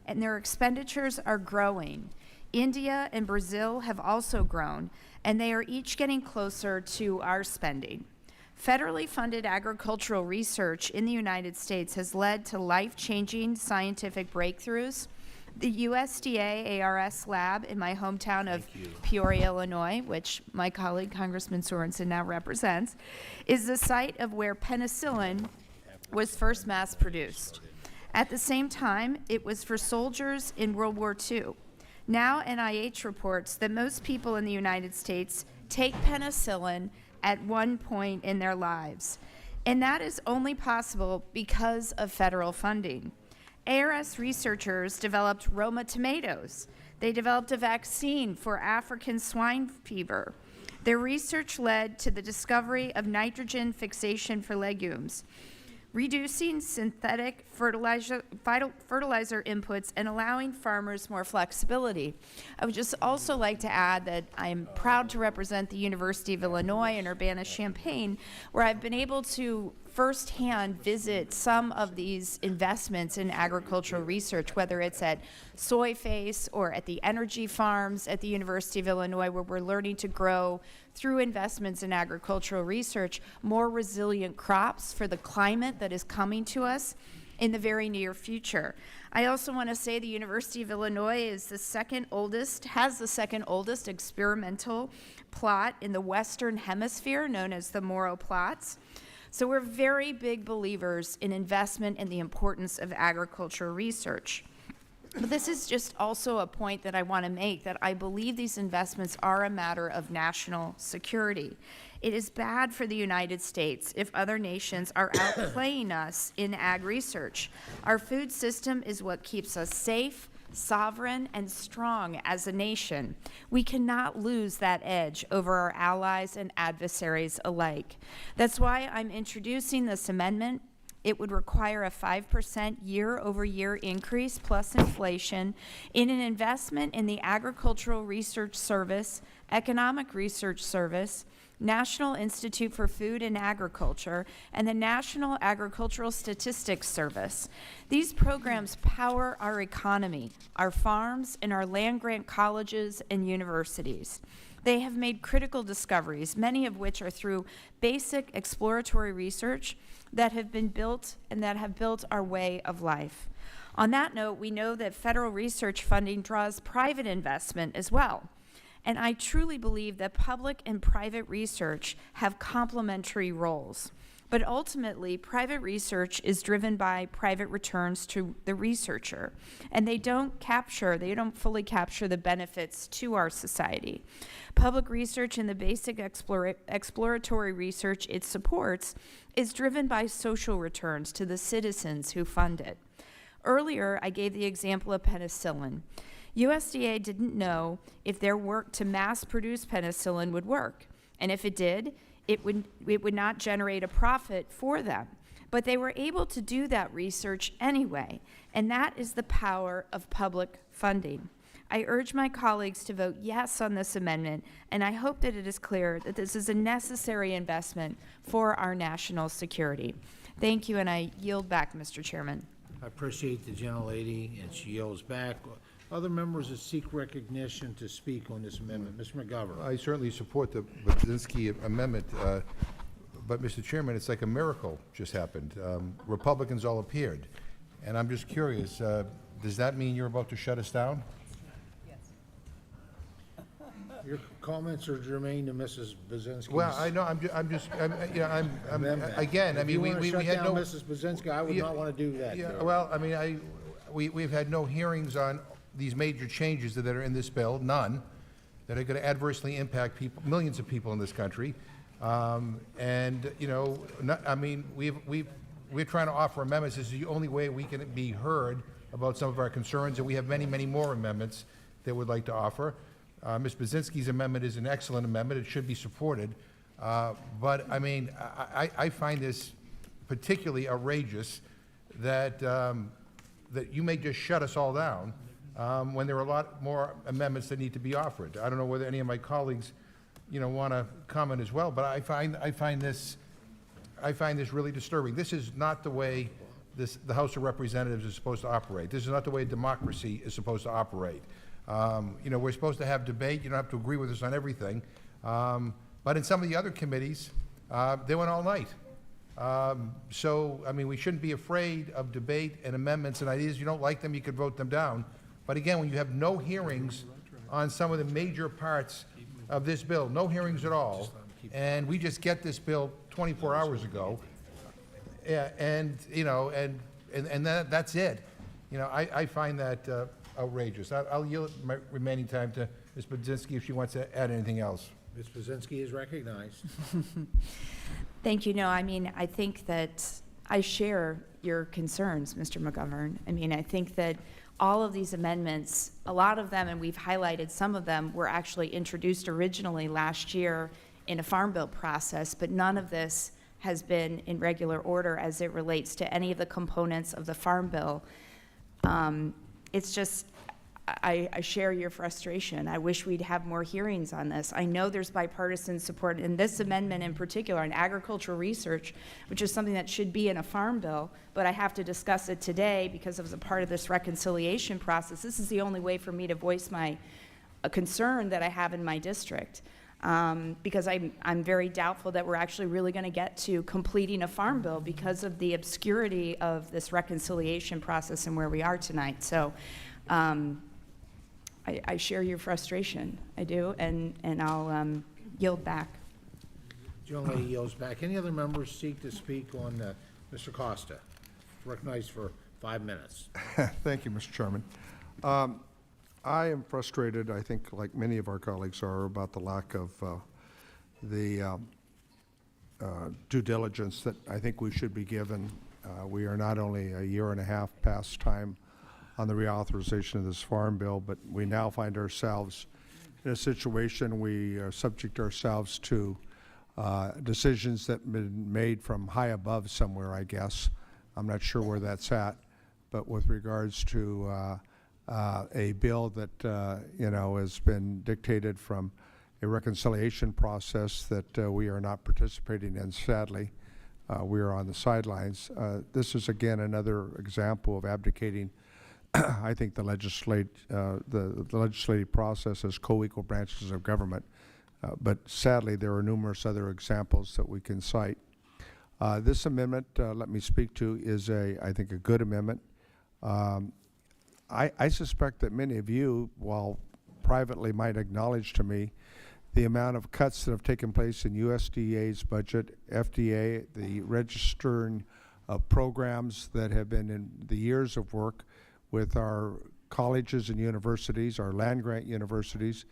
B: and their expenditures are growing. India and Brazil have also grown, and they are each getting closer to our spending. Federally funded agricultural research in the United States has led to life-changing scientific breakthroughs. The USDA ARS lab in my hometown of Peoria, Illinois, which my colleague Congressman Sorensen now represents, is the site of where penicillin was first mass-produced. At the same time, it was for soldiers in World War II. Now NIH reports that most people in the United States take penicillin at one point in their lives, and that is only possible because of federal funding. ARS researchers developed Roma tomatoes. They developed a vaccine for African swine fever. Their research led to the discovery of nitrogen fixation for legumes, reducing synthetic fertilizer inputs and allowing farmers more flexibility. I would just also like to add that I am proud to represent the University of Illinois in Urbana-Champaign, where I've been able to firsthand visit some of these investments in agricultural research, whether it's at Soyface or at the energy farms at the University of Illinois, where we're learning to grow, through investments in agricultural research, more resilient crops for the climate that is coming to us in the very near future. I also want to say the University of Illinois is the second oldest experimental plot in the Western Hemisphere, known as the Morrow plots. So we're very big believers in investment and the importance of agricultural research. But this is just also a point that I want to make, that I believe these investments are a matter of national security. It is bad for the United States if other nations are outplaying us in ag research. Our food system is what keeps us safe, sovereign, and strong as a nation. We cannot lose that edge over our allies and adversaries alike. That's why I'm introducing this amendment. It would require a 5% year-over-year increase plus inflation in an investment in the Agricultural Research Service, Economic Research Service, National Institute for Food and Agriculture, and the National Agricultural Statistics Service. These programs power our economy, our farms, and our land-grant colleges and universities. They have made critical discoveries, many of which are through basic exploratory research that have been built and that have built our way of life. On that note, we know that federal research funding draws private investment as well. And I truly believe that public and private research have complementary roles. But ultimately, private research is driven by private returns to the researcher, and they don't fully capture the benefits to our society. Public research and the basic exploratory research it supports is driven by social returns to the citizens who fund it. Earlier, I gave the example of penicillin. USDA didn't know if their work to mass produce penicillin would work, and if it did, it would not generate a profit for them. but they were able to do that research anyway, and that is the power of public funding. I urge my colleagues to vote yes on this amendment, and I hope that it is clear that this is a necessary investment for our national security. Thank you, and I yield back, Mr. Chairman.
A: I appreciate the gentlelady, and she yields back. Other members that seek recognition to speak on this amendment. Mr. McGovern.
K: I certainly support the Budzinski amendment, but, Mr. Chairman, it's like a miracle just happened. Republicans all appeared, and I'm just curious, does that mean you're about to shut us down?
A: Your comments are germane to Mrs. Budzinski's.
K: Well, I know, again, I mean, we had no.
A: If you want to shut down Mrs. Budzinski, I would not want to do that.
K: Yeah, well, I mean, we've had no hearings on these major changes that are in this bill, none, that are going to adversely impact people, millions of people in this country. And, you know, I mean, we're trying to offer amendments. This is the only way we can be heard about some of our concerns, and we have many, many more amendments that we'd like to offer. Ms. Budzinski's amendment is an excellent amendment. It should be supported. But, I mean, I find this particularly outrageous that, that you may just shut us all down when there are a lot more amendments that need to be offered. I don't know whether any of my colleagues, you know, want to comment as well, but I find this really disturbing. This is not the way the House of Representatives is supposed to operate. This is not the way democracy is supposed to operate. You know, we're supposed to have debate. You don't have to agree with us on everything. But in some of the other committees, they went all night. So, I mean, we shouldn't be afraid of debate and amendments and ideas. If you don't like them, you could vote them down. But again, when you have no hearings on some of the major parts of this bill, no hearings at all, and we just get this bill 24 hours ago, and, you know, and that's it. You know, I find that outrageous. I'll yield my remaining time to Ms. Budzinski if she wants to add anything else.
A: Ms. Budzinski is recognized.
B: Thank you. No, I mean, I think that I share your concerns, Mr. McGovern. I mean, I think that all of these amendments, a lot of them, and we've highlighted some of them, were actually introduced originally last year in a Farm Bill process, but none of this has been in regular order as it relates to any of the components of the Farm Bill. It's just, I share your frustration. I wish we'd have more hearings on this. I know there's bipartisan support in this amendment in particular, in agricultural research, which is something that should be in a Farm Bill, but I have to discuss it today because it was a part of this reconciliation process. This is the only way for me to voice my concern that I have in my district. Because I'm very doubtful that we're actually really going to get to completing a Farm Bill because of the obscurity of this reconciliation process and where we are tonight. So I share your frustration. I do, and I'll yield back.
A: Young lady yields back. Any other members seek to speak on Mr. Costa? Recognized for 5 minutes.
P: Thank you, Mr. Chairman. I am frustrated, I think, like many of our colleagues are, about the lack of the due diligence that I think we should be given. We are not only a year and a half past time on the reauthorization of this Farm Bill, but we now find ourselves in a situation we subject ourselves to decisions that have been made from high above somewhere, I guess. I'm not sure where that's at, but with regards to a bill that, you know, has been dictated from a reconciliation process that we are not participating in, sadly. We are on the sidelines. This is, again, another example of abdicating, I think, the legislative process as co-equal branches of government. But sadly, there are numerous other examples that we can cite. This amendment, let me speak to, is, I think, a good amendment. I suspect that many of you, while privately might acknowledge to me the amount of cuts that have taken place in USDA's budget, FDA, the registering of programs that have been in the years of work with our colleges and universities, our land-grant universities,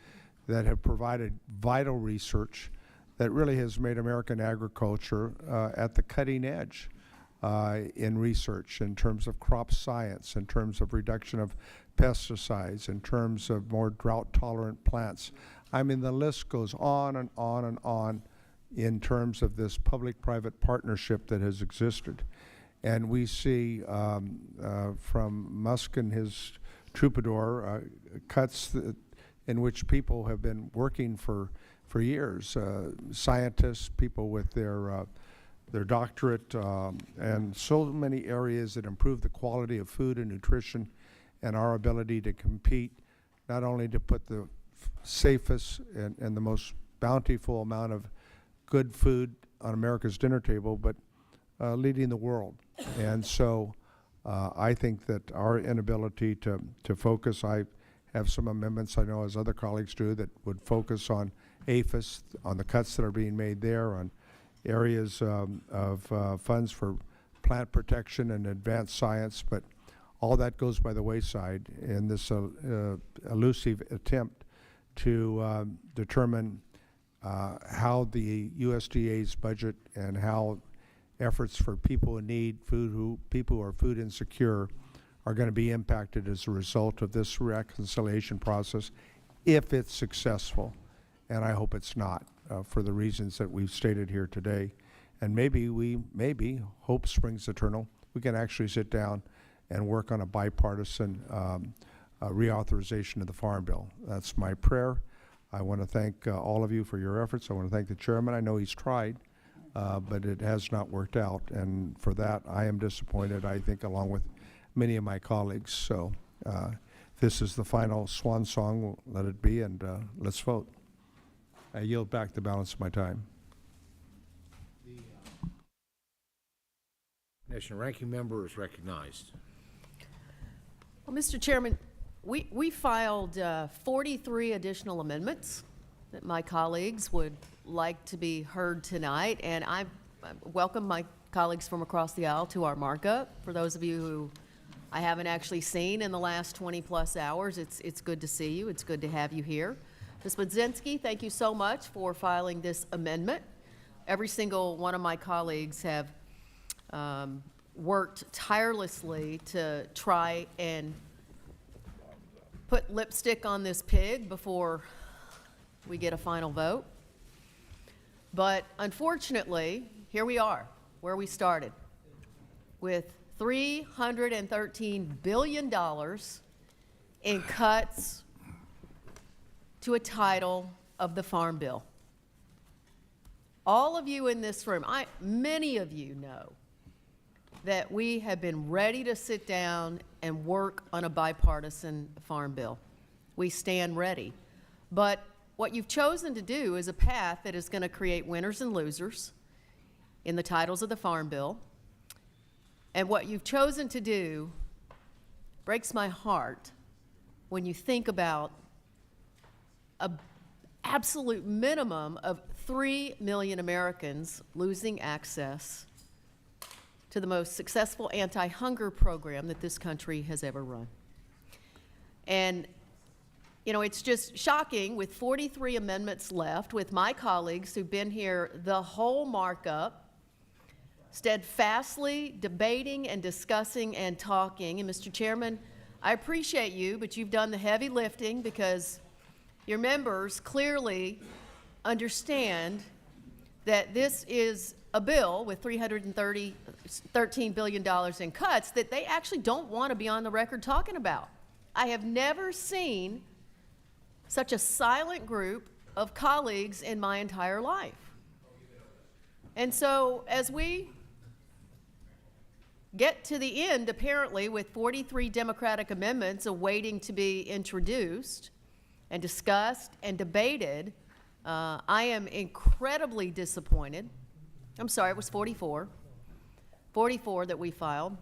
P: that have provided vital research that really has made American agriculture at the cutting edge in research, in terms of crop science, in terms of reduction of pesticides, in terms of more drought-tolerant plants. I mean, the list goes on and on and on in terms of this public-private partnership that has existed. And we see from Musk and his troubadour cuts in which people have been working for years, scientists, people with their doctorate, and so many areas that improve the quality of food and nutrition and our ability to compete, not only to put the safest and the most bountiful amount of good food on America's dinner table, but leading the world. And so I think that our inability to focus, I have some amendments I know as other colleagues do that would focus on APHIS, on the cuts that are being made there, on areas of funds for plant protection and advanced science, but all that goes by the wayside in this elusive attempt to determine how the USDA's budget and how efforts for people in need, people who are food insecure, are going to be impacted as a result of this reconciliation process, if it's successful. And I hope it's not, for the reasons that we've stated here today. And maybe hope springs eternal. We can actually sit down and work on a bipartisan reauthorization of the Farm Bill. That's my prayer. I want to thank all of you for your efforts. I want to thank the chairman. I know he's tried, but it has not worked out. And for that, I am disappointed, I think, along with many of my colleagues. So this is the final swan song. Let it be, and let's vote. I yield back the balance of my time.
A: National Ranking Member is recognized.
M: Well, Mr. Chairman, we filed 43 additional amendments that my colleagues would like to be heard tonight, and I welcome my colleagues from across the aisle to our markup. For those of you who I haven't actually seen in the last 20-plus hours, it's good to see you. It's good to have you here. Ms. Budzinski, thank you so much for filing this amendment. Every single one of my colleagues have worked tirelessly to try and put lipstick on this pig before we get a final vote. But unfortunately, here we are, where we started, with $313 billion in cuts to a title of the Farm Bill. All of you in this room, many of you know that we have been ready to sit down and work on a bipartisan farm bill. We stand ready. But what you've chosen to do is a path that is going to create winners and losers in the titles of the farm bill. And what you've chosen to do breaks my heart when you think about an absolute minimum of 3 million Americans losing access to the most successful anti-hunger program that this country has ever run. And, you know, it's just shocking with 43 amendments left, with my colleagues who've been here the whole markup, steadfastly debating and discussing and talking. And Mr. Chairman, I appreciate you, but you've done the heavy lifting because your members clearly understand that this is a bill with $13 billion in cuts that they actually don't want to be on the record talking about. I have never seen such a silent group of colleagues in my entire life. And so as we get to the end, apparently, with 43 Democratic amendments awaiting to be introduced and discussed and debated, I am incredibly disappointed. I'm sorry, it was 44 that we filed.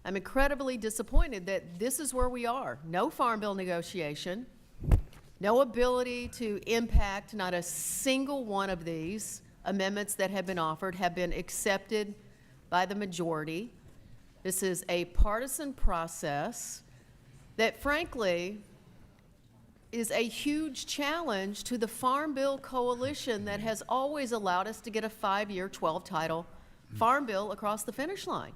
M: I'm incredibly disappointed that this is where we are. No farm bill negotiation, no ability to impact. Not a single one of these amendments that have been offered have been accepted by the majority. This is a partisan process that, frankly, is a huge challenge to the Farm Bill coalition that has always allowed us to get a 5-year, 12-title farm bill across the finish line.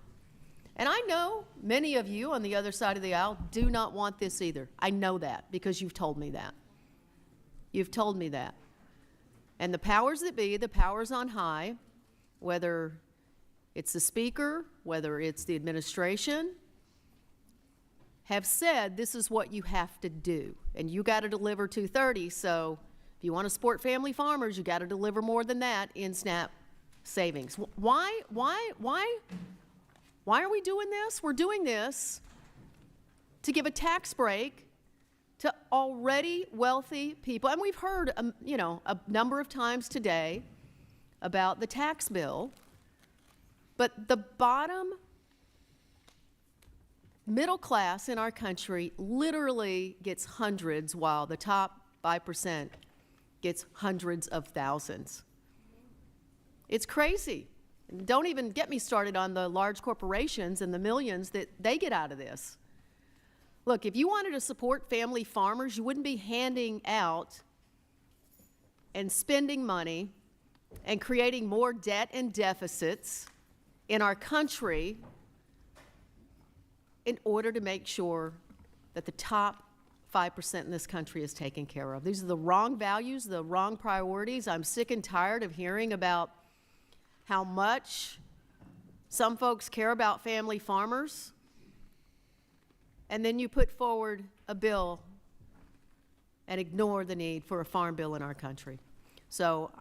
M: And I know many of you on the other side of the aisle do not want this either. I know that because you've told me that. You've told me that. And the powers that be, the powers on high, whether it's the speaker, whether it's the administration, have said this is what you have to do. And you got to deliver 230, so if you want to support family farmers, you got to deliver more than that in SNAP savings. Why are we doing this? We're doing this to give a tax break to already wealthy people. And we've heard, you know, a number of times today about the tax bill, but the bottom middle class in our country literally gets hundreds, while the top 5% gets hundreds of thousands. It's crazy. Don't even get me started on the large corporations and the millions that they get out of this. Look, if you wanted to support family farmers, you wouldn't be handing out and spending money and creating more debt and deficits in our country in order to make sure that the top 5% in this country is taken care of. These are the wrong values, the wrong priorities. I'm sick and tired of hearing about how much some folks care about family farmers, and then you put forward a bill and ignore the need for a farm bill in our country. So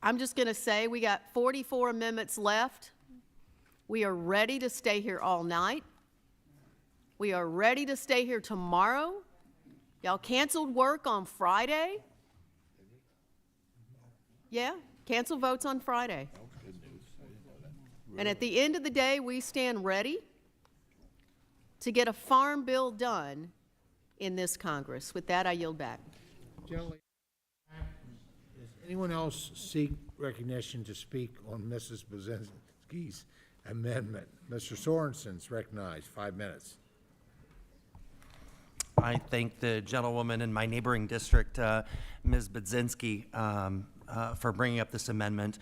M: I'm just going to say we got 44 amendments left. We are ready to stay here all night. We are ready to stay here tomorrow. Y'all canceled work on Friday. Yeah, cancel votes on Friday. And at the end of the day, we stand ready to get a farm bill done in this Congress. With that, I yield back.
A: Gentlemen, does anyone else seek recognition to speak on Mrs. Brzezinski's amendment? Mr. Sorensen's recognized, 5 minutes.
H: I thank the gentlewoman in my neighboring district, Ms. Budzinski, for bringing up this amendment.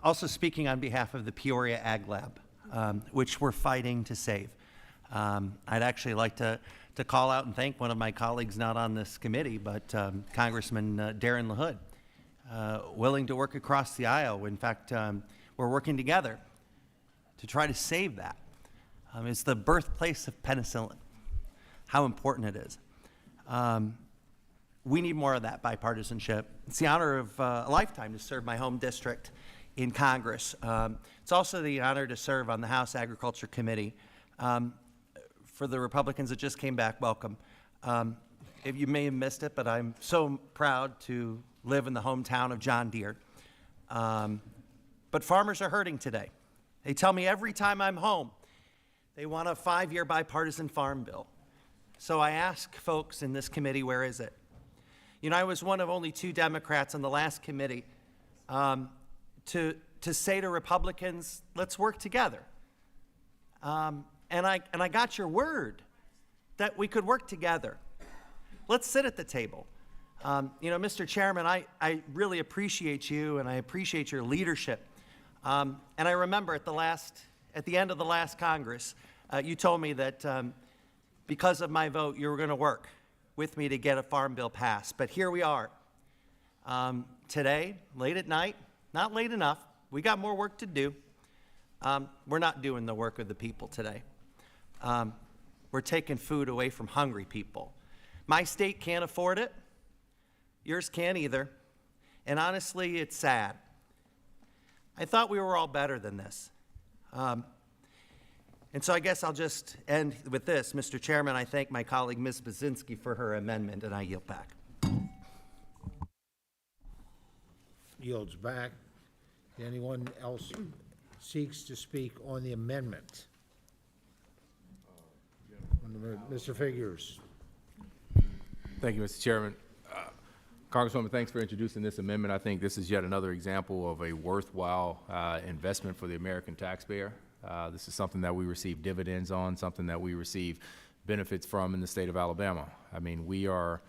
H: Also speaking on behalf of the Peoria Ag Lab, which we're fighting to save. I'd actually like to call out and thank one of my colleagues not on this committee, but Congressman Darren LaHood, willing to work across the aisle. In fact, we're working together to try to save that. It's the birthplace of penicillin, how important it is. We need more of that bipartisanship. It's the honor of a lifetime to serve my home district in Congress. It's also the honor to serve on the House Agriculture Committee. For the Republicans that just came back, welcome. If you may have missed it, but I'm so proud to live in the hometown of John Deere. But farmers are hurting today. They tell me every time I'm home, they want a 5-year bipartisan farm bill. So I ask folks in this committee, where is it? You know, I was one of only 2 Democrats on the last committee to say to Republicans, let's work together. And I got your word that we could work together. Let's sit at the table. You know, Mr. Chairman, I really appreciate you and I appreciate your leadership. And I remember at the end of the last Congress, you told me that because of my vote, you were going to work with me to get a farm bill passed. But here we are. Today, late at night, not late enough. We got more work to do. We're not doing the work of the people today. We're taking food away from hungry people. My state can't afford it. Yours can't either. And honestly, it's sad. I thought we were all better than this. And so I guess I'll just end with this. Mr. Chairman, I thank my colleague, Ms. Budzinski, for her amendment, and I yield back.
A: Yields back. Anyone else seeks to speak on the amendment? Mr. Figures.
F: Thank you, Mr. Chairman. Congresswoman, thanks for introducing this amendment. I think this is yet another example of a worthwhile investment for the American taxpayer. This is something that we receive dividends on, something that we receive benefits from in the state of Alabama. I mean, we are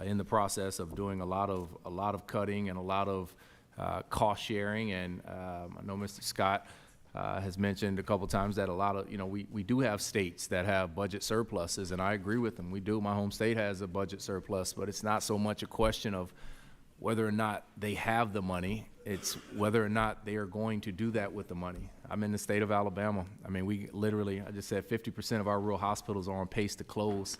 F: in the process of doing a lot of cutting and a lot of cost sharing, and I know Mr. Scott has mentioned a couple times that a lot of, we do have states that have budget surpluses, and I agree with them. We do. My home state has a budget surplus, but it's not so much a question of whether or not they have the money. It's whether or not they are going to do that with the money. I'm in the state of Alabama. I mean, we literally, I just said 50% of our rural hospitals are on pace to close.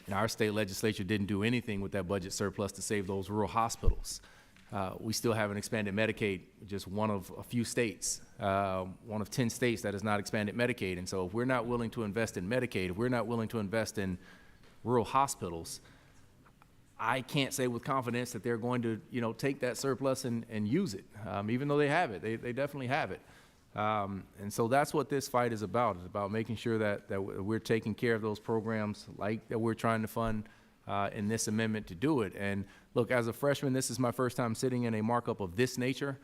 F: And our state legislature didn't do anything with that budget surplus to save those rural hospitals. We still haven't expanded Medicaid, just one of a few states, one of 10 states that has not expanded Medicaid. And so if we're not willing to invest in Medicaid, if we're not willing to invest in rural hospitals, I can't say with confidence that they're going to, take that surplus and use it, even though they have it. They definitely have it. And so that's what this fight is about. It's about making sure that we're taking care of those programs like that we're trying to fund in this amendment to do it. And look, as a freshman, this is my first time sitting in a markup of this nature.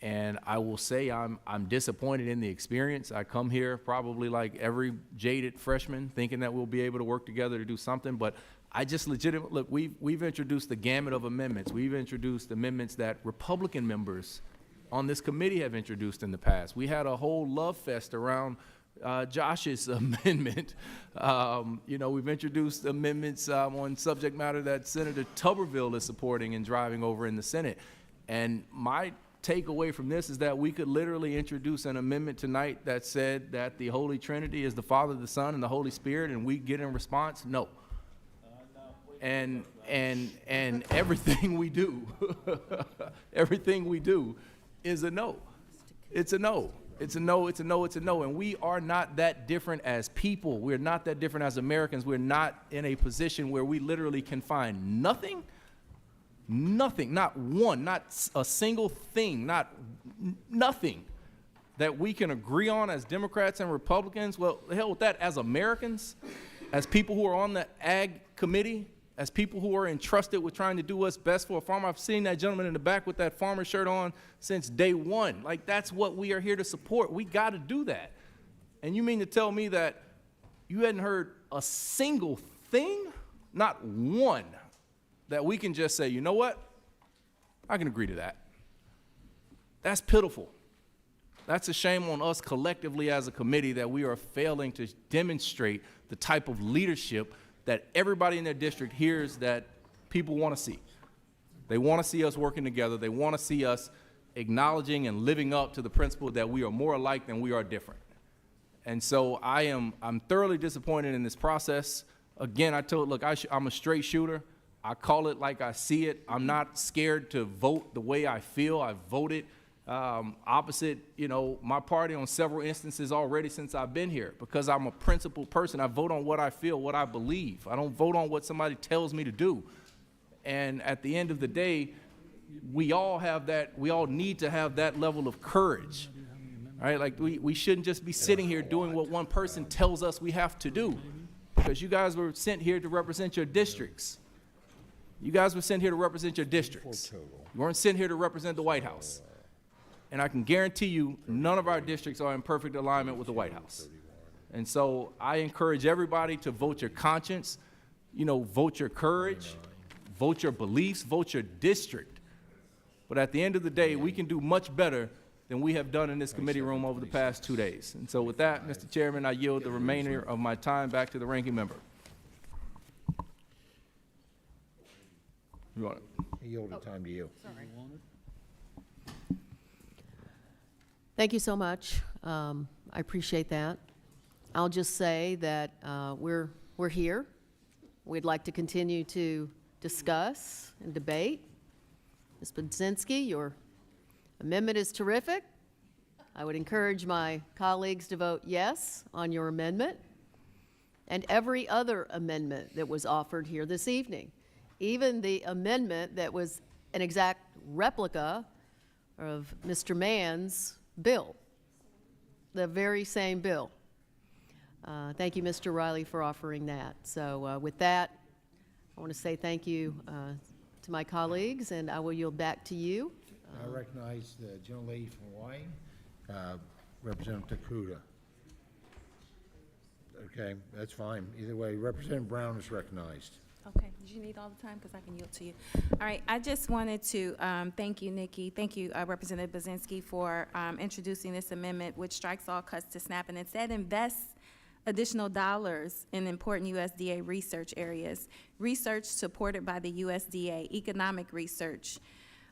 F: And I will say I'm disappointed in the experience. I come here probably like every jaded freshman thinking that we'll be able to work together to do something, but I just legitimately, look, we've introduced the gamut of amendments. We've introduced amendments that Republican members on this committee have introduced in the past. We had a whole love fest around Josh's amendment. We've introduced amendments on subject matter that Senator Tuberville is supporting and driving over in the Senate. And my takeaway from this is that we could literally introduce an amendment tonight that said that the Holy Trinity is the Father, the Son, and the Holy Spirit, and we get in response, no. And everything we do, everything we do is a no. It's a no. It's a no, it's a no, it's a no. And we are not that different as people. We're not that different as Americans. We're not in a position where we literally can find nothing, not one, not a single thing, nothing that we can agree on as Democrats and Republicans. Well, the hell with that. As Americans, as people who are on the Ag Committee, as people who are entrusted with trying to do what's best for a farmer. I've seen that gentleman in the back with that farmer shirt on since day one. Like, that's what we are here to support. We got to do that. And you mean to tell me that you hadn't heard a single thing, not one, that we can just say, you know what? I can agree to that. That's pitiful. That's a shame on us collectively as a committee that we are failing to demonstrate the type of leadership that everybody in their district hears that people want to see. They want to see us working together. They want to see us acknowledging and living up to the principle that we are more alike than we are different. And so I'm thoroughly disappointed in this process. Again, I told, look, I'm a straight shooter. I call it like I see it. I'm not scared to vote the way I feel. I've voted opposite, my party on several instances already since I've been here because I'm a principled person. I vote on what I feel, what I believe. I don't vote on what somebody tells me to do. And at the end of the day, we all need to have that level of courage, right? Like we shouldn't just be sitting here doing what one person tells us we have to do because you guys were sent here to represent your districts. You guys were sent here to represent your districts. You weren't sent here to represent the White House. And I can guarantee you none of our districts are in perfect alignment with the White House. And so I encourage everybody to vote your conscience, vote your courage, vote your beliefs, vote your district. But at the end of the day, we can do much better than we have done in this committee room over the past 2 days. And so with that, Mr. Chairman, I yield the remainder of my time back to the ranking member. You want it?
K: I yield the time to you.
M: Sorry. Thank you so much. I appreciate that. I'll just say that we're here. We'd like to continue to discuss and debate. Ms. Budzinski, your amendment is terrific. I would encourage my colleagues to vote yes on your amendment and every other amendment that was offered here this evening. Even the amendment that was an exact replica of Mr. Mann's bill, the very same bill. Thank you, Mr. Riley, for offering that. So with that, I want to say thank you to my colleagues, and I will yield back to you.
K: I recognize the gentlelady from Hawaii, Representative Takuda. Okay, that's fine. Either way, Representative Brown is recognized.
J: Okay, did you need all the time? Because I can yield to you. All right, I just wanted to thank you, Nikki. Thank you, Representative Budzinski, for introducing this amendment, which strikes all cuts to SNAP, and instead invests additional dollars in important USDA research areas. Research supported by the USDA, economic research,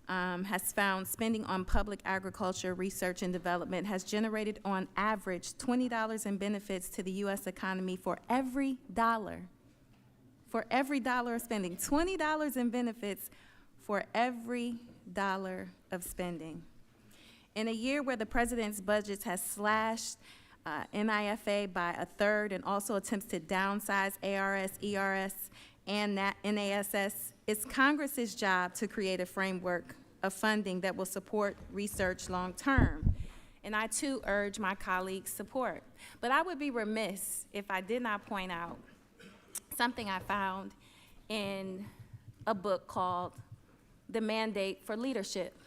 J: has found spending on public agriculture research and development has generated on average $20 in benefits to the U.S. economy for every dollar. For every dollar of spending, $20 in benefits for every dollar of spending. In a year where the president's budget has slashed NIFA by a third and also attempts to downsize ARS, ERS, and NASS, it's Congress's job to create a framework of funding that will support research long term. And I too urge my colleagues' support. But I would be remiss if I did not point out something I found in a book called The Mandate for Leadership,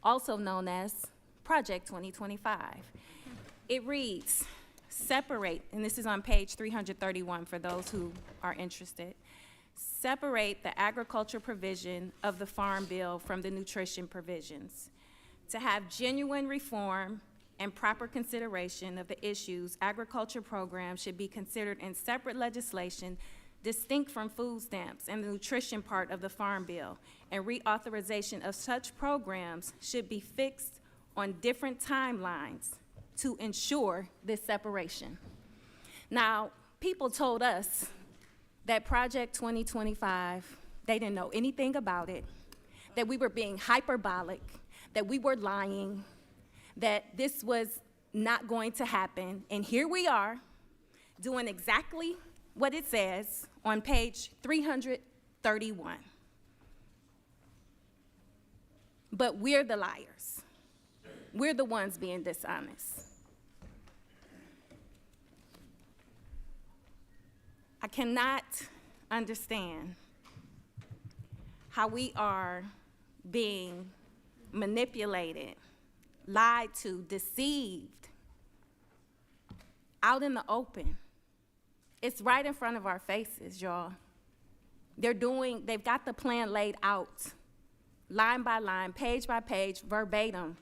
J: also known as Project 2025. It reads, separate, and this is on page 331 for those who are interested, separate the agriculture provision of the Farm Bill from the nutrition provisions. To have genuine reform and proper consideration of the issues, agriculture programs should be considered in separate legislation distinct from food stamps and the nutrition part of the Farm Bill, and reauthorization of such programs should be fixed on different timelines to ensure this separation. Now, people told us that Project 2025, they didn't know anything about it, that we were being hyperbolic, that we were lying, that this was not going to happen, and here we are doing exactly what it says on page 331. But we're the liars. We're the ones being dishonest. I cannot understand how we are being manipulated, lied to, deceived, out in the open. It's right in front of our faces, y'all. They've got the plan laid out, line by line, page by page, verbatim.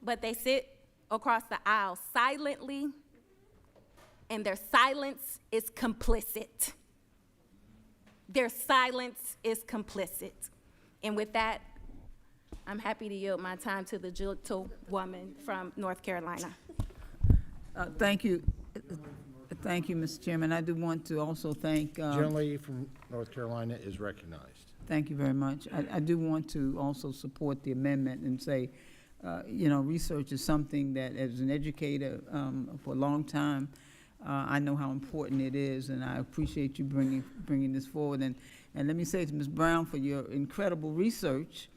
J: But they sit across the aisle silently, and their silence is complicit. Their silence is complicit. And with that, I'm happy to yield my time to the gentle woman from North Carolina.
N: Thank you. Thank you, Mr. Chairman. I do want to also thank.
A: Gentlelady from North Carolina is recognized.
N: Thank you very much. I do want to also support the amendment and say, research is something that, as an educator for a long time, I know how important it is, and I appreciate you bringing this forward. And let me say to Ms. Brown for your incredible research,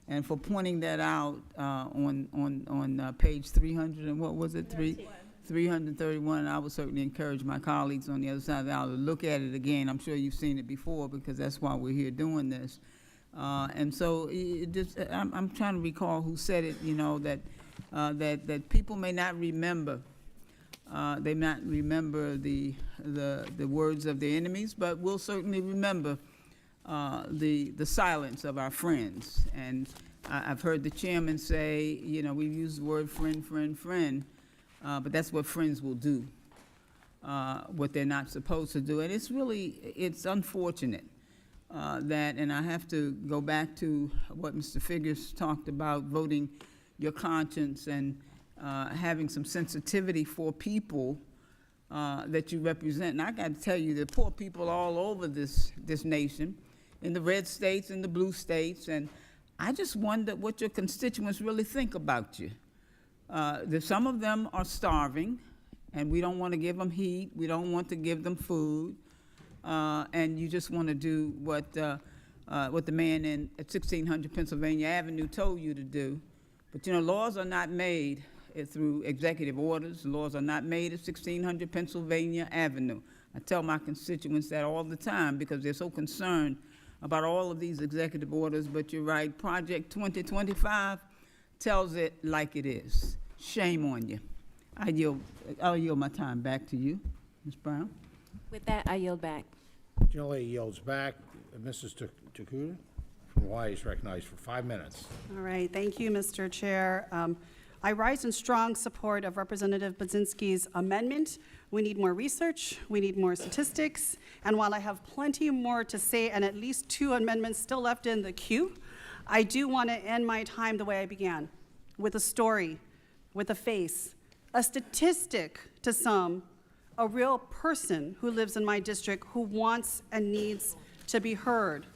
N: and for pointing that out on page 300 and what was it, 331. I would certainly encourage my colleagues on the other side of the aisle to look at it again. I'm sure you've seen it before because that's why we're here doing this. And so I'm trying to recall who said it. That people may not remember. They may not remember the words of their enemies, but we'll certainly remember the silence of our friends. And I've heard the chairman say, we've used the word friend, but that's what friends will do, what they're not supposed to do. And it's unfortunate that, and I have to go back to what Mr. Figures talked about, voting your conscience and having some sensitivity for people that you represent. And I got to tell you, there are poor people all over this nation, in the red states, in the blue states, and I just wonder what your constituents really think about you. Some of them are starving, and we don't want to give them heat. We don't want to give them food, and you just want to do what the man at 1600 Pennsylvania Avenue told you to do. But laws are not made through executive orders. Laws are not made at 1600 Pennsylvania Avenue. I tell my constituents that all the time because they're so concerned about all of these executive orders, but you're right, Project 2025 tells it like it is. Shame on you. I'll yield my time back to you, Ms. Brown.
B: With that, I yield back.
A: Gentlelady yields back. Mrs. Takuda from Hawaii is recognized for 5 minutes.
T: All right, thank you, Mr. Chair. I rise in strong support of Representative Budzinski's amendment. We need more research, we need more statistics, and while I have plenty more to say and at least 2 amendments still left in the queue, I do want to end my time the way I began, with a story, with a face, a statistic to some, a real person who lives in my district who wants and needs to be heard.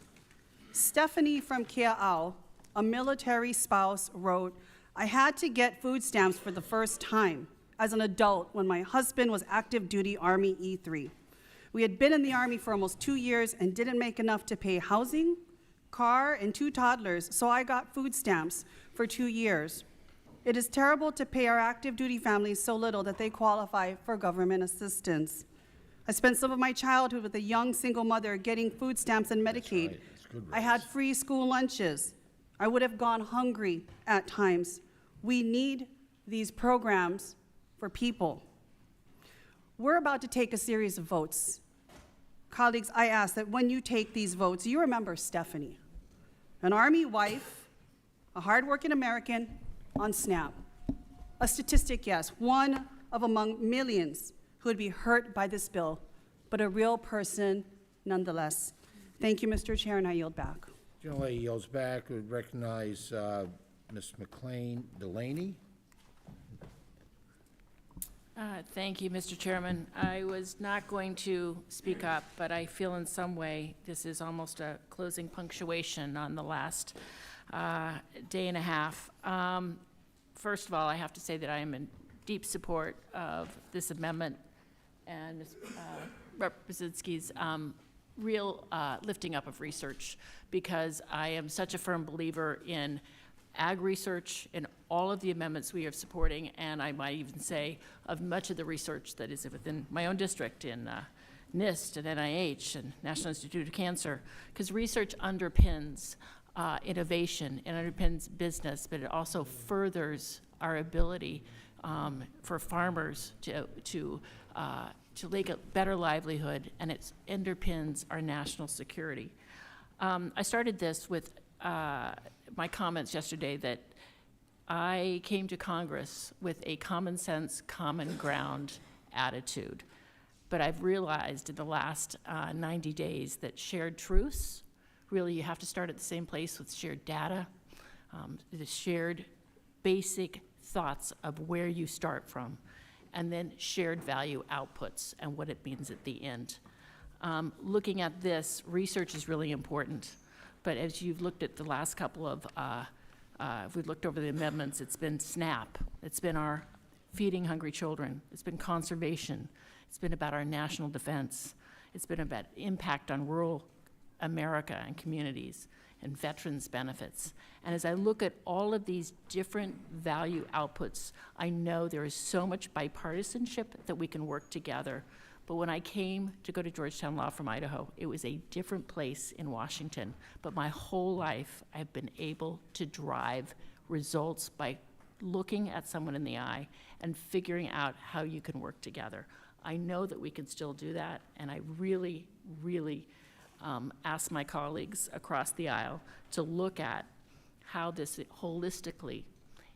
T: Stephanie from Kea'au, a military spouse, wrote, "I had to get food stamps for the first time as an adult when my husband was active duty Army E3. We had been in the Army for almost 2 years and didn't make enough to pay housing, car, and 2 toddlers, so I got food stamps for 2 years. It is terrible to pay our active duty families so little that they qualify for government assistance. I spent some of my childhood with a young single mother getting food stamps and Medicaid. I had free school lunches. I would have gone hungry at times. We need these programs for people." We're about to take a series of votes. Colleagues, I ask that when you take these votes, you remember Stephanie, an Army wife, a hardworking American on SNAP. A statistic, yes, one of among millions who would be hurt by this bill, but a real person nonetheless. Thank you, Mr. Chair, and I yield back.
A: Gentlelady yields back. We recognize Ms. McLean Delaney.
E: Thank you, Mr. Chairman. I was not going to speak up, but I feel in some way this is almost a closing punctuation on the last day and a half. First of all, I have to say that I am in deep support of this amendment and Ms. Representative real lifting up of research, because I am such a firm believer in ag research, in all of the amendments we are supporting, and I might even say of much of the research that is within my own district in NIST and NIH and National Institute of Cancer, because research underpins innovation, it underpins business, but it also furthers our ability for farmers to make a better livelihood, and it underpins our national security. I started this with my comments yesterday that I came to Congress with a common sense, common ground attitude. But I've realized in the last 90 days that shared truths, really you have to start at the same place with shared data, the shared basic thoughts of where you start from, and then shared value outputs and what it means at the end. Looking at this, research is really important, but as you've looked at the last couple of, if we've looked over the amendments, it's been SNAP, it's been our feeding hungry children, it's been conservation, it's been about our national defense, it's been about impact on rural America and communities, and veterans benefits. And as I look at all of these different value outputs, I know there is so much bipartisanship that we can work together. But when I came to go to Georgetown Law from Idaho, it was a different place in Washington. But my whole life, I've been able to drive results by looking at someone in the eye and figuring out how you can work together. I know that we can still do that, and I really, really ask my colleagues across the aisle to look at how this holistically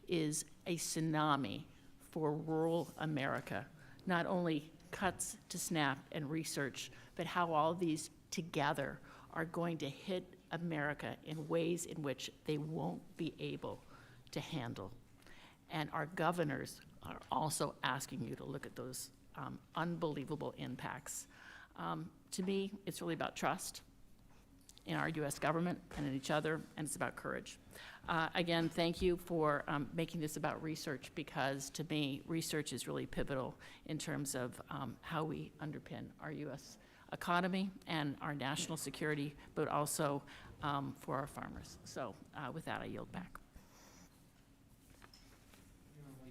E: is a tsunami for rural America. Not only cuts to SNAP and research, but how all these together are going to hit America in ways in which they won't be able to handle. And our governors are also asking you to look at those unbelievable impacts. To me, it's really about trust in our U.S. government and in each other, and it's about courage. Again, thank you for making this about research, because to me, research is really pivotal in terms of how we underpin our U.S. economy and our national security, but also for our farmers. So with that, I yield back.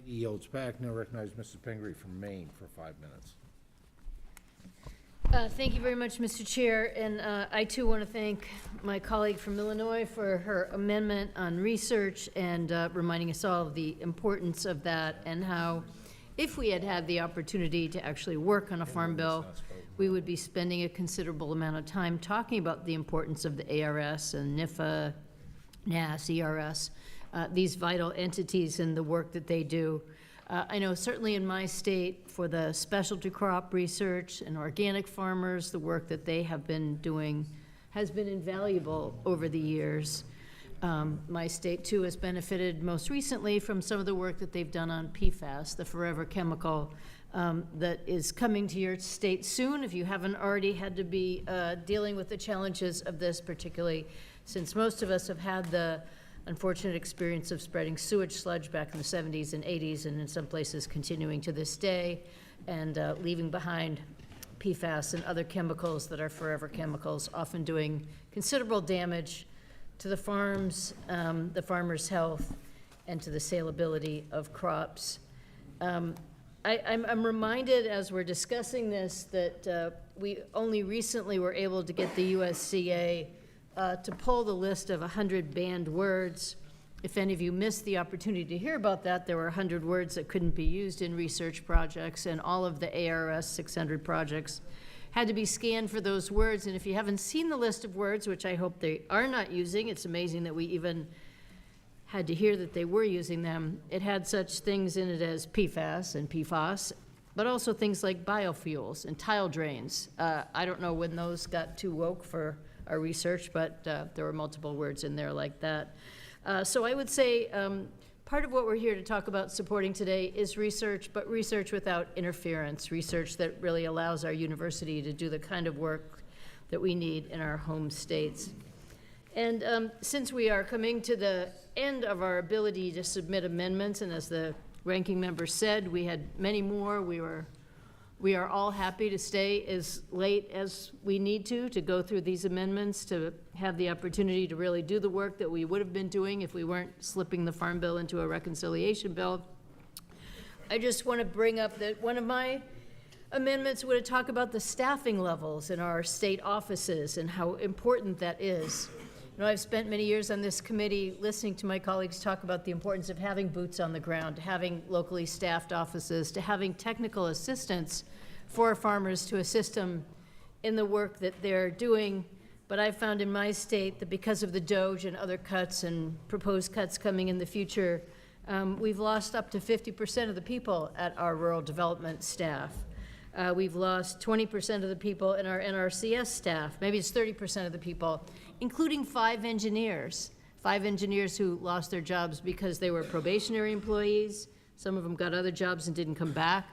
A: He yields back. Now recognize Mrs. Pingree from Maine for 5 minutes.
U: Thank you very much, Mr. Chair, and I too want to thank my colleague from Illinois for her amendment on research and reminding us all of the importance of that, and how if we had had the opportunity to actually work on a farm bill, we would be spending a considerable amount of time talking about the importance of the ARS and NIFA, NAS, ERS, these vital entities and the work that they do. I know certainly in my state, for the specialty crop research and organic farmers, the work that they have been doing has been invaluable over the years. My state, too, has benefited most recently from some of the work that they've done on PFAS, the forever chemical, that is coming to your state soon, if you haven't already had to be dealing with the challenges of this, particularly since most of us have had the unfortunate experience of spreading sewage sludge back in the 70s and 80s, and in some places continuing to this day, and leaving behind PFAS and other chemicals that are forever chemicals, often doing considerable damage to the farms, the farmers' health, and to the saleability of crops. I'm reminded as we're discussing this that we only recently were able to get the USCA to pull the list of 100 banned words. If any of you missed the opportunity to hear about that, there were 100 words that couldn't be used in research projects, and all of the ARS 600 projects had to be scanned for those words. And if you haven't seen the list of words, which I hope they are not using, it's amazing that we even had to hear that they were using them. It had such things in it as PFAS and PFAS, but also things like biofuels and tile drains. I don't know when those got too woke for our research, but there were multiple words in there like that. So I would say part of what we're here to talk about supporting today is research, but research without interference, research that really allows our university to do the kind of work that we need in our home states. And since we are coming to the end of our ability to submit amendments, and as the ranking member said, we had many more, we are all happy to stay as late as we need to go through these amendments, to have the opportunity to really do the work that we would have been doing if we weren't slipping the Farm Bill into a reconciliation bill. I just want to bring up that one of my amendments would talk about the staffing levels in our state offices and how important that is. You know, I've spent many years on this committee listening to my colleagues talk about the importance of having boots on the ground, to having locally staffed offices, to having technical assistance for farmers to assist them in the work that they're doing. But I've found in my state that because of the DOGE and other cuts and proposed cuts coming in the future, we've lost up to 50% of the people at our rural development staff. We've lost 20% of the people in our NRCS staff. Maybe it's 30% of the people, including 5 engineers who lost their jobs because they were probationary employees. Some of them got other jobs and didn't come back.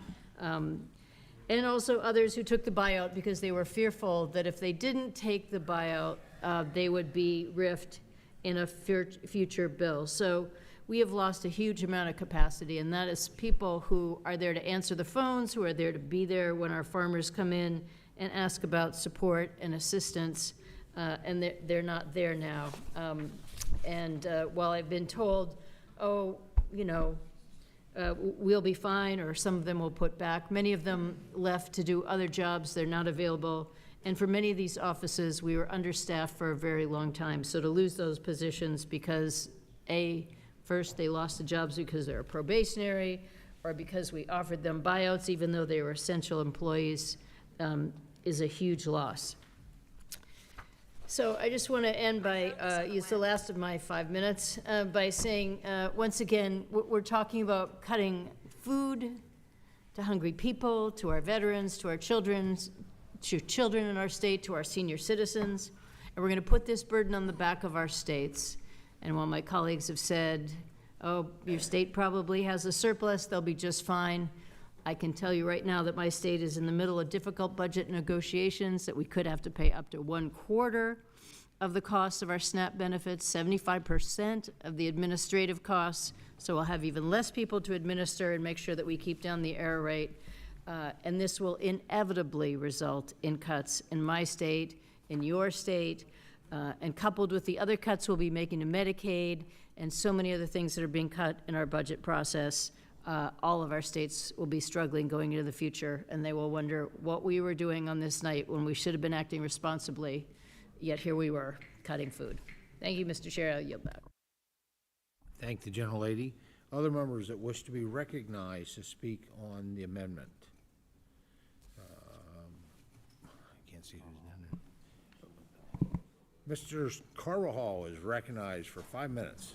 U: And also others who took the buyout because they were fearful that if they didn't take the buyout, they would be riffed in a future bill. So we have lost a huge amount of capacity, and that is people who are there to answer the phones, who are there to be there when our farmers come in and ask about support and assistance, and they're not there now. While I've been told, oh, you know, we'll be fine, or some of them will put back, many of them left to do other jobs. They're not available. And for many of these offices, we were understaffed for a very long time. So to lose those positions because, first, they lost the jobs because they were probationary, or because we offered them buyouts even though they were essential employees, is a huge loss. So I just want to end by, use the last of my 5 minutes, by saying, once again, we're talking about cutting food to hungry people, to our veterans, to our children in our state, to our senior citizens, and we're going to put this burden on the back of our states. And while my colleagues have said, oh, your state probably has a surplus, they'll be just fine, I can tell you right now that my state is in the middle of difficult budget negotiations, that we could have to pay up to 1/4 of the cost of our SNAP benefits, 75% of the administrative costs, so we'll have even less people to administer and make sure that we keep down the error rate. And this will inevitably result in cuts in my state, in your state, and coupled with the other cuts we'll be making to Medicaid and so many other things that are being cut in our budget process, all of our states will be struggling going into the future, and they will wonder what we were doing on this night when we should have been acting responsibly, yet here we were, cutting food. Thank you, Mr. Chair. I'll yield back.
A: Thank the gentlelady. Other members that wish to be recognized to speak on the amendment? I can't see who's down there. Mr. Carvajal is recognized for 5 minutes.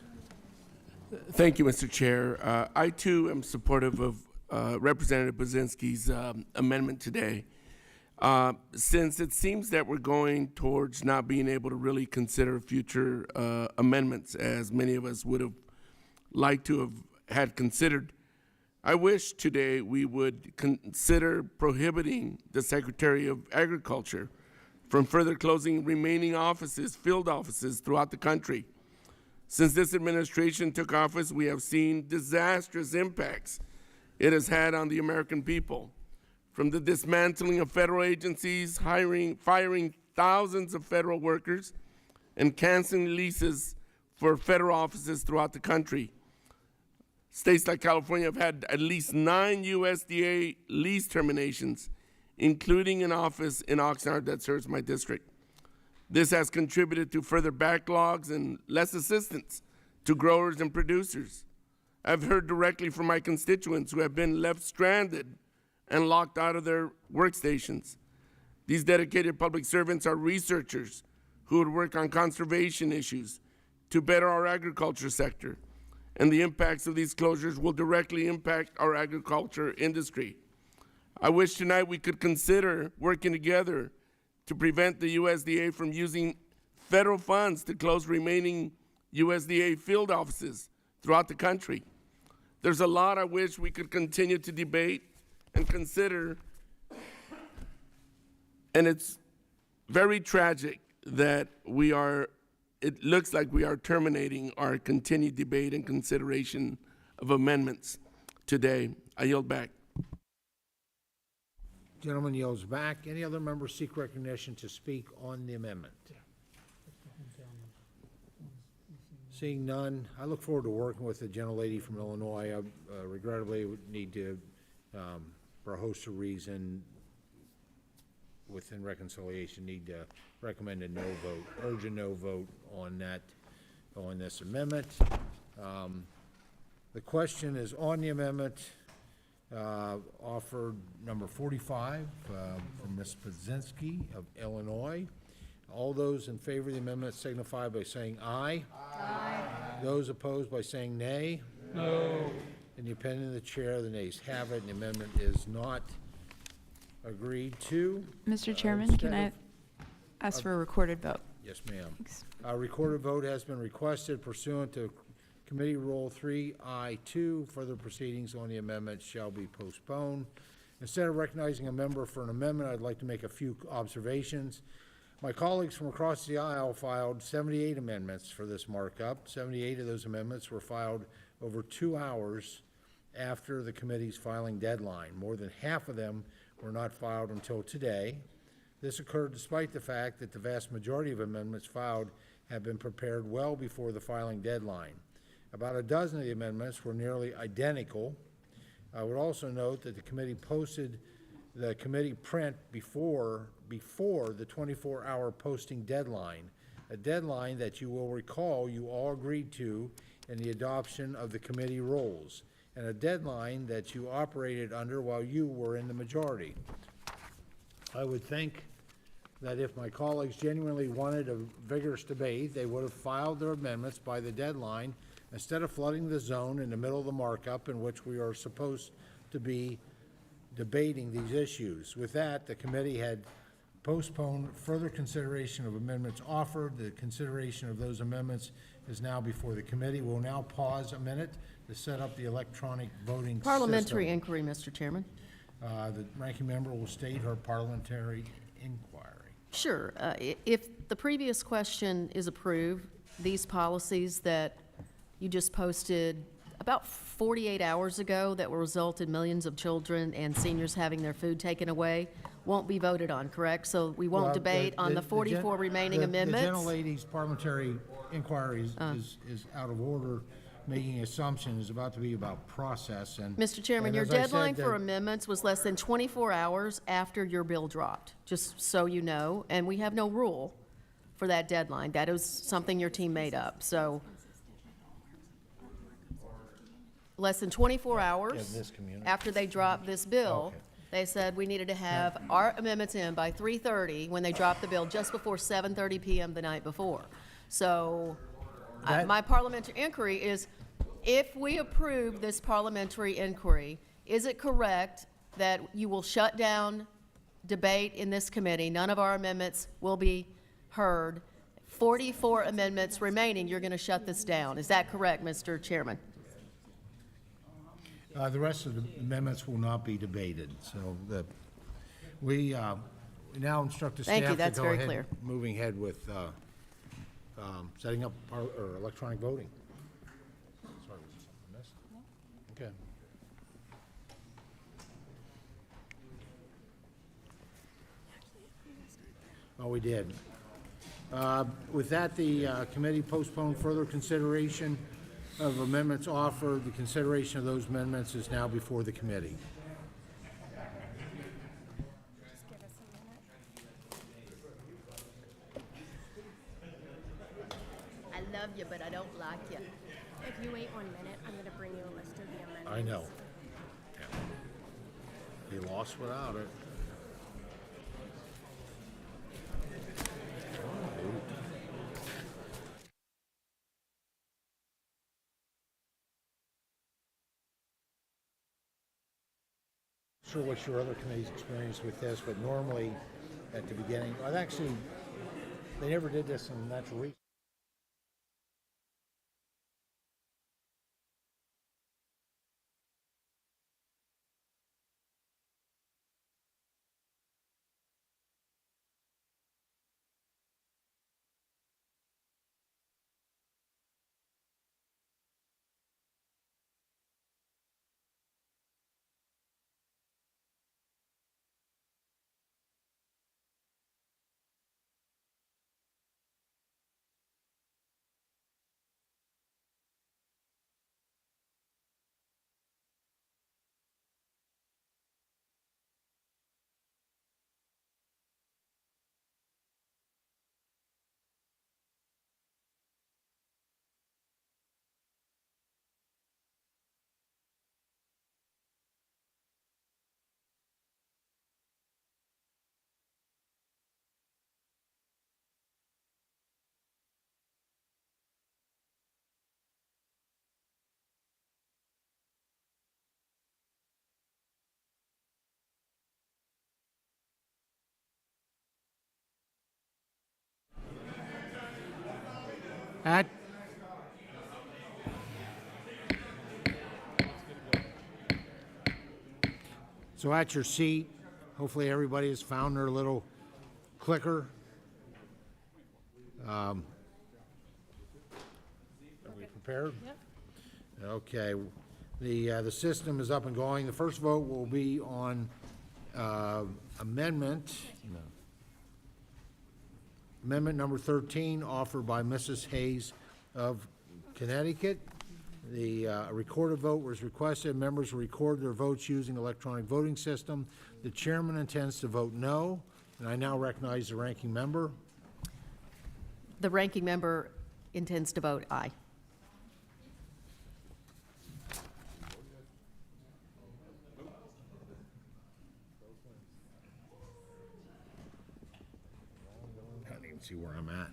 D: Thank you, Mr. Chair. I too am supportive of Representative Budzinski's amendment today. Since it seems that we're going towards not being able to really consider future amendments, as many of us would have liked to have had considered, I wish today we would consider prohibiting the Secretary of Agriculture from further closing remaining offices, field offices throughout the country. Since this administration took office, we have seen disastrous impacts it has had on the American people. From the dismantling of federal agencies, firing thousands of federal workers, and canceling leases for federal offices throughout the country. States like California have had at least 9 USDA lease terminations, including an office in Oxnard that serves my district. This has contributed to further backlogs and less assistance to growers and producers. I've heard directly from my constituents who have been left stranded and locked out of their workstations. These dedicated public servants are researchers who would work on conservation issues to better our agriculture sector, and the impacts of these closures will directly impact our agriculture industry. I wish tonight we could consider working together to prevent the USDA from using federal funds to close remaining USDA field offices throughout the country. There's a lot I wish we could continue to debate and consider, and it's very tragic that it looks like we are terminating our continued debate and consideration of amendments today. I yield back.
A: Gentleman yields back. Any other members seek recognition to speak on the amendment? Seeing none, I look forward to working with the gentlelady from Illinois. I regrettably would need to, for a host of reasons, within reconciliation, need to recommend a no vote, urge a no vote on that, on this amendment. The question is on the amendment offered number 45 from Ms. Budzinski of Illinois. All those in favor of the amendment signify by saying aye. Aye. Those opposed by saying nay. No. In the opinion of the chair, the nays have it, and the amendment is not agreed to.
B: Mr. Chairman, can I ask for a recorded vote?
A: Yes, ma'am. A recorded vote has been requested pursuant to Committee Rule 3I2. Further proceedings on the amendment shall be postponed. Instead of recognizing a member for an amendment, I'd like to make a few observations. My colleagues from across the aisle filed 78 amendments for this markup. 78 of those amendments were filed over 2 hours after the committee's filing deadline. More than half of them were not filed until today. This occurred despite the fact that the vast majority of amendments filed have been prepared well before the filing deadline. About a dozen of the amendments were nearly identical. I would also note that the committee posted the committee print before the 24-hour posting deadline, a deadline that you will recall you all agreed to in the adoption of the committee rules, and a deadline that you operated under while you were in the majority. I would think that if my colleagues genuinely wanted a vigorous debate, they would have filed their amendments by the deadline instead of flooding the zone in the middle of the markup in which we are supposed to be debating these issues. With that, the committee had postponed further consideration of amendments offered. The consideration of those amendments is now before the committee. We'll now pause a minute to set up the electronic voting
M: Parliamentary
A: system.
M: inquiry, Mr. Chairman.
A: The ranking member will state her parliamentary inquiry.
M: Sure. If the previous question is approved, these policies that you just posted about 48 hours ago that will result in millions of children and seniors having their food taken away won't be voted on, correct? So we won't debate on the 44 remaining amendments?
A: The gentlelady's parliamentary inquiry is out of order, making assumptions, is about to be about process. And
M: Mr. Chairman,
A: and
M: your
A: as I said,
M: deadline for amendments was less than 24 hours after your bill dropped, just so you know, and we have no rule for that deadline. That is something your team made up, so less than 24 hours after they dropped this bill, they said we needed to have our amendments in by 3:30 when they dropped the bill just before 7:30 p.m. the night before. So my parliamentary inquiry is, if we approve this parliamentary inquiry, is it correct that you will shut down debate in this committee? None of our amendments will be heard. 44 amendments remaining, you're going to shut this down. Is that correct, Mr. Chairman?
A: The rest of the amendments will not be debated, so we now instruct the
M: Thank you,
A: staff to
M: that's
A: go
M: very
A: ahead,
M: clear.
A: moving ahead with setting up or electronic voting. Sorry, was there something I missed? Okay. Oh, we did. With that, the committee postponed further consideration of amendments offered. The consideration of those amendments is now before the committee.
M: I love you, but I don't like you.
G: If you wait 1 minute, I'm going to bring you a list of the amendments.
A: I know. He lost without it. Sure what your other committee's experience with this, but normally at the beginning, they never did this in natural resources. So at your seat, hopefully everybody has found their little clicker. Are we prepared? Yep. Okay. The system is up and going. The first vote will be on amendment number 13, offered by Mrs. Hayes of Connecticut. The recorded vote was requested. Members will record their votes using electronic voting system. The chairman intends to vote no, and I now recognize the ranking member.
M: The ranking member intends to vote aye.
A: I don't even see where I'm at.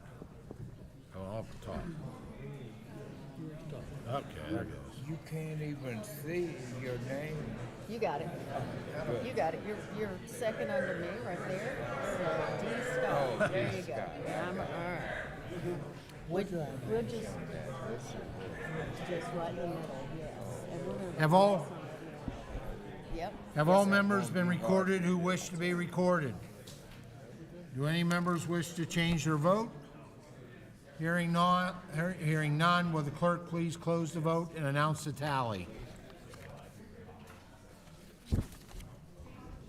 A: Oh, off the top. Okay, there it goes.
V: You can't even see your name.
M: You got it. You got it. You're second under me right there. So D. Scott. There you go. All right. We'll just right in the middle, yes. And we're gonna-
A: Have all,
M: Yep.
A: have all members been recorded who wish to be recorded? Do any members wish to change their vote? Hearing none, will the clerk please close the vote and announce the tally?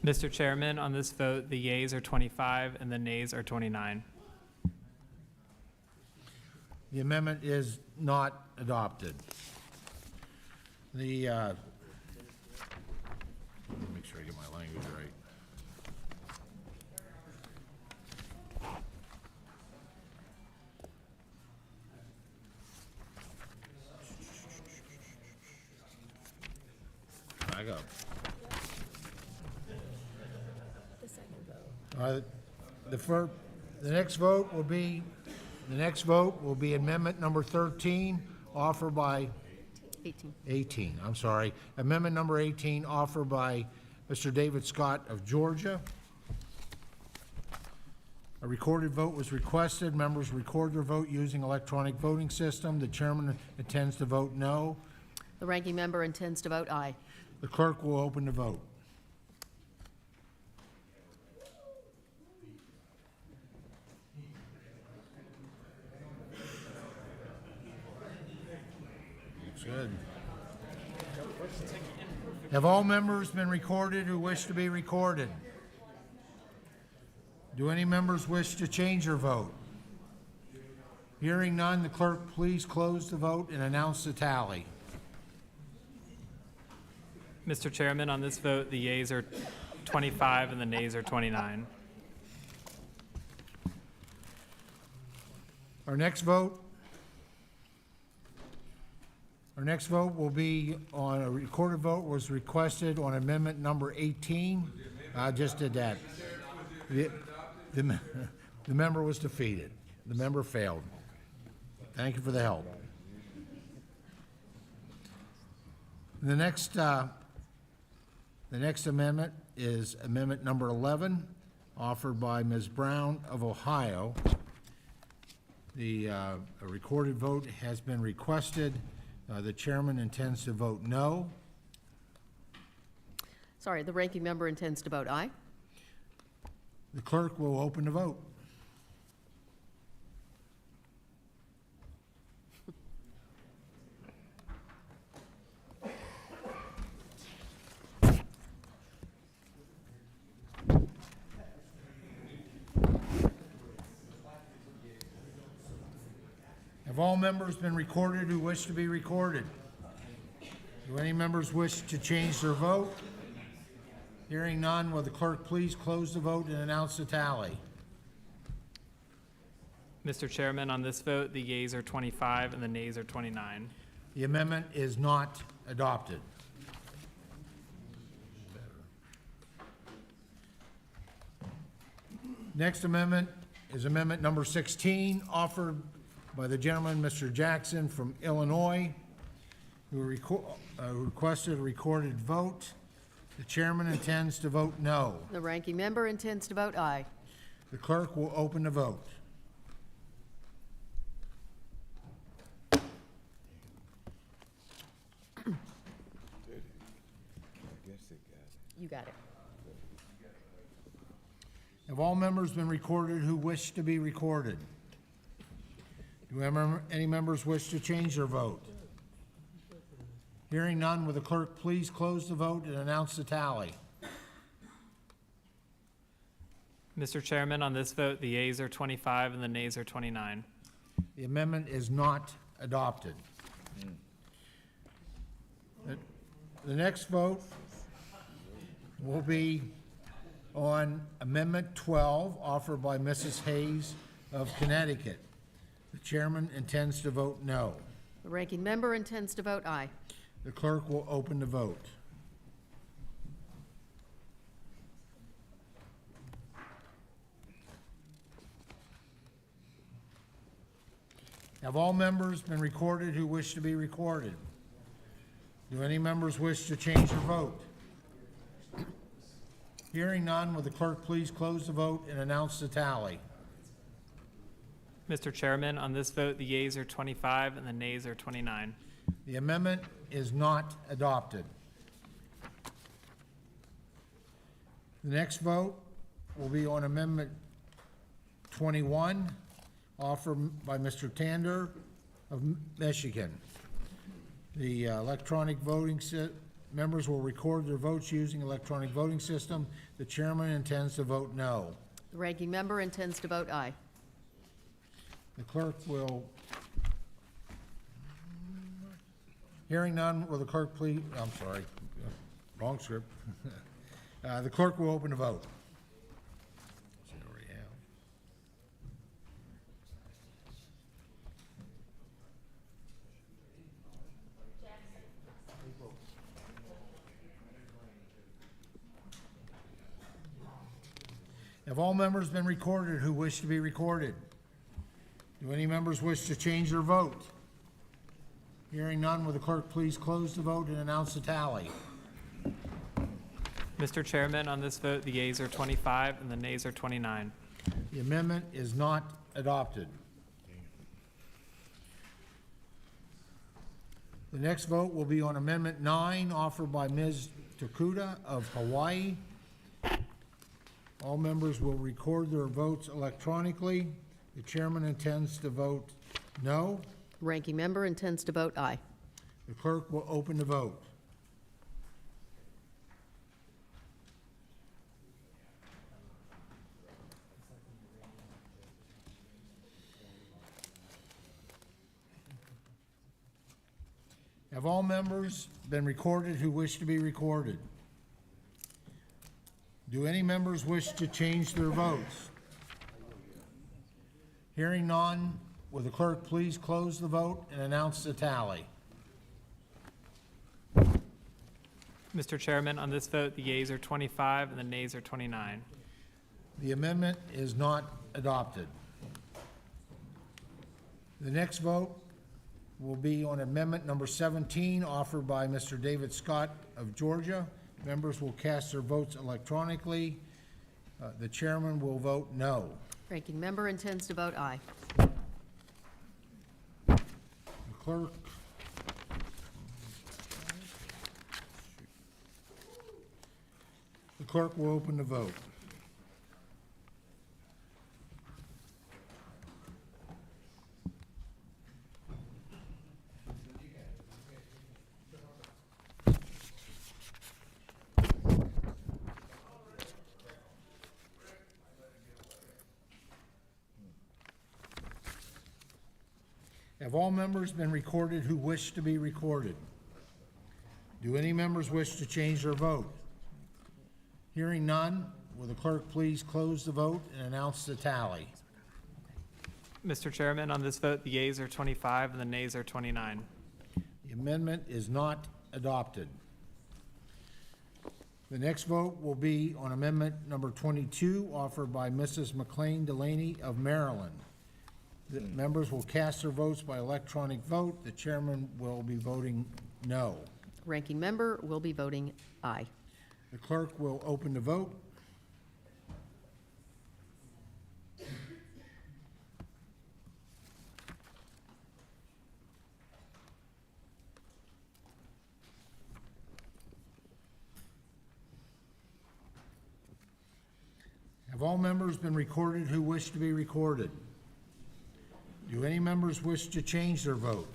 C: Mr. Chairman, on this vote, the yeas are 25 and the nays are 29.
A: The amendment is not adopted. Let me make sure I get my language right. Back up. The next vote will be amendment number 13, offered by 18, I'm sorry. Amendment number 18, offered by Mr. David Scott of Georgia. A recorded vote was requested. Members record their vote using electronic voting system. The chairman intends to vote no.
M: The ranking member intends to vote aye.
A: The clerk will open the vote. Good. Have all members been recorded who wish to be recorded? Do any members wish to change their vote? Hearing none, the clerk please close the vote and announce the tally.
C: Mr. Chairman, on this vote, the yeas are 25 and the nays are 29.
A: Our next vote will be on a recorded vote was requested on amendment number 18. I just did that. The member was defeated. The member failed. Thank you for the help. The next amendment is amendment number 11, offered by Ms. Brown of Ohio. A recorded vote has been requested. The chairman intends to vote no.
M: Sorry, the ranking member intends to vote aye.
A: The clerk will open the vote. Have all members been recorded who wish to be recorded? Do any members wish to change their vote? Hearing none, will the clerk please close the vote and announce the tally?
C: Mr. Chairman, on this vote, the yeas are 25 and the nays are 29.
A: The amendment is not adopted. Next amendment is amendment number 16, offered by the gentleman, Mr. Jackson from Illinois, who requested a recorded vote. The chairman intends to vote no.
M: The ranking member intends to vote aye.
A: The clerk will open the vote.
M: You got it.
A: Have all members been recorded who wish to be recorded? Do any members wish to change their vote? Hearing none, will the clerk please close the vote and announce the tally?
C: Mr. Chairman, on this vote, the yeas are 25 and the nays are 29.
A: The amendment is not adopted. The next vote will be on Amendment 12, offered by Mrs. Hayes of Connecticut. The chairman intends to vote no.
M: The ranking member intends to vote aye.
A: The clerk will open the vote. Have all members been recorded who wish to be recorded? Do any members wish to change their vote? Hearing none, will the clerk please close the vote and announce the tally?
C: Mr. Chairman, on this vote, the yeas are 25 and the nays are 29.
A: The amendment is not adopted. The next vote will be on Amendment 21, offered by Mr. Tander of Michigan. The electronic voting members will record their votes using electronic voting system. The chairman intends to vote no.
M: The ranking member intends to vote aye.
A: The clerk will, hearing none, will the clerk please, I'm sorry, wrong script. The clerk will open the vote. Have all members been recorded who wish to be recorded? Do any members wish to change their vote? Hearing none, will the clerk please close the vote and announce the tally?
C: Mr. Chairman, on this vote, the yeas are 25 and the nays are 29.
A: The amendment is not adopted. The next vote will be on Amendment 9, offered by Ms. Takuda of Hawaii. All members will record their votes electronically. The chairman intends to vote no.
M: Ranking member intends to vote aye.
A: The clerk will open the vote. Have all members been recorded who wish to be recorded? Do any members wish to change their votes? Hearing none, will the clerk please close the vote and announce the tally?
C: Mr. Chairman, on this vote, the yeas are 25 and the nays are 29.
A: The amendment is not adopted. The next vote will be on amendment number 17, offered by Mr. David Scott of Georgia. Members will cast their votes electronically. The chairman will vote no.
M: Ranking member intends to vote aye.
A: The clerk. The clerk will open the vote. Have all members been recorded who wish to be recorded? Do any members wish to change their vote? Hearing none, will the clerk please close the vote and announce the tally?
C: Mr. Chairman, on this vote, the yeas are 25 and the nays are 29.
A: The amendment is not adopted. The next vote will be on amendment number 22, offered by Mrs. McLean Delaney of Maryland. The members will cast their votes by electronic vote. The chairman will be voting no.
M: Ranking member will be voting aye.
A: The clerk will open the vote. Have all members been recorded who wish to be recorded? Do any members wish to change their vote?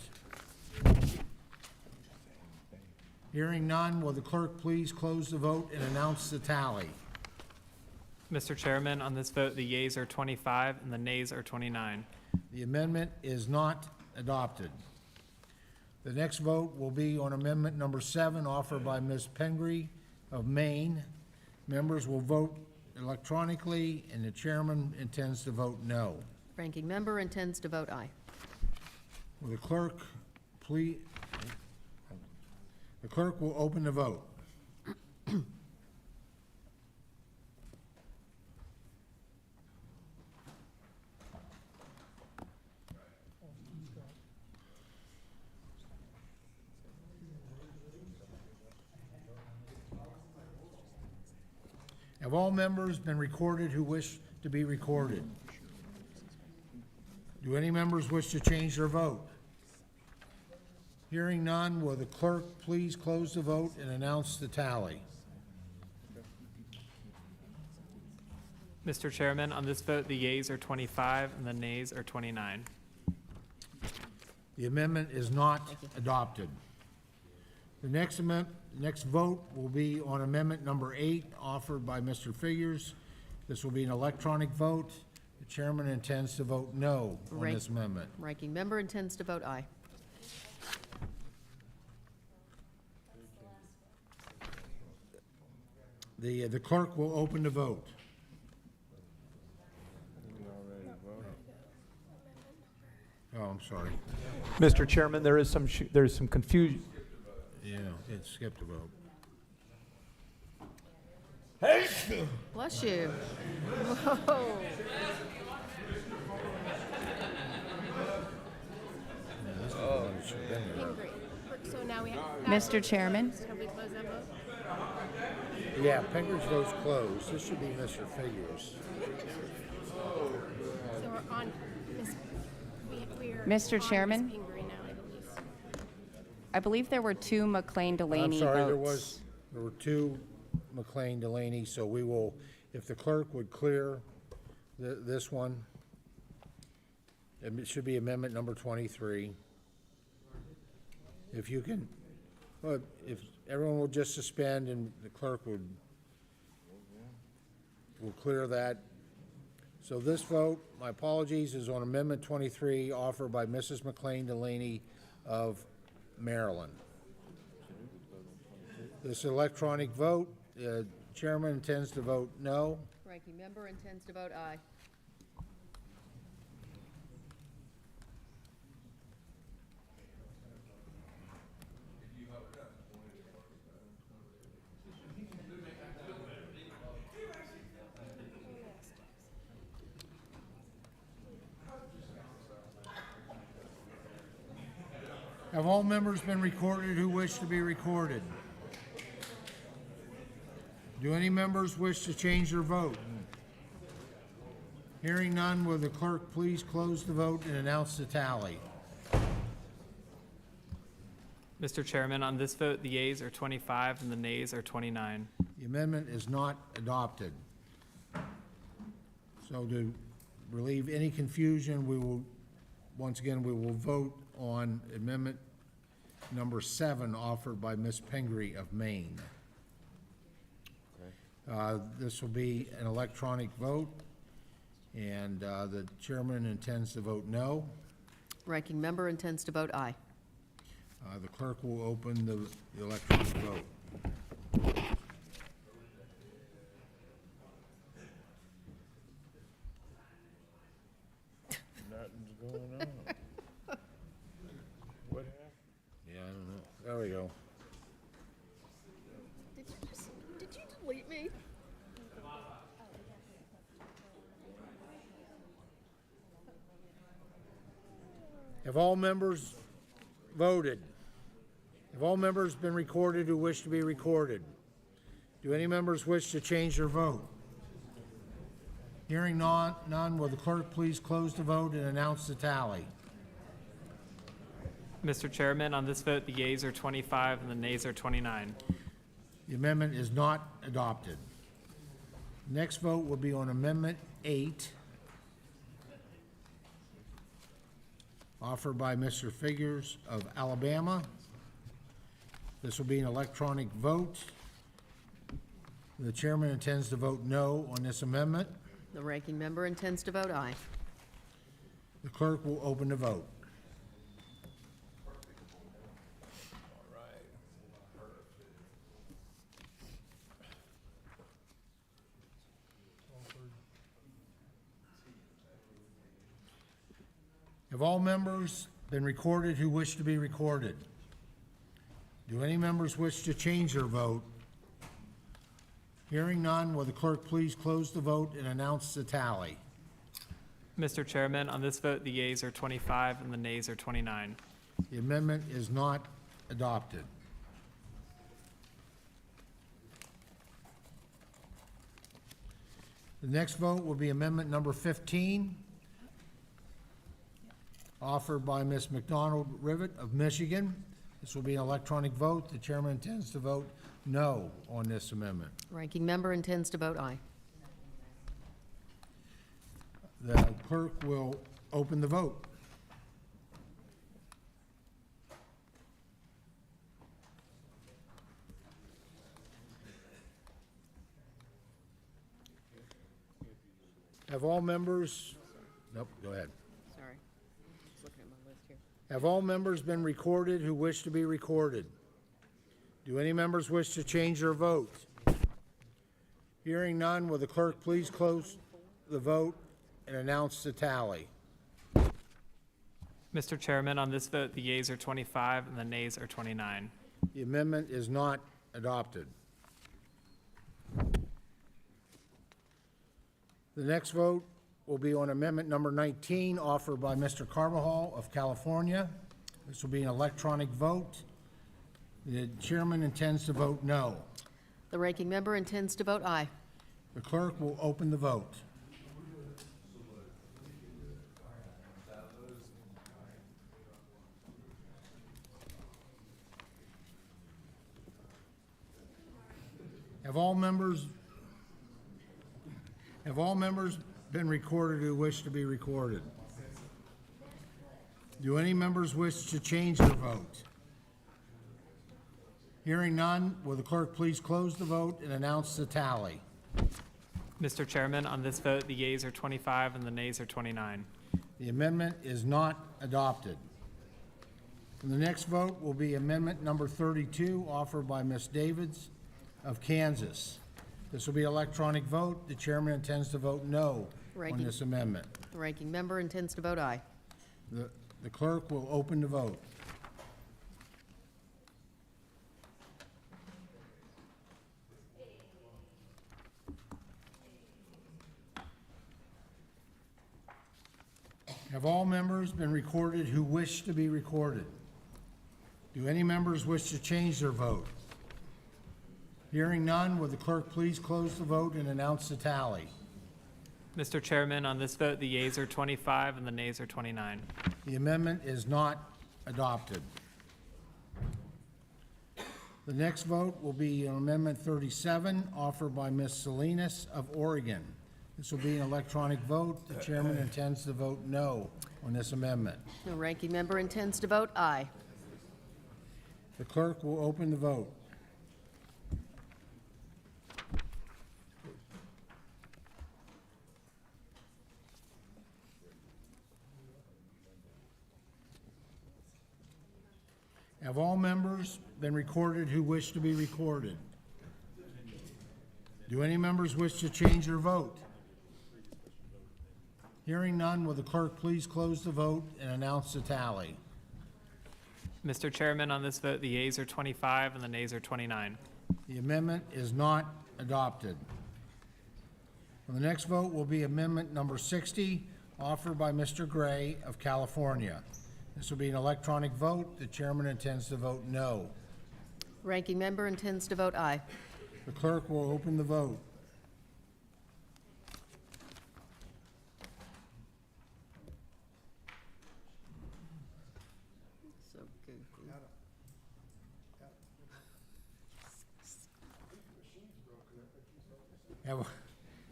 A: Hearing none, will the clerk please close the vote and announce the tally?
C: Mr. Chairman, on this vote, the yeas are 25 and the nays are 29.
A: The amendment is not adopted. The next vote will be on amendment number 7, offered by Ms. Pengree of Maine. Members will vote electronically, and the chairman intends to vote no.
M: Ranking member intends to vote aye.
A: Will the clerk please, the clerk will open the vote. Have all members been recorded who wish to be recorded? Do any members wish to change their vote? Hearing none, will the clerk please close the vote and announce the tally?
C: Mr. Chairman, on this vote, the yeas are 25 and the nays are 29.
A: The amendment is not adopted. The next vote will be on amendment number 8, offered by Mr. Figures. This will be an electronic vote. The chairman intends to vote no on this amendment.
M: Ranking member intends to vote aye.
A: The clerk will open the vote. Oh, I'm sorry.
L: Mr. Chairman, there is some confusion.
A: Yeah, it skipped a vote.
M: Bless you. Whoa.
A: Yeah, this is the one that should have been there.
G: So now we have.
B: Mr. Chairman?
G: Have we closed that vote?
A: Yeah, Pinker's vote's closed. This should be Mr. Figures.
G: So we're on, we're.
B: Mr.
G: on
B: Chairman?
G: Ms. Pingree now, I believe.
B: I believe there were two McLean
A: I'm
B: Delaney
A: sorry,
B: votes.
A: there were two McLean Delaney, so we will, if the clerk would clear this one. It should be amendment number 23. If you can, if everyone will just suspend and the clerk will clear that. So this vote, my apologies, is on amendment 23 offered by Mrs. McLean Delaney of Maryland. This electronic vote, chairman intends to vote no.
M: Ranking member intends to vote aye.
A: Have all members been recorded who wish to be recorded? Do any members wish to change their vote? Hearing none, will the clerk please close the vote and announce the tally?
C: Mr. Chairman, on this vote, the yeas are 25 and the nays are 29.
A: The amendment is not adopted. So to relieve any confusion, we will, once again, we will vote on amendment number 7 offered by Ms. Pingree of Maine. This will be an electronic vote, and the chairman intends to vote no.
M: Ranking member intends to vote aye.
A: The clerk will open the electronic vote. Nothing's going on. What happened? Yeah, I don't know. There we go.
M: Did you delete me?
A: Have all members voted? Have all members been recorded who wish to be recorded? Do any members wish to change their vote? Hearing none, will the clerk please close the vote and announce the tally?
C: Mr. Chairman, on this vote, the yeas are 25 and the nays are 29.
A: The amendment is not adopted. Next vote will be on Amendment 8, offered by Mr. Figures of Alabama. This will be an electronic vote. The chairman intends to vote no on this amendment.
M: The ranking member intends to vote aye.
A: The clerk will open the vote. Have all members been recorded who wish to be recorded? Do any members wish to change their vote? Hearing none, will the clerk please close the vote and announce the tally?
C: Mr. Chairman, on this vote, the yeas are 25 and the nays are 29.
A: The amendment is not adopted. The next vote will be amendment number 15, offered by Ms. McDonald Rivet of Michigan. This will be an electronic vote. The chairman intends to vote no on this amendment.
M: Ranking member intends to vote aye.
A: The clerk will open the vote. Have all members, nope, go ahead.
M: Sorry. Just looking at my list here.
A: Have all members been recorded who wish to be recorded? Do any members wish to change their vote? Hearing none, will the clerk please close the vote and announce the tally?
C: Mr. Chairman, on this vote, the yeas are 25 and the nays are 29.
A: The amendment is not adopted. The next vote will be on amendment number 19, offered by Mr. Carvajal of California. This will be an electronic vote. The chairman intends to vote no.
M: The ranking member intends to vote aye.
A: The clerk will open the vote. Have all members been recorded who wish to be recorded? Do any members wish to change their vote? Hearing none, will the clerk please close the vote and announce the tally?
C: Mr. Chairman, on this vote, the yeas are 25 and the nays are 29.
A: The amendment is not adopted. And the next vote will be amendment number 32, offered by Ms. Davids of Kansas. This will be electronic vote. The chairman intends to vote no on
M: Ranking-
A: this amendment.
M: The ranking member intends to vote aye.
A: The clerk will open the vote. Have all members been recorded who wish to be recorded? Do any members wish to change their vote? Hearing none, will the clerk please close the vote and announce the tally?
C: Mr. Chairman, on this vote, the yeas are 25 and the nays are 29.
A: The amendment is not adopted. The next vote will be on Amendment 37, offered by Ms. Salinas of Oregon. This will be an electronic vote. The chairman intends to vote no on this amendment.
M: The ranking member intends to vote aye.
A: The clerk will open the vote. Have all members been recorded who wish to be recorded? Do any members wish to change their vote? Hearing none, will the clerk please close the vote and announce the tally?
C: Mr. Chairman, on this vote, the yeas are 25 and the nays are 29.
A: The amendment is not adopted. The next vote will be amendment number 60, offered by Mr. Gray of California. This will be an electronic vote. The chairman intends to vote no.
M: Ranking member intends to vote aye.
A: The clerk will open the vote.
M: So goofy.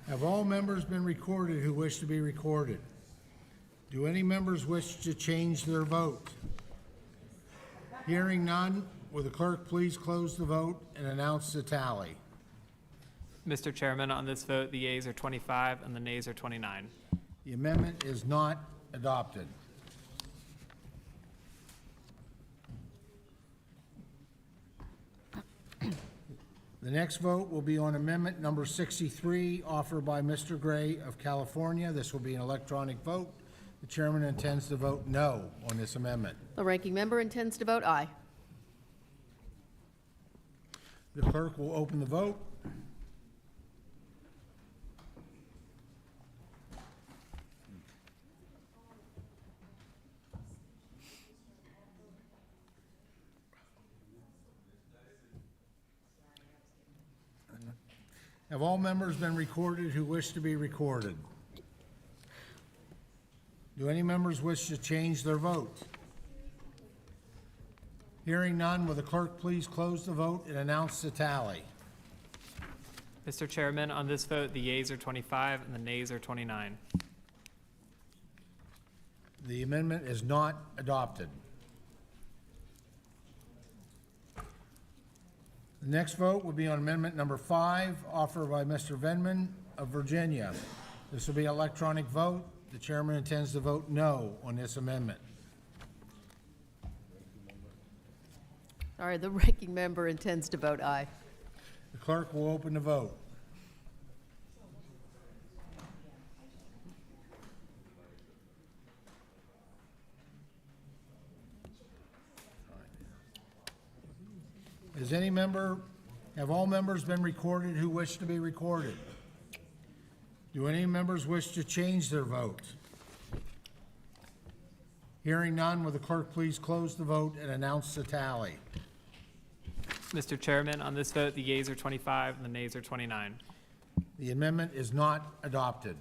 A: Have all members been recorded who wish to be recorded? Do any members wish to change their vote? Hearing none, will the clerk please close the vote and announce the tally?
C: Mr. Chairman, on this vote, the yeas are 25 and the nays are 29.
A: The amendment is not adopted. The next vote will be on amendment number 63, offered by Mr. Gray of California. This will be an electronic vote. The chairman intends to vote no on this amendment.
M: The ranking member intends to vote aye.
A: The clerk will open the vote. Have all members been recorded who wish to be recorded? Do any members wish to change their vote? Hearing none, will the clerk please close the vote and announce the tally?
C: Mr. Chairman, on this vote, the yeas are 25 and the nays are 29.
A: The amendment is not adopted. The next vote will be on amendment number 5, offered by Mr. Venman of Virginia. This will be an electronic vote. The chairman intends to vote no on this amendment.
M: Sorry, the ranking member intends to vote aye.
A: The clerk will open the vote. Have all members been recorded who wish to be recorded? Do any members wish to change their vote? Hearing none, will the clerk please close the vote and announce the tally?
C: Mr. Chairman, on this vote, the yeas are 25 and the nays are 29.
A: The amendment is not adopted.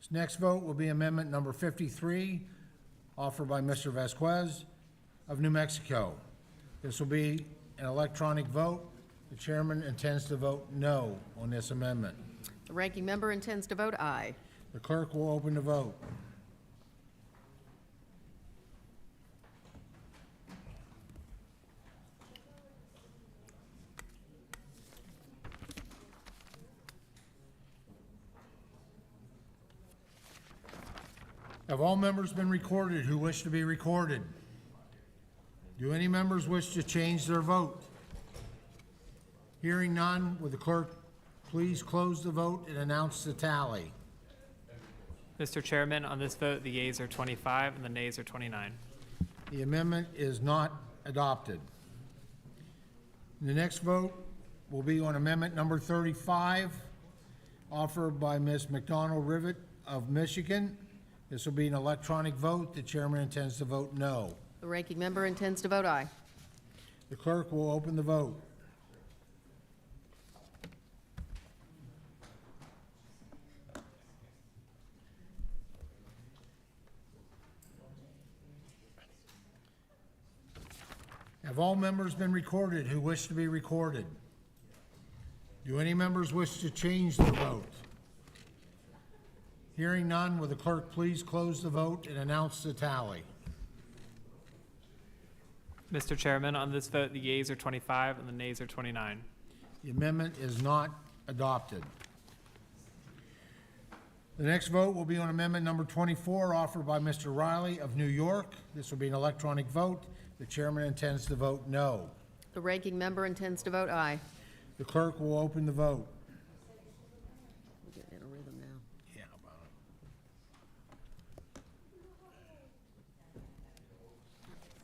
A: This next vote will be amendment number 53, offered by Mr. Vasquez of New Mexico. This will be an electronic vote. The chairman intends to vote no on this amendment.
M: The ranking member intends to vote aye.
A: The clerk will open the vote. Have all members been recorded who wish to be recorded? Do any members wish to change their vote? Hearing none, would the clerk please close the vote and announce the tally?
C: Mr. Chairman, on this vote, the yeas are 25 and the nays are 29.
A: The amendment is not adopted. The next vote will be on amendment number 35, offered by Ms. McDonald-Rivet of Michigan. This will be an electronic vote. The chairman intends to vote no.
M: The ranking member intends to vote aye.
A: The clerk will open the vote. Have all members been recorded who wish to be recorded? Do any members wish to change their vote? Hearing none, will the clerk please close the vote and announce the tally?
C: Mr. Chairman, on this vote, the yeas are 25 and the nays are 29.
A: The amendment is not adopted. The next vote will be on amendment number 24, offered by Mr. Riley of New York. This will be an electronic vote. The chairman intends to vote no.
M: The ranking member intends to vote aye.
A: The clerk will open the vote.
M: We're getting in a rhythm now.
A: Yeah, about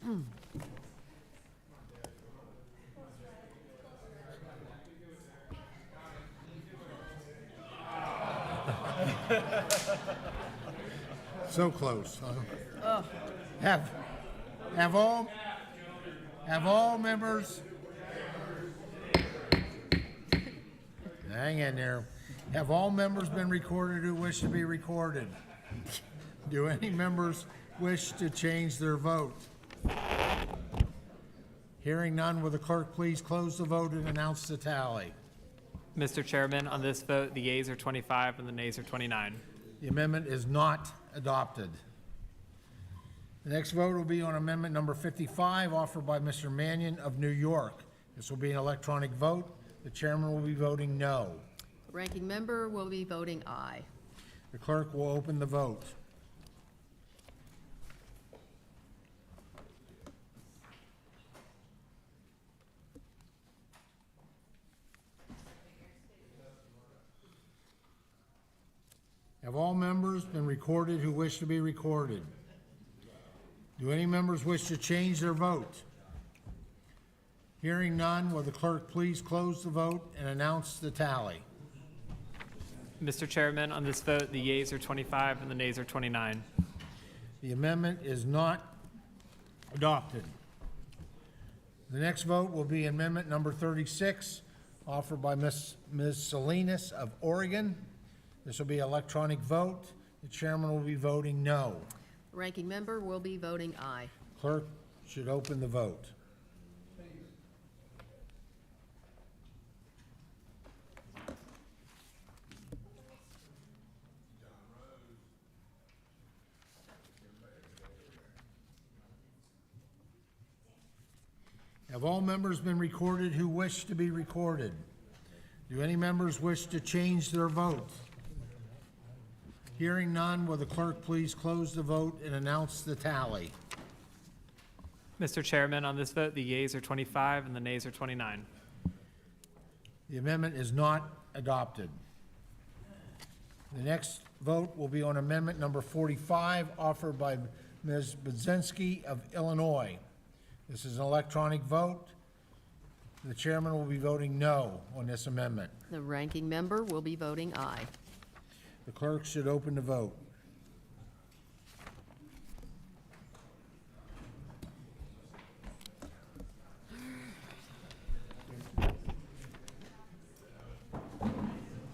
A: it. So close. Have all members, hang in there. Have all members been recorded who wish to be recorded? Do any members wish to change their vote? Hearing none, will the clerk please close the vote and announce the tally?
C: Mr. Chairman, on this vote, the yeas are 25 and the nays are 29.
A: The amendment is not adopted. The next vote will be on amendment number 55, offered by Mr. Mannion of New York. This will be an electronic vote. The chairman will be voting no.
M: The ranking member will be voting aye.
A: The clerk will open the vote. Have all members been recorded who wish to be recorded? Do any members wish to change their vote? Hearing none, will the clerk please close the vote and announce the tally?
C: Mr. Chairman, on this vote, the yeas are 25 and the nays are 29.
A: The amendment is not adopted. The next vote will be amendment number 36, offered by Ms. Salinas of Oregon. This will be electronic vote. The chairman will be voting no.
M: The ranking member will be voting aye.
A: Clerk should open the vote. Have all members been recorded who wish to be recorded? Do any members wish to change their vote? Hearing none, will the clerk please close the vote and announce the tally?
C: Mr. Chairman, on this vote, the yeas are 25 and the nays are 29.
A: The amendment is not adopted. The next vote will be on amendment number 45, offered by Ms. Budzinski of Illinois. This is an electronic vote. The chairman will be voting no on this amendment.
M: The ranking member will be voting aye.
A: The clerk should open the vote.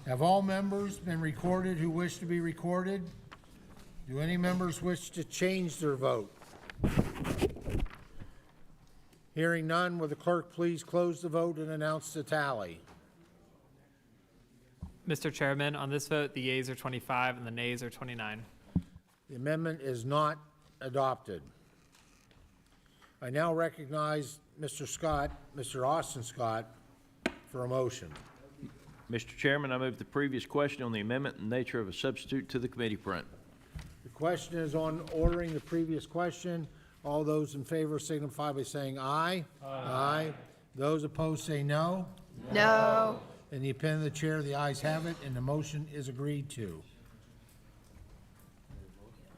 A: Have all members been recorded who wish to be recorded? Do any members wish to change their vote? Hearing none, will the clerk please close the vote and announce the tally?
C: Mr. Chairman, on this vote, the yeas are 25 and the nays are 29.
A: The amendment is not adopted. I now recognize Mr. Scott, Mr. Austin Scott, for a motion.
O: Mr. Chairman, I move the previous question on the amendment in nature of a substitute to the committee print.
A: The question is on ordering the previous question. All those in favor signify by saying aye. Aye. Those opposed say no.
I: No.
A: In the opinion of the chair, the ayes have it, and the motion is agreed to.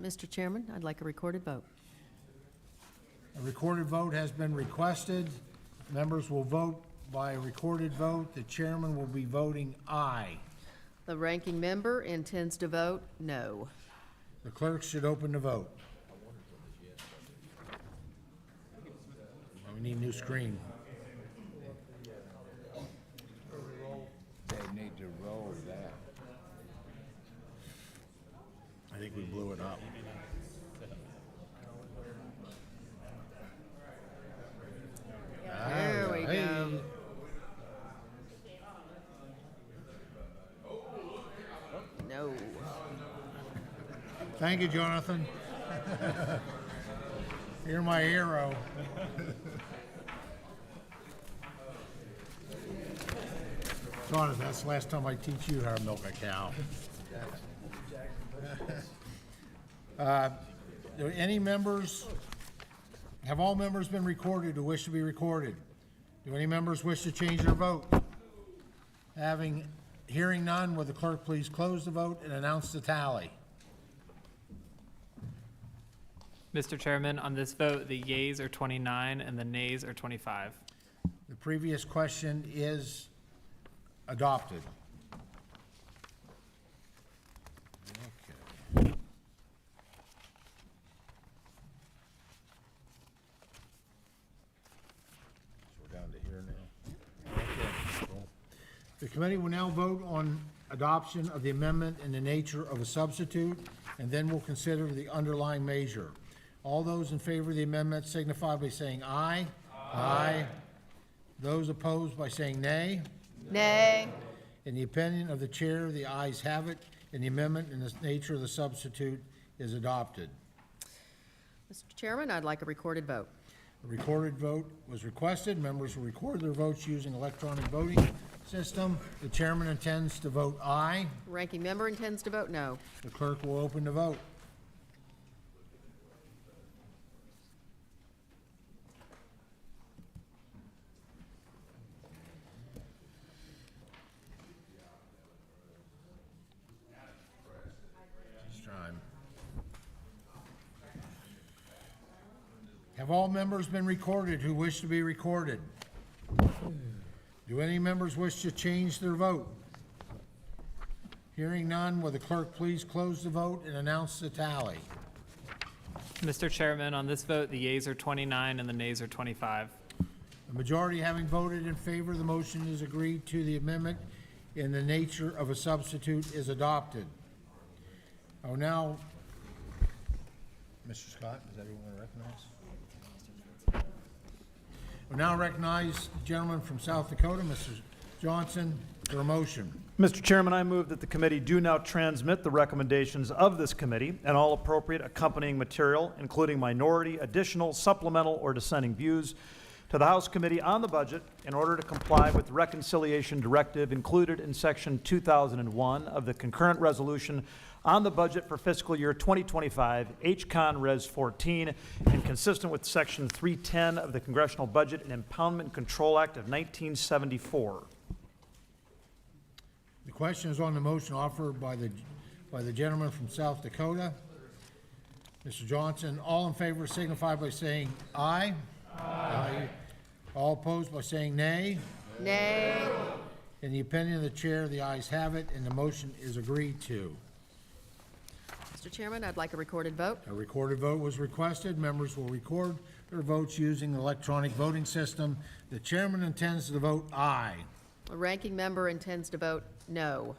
M: Mr. Chairman, I'd like a recorded vote.
A: A recorded vote has been requested. Members will vote by a recorded vote. The chairman will be voting aye.
M: The ranking member intends to vote no.
A: The clerk should open the vote. We need a new screen.
K: They need to roll that.
A: I think we blew it up.
M: There we go. No.
A: Thank you, Jonathan. You're my hero. Jonathan, that's the last time I teach you how to milk a cow. Do any members, have all members been recorded who wish to be recorded? Do any members wish to change their vote? Hearing none, will the clerk please close the vote and announce the tally?
C: Mr. Chairman, on this vote, the yeas are 29 and the nays are 25.
A: The previous question is adopted. Okay. So we're down to here now. Okay, cool. The committee will now vote on adoption of the amendment in the nature of a substitute, and then we'll consider the underlying measure. All those in favor of the amendment signify by saying aye. Aye. Those opposed by saying nay.
I: Nay.
A: In the opinion of the chair, the ayes have it, and the amendment in the nature of the substitute is adopted.
M: Mr. Chairman, I'd like a recorded vote.
A: A recorded vote was requested. Members will record their votes using electronic voting system. The chairman intends to vote aye.
M: Ranking member intends to vote no.
A: The clerk will open the vote. Have all members been recorded who wish to be recorded? Do any members wish to change their vote? Hearing none, will the clerk please close the vote and announce the tally?
C: Mr. Chairman, on this vote, the yeas are 29 and the nays are 25.
A: The majority having voted in favor, the motion is agreed to. The amendment in the nature of a substitute is adopted. I will now, Mr. Scott, is that who you want to recognize? I will now recognize the gentleman from South Dakota, Mr. Johnson, for a motion.
L: Mr. Chairman, I move that the committee do now transmit the recommendations of this committee and all appropriate accompanying material, including minority, additional, supplemental, or dissenting views, to the House Committee on the Budget in order to comply with the reconciliation directive included in Section 2001 of the concurrent resolution on the budget for fiscal year 2025, H-Con Res 14, and consistent with Section 310 of the Congressional Budget and Impoundment Control Act of 1974.
A: The question is on the motion offered by the gentleman from South Dakota, Mr. Johnson. All in favor signify by saying aye. Aye. All opposed by saying nay.
I: Nay.
A: In the opinion of the chair, the ayes have it, and the motion is agreed to.
M: Mr. Chairman, I'd like a recorded vote.
A: A recorded vote was requested. Members will record their votes using the electronic voting system. The chairman intends to vote aye.
M: The ranking member intends to vote no.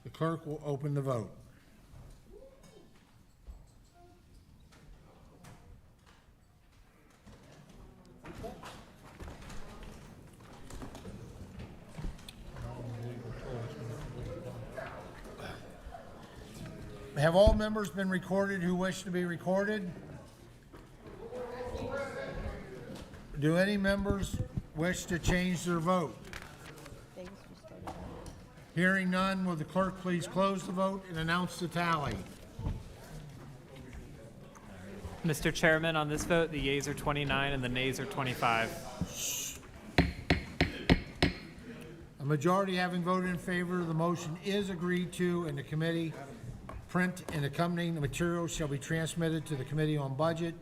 A: The clerk will open the vote. Have all members been recorded who wish to be recorded? Do any members wish to change their vote? Hearing none, will the clerk please close the vote and announce the tally?
C: Mr. Chairman, on this vote, the yeas are 29 and the nays are 25.
A: A majority having voted in favor, the motion is agreed to, and the committee print and accompanying the materials shall be transmitted to the Committee on Budget.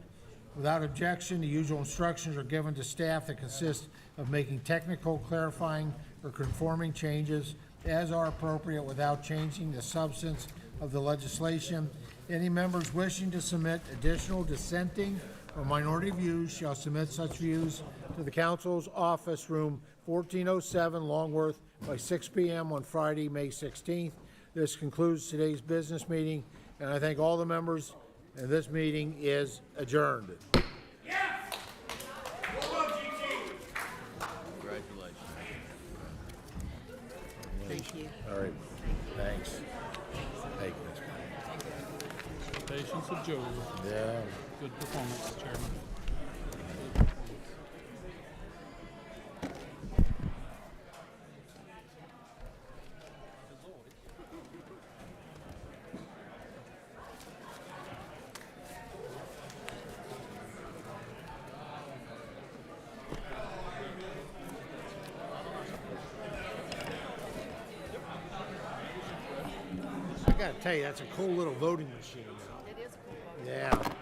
A: Without objection, the usual instructions are given to staff that consist of making technical, clarifying, or conforming changes as are appropriate without changing the substance of the legislation. Any members wishing to submit additional dissenting or minority views shall submit such views to the Council's office, room 1407, Longworth, by 6 p.m. on Friday, May 16th. This concludes today's business meeting, and I thank all the members, and this meeting is adjourned.
K: Thank you. All right, thanks. Hey,
R: Patience of Joe.
K: yeah.
R: Good performance, Chairman.
A: I gotta tell you, that's a cool little voting machine.
E: It is cool.
A: Yeah.